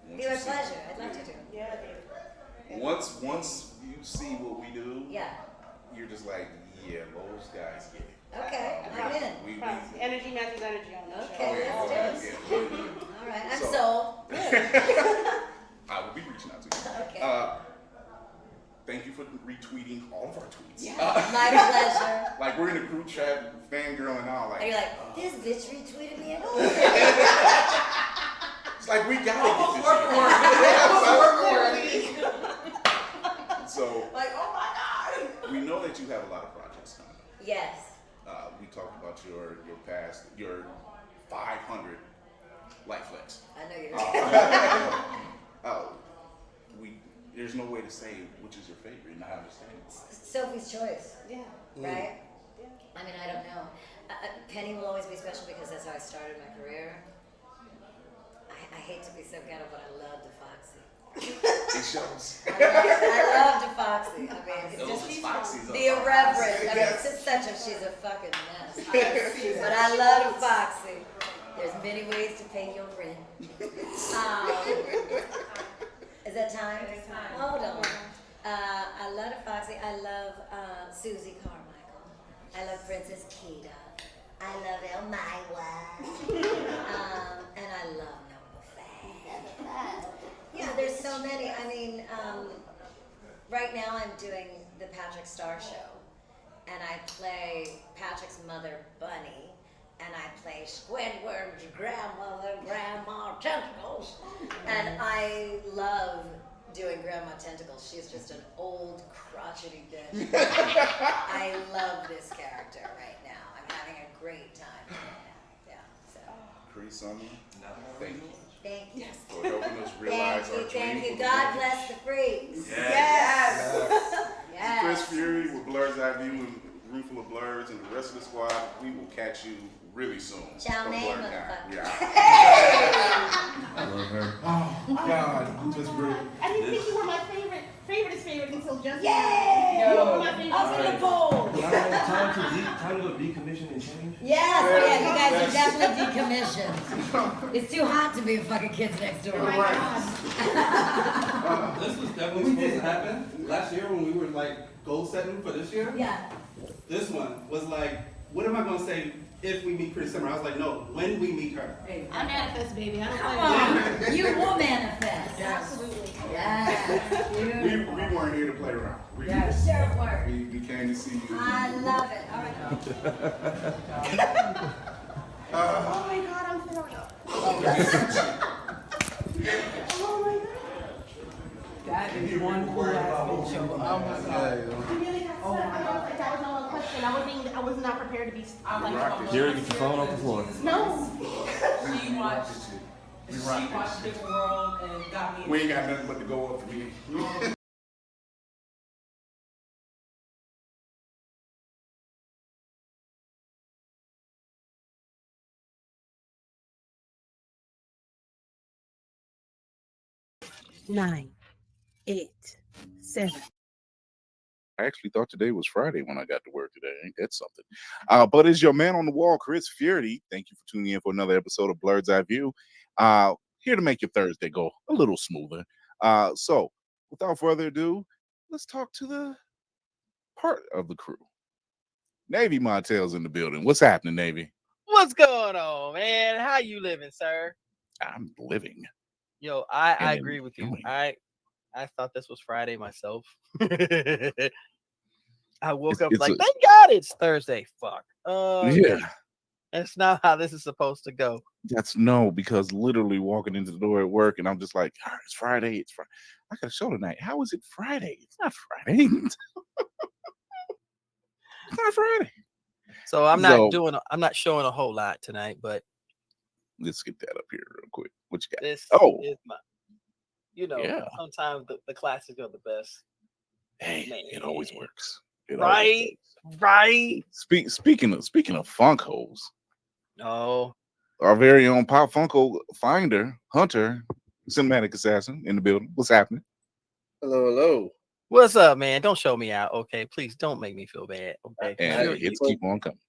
be my pleasure. I'd love to do. Yeah, baby. Once you see what we do, you're just like, yeah, those guys get it. Okay, I'm in. We energy matches energy on the show. Okay, let's do it. All right, I'm sold. I will be reaching out to you. Okay. Thank you for retweeting all of our tweets. Yeah. My pleasure. Like we're in a group chat, fangirling out. And you're like, this bitch retweeted me. It's like we gotta get this shit. So, like, oh my God. We know that you have a lot of projects coming up. Yes. We talked about your past, your 500 light flex. I know you're there's no way to say which is your favorite, and I understand. Sophie's Choice. Yeah. Right? Yeah. I mean, I don't know. Penny will always be special because that's how I started my career. I hate to be so ghetto, but I love the Foxy. It shows. I love Foxy. I mean, it's Those just Foxy's the are irreverent. I mean, Yes. it's just such a, she's a fucking mess. But I love Foxy. There's many ways to pay your rent. Is that time? Hold on. I love Foxy. I love Susie Carmichael. I love Princess Kita. I love Elmira. And I love Number 5. Yeah, there's so many. I mean, right now I'm doing the Patrick Star Show, and I play Patrick's mother, Bunny, and I play Squidward's grandmother, Grandma Tentacles, and I love doing Grandma Tentacles. She's just an old, crotchety bitch. I love this character right now. I'm having a great time right now. Yeah, so. Chris, Summer, thank you. Thank you. For helping us realize our dream. Thank you. for the God dream. bless the freaks. Yes. Yes. Chris Fury with Blerd's EyeView and a room full of Blerds and the rest of the squad. We will catch you really soon. Chow From mein, Blerd motherfucker. Guy. I love her. Oh God, just great. I didn't think you were my favorite until just Yay! now. You were my favorite. Up in the poll. Time to go decommission and change? Yes, you guys are definitely decommissioned. It's too hot to be fucking kids next door. Oh my God. This was definitely supposed to happen last year when we were like goal setting for this year. Yeah. This one was like, what am I going to say if we meet Chris Summer? I was like, no, when we meet her. I manifest, baby. I don't Come play. on. You will manifest. Absolutely. Yes. We weren't here to play around. We, Yes. Sure were. we came to see you. I love it. All right. Oh my God, I'm throwing up. Oh my God. That is one cool ass bitch show. You really got stuck. That was no question. I was not prepared to be like. Jerry, get your phone off the floor. No. She watched Different World and got me. We ain't got nothing but to go up for me. Nine, 8, 7. I actually thought today was Friday when I got to work today. Ain't that something? But it's your man on the wall, Chris Fury. Thank you for tuning in for another episode of Blerd's EyeView. Here to make your Thursday go a little smoother. So, without further ado, let's talk to the part of the crew. Navy Montel's in the building. What's happening, Navy? What's going on, man? How you living, sir? I'm living. Yo, I And agree with you. enjoying. I thought this was Friday myself. I woke up it's like, a- thank God it's Thursday. Fuck. Yeah. That's not how this is supposed to go. That's no, because literally walking into the door at work and I'm just like, "Ah, it's Friday. It's Friday. I got a show tonight. How is it Friday? It's not Friday. It's not Friday. So I'm not showing a whole lot tonight, but let's get that up here real quick. What you got? this Oh, is my, Yeah. sometimes the classics are the best. hey, Man. it always works. It always Right? works. Right? Speaking of Funkos, Oh, our very own Pop Funko finder, Hunter, cinematic assassin in the building. What's happening? Hello. what's up, man? Don't show me out, okay? Please don't make me feel bad, okay? And You- hits keep on coming.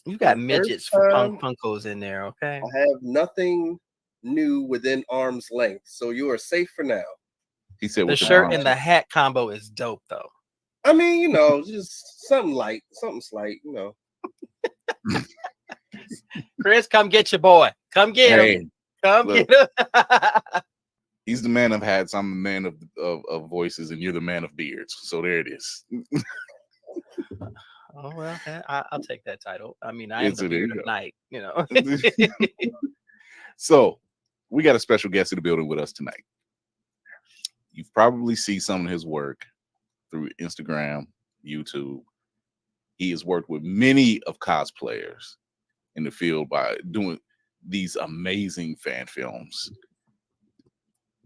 You got First midgets time- Funkos in there, okay? I have nothing new within arm's length, so you are safe for now. He said The with shirt arms. and the hat combo is dope, though. I mean, just something light, something slight, Chris, come get your boy. Come get Hey, him. Come look. get him. He's the man of hats. I'm the man of voices, and you're the man of beards. So there it is. Oh well, I'll take that title. I mean, I am It's the a- there beard you of go. night, So we got a special guest in the building with us tonight. You've probably seen some of his work through Instagram, YouTube. He has worked with many of cosplayers in the field by doing these amazing fan films.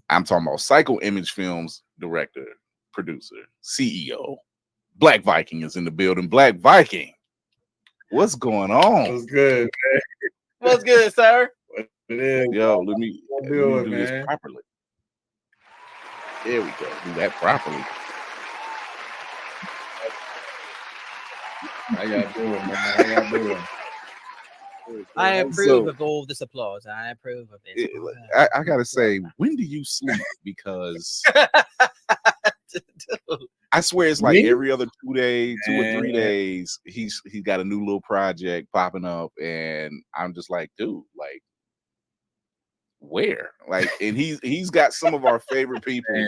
I'm talking about Psycho Image Films director, producer, CEO. Black Viking is in the building. Black Viking, what's going on? What's good, man? What's good, sir? It is. Yo, let me do it, do man. this properly. There we go. Do that properly. How y'all doing, man? How y'all doing? I approve of all this applause. I approve of it. I gotta say, when do you sleep? Because I swear it's like every other 2 days, 2 or 3 days, he's got a new little project popping up, and I'm just like, dude, like, where? Like, and he's got some of our favorite people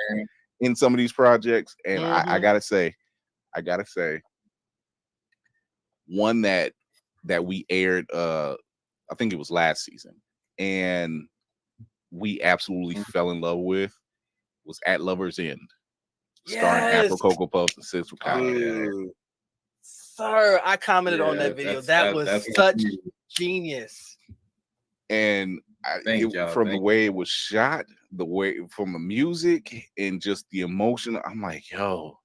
in some of these projects, and I gotta say, one that we aired, I think it was last season, and we absolutely fell in love with was At Lover's End, starring Afro Cocoa Puffs and Sis Wakanda. Sir, I commented on that video. That was such genius. And from the way it was shot, the way from the music and just the emotion, I'm like, yo,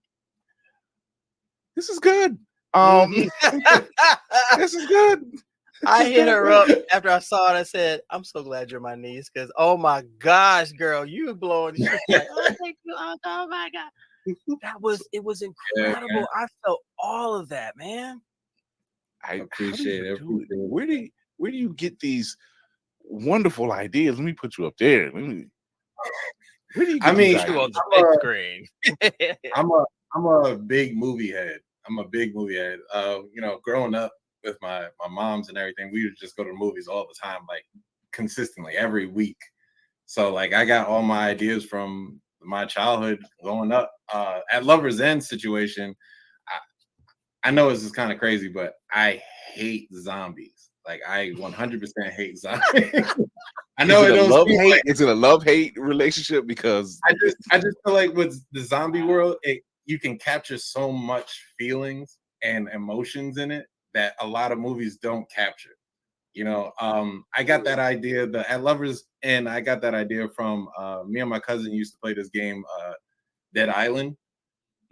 this is good. This is good. I hit her up after I saw it. I said, I'm so glad you're my niece, because oh my gosh, girl, you blowing the shit. Like, oh, thank you, Uncle. Oh my God. It was incredible. Yeah, I felt all of that, man. I appreciate it. Where do you get these wonderful ideas? Let me put you up there. Where do you get these ideas? On the big screen. I'm a big movie head. I'm a big movie head. You know, growing up with my moms and everything, we would just go to the movies all the time, like consistently every week. So like I got all my ideas from my childhood growing up. At Lover's End situation, I know this is kind of crazy, but I hate zombies. Like I 100% hate zombies. I know is it it a don't love seem hate. like- Is it a love-hate relationship? Because I just feel like with the zombie world, you can capture so much feelings and emotions in it that a lot of movies don't capture. You know, I got that idea. At Lovers End, I got that idea from me and my cousin used to play this game, Dead Island.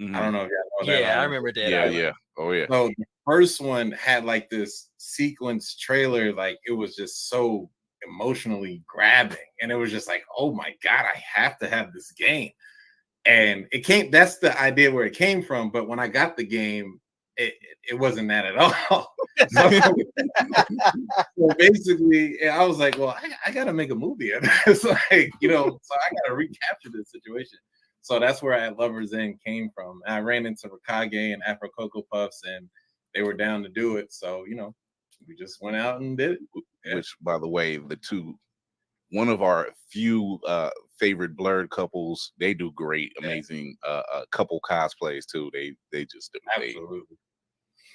I don't know if y'all know that. Yeah, I remember Dead Island. Yeah. Oh yeah. So the first one had like this sequence trailer, like it was just so emotionally grabbing, and it was just like, oh my God, I have to have this game. And that's the idea where it came from. But when I got the game, it wasn't that at all. So basically, I was like, well, I got to make a movie of this. Like, you know, so I got to recapture this situation. So that's where At Lover's End came from. And I ran into Raikage and Afro Cocoa Puffs, and they were down to do it. So, you know, we just went out and did it. Yeah. Which, by the way, one of our few favorite Blerd couples, they do great, amazing couple cosplays too. They just do. Absolutely.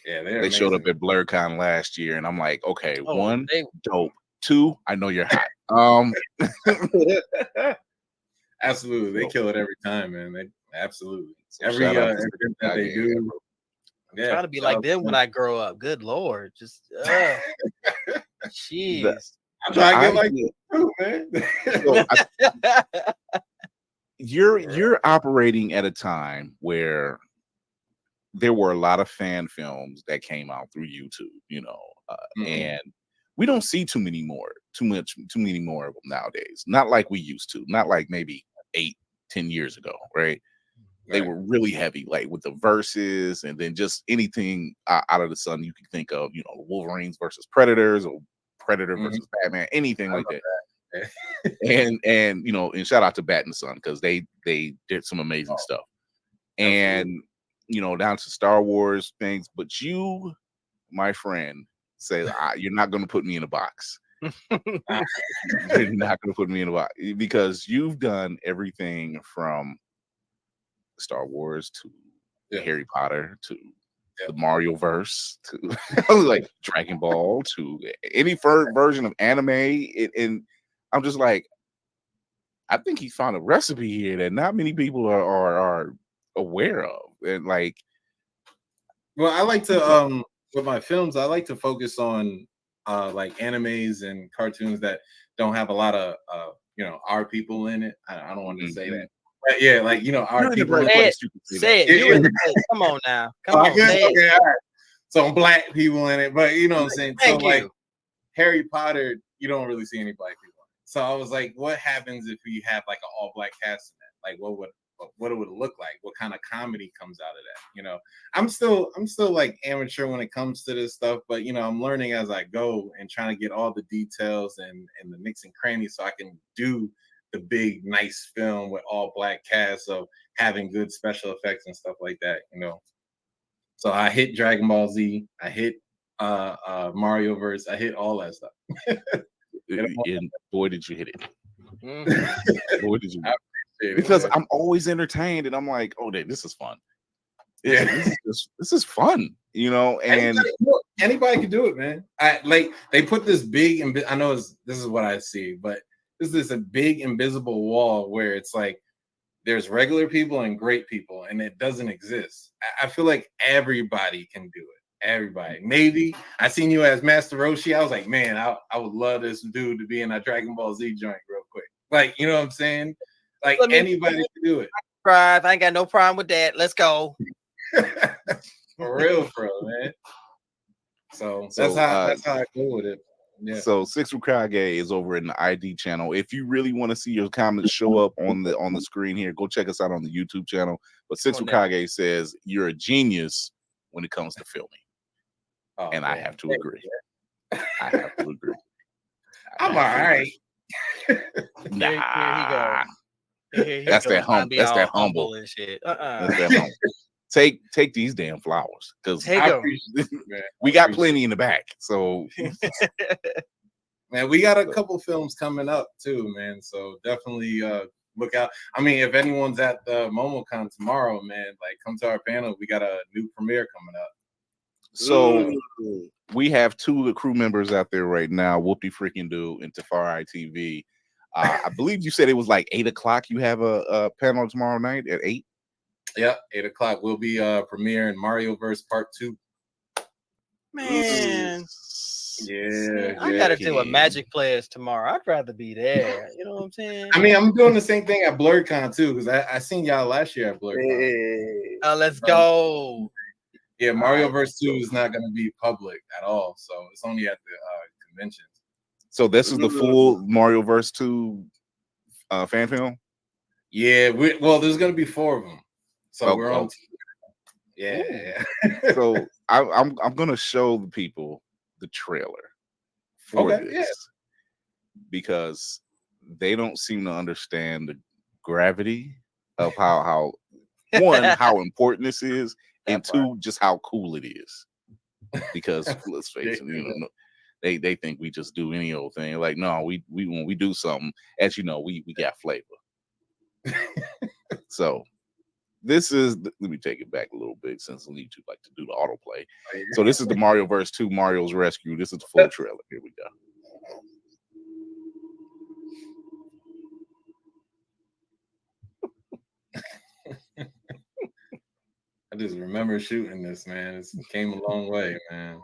They showed up at BlerdCon last year, and I'm like, okay, one, dope. Two, I know you're hot. Absolutely, they kill it every time, man. They absolutely every shout out to event that they do. I'm trying to be like them when I grow up. Good Lord, just jeez. I'm trying to get like you too, man. You're operating at a time where there were a lot of fan films that came out through YouTube, you know, and we don't see too many more of them nowadays. Not like we used to. Not like maybe 8-10 years ago, right? They were really heavy, like with the verses, and then just anything out of the sun you can think of, you know, Wolverines versus Predators, or Predator versus Batman, anything like that. and you know, and shout out to Bat and the Sun, because they did some amazing stuff. And you know, down to Star Wars things, but you, my friend, say you're not going to put me in a box. You're not going to put me in a box, because you've done everything from Star Wars to Harry Potter to the Mario verse to like Dragon Ball to any version of anime, and I'm just like, I think he found a recipe here that not many people are aware of. And like, well, I like to with my films, I like to focus on like animes and cartoons that don't have a lot of you know, our people in it. I don't want to say that. But yeah, like, you know, our people. Say it. You in the place. Come on now. Come on. Okay, all right. So black people in it, but you know what I'm saying? Thank so you. Like Harry Potter, you don't really see any black people. So I was like, what happens if we have like an all black cast in that? Like what what it would look like, what kind of comedy comes out of that. You know, I'm still like amateur when it comes to this stuff, but you know, I'm learning as I go and trying to get all the details and the nicks and crannies so I can do the big nice film with all black cast of having good special effects and stuff like that. You know, so I hit Dragon Ball Z, I hit Mario Verse, I hit all that stuff. And boy, did you hit it. Mm-hmm. Boy, did you. It, because man. I'm always entertained and I'm like, oh, this is fun. Yeah. This is fun, you know, and anybody can do it, man. They put this big, I know this is what I see, but this is a big invisible wall where it's like there's regular people and great people, and it doesn't exist. I feel like everybody can do it. Everybody. Maybe I seen you as Master Roshi. I was like, man, I would love this dude to be in a Dragon Ball Z joint real quick. Like, you know what I'm saying? Like anybody can do it. I ain't got no problem with that. Let's go. For real, man. So that's how I go with it. Yeah. So Six Kage is over in the ID channel. If you really want to see your comments show up on the screen here, go check us out on the YouTube channel. But Six Kage says you're a genius when it comes to filming. Oh, and man. I have to agree. I have to agree. I'm all right. Nah. Here that's that humble. That's that humble and shit. That's that humble. Take these damn flowers because we got plenty in the back. So, man, we got a couple films coming up too, man. So definitely look out. I mean, if anyone's at the MomoCon tomorrow, man, like come to our panel. We got a new premiere coming up. So we have two crew members out there right now, Whoopty Freaking Do and Tafari TV. I believe you said it was like 8 o'clock. You have a panel tomorrow night at 8. Yep, 8 o'clock. We'll be premiering Mario Verse Part 2. Man, yeah, I gotta do a Magic Players tomorrow. I'd rather be there. You know what I'm saying? I mean, I'm doing the same thing at BlerdCon too because I seen y'all last year at BlerdCon. Let's go. Yeah, Mario Verse 2 is not going to be public at all, so it's only at the conventions. So this is the full Mario Verse 2 fan film? Yeah, well, there's going to be 4 of them. So we're on. Yeah. So I'm going to show the people the trailer for this because they don't seem to understand the gravity of how one, how important this is, and 2, just how cool it is. Because let's face it, you know, they think we just do any old thing. Like, no, we when we do something, as you know, we got flavor. So this is let me take it back a little bit since YouTube like to do the autoplay. So this is the Mario Verse 2 Mario's Rescue. This is the full trailer. Here we go. I just remember shooting this, man. It came a long way, man.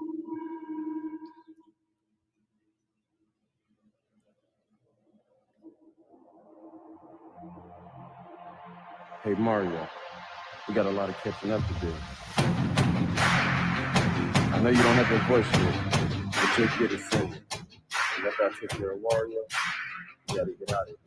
Hey, Mario, we got a lot of catching up to do. I know you don't have your voice yet, but you'll get it soon. And after I take care of Mario, you gotta get out of here.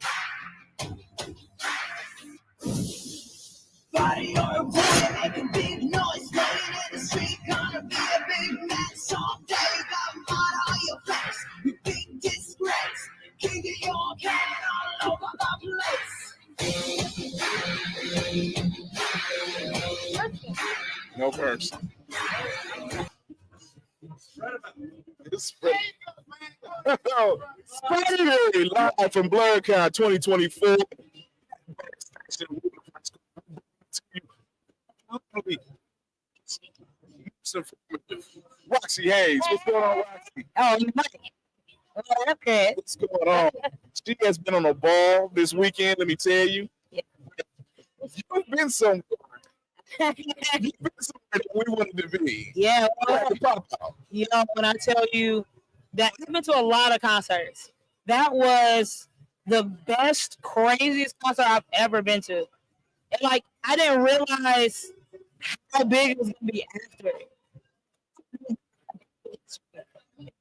Body or a boy making big noise, playing in the street, gonna be a big man someday. Got mud on your face, you big disgrace, king of your can all over the place. No mercy. Spider live from BlerdCon 2024. Roxxy Haze, what's going on, Roxxy? Oh, okay. What's going on? She has been on a ball this weekend. Let me tell you, you've been somewhere. You've been somewhere that we wanted to be. Yeah, you know, when I tell you that I've been to a lot of concerts, that was the best, craziest concert I've ever been to. And like, I didn't realize how big it was gonna be after it.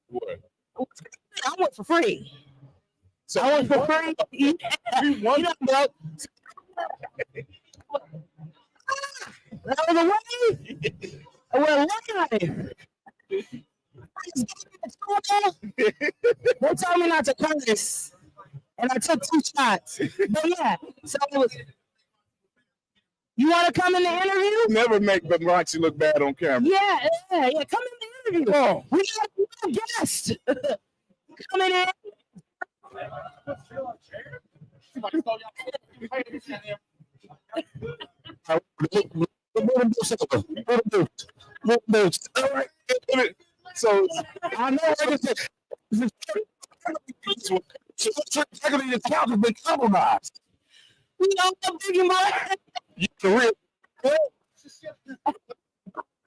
What? I went for free. So I went for free. Yeah. You know, bro. the way, we're live. They told me not to curse, and I took 2 shots. But yeah, so it was. You want to come in the interview? Never make Roxxy look bad on camera. Yeah. Come in the interview. Oh. We got a guest coming in. All right. So I know technically the couch has been compromised. We know I'm thinking about it. You can real.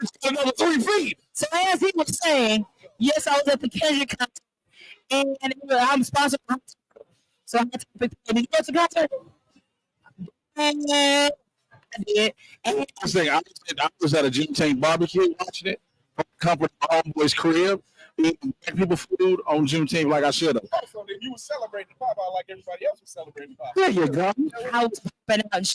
It's another 3 feet. So as he was saying, yes, I was at the Kendrick concert, and I'm sponsored. So I had to pick. Did you go to the concert? And I did. And I was at a Juneteenth barbecue watching it from the comfort of my homeboy's crib, eating black people food on Juneteenth like I should have. So then you were celebrating the Popeye like everybody else was celebrating Popeye. There you go. I was popping out.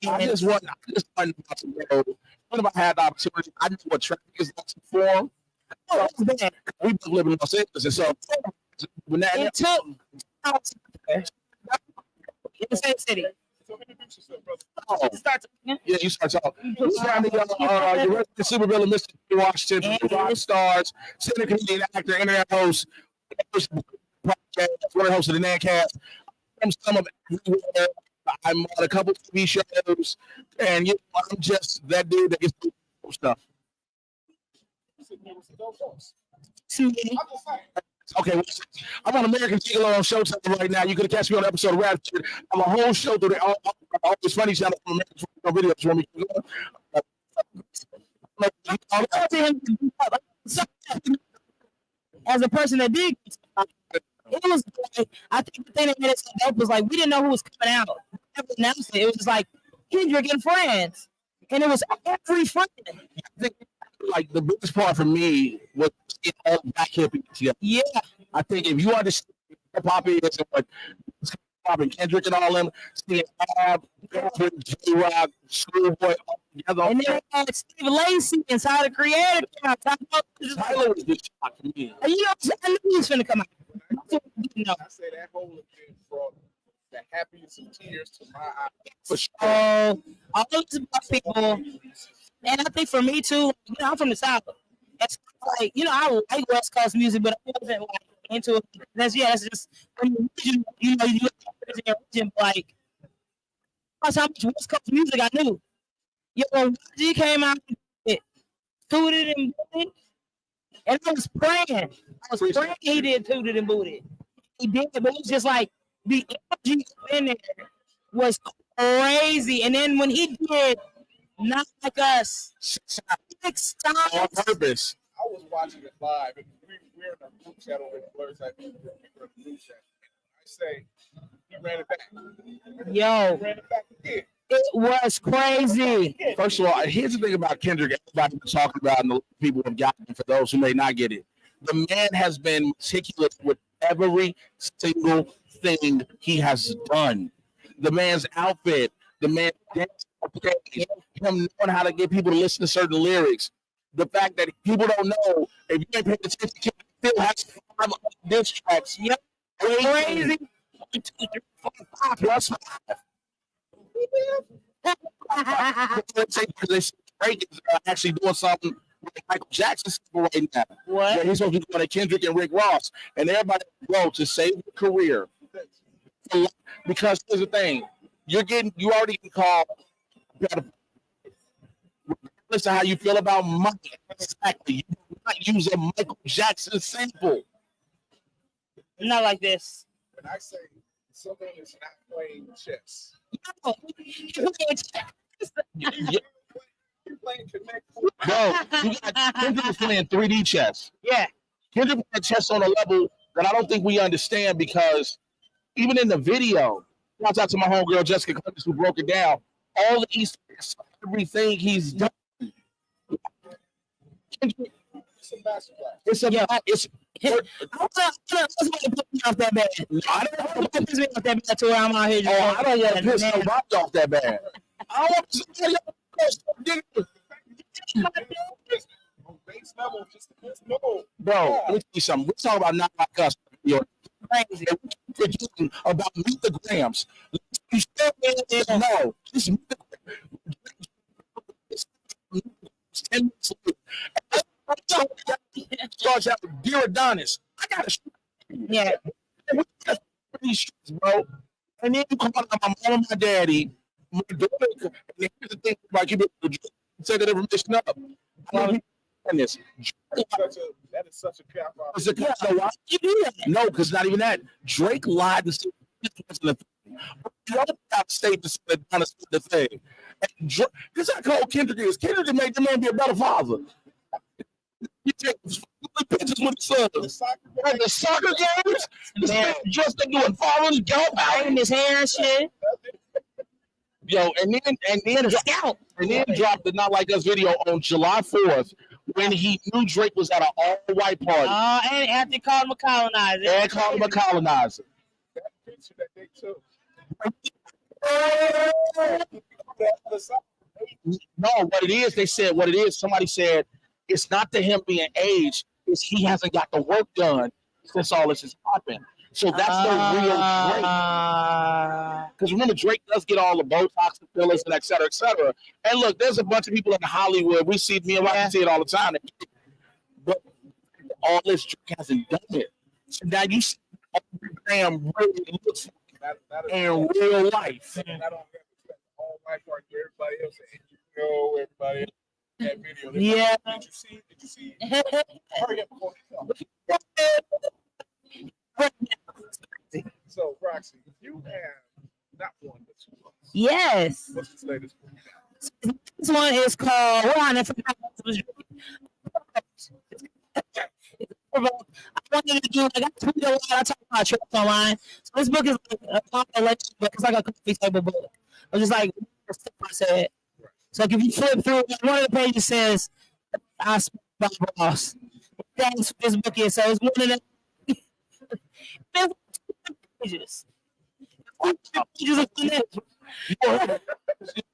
I just wasn't about to go. When I had the opportunity, I knew what traffic is like for. Oh, that's bad. We both live in Los Angeles, and so when that It took in the same city. Oh. Yeah, you start talking. Your Super Bill and Mr. Washington, rock stars, center comedian, actor, internet host, one host of the Nancast. I'm some of everywhere. I'm on a couple TV shows, and I'm just that dude that gets to do stuff. Okay, well, I'm on American Gigolo on Showtime right now. You could catch me on an episode of Rapture. I'm a whole show through all this funny channel from American videos for me. As a person that did, it was like, I think the thing that made it so dope was like we didn't know who was coming out. Never announced it. It was just like Kendrick and friends, and it was every friend. I think, like, the biggest part for me was getting all black hippies together. Yeah, I think if you understand what hip hop is and what Pop and Kendrick and all them, seeing Ab, J-Rock, Schoolboy all together. And then I had Steve Lacy inside the creative. Tyler was the shot for me. And you know, I knew he was finna come out. I say that whole event brought the happiest of tears to my eyes. For sure. All these black people, and I think for me too, I'm from the South. It's like, I like West Coast music, but I wasn't like into it. That's just when you look at the region, like that's how much West Coast music I knew. G came out, it tooted and booted, and I was praying. He did tooted and booted. He did, but it was just like the energy in there was crazy. And then when he did Not Like Us 6 times on purpose. I was watching it live, and we're in a group chat over the Blerds. I say he ran it back. Yo, He ran it back again. it was crazy. First of all, here's the thing about Kendrick. Everybody been talking about, and the people have gotten. For those who may not get it, the man has been meticulous with every single thing he has done. The man's outfit, the man's dance, him knowing how to get people to listen to certain lyrics. The fact that people don't know, if you ain't paying attention, he still has 5 diss tracks. Yep, crazy. 1, 2, 3, 4, 5 plus 5. Drake is actually doing something with Michael Jackson right now. What? Yeah, he's supposed to be going to Kendrick and Rick Ross, and everybody go to save your career. Because here's the thing, you already can call. Listen how you feel about money. Exactly. You do not use a Michael Jackson sample. Not like this. When I say someone is not playing chess, No, you're playing Connect. Bro, Kendrick is playing 3D chess. Yeah. Kendrick playing chess on a level that I don't think we understand, because even in the video, shout out to my homegirl Jessica Clemens who broke it down. All the Easter eggs, everything he's done. Kendrick, it's a it's. I don't put me off that bad. I don't want to piss me off that bad to where I'm out here. I don't want to piss nobody off that bad. I want somebody else. Base level, just no. Bro, let me tell you something. We're talking about not like us. Crazy. We're talking about Meet the Grams. You still no. Just Meet the Grams. 10 minutes later. Starts out with Dear Adonis. I got to Yeah. These streets, bro. And then you call out my mom and my daddy. My daughter, and here's the thing about you set that information up. This. That is such a cap out. So why you do that? No, because not even that. Drake lied and said this wasn't a thing. The other statements that Adonis said the thing. And this I call Kendrick is. Kendrick made the man be a better father. You take pictures with his son. The soccer games. This man just doing fathers go out in his hair and shit. Yo, and then dropped the Not Like Us video on July 4th when he knew Drake was at an all-white party. Oh, and after called him a colonizer. And called him a colonizer. That picture that they took. No, what it is, they said, what it is, somebody said, it's not to him being aged, it's he hasn't got the work done since all this has happened. So that's the real Drake. Because remember, Drake does get all the Botox and fillers and et cetera, et cetera. And look, there's a bunch of people in Hollywood. We see, me and Roxy see it all the time. But all this Drake hasn't done it. So now you see what Graham really looks like in real life. All white part where everybody else, and you know, everybody else. That video. Yeah. Did you see? Hurry up before So, Roxy, you have not one but two books. Yes. What's this latest book? This one is called. I wanted to do. I got to read a lot. I talk about trips online. So this book is like a compilation book. It's like a coffee table book. I'm just like stuff I said. So like if you flip through, one of the pages says, "I speak Bob Ross." That's what this book is. So it's one of the pages. Pages of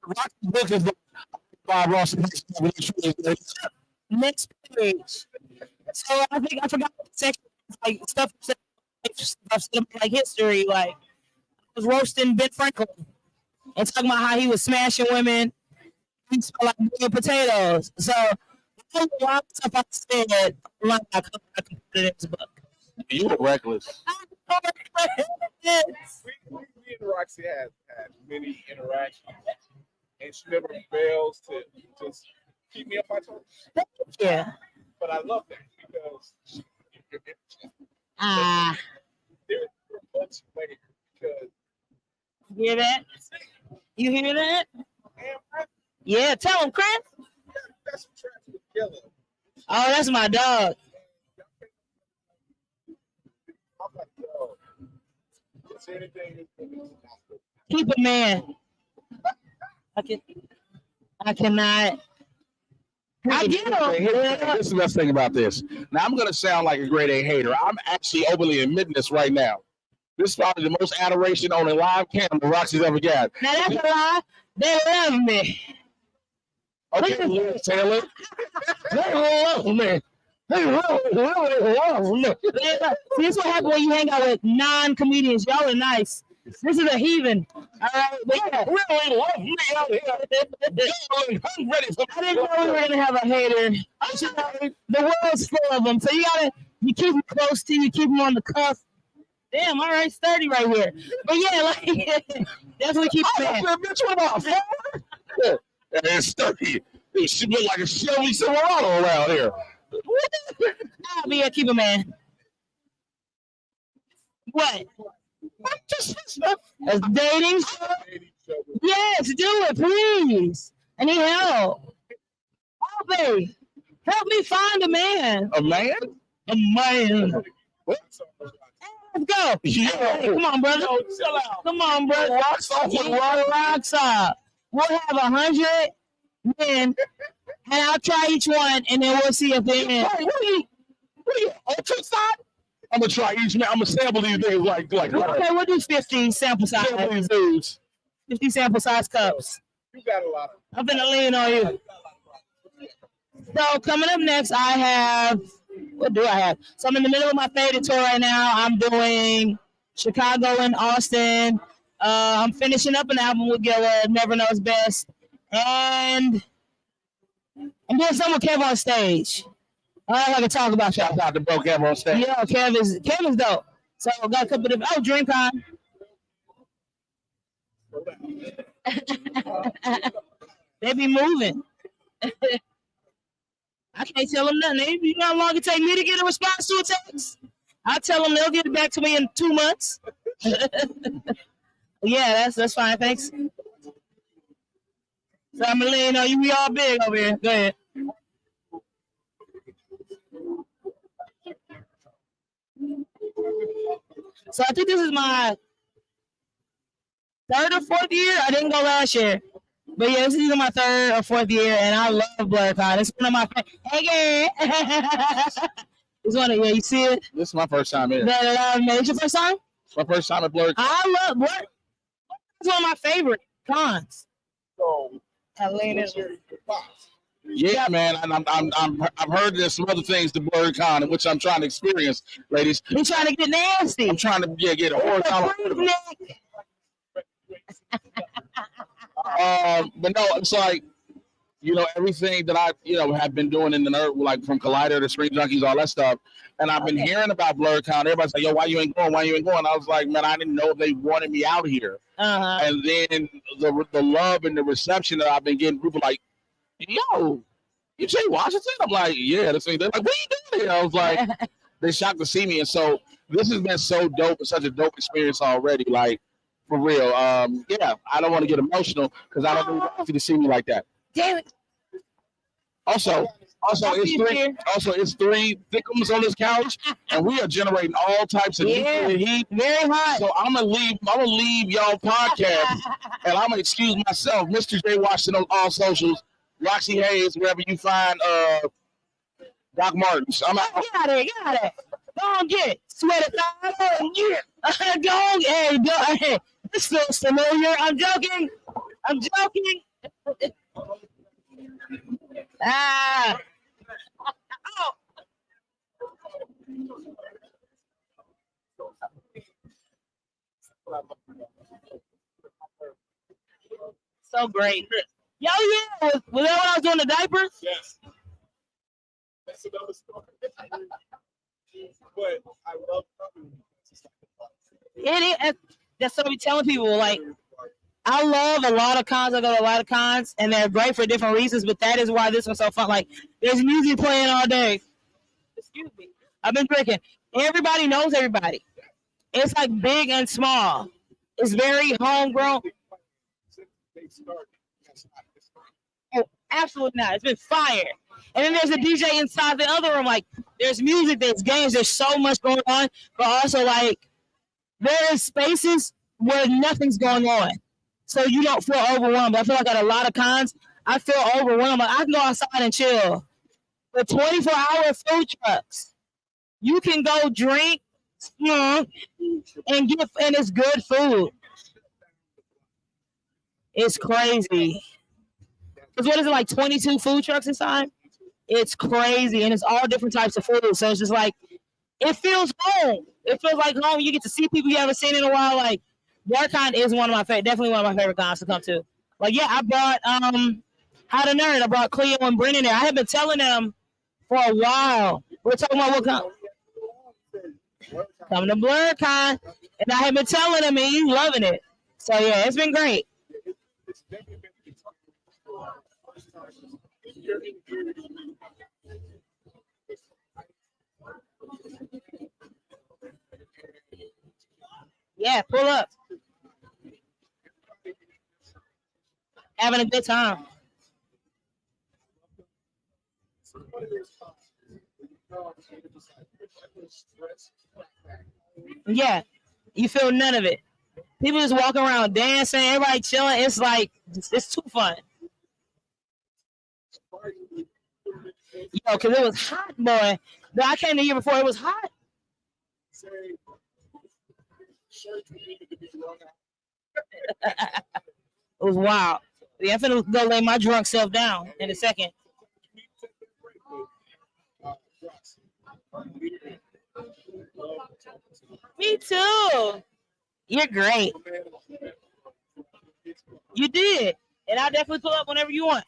Roxy's book is Bob Ross. Next page. So I think I forgot the section, like stuff like history. Like I was roasting Ben Franklin and talking about how he was smashing women. He smelled like boiled potatoes. So a lot of stuff I said, I could put it in this book. You were reckless. We and Roxy had many interactions, and she never fails to just keep me on my toes. Yeah. But I love that because there's a much later because you hear that? You hear that? Yeah, tell him, Chris. That's what tracks with Khleo. Oh, that's my dog. I'm like, yo, is there anything Keep it, man. I cannot. I get him. This is the best thing about this. Now, I'm going to sound like a grade A hater. I'm actually openly admitting this right now. This is probably the most adoration on a live camera Roxy's ever got. Now, that's a lie. They love me. Okay, Liz Taylor. They love me. They really love me. See, this is what happens when you hang out with non-comedians. Y'all are nice. This is a heathen. All right, but yeah, really love me out here. I'm ready for I didn't know we were gonna have a hater. The world's full of them, so you keep them close to you, keep them on the cuff. Damn, all right, sturdy right here. But yeah, like that's what keeps saying. Bitch, what about four? It's sturdy. It should look like a Chevy Silverado around here. I'll be a keeper man. What? As dating? Yes, do it, please. I need help. Help me. Help me find a man. A man? A man. Let's go. Yeah. Hey, come on, brother. Yo, chill out. Come on, brother. Rocks off with Rocks off. We'll have 100 men, and I'll try each one, and then we'll see if they're in. Hey, what are you ultrasound? I'm gonna try each man. I'm gonna sample these things like. Okay, we'll do 50 sample size. Sample these dudes. 50 sample size cups. You got a lot of. I'm gonna lean on you. So coming up next, I have, what do I have? So I'm in the middle of my faded tour right now. I'm doing Chicago and Austin. I'm finishing up an album with Gilla, Never Knows Best. And I'm doing something with Kev on stage. I can talk about that. Shout out to bro Kev on stage. Yeah, Kev is dope. So I got a couple of DreamCon. They be moving. I can't tell them nothing. You know how long it take me to get a response to a text? I tell them they'll get it back to me in 2 months. Yeah, that's fine. Thanks. So I'm gonna let you know we all big over here. Go ahead. So I think this is my 3rd or 4th year. I didn't go last year. But yeah, this is either my 3rd or 4th year, and I love BlerdCon. It's one of my favorite. Hey, it's one of, yeah, you see it? This is my first time here. It's your first time? It's my first time at BlerdCon. I love Blerd. It's one of my favorite cons. Yeah, man, and I've heard there's some other things to BlerdCon, which I'm trying to experience, ladies. He's trying to get nasty. I'm trying to get a horizontal. But no, it's like, everything that I, have been doing in the nerd, like from Collider to Screen Junkies, all that stuff. And I've been hearing about BlerdCon. Everybody's like, yo, why you ain't going? Why you ain't going? I was like, man, I didn't know they wanted me out here. And then the love and the reception that I've been getting, people like, yo, you Jay Washington? I'm like, yeah, this thing. They're like, what are you doing here? I was like, they're shocked to see me. And so this has been so dope and such a dope experience already. Like, for real. Yeah, I don't want to get emotional because I don't want you to see me like that. Damn it. Also, it's 3 thickums on this couch, and we are generating all types of heat. Very hot. So I'm gonna leave y'all podcast, and I'm gonna excuse myself, Mr. J Washington on all socials, Roxxy Haze, wherever you find Doc Martens. I'm out. Get out of here. Go on, get it. Sweat it. Hey. This feels familiar. I'm joking. Ah. Oh. So great. Yo, yeah. Was that when I was doing the diapers? Yes. That's another story. But I love coming. It is. That's what I'm telling people. Like, I love a lot of cons. I go to a lot of cons, and they're great for different reasons. But that is why this one's so fun. Like, there's music playing all day. Excuse me. I've been drinking. Everybody knows everybody. It's like big and small. It's very homegrown. Oh, absolutely not. It's been fire. And then there's a DJ inside the other room. Like, there's music, there's games, there's so much going on. But also, like, there is spaces where nothing's going on. So you don't feel overwhelmed. I feel like at a lot of cons, I feel overwhelmed. Like, I can go outside and chill. The 24-hour food trucks. You can go drink, smoke, and it's good food. It's crazy. Because what is it, like 22 food trucks inside? It's crazy, and it's all different types of food. So it's just like, it feels home. It feels like home. You get to see people you haven't seen in a while. Like, BlerdCon is definitely one of my favorite cons to come to. Like, yeah, I brought How to Nerd. I brought Khleo and Brennan there. I have been telling them for a while. We're talking about what con. Coming to BlerdCon, and I have been telling them, and you loving it. So yeah, it's been great. Yeah, pull up. Having a good time. Yeah, you feel none of it. People just walking around dancing, everybody chilling. It's like, it's too fun. Yo, because it was hot, boy. No, I came the year before, it was hot. It was wild. Yeah, I'm finna go lay my drunk self down in a second. Me too. You're great. You did. And I'll definitely pull up whenever you want.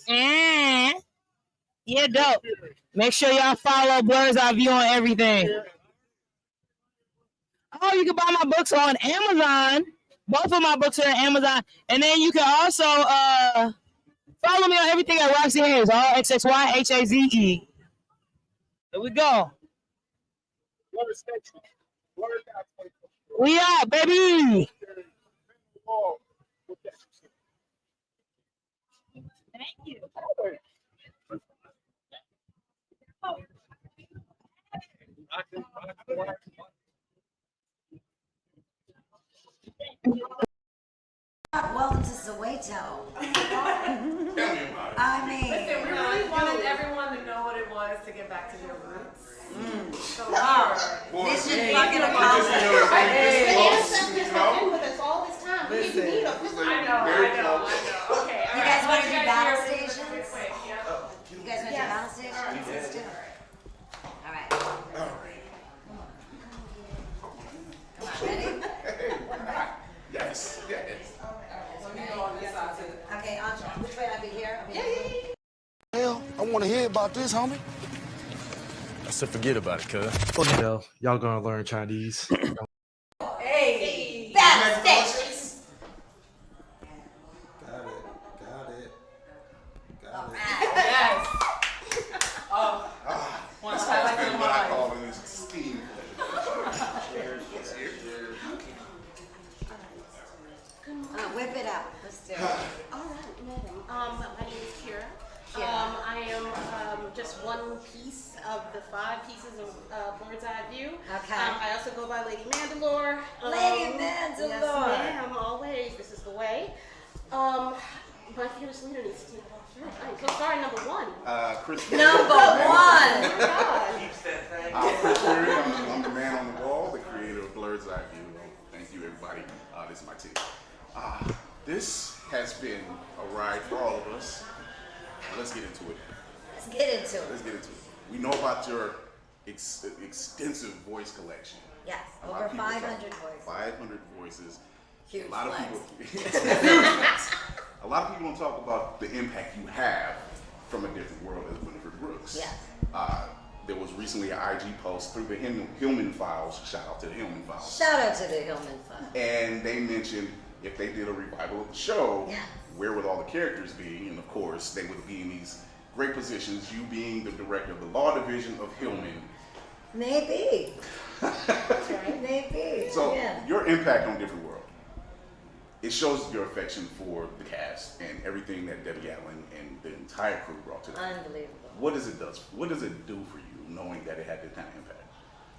And yeah, dope. Make sure y'all follow Blerds EyeView on everything. Oh, you can buy my books on Amazon. Both of my books are on Amazon. And then you can also follow me on everything at Roxxy Haze, RXXYHAZE. Here we go. We out, baby. Thank you. Welcome to Soweto. I mean, listen, we really wanted everyone to know what it was to get back to their roots. So mission fucking accomplished. With us all this time. We didn't need a physical. I know. Okay. You guys want to do battle stations? You guys want to do battle stations? Let's do it. All right. Come on, ready? Yes. Okay, Armstrong, which way? I'll be here? Hell, I want to hear about this, homie. I said forget about it, cuz. Hell, y'all gonna learn Chinese. Hey, battle stations. Got it. Yes. Oh. This has been what I call an esteemed pleasure. Whip it out. Let's do it. All right, my name is Kira. I am just one piece of the 5 pieces of Blerds EyeView. Okay. I also go by Lady Mandalore. Lady Mandalore. Yes, ma'am, always. This is the way. My fearless leader needs to take off first. I'm so sorry, number 1. Chris. Number 1. Oh, God. Chris Perry, I'm the man on the wall, the creator of Blerds EyeView. Thank you, everybody. This is my team. This has been a ride for all of us. Let's get into it. Let's get into it. We know about your extensive voice collection. Yes, over 500 voices. 500 voices. Huge A lot of flex. people. A lot of people don't talk about the impact you have from a different world as Winifred Brooks. Yes. There was recently an IG post through the Hillman Files. Shout out to the Hillman Files. Shout out to the Hillman Files. And they mentioned if they did a revival of the show, where would all the characters be? And of course, they would be in these great positions. You being the director of the law division of Hillman. Maybe. Maybe. So yeah. your impact on Different World, it shows your affection for the cast and everything that Debbie Allen and the entire crew brought to them. Unbelievable. What does it do for you knowing that it had that kind of impact?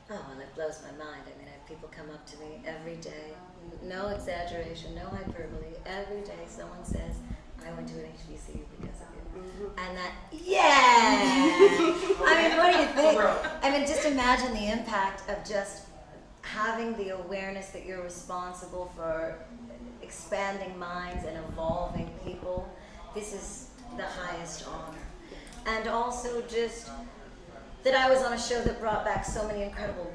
Oh, well, it blows my mind. I mean, I have people come up to me every day, no exaggeration, no hyperbole. Every day someone says, I went to an HBCU because of you. And that, I mean, what do you think? I mean, just imagine the impact of just having the awareness that you're responsible for expanding minds and evolving people. This is the highest honor. And also just that I was on a show that brought back so many incredible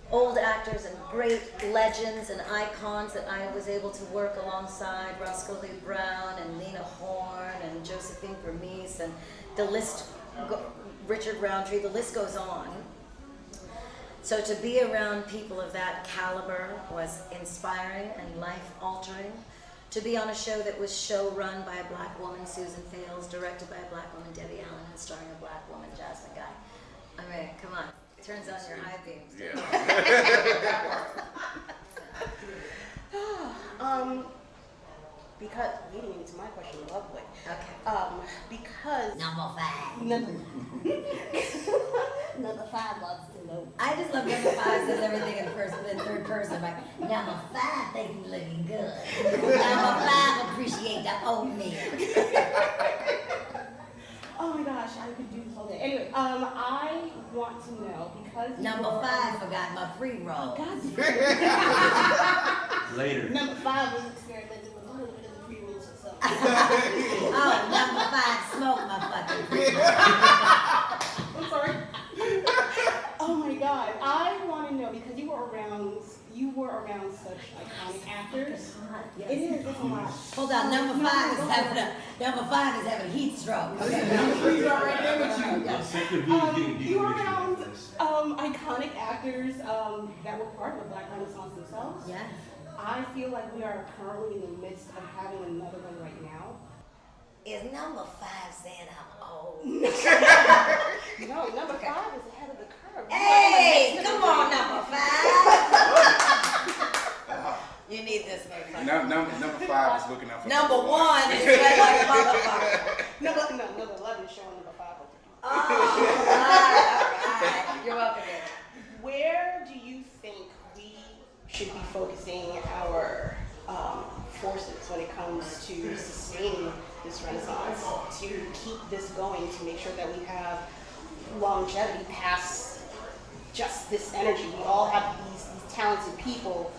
old actors and great legends and icons that I was able to work alongside Roscoe Lee Brown and Nina Horn and Josephine Bermise and the list, Richard Roundtree, the list goes on. So to be around people of that caliber was inspiring and life-altering. To be on a show that was show-run by a black woman, Susan Fales, directed by a black woman, Debbie Allen, and starring a black woman, Jasmine Guy. I mean, come on. It turns on your high beams. Because leading into my question, lovely. Okay. Because number 5. Number 5 wants to know. I just love number 5 says everything in third person. Like number 5 think you looking good. Number 5 appreciate the oatmeal. Oh my gosh, I could do this all day. Anyway, I want to know because number 5 forgot my pre-roll. Later. Number 5 was experimenting with a little bit of the pre-rolls or something. Oh, number 5 smoked my fucking pre-roll. I'm sorry. you were around such iconic actors. Yes. It is. It's a lot. Hold on, number five is having heat stroke. Okay. He's right there with you. Yes. You were around iconic actors that were part of the Black Renaissance themselves. Yeah. I feel like we are currently in the midst of having another one right now. Is number five saying I'm old? No, number 5 is ahead of the curve. Hey, come on, number 5. You need this, motherfucker. Number 5 is looking out for Number 1 is red like a motherfucker. Number 11 is showing number 5. Oh, all right. You're welcome. Where do you think we should be focusing our forces when it comes to sustaining this renaissance, to keep this going, to make sure that we have longevity past just this energy? We all have these talented people,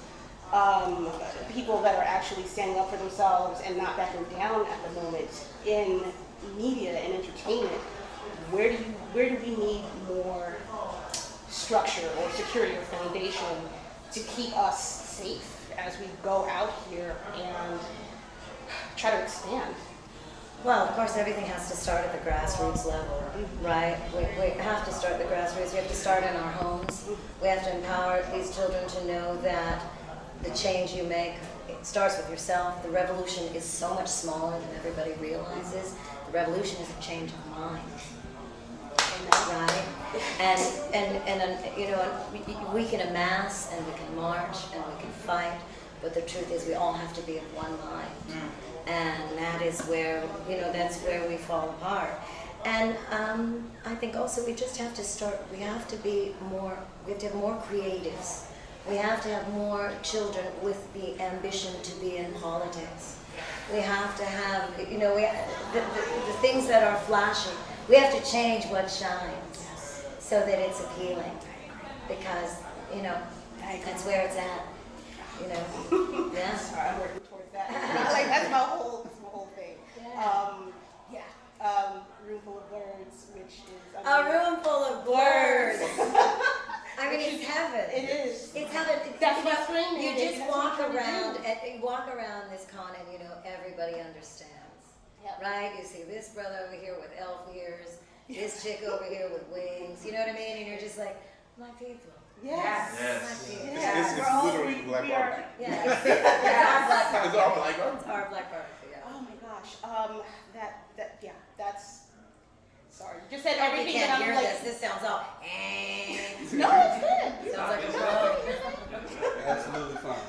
people that are actually standing up for themselves and not backing down at the moment in media and entertainment. Where do we need more structure or security or foundation to keep us safe as we go out here and try to expand? Well, of course, everything has to start at the grassroots level, right? We have to start at the grassroots. We have to start in our homes. We have to empower these children to know that the change you make, it starts with yourself. The revolution is so much smaller than everybody realizes. The revolution is a change of mind, right? And you know, we can amass and we can march and we can fight, but the truth is we all have to be of one mind. And that is where, you know, that's where we fall apart. And I think also we just have to start, we have to have more creatives. We have to have more children with the ambition to be in politics. We have to have, you know, the things that are flashy, we have to change what shines so that it's appealing. Because, you know, that's where it's at. You know, yeah. Sorry, I'm working towards that. Like that's my whole thing. Yeah. Room full of Blerds, which is A room full of Blerds. I mean, Which it's heaven. It is. It's heaven. That's you know, what's screaming. You just That's walk what we're around doing. and you walk around this con and you know everybody understands, right? You see this brother over here with elf ears, this chick over here with wings. You know what I mean? And you're just like, my people. Yes. My people. It's literally Black barbecue. Yeah. It's our black barbecue. It's our black barbecue. It's our black barbecue. Yeah. Oh my gosh. That's. Sorry. You just said If everything you can't that I'm hear like. this sounds all. No, it's good. Sounds like a drug. Absolutely fine.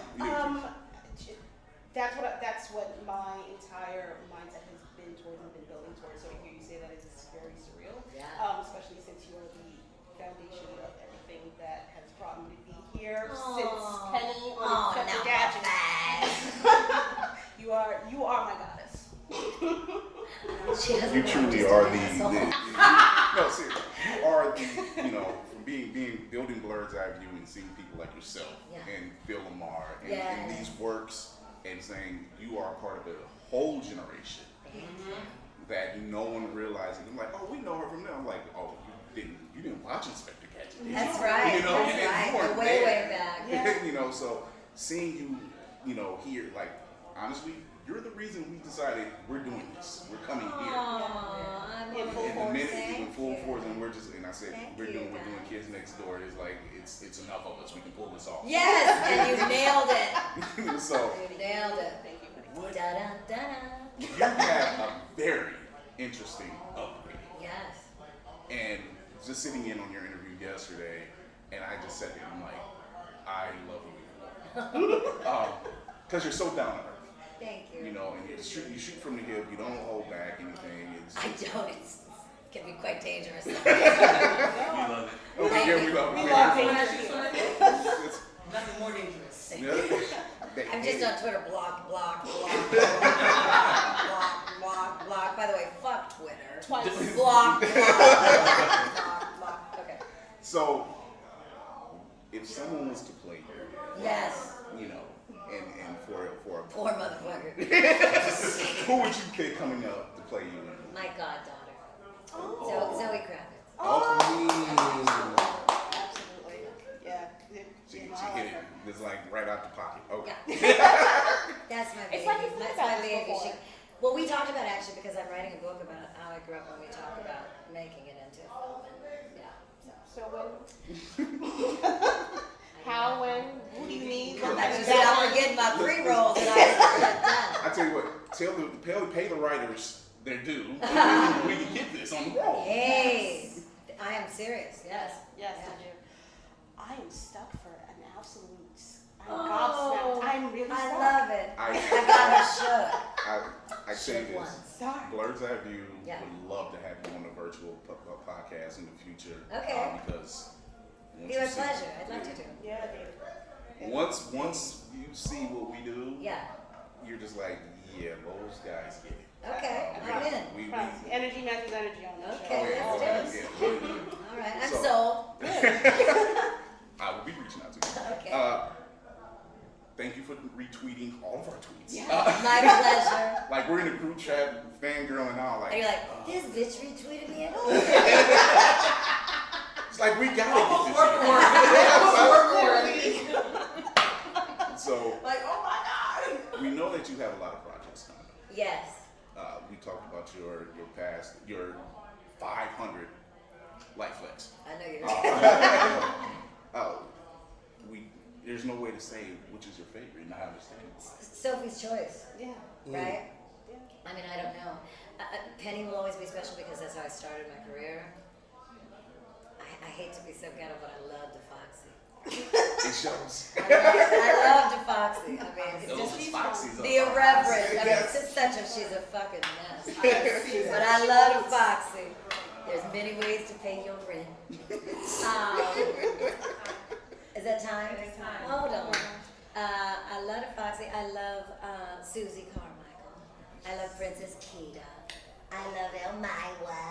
That's what my entire mindset has been towards and been building towards. So to hear you say that is very surreal. Yeah. Especially since you are the foundation of everything that has brought me to be here since Penny on Separate Gadgets. You are my goddess. You truly are no, seriously, you are the, you know, from building Blerd's EyeView and seeing people like yourself and Phil Lamar and these works and saying you are part of a whole generation that no one realizes. I'm like, oh, we know her from there. I'm like, oh, you didn't watch Inspector Gadget, did you? That's right. You know, That's right. you weren't Way there. back. Yeah. You know, so seeing you, you know, here, like, honestly, you're the reason we decided we're doing this. We're coming here. I'm in full In the force. minute, in full force, and we're I said, Thank we're doing you. Kids Next Door. It's like, it's enough of us. We can pull this off. Yes, and you nailed it. So, You nailed it. Thank you. you have a very interesting upbringing. Yes. And just sitting in on your interview yesterday, and I just sat there and I'm like, I love you. Because you're so down to earth. Thank you. You know, and you shoot from the hip. You don't hold back anything. I don't. It can be quite dangerous. We love it. Okay, yeah, we love it. We love dangerous. Nothing more dangerous. Yeah. I'm just on Twitter. Block. Block. By the way, fuck Twitter. Twice. Block. Okay. So, if someone was to play you, Yes. you know, and for Poor motherfucker. who would you pick coming up to play you in? My goddaughter. Zoe Kravitz. Oh, Absolutely. Yeah. She hit it. It's like right out the pocket. Okay. That's my baby. It's like you've That's thought my about this baby. before. Well, we talked about it actually because I'm writing a book about how I grew up when we talk about making it into a film. And, yeah. So when? How, when, who do you need? I'm not forgetting my pre-rolls that I I tell you what, pay the writers their due. We can get this on the roll. Hey, I am serious. Yes. Yes, I do. I am stuck for an absolute. I'm Oh, gobsmacked. I'm really stuck. I love it. I got her shook. I say this. Sorry. Blerd's EyeView Yeah. would love to have you on a virtual podcast in the future. Okay. Because Be my pleasure. I'd love to do. Yeah, dude. once you see what we do, Yeah. you're just like, yeah, those guys get it. Okay, I'm in. We Energy matches energy on this Okay, show. let's do it. yeah. All right, I'm So- sold. I will be reaching out to you. Okay. Thank you for retweeting all of our tweets. Yeah, my pleasure. Like we're in a group chat, fangirl and all. Like, And you're like, this bitch retweeted me at all. it's like we gotta Almost get work this shit. So Like, oh my God. we know that you have a lot of projects coming up. Yes. We talked about your past, your 500 life flex. I know you're There's no way to say which is your favorite, and I understand. Sophie's Choice. Yeah. Right? I mean, I don't know. Penny will always be special because that's how I started my career. I hate to be so ghetto, but I love DeFoxy. It shows. I love DeFoxy. I mean, it's Those just Foxies the are irreverent. I mean, Yes. it's just she's a fucking mess. But I love DeFoxy. There's many ways to pay your rent. Is that time? It's time. Hold on. I love DeFoxy. I love Susie Carmichael. I love Princess Keita. I love Elmira.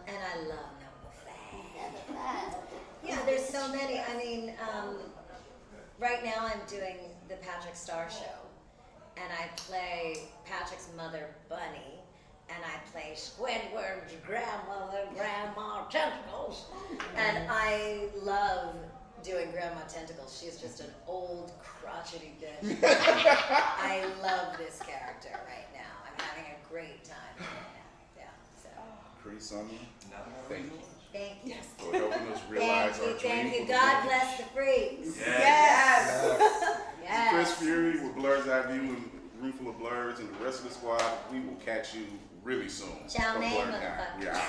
And I love Number 5. Yeah, there's so many. I mean, right now I'm doing the Patrick Star Show. And I play Patrick's mother, Bunny. And I play Squidward's grandmother, Grandma Tentacles. And I love doing Grandma Tentacles. She's just an old, crotchety bitch. I love this character right now. I'm having a great time right now. Yeah, so. Pretty Sonia, thank you. Thank you. For helping us realize our dream. Thank you. God bless the freaks. Yes. Yes. Chris Fury with Blerd's EyeView and a room full of Blerds and the rest of the squad. We will catch you really soon. Chow From mein, BlerdCon. motherfucker. Yeah.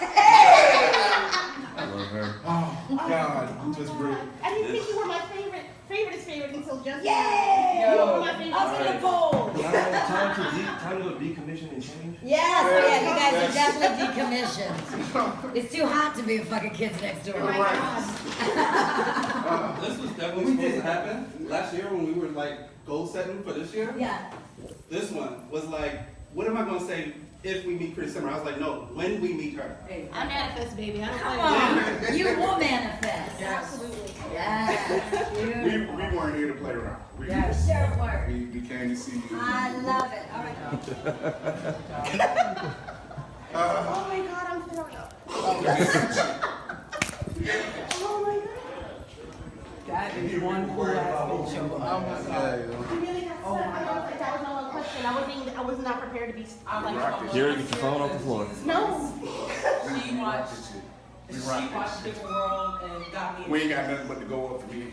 I love her. Oh God, just great. I didn't think you were my favorite until just Yay! now. You were my favorite. Up in the bowl. Time to go decommission and change? Yes, yeah, you guys are definitely decommissioned. It's too hot to be a fucking Kids Next Door. This was definitely supposed to happen last year when we were like goal setting for this year. Yeah. This one was like, what am I going to say if we meet pretty summer? I was like, no, when we meet her. I manifest, baby. I don't Come play. on, you will manifest. Absolutely. Yes. We weren't here to play around. We Sure were. we came to see you. I love it. All right. Oh my God, I'm throwing up. Oh my God. That is one cool ass bitch show. Oh my God. You really got stuck. That was my one question. I was not prepared to be like. Here, get your phone off the floor. No. She watched Different World and got me. We ain't got nothing but to go up for me.